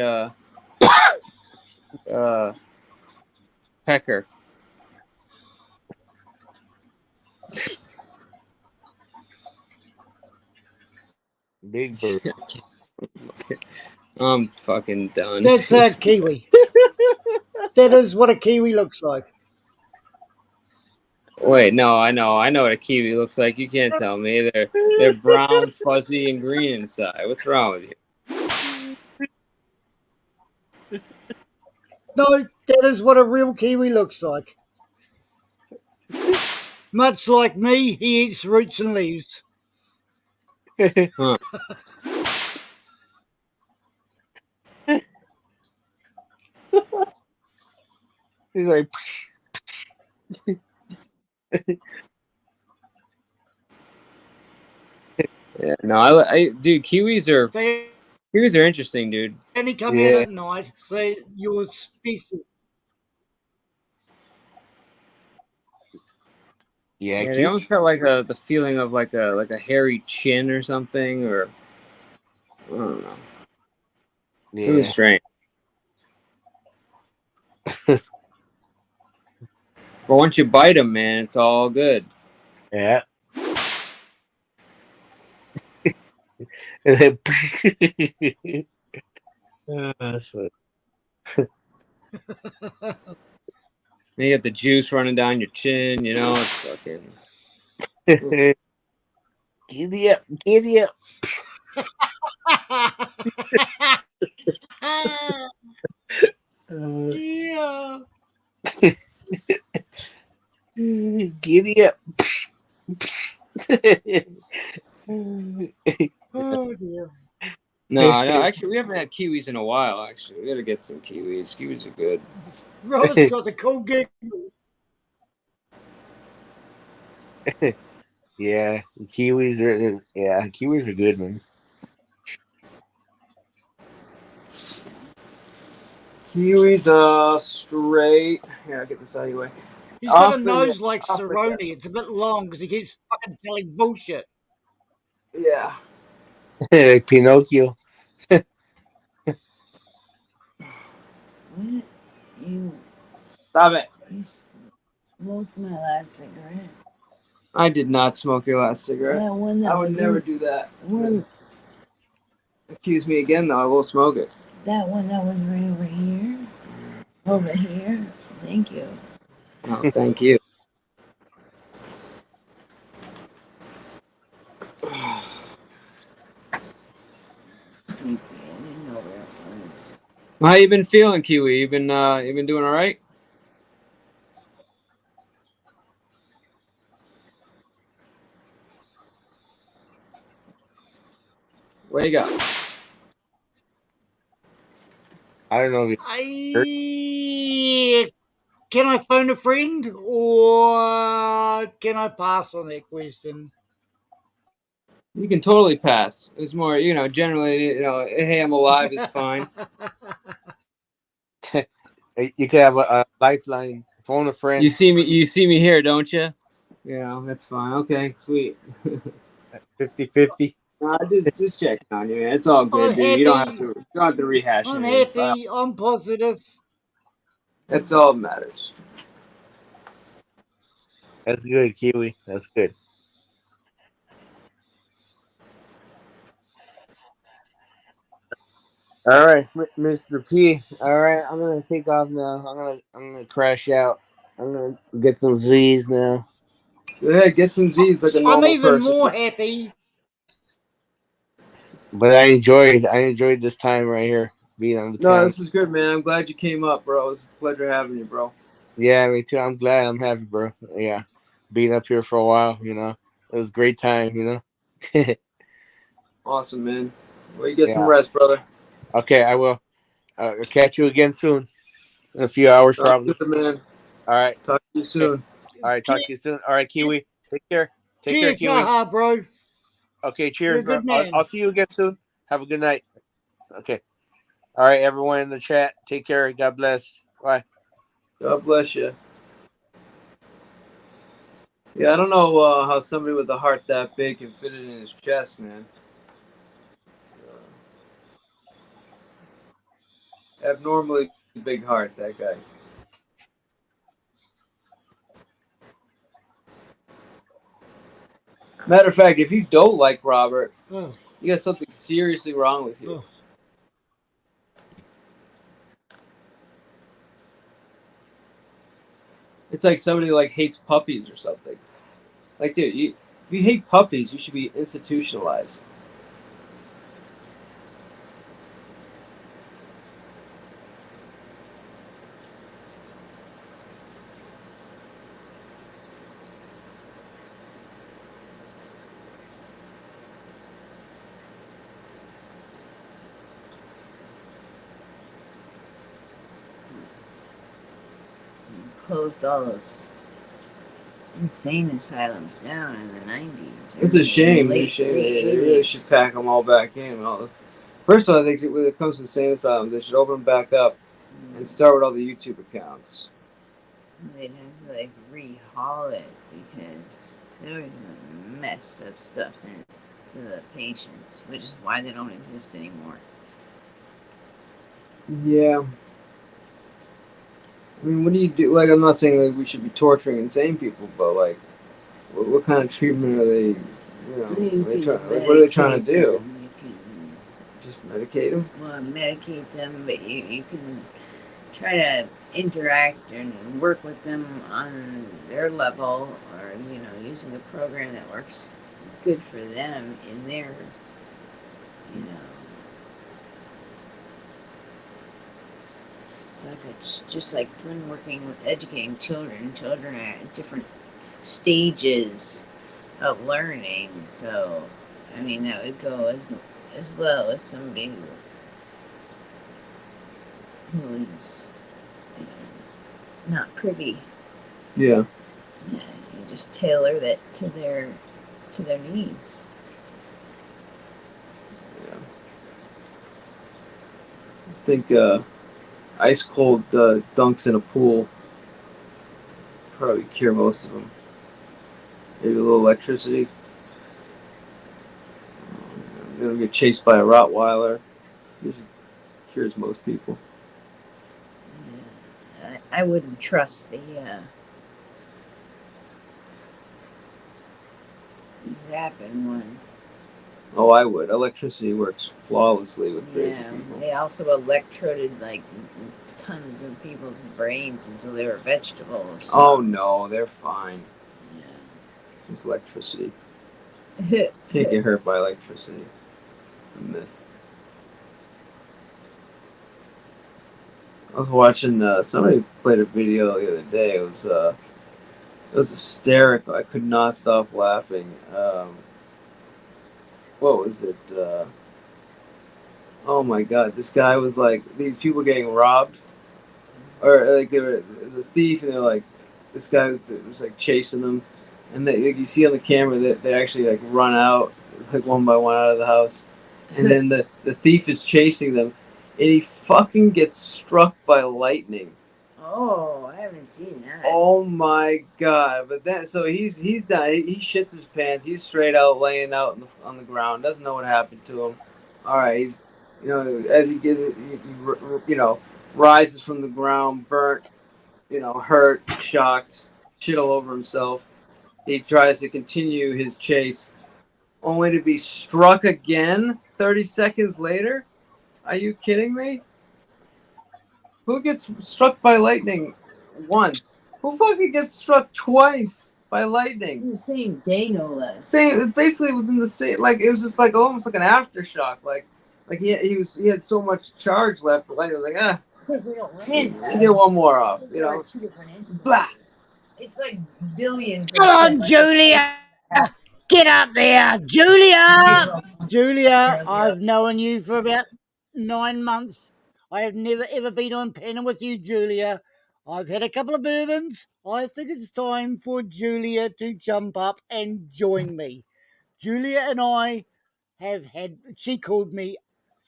pecker? Big bird. I'm fucking done. That's a kiwi. That is what a kiwi looks like. Wait, no, I know what a kiwi looks like. You can't tell me. They're brown, fuzzy, and green inside. What's wrong with you? No, that is what a real kiwi looks like. Much like me, he eats roots and leaves. Huh. He's like, yeah, no, I dude, kiwis are interesting, dude. And he come in at night, so your species. Yeah, they almost got like the feeling of like a hairy chin or something, or I don't know. Yeah. Really strange. But once you bite them, man, it's all good. Yeah. And then, that's what. You get the juice running down your chin, you know, it's fucking. Giddy up, giddy up. Yeah. Giddy up. Oh dear. No, actually, we haven't had kiwis in a while. Actually, we gotta get some kiwis. Kiwis are good. Robert's got the cool giggle. Yeah, kiwis are good, man. Kiwis straight. Here, I'll get this out of your way. He's got a nose like Cerrone. It's a bit long because he keeps fucking telling bullshit. Yeah. Pinocchio. You Stop it. smoked my last cigarette. I did not smoke your last cigarette. That one that I would was never in- do that. One, Accuse me again, though. I will smoke it. that one that was right over here. Over here. Thank you. Oh, thank you. Sleepy. I didn't know where it was. How you been feeling, Kiwi? You been doing all right? Where you go? I don't know. Can I phone a friend or can I pass on that question? You can totally pass. It's more, generally, hey, I'm alive is fine. You could have a lifeline. Phone a friend. You see me here, don't you? Yeah, that's fine. Okay, sweet. 50-50. No, just checking on you, man. It's all good, I'm dude. You don't happy. have to rehash I'm anything. happy. I'm positive. That's all that matters. That's good, Kiwi. That's good. All right, Mr. P. All right, I'm gonna take off now. I'm gonna crash out. I'm gonna get some Z's now. Go ahead, get some Z's like a normal I'm even person. more happy. But I enjoyed this time right here being on the No, panel. this is good, man. I'm glad you came up, bro. It was a pleasure having you, bro. Yeah, me too. I'm glad. I'm happy, bro. Yeah, being up here for a while. It was a great time. Awesome, man. Well, you get some Yeah. rest, brother. Okay, I will. I'll catch you again soon. In a few hours, probably. Good, man. All right. Talk to you soon. All right. Talk to you soon. All right, Kiwi. Take care. Take care, Cheers, Kiwi. Jaha, bro. Okay. Cheers, You're a bro. good man. I'll see you again soon. Have a good night. Okay. All right, everyone in the chat. Take care. God bless. Bye. God bless you. Yeah, I don't know how somebody with a heart that big can fit it in his chest, man. Abnormally big heart, that guy. Matter of fact, if you don't like Robert, Oh. you got something seriously wrong with you. Oh. It's like somebody like hates puppies or something. Like, dude, if you hate puppies, you should be institutionalized. Closed all those insane asylums down in the 90s. It's a shame. It's a shame. They really should pack them all back in. First of all, I think when it comes to insane asylums, they should open them back up and start with all the YouTube accounts. They'd have to like rehaul it because there was messed up stuff into the patients, which is why they don't exist anymore. Yeah. I mean, what do you do? Like, I'm not saying like we should be torturing insane people, but like, what kind of treatment are they? You know, what are they trying to do? Just medicate them? Well, medicate them, but you can try to interact and work with them on their level, or using a program that works good for them in their, it's like just like when working with educating children. Children are at different stages of learning, so I mean that would go as well as somebody who's not privy. Yeah. Yeah, you just tailor that to their needs. Yeah. I think ice cold dunks in a pool probably cure most of them. Maybe a little electricity. They'll get chased by a Rottweiler. Usually cures most people. I wouldn't trust the zapping one. Oh, I would. Electricity works flawlessly with crazy people. They also electroded like tons of people's brains until they were vegetables. Oh no, they're fine. Yeah. It's electricity. Can't get hurt by electricity. It's a myth. I was watching somebody played a video the other day. It was hysterical. I could not stop laughing. What was it? Oh my god! This guy was like, these people getting robbed, or like they were a thief, and they're like, this guy was like chasing them, and like, you see on the camera that they actually like run out, like one by one out of the house, and then the thief is chasing them, and he fucking gets struck by lightning. Oh, I haven't seen that. Oh my god! But then, so he's done. He shits his pants. He's straight out laying out on the ground. Doesn't know what happened to him. All right, he's as he gets rises from the ground, burnt, hurt, shocked, shit all over himself. He tries to continue his chase, only to be struck again 30 seconds later. Are you kidding me? Who gets struck by lightning once? Who fucking gets struck twice by lightning? The same day, no less. Same. It's basically within the same. Like it was just like almost like an aftershock. Like he had so much charge left. The lightning was like you get one more off. Two different instances. Blah. It's like billion. Come on, Julia! Get up there, Julia! Julia, I've known you for about 9 months. I have never ever been on panel with you, Julia. I've had a couple of bourbons. I think it's time for Julia to jump up and join me. Julia and I have had, she called me,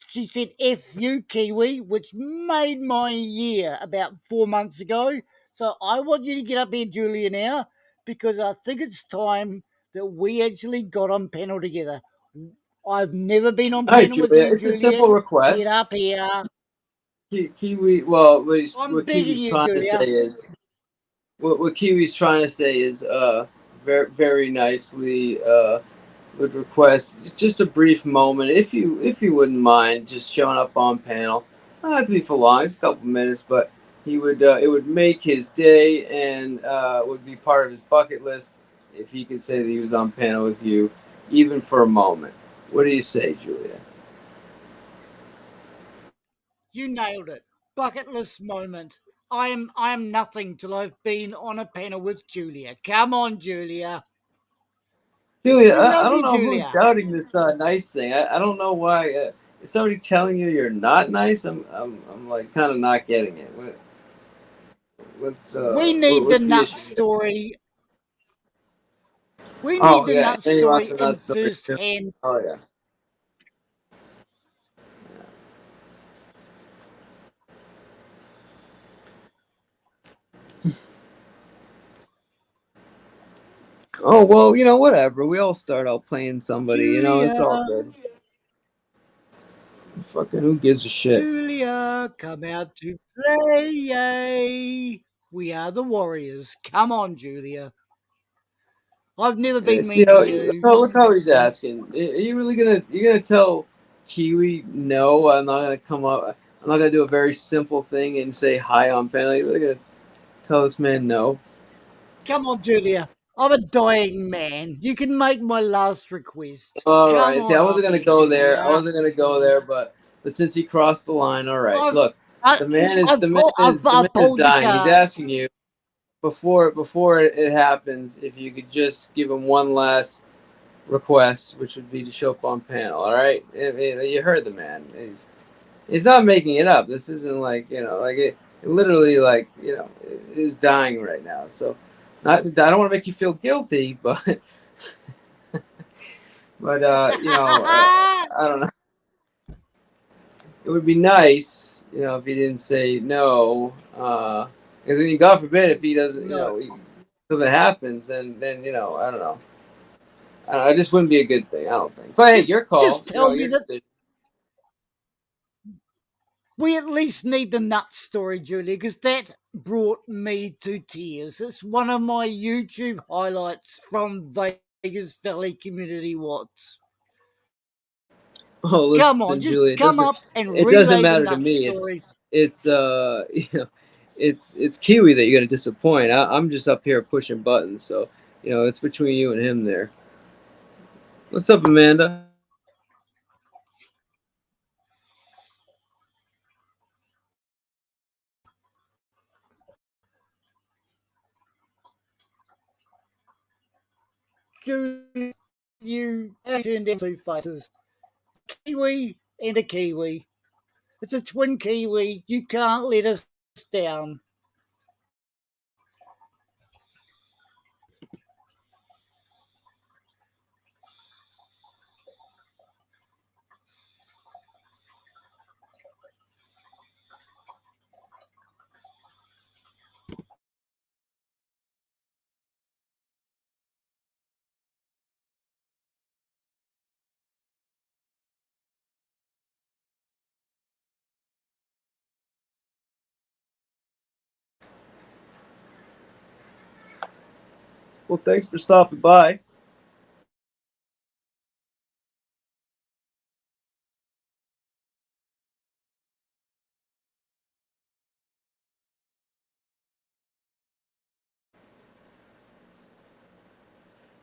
she said F you Kiwi, which made my year about 4 months ago. So I want you to get up here, Julia, now, because I think it's time that we actually got on panel together. I've never been on All right, panel with Julia. you, It's a Julia. simple Get request. up here. Kiwi. Well, I'm what begging Kiwi's you, trying to say Julia. is what Kiwi's trying to say is very very nicely would request just a brief moment if you wouldn't mind just showing up on panel. Not have to be for long, just a couple minutes, but he would it would make his day and would be part of his bucket list if he could say that he was on panel with you, even for a moment. What do you say, Julia? You nailed it. Bucket list moment. I am nothing till I've been on a panel with Julia. Come on, Julia. Julia, We I love don't you, know who's Julia. doubting this nice thing. I don't know why. Is somebody telling you you're not nice? I'm like kind of not getting it. We need the What's the nut issue? story. We need Oh the yeah, nut then he wants story a in nut story first too. hand. Oh yeah. Oh well, whatever. We all start out playing somebody. Julia, It's all good. Fucking who gives a shit? Julia, come out to play. We are the Warriors. Come on, Julia. I've never been See mean to you. look how he's asking. Are you really gonna tell Kiwi no? I'm not gonna come up. I'm not gonna do a very simple thing and say hi on panel. You're really gonna tell this man no? Come on, Julia. I'm a dying man. You can make my last request. All Come right. See, I on wasn't up gonna here, go there. Julia. But since he crossed the line, all right. I've, Look, I, the man I've is pulled the dying. He's card. asking you before it happens if you could just give him one last request, which would be to show up on panel. All right. I mean, you heard the man. He's not making it up. This isn't like like it literally like is dying right now. So, I don't want to make you feel guilty, but I don't know. It would be nice, if he didn't say no. Because I mean, God forbid if he doesn't, No. if it happens, then I don't know. It just wouldn't be a good thing. I don't think. But hey, your call. Just tell me Your that decision. we at least need the nut story, Julia, because that brought me to tears. It's one of my YouTube highlights from Vegas Valley Community Watts. Oh, Come on, listen, just Julie. come up and It doesn't relay the matter to nut me. story. It's it's Kiwi that you're gonna disappoint. I'm just up here pushing buttons, so it's between you and him there. What's up, Amanda? Julia, you turned into two fighters. Kiwi and a Kiwi. It's a twin Kiwi. You can't let us down. Well, thanks for stopping by.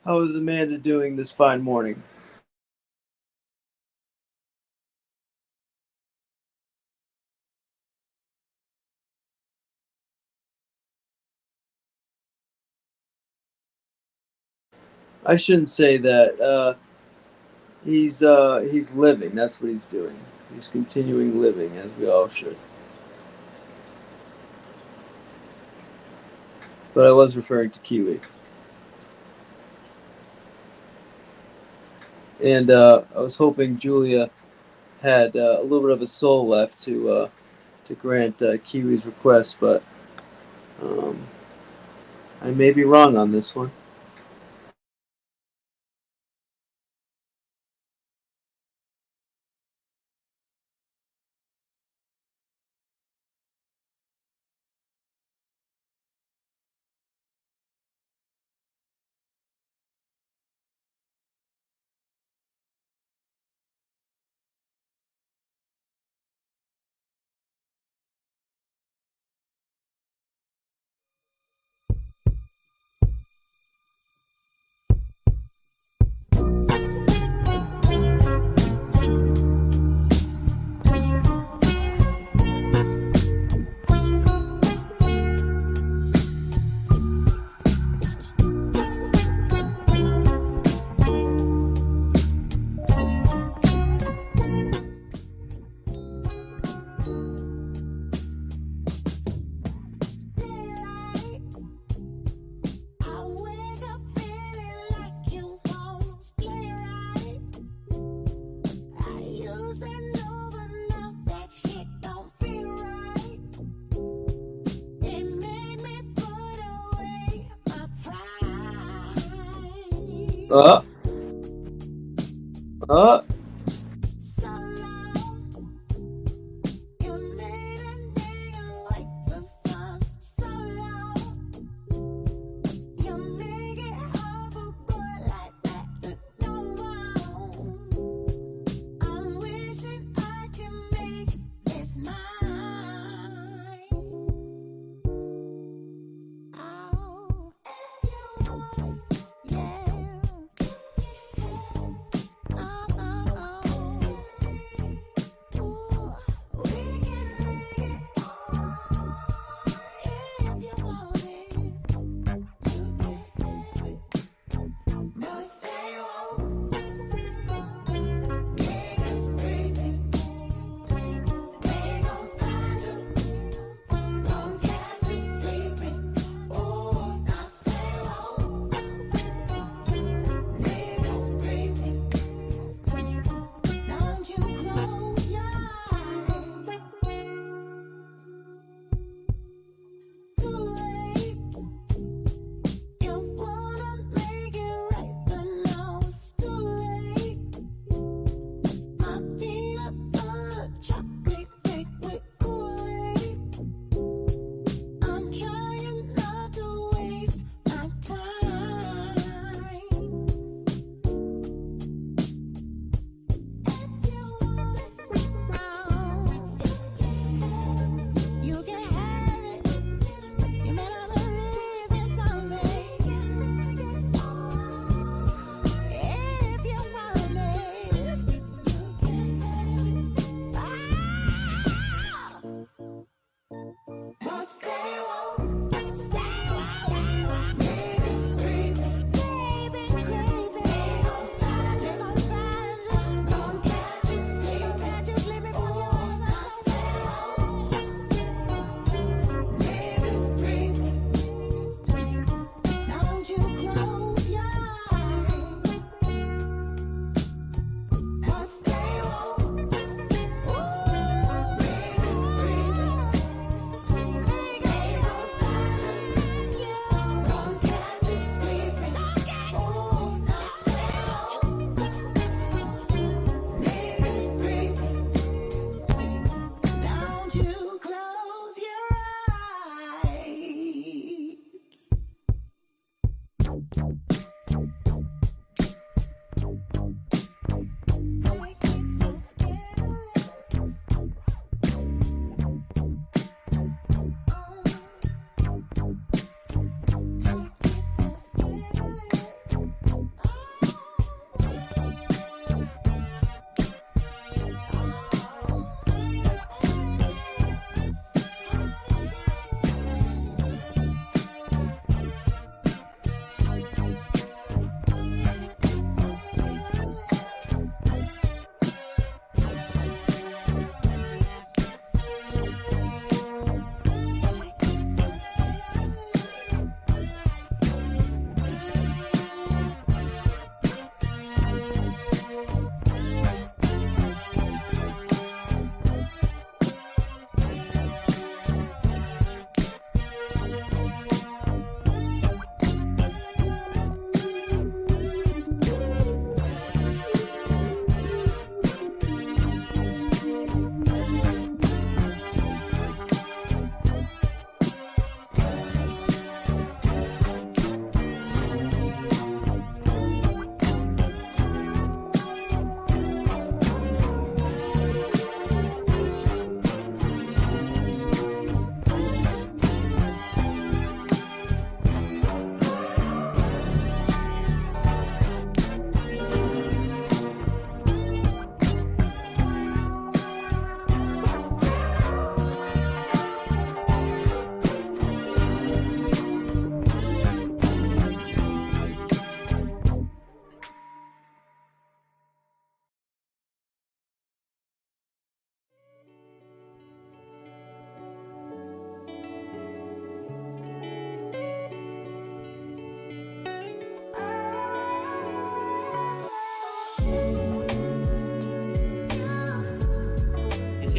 How is Amanda doing this fine morning? I shouldn't say that. He's living. That's what he's doing. He's continuing living, as we all should. but I was referring to kiwi. And I was hoping Julia had a little bit of a soul left to grant Kiwi's request, but I may be wrong on this one.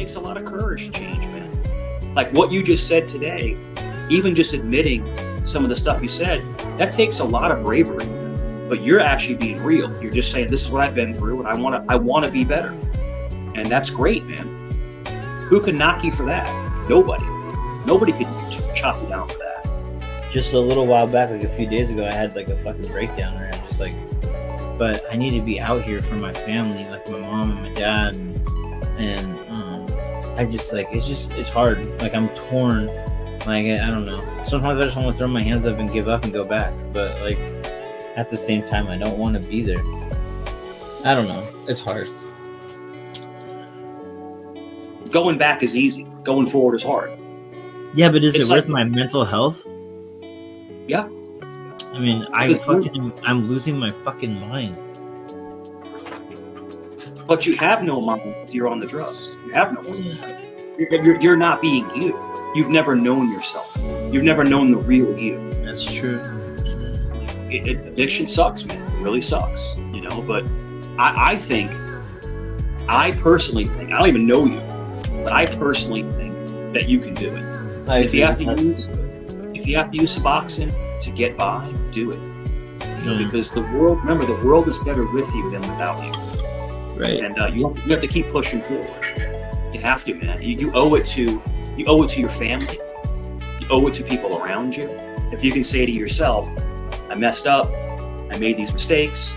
takes a lot of courage to change, man. Like what you just said today, even just admitting some of the stuff you said, that takes a lot of bravery. But you're actually being real. You're just saying, this is what I've been through, and I want to be better. And that's great, man. Who can knock you for that? Nobody. Nobody can chop you down for that. Just a little while back, like a few days ago, I had like a fucking breakdown where I'm just like, but I need to be out here for my family, like my mom and my dad, and I just like it's hard. Like I'm torn. Like I don't know. Sometimes I just want to throw my hands up and give up and go back, but like at the same time, I don't want to be there. I don't know. It's hard. Going back is easy. Going forward is hard. Yeah, but is It's it worth like- my mental health? Yeah. I mean, I'm losing my fucking mind. But you have no mind if you're on the drugs. You have no mind. You're not being you. You've never known yourself. You've never known the real you. That's true. Addiction sucks, man. It really sucks, you know. But I personally think, I don't even know you, but I personally think that you can do it. If you have to use Suboxone to get by, do it. You know, because the world is better with you than without you. Right. And you have to keep pushing forward. You have to, man. You owe it to your family. You owe it to people around you. If you can say to yourself, I messed up, I made these mistakes,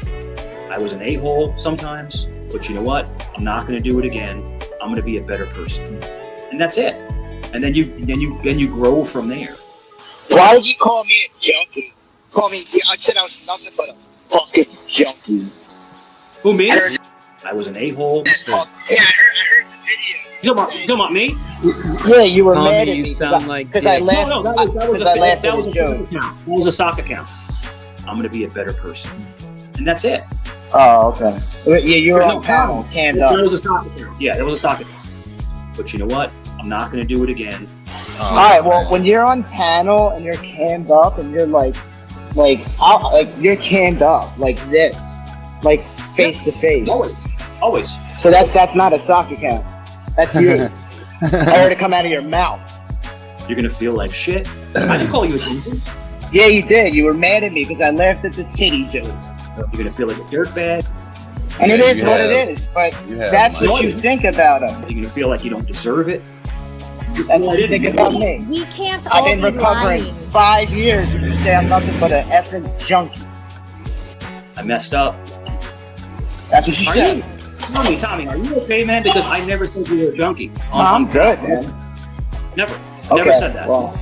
I was an a-hole sometimes, but you know what? I'm not going to do it again. I'm going to be a better person, and that's it. And then you grow from there. Why did you call me a junkie? I said I was nothing but a fucking junkie. Who, me? I was an a-hole. Yeah, I heard the video. You talking about me? Yeah, you were Tommy, mad at you me sound like because I dick. laughed. No, that was I laughed at a his joke. That was a sock account. I'm going to be a better person, and that's it. Oh, okay. Yeah, you were No, on panel, cammed That up. was a sock account. Yeah, that was a sock account. But you know what? I'm not going to do it again. All right. Well, when you're on panel and you're cammed up and you're like you're cammed up like this, like face to face. Always. So that's not a sock account. That's you. I heard it come out of your mouth. You're going to feel like shit. I didn't call you a junkie. Yeah, you did. You were mad at me because I laughed at the titty jokes. You're going to feel like a dirtbag. And it is what it is, but that's what you think about us. You're going to feel like you don't deserve it. That's what you think about me. We can't I've all been be recovering lying. 5 years and you say I'm nothing but an essence junkie. I messed up. That's what you Are said. you? Tommy, are you okay, man? Because I never said you were a junkie. I'm good, man. Never Okay, said that. well.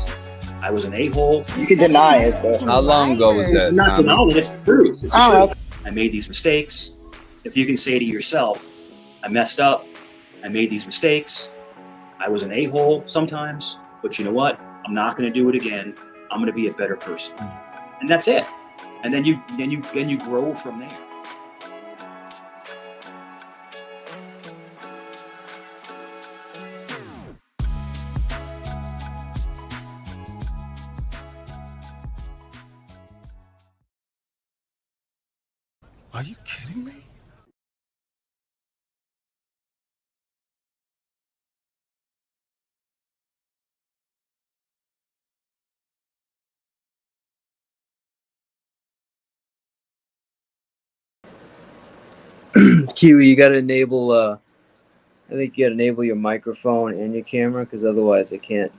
I was an a-hole. You can deny it, but... How long ago was that? I'm not Tommy? denying it. It's the truth. It's the Oh, truth. I made these mistakes. If you can say to yourself, I messed up, I made these mistakes, I was an a-hole sometimes, but you know what? I'm not going to do it again. I'm going to be a better person, and that's it. And then you grow from there. Are you kidding me? Kiwi, you gotta enable. I think you gotta enable your microphone and your camera, because otherwise I can't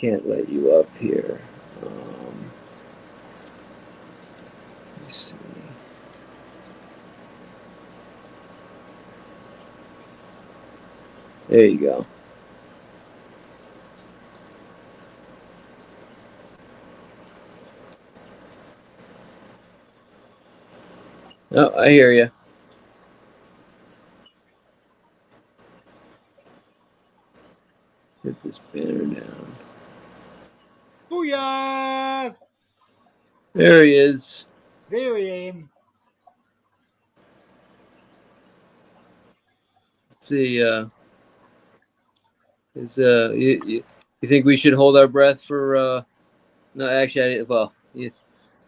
let you up here. Let me see. There you go. Oh, I hear you. Get this banner down. Booyah! There he is. There I am. Let's see. You think we should hold our breath for? No, actually, I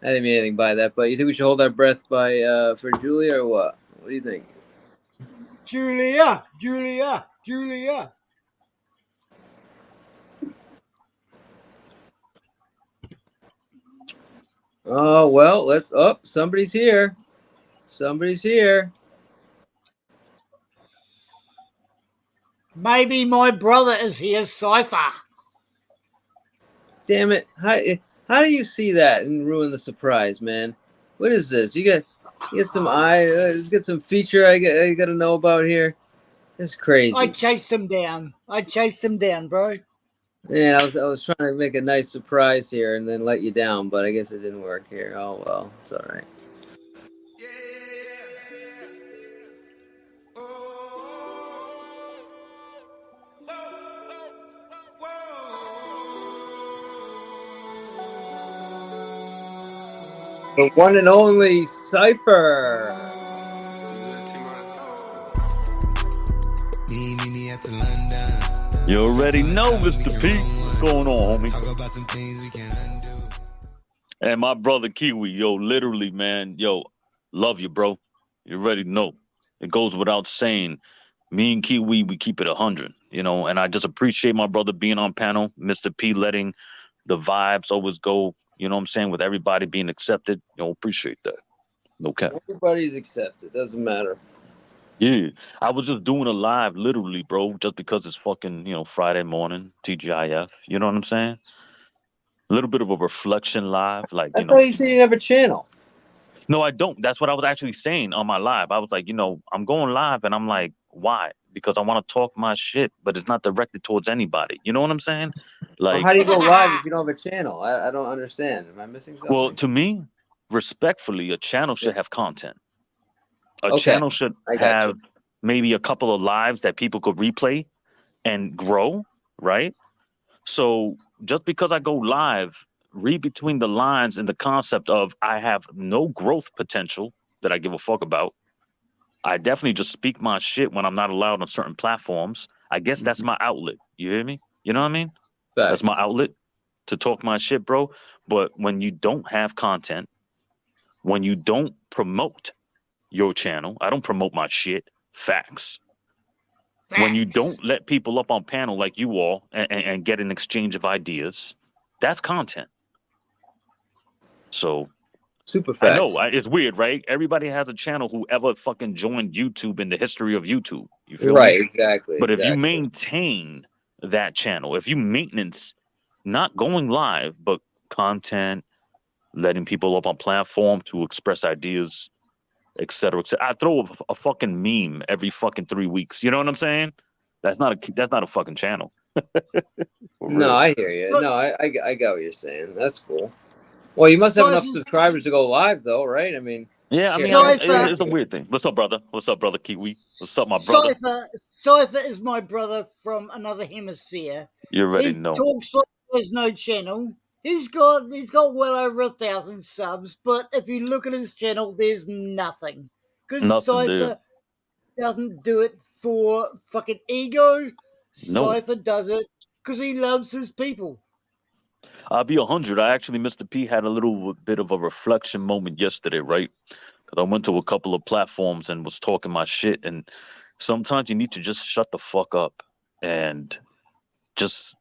didn't mean anything by that. But you think we should hold our breath for Julia or what? What do you think? Julia, Julia, Julia. Oh well, let's up. Somebody's here. Somebody's here. Maybe my brother is here, Cypher. Damn it! How do you see that and ruin the surprise, man? What is this? You get some feature I got to know about here. It's crazy. I chased him down. Bro. Yeah, I was trying to make a nice surprise here and then let you down, but I guess it didn't work here. Oh well, it's all right. The one and only Cypher. You already know, Mr. P. What's going on, homie? And my brother Kiwi, yo, literally, man, yo, love you, bro. You already know. It goes without saying. Me and Kiwi, we keep it 100, you know, and I just appreciate my brother being on panel, Mr. P letting the vibes always go, you know what I'm saying, with everybody being accepted. You know, appreciate that. No cap. Everybody's accepted. Doesn't matter. Yeah, I was just doing a live, literally, bro, just because it's fucking, you know, Friday morning, TGIF. You know what I'm saying? A little bit of a reflection live, like, I you know. thought you said you have a channel. No, I don't. That's what I was actually saying on my live. I was like, you know, I'm going live, and I'm like, why? Because I want to talk my shit, but it's not directed towards anybody. You know what I'm saying? Like, Well, how do you go live if you don't have a channel? I don't understand. Am I missing something? well, to me, respectfully, a channel should have content. A Okay, channel should I got have you. maybe a couple of lives that people could replay and grow, right? So just because I go live, read between the lines in the concept of I have no growth potential that I give a fuck about. I definitely just speak my shit when I'm not allowed on certain platforms. I guess that's my outlet. You hear me? You know what I mean? That's my outlet to talk my shit, bro. But when you don't have content, when you don't promote your channel, I don't promote my shit. Facts. When you don't let people up on panel like you all and get an exchange of ideas, that's content. So super I facts. know it's weird, right? Everybody has a channel who ever fucking joined YouTube in the history of YouTube. You feel Right, me? exactly. But if you exactly. maintain that channel, if you maintenance, not going live, but content, letting people up on platform to express ideas, etc. I throw a fucking meme every fucking 3 weeks. You know what I'm saying? That's not a fucking channel. No, I hear you. No, I got what you're saying. That's cool. Well, you must have enough subscribers to go live, though, right? I mean, yeah, I mean, it's a weird thing. What's up, brother? What's up, brother Kiwi? What's up, my brother? Cypher is my brother from another hemisphere. You already He know. talks like there's no channel. He's got well over 1,000 subs, but if you look at his channel, there's nothing. Because Nothing there. Cypher doesn't do it for fucking ego. No. Cypher does it because he loves his people. I'll be 100. I actually, Mr. P, had a little bit of a reflection moment yesterday, right? Because I went to a couple of platforms and was talking my shit. And sometimes you need to just shut the fuck up and just.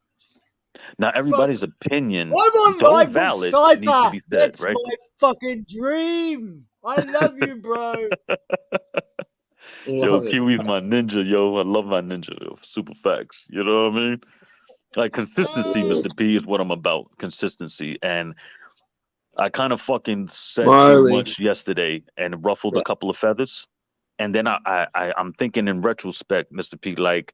Not everybody's opinion, I'm on though live valid, with Cypher. needs to be said, That's right? my fucking dream. I love you, bro. Yo, Kiwi's my ninja, yo. I love my ninja, yo. Super facts. You know what I mean? Like consistency, Mr. P, is what I'm about. Consistency. And I kind of fucking said too much yesterday and ruffled a couple of feathers. And then I'm thinking in retrospect, Mr. P, like,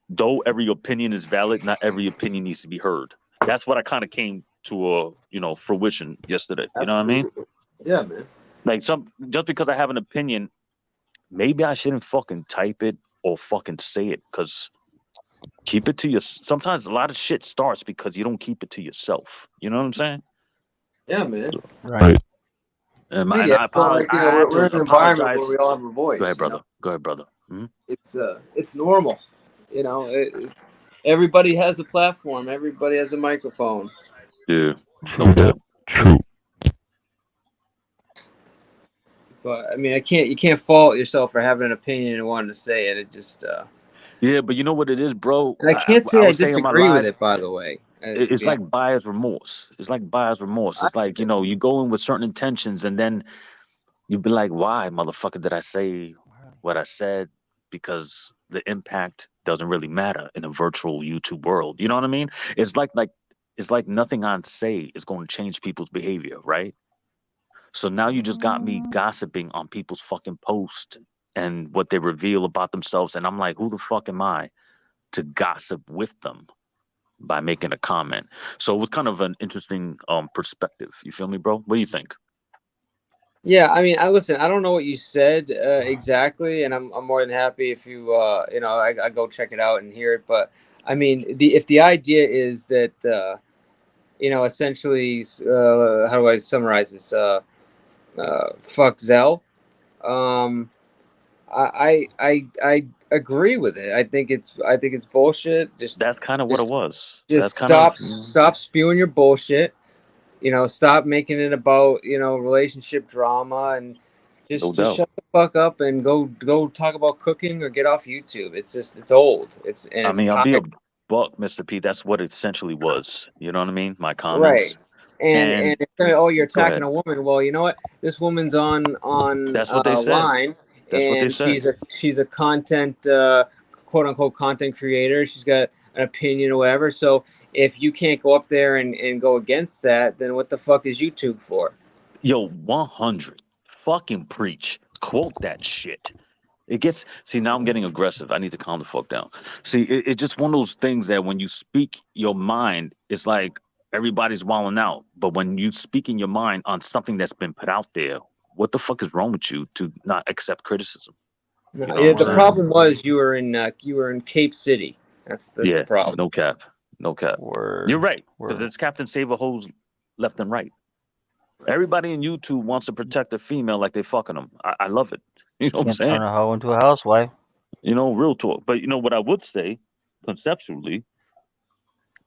though every opinion is valid, not every opinion needs to be heard. That's what I kind of came to fruition yesterday. You know what I mean? Yeah, man. Like just because I have an opinion, maybe I shouldn't fucking type it or fucking say it, because keep it to your. Sometimes a lot of shit starts because you don't keep it to yourself. You know what I'm saying? Yeah, man. Right. And I apologize. We're in an environment where we all have a voice. Go ahead, brother. You know? Go ahead, brother. Hmm? It's normal. You know, everybody has a platform. Everybody has a microphone. Yeah. No doubt. True. But I mean, you can't fault yourself for having an opinion and wanting to say it. It just Yeah, but you know what it is, bro? and I can't say I I was saying on my disagree with live, it, by the way. To it's be honest. like buyer's remorse. It's like buyer's remorse. It's like, you know, you go in with certain intentions and then you'd be like, why, motherfucker, did I say what I said? Because the impact doesn't really matter in a virtual YouTube world. You know what I mean? It's like nothing I say is going to change people's behavior, right? So now you just got me gossiping on people's fucking posts and what they reveal about themselves. And I'm like, who the fuck am I to gossip with them by making a comment? So it was kind of an interesting perspective. You feel me, bro? What do you think? Yeah, I mean, I listen. I don't know what you said exactly, and I'm more than happy if you you know I go check it out and hear it. But I mean, if the idea is that you know, essentially, how do I summarize this? Fuck Zell. Um, I agree with it. I think it's bullshit. That's kind of what it was. That's Just kind of stop spewing your bullshit. You know, stop making it about, you know, relationship drama and no just doubt. shut the fuck up and go talk about cooking or get off YouTube. It's old. I It's mean, I'll be a tired. buck, Mr. P. That's what it essentially was. You know what I mean? My Right. comments. And And it's like, oh, you're go attacking ahead. a woman. Well, you know what? This woman's on That's what they said. line, That's what they and said. she's a content quote unquote content creator. She's got an opinion or whatever. So if you can't go up there and go against that, then what the fuck is YouTube for? Yo, 100. Fucking preach. Quote that shit. It gets, see, now I'm getting aggressive. I need to calm the fuck down. See, it's just one of those things that when you speak your mind, it's like everybody's wilding out. But when you speak in your mind on something that's been put out there, what the fuck is wrong with you to not accept criticism? No, You know what yeah, I'm the saying? problem was you were in Cape City. That's the Yeah, problem. no cap. No cap. You're right. Because it's Captain Save a Hose left and right. Everybody in YouTube wants to protect a female like they fucking them. I love it. You know what I'm Can't saying? turn a hoe into a housewife. You know, real talk. But you know what I would say, conceptually,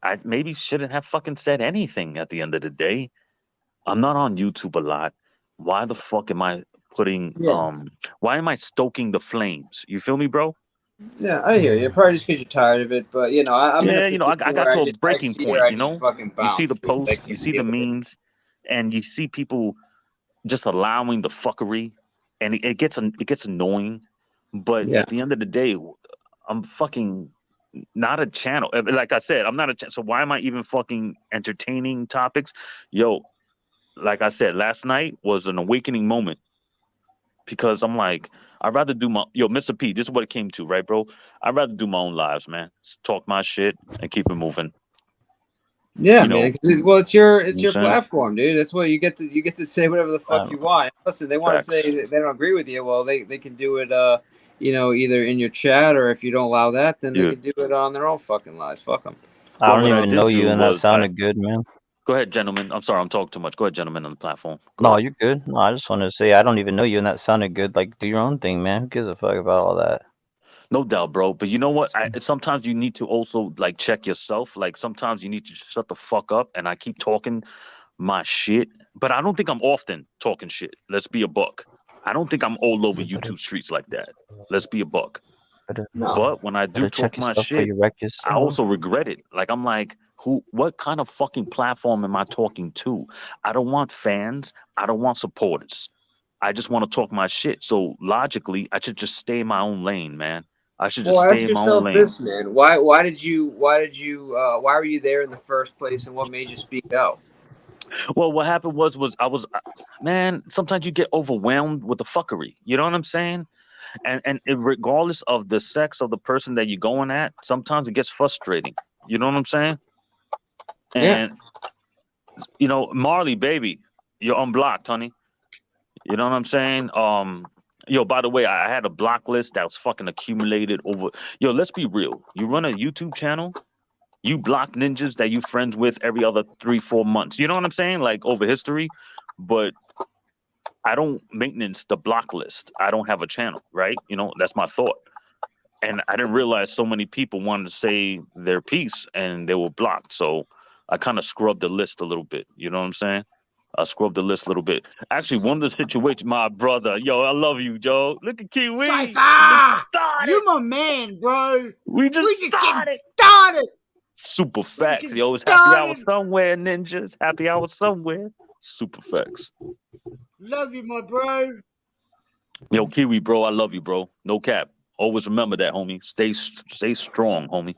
I maybe shouldn't have fucking said anything at the end of the day. I'm not on YouTube a lot. Why the fuck am I putting Yeah. why am I stoking the flames? You feel me, bro? Yeah, I hear you. Probably just because you're tired of it, but you know, I'm in a Yeah, you know, position I got where to a I breaking see her, point, I you just know? fucking You see bounce the because I posts, you can't see the deal with it. memes, and you see people just allowing the fuckery, and it gets annoying. But Yeah. at the end of the day, I'm fucking not a channel. Like I said, I'm not a channel. So why am I even fucking entertaining topics? Yo, like I said, last night was an awakening moment because I'm like, I'd rather do my Mr. P. This is what it came to, right, bro? I'd rather do my own lives, man. Just talk my shit and keep it moving. Yeah, You know, man. 'Cause well, it's your you know what I'm saying? platform, dude. That's what you get to say whatever the fuck you want. Listen, they want to say Facts. that they don't agree with you. Well, they can do it. You know, either in your chat or if you don't allow that, then they Yeah. can do it on their own fucking lives. Fuck them. I Well, don't what I even know did you, do and that was sounded good, man. go ahead, gentlemen. I'm sorry, I'm talking too much. Go ahead, gentlemen, on the platform. Go No, ahead. you're good. No, I just wanted to say I don't even know you, and that sounded good. Like, do your own thing, man. Who gives a fuck about all that? No doubt, bro. But you know what? Sometimes you need to also like check yourself. Like sometimes you need to just shut the fuck up. And I keep talking my shit, but I don't think I'm often talking shit. Let's be a buck. I don't think I'm all over YouTube streets like that. Let's be a buck. But when I do Better check talk my yourself before shit, you wreck I yourself. also regret it. Like I'm like, what kind of fucking platform am I talking to? I don't want fans. I don't want supporters. I just want to talk my shit. So logically, I should just stay in my own lane, man. I should just Well, stay ask in my own yourself lane. this, man. Why were you there in the first place, and what made you speak out? Well, what happened was I was, man. Sometimes you get overwhelmed with the fuckery. You know what I'm saying? And regardless of the sex of the person that you're going at, sometimes it gets frustrating. You know what I'm saying? Yeah. And you know, Marley, baby, you're unblocked, honey. You know what I'm saying? Yo, by the way, I had a block list that was fucking accumulated over. Yo, let's be real. You run a YouTube channel, you block ninjas that you friends with every other 3-4 months. You know what I'm saying? Like over history, but I don't maintenance the block list. I don't have a channel, right? You know, that's my thought. And I didn't realize so many people wanted to say their piece and they were blocked. So I kind of scrubbed the list a little bit. You know what I'm saying? I scrubbed the list a little bit. Actually, one of the situations, my brother, yo, I love you, Joe. Look at Kiwi. We just started. You my man, bro. We We just just getting started. started. Super We just facts, getting yo. It's happy hour started. somewhere, ninjas. Happy hour somewhere. Super facts. Love you, my bro. Yo, Kiwi, bro, I love you, bro. No cap. Always remember that, homie. Stay strong, homie.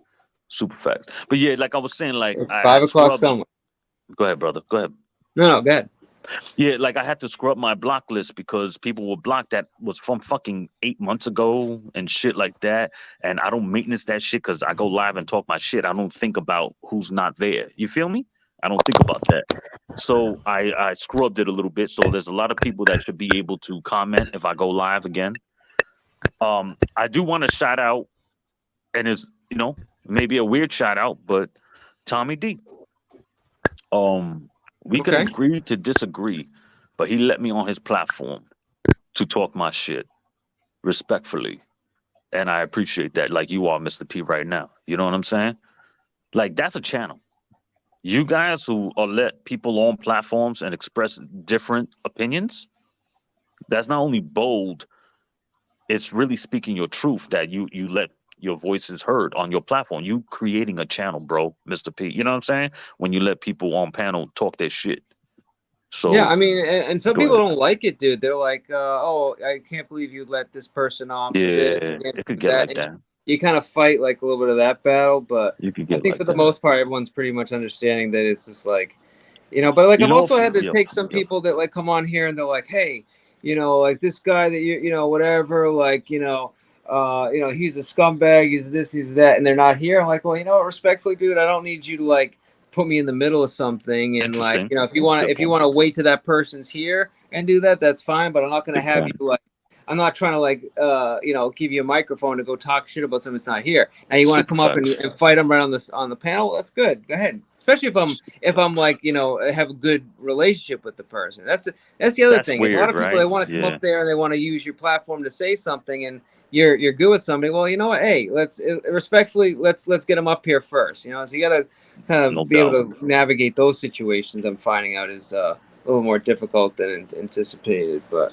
Super facts. But yeah, like I was saying, like It's I 5 o'clock scrubbed. somewhere. Go ahead, brother. Go ahead. No, go ahead. Yeah, like I had to scrub my block list because people were blocked that was from fucking 8 months ago and shit like that. And I don't maintenance that shit because I go live and talk my shit. I don't think about who's not there. You feel me? I don't think about that. So I scrubbed it a little bit. So there's a lot of people that should be able to comment if I go live again. I do want to shout out, and it's maybe a weird shout out, but Tommy D. We could Okay. agree to disagree, but he let me on his platform to talk my shit respectfully. And I appreciate that, like you are, Mr. P, right now. You know what I'm saying? Like, that's a channel. You guys who are let people on platforms and express different opinions, that's not only bold, it's really speaking your truth that you let your voices heard on your platform. You creating a channel, bro, Mr. P. You know what I'm saying? When you let people on panel talk their shit. So Yeah, I mean, and some go people ahead. don't like it, dude. They're like, "Oh, I can't believe you let this person on for this." Yeah, You can't it could do get that. like that. You kind of fight like a little bit of that battle, but You could I get think like for the that. most part, everyone's pretty much understanding that it's just like, but like I've also had to take some people that like come on here and they're like, "Hey, like this guy that whatever, like, he's a scumbag, he's this, he's that," and they're not here. I'm like, well, respectfully, dude, I don't need you to like put me in the middle of something, and like, Interesting. if you want to wait till that person's here and do that, that's fine. But I'm not gonna Good have point. you like. I'm not trying to like, give you a microphone to go talk shit about something that's not here. Now you want to Super come up and facts. fight them right on the panel. That's good. Go ahead. Especially if I'm like, have a good relationship with the person. That's the other That's thing. Is a lot weird, of people, they right? want to come Yeah. up there and they want to use your platform to say something, and you're good with somebody. Well, you know what? Hey, let's respectfully let's get them up here first. So you got to kind of No be able doubt. to navigate those situations. I'm finding out is a little more difficult than anticipated, but.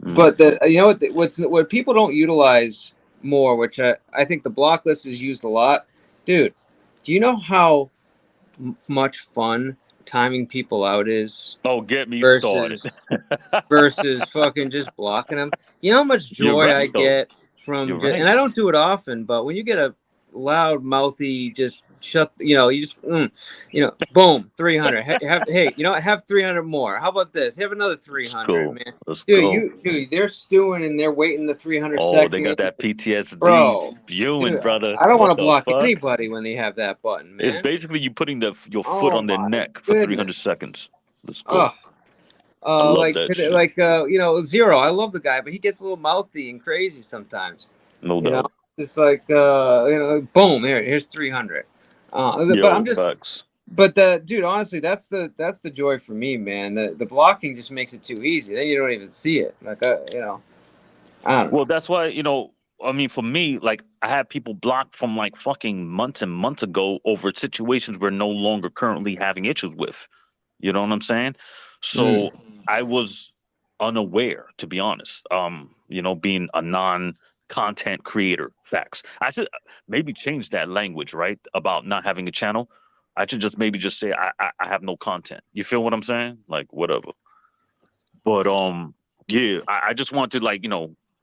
But what people don't utilize more, which I think the block list is used a lot, dude. Do you know how much fun timing people out is Oh, get me started. versus fucking just blocking them? You know how much You're joy I right, though. get from You're and right. I don't do it often, but when you get a loud mouthy just shut, you just boom, 300. Hey, have 300 more. How about this? Have another 300, Cool. man. Let's Dude, go. they're stewing and they're waiting the 300 Oh, they seconds. got that PTSD Bro, spewing, dude, brother. I don't want What to the block fuck? anybody when they have that button, It's man. basically you putting your foot Oh on their my neck for 300 goodness. seconds. Let's go. Oh, I love like that today, shit. like Zero. I love the guy, but he gets a little mouthy and crazy sometimes. No doubt. It's like boom, here's 300. But Yo, I'm just, facts. but dude, honestly, that's the joy for me, man. The blocking just makes it too easy. Then you don't even see it. Like I don't know. Well, that's why, I mean, for me, like, I had people blocked from like fucking months and months ago over situations we're no longer currently having issues with. You know what I'm saying? So I was unaware, to be honest. Being a non-content creator, facts. I should maybe change that language, right? About not having a channel. I should just maybe just say I have no content. You feel what I'm saying? Like, whatever. But yeah, I just want to like,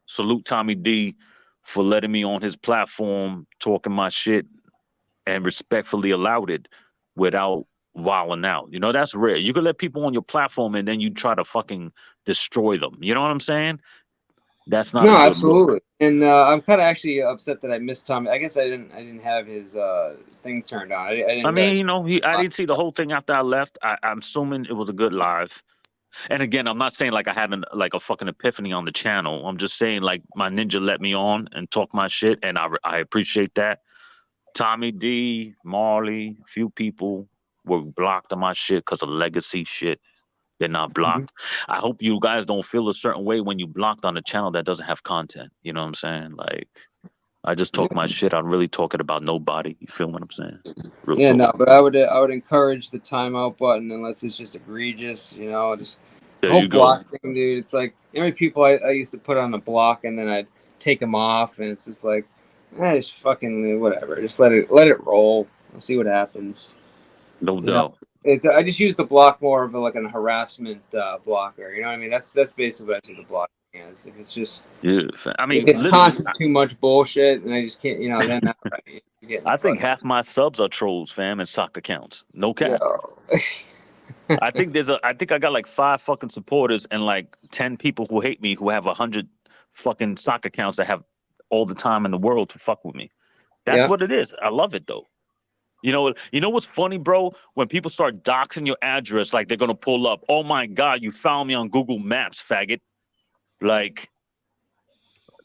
salute Tommy D for letting me on his platform, talking my shit, and respectfully allowed it without wilding out. That's rare. You could let people on your platform and then you try to fucking destroy them. You know what I'm saying? That's not No, a good absolutely. look. And I'm kind of actually upset that I missed Tommy. I guess I didn't have his thing turned on. I didn't I mean, realize. I didn't see the whole thing after I left. I'm assuming it was a good live. And again, I'm not saying like I had like a fucking epiphany on the channel. I'm just saying like my ninja let me on and talk my shit, and I appreciate that. Tommy D, Marley, a few people were blocked on my shit because of legacy shit. They're not blocked. I hope you guys don't feel a certain way when you blocked on a channel that doesn't have content. You know what I'm saying? Like, I just talk my shit. I'm really talking about nobody. You feel what I'm saying? Real Yeah, talk. no, but I would encourage the timeout button unless it's just egregious, you know. Just the There whole you go. block thing, dude. It's like every people I used to put on the block and then I'd take them off, and it's just like, just fucking whatever. Just let it roll. I'll see what happens. No You know? doubt. I just use the block more of like an harassment blocker. You know what I mean? That's basically what I see the block as. If it's just I mean, if it's literally, constant too much bullshit, and I just can't, you know, then right, you get I think half my subs are trolls, fam, and sock accounts. No cap. I think I got like 5 fucking supporters and like 10 people who hate me who have 100 fucking sock accounts that have all the time in the world to fuck with me. That's what it is. I love it though. You know what's funny, bro? When people start doxing your address, like they're gonna pull up. Oh my God, you found me on Google Maps, faggot. Like,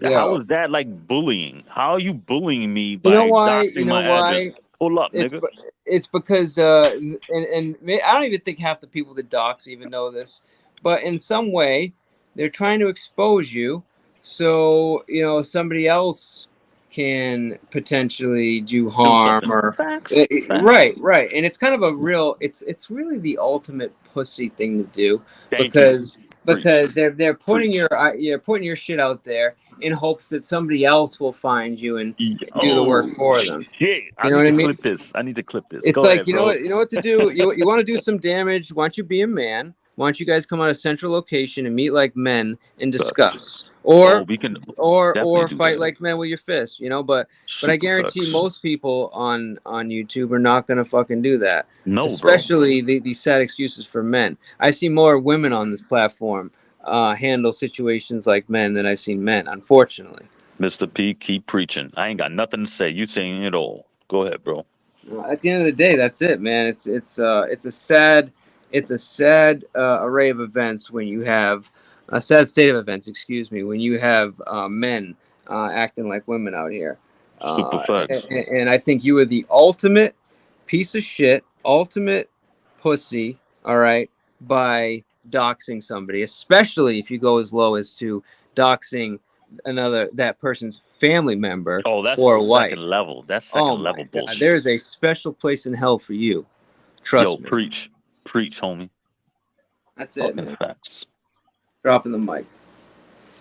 how is that like bullying? How are you bullying me by doxing my address? Pull up, nigga. It's because and I don't even think half the people that dox even know this, but in some way they're trying to expose you, so you know somebody else can potentially do harm or Facts. right, and it's kind of a real it's really the ultimate pussy thing to do because they're putting your shit out there in hopes that somebody else will find you and do the work for them. Shit. You know what I mean? I need to clip this. It's Go like ahead, you bro. know what to do. You want to do some damage. Why don't you be a man? Why don't you guys come on a central location and meet like men and discuss, or we can or do fight that. like men with your fists, you know? But I guarantee facts. most people on YouTube are not gonna fucking do that. No, especially these sad excuses for men. I see more women on this platform handle situations like men than I've seen men, unfortunately. Mr. P, keep preaching. I ain't got nothing to say. You saying it all. Go ahead, bro. At the end of the day, that's it, man. It's a sad array of events when you have a sad state of events. Excuse me, when you have men acting like women out here. Super facts. And I think you are the ultimate piece of shit, ultimate pussy. All right, by doxing somebody, especially if you go as low as to doxing that person's family member or wife. Second level. That's second level bullshit. There's a special place in hell for you. Trust me. Preach, homie. That's it, fucking man. Facts. Dropping the mic.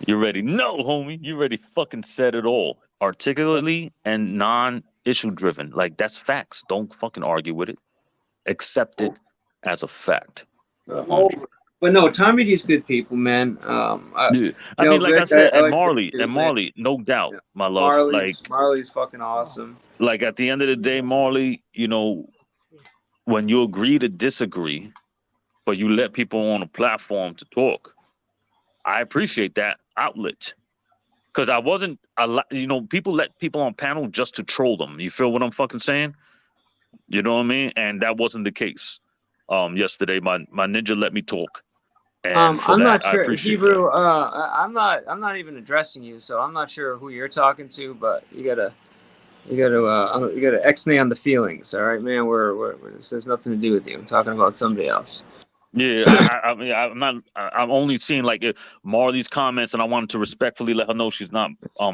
You ready? No, homie. You ready? Fucking said it all. Articulately and non-issue driven. Like that's facts. Don't fucking argue with it. Accept it as a fact. But no, Tommy D's good people, man. I mean, like I said, and Marley, no doubt, my love. Marley's fucking awesome. Like at the end of the day, Marley, you know, when you agree to disagree, but you let people on a platform to talk, I appreciate that outlet. Because I wasn't, people let people on panel just to troll them. You feel what I'm fucking saying? You know what I mean? And that wasn't the case. Yesterday, my ninja let me talk. And I'm not sure, Hebrew. I'm not even addressing you, so I'm not sure who you're talking to. But you gotta X-nay on the feelings. All right, man. This has nothing to do with you. I'm talking about somebody else. Yeah, I mean, I'm only seeing like Marley's comments, and I wanted to respectfully let her know she's not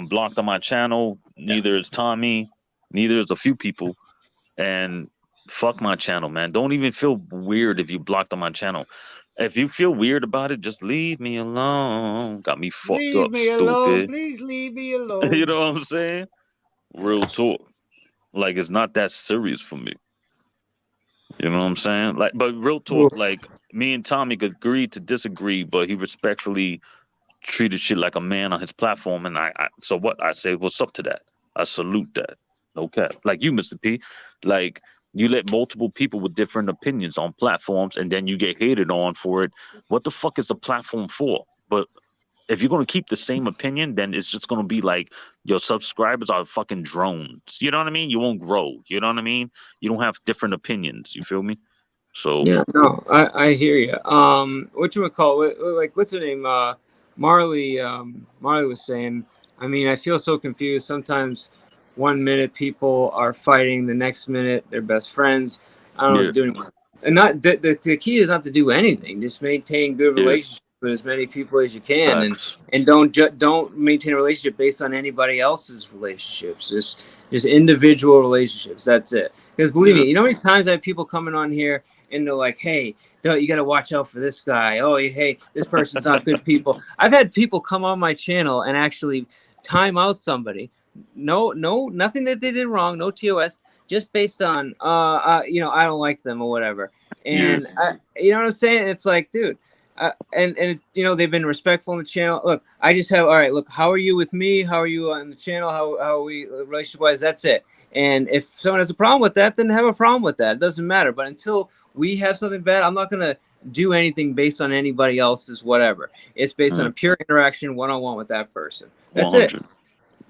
blocked on my channel. Neither is Tommy. Neither is a few people. And fuck my channel, man. Don't even feel weird if you blocked on my channel. If you feel weird about it, just leave me alone. Got me fucked up, Leave me alone. Please leave me alone. You know what I'm saying? Real talk. Like it's not that serious for me. You know what I'm saying? Like, but real talk, like me and Tommy could agree to disagree, but he respectfully treated shit like a man on his platform. And so what? I say, what's up to that? I salute that. No cap. Like you, Mr. P, like you let multiple people with different opinions on platforms and then you get hated on for it. What the fuck is the platform for? But if you're going to keep the same opinion, then it's just going to be like your subscribers are fucking drones. You know what I mean? You won't grow. You know what I mean? You don't have different opinions. You feel me? So yeah, no, I hear you. Whatchamacallit, like what's her name? Marley was saying, I mean, I feel so confused. Sometimes 1 minute people are fighting, the next minute they're best friends. I don't know what to do anymore. And not the key is not to do anything, just maintain good relationships with as many people as you can, Facts. and don't maintain a relationship based on anybody else's relationships. Just individual relationships. That's it. Because believe me, you know how many times I have people coming on here and they're like, "Hey, no, you got to watch out for this guy. Oh, hey, this person's not good people." I've had people come on my channel and actually time out somebody. No, nothing that they did wrong. No TOS. Just based on, I don't like them or whatever. And you know what I'm saying? It's like, dude, and they've been respectful on the channel. Look, I just have, all right, look, how are you with me? How are you on the channel? How are we relationship wise? That's it. And if someone has a problem with that, then have a problem with that. It doesn't matter. But until we have something bad, I'm not going to do anything based on anybody else's whatever. It's based on a pure interaction one-on-one with that person. That's 100. it.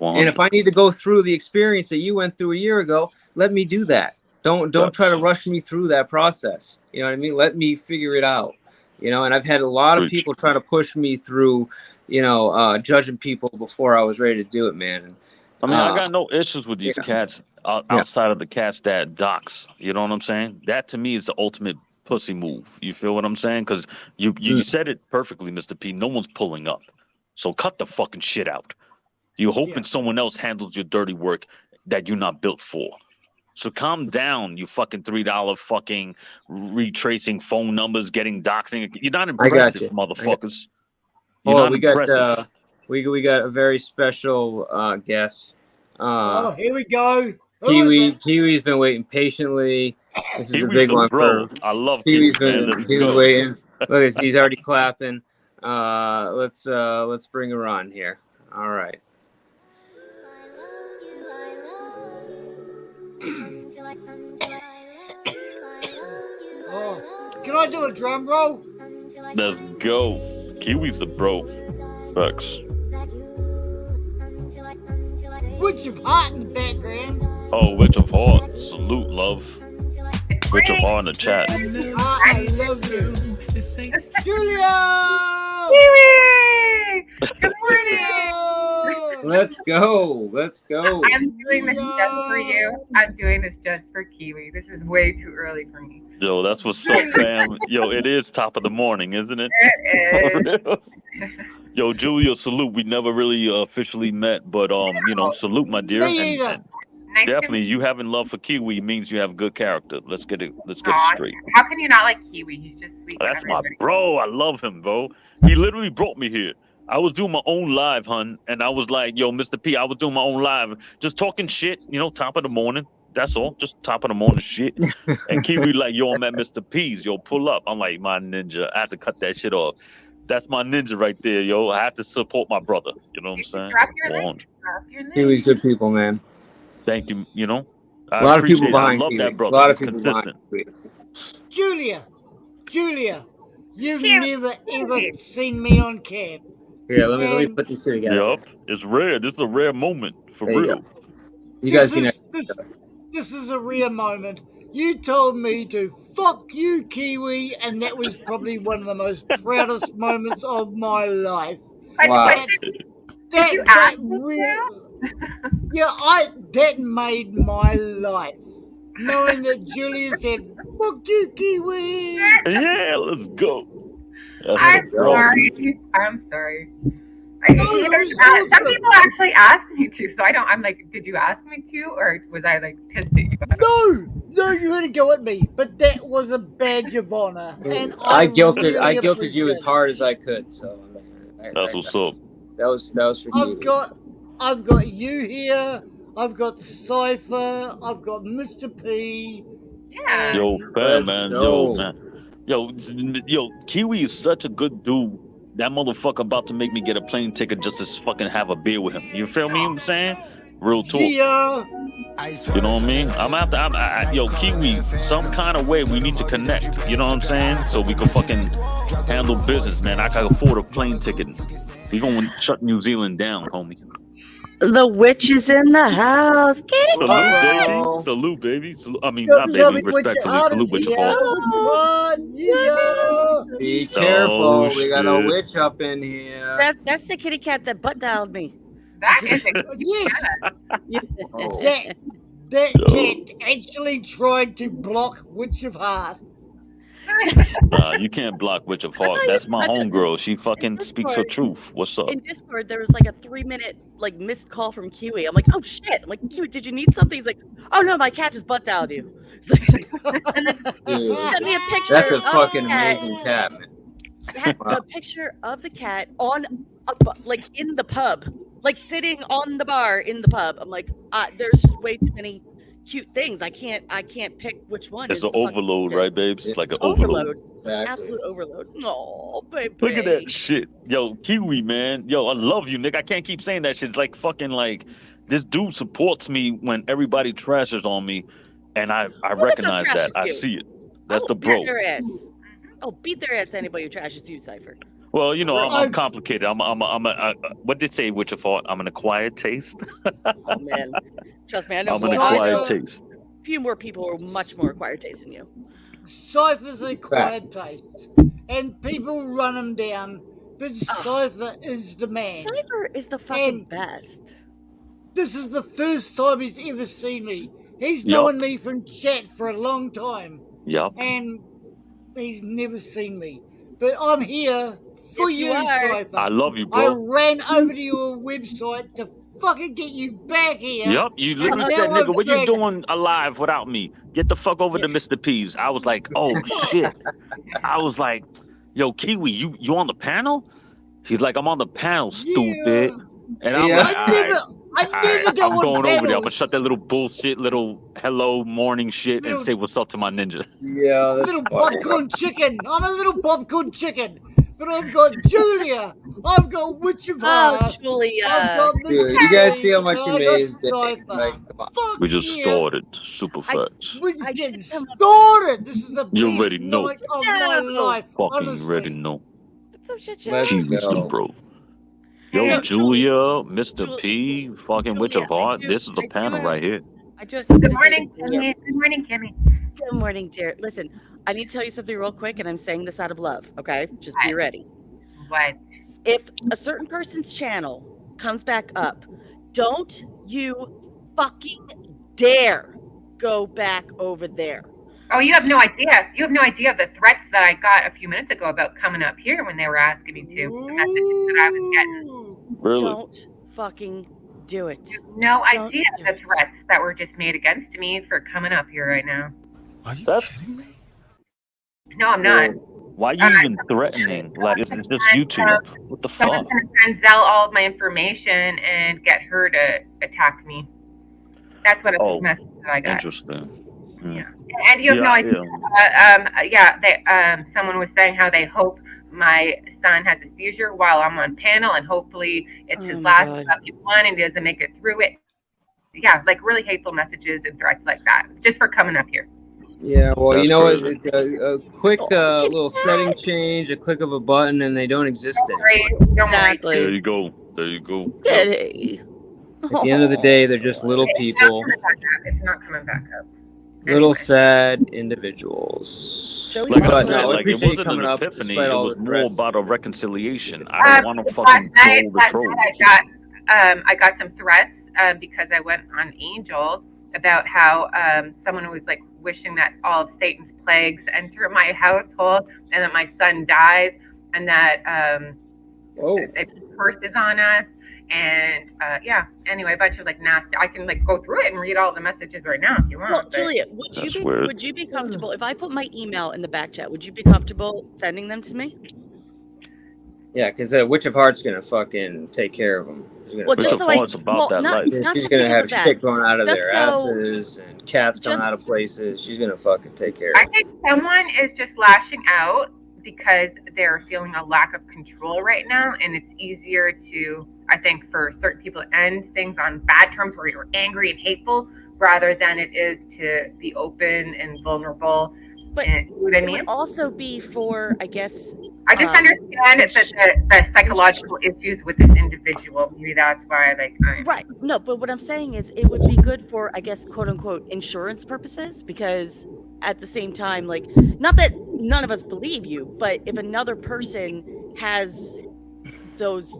And if I need to go through the experience that you went through a year ago, let me do that. Don't try to rush me through that process. You know what I mean? Let me figure it out. And I've had a lot of people try to push me through, judging people before I was ready to do it, man. I mean, I got no issues with these cats outside of the cats that dox. You know what I'm saying? That to me is the ultimate pussy move. You feel what I'm saying? Because you said it perfectly, Mr. P. No one's pulling up. So cut the fucking shit out. You're hoping someone else handles your dirty work that you're not built for. So calm down, you fucking $3 fucking retracing phone numbers, getting doxing. You're not impressive, motherfuckers. You're not impressive. We got a very special guest. Here we go. Kiwi's been waiting patiently. This is a big one for. I love Kiwi's Kiwi, been waiting. Look, he's already clapping. Let's bring her on here. All right. Can I do a drum roll? Let's go. Kiwi's the bro. Facts. Witch of Heart in the background. Oh, Witch of Heart. Salute, love. Witch of Heart in the chat. I love you. Julia! Good morning! Let's go. I'm doing this just for you. I'm doing this just for Kiwi. This is way too early for me. Yo, that's what's up, fam. Yo, it is top of the morning, isn't it? It is. Yo, Julia, salute. We never really officially met, but salute, my dear. And definitely, you having love for Kiwi means you have good character. Let's get it straight. How can you not like Kiwi? He's just sweet. That's my bro. I love him, bro. He literally brought me here. I was doing my own live, hun, and I was like, yo, Mr. P, I was doing my own live, just talking shit, top of the morning. That's all, just top of the morning shit. And Kiwi like, yo, I'm at Mr. P's, yo, pull up. I'm like, my ninja, I have to cut that shit off. That's my ninja right there, yo. I have to support my brother. You know what I'm saying? Drop your link. Kiwi's good people, man. Thank you. A lot of people behind I love Kiwi. that brother. A lot of He's people consistent. Julia, you've never ever seen me on cam. Here, let me put these two together. Yup, it's rare. This is a rare moment for real. This is a rare moment. You told me to fuck you, Kiwi, and that was probably one of the most proudest moments of my life. Wow. That made my life. Knowing that Julia said, fuck you, Kiwi. Yeah, let's go. I'm sorry. Some people actually asked me to, so I'm like, did you ask me to, or was I like pissed at you? No, you had to go at me, but that was a badge of honor, and I guilted you as hard as I could. So that's what's up. That was for you. I've got you here. I've got Cypher. I've got Mr. P. Yeah. Yo, fam, man. Yo, Kiwi is such a good dude. That motherfucker about to make me get a plane ticket just to fucking have a beer with him. You feel me? I'm saying? Real talk. Yeah. You know what I mean? Yo, Kiwi, some kind of way we need to connect. You know what I'm saying? So we can fucking handle business, man. I can afford a plane ticket. We gonna shut New Zealand down, homie. The witch is in the house. Salute, baby. I mean, not baby, respectfully. Salute, witch of heart. Be careful. We got a witch up in here. That's the kitty cat that butt dialed me. That is That cat actually tried to block Witch of Heart. Nah, you can't block Witch of Heart. That's my homegirl. She fucking speaks her truth. What's up? In Discord, there was like a 3-minute like missed call from Kiwi. I'm like, oh shit. I'm like, Kiwi, did you need something? He's like, oh no, my cat just butt dialed you. Dude, send me a picture. That's a of fucking the cat. amazing cat, man. A picture of the cat on like in the pub, like sitting on the bar in the pub. I'm like, there's just way too many cute things. I can't pick which one. It's is an the fucking overload, cutest. right, babes? It's like an Overload. overload. Absolute overload. Oh, baby. Look at that shit. Yo, Kiwi, man. Yo, I love you, nigga. I can't keep saying that shit. It's like fucking like this dude supports me when everybody trashes on me, and I recognize that. I see it. That's the bro. Beat their ass. I'll beat their ass to anybody who trashes you, Cypher. Well, you know, I'm complicated. I'm what did they say, Witch of Heart? I'm an acquired taste. Oh man, trust me, I know. I'm an acquired taste. A few more people are much more acquired taste than you. Cypher's acquired taste, and people run him down, but Cypher is the man. Cypher is the fucking best. This is the first time he's ever seen me. He's known me from chat for a long time. Yup. And he's never seen me. But I'm here for Yes, you you, are. Cypher. I love you, I bro. ran over to your website to fucking get you back here. Yup. You literally And said, now nigga, I'm what you dragged- doing alive without me? Get the fuck over to Mr. P's. I was like, oh shit. I was like, yo, Kiwi, you on the panel? He's like, I'm on the panel, stupid. And I'm like, I never go I'm on going over there. I'm gonna panels. shut that little bullshit, little hello morning shit, and say what's up to my ninja. Yeah, Little popcorn chicken. I'm a little popcorn chicken. But I've got Julia. I've got Witch of Heart. Julia. I've got Mr. Dude, you guys see how much and you I made got today. Cypher. Like, come on. We just started super fast. We're just getting started. This is the You best already know. night of my life. Fucking honestly. ready know. Some shit, Let's Kiwi's go. the bro. Yo, Hey, Julia, Mr. P, fucking Witch of Heart. This is the panel right here. I do have something Good to say morning, to you. Kimmy. Good morning, Kimmy. Good morning, dear. Listen, I need to tell you something real quick, and I'm saying this out of love, okay? Just be ready. What? If a certain person's channel comes back up, don't you fucking dare go back over there. Oh, you have no idea. You have no idea of the threats that I got a few minutes ago about coming up here when they were asking me to. The messages that I was getting. Really? Don't fucking do it. No idea the threats that were just made against me for coming up here right now. That's No, I'm not. why you even threatening? Like, it's just YouTube. What the fuck? Someone's going to send Zell all of my information and get her to attack me. That's what a message that I got. Interesting. Yeah. And you have no idea. Someone was saying how they hope my son has a seizure while I'm on panel, and hopefully it's his last lucky one and he doesn't make it through it. Yeah, like really hateful messages and threats like that, just for coming up here. Yeah, well, That's you know what? crazy. It's a quick little setting change, a click of a button, and they don't exist anymore. Exactly. There you go. There you go. Hey. At the end of the day, they're just little people, It's not coming back up. little sad individuals. Like I But said, no, I like it appreciate you wasn't coming an up epiphany. despite It all was the more threats. about a reconciliation. I don't want to fucking Last night troll the trolls. I got some threats because I went on Angels about how someone was like wishing that all of Satan's plagues enter my household and that my son dies and that a curse is on us. And anyway, a bunch of like nasty. I can like go through it and read all the messages right now if you want. Well, but- Julia, would you be comfortable if I put my email in the back chat? Would you be comfortable sending them to me? Yeah, because Witch of Heart's gonna fucking take care of them. Well, just so I- well, not She's just gonna because have of that. shit going out of Just their so- asses and cats coming Just- out of places. She's gonna fucking take care of I them. think someone is just lashing out because they're feeling a lack of control right now, and it's easier to, I think, for certain people to end things on bad terms where you're angry and hateful rather than it is to be open and vulnerable. But and, you know what I it mean? would also be for, I guess. I just understand the psychological issues with this individual. Maybe that's why, like, Right. No, but what I'm saying is it would be good for, I guess, quote unquote, insurance purposes, because at the same time, like, not that none of us believe you, but if another person has those,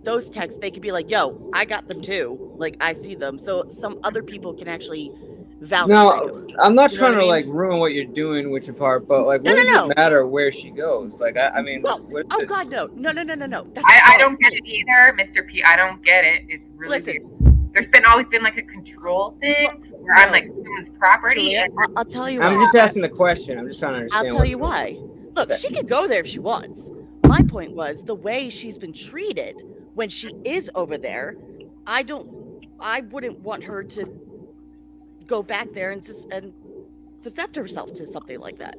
those texts, they could be like, yo, I got them too. Like, I see them. So some other people can actually vouch for No, you. I'm not You know trying what I to mean? like ruin what you're doing with your part, but like, No, what does no, it no. matter where she goes? Like, I mean, Well, what is oh it? God, no. That's I not don't get it. it either, Mr. P. I don't get it. It's really Listen. weird. There's always been like a control thing where I'm like someone's property, Julia, and I'll tell you I'm why. just asking the question. I'm just trying to I'll understand. tell you why. Look, she could go there if she wants. My point was the way she's been treated when she is over there. I wouldn't want her to go back there and subject herself to something like that.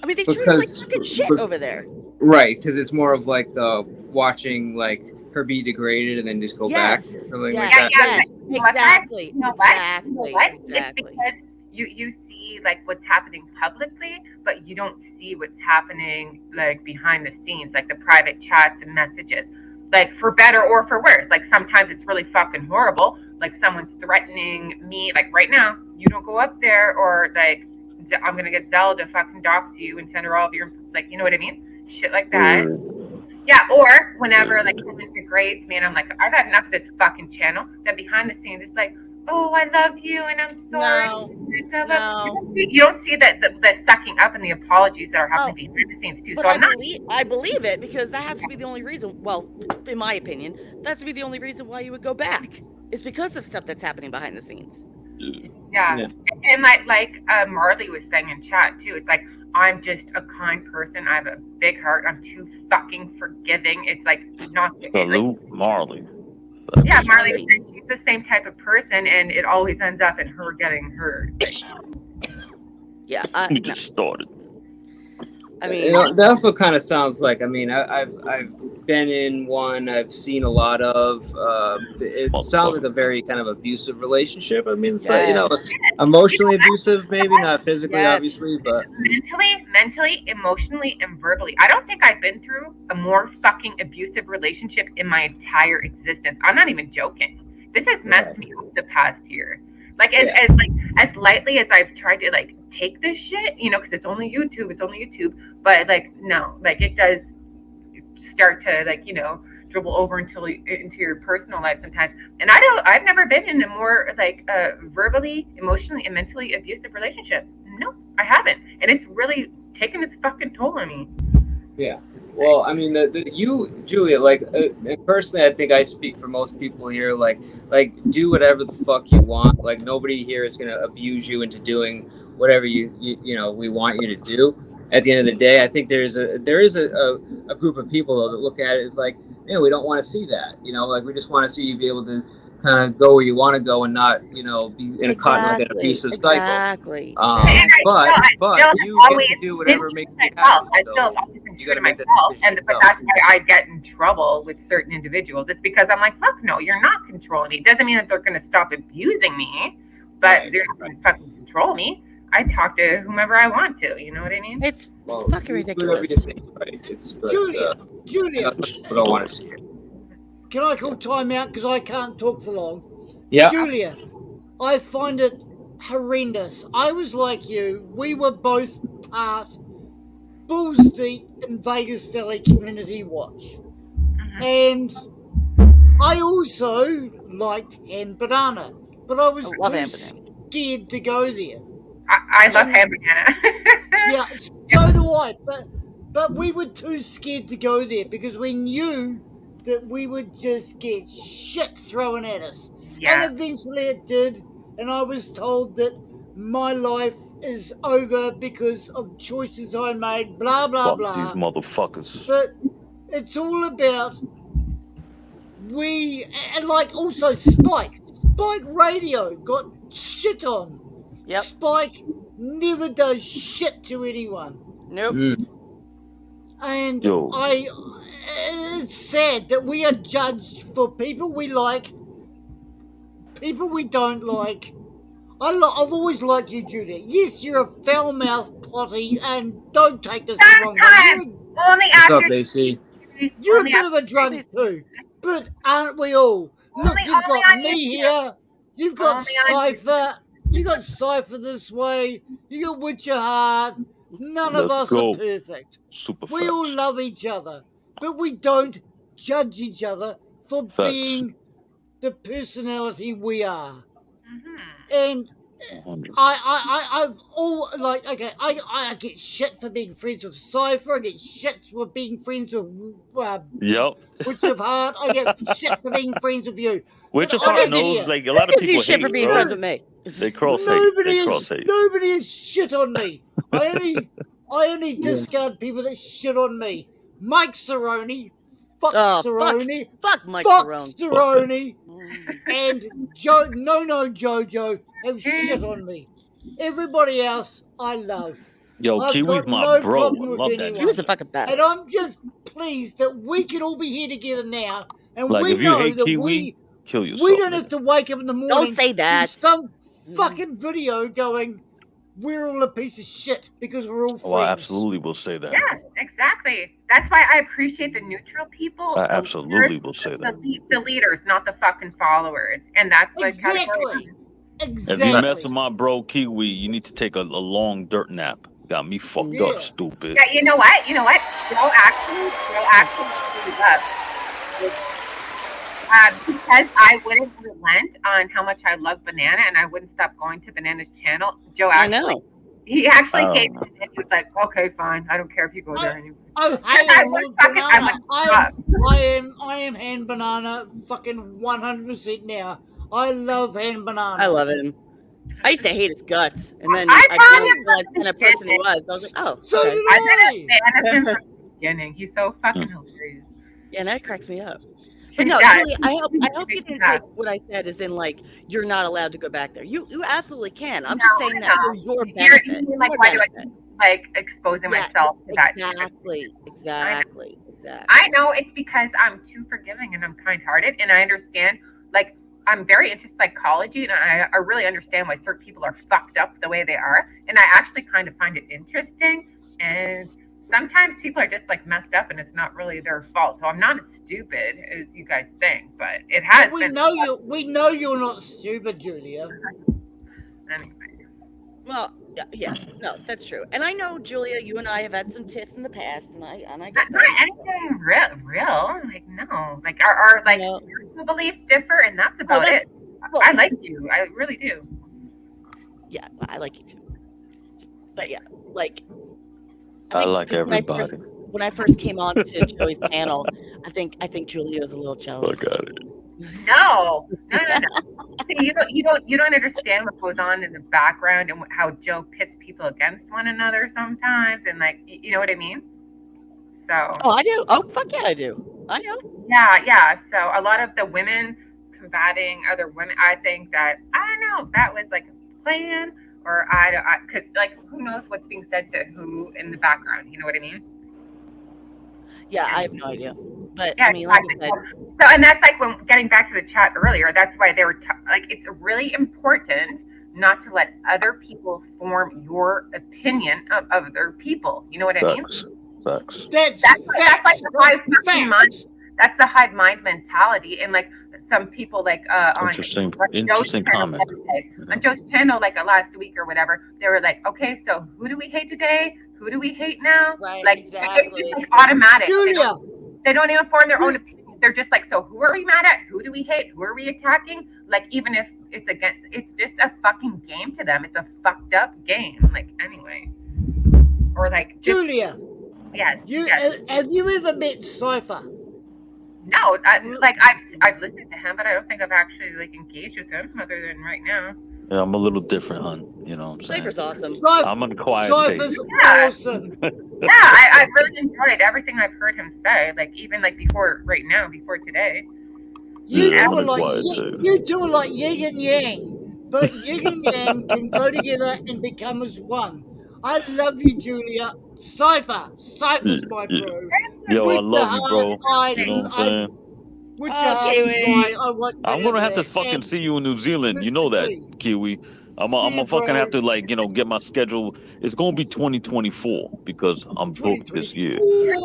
I mean, they treat her like Because, fucking shit over there. right? Because it's more of like the watching like her be degraded and then just go back Yes, or something like yes, that. yes, you know what, exactly, you know what? exactly, You know what? It's exactly. because you see like what's happening publicly, but you don't see what's happening like behind the scenes, like the private chats and messages. Like for better or for worse. Like sometimes it's really fucking horrible. Like someone's threatening me, like right now, you don't go up there, or like I'm gonna get Zelda to fucking dox you and send her all of your, like, you know what I mean? Shit like that. Yeah, or whenever like someone degrades me and I'm like, I've had enough of this fucking channel. Then behind the scenes, it's like, oh, I love you and I'm sorry. No. You don't see the sucking up and the apologies that are happening behind the scenes too. But So I'm not. I believe it because that has to be the only reason. Well, in my opinion, that has to be the only reason why you would go back. Is because of stuff that's happening behind the scenes. Yeah. And like Marley was saying in chat too, it's like I'm just a kind person. I have a big heart. I'm too fucking forgiving. It's like not. Salute Marley. Yeah, Marley was saying she's the same type of person, and it always ends up in her getting hurt. Yeah, we just started. I mean, You know, that also kind of sounds like. I mean, I've been in one. I've seen a lot of. It sounds like a very kind of abusive relationship. I mean, it's like, you know, emotionally abusive, maybe not physically, obviously, but mentally, emotionally, and verbally. I don't think I've been through a more fucking abusive relationship in my entire existence. I'm not even joking. This has messed me up the past year. Like as lightly as I've tried to like take this shit, you know, because it's only YouTube, but like no, like it does start to like, you know, dribble over into your personal life sometimes. And I've never been in a more like verbally, emotionally, and mentally abusive relationship. No, I haven't, and it's really taken its fucking toll on me. Yeah. Well, I mean, you, Julia, like, and personally, I think I speak for most people here. Like, do whatever the fuck you want. Like, nobody here is gonna abuse you into doing whatever you know we want you to do. At the end of the day, I think there is a group of people though that look at it as like, you know, we don't want to see that. You know, like we just want to see you be able to kind of go where you want to go and not, you know, be in a caught in like an abusive cycle. Exactly. But you get to do whatever makes you happy. I still have always been true to myself, but that's why I get in trouble with certain individuals. It's because I'm like, fuck no, you're not controlling me. It doesn't mean that they're going to stop abusing me, but they're not going to fucking control me. I talk to whomever I want to. You know what I mean? It's fucking ridiculous. Right? It's Julia, I don't want to see it. Can I call time out because I can't talk for long? Yeah. Julia, I find it horrendous. I was like you. We were both part balls deep in Vegas Valley Community Watch. And I also liked Hand Banana, but I was too scared to go there. I love Hand Banana. Yeah, so do I. But we were too scared to go there because we knew that we would just get shit thrown at us. Yeah. And eventually it did. And I was told that my life is over because of choices I made, blah, blah, Fuck blah. these motherfuckers. But it's all about and like also Spike Radio got shit on. Yep. Spike never does shit to anyone. Nope. And it's sad that we are judged for people we like, people we don't like. I've always liked you, Judy. Yes, you're a foul-mouthed potty, and don't take this the wrong way. What's up, AC? You're a bit of a drunk too, but aren't we all? Look, you've got me here. You've got Cypher. You got Cypher this way. You got Witcher Heart. None of us are perfect. We all love each other, but we don't judge each other for being the personality we are. And I've all like okay. I get shit for being friends with Cypher. I get shit for being friends with Yep. Witch of Heart. I get shit for being friends with you. Witch But of Heart honestly, knows, like, a lot of Gives you people shit for hate, being bro. friends with me. They cross hate. They cross hate. nobody is shit on me. I only discard people that shit on me. Mike Cerrone, fuck Oh, Cerrone, fuck Mike fuck Cerrone. Cerrone, and Jojo have shit on me. Everybody else, I love. Yo, I've Kiwi's got my no bro. problem I with love that anyone. He was dude. the fucking best. And I'm just pleased that we can all be here together now, and Like, we if you know hate that Kiwi, kill yourself. we don't have to wake up in the morning. Don't say that. To some fucking video going, we're all a piece of shit because we're all friends. Oh, I absolutely will say that. Yeah, exactly. That's why I appreciate the neutral people. I the absolutely leaders, will say the, that. the leaders, not the fucking followers. And that's the category. If you mess with my bro Kiwi, you need to take a long dirt nap. Got me fucked up, stupid. Yeah, you know what? Joe actually screwed up. Because I wouldn't relent on how much I love Banana and I wouldn't stop going to Banana's channel. Joe actually, he actually gave me and he was like, okay, fine. I don't care if you go there anymore. Oh, hey, I Lord would Banana. stop. I am Hand Banana fucking 100% now. I love Hand Banana. I love him. I used to hate his guts, and then I I found finally realized what kind of person he was. I was like, oh, so okay. did I've been a fan of him from the beginning. He's so fucking hilarious. Yeah, and that cracks me up. But no, Yeah. Julie, I hope you didn't take what I said as in like you're not allowed to go back there. You absolutely can. I'm just saying that for your benefit. You mean, like, why do I keep, like, exposing myself to that? Exactly. I know it's because I'm too forgiving and I'm kind-hearted, and I understand, like, I'm very into psychology, and I really understand why certain people are fucked up the way they are, and I actually kind of find it interesting, and sometimes people are just, like, messed up, and it's not really their fault, so I'm not as stupid as you guys think, but it has we been... We know you're not stupid, Julia. Anyway. Well, yeah, no, that's true. And I know, Julia, you and I have had some tiffs in the past, and I get Not anything real. Like, no. Like, our like, spiritual beliefs differ, and that's about it. Well, I like you. I really do. Yeah, I like you too. But yeah, like... I like everybody. When I first came on to Joey's panel, I think Julia was a little jealous. Fuck out of it. No. See, you don't understand what goes on in the background and how Joe pits people against one another sometimes, and like, you know what I mean? So. Oh, I do. Oh, fuck yeah, I do. I know. Yeah. So a lot of the women combating other women, I think that, I don't know, that was like a plan, or because like, who knows what's being said to who in the background? You know what I mean? Yeah, I have no idea. But yeah, I mean, like I said, so, and that's like when getting back to the chat earlier, that's why they were like, it's really important not to let other people form your opinion of other people. You know what I mean? Facts. That's like the hive mind. That's the hive mind mentality, and like some people like interesting Joe's comment. On Joe's channel, like last week or whatever, they were like, okay, so who do we hate today? Who do we hate now? Right, like, exactly. It's like automatic. Julia. They don't even form their own opinion. They're just like, so who are we mad at? Who do we hate? Who are we attacking? Like, even if it's against, it's just a fucking game to them. It's a fucked up game. Like, anyway. Or like, Julia. Yes. Have you ever met Cypher? No, I've listened to him, but I don't think I've actually like engaged with him other than right now. Yeah, I'm a little different, hon. You know what I'm saying? Cypher's awesome. I'm on a quiet Cypher's awesome. Yeah, I really enjoyed everything I've heard him say. Like, even like before today. You do it like yin and yang, but yin and yang can go together and become as one. I love you, Julia. Cypher's my bro. Yo, I love you, bro. You know what I'm saying? I'm gonna have to fucking see you in New Zealand. You know that, Kiwi. I'm gonna fucking have to, like, get my schedule. It's gonna be 2024 because I'm booked this year.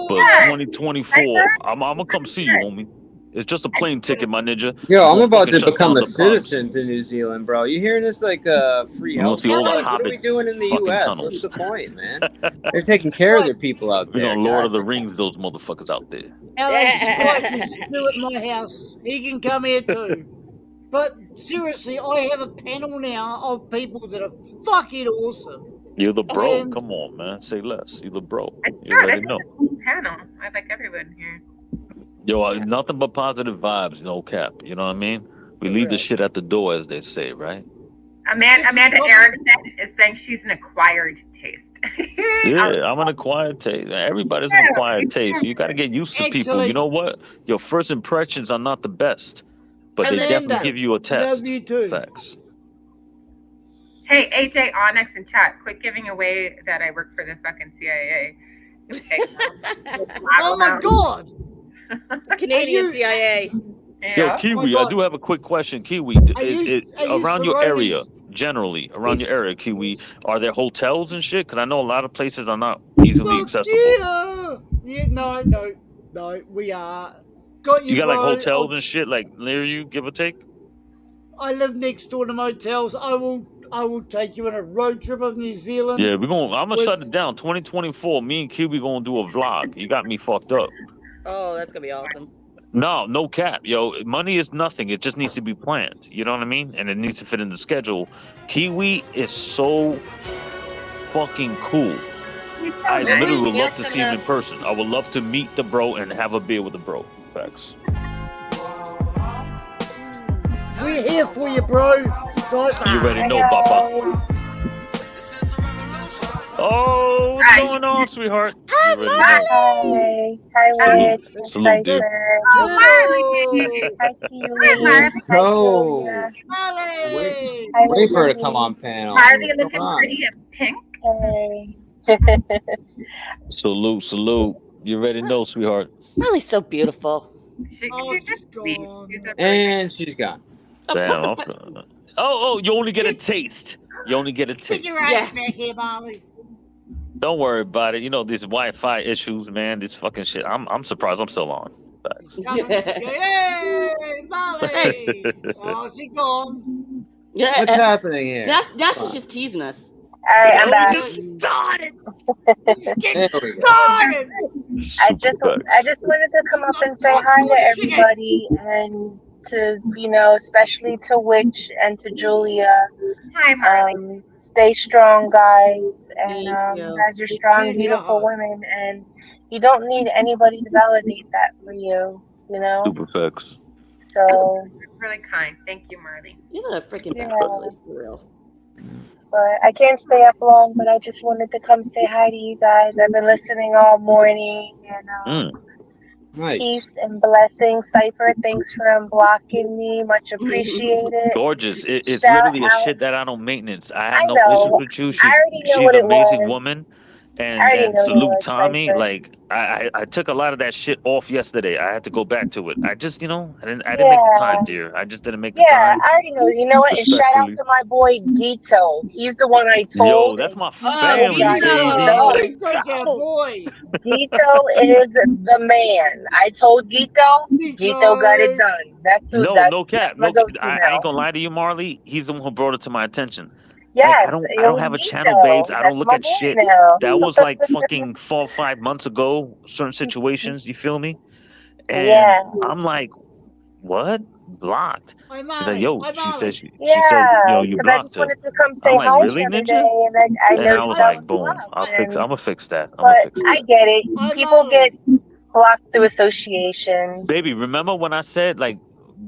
But 2024, I'm gonna come see you, homie. It's just a plane ticket, my ninja. Yo, I'm about to become a citizen to New Zealand, bro. You hearing this like free health? What are we doing in the U.S.? Tunnels. What's the point, man? They're taking care of their people out there. We're gonna Lord of the Rings those motherfuckers out there. Alex Scott is still at my house. He can come here too. But seriously, I have a panel now of people that are fucking awesome. You're the bro. And Come on, man. Say less. You're the bro. It's You true. already This know. is a cool panel. I like everyone here. Yo, nothing but positive vibes, no cap. You know what I mean? We leave the shit at the door, as they say, right? Amanda Erickson is saying she's an acquired taste. Yeah, I'm an acquired taste. Everybody's an acquired taste. You got to get used to people. You know what? Your first impressions are not the best, but they definitely give you a test. Love you too. Facts. Hey, AJ Onyx in chat, quit giving away that I work for the fucking CIA. Oh my god! Canadian CIA. Yo, Kiwi, I do have a quick question. Kiwi, around your area, generally, around your area, Kiwi, are there hotels and shit? Because I know a lot of places are not easily accessible. Yeah, no, we are. Got you, You got like bro. hotels and shit like near you, give or take? I live next door to motels. I will take you on a road trip of New Zealand. Yeah, I'm gonna shut it down. 2024, me and Kiwi gonna do a vlog. You got me fucked up. Oh, that's gonna be awesome. No cap, yo. Money is nothing. It just needs to be planned. You know what I mean? And it needs to fit in the schedule. Kiwi is so fucking cool. I literally would love to see him in person. I would love to meet the bro and have a beer with the bro. Facts. We're here for you, bro. You already know, Papa. Oh, what's going on, sweetheart? Hi, Witch. Salute, dude. Hi, Kiwi. Oh, Hi, wait for her to come on panel. Marley Come looking on. pretty in pink. Salute. You already know, sweetheart. Marley's so beautiful. She's just sweet. And she's gone. Damn. Oh, you only get a taste. You only get a taste. Get your ass back here, Molly. Don't worry about it. You know, these Wi-Fi issues, man. This fucking shit. I'm surprised I'm still on. Hey, Molly. Oh, she gone. Yeah, What's happening here? Dash is just teasing us. All right, I'm back. Started. There we go. I just wanted to come up and say hi to everybody and to, especially to Witch and to Julia. Hi, Marley. Stay strong, guys. And you guys are strong, beautiful women. And you don't need anybody to validate that for you, Super facts. So. Really kind. Thank you, Marley. You're a freaking Yeah. bastard, for real. But I can't stay up long, but I just wanted to come say hi to you guys. I've been listening all morning, and Nice. peace and blessings. Cypher, thanks for unblocking me. Much appreciated. Gorgeous. It's Shout literally a out- shit that I don't maintenance. I I have no know. issues with you. I already know She's what an it amazing was. woman. I already And know salute what it was, Tommy. Cypher. Like I took a lot of that shit off yesterday. I had to go back to it. I just I didn't make the Yeah. time, dear. I just didn't make the Yeah, time. I already know. You know what? And shout out Respectfully. to my boy Gito. He's the one I Yo, told. that's my Gito family, got it baby. done. Let's Gito's our boy. Gito is the man. I told Gito. Gito got it done. That's who. No cap. That's my No, go-to I now. ain't gonna lie to you, Marley. He's the one who brought it to my attention. Yes, I don't it was have a Gito. channel, babes. I That's don't look my at boy shit. now. That was like fucking 4 or 5 months ago, certain situations, you feel me? And Yeah. I'm like, what? Blocked. She's like, yo, she said you Yeah, you because I blocked just her. wanted to come say I'm like, hi really, the other Ninja? day, and I And I noticed was I like, was boom, blocked. I'm gonna fix that. But I get it. People get blocked through association. Baby, remember when I said like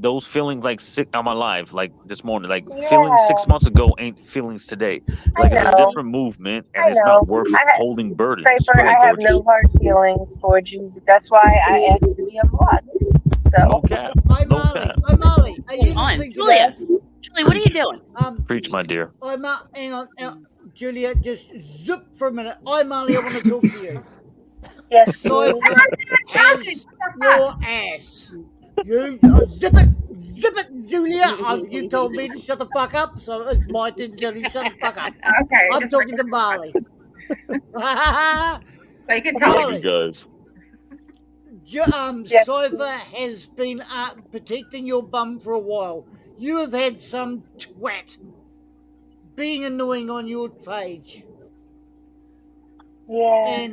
those feelings like sick I'm alive, like this morning, like feelings 6 months ago ain't feelings today. Like it's a know. different movement and I it's know. not worth holding burdens. Cypher, Go ahead, I have gorgeous. no hard feelings towards you. That's why I asked to be unblocked. So. No cap. Hi, Molly. Are you On. listening to Julia. that? Julia, what are you doing? Preach, my dear. Hang on, Julia, just zip for a minute. Hi, Molly, I want to talk to you. Yes, Cypher has your ass. You zip it, Julia. You told me to shut the fuck up, so it's my turn to tell you to shut the fuck up. Okay. I'm talking to Molly. So you can Love tell you me. guys. Cypher has been protecting your bum for a while. You have had some twat being annoying on your page. Yeah.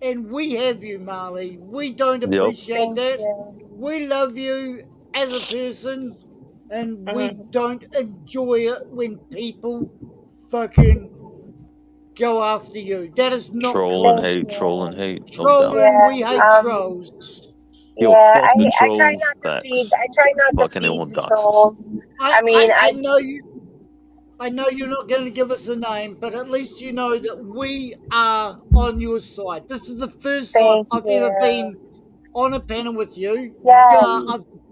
And we have you, Marley. We don't Yep. appreciate Thank that. you. We love you as a person. and we don't enjoy it when people fucking go after you. That is not Troll and cool. hate, troll and hate, no doubt. Trolling, we hate trolls. Yo, fuck the trolls. I try not to Fucking feed everyone the doxes. trolls. I mean, I know you. I know you're not going to give us a name, but at least you know that we are on your side. This is the first time I've ever been on a panel with you.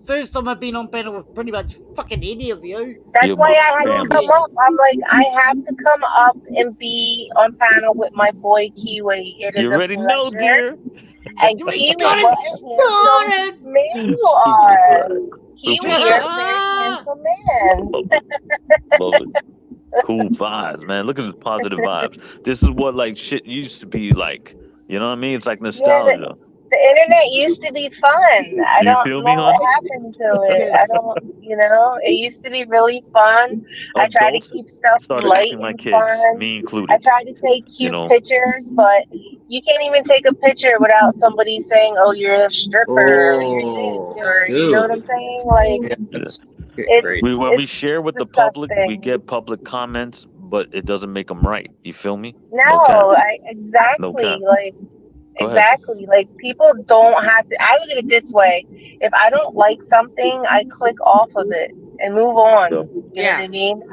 First time I've been on panel with pretty much fucking any of you. That's why I had to come up. I'm like, I have to come up and be on panel with my boy Kiwi. It is You a already know, dear. And Kiwi, what a handsome man you are. Kiwi, you're a very handsome man. Love it. Cool vibes, man. Look at the positive vibes. This is what like shit used to be like. You know what I mean? It's like nostalgia. The internet used to be fun. I You don't feel know me, what hon? happened to it. I don't, it used to be really fun. I try to keep stuff Started light acting like and kids, fun. me included. I try to take cute pictures, but you can't even take a picture without somebody saying, "Oh, you're a stripper," or "You're this," or you know what I'm saying? Like, That's when we share with the public, we get public comments, but it doesn't make them right. You feel me? no, cap. exactly. Like, exactly. Like, people don't have to. I look at it this way: if I don't like something, I click off of it and move on. You know what I mean?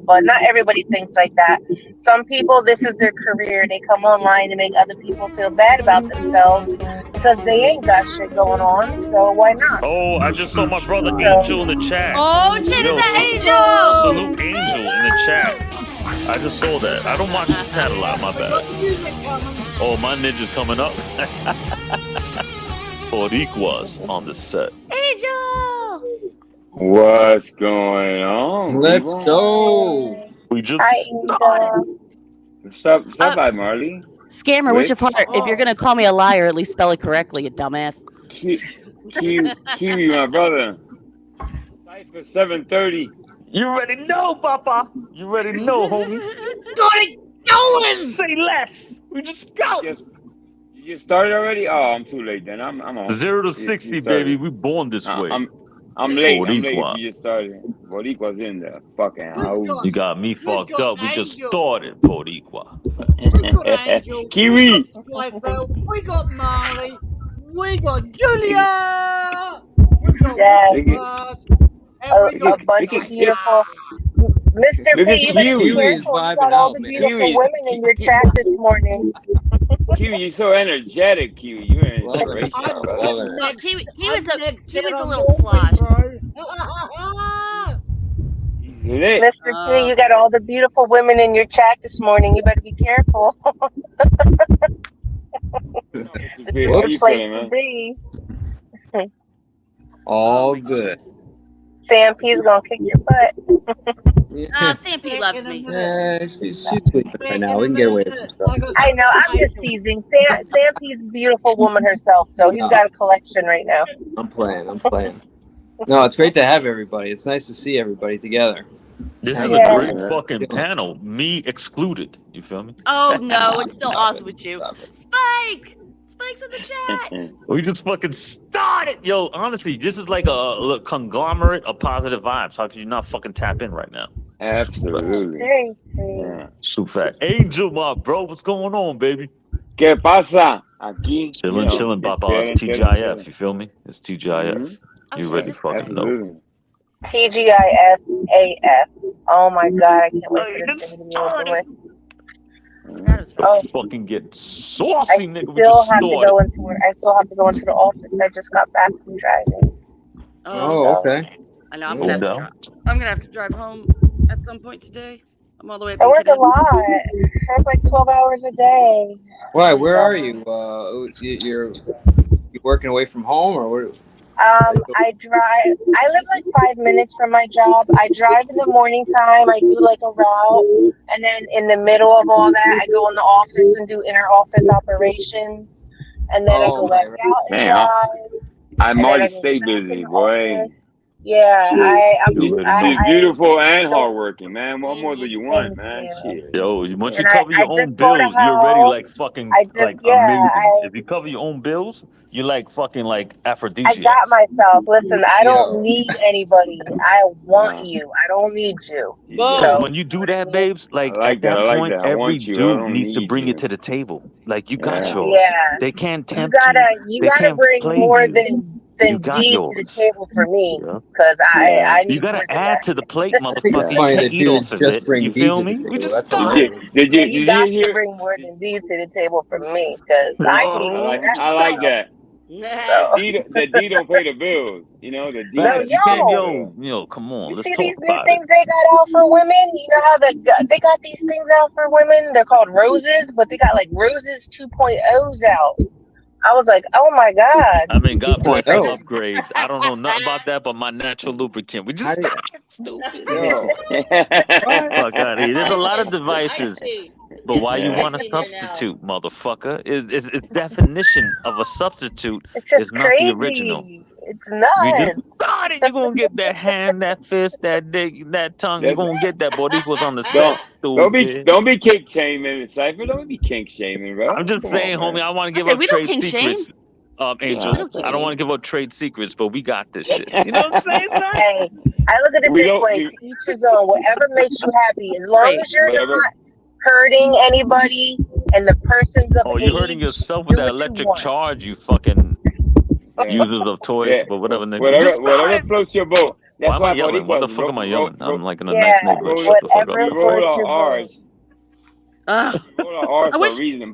But not everybody thinks like that. Some people, this is their career. They come online to make other people feel bad about themselves because they ain't got shit going on. So why not? Oh, I just saw my brother Angel in the chat. Oh, shit, is that Angel? Salute Angel in the chat. I just saw that. I don't watch the chat a lot, my bad. Oh, my ninja's coming up. Boricuas on the set. Angel! What's going on? Let's go. We just started. What's up, by Marley? Scammer, what's your part? If you're going to call me a liar, at least spell it correctly, you dumbass. Kiwi, my brother. Cypher 7:30. You already know, Papa. You already know, homie. Got it going. Say less. We just go. You just started already? Oh, I'm too late then. I'm on. 0 to 60, baby. We born this way. I'm late. Boricua. You just started. Boricua's in the fucking house. You got me fucked up. We just started, Boricua. We got Angel. Kiwi. We got Slifer. We got Marley. We got Julia. We got Richard. And we got a bunch of beautiful. Mr. P, you better be careful. You got all the beautiful women in your chat this morning. Kiwi, you're so energetic, Kiwi. You're an inspiration, brother. Yeah, Kiwi's a little slosh. Mr. P, you got all the beautiful women in your chat this morning. You better be careful. Good place to be. All good. Sam P's gonna kick your butt. Sam P loves me. Yeah, she's sleeping right now. We can get away with some stuff. I know. I'm just teasing. Sam P's a beautiful woman herself, so he's got a collection right now. I'm playing. No, it's great to have everybody. It's nice to see everybody together. This is a great fucking panel, me excluded. You feel me? Oh no, it's still awesome with you. Spike! Spike's in the chat! We just fucking started! Yo, honestly, this is like a conglomerate of positive vibes. How could you not fucking tap in right now? Absolutely. Super fat. Angel, my bro, what's going on, baby? ¿Qué pasa? Aquí. Chilling, Papa. It's TGIF, you feel me? It's TGIF. You already fucking know. TGIF-AF. Oh my god, I can't wait for this thing to be over with. Fucking get saucy, nigga. I still have to go into the office. I just got back from driving. Oh, okay. I know. I'm gonna have to drive home at some point today. I'm all the way up. I work a lot. I work like 12 hours a day. Why? Where are you? You're working away from home, or where? I drive. I live like 5 minutes from my job. I drive in the morning time. I do like a route, and then in the middle of all that, I go in the office and do inter office operations, and then I go back out and drive. I'm already stay busy, boy. Yeah, She's beautiful and don't. hardworking, man. What more do you want, man? Shit. Yo, once you And cover your I own just bought a bills, you're already house. like fucking I just, like yeah, amazing. If you cover your own bills, you're like fucking like I got aphrodisiacs. myself. Listen, I don't Yo. need anybody. I want you. I don't need you. Yo, So, when you you know do what I that, mean? babes, like at I that like point, that. I every want you. I dude don't needs to need bring it you. to the table. Like you got Yeah. yours. Yeah. They can't You tempt you. They gotta can't bring play more you. You than got D to the yours. table for me, Yeah. because I You need more gotta than add to the plate, I think it's motherfucker. You funny can't that eat off dudes of just it. You bring D feel to the me? We table. just That's started. hilarious. Yeah, you got to hear? bring more than D to the table for me, because I need more I like extra. that. So. The D don't pay the bills. You know, the D No, Facts. doesn't You pay can't, the yo, bills. yo, come on. you Let's see talk these new about it. things they got out for women? You know how they got these things out for women? They're called roses, but they got like roses 2.0s out. I was like, oh my God. I mean, God bless them 2.0. upgrades. I don't know nothing about that, but my natural lubricant. We How just do you, stop it, stupid. yo, what? Fuck out of here. There's a lot of devices. But why you Yeah. want a substitute, motherfucker? Is definition of a substitute It's just is not the original. crazy. It's You just nuts. got it. You're gonna get that hand, that fist, that dick, that tongue. You're That- gonna get that. Boricua's on the set, stupid. don't be kink shaming, Cypher. Don't be kink shaming, bro. I'm just Come on, saying, homie. man. I want to give Listen, up we don't trade kink shame. secrets, Angel. We don't kink I don't want shame. to give up trade secrets, but we got this shit. You know what I'm saying, son? Hey, I look at it We this don't. way: to each his own. Whatever makes you happy, as long Right. as you're Whatever. not hurting anybody and the person's of Oh, you're hurting age, yourself with do that what you electric want. charge, you fucking Yeah. users of toys, Yeah. but whatever, nigga. Just start Whatever it. floats your boat. Why That's am I why yelling? Why the Boricuas fuck am I yelling? I'm like in a nice Yeah, neighborhood. roll, Shut the fuck up. whatever we roll floats your our boat. R's. Ugh. Roll our R's I for a wish. reason.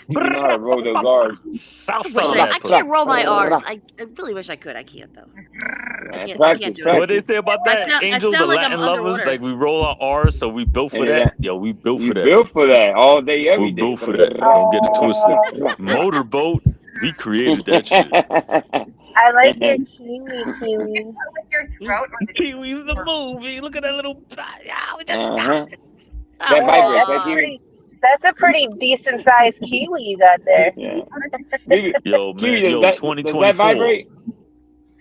You know how to roll those R's. South I wish side I that can't roll my R's. I really wish I could. I can't though. I can't do it. What they say about that, I Angel? The sound like I'm Latin lovers, underwater. like we roll our R's, so we built for that. Yo, we built for You that. built for that all day, every We day. built for that. Don't get it twisted. Motorboat, we created that shit. I like your kiwi. With your throat or the Kiwi's the movie. Look at that little. Yeah, we just Uh-huh. stop it. That vibrates, right, That's Kiwi? that's a pretty decent sized kiwi you got there. Yeah. Yo, Kiwi, man. Yo, does that 2024. vibrate?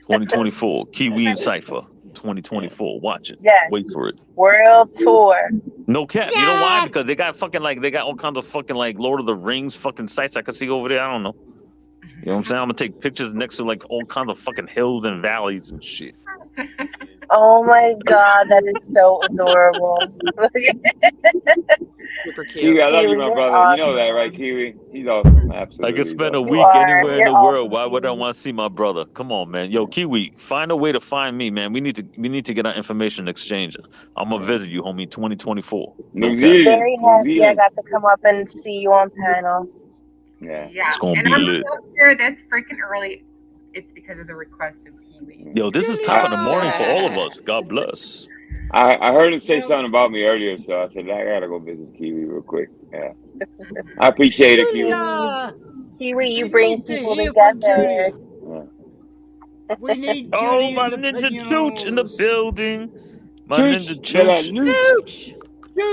2024. Kiwi and Cypher. 2024. Watch it. Yes. Wait for it. World tour. No cap. You know why? Because they got fucking like they got all kinds of fucking like Lord of the Rings fucking sites I can see over there. I don't know. You know what I'm saying? I'm gonna take pictures next to like all kinds of fucking hills and valleys and shit. Oh my God, that is so adorable. Super cute. Kiwi, I love you, Kiwi, my you're brother. You know that, awesome. right, Kiwi? He's awesome. Absolutely. I could spend a awesome. week anywhere in You're the world. awesome, Why would I Kiwi. want to see my brother? Come on, man. Yo, Kiwi, find a way to find me, man. We need to get our information exchange. I'm gonna visit you, homie. 2024. No New cap. Zealand. Very New happy I Zealand. got to come up and see you on panel. Yeah. Yeah. It's gonna And be I'm lit. so sure this freaking early. It's because of the request of Kiwi. Yo, this is top of the morning for all of us. God bless. I heard him say something about me earlier, so I said, I gotta go visit Kiwi real quick. Yeah. I appreciate it, Kiwi. Kiwi, you bring need to people hear from together. Julia. We need Oh, Julia's my ninja opinion Chooch in the on building. My Chooch, ninja de la Chooch. Chooch.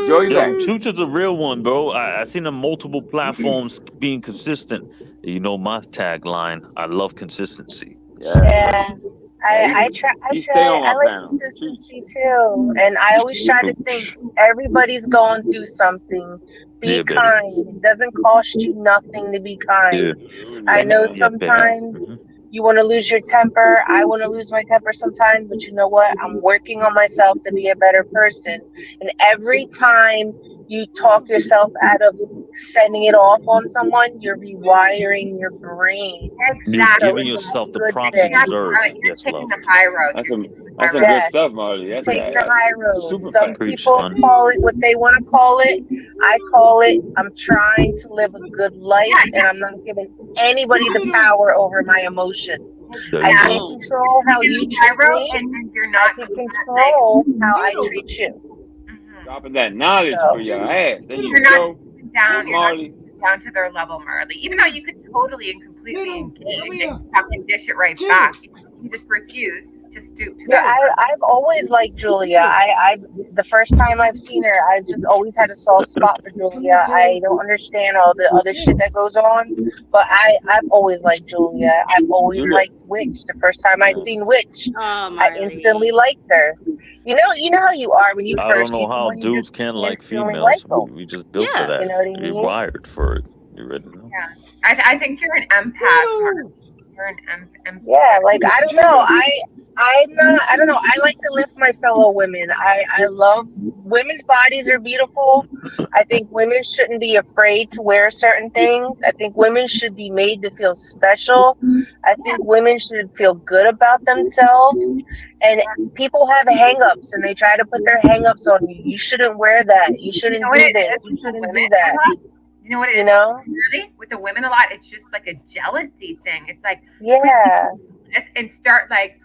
Joey Yo, back. Chooch is a real one, bro. I seen him multiple platforms being consistent. You know my tagline. I love consistency. Yeah. I like panel. consistency too. And I always try to think everybody's going through something. Be Yeah, baby. kind. It doesn't cost you nothing to be kind. I know sometimes you want to lose your temper. I want to lose my temper sometimes, but you know what? I'm working on myself to be a better person. And every time you talk yourself out of sending it off on someone, you're rewiring your brain. You're So giving it's a yourself the good props you thing. deserve. You're Yes, taking love. the high road. That's some Yes. good stuff, Marley. That's Take the high road. super Some fact. people call it what they want to call it. I call it I'm trying to live a good life and I'm not giving anybody the power over my emotions. There I you can go. control how you treat me. And you're not I can control how I treat you. Dropping that knowledge for your ass. There you You're not go. down. You're Marley. not down to their level, Marley. Even though you could totally and completely engage and fucking dish it right back, you just refuse to stoop to Yeah, that. I've always liked Julia. I the first time I've seen her, I've just always had a soft spot for Julia. I don't understand all the other shit that goes on, but I've always liked Julia. I've always Julia. liked Witch. The first time I seen Witch, I instantly liked her. You know how you are when you I don't first know see how someone, you dudes just can like instantly like females. them. We just built for that. You know what I We're mean? wired for it. You ready to know? Yeah, I think you're an empath, Mark. You're an empath. Yeah, like I don't know. I'm not. I don't know. I like to lift my fellow women. I love women's bodies are beautiful. I think women shouldn't be afraid to wear certain things. I think women should be made to feel special. I think women should feel good about themselves. And people have hang-ups and they try to put their hang-ups on you. You shouldn't wear that. You You know shouldn't what do it this. is You with the shouldn't women do that. a lot? You know what it You is know? really with the women a lot? It's just like a jealousy thing. It's like Yeah. and start like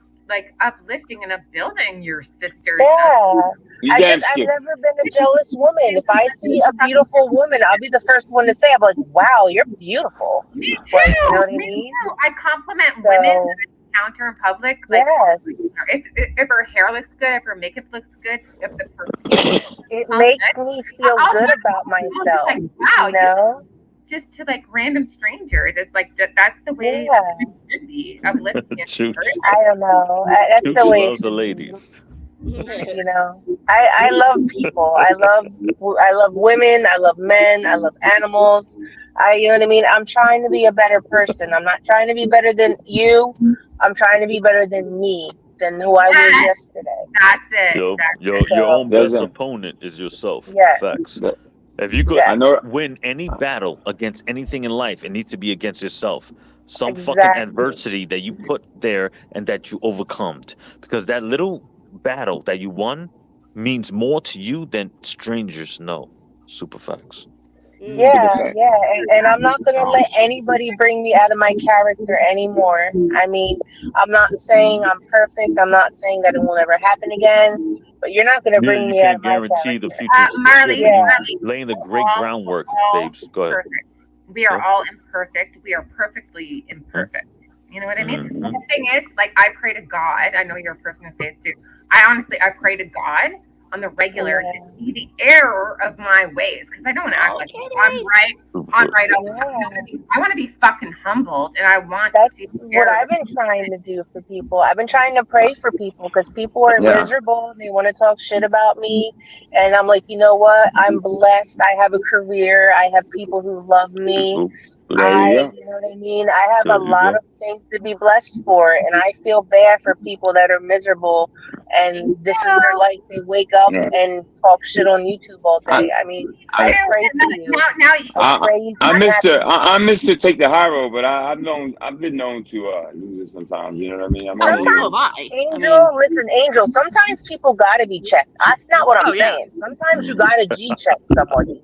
uplifting and upbuilding your sisters. Yeah. You I've damn never skip. been a jealous woman. If I see a beautiful woman, I'll be the first one to say, I'm like, wow, you're beautiful. Me Like, you know too. what I Me mean? too. I compliment women So, that I encounter in public. Like, yes. if her hair looks good, if her makeup looks good, if the perfume It smells makes good, me feel I'll good just about myself. like, wow, You know? just to like random strangers. It's like that's the way Yeah. it should be. Uplifting and Chooch. encouraging. I don't know. That's the Chooch way it loves the should be. ladies. You know, I love people. I love women. I love men. I love animals. You know what I mean? I'm trying to be a better person. I'm not trying to be better than you. I'm trying to be better than me, than who I was yesterday. That's it. Your own best Doesn't- opponent is yourself. Yes. Facts. If you could Yes. I know. win any battle against anything in life, it needs to be against yourself. Some fucking Exactly. adversity that you put there and that you overcome. Because that little battle that you won means more to you than strangers know. Super facts. Yeah, yeah, and I'm not gonna let anybody bring me out of my character anymore. I mean, I'm not saying I'm perfect. I'm not saying that it will never happen again. But you're not gonna Neither bring you me out can't of my guarantee character. the future. Marley, But Yeah. you laying the great groundwork, babes. Go ahead. Perfect. We are Yeah. all imperfect. We are perfectly imperfect. You know what I mean? Mhm. The thing is, like, I pray to God. I know you're a person of faith too. I pray to God on the regular to see the error of my ways because I don't want to act like I'm right all the time. I want to be fucking humbled, and I want to see That's the what error. I've been trying to do for people. I've been trying to pray for people because people are Yeah. miserable and they want to talk shit about me. And I'm like, you know what? I'm blessed. I have a career. I have people who love me. There you go. You know what I mean? I have There a you lot go. of things to be blessed for. And I feel bad for people that are miserable and this is their life. They wake up Yeah. and talk shit on YouTube all day. I mean, I pray for you. I pray you I can missed happy. I missed to take the high road, but I've been known to lose it sometimes. You know what I mean? I'm only Sometimes, Angel, listen, Angel, sometimes people gotta be checked. That's not what I'm saying. Sometimes you gotta G-check somebody.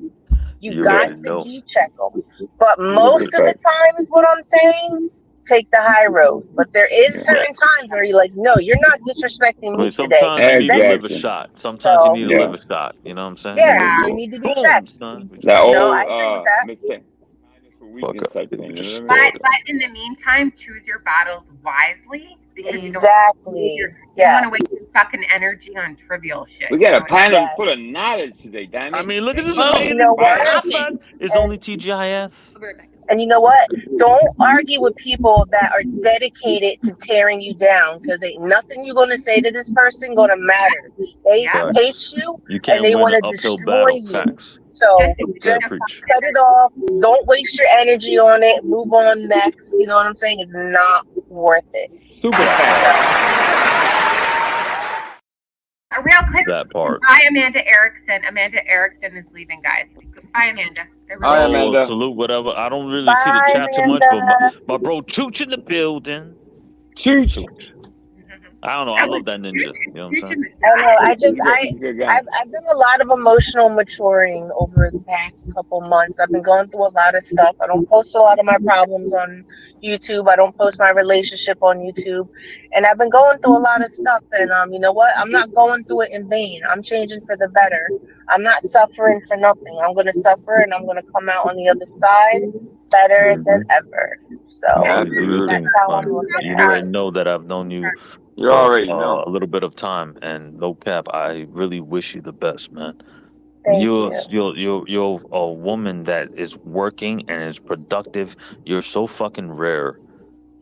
You You got already to know. G-check them. But most of the time is what I'm saying, take the high road. But there is certain times where you're like, no, you're not disrespecting I me mean, today. sometimes you need a liver Exactly. shot. Sometimes you need a So, liver shot. You know what I'm saying? yeah, Like, you need to be boom, checked. son. that No, old I agree with that. mistake for weakness type thing. You know what But I mean? in the meantime, choose your battles wisely because Exactly. you don't want to waste your fucking energy on trivial shit. We got you a know? panel full of knowledge today, damn it. I mean, look at this And amazing you know what? panel, son. It's only TGIF. And you know what? Don't argue with people that are dedicated to tearing you down because ain't nothing you're going to say to this person going to matter. They hate you You and can't they win want an to uphill destroy battle. you. Facts. So Yeah, just preach. cut it off. Don't waste your energy on it. Move on next. You know what I'm saying? It's not worth it. Super fast. Real quick, That part. bye, Amanda Erickson. Amanda Erickson is leaving, guys. Bye, Amanda. Hi, Amanda. Salute, whatever. I don't really see the chat too much, but my bro Chooch in the building. Chooch. I don't know. I love that ninja. You know what I'm saying? I don't know. I've done a lot of emotional maturing over the past couple months. I've been going through a lot of stuff. I don't post a lot of my problems on YouTube. I don't post my relationship on YouTube. And I've been going through a lot of stuff. And you know what? I'm not going through it in vain. I'm changing for the better. I'm not suffering for nothing. I'm gonna suffer and I'm gonna come out on the other side. better than ever. So I'll do your thing, that's how I'm son. looking You at already it. know that I've known you You for already know. a little bit of time, and no cap, I really wish you the best, man. Thank You're you. you're a woman that is working and is productive. You're so fucking rare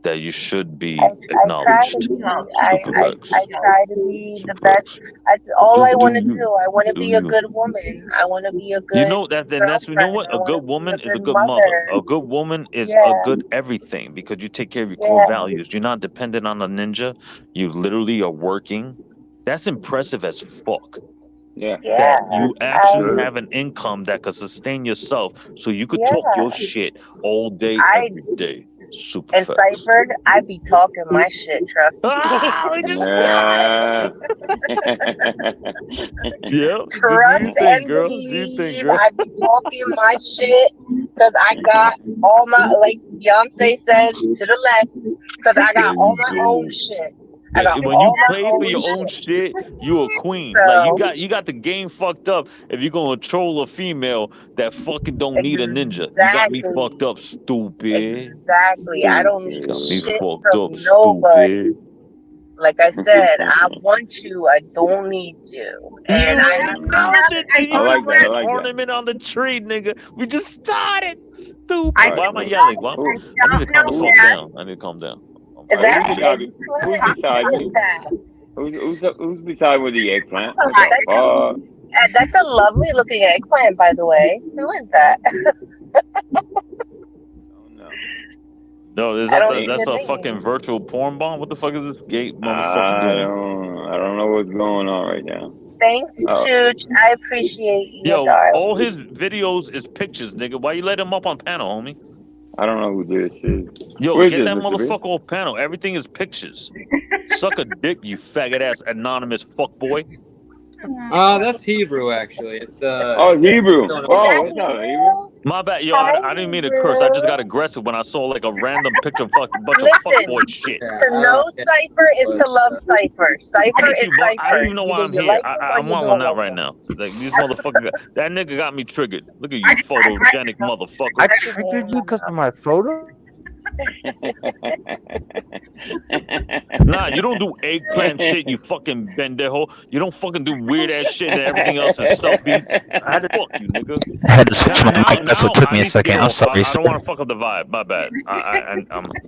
that you should be I try to acknowledged. be. Super facts. I try to be the Super best. facts. That's all I Do want to you? do. I want to Do be a you? good woman. I want to be a You good know that then that's you know girlfriend. what? I A want good to be a woman is a good good mother. mother. A good woman is a Yeah, good everything because you take care of your core yeah, values. You're not dependent on a ninja. You literally are working. That's impressive as fuck. Yeah. yeah. That you actually I, have an income that could sustain yourself so you could talk yeah. your shit all day, I every day. Super and facts. Cypher, I be talking my shit. Trust me. We just Yeah. yeah, do Trust your thing, and girl. Do your thing, believe. girl. I be talking my shit because I got all my, like Beyonce says, to the left, because I There got all you my own go. shit. I Yeah, got when you all my play for own your own shit. shit, you a queen. Like So you got the game fucked up. If you're gonna troll a female that fucking don't need a ninja, you got me fucked exactly, up, stupid. exactly. I don't need Got me Stupid. shit fucked from up, nobody. stupid. Like I said, I want you. I don't need you. And You I ain't have nothing. I You I have like just that. I an like that. ornament on the tree, nigga. We just started. All Stupid. right. Why am I yelling? Why? Who? I need to calm the don't know fuck Who? that. down. I need to calm down. Oh Is my All right. that Who's god. beside you? Who's eggplant? beside What is you? that? Who's beside with the eggplant? What the That's fuck? that's a lovely looking eggplant, by the way. Who is that? Oh no. No, is I that don't the see Ain't. that's the a fucking name. virtual porn bomb? What the fuck is this gay motherfucker doing? I don't know what's going on right now. Thanks, Oh, Chooch. I appreciate you, Yo, all darling. his videos is pictures, nigga. Why you let him up on panel, homie? I don't know who this is. Yo, Who is get this, that Mr. B? motherfucker off panel. Everything is pictures. Suck a dick, you faggot ass anonymous fuckboy. That's Hebrew actually. It's Oh, it's Hebrew. don't know. Is Oh, that what's up, Hebrew? Hebrew? My bad, yo. Hi, I didn't mean to curse. I just got Hebrew. aggressive when I saw like a random picture of fucking bunch of Listen, fuckboy shit. Yeah, to know yeah, Cypher is to but, love Cypher. Cypher Thank is you, but I don't Cypher. even know why Either I'm you here. like him or I'm you wilding don't out like right him. now. Like these motherfuckers, that nigga got me triggered. Look at you, photogenic motherfucker. I triggered you because of my photo? Nah, you don't do eggplant shit, you fucking bendejo. You don't fucking do weird ass shit and everything else is selfies. I had to, Fuck you, nigga. I had to switch my mic. That's what Now took I me a need to get second. I'm off. sorry, I sir. don't want to fuck up the vibe. My bad.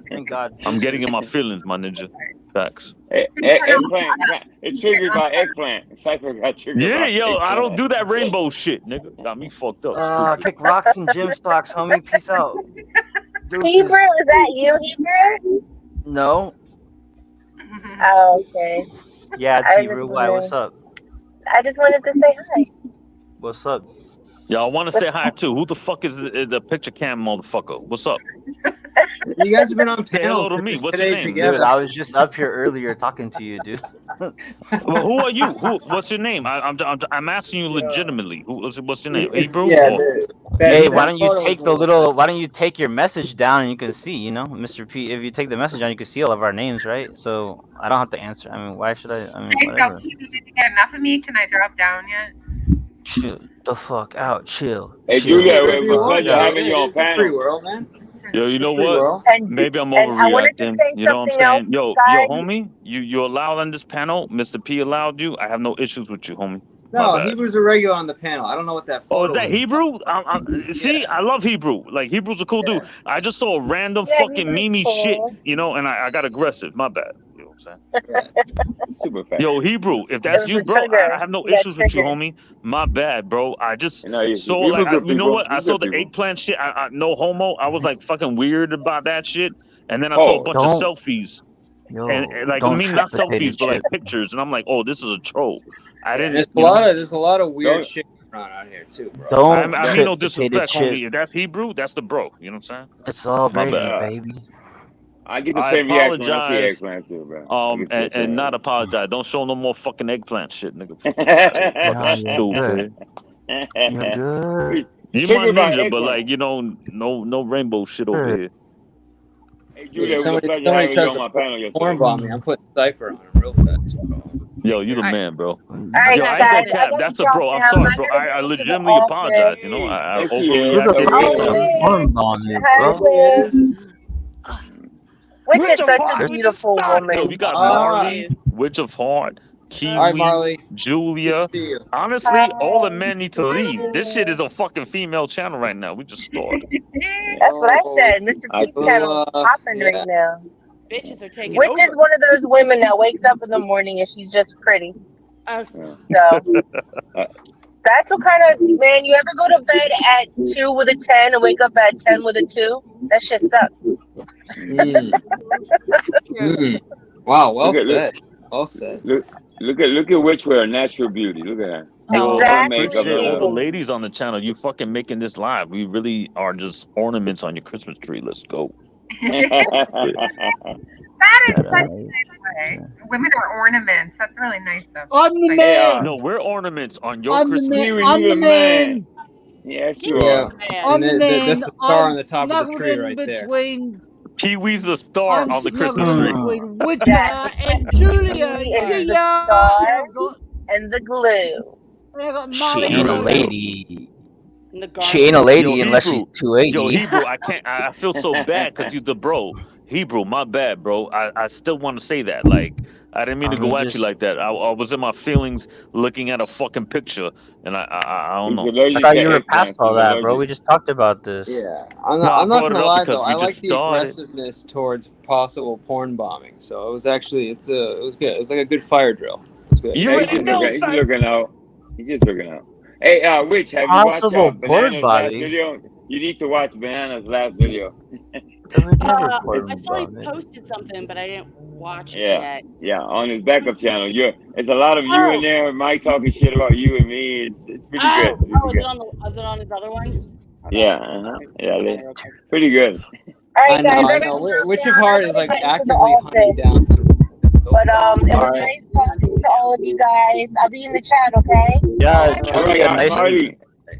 Thank God. I'm getting in my feelings, my ninja. Facts. Eggplant. It triggered by eggplant. Cypher got triggered Yeah, by yo, I don't eggplant. do that rainbow shit, nigga. Got me fucked up, stupid. Kick rocks and gym stocks, homie. Peace out. Hebrew, Deuces. is that you, Hebrew? No. Oh, okay. Yeah, it's I was Hebrew. just Why? What's wondering. up? I just wanted to say hi. What's up? Yo, I want to say hi too. Who the fuck is the picture cam motherfucker? What's up? you guys have been on Say hello panels to me. What's your today name? together. Dude, I was just up here earlier talking to you, dude. Well, who are you? What's your name? I'm asking you legitimately. What's your name? It's Hebrew? yeah. Or Hey, That why don't you photo take is a the little little? Why don't you take your message down and you can see, Mr. P. If you take the message down, you can see all of our names, right? So I don't have to answer. I mean, why should I? I mean, Thanks, whatever. Did you get enough of me? Can I drop down yet? Chill the fuck out. Chill. Hey, Chill. Julia, whatever it you was a want. pleasure having you on It's a free panel. world, man. yo, you know Free what? world. Maybe I'm And I wanted to overreacting. say You know what I'm something else, saying? Yo, guys. homie, you allowed on this panel. Mr. P allowed you. I have no issues with you, homie. My No, bad. Hebrew's a regular on the panel. I don't know what that Oh, photo is that was. Hebrew? See, I love Hebrew. Like Hebrew's a cool dude. I just saw a random Yeah, fucking Hebrew's Mimi shit, cool. and I got aggressive. My bad. You know what I'm saying? Super fast. Yo, Hebrew, if It that's was you, a bro, trigger. I have no You got issues with you, triggered. homie. My bad, bro. I just saw Hebrew good you know people. what? I You saw good the people. eggplant shit. No homo. I was like fucking weird about that shit. And then I saw a Oh, bunch of Don't, selfies. And like, I don't mean, trip not potato selfies, but like chip. pictures. And I'm like, oh, this is a troll. I And didn't, there's a lot of weird don't shit going on out here too, bro. Don't I mean, trip no potato disrespect, chip. homie. If that's Hebrew, that's the bro. You know what I'm saying? It's all My gravy, bad. baby. I get the I same reaction when I see apologize. eggplant too, bro. I get the And not same. apologize. Don't show no more fucking eggplant shit, nigga. Fucking Nah, you're good. stupid. You're good. You my Triggered by ninja, but eggplant. like, no rainbow shit over Good. here. Hey, Yeah, Julia, it was a pleasure somebody having you tries on to my panel yesterday. porn bomb me. I'm putting Cypher on him real fast, bro. Yo, you the man, bro. All right, Yo, I ain't guys, gonna I cap. gotta That's a jump bro. I'm now. sorry, I bro. gotta I go to the legitimately apologize. You know, office. I Yes, he overly is. Who the acted. fuck Yes, said he is. porn bomb you, Hi, bro? Witch. Witch Witch is of such a Heart, we just beautiful started. Yo, woman. we got Ah, Marley, Witch of Heart, all right, Kiwi, Marley. Good to Julia. see you. Honestly, all the Hi. men need to Good to see leave. This shit you. is a fucking female channel right now. We just started. That's what I Oh, said. it's Mr. I P's a channel is little, popping right yeah. now. Bitches are taking Witch is over. one of those women that wakes up in the morning and she's just pretty. Oh, Yeah. So Uh, that's what kind of man. You ever go to bed at 2 with a 10 and wake up at 10 with a 2? That shit sucks. Mm. Mm. Wow, well look at look said. Well said. look at Witch with her natural beauty. Look at her. Yo, No I makeup, appreciate no all the nothing. Exactly. ladies on the channel. You fucking making this live. We really are just ornaments on your Christmas tree. Let's go. That is Got such a a nice way. Women are ornaments. That's really nice of I'm the Like, hey, Uh, No, man. we're ornaments on your I'm the Christmas man. Kiwi, tree. I'm you the the man. man. Yes, you yeah, are. man. I'm and the man. that's the star I'm on the top of the snuggled tree in right there. between. Kiwi's the star I'm on the snuggled Christmas in tree. between Wicker Yes, and Julia. Kiwi Yeah, is the yeah. star And and the glue. I got She Marley ain't a below Yo, that. lady. And the She ain't a garfield. yo, lady unless she's Hebrew. Yo, 280. Hebrew, I can't I feel so bad because you the bro. Hebrew, my bad, bro. I still want to say that. Like, I didn't mean I to mean, go at you just like that. I was in my feelings looking at a fucking picture, and I don't He's know. I allergic thought to you were past eggplants. all He's that, bro. allergic. We just talked about this. Yeah, No, I I'm not brought it gonna up lie though. because I we like just the started. aggressiveness towards possible porn bombing. So it was actually it was good. It was like a good fire drill. It was good. You Yeah, already know, he's just son. looking out. He's just looking out. Hey, Witch, have you watched Possible porn Banana's last body. video? You need to watch Banana's last video. I would never It's, I porn saw he bomb it. posted something, but I didn't watch it yeah, yet. yeah, on his backup channel. It's a lot of you in Oh, there. Mike talking shit about you and me. It's pretty good. Pretty is it good. on the? Is it on his other one? Hold on. Yeah, yeah, pretty good. All right, I guys, know, I I gotta know. jump Witch of down. I Heart is gotta like get into the actively hunting office. down some. But it All was right. nice talking to all of you guys. I'll be in the chat, okay? Yeah, All right, Julia, nice. Marty,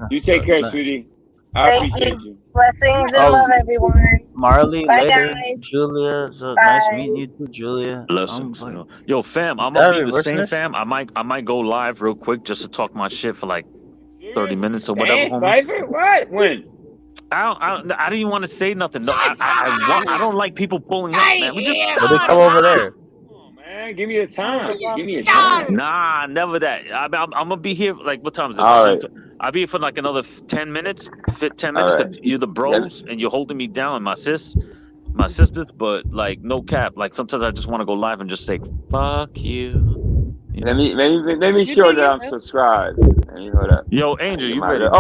you take care, sweetie. I Thank appreciate you. you. Blessings and Oh, love, everyone. Marley, Bye, later. guys. Julia, so nice Bye. meeting you too, Julia. Blessings, you know. Yo, fam, I'm Is gonna that a be the same, reversionist? fam. I might go live real quick just to talk my shit for like 30 Serious? minutes or whatever, Damn, homie. Cypher? What? When? I didn't even want to say nothing. No, I don't like people pulling up, man. We just What did come started. over there? Man, give me the time. Just Give me a time. started. Nah, never that. I'm gonna be here. Like, what time is it? All right. I'll be here for like another 10 minutes, 10 All minutes, right. because you're the Then bros and you're holding me down, and my sisters. But like, no cap. Like, sometimes I just want to go live and just say, "Fuck you." You let know? me You show do that you, I'm bro. subscribed. And you know that. Yo, I Angel, get you my ready, man?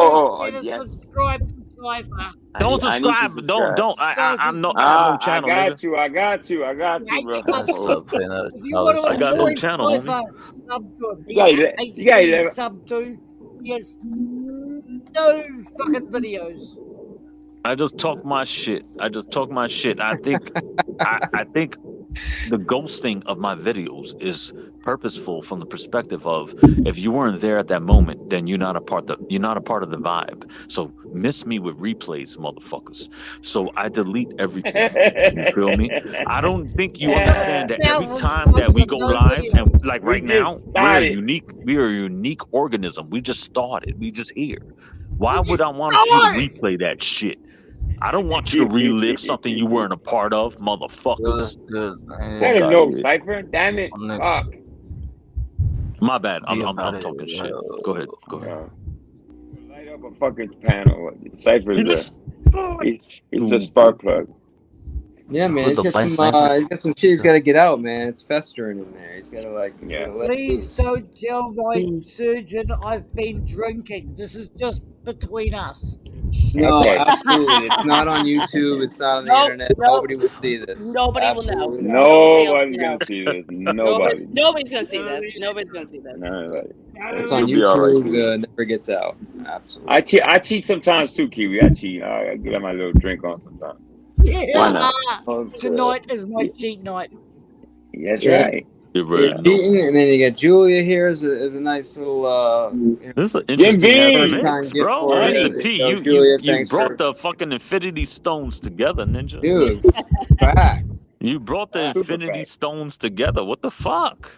Don't yes. forget to subscribe to Cypher. Don't I need to subscribe. subscribe. Don't. Cypher's I got channel. no I channel, nigga. got you. I got you. I got you, bro. I still play another If you want college to I got no annoy game. channel, homie. Cypher, sub to him. You He got hates you got being 11. subbed to. He has no fucking videos. I just talk my shit. I think I think the ghosting of my videos is purposeful from the perspective of, if you weren't there at that moment, then you're not a part of the vibe. So miss me with replays, motherfuckers. So I delete everything. You feel me? I don't think you understand that every Thousands time that subs we and go no live, video. and like We right now, just started. we are a unique organism. We just started. We just here. Why You would I just want you to started. replay that shit? I don't want you to relive something you weren't a part of, motherfuckers. Let him Fuck out know, here. Cypher. Damn it. Fuck. My bad. I'm about it. talking shit. Go ahead. Light up a fucking panel. Cypher's he's a Stupid. spark plug. Yeah, man. Who's He's the got blind some. sniper? He's got some shit. He's got to get out, man. It's festering in there. He's got to like. Yeah. Let Please loose. don't tell my surgeon I've been drinking. This is just between us. No, Okay. absolutely. It's not on YouTube. It's not on the internet. Nobody will see this. Nobody will know. Absolutely not. Nobody's gonna see this. Nobody. Nobody's gonna see this. Nobody's gonna see this. Nobody. It's on You'll be all right, YouTube. Kiwi. Never gets out. Absolutely. I cheat sometimes too, Kiwi. I cheat. I get my little drink on sometimes. Why not? Tonight is my cheat night. That's Yeah. right. Yeah, cheating, and then you got Julia here as a nice little. This is an interesting Bean! mix, First-time gift bro. for Mr. you. P, So, Julia, you thanks brought for the fucking Infinity Stones together, ninja. dude. Fact. You brought the Super Infinity fact. Stones together. What the fuck?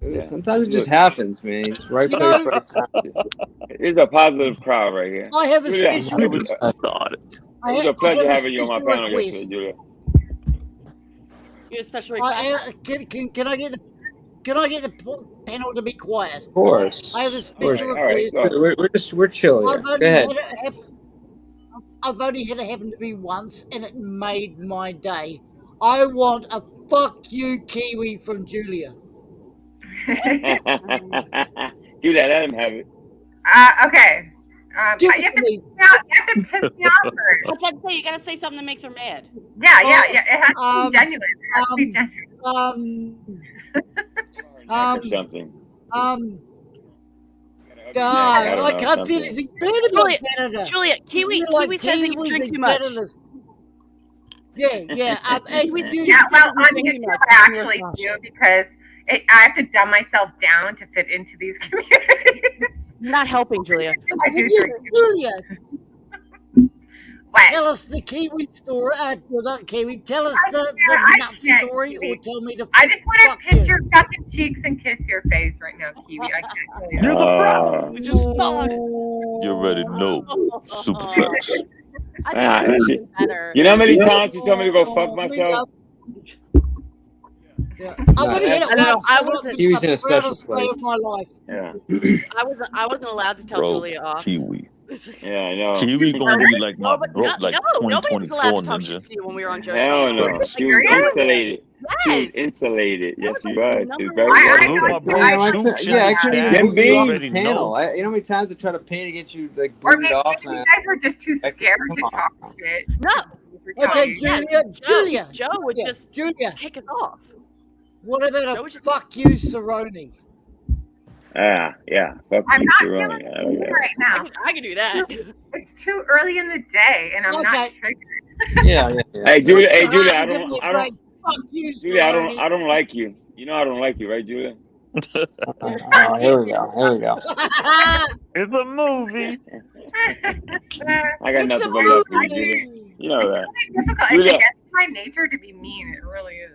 Yeah. Sometimes it just happens, man. It's right You place, know, right time. It's a positive crowd right here. I have a Julia, special. it was a pleasure having you on my panel yesterday, Julia. You have a special request? Can I get the panel to be quiet? Of course. I have a special All right, request. We're chill here. Go ahead. I've only had it happen to me once, and it made my day. I want a fuck you, Kiwi, from Julia. Julia, let him have it. Okay. You have to piss me off first. I was about to say, you gotta say something that makes her mad. Yeah. It has to be genuine. It has to be genuine. Something. I can't do anything bad about Canada. Julia, Kiwi says that you drink too much. Yeah. Well, on YouTube, I actually do because I have to dumb myself down to fit into these communities. Not helping, Julia. Julia, what? Tell us the Kiwi story. Well, not Kiwi. Tell us the nut story, or tell me the. I just want to pinch your fucking cheeks and kiss your face right now, Kiwi. I can't tell you. You're the pro. We just saw it. You already know. Super flex. You know how many times you told me to go fuck myself? Yeah. I would hit it once. I wasn't. He was in a special day of my life. Yeah. I wasn't allowed to tell Julia off. Kiwi. Yeah, I know. Kiwi gonna be like my bro, like nobody was allowed 2024 to talk shit ninja. to you when we were on Joe's Hell panel. no. She was insulated. She was insulated. Yes, she was. She was very I couldn't even Them move you off the beans. panel. You know how many times I try to pay to get you like Or booted maybe off? you guys were just too scared to talk shit. No. Okay, Julia. Joe would just kick us off. What about a fuck you, Cerrone? Yeah. Fuck I'm you, not Cerrone. feeling it right now. I can do that. It's too early in the day, and I'm not triggered. Yeah. Hey, Julia. I don't like you. You know I don't like you, right, Julia? Here we go. It's a movie. I got nothing but love for you, Julia. You know that. It's really difficult. Julia. It's my nature to be mean. It really is.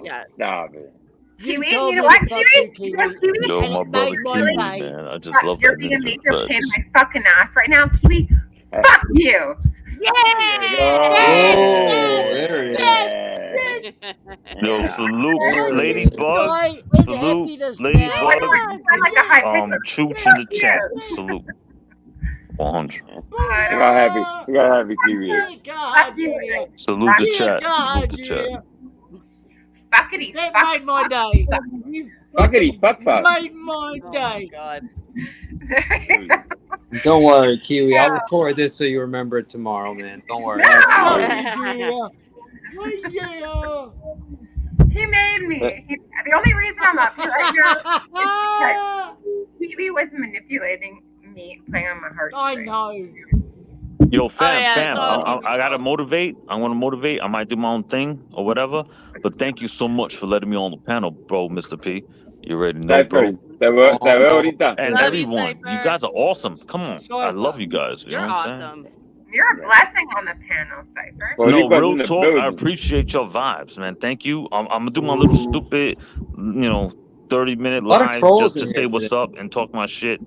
Yeah. Stop it. Kiwi, you know what, Kiwi? Yo, my brother Kiwi, man. I just love You're that being a ninja major pain in flex. my fucking ass right now, Kiwi. Fuck you. There it is. Yo, salute, Ladybug. Salute, Ladybug. Chooch in the chat. Salute. 100. Look how happy Kiwi is. Salute the chat. Salute the chat. Fuckity. That made my day. Fuckity, fuck. Made my day. God. Don't worry, Kiwi. I'll record this so you remember it tomorrow, man. Don't worry. He made me. The only reason I'm up here right now is because Kiwi was manipulating me, playing on my heart. I know. Yo, fam, I gotta motivate. I want to motivate. I might do my own thing or whatever. But thank you so much for letting me on the panel, bro, Mr. P. You already know, bro. And everyone, you guys are awesome. Come on, I love you guys. You know what I'm saying? You're a blessing on the panel, Cypher. No, real talk. I appreciate your vibes, man. Thank you. I'm gonna do my little stupid, 30-minute live just to say what's up and talk my shit.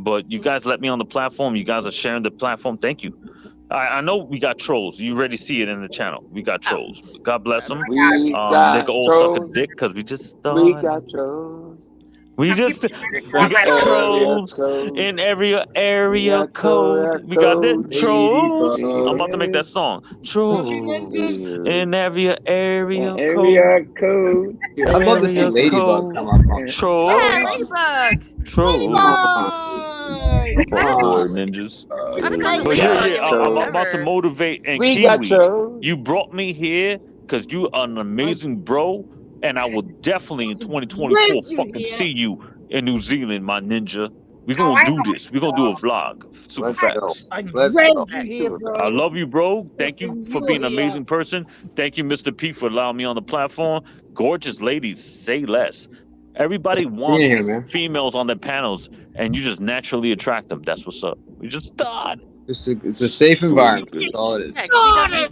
But you guys let me on the platform. You guys are sharing the platform. Thank you. I know we got trolls. You already see it in the channel. We got trolls. God bless them. They can all suck a dick because we just started. We got trolls. We got trolls in every area code. We got the trolls. I'm about to make that song. Trolls in every area code. I'd love to see Ladybug come up. Trolls. Ladybug. Trolls. Boy, ninjas. But yeah, I'm about to motivate. And Kiwi, you brought me here because you are an amazing bro. And I will definitely in 2024 fucking see you in New Zealand, my ninja. We're going to do this. We're going to do a vlog. Super fast. I love you, bro. Thank you for being an amazing person. Thank you, Mr. P, for allowing me on the platform. Gorgeous ladies, say less. Everybody wants females on their panels, and you just naturally attract them. That's what's up. We just start. It's a safe environment. That's all it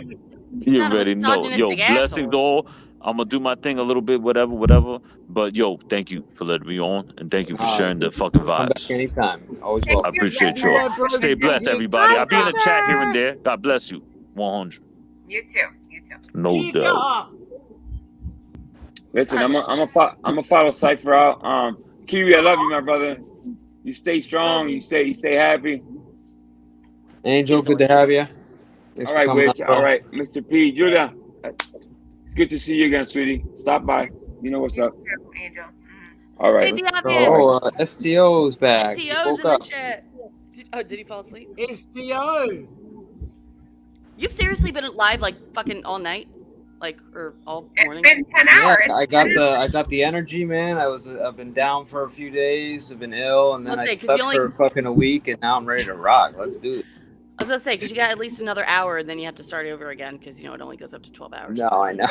is. You already know. Yo, blessings all. I'm gonna do my thing a little bit, whatever. But yo, thank you for letting me on, and thank you for sharing the fucking Come back vibes. anytime. Always I welcome. appreciate you. Yeah, bro. Stay blessed, everybody. I'll be in the chat here and there. God bless you. 100. You too. You too. No doubt. Listen, I'm a follow Cypher out. Kiwi, I love you, my brother. You stay strong. You stay happy. Angel, good to have you. Thanks All for right, coming Witch. up, All bro. right, Mr. P. Julia, it's good to see you again, sweetie. Stop by. You know what's up. Angel. All right. State the let's- obvious. Oh, STO's back. He STO's woke in the up. chat. Did he fall asleep? STO. You've seriously been live like fucking all night, like or all morning. It's been 10 Yeah, hours. I got the energy, man. I've been down for a few days. I've been ill, and then I Okay, 'cause slept you only- for fucking a week, and now I'm ready to rock. Let's do it. I was gonna say because you got at least another hour, and then you have to start over again because it only goes up to 12 hours. No, I know.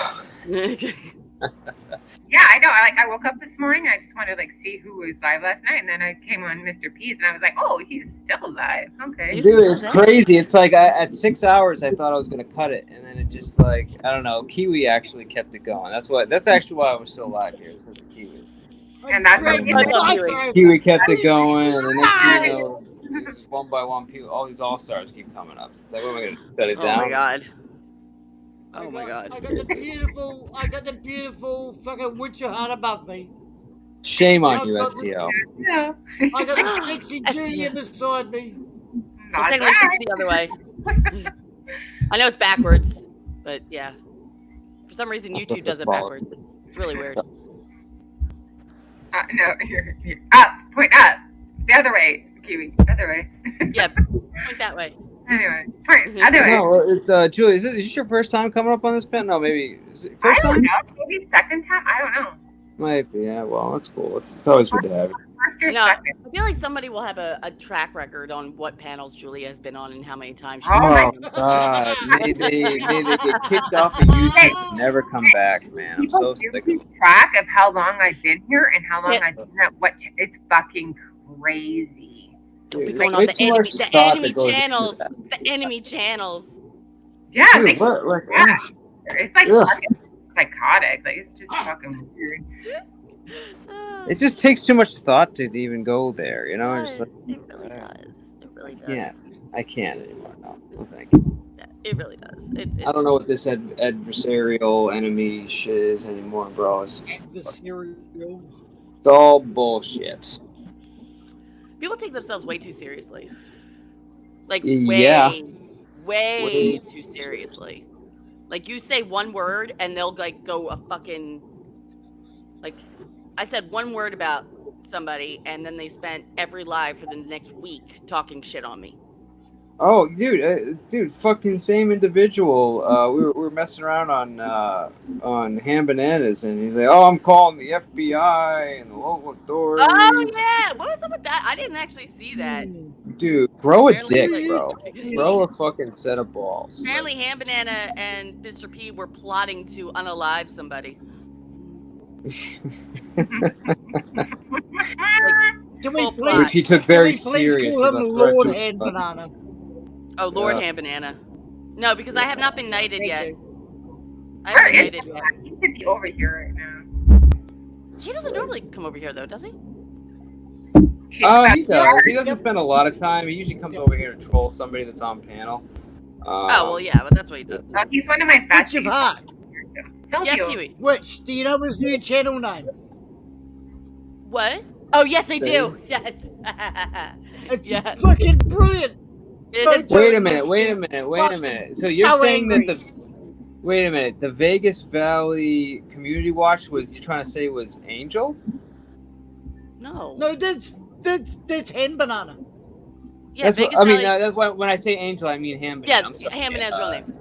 Yeah, I know. I woke up this morning. I just wanted to see who was live last night, and then I came on Mr. P's, and I was like, oh, he's still live. Okay. Dude, it's crazy. It's like at 6 hours, I thought I was gonna cut it, and then it just I don't know. Kiwi actually kept it going. That's actually why I was still live here. It's because of Kiwi. And that's what Kiwi kept it going, and the next thing you know, just one by one, people, all these all stars keep coming up. It's like, what am I gonna shut it Oh down? my god. Oh my god. I got the beautiful fucking Witcher heart above me. Shame on I've you, got the- STL. I got the sexy Julia beside me. Well, technically, it's the other way. I know it's backwards, but yeah. For some reason, YouTube does it backwards. It's really weird. No, you're up. Point up. The other way, Kiwi. The other way. Yeah, point that way. Anyway, point other way. No, it's Julie. Is this your first time coming up on this pen? No, maybe is it I first don't time. know. Maybe second time. I don't know. Might be. Yeah. Well, that's cool. It's always good to have you. First or No, second. I feel like somebody will have a track record on what panels Julia has been on and how many times. Oh God! May they get kicked off of YouTube and never come back, man. I'm so sick of it. Track of how long I've been here and how long I've been at it's fucking crazy. Don't be Dude, going way on the too enemy, much thought that goes into channels. that. The enemy channels. Yeah, Dude, it's like ugh. fucking psychotic. It's just fucking weird. It just takes too much thought to even go there, you know. Just It really does. It really does. yeah, I can't anymore. No, thank you. Yeah, it really does. I don't know what this adversarial enemy shit is anymore, bro. It's all bullshit. People take themselves way too seriously. Like Yeah. way too seriously. Like you say one word and they'll go a fucking I said one word about somebody and then they spent every live for the next week talking shit on me. Oh, dude, fucking same individual. We were messing around on Ham Bananas, and he's like, "Oh, I'm calling the FBI and the local authorities." Oh yeah, what was up with that? I didn't actually see that. Dude, grow a Apparently, dick, bro. Grow a fucking set of balls. Apparently, Ham Banana and Mr. P were plotting to unalive somebody. Can we Which he took very can we please serious. call him about Lord threat to- Hand Banana? Oh, Lord Yeah. Ham Banana. No, because I have not been knighted Thank yet. you. I haven't been Where knighted is yet. he? He should be over here right now. He doesn't normally come over here, though, does he? Oh, he does. He doesn't spend a lot of time. He usually comes over here to troll somebody that's on panel. Oh, well, yeah, but that's what he does. Oh, he's one of my best. Witch of Heart. Yes, Kiwi. Which, do you know his new channel name? What? Oh, yes, I do. Yes. It's Yes. fucking brilliant. It is Wait a minute. So you're so saying angry. that wait a minute, the Vegas Valley Community Watch was you're trying to say was Angel? No. No, that's Hand Banana. Yeah, That's Vegas what, I mean, Valley- that's when I say Angel, I mean Ham Banana. Yeah, I'm sorry. Ham Banana's real name.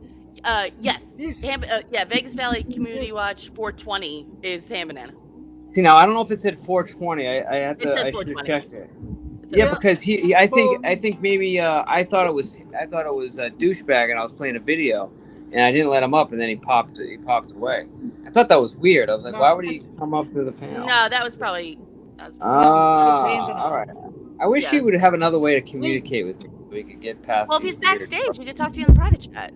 Yes. Vegas Valley Community Watch 420 is Ham Banana. See, now I don't know if it said 420. I had It to. says I should have 420. checked it. It says Yeah, because I think maybe I thought it was a douchebag, and I was playing a video, and I didn't let him up, and then he popped away. I thought that was weird. I was like, why would he come up to the panel? No, that was probably. All right. I wish Yeah. he would have another way to communicate with me, so we could get past. Well, if these he's weird- backstage, we could talk to you in the private chat.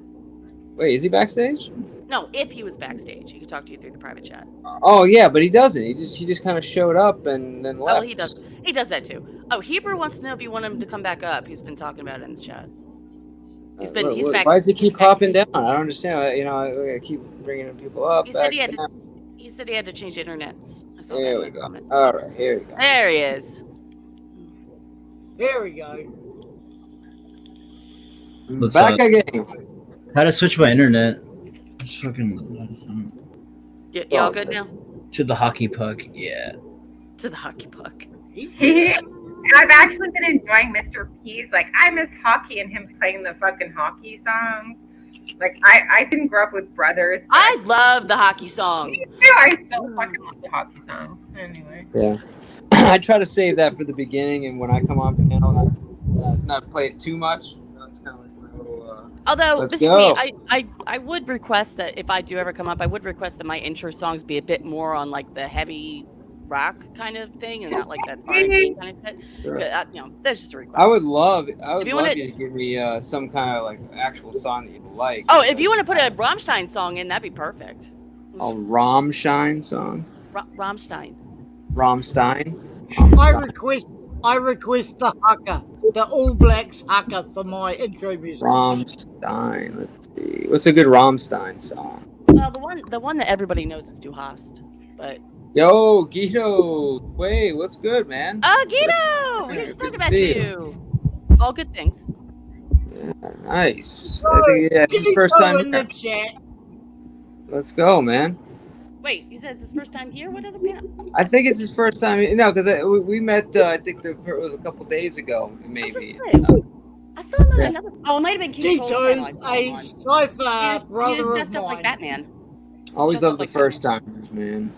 Wait, is he backstage? No, if he was backstage, he could talk to you through the private chat. Oh yeah, but he doesn't. He just kind of showed up and then Oh, left. well, he does. He does that too. Oh, Hebrew wants to know if you want him to come back up. He's been talking about it in the chat. He's back. Why does he keep popping down? I don't understand. You know, I keep bringing people up. He said he had to. He said he had to change internets. I saw There that we in the go. comments. All right, here we go. There he is. There we go. Back again. How to switch my internet? Just fucking. Y'all good now? To the hockey puck, yeah. To the hockey puck. I've actually been enjoying Mr. P's. Like, I miss hockey and him playing the fucking hockey songs. Like, I didn't grow up with brothers. I love the hockey song. Me too. I so fucking love the hockey songs. Anyway. Yeah. I try to save that for the beginning, and when I come on panel, not play it too much. It's kind of like my little. Although, let's Mr. go. P, I would request that if I do ever come up, I would request that my intro songs be a bit more on like the heavy rock kind of thing, and not like that R&B kind of shit. Sure. You know, that's just a request. I would love you wanna- to give me some kind of like actual song that you like. Oh, if you want to put a Rammstein song in, that'd be perfect. A Rammstein song. Rammstein. Rammstein. I request the haka, the All Blacks haka for my intro music. Rammstein. Let's see. What's a good Rammstein song? Well, the one that everybody knows is Du Hast, but. Yo, Guido. Wait, what's good, man? Oh, Guido! We were just talking about you. All good things. Yeah, nice. I think, yeah, it's the first time in the here. chat. Let's go, man. Wait, you said it's his first time here? What other band? I think it's his first time. No, because we met. I think it was a couple days ago, maybe. I saw him on another. Oh, it might have been King Tito's a cipher brother he was dressed of up mine. like Batman. Always love the first timers, man.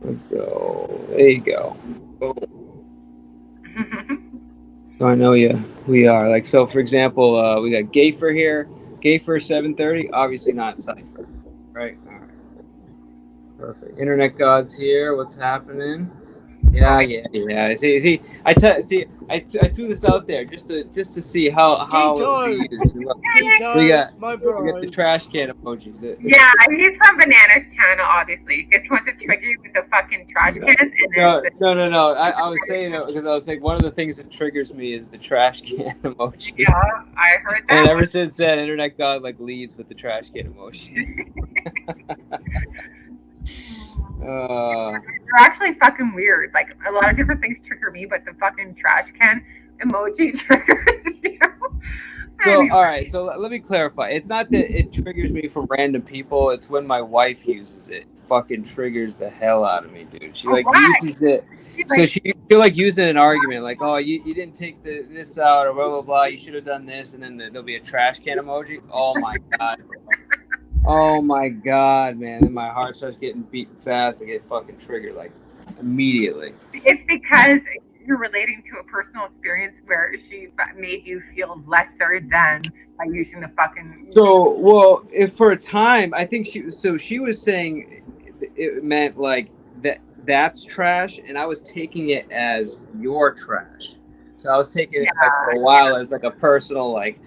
Let's go. There you go. So I know you. We are like so. For example, we got Gayfer here. Gayfer 730. Obviously not cipher, right? All right. Perfect. Internet gods here. What's happening? Yeah. See, I threw this out there just to see how it would be used. We got the trash can emojis. Yeah, he's from Banana's channel, obviously, because he wants to trigger you with the fucking trash cans. No. I was saying it because I was like, one of the things that triggers me is the trash can emoji. Yeah, I heard that. And ever since then, Internet God like leads with the trash can emoji. They're actually fucking weird. Like, a lot of different things trigger me, but the fucking trash can emoji triggers you. So, all right. So let me clarify. It's not that it triggers me from random people. It's when my wife uses it. Fucking triggers the hell out of me, dude. She like uses it. So she'll like use it in an argument, like, oh, you didn't take this out, or blah blah blah. You should have done this, and then there'll be a trash can emoji. Oh my god. Oh my god, man! And my heart starts getting beating fast. I get fucking triggered like immediately. It's because you're relating to a personal experience where she made you feel lesser than by using the fucking. So, well, if for a time, I think she was saying it meant like that's trash, and I was taking it as your trash. So I was taking it like, for a while as like a personal like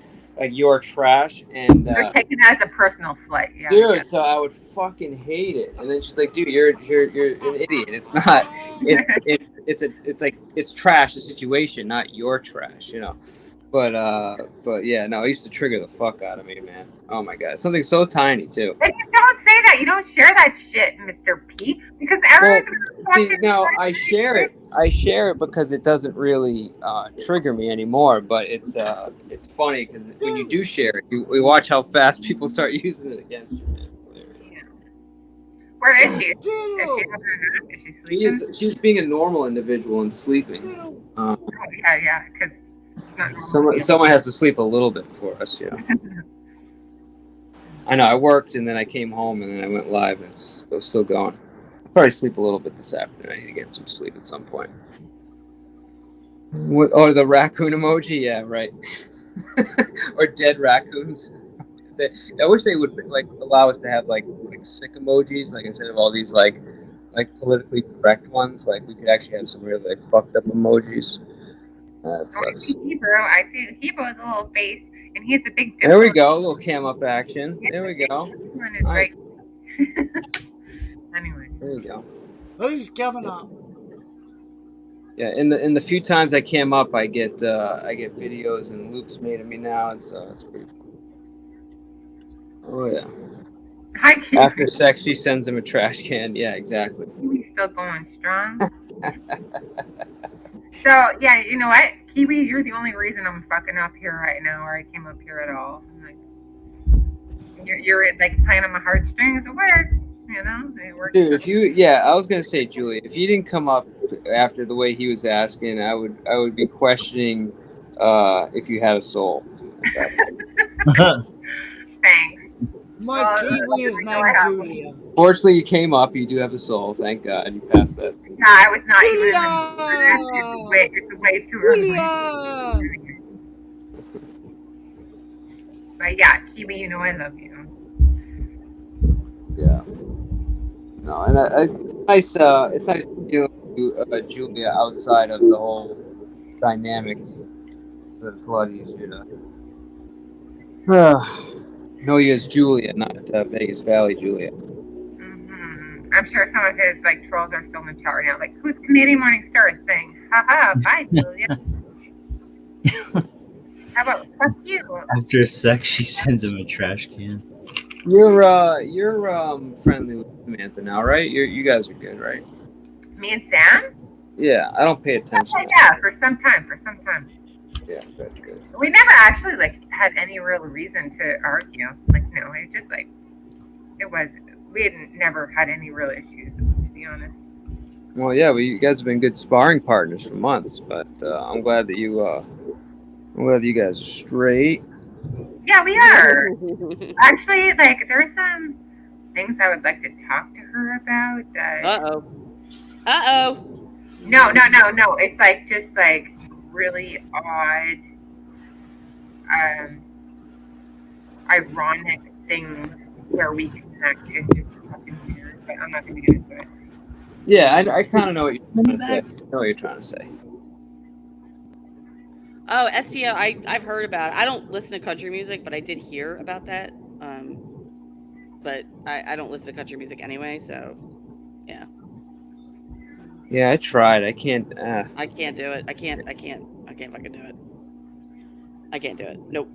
your trash, and you're taking it as a personal slight, yeah. Dude. So I would fucking hate it, and then she's like, "Dude, you're an idiot. It's not. It's trash. The situation, not your trash, you know." But yeah, no, it used to trigger the fuck out of me, man. Oh my god, something so tiny too. And you don't say that. You don't share that shit, Mr. P, because everyone's no, I share it. I share it because it doesn't really trigger me anymore. But it's funny because when you do share it, we watch how fast people start using it against you. Man. Yeah. Where is she? Is she sleeping? She's being a normal individual and sleeping. Yeah, because it's not normal. Someone has to sleep a little bit for us, you know. I know. I worked and then I came home and then I went live and it's still going. I'll probably sleep a little bit this afternoon. I need to get some sleep at some point. What? The raccoon emoji? Yeah, right. Or dead raccoons. I wish they would like allow us to have like sick emojis, like instead of all these like politically correct ones. Like we could actually have some really like fucked up emojis. That sucks. Hebrew, I see Hebrew's little face And he has a big. There we go. A little cam up action. There we go. Nice. Anyway. There we go. Who's coming up? Yeah, in the few times I cam up, I get videos and loops made of me now, and so it's pretty cool. Oh yeah. Hi, Kiwi. After sex, she sends him a trash can. Yeah, exactly. Kiwi's still going strong. So yeah, you know what, Kiwi, you're the only reason I'm fucking up here right now, or I came up here at all. Like, you're like playing on my heartstrings. It works, you know. It works. Dude, I was gonna say, Julie, if you didn't come up after the way he was asking, I would be questioning if you had a soul. Thanks. My Kiwi is named Julia. Fortunately, you came up. You do have a soul. Thank God you passed that. No, I was not even. It's way too early. But yeah, Kiwi, you know I love you. Yeah. No, and it's nice to deal with Julia outside of the whole dynamic. So it's a lot easier to know you as Julia, not Vegas Valley Julia. Mm-hmm. I'm sure some of his like trolls are still in the chat right now. Like, who's Canadian Morning Star thing? Haha, bye, Julia. How about fuck you? After sex, she sends him a trash can. You're friendly with Samantha now, right? You guys are good, right? Me and Sam? Yeah, I don't pay attention. Yeah, for some time. Yeah, that's good. We never actually like had any real reason to argue. Like, no, it was just like we had never had any real issues, to be honest. Well, yeah, you guys have been good sparring partners for months, but I'm glad that you guys are straight. Yeah, we are. Actually, like, there's some things I would like to talk to her about. No. It's like just like really odd, ironic things where we connect. It's just fucking weird, but I'm not going to get into it. Yeah, I kind of know what you're trying to say. I know what you're trying to say. Oh, STO, I've heard about it. I don't listen to country music, but I did hear about that. But I don't listen to country music anyway, so yeah. Yeah, I tried. I can't. I can't do it. I can't fucking do it. I can't do it. Nope.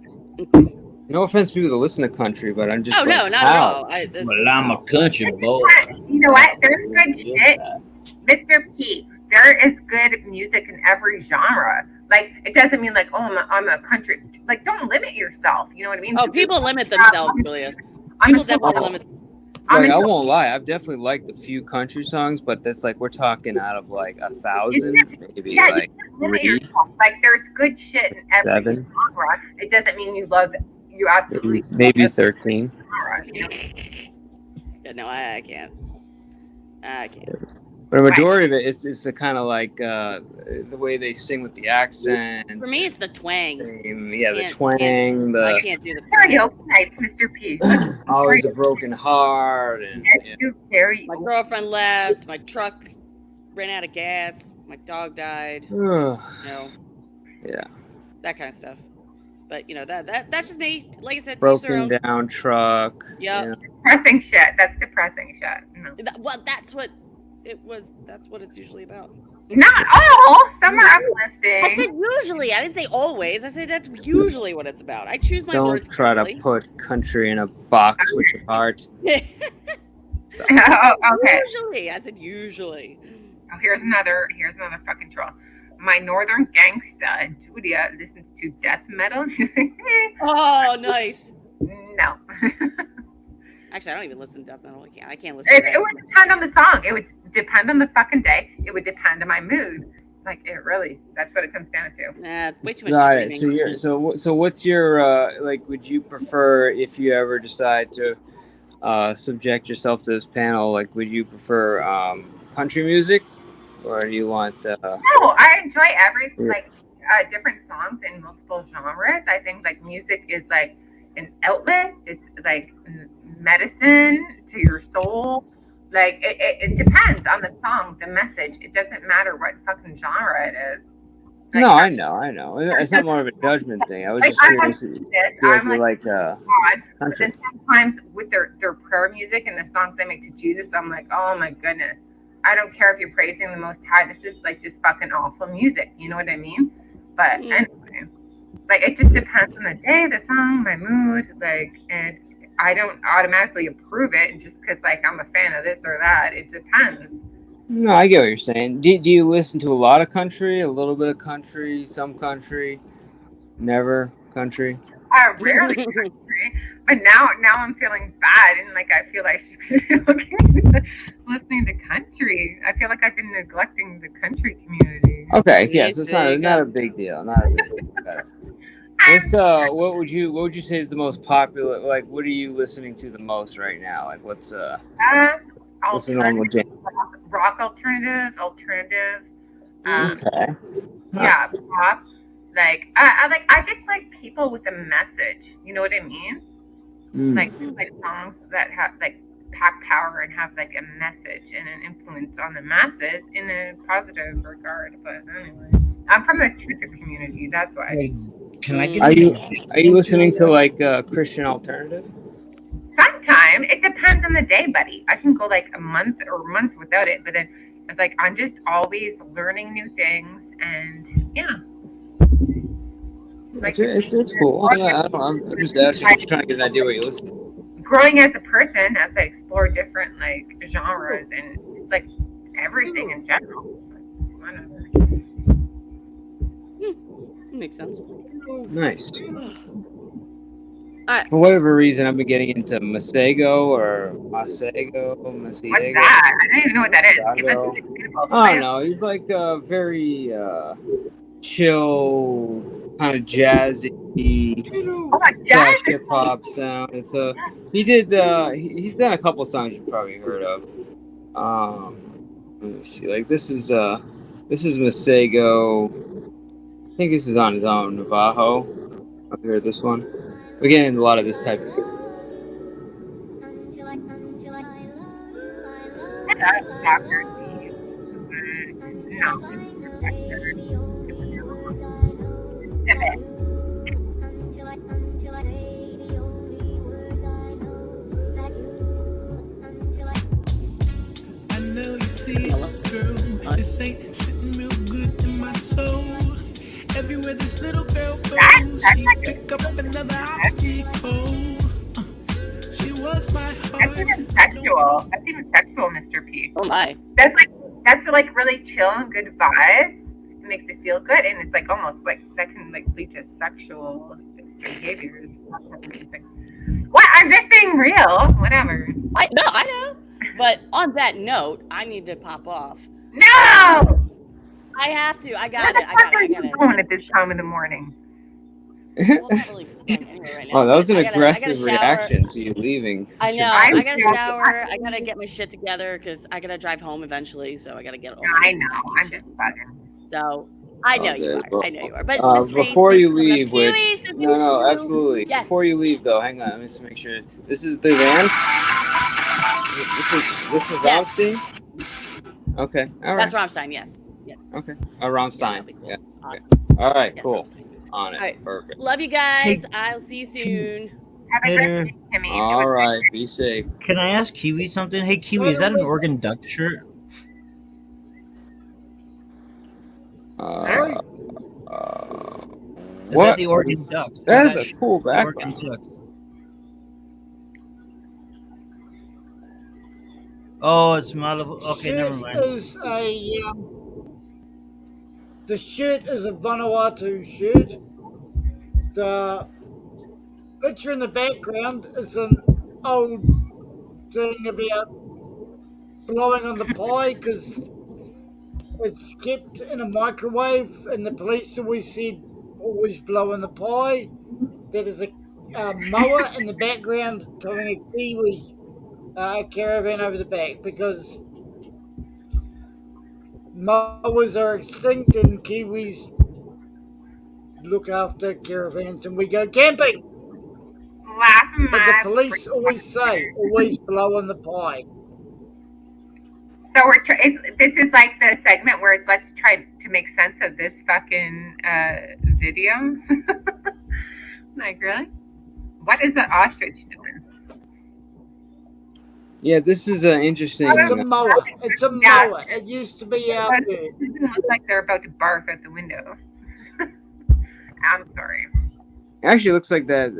No offense to people that listen to country, but I'm just. Oh, no, not at all. Well, I'm a country boy. You know what? There's good shit. Mr. P, there is good music in every genre. Like, it doesn't mean like, oh, I'm a country. Like, don't limit yourself. You know what I mean? Oh, people limit themselves, Julia. People definitely limit. Like, I won't lie. I've definitely liked a few country songs, but that's like we're talking out of like 1,000, maybe like 3. Like, there's good shit in every 7. genre. It doesn't mean you love it. You absolutely maybe 13. Yeah, no, I can't. I can't. But a majority of it is the kind of like the way they sing with the accent. For me, it's the twang. Yeah, the twang. I can't do the karaoke nights, Mr. P. Always a broken heart. And my girlfriend left. My truck ran out of gas. My dog died. Yeah. That kind of stuff. But you know that's just me. Like I said, broken down truck. Yep. Depressing shit. That's depressing shit. No. Well, that's what it was. That's what it's usually about. Not all. Some are uplifting. I said usually. I didn't say always. I said that's usually what it's about. I choose my words. Don't try to put country in a box with your heart. Okay. Usually, I said usually. Oh, here's another fucking troll. My northern gangsta, Julia, listens to death metal. Oh, nice. No. Actually, I don't even listen to death metal. I can't listen to that. It would depend on the song. It would depend on the fucking day. It would depend on my mood. Like, it really, that's what it comes down to. Nah, way too much screaming. So what's your, like, would you prefer, if you ever decide to subject yourself to this panel, like, would you prefer country music? Or do you want? No, I enjoy different songs in multiple genres. I think like music is like an outlet. It's like medicine to your soul. Like it depends on the song, the message. It doesn't matter what fucking genre it is. Like, No, I know. It's not more of a judgment thing. I was like just I curious. do If this. you I'm feel like, like God. But country. then sometimes with their prayer music and the songs they make to Jesus, I'm like, oh my goodness. I don't care if you're praising the Most High. This is like just fucking awful music. You know what I mean? But anyway, like it just depends on the day, the song, my mood, like, and I don't automatically approve it just because like I'm a fan of this or that. It depends. No, I get what you're saying. Do you listen to a lot of country, a little bit of country, some country, never country? Rarely country, but now I'm feeling bad and like I feel I should be listening to country. I feel like I've been neglecting the country community. Okay, yeah, so it's not a big deal. Not a big deal. What's what would you say is the most popular? Like, what are you listening to the most right now? Like, what's the normal jam? Rock alternative. Okay. Yeah, pop. Like I just like people with a message. You know what I mean? Like songs that have like pack power and have like a message and an influence on the masses in a positive regard. But anyway, I'm from the truther community. That's why. Can I get? Are you listening to like Christian alternative? Sometime it depends on the day, buddy. I can go like a month or months without it, but then it's like I'm just always learning new things, and yeah. Like It's cool. I'm just asking. I'm just trying to get an idea what you listen to. Growing as a person, as I explore different like genres and like everything in general. Whatever. Makes sense. Nice. For whatever reason, I've been getting into Masego. What's that? I don't even know what that is. Give us an example. I don't know. He's like a very chill, kind of jazzy, hip hop sound. It's he's done a couple songs you've probably heard of. Let me see. Like this is Masego. I think this is on his own Navajo. I've heard this one. We're getting a lot of this type of. I know you see, girl, this ain't sitting real good in my soul. Everywhere this little girl goes, she pick up another obstacle. She was my heart. That's even sexual, Mr. P. Oh my. That's like really chill and good vibes. It makes it feel good, and it's like almost like that can like lead to sexual behaviors. What? I'm just being real. Whatever. I know. But on that note, I need to pop off. No! I have to. I got Where it. the fuck are you going at this time of the morning? Oh, that was an aggressive reaction to you leaving. I know. I gotta shower. I gotta get my shit together because I gotta drive home eventually. So I gotta get home. I know. I'm just bugging. So I know you are. Well, I know you are. But before you leave, which no, absolutely. Yes. Before you leave, though, hang on. Let me just make sure. This is the van. This is Rammstein. Okay. All right. That's Rammstein. Yes. Okay. Rammstein. Yeah. Okay. All right. Cool. On it. All right. Perfect. Love you guys. I'll see you soon. Have a great day, Timmy. All right. Be safe. Can I ask Kiwi something? Hey, Kiwi, is that an Oregon Duck shirt? What? Is that the Oregon Ducks? That is a cool background. Oh, it's Malibu. Okay, never mind. Is the shirt is a Vanuatu shirt. The picture in the background is an old thing about blowing on the pie because it's kept in a microwave, and the police always said always blow on the pie. That is a mower in the background towing a Kiwi caravan over the back because mowers are extinct and Kiwis look after caravans and we go camping. But the police always say, always blow on the pie. So this is like the segment where it's let's try to make sense of this fucking video. Like, really? What is the ostrich doing? Yeah, this is an interesting. It's a mower. It's a mower. It used to be out there. It doesn't look like they're about to barf at the window. I'm sorry. Actually, looks like that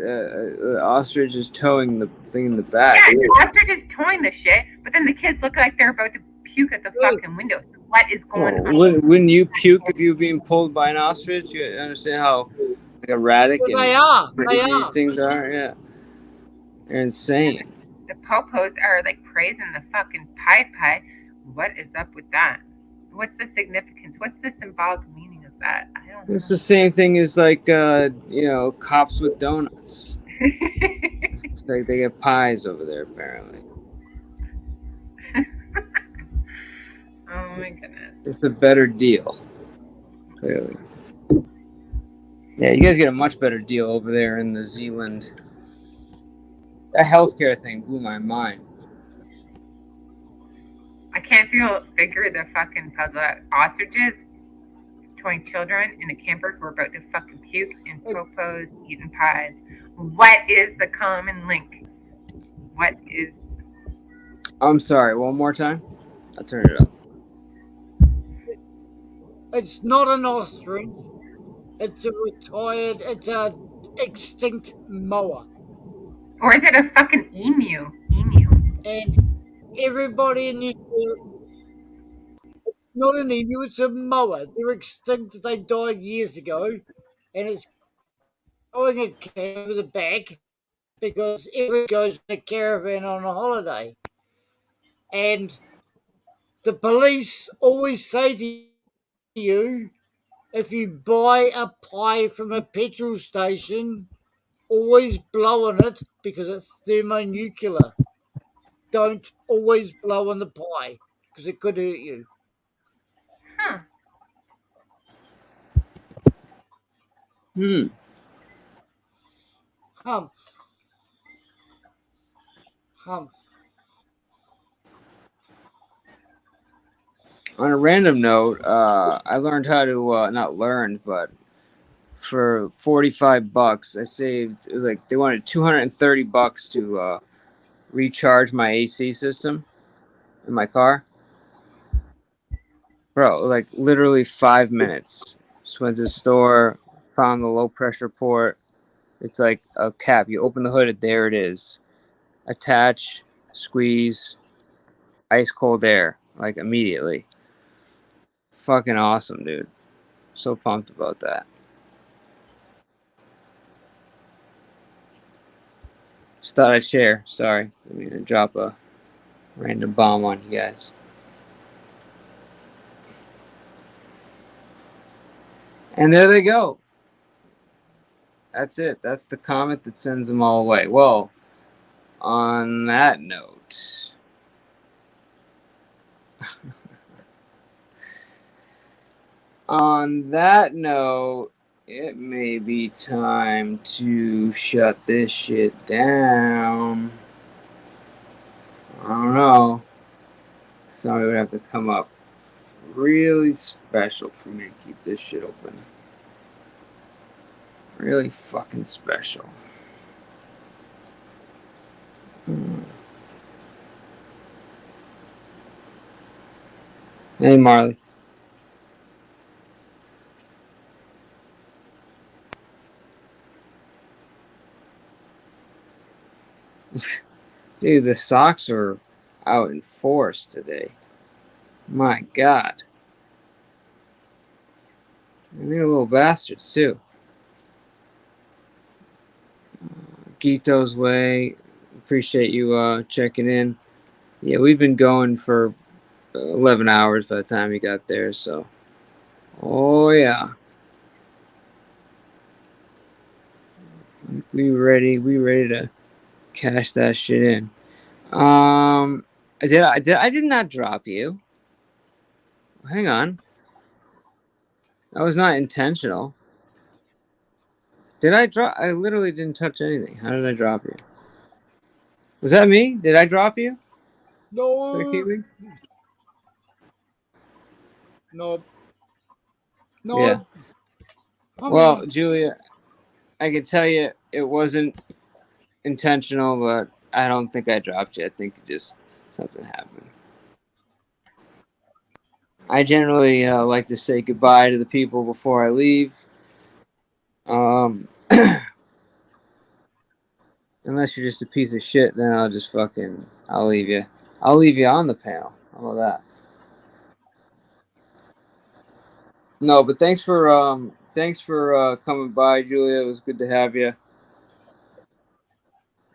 ostrich is towing the thing in the back. Yeah, the ostrich is towing the shit, but then the kids look like they're about to puke at the fucking window. What is going on? Wouldn't you puke if you were being pulled by an ostrich? You understand how like erratic Well, and they crazy are. these things are? Yeah, they're insane. The popos are like praising the fucking pie. What is up with that? What's the significance? What's the symbolic meaning of that? I don't know. It's the same thing as like cops with donuts. It's like they get pies over there apparently. Oh my goodness. It's a better deal. Clearly. Yeah, you guys get a much better deal over there in the Zealand. That healthcare thing blew my mind. I can't figure the fucking puzzle out. Ostriches towing children in a camper who are about to fucking puke and popos eating pies. What is the common link? What is... I'm sorry, one more time? I'll turn it up. It's not an ostrich. It's a extinct mower. Or is it a fucking emu? And everybody in New Zealand, it's not an emu, it's a mower. They're extinct, they died years ago. And it's going a caravan over the back because everyone goes in a caravan on a holiday. And the police always say to you, if you buy a pie from a petrol station, always blow on it because it's thermonuclear. Don't always blow on the pie because it could hurt you. Huh. On a random note, I learned how to not learned, but for $45, I saved. It was like they wanted $230 to recharge my AC system in my car. Bro, like literally 5 minutes. Just went to the store, found the low pressure port. It's like a cap. You open the hood, there it is. Attach, squeeze, ice cold air, like immediately. Fucking awesome, dude. So pumped about that. Just thought I'd share. Sorry. I mean, to drop a random bomb on you guys. And there they go. That's it. That's the comet that sends them all away. Well, on that note, it may be time to shut this shit down. I don't know. Somebody would have to come up really special for me to keep this shit open. Really fucking special. Hey, Marley. Dude, the socks are out in force today. My God. And they're little bastards, too. Gito's way. Appreciate you checking in. Yeah, we've been going for 11 hours by the time you got there, so. Oh, yeah. We ready to cash that shit in. I did not drop you. Hang on. That was not intentional. Did I drop? I literally didn't touch anything. How did I drop you? Was that me? Did I drop you? No. No. No. Yeah. I'm Well, here. Julia, I can tell you it wasn't intentional, but I don't think I dropped you. I think it just something happened. I generally like to say goodbye to the people before I leave. Unless you're just a piece of shit, then I'll just I'll leave you. I'll leave you on the panel. How about that? No, but thanks for coming by, Julia. It was good to have you.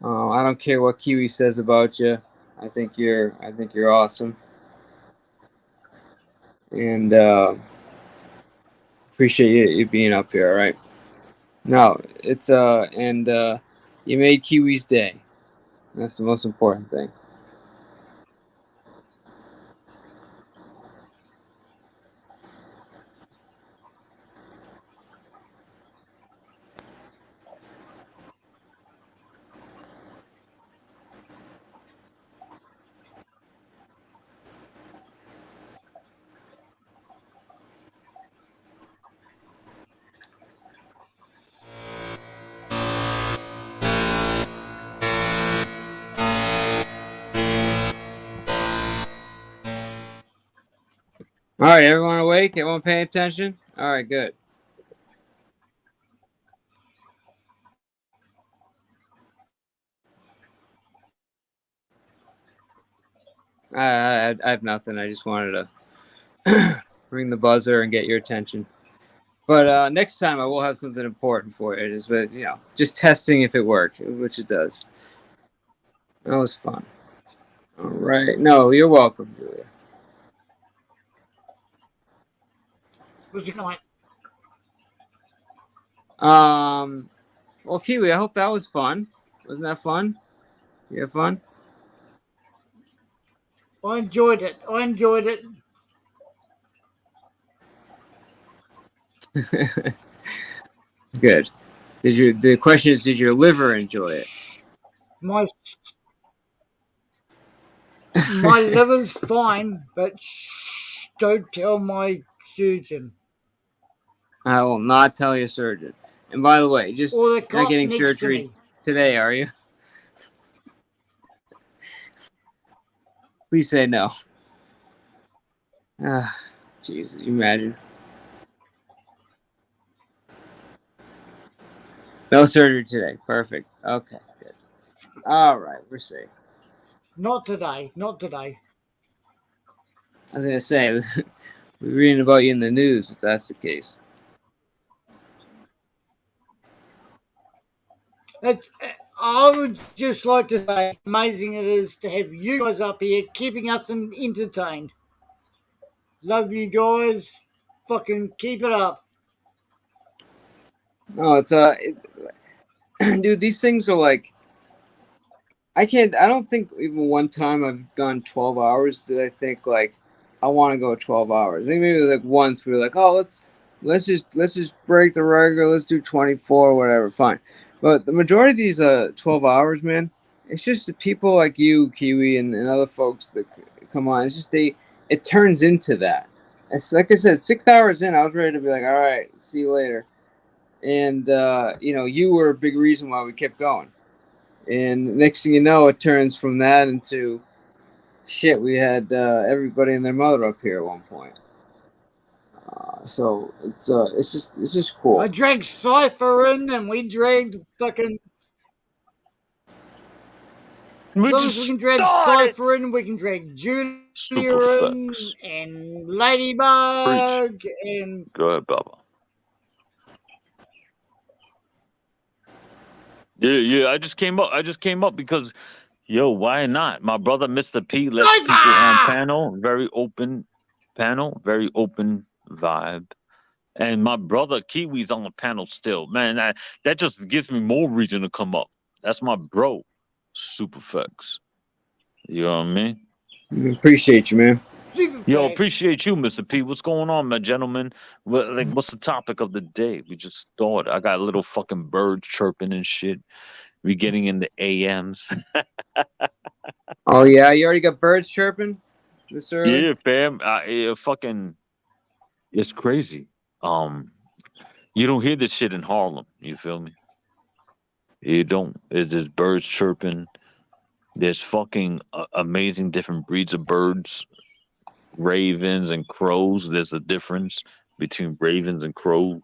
I don't care what Kiwi says about you. I think you're awesome, and appreciate you being up here. All right. No, it's and you made Kiwi's day. That's the most important thing. All right, everyone awake? Everyone paying attention? All right, good. I have nothing. I just wanted to ring the buzzer and get your attention. But next time I will have something important for you. Just testing if it worked, which it does. That was fun. All right. No, you're welcome, Julia. Good night. Well, Kiwi, I hope that was fun. Wasn't that fun? You have fun? I enjoyed it. Good. The question is, did your liver enjoy it? My liver's fine, but shh, don't tell my surgeon. I will not tell your surgeon. And by the way, just Or the not cop getting next surgery to me. today, are you? Please say no. Jesus, you imagine. No surgery today. Perfect. Okay, good. All right, we're safe. Not today. Not today. I was gonna say, we're reading about you in the news if that's the case. I would just like to say how amazing it is to have you guys up here keeping us entertained. Love you guys. Fucking keep it up. No, it's dude, these things are like, I don't think even one time I've gone 12 hours did I think like I want to go 12 hours. I think maybe like once we were like, oh, let's just break the record, let's do 24, whatever, fine. But the majority of these 12 hours, man, it's just the people like you, Kiwi, and other folks that come on. It's just it turns into that. It's like I said, 6 hours in, I was ready to be like, all right, see you later. And you were a big reason why we kept going. And next thing you know, it turns from that into shit. We had everybody and their mother up here at one point. So it's just cool. I dragged Cypher in and we dragged fucking. As long as we can drag Cypher in, we can drag Julia in and Ladybug and. Go ahead, Baba. Yeah. I just came up because, yo, why not? My brother, Mr. P, lets people on panel. Very open panel. Very open vibe. And my brother Kiwi's on the panel still. Man, that just gives me more reason to come up. That's my bro, Superflex. You know what I mean? Appreciate you, man. Yo, appreciate you, Mr. P. What's going on, my gentleman? What's the topic of the day? We just started. I got little fucking birds chirping and shit. We getting in the AMs. Oh yeah, you already got birds chirping this early? Yeah, fam. Fucking It's crazy. You don't hear this shit in Harlem. You feel me? You don't. There's just birds chirping. There's fucking amazing different breeds of birds, ravens and crows. There's a difference between ravens and crows.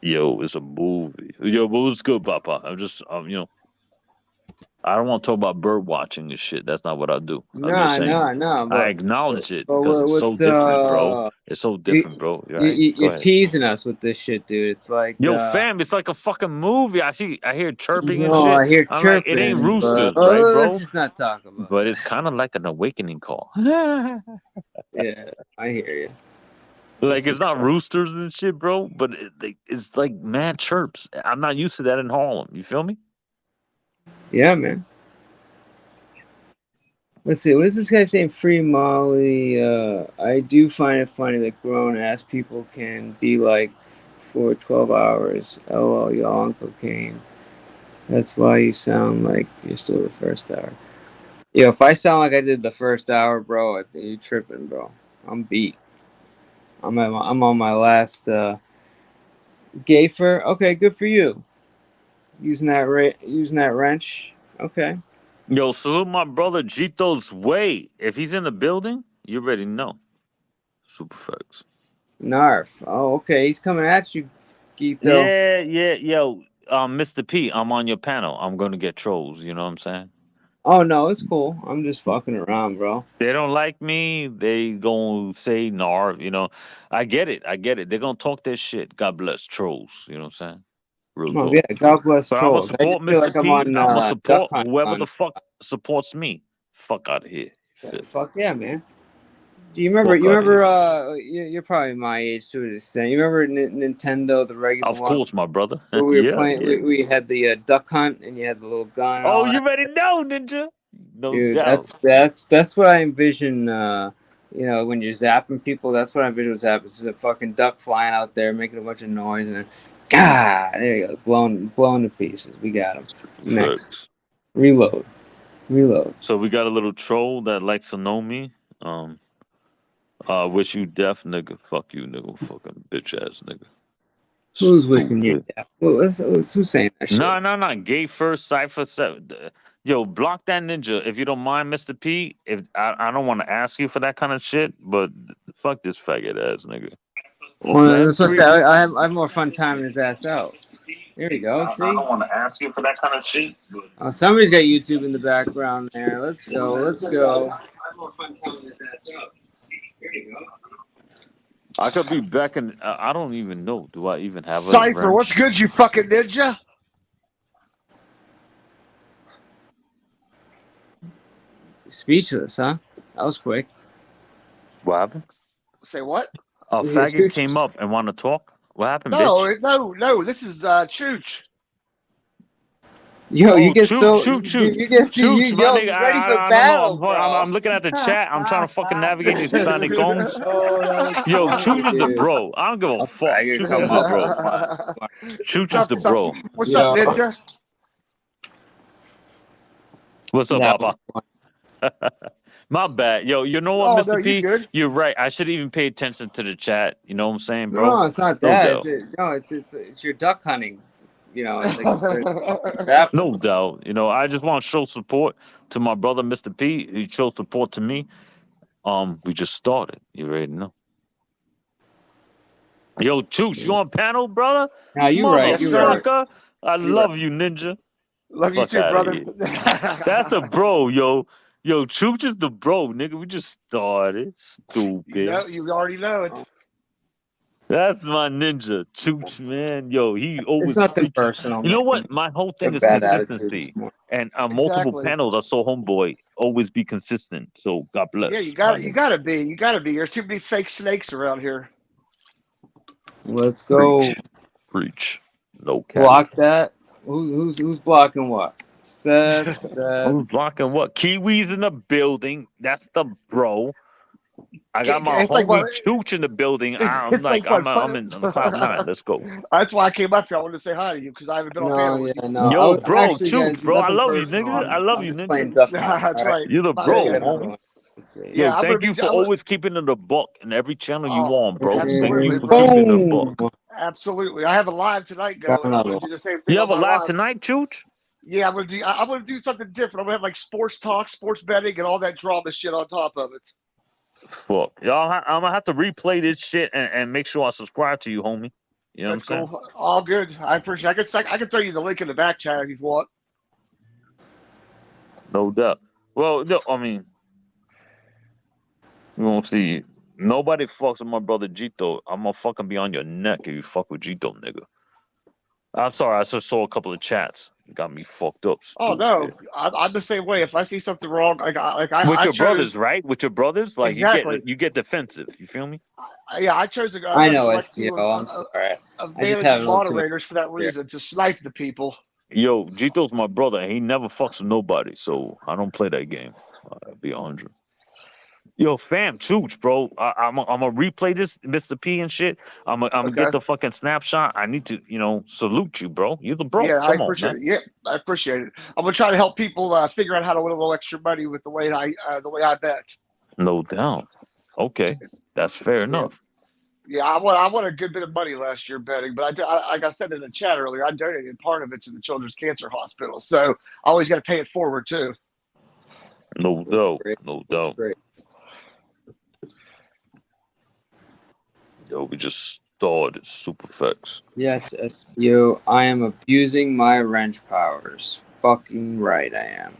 Yo, it's a movie. Yo, but what's good, Papa? I'm just, I don't want to talk about bird watching and shit. That's not what I do. I'm just saying. No. I acknowledge it But because it's so what's different, bro. It's so different, bro. Right? Go you're ahead. teasing us with this shit, dude. It's like Yo, fam, it's like a fucking movie. I hear chirping and no, shit. I hear I'm chirping. like, it ain't roosters, but, right, bro? Let's just not talk about. But it's kind of like an awakening call. Yeah, I hear you. Like it's not roosters and shit, bro. But it's like mad chirps. I'm not used to that in Harlem. You feel me? Yeah, man. Let's see. What is this guy saying? Free Molly. I do find it funny that grown ass people can be like for 12 hours. LOL, y'all on cocaine. That's why you sound like you're still the first hour. Yo, if I sound like I did the first hour, bro, I think you're tripping, bro. I'm beat. I'm on my last gayfer. Okay, good for you. Using that wrench. Okay. Yo, salute my brother Jito's way. If he's in the building, you already know. Super facts. Narf. Oh, okay. He's coming at you, Gito. Yeah. Yo, Mr. P, I'm on your panel. I'm gonna get trolls. You know what I'm saying? Oh no, it's cool. I'm just fucking around, bro. They don't like me. They gonna say narv. You know, I get it. They're gonna talk their shit. God bless trolls. You know what I'm saying? Real Oh talk. yeah, God bless But I'm gonna trolls. I support just feel Mr. like I'm P. on I'm gonna duck support hunt whoever on. the fuck supports me. Fuck out of here. Yeah, fuck yeah, man. Do you remember? You're probably my age to an extent. You remember Nintendo, the regular Of one? course, my brother. Where we were Yeah. playing. We had the duck hunt, and you had the little gun. And Oh, all you that. already know, Ninja. No Dude, doubt. that's what I envision. When you're zapping people, that's what I envision was happening. This is a fucking duck flying out there, making a bunch of noise, and then, God, there you go, blown to pieces. We got him. Next, reload. So we got a little troll that likes to know me. Wish you death, nigga. Fuck you, nigga. Fucking bitch ass nigga. Who's wishing you death? Who's saying that shit? No. Gay first, Cypher 7. Yo, block that ninja if you don't mind, Mr. P. If I don't want to ask you for that kind of shit, but fuck this faggot ass nigga. Well, I have more fun timing his ass out. There you go. See? I don't want to ask you for that kind of shit. Oh, somebody's got YouTube in the background there. Let's go. I could be back in. I don't even know. Do I even have a Cypher? wrench? What's good, you fucking ninja? Speechless, huh? That was quick. What happened? Say what? A faggot came up and want to talk. What happened, bitch? No. This is Chooch. Yo, you get so Chooch, you get Chooch, my nigga. you ready for I battle, don't know. I'm looking at the chat. I'm trying to fucking navigate these Hispanic goons. Yo, Chooch is the bro. I don't give a fuck. Chooch is the bro. Chooch is the bro. What's up, ninja? What's up, Papa? My bad. Yo, you know what, Mr. P? You're right. I should even pay attention to the chat. You know what I'm saying, bro? No, it's not that. It's your duck hunting. You know, it's like no doubt. You know, I just want to show support to my brother, Mr. P. He showed support to me. We just started. You already know. Yo, Chooch, you on panel, brother? Nah, you right. You right. I love you, ninja. Love you too, brother. That's the bro, yo. Yo, Chooch is the bro, nigga. We just started. Stupid. You already know it. That's my ninja, Chooch, man. Yo, he always. It's nothing personal. You know what? My whole thing is consistency. And on multiple panels, I saw homeboy always be consistent. So God bless. Yeah, you gotta be. There's too many fake snakes around here. Let's go. Preach. No cap. Block that. Who's blocking what? Seth. Who's blocking what? Kiwi's in the building. That's the bro. I got my homie Chooch in the building. I'm in the cloud nine. Let's go. That's why I came up here. I wanted to say hi to you because I haven't been on panel with you. Yo, bro, Chooch, bro. I love you, nigga. I love you, nigga. That's right. You're the bro, homie. Yeah, I'm gonna thank be. you for always keeping it a buck in every channel you Oh, on, bro. Thank you absolutely, for bro. keeping it a buck. Absolutely. I have a live tonight Got going. I'm another gonna one. do the same thing You on have a my live live. tonight, Chooch? Yeah, I'm gonna do something different. I'm gonna have like sports talk, sports betting, and all that drama shit on top of it. Fuck. Y'all, I'm gonna have to replay this shit and make sure I subscribe to you, homie. You know That's what I'm saying? cool. All good. I appreciate it. I can throw you the link in the back chat if you want. No doubt. Well, no, I mean, you won't see. Nobody fucks with my brother Gito. I'm gonna fucking be on your neck if you fuck with Gito, nigga. I'm sorry, I just saw a couple of chats. It got me fucked up. Oh Stupid. no, I'm the same way. If I see something wrong, With I your brothers, chose right? With your brothers, like exactly. you get defensive. You feel me? Yeah, I chose I a know select STO. few I'm sorry. of I just have a managing little too much. moderators for that reason to snipe the people. Yo, Gito's my brother, and he never fucks with nobody, so I don't play that game. I'll be 100. Yo, fam, Chooch, bro. I'm gonna replay this, Mr. P and shit. I'm gonna get Okay. the fucking snapshot. I need to, salute you, bro. You're the bro. Yeah, I Come on, appreciate man. it. Yeah, I appreciate it. I'm gonna try to help people figure out how to win a little extra money with the way I bet. No doubt. Okay, that's fair enough. Yeah, I won a good bit of money last year betting, but like I said in the chat earlier, I donated part of it to the Children's Cancer Hospital, so I always got to pay it forward too. No doubt. No doubt. Yo, we just started super facts. Yes, STO. I am abusing my wrench powers. Fucking right, I am.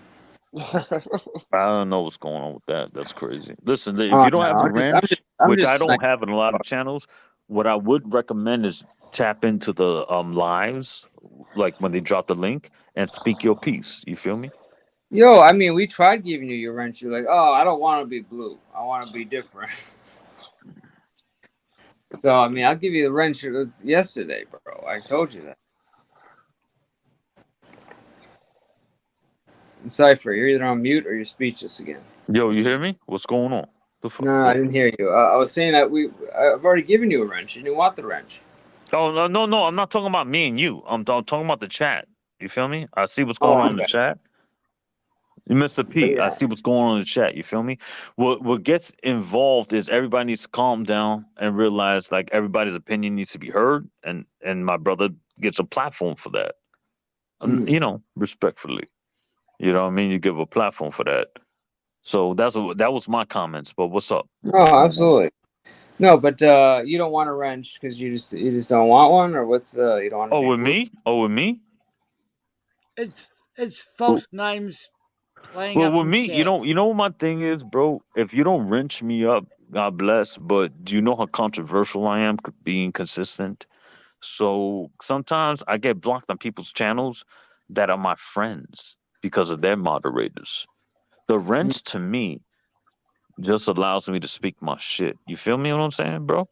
I don't know what's going on with that. That's crazy. Listen, if Oh, you don't no, have the I'm wrench, which I just don't have in a lot of channels, what I would recommend is tap into the lives, like when they drop the link, and speak your piece. You feel me? Yo, I mean, we tried giving you your wrench. You're like, oh, I don't want to be blue. I want to be different. So, I mean, I'll give you the wrench yesterday, bro. I told you that. Cypher, you're either on mute or you're speechless again. Yo, you hear me? What's going on? No, I didn't hear you. I was saying that I've already given you a wrench. You didn't want the wrench. Oh, no. I'm not talking about me and you. I'm talking about the chat. You feel me? I see what's going on in the chat. Mr. P, I see what's going on in the chat. You feel me? What gets involved is everybody needs to calm down and realize like everybody's opinion needs to be heard, and my brother gets a platform for that. Respectfully. You know what I mean? You give a platform for that. So that was my comments. But what's up? Oh, absolutely. No, but you don't want a wrench because you just don't want one, or what's you don't want? Oh, with me? Oh, with me? It's false names playing Well, up with in me, chat. you know what my thing is, bro. If you don't wrench me up, God bless. But do you know how controversial I am being consistent? So sometimes I get blocked on people's channels that are my friends because of their moderators. The wrench to me just allows me to speak my shit. You feel me? What I'm saying, bro?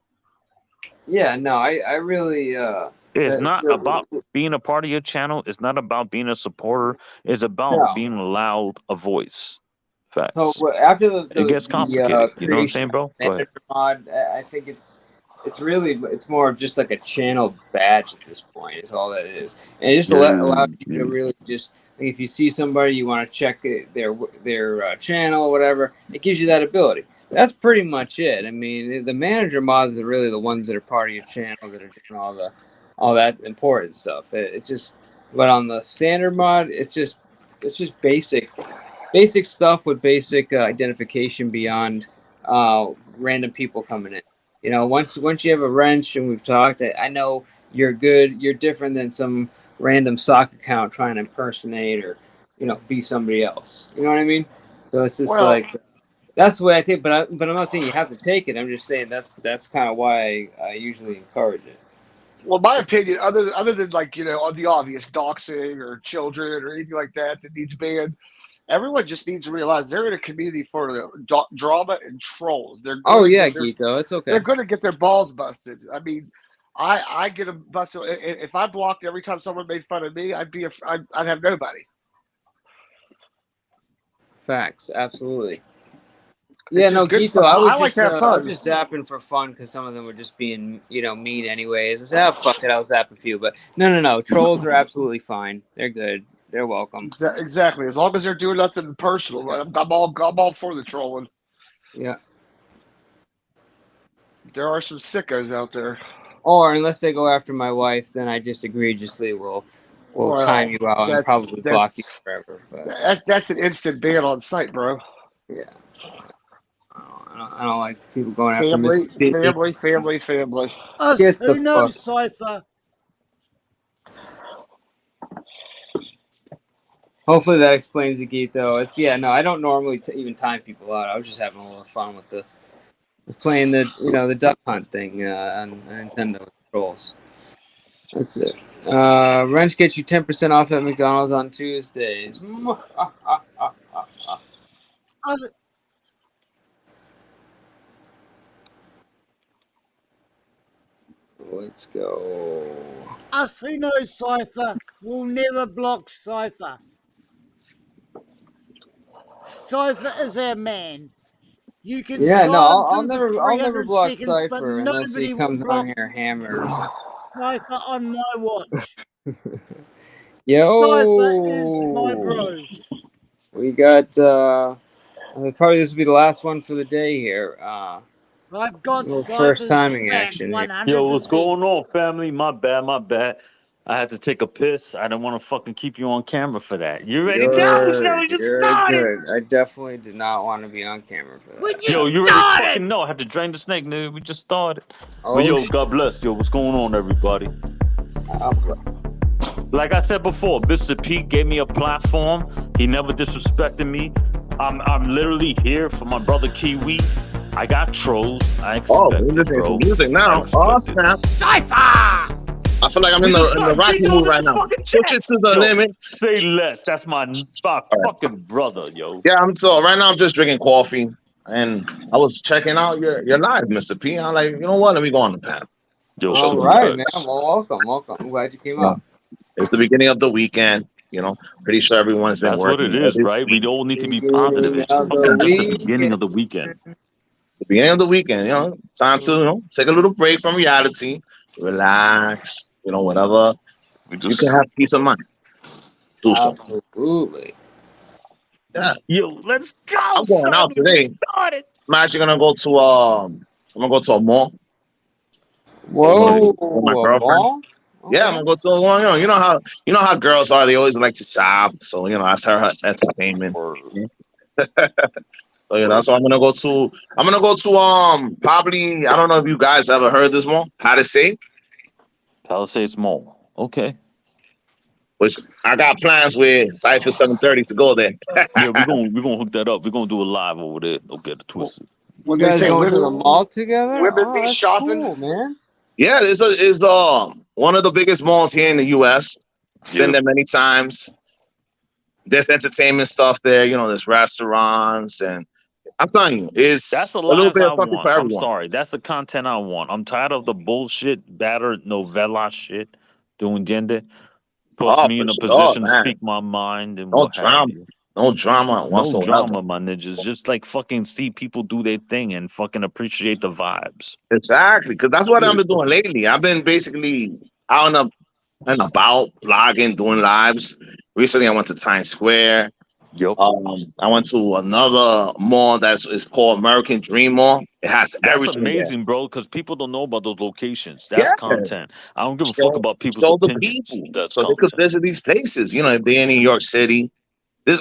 Yeah, no, I really. It's not about being a part of your channel. It's not about being a supporter. It's about being allowed a voice. Facts. So after it gets complicated. You know what I'm saying, bro? Go ahead. Mod, I think it's more of just like a channel badge at this point. Is all that it is, and it just allows you to really just like, if you see somebody you want to check their channel or whatever, it gives you that ability. That's pretty much it. I mean, the manager mods are really the ones that are part of your channel that are doing all that important stuff. It's just, but on the standard mod, it's just basic stuff with basic identification beyond random people coming in. You know, once you have a wrench, and we've talked, I know you're good. You're different than some random sock account trying to impersonate or be somebody else. You know what I mean? So it's just that's the way I take. But I'm not saying you have to take it. I'm just saying that's kind of why I usually encourage it. Well, my opinion, other than like on the obvious doxing or children or anything like that needs banned, everyone just needs to realize they're in a community for drama and trolls. Geeko, it's okay. They're going to get their balls busted. I mean, I get them busted. If I blocked every time someone made fun of me, I'd have nobody. Facts, absolutely. Yeah, no, Geeko, I was just zapping for fun because some of them were just being, mean anyways. I said, fuck it, I'll zap a few. But no. Trolls are absolutely fine. They're good. They're welcome. Exactly. As long as they're doing nothing personal, I'm all for the trolling. Yeah. There are some sickos out there. Or unless they go after my wife, then I just egregiously will time you out and probably block you forever. But That's an instant ban on site, bro. Yeah. I don't like people going after Family. Us, Get the who knows, Cypher? Hopefully that explains the gate, though. I don't normally even time people out. I was just having a little fun with playing the duck hunt thing on Nintendo controls. That's it. Wrench gets you 10% off at McDonald's on Tuesdays. Let's go. Us, who knows, Cypher, will never block Cypher. Cypher is our man. You can silence I'll him never for 300 I'll never block seconds, but Cypher unless he nobody will comes block on here hammered or something. Cypher on my watch. Yo, Cypher is my bro. We got probably this will be the last one for the day here. I've got first Cypher's timing back action here. 100%. Yo, what's going on, family? My bad. I had to take a piss. I didn't want to fucking keep you on camera for that. You ready? No, the show just started. Good. I definitely did not want to be on camera for that. Yo, you ready? Fucking no. I had to drain the snake, nigga. We just started. But yo, God bless. Yo, what's going on, everybody? Like I said before, Mr. P gave me a platform. He never disrespected me. I'm literally here for my brother Kiwi. I got trolls. I expect we're listening to some music now. Oh, snap. Cypher! I feel like I'm in the Rocky mood right now. Push it to the limit. Say less. That's my fucking brother, yo. Yeah, right now I'm just drinking coffee, and I was checking out your live, Mr. P. I'm like, you know what? Let me go on the panel. All right, man. Well, welcome. I'm glad you came up. It's the beginning of the weekend. Pretty sure everyone's been working. That's what it is, right? We all need to be positive. It's fucking just the beginning of the weekend. The beginning of the weekend, time to take a little break from reality, relax, whatever. You can have peace of mind. Do so. Absolutely. Yeah. Yo, let's go. I'm going out today. I'm actually gonna go to I'm gonna go to a mall. Whoa, with my girlfriend. Mall? Yeah, I'm gonna go to a mall. You know how girls are. They always like to shop. So that's her entertainment. So I'm gonna go to probably, I don't know if you guys ever heard this mall, Palisades Mall. Okay. Which I got plans with Cypher 730 to go there. Yeah, we're gonna hook that up. We're gonna do a live over there. Don't get it twisted. You guys going to the mall together? Women be shopping, cool, man. Yeah, it's one of the biggest malls here in the U.S. Been there many times. There's entertainment stuff there. There's restaurants, and I'm telling you, that's a little bit of something for everyone. I'm sorry, that's the content I want. I'm tired of the bullshit, battered novella shit. Doing gender puts me in a position to speak my mind and no drama. No drama whatsoever. No drama, my niggas. Just like fucking see people do their thing and fucking appreciate the vibes. Exactly, because that's what I've been doing lately. I've been basically out and about, blogging, doing lives. Recently, I went to Times Square. Yep. I went to another mall it's called American Dream Mall. It has everything. That's amazing, bro, because people don't know about those locations. That's content. I don't give a fuck about people's opinions. That's so content. They could visit these places. If they're in New York City.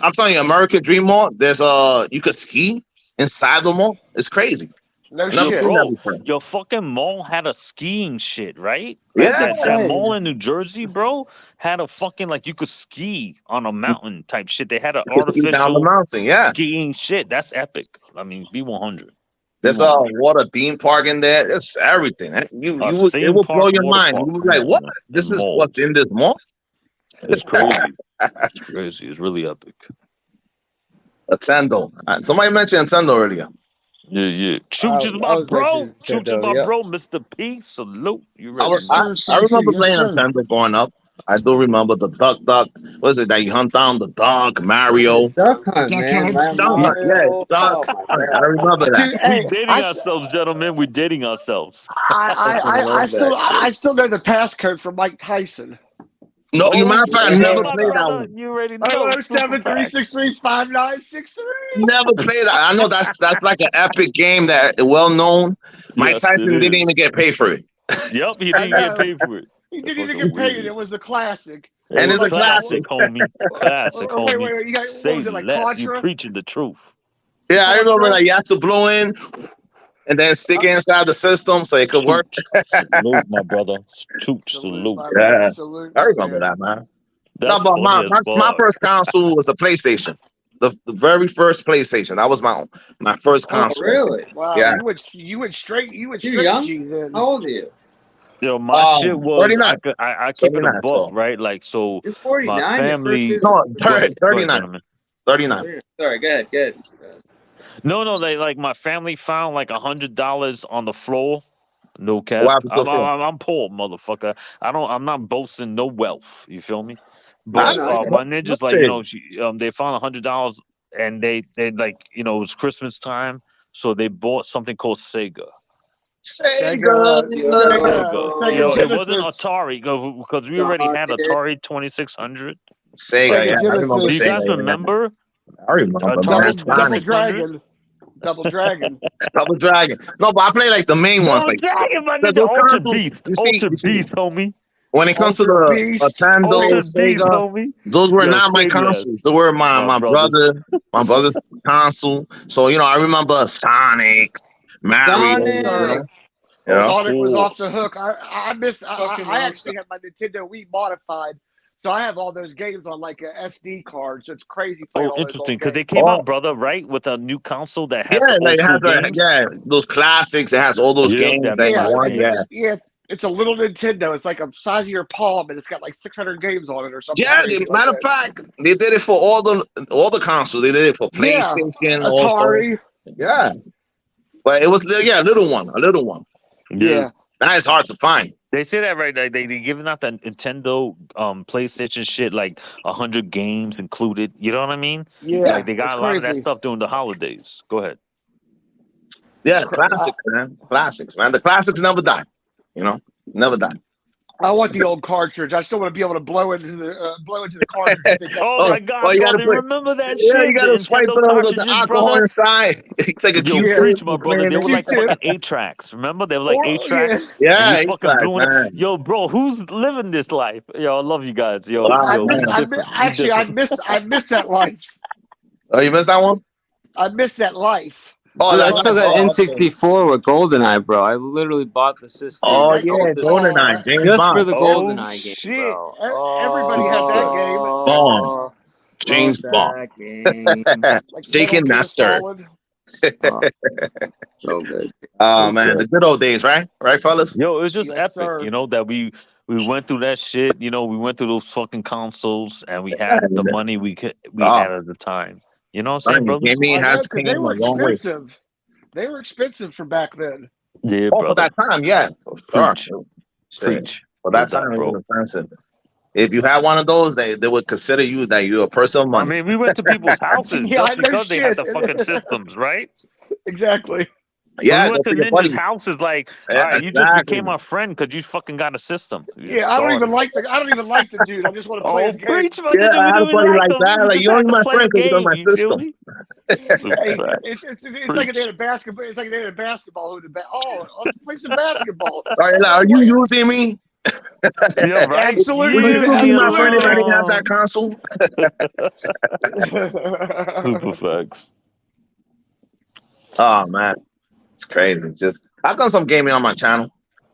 I'm telling you, American Dream Mall, there's you could ski inside the mall. It's crazy. No shit. Bro, your fucking mall had a skiing shit, right? Yeah. That mall in New Jersey, bro, had a fucking, you could ski on a mountain type shit. They had an artificial down the mountain, skiing shit. That's epic. I mean, B100. There's a water theme park in there. It's everything. It will blow your mind. You will be like, what? This is what's in this mall? It's crazy. It's crazy. It's really epic. Nintendo. Somebody mentioned Nintendo earlier. Yeah. Chooch is my bro. Chooch is my bro. Mr. P. Salute. You ready? I remember playing Nintendo growing up. I do remember the duck. What is it that you hunt down the dog? Mario. Duck hunt, man. Duck. I remember that. We're dating ourselves, gentlemen. We're dating ourselves. I still know the passcode for Mike Tyson. No, you matter of fact, I never played that one. You already know. 073635963. Never played that. I know that's like an epic game that well known. Mike Yes, Tyson it didn't is. even get paid for it. Yep, he I didn't get know. paid for it. He That's didn't even fucking get paid. weird. It was a classic. It And was it's a classic, classic. homie. Classic, Or wait, homie. you got what Say was it like less. You Contra? preaching the truth. Yeah, I remember Contra? that you had to blow in and then stick it inside the system so it could work. Salute, my brother. Salute. My man. Yeah, Salute, I my remember man. that, man. That's No, but funny as my fuck. first console was a PlayStation. The very first PlayStation. That was my first Oh, console. really? Wow, Yeah. you went straight You're to young. G then. How old are you? Yo, my shit was 39. I keep it a 39, book, so. right? Like so You're my 49. Your first family. is No, Go ahead, 39. gentlemen. 39. Sorry, go ahead. Go ahead. No, like my family found like $100 on the floor. No cap. What happened to the floor? I'm poor, motherfucker. I'm not boasting no wealth. You feel me? I But know. my ninjas, like Shit. they found $100 and they like it was Christmas time, so they bought something called Sega. Sega. Yo, it wasn't Genesis. Atari because we already had Atari 2600. Sega, yeah, I remember Do you guys Sega. remember? I remember, Atari man. Double Dragon. Double Dragon. Double Dragon. No, but I play like the main ones, Double like Dragon, my so nigga, those Ultra consoles. Beast, You Ultra see, Beast, homie. when it comes to Ultra the Beast. Nintendo, Ultra Beast, Sega, homie. those were Yo, not my say consoles. less. They were My my brother's console. So I remember Sonic, Mario. Sonic was off the hook. I actually had my Nintendo Wii modified, so I have all those games on like a SD card. So it's crazy playing all those Interesting, old because they games. came out, brother, right, with a new console that has the like old it school has games. those classics. It has all those games that that you classic want. games. It's a little Nintendo. It's like a size of your palm, and it's got like 600 games on it or something. Yeah, matter of fact, they did it for all the consoles. They did it for PlayStation also. Atari. Yeah, but it was a little one. Yeah, that is hard to find. They say that right. Like, they giving out the Nintendo PlayStation shit like 100 games included. You know what I mean? Yeah, like they got a lot of that stuff during the holidays. Go ahead. Yeah, classics, man. Classics, man. The classics never die. Never die. I want the old cartridge. I still want to be able to blow into the cartridge. Oh my God, brother! Remember that Yeah, shit? you gotta swipe it with the alcohol inside. It's like a Yo, preach, my brother. They were like fucking 8 tracks. Remember? They were like 8 tracks. Yeah, and you fucking 8 blew it. tracks, Yo, bro, who's living this life? Yo, I love you guys. Yo, I miss that life. Oh, you missed that one? I miss that life. Oh, dude, I still got N64 with GoldenEye, bro. I literally bought the system. Oh yeah, GoldenEye, James just Bond. for the GoldenEye game, bro. Everybody had that game. Bond. James Bond. Shaken Master. So good. Oh man, the good old days, right? Right, fellas? Yo, it was just epic, sir. that we went through that shit. We went through those fucking consoles, and we had the money we had at the time. You know what I'm saying, brother? Gaming has they came were a long way. expensive. They were expensive for back then. Yeah, for that time, yeah. Preach. For that time, it was expensive. If you had one of those, they would consider you that you're a person of money. I mean, we went to people's houses Yeah, just no because they had the shit. fucking systems, right? Exactly. Yeah, we went to go for your ninjas' buddies. houses. Like, Yeah, all right, you just exactly. became our friend because you fucking got a system. Yeah, I don't even like the dude. I just want to play his game. Preach, my Yeah, nigga, I we had a don't even buddy like like them. that. We Like, just you're had only to my play friend the because you're on my game, you feel system. me? It's like a day of basketball. It's like a day of basketball. Let's play some basketball. Are you using me? Yeah, right. Absolutely. Would you still be my friend if I didn't have Absolutely. that console? Super facts. Oh man, it's crazy. I've done some gaming on my channel.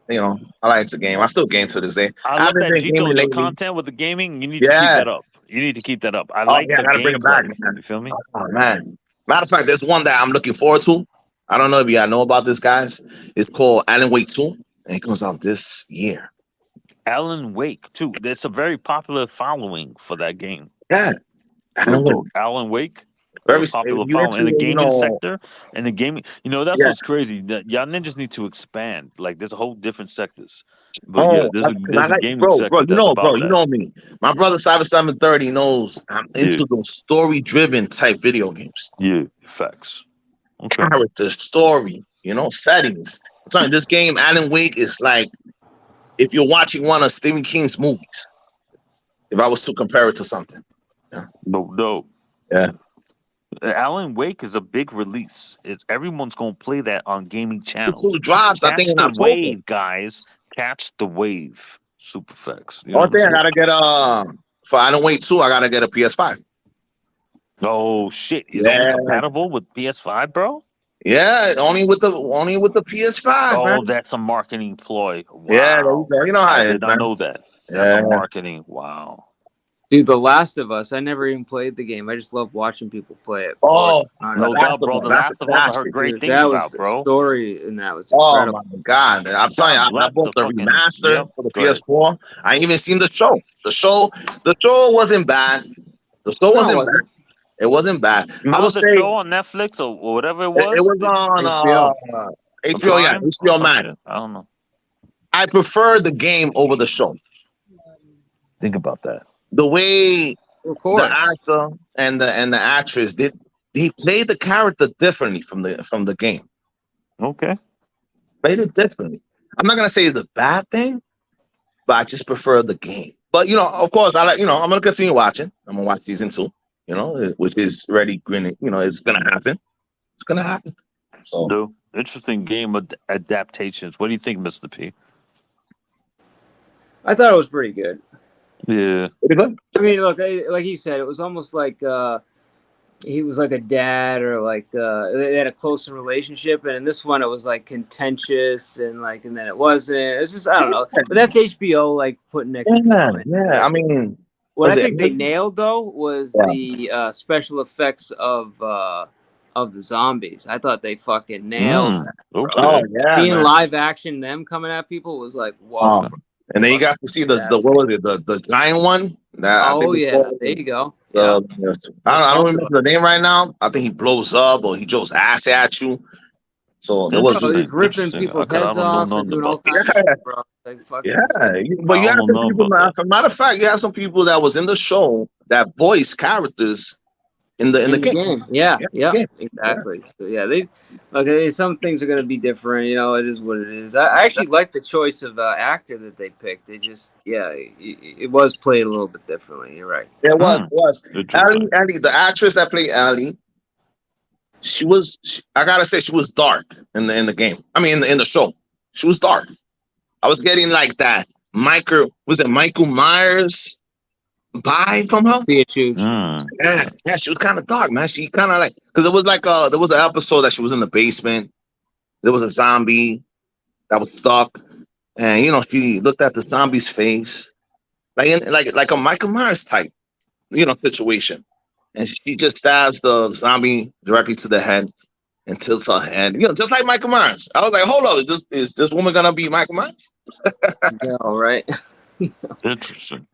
I like to game. I still game to this day. I love haven't that been Gito, gaming your lately. content with the gaming. You need to keep that up. You need to keep that up. I like yeah, I the gotta bring it games back, life. man. You feel me? Oh man. Matter of fact, there's one that I'm looking forward to. I don't know if y'all know about this, guys. It's called Alan Wake 2, and it comes out this year. Alan Wake too. There's a very popular following for that game. Yeah. Alan Wake. Very popular you following in the into, gaming sector. And the gaming, that's Yeah. what's crazy. That y'all ninjas need to expand. Like there's a whole different sectors. But there's a gaming sector bro, that's about you that. know me. My brother 730 knows I'm into those story-driven type video games. Yeah, facts. Okay. Character, story, settings. I'm telling you, this game, Alan Wake, is like if you're watching one of Stephen King's movies. If I was to compare it to something. No. Yeah. Alan Wake is a big release. Everyone's gonna play that on gaming channels. Two drops, I think, Catch in the October. wave, guys. Catch the wave. Super facts. You know One what I'm thing I saying? gotta get for Alan Wake 2, I gotta get a PS5. Oh shit! Is Yeah. only compatible with PS5, bro? Yeah, only with the PS5, Oh, man. that's a marketing ploy. Wow. Yeah, there you go. You know how I it is, did not man. know that. That's a Yeah. marketing. Wow. Dude, The Last of Us. I never even played the game. I just love watching people play it. Oh, No doubt, bro. The Last of Us, I heard great things that was about, the bro. story, and that was Oh incredible. my god, man. I'm telling you, I bless bought the the fucking- remaster Yep, for the go ahead. PS4. I ain't even seen the show. The show wasn't bad. The show No, it wasn't wasn't. bad. It wasn't bad. I Remember would the say show on Netflix or whatever it was? it was on HBO, yeah, Prime or HBO some Max. shit? I don't know. I prefer the game over the show. Think about that. The way Of course. the actor and the actress he played the character differently from the game. Okay. Played it differently. I'm not gonna say it's a bad thing, but I just prefer the game. But of course, I'm gonna continue watching. I'm gonna watch season 2. Which is already grinning. It's gonna happen. It's gonna happen. So interesting game adaptations. What do you think, Mr. P? I thought it was pretty good. Yeah. Pretty good. I mean, look, like he said, it was almost like he was like a dad, or like they had a closer relationship, and in this one it was like contentious, and then it wasn't. It's just, I don't know, but that's HBO like putting extra time in. Yeah. I mean, what I think they nailed though was the special effects of the zombies. I thought they fucking nailed that. Okay. Oh yeah, Being man. live action, them coming at people was like, wow. And then you got to see the what was it, the giant one? I think Yeah, there you go. I don't remember the name right now. I think he blows up or he throws acid at you. So there was he's ripping people's heads off and doing all kinds of shit, bro. Like, fucking but you have some people. As a matter of fact, you have some people that was in the show that voiced characters in the game. Yeah, exactly. So they some things are gonna be different. It is what it is. I actually like the choice of actor that they picked. They just it was played a little bit differently. You're right. It was. Ellie, the actress that played Ellie, I gotta say, she was dark in the game. I mean, in the show, she was dark. I was getting like that Michael Myers vibe from her. Yeah, she was kind of dark, man. She kind of like, because it was like there was an episode that she was in the basement. There was a zombie that was stuck, and she looked at the zombie's face, like a Michael Myers type, situation, and she just stabs the zombie directly to the head and tilts her head, just like Michael Myers. I was like, hold up, is this woman gonna be Michael Myers? Yeah, right. Interesting.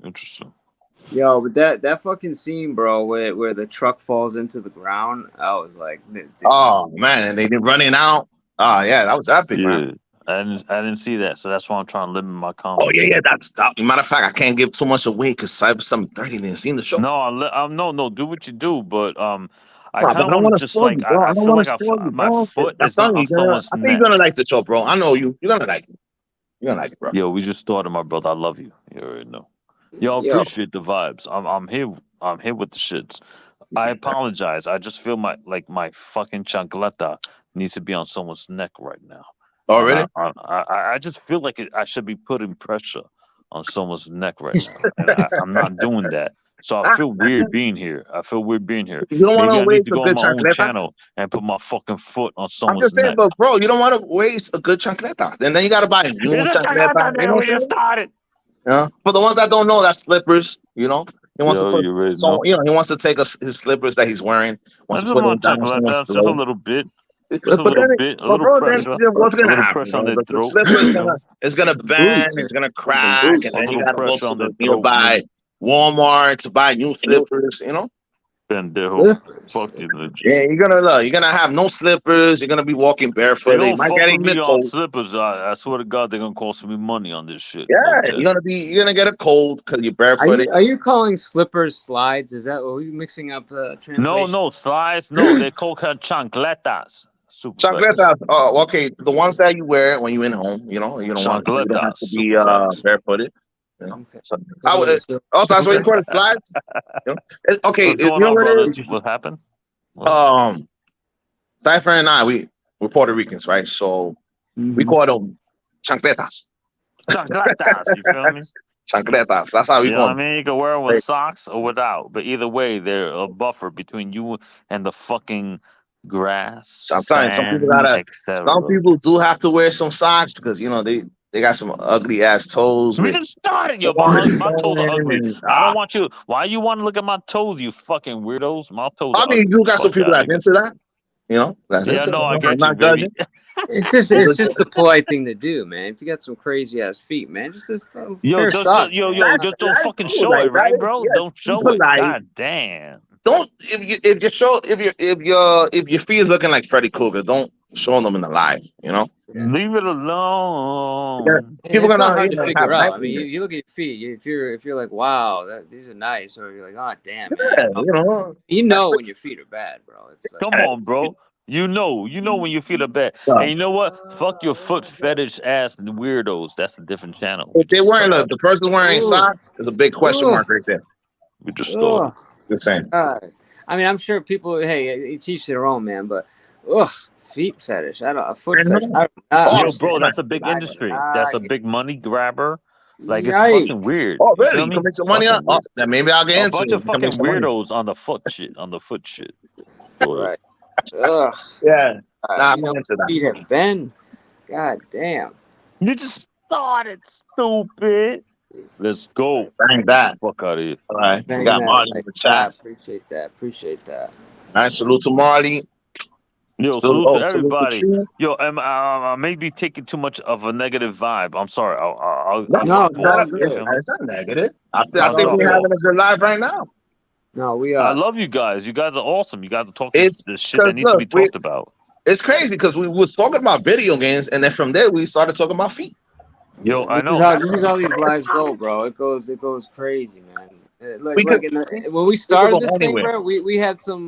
Yo, but that fucking scene, bro, where the truck falls into the ground, I was like, oh man, and they did running out. Oh yeah, that was epic, man. I didn't see that, so that's why I'm trying to limit my comment. Oh yeah. That's matter of fact, I can't give too much away because Cyber 730 didn't see the show. No, no, do what you do, but I but kind of want to just like I feel like my foot is not on someone's I think neck. you're gonna like the show, bro. I know you. You're gonna like it. You're gonna like it, bro. Yo, we just started, my brother. I love you. You already know. Yo, appreciate the vibes. I'm here. I'm here with the shits. I apologize. I just feel my fucking chancleta needs to be on someone's neck right now. Oh, really? I just feel like I should be putting pressure on someone's neck right now. And I'm not doing that. So I feel weird being here. You don't want to waste to go a good on my own chancleta? channel and put my fucking foot on I'm someone's just saying, neck. but bro, you don't want to waste a good chancleta. And then you got to buy a new chancleta. You know what I'm saying? Started. For the ones that don't know, that's slippers. He wants you already know. he wants to take his slippers that he's wearing. Wants to put them down someone's That's just a throat. little bit. Just But a little then, bit, a but little bro, pressure. then what's gonna a little happen? pressure on their The throat. slipper is gonna bend, it's gonna crack, and then you gotta go to the nearby Walmart to buy new slippers. Pendejo. Fuck these legit. Yeah, you're gonna have no slippers. You're gonna be walking They barefoot. don't You might fuck get with me a on cold. slippers. I swear to God, they're gonna cost me money on this shit. Yeah, you're gonna get a cold because you're barefoot. Are you calling slippers slides? Is that, are you mixing up translation? No, slides. No, they call her chancletas. Chancletas. Oh, okay. The ones that you wear when you're in home. You don't have to be barefooted. So, also, that's what you call it, slides. Okay, What's going on, what it brothers? is? What happened? Cypher and I, we're Puerto Ricans, right? So we call them chancletas. Chancletas, you feel me? Chancletas. That's how we You know call what I them. mean? You can wear them with socks or without, but either way, they're a buffer between you and the fucking grass, Sometimes some people sand, etc. some people do have to wear some socks because they got some ugly ass toes. We With just started, yo. My toes are ugly. I don't want you. Why you want to look at my toes, you fucking weirdos? My toes are I mean, ugly. you got some Fuck people that, that's nigga. into that. That's Yeah, into no, I it. I'm get you, not baby. judging. It's just the polite thing to do, man. If you got some crazy ass feet, man, just Yo, pair of just socks. yo, man. just don't That's fucking cool, show like it, right, that. bro? Yes, Don't be show it. polite. God damn. Don't if your feet is looking like Freddy Krueger, don't show them in the live. Leave it alone. And People it's not gonna hard to figure have out. I mean, nightmares. you look at your feet. If you're like, wow, these are nice, or you're like, oh damn, Yeah, man. You know when your feet are bad, bro. It's like, Come on, bro. You know when you feel a bad. And you know what? Fuck your foot fetish ass weirdos. That's a different channel. If they're wearing the person wearing socks, there's a big question mark right there. We just started. Just saying. I mean, I'm sure people, hey, teach their own, man. But feet fetish. A foot fetish. Yo, bro, that's a big industry. That's a big money grabber. Like, it's fucking weird. Oh, You really? feel You me? can make some money on. Oh, then maybe I'll get A into bunch it. of You can make fucking some money. weirdos on the foot shit. Right. Ugh. Yeah. Nah, you I'm into that. feet have been. God damn. You just started, stupid. Let's go. Bang that. Fuck out of here. All right. We Bang got that Marley in like the chat. Appreciate that. All right. Salute to Marley. Yo, salute to Salute to everybody. Chief. Yo, I may be taking too much of a negative vibe. I'm sorry. I'll No, it's all good. it's not negative. I It's think all we're good. having a good live right now. No, we I are. love you guys. You guys are awesome. You guys are talking the shit that 'cause needs to be look, talked about. It's crazy because we was talking about video games, and then from there we started talking about feet. Yo, I know. This is how these lives go, bro. It goes crazy, man. When we People started go this thing, anywhere. bro, we had some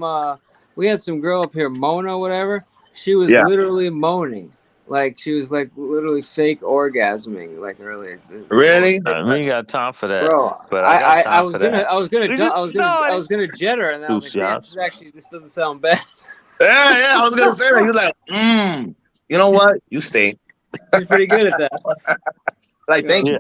girl up here, Mona, whatever. She was Yeah. literally moaning, like she was like literally fake orgasming, like earlier. Really? We ain't got time for that, Bro, but I got time I was for gonna that. I was gonna We jump, just I was gonna jet her, and then I was like, damn, this doesn't sound bad. Yeah, I was gonna say that. You're like, you know what? You stay. She's pretty good at that. Like, thank you.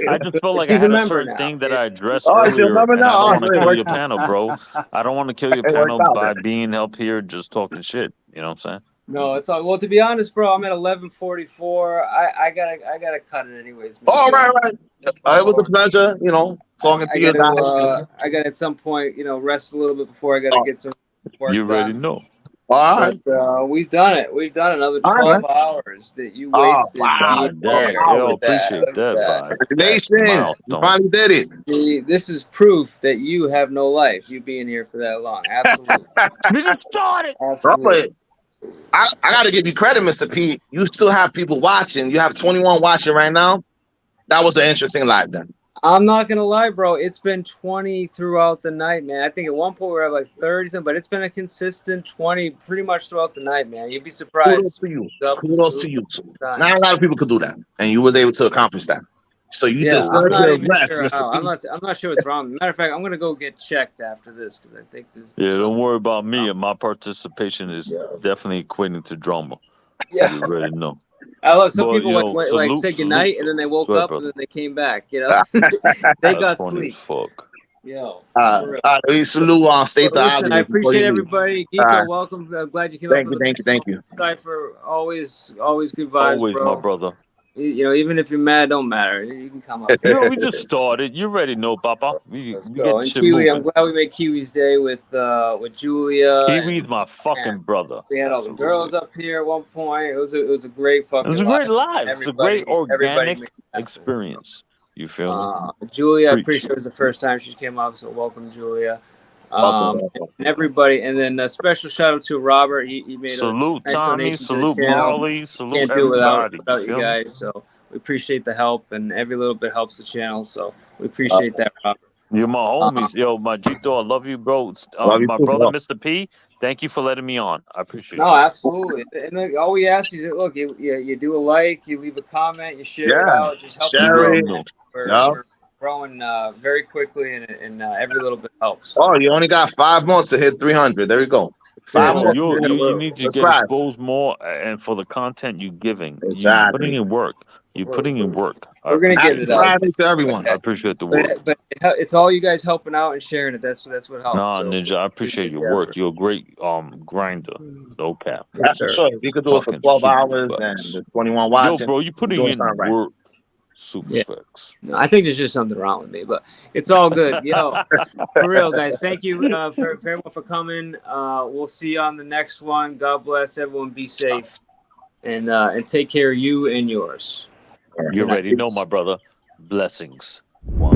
I just felt like I She's a had a member certain now. thing that I addressed Oh, she's a earlier, member and I now? don't Oh, want to so it kill worked your out. panel, bro. I don't want to kill your It worked panel out, by then. being up here just talking shit. You know what I'm saying? No, it's all well. To be honest, bro, I'm at 11:44. I gotta cut it anyways. Man. Oh, right. It was a pleasure, talking to you guys. I got at some point, rest a little bit before I gotta get some work You done. already know. All right. But we've done it. We've done another 12 hours that you Oh, wasted. wow. God damn. Yo, appreciate that vibe. Congratulations. You Milestone. finally did it. See, this is proof that you have no life. You being here for that long. Absolutely. We just started. Absolutely. I got to give you credit, Mr. P. You still have people watching. You have 21 watching right now. That was an interesting live then. I'm not gonna lie, bro. It's been 20 throughout the night, man. I think at one point we were at like 30 something, but it's been a consistent 20 pretty much throughout the night, man. You'd be surprised. Kudos to you. Kudos to you. Not a lot of people could do that, and you was able to accomplish that. So you deserve your rest, sure Mr. how. P. I'm not sure what's wrong. Matter of fact, I'm gonna go get checked after this because I think this. Yeah, don't worry about me. My participation is definitely equating to drama. Yeah. You already know. I love some But, people you know, like salute, said goodnight and then they woke Go ahead, up brother. and then they came back. They got That's funny sleep. as fuck. Yo. We salute on State the Listen, I Obvious before appreciate you leave. everybody. Gito, welcome. I'm glad you came up. Thank you. Cypher, always good vibes, Always, bro. my brother. Even if you're mad, don't matter. You can come up. We just started. You already know, Papa. We Let's get go. the And shit Kiwi, I'm moving. glad we made Kiwi's day with Julia. Kiwi's my fucking brother. We had all the girls up here at one point. It was a great fucking. It was a great live. It's a great Everybody organic made experience. You feel me? Julia, I'm Preach. pretty sure it was the first time she came up, so welcome, Julia. Welcome. And everybody, and then a special shout out to Robert. He made Salute a nice Tommy, donation salute to the channel. Marley, salute Can't do it everybody. without You you feel me? guys. So we appreciate the help, and every little bit helps the channel. So we appreciate that, Robert. You're my homies. Yo, my Gito, I love you, bro. Love you My too, brother, bro. Mr. P, thank you for letting me on. I appreciate No, it. absolutely. And look, all we ask is, look, you do a like, you leave a comment, you share it Yeah. out, just help Share us it. grow. Yeah. We're growing very quickly, and every little bit helps. So. Oh, you only got 5 months to hit 300. There we go. 5 Bro, more. you need to get Subscribe. exposed more, and for the content you're giving, you're Exactly. putting in work. You're putting in work. We're gonna get it out. Friday to everyone. I appreciate the work. But it's all you guys helping out and sharing it. That's what helps. Nah, So Ninja, I appreciate your work. You're a great grinder. No cap. That's for sure. If you could do it for 12 hours and there's 21 watching. Yo, bro, you putting doing in something right. work. Super facts. No, I think there's just something wrong with me, but it's all good. Yo, for real, guys. Thank you for everyone for coming. We'll see you on the next one. God bless everyone. Be safe and take care of you and yours. You already know, my brother. Blessings. One.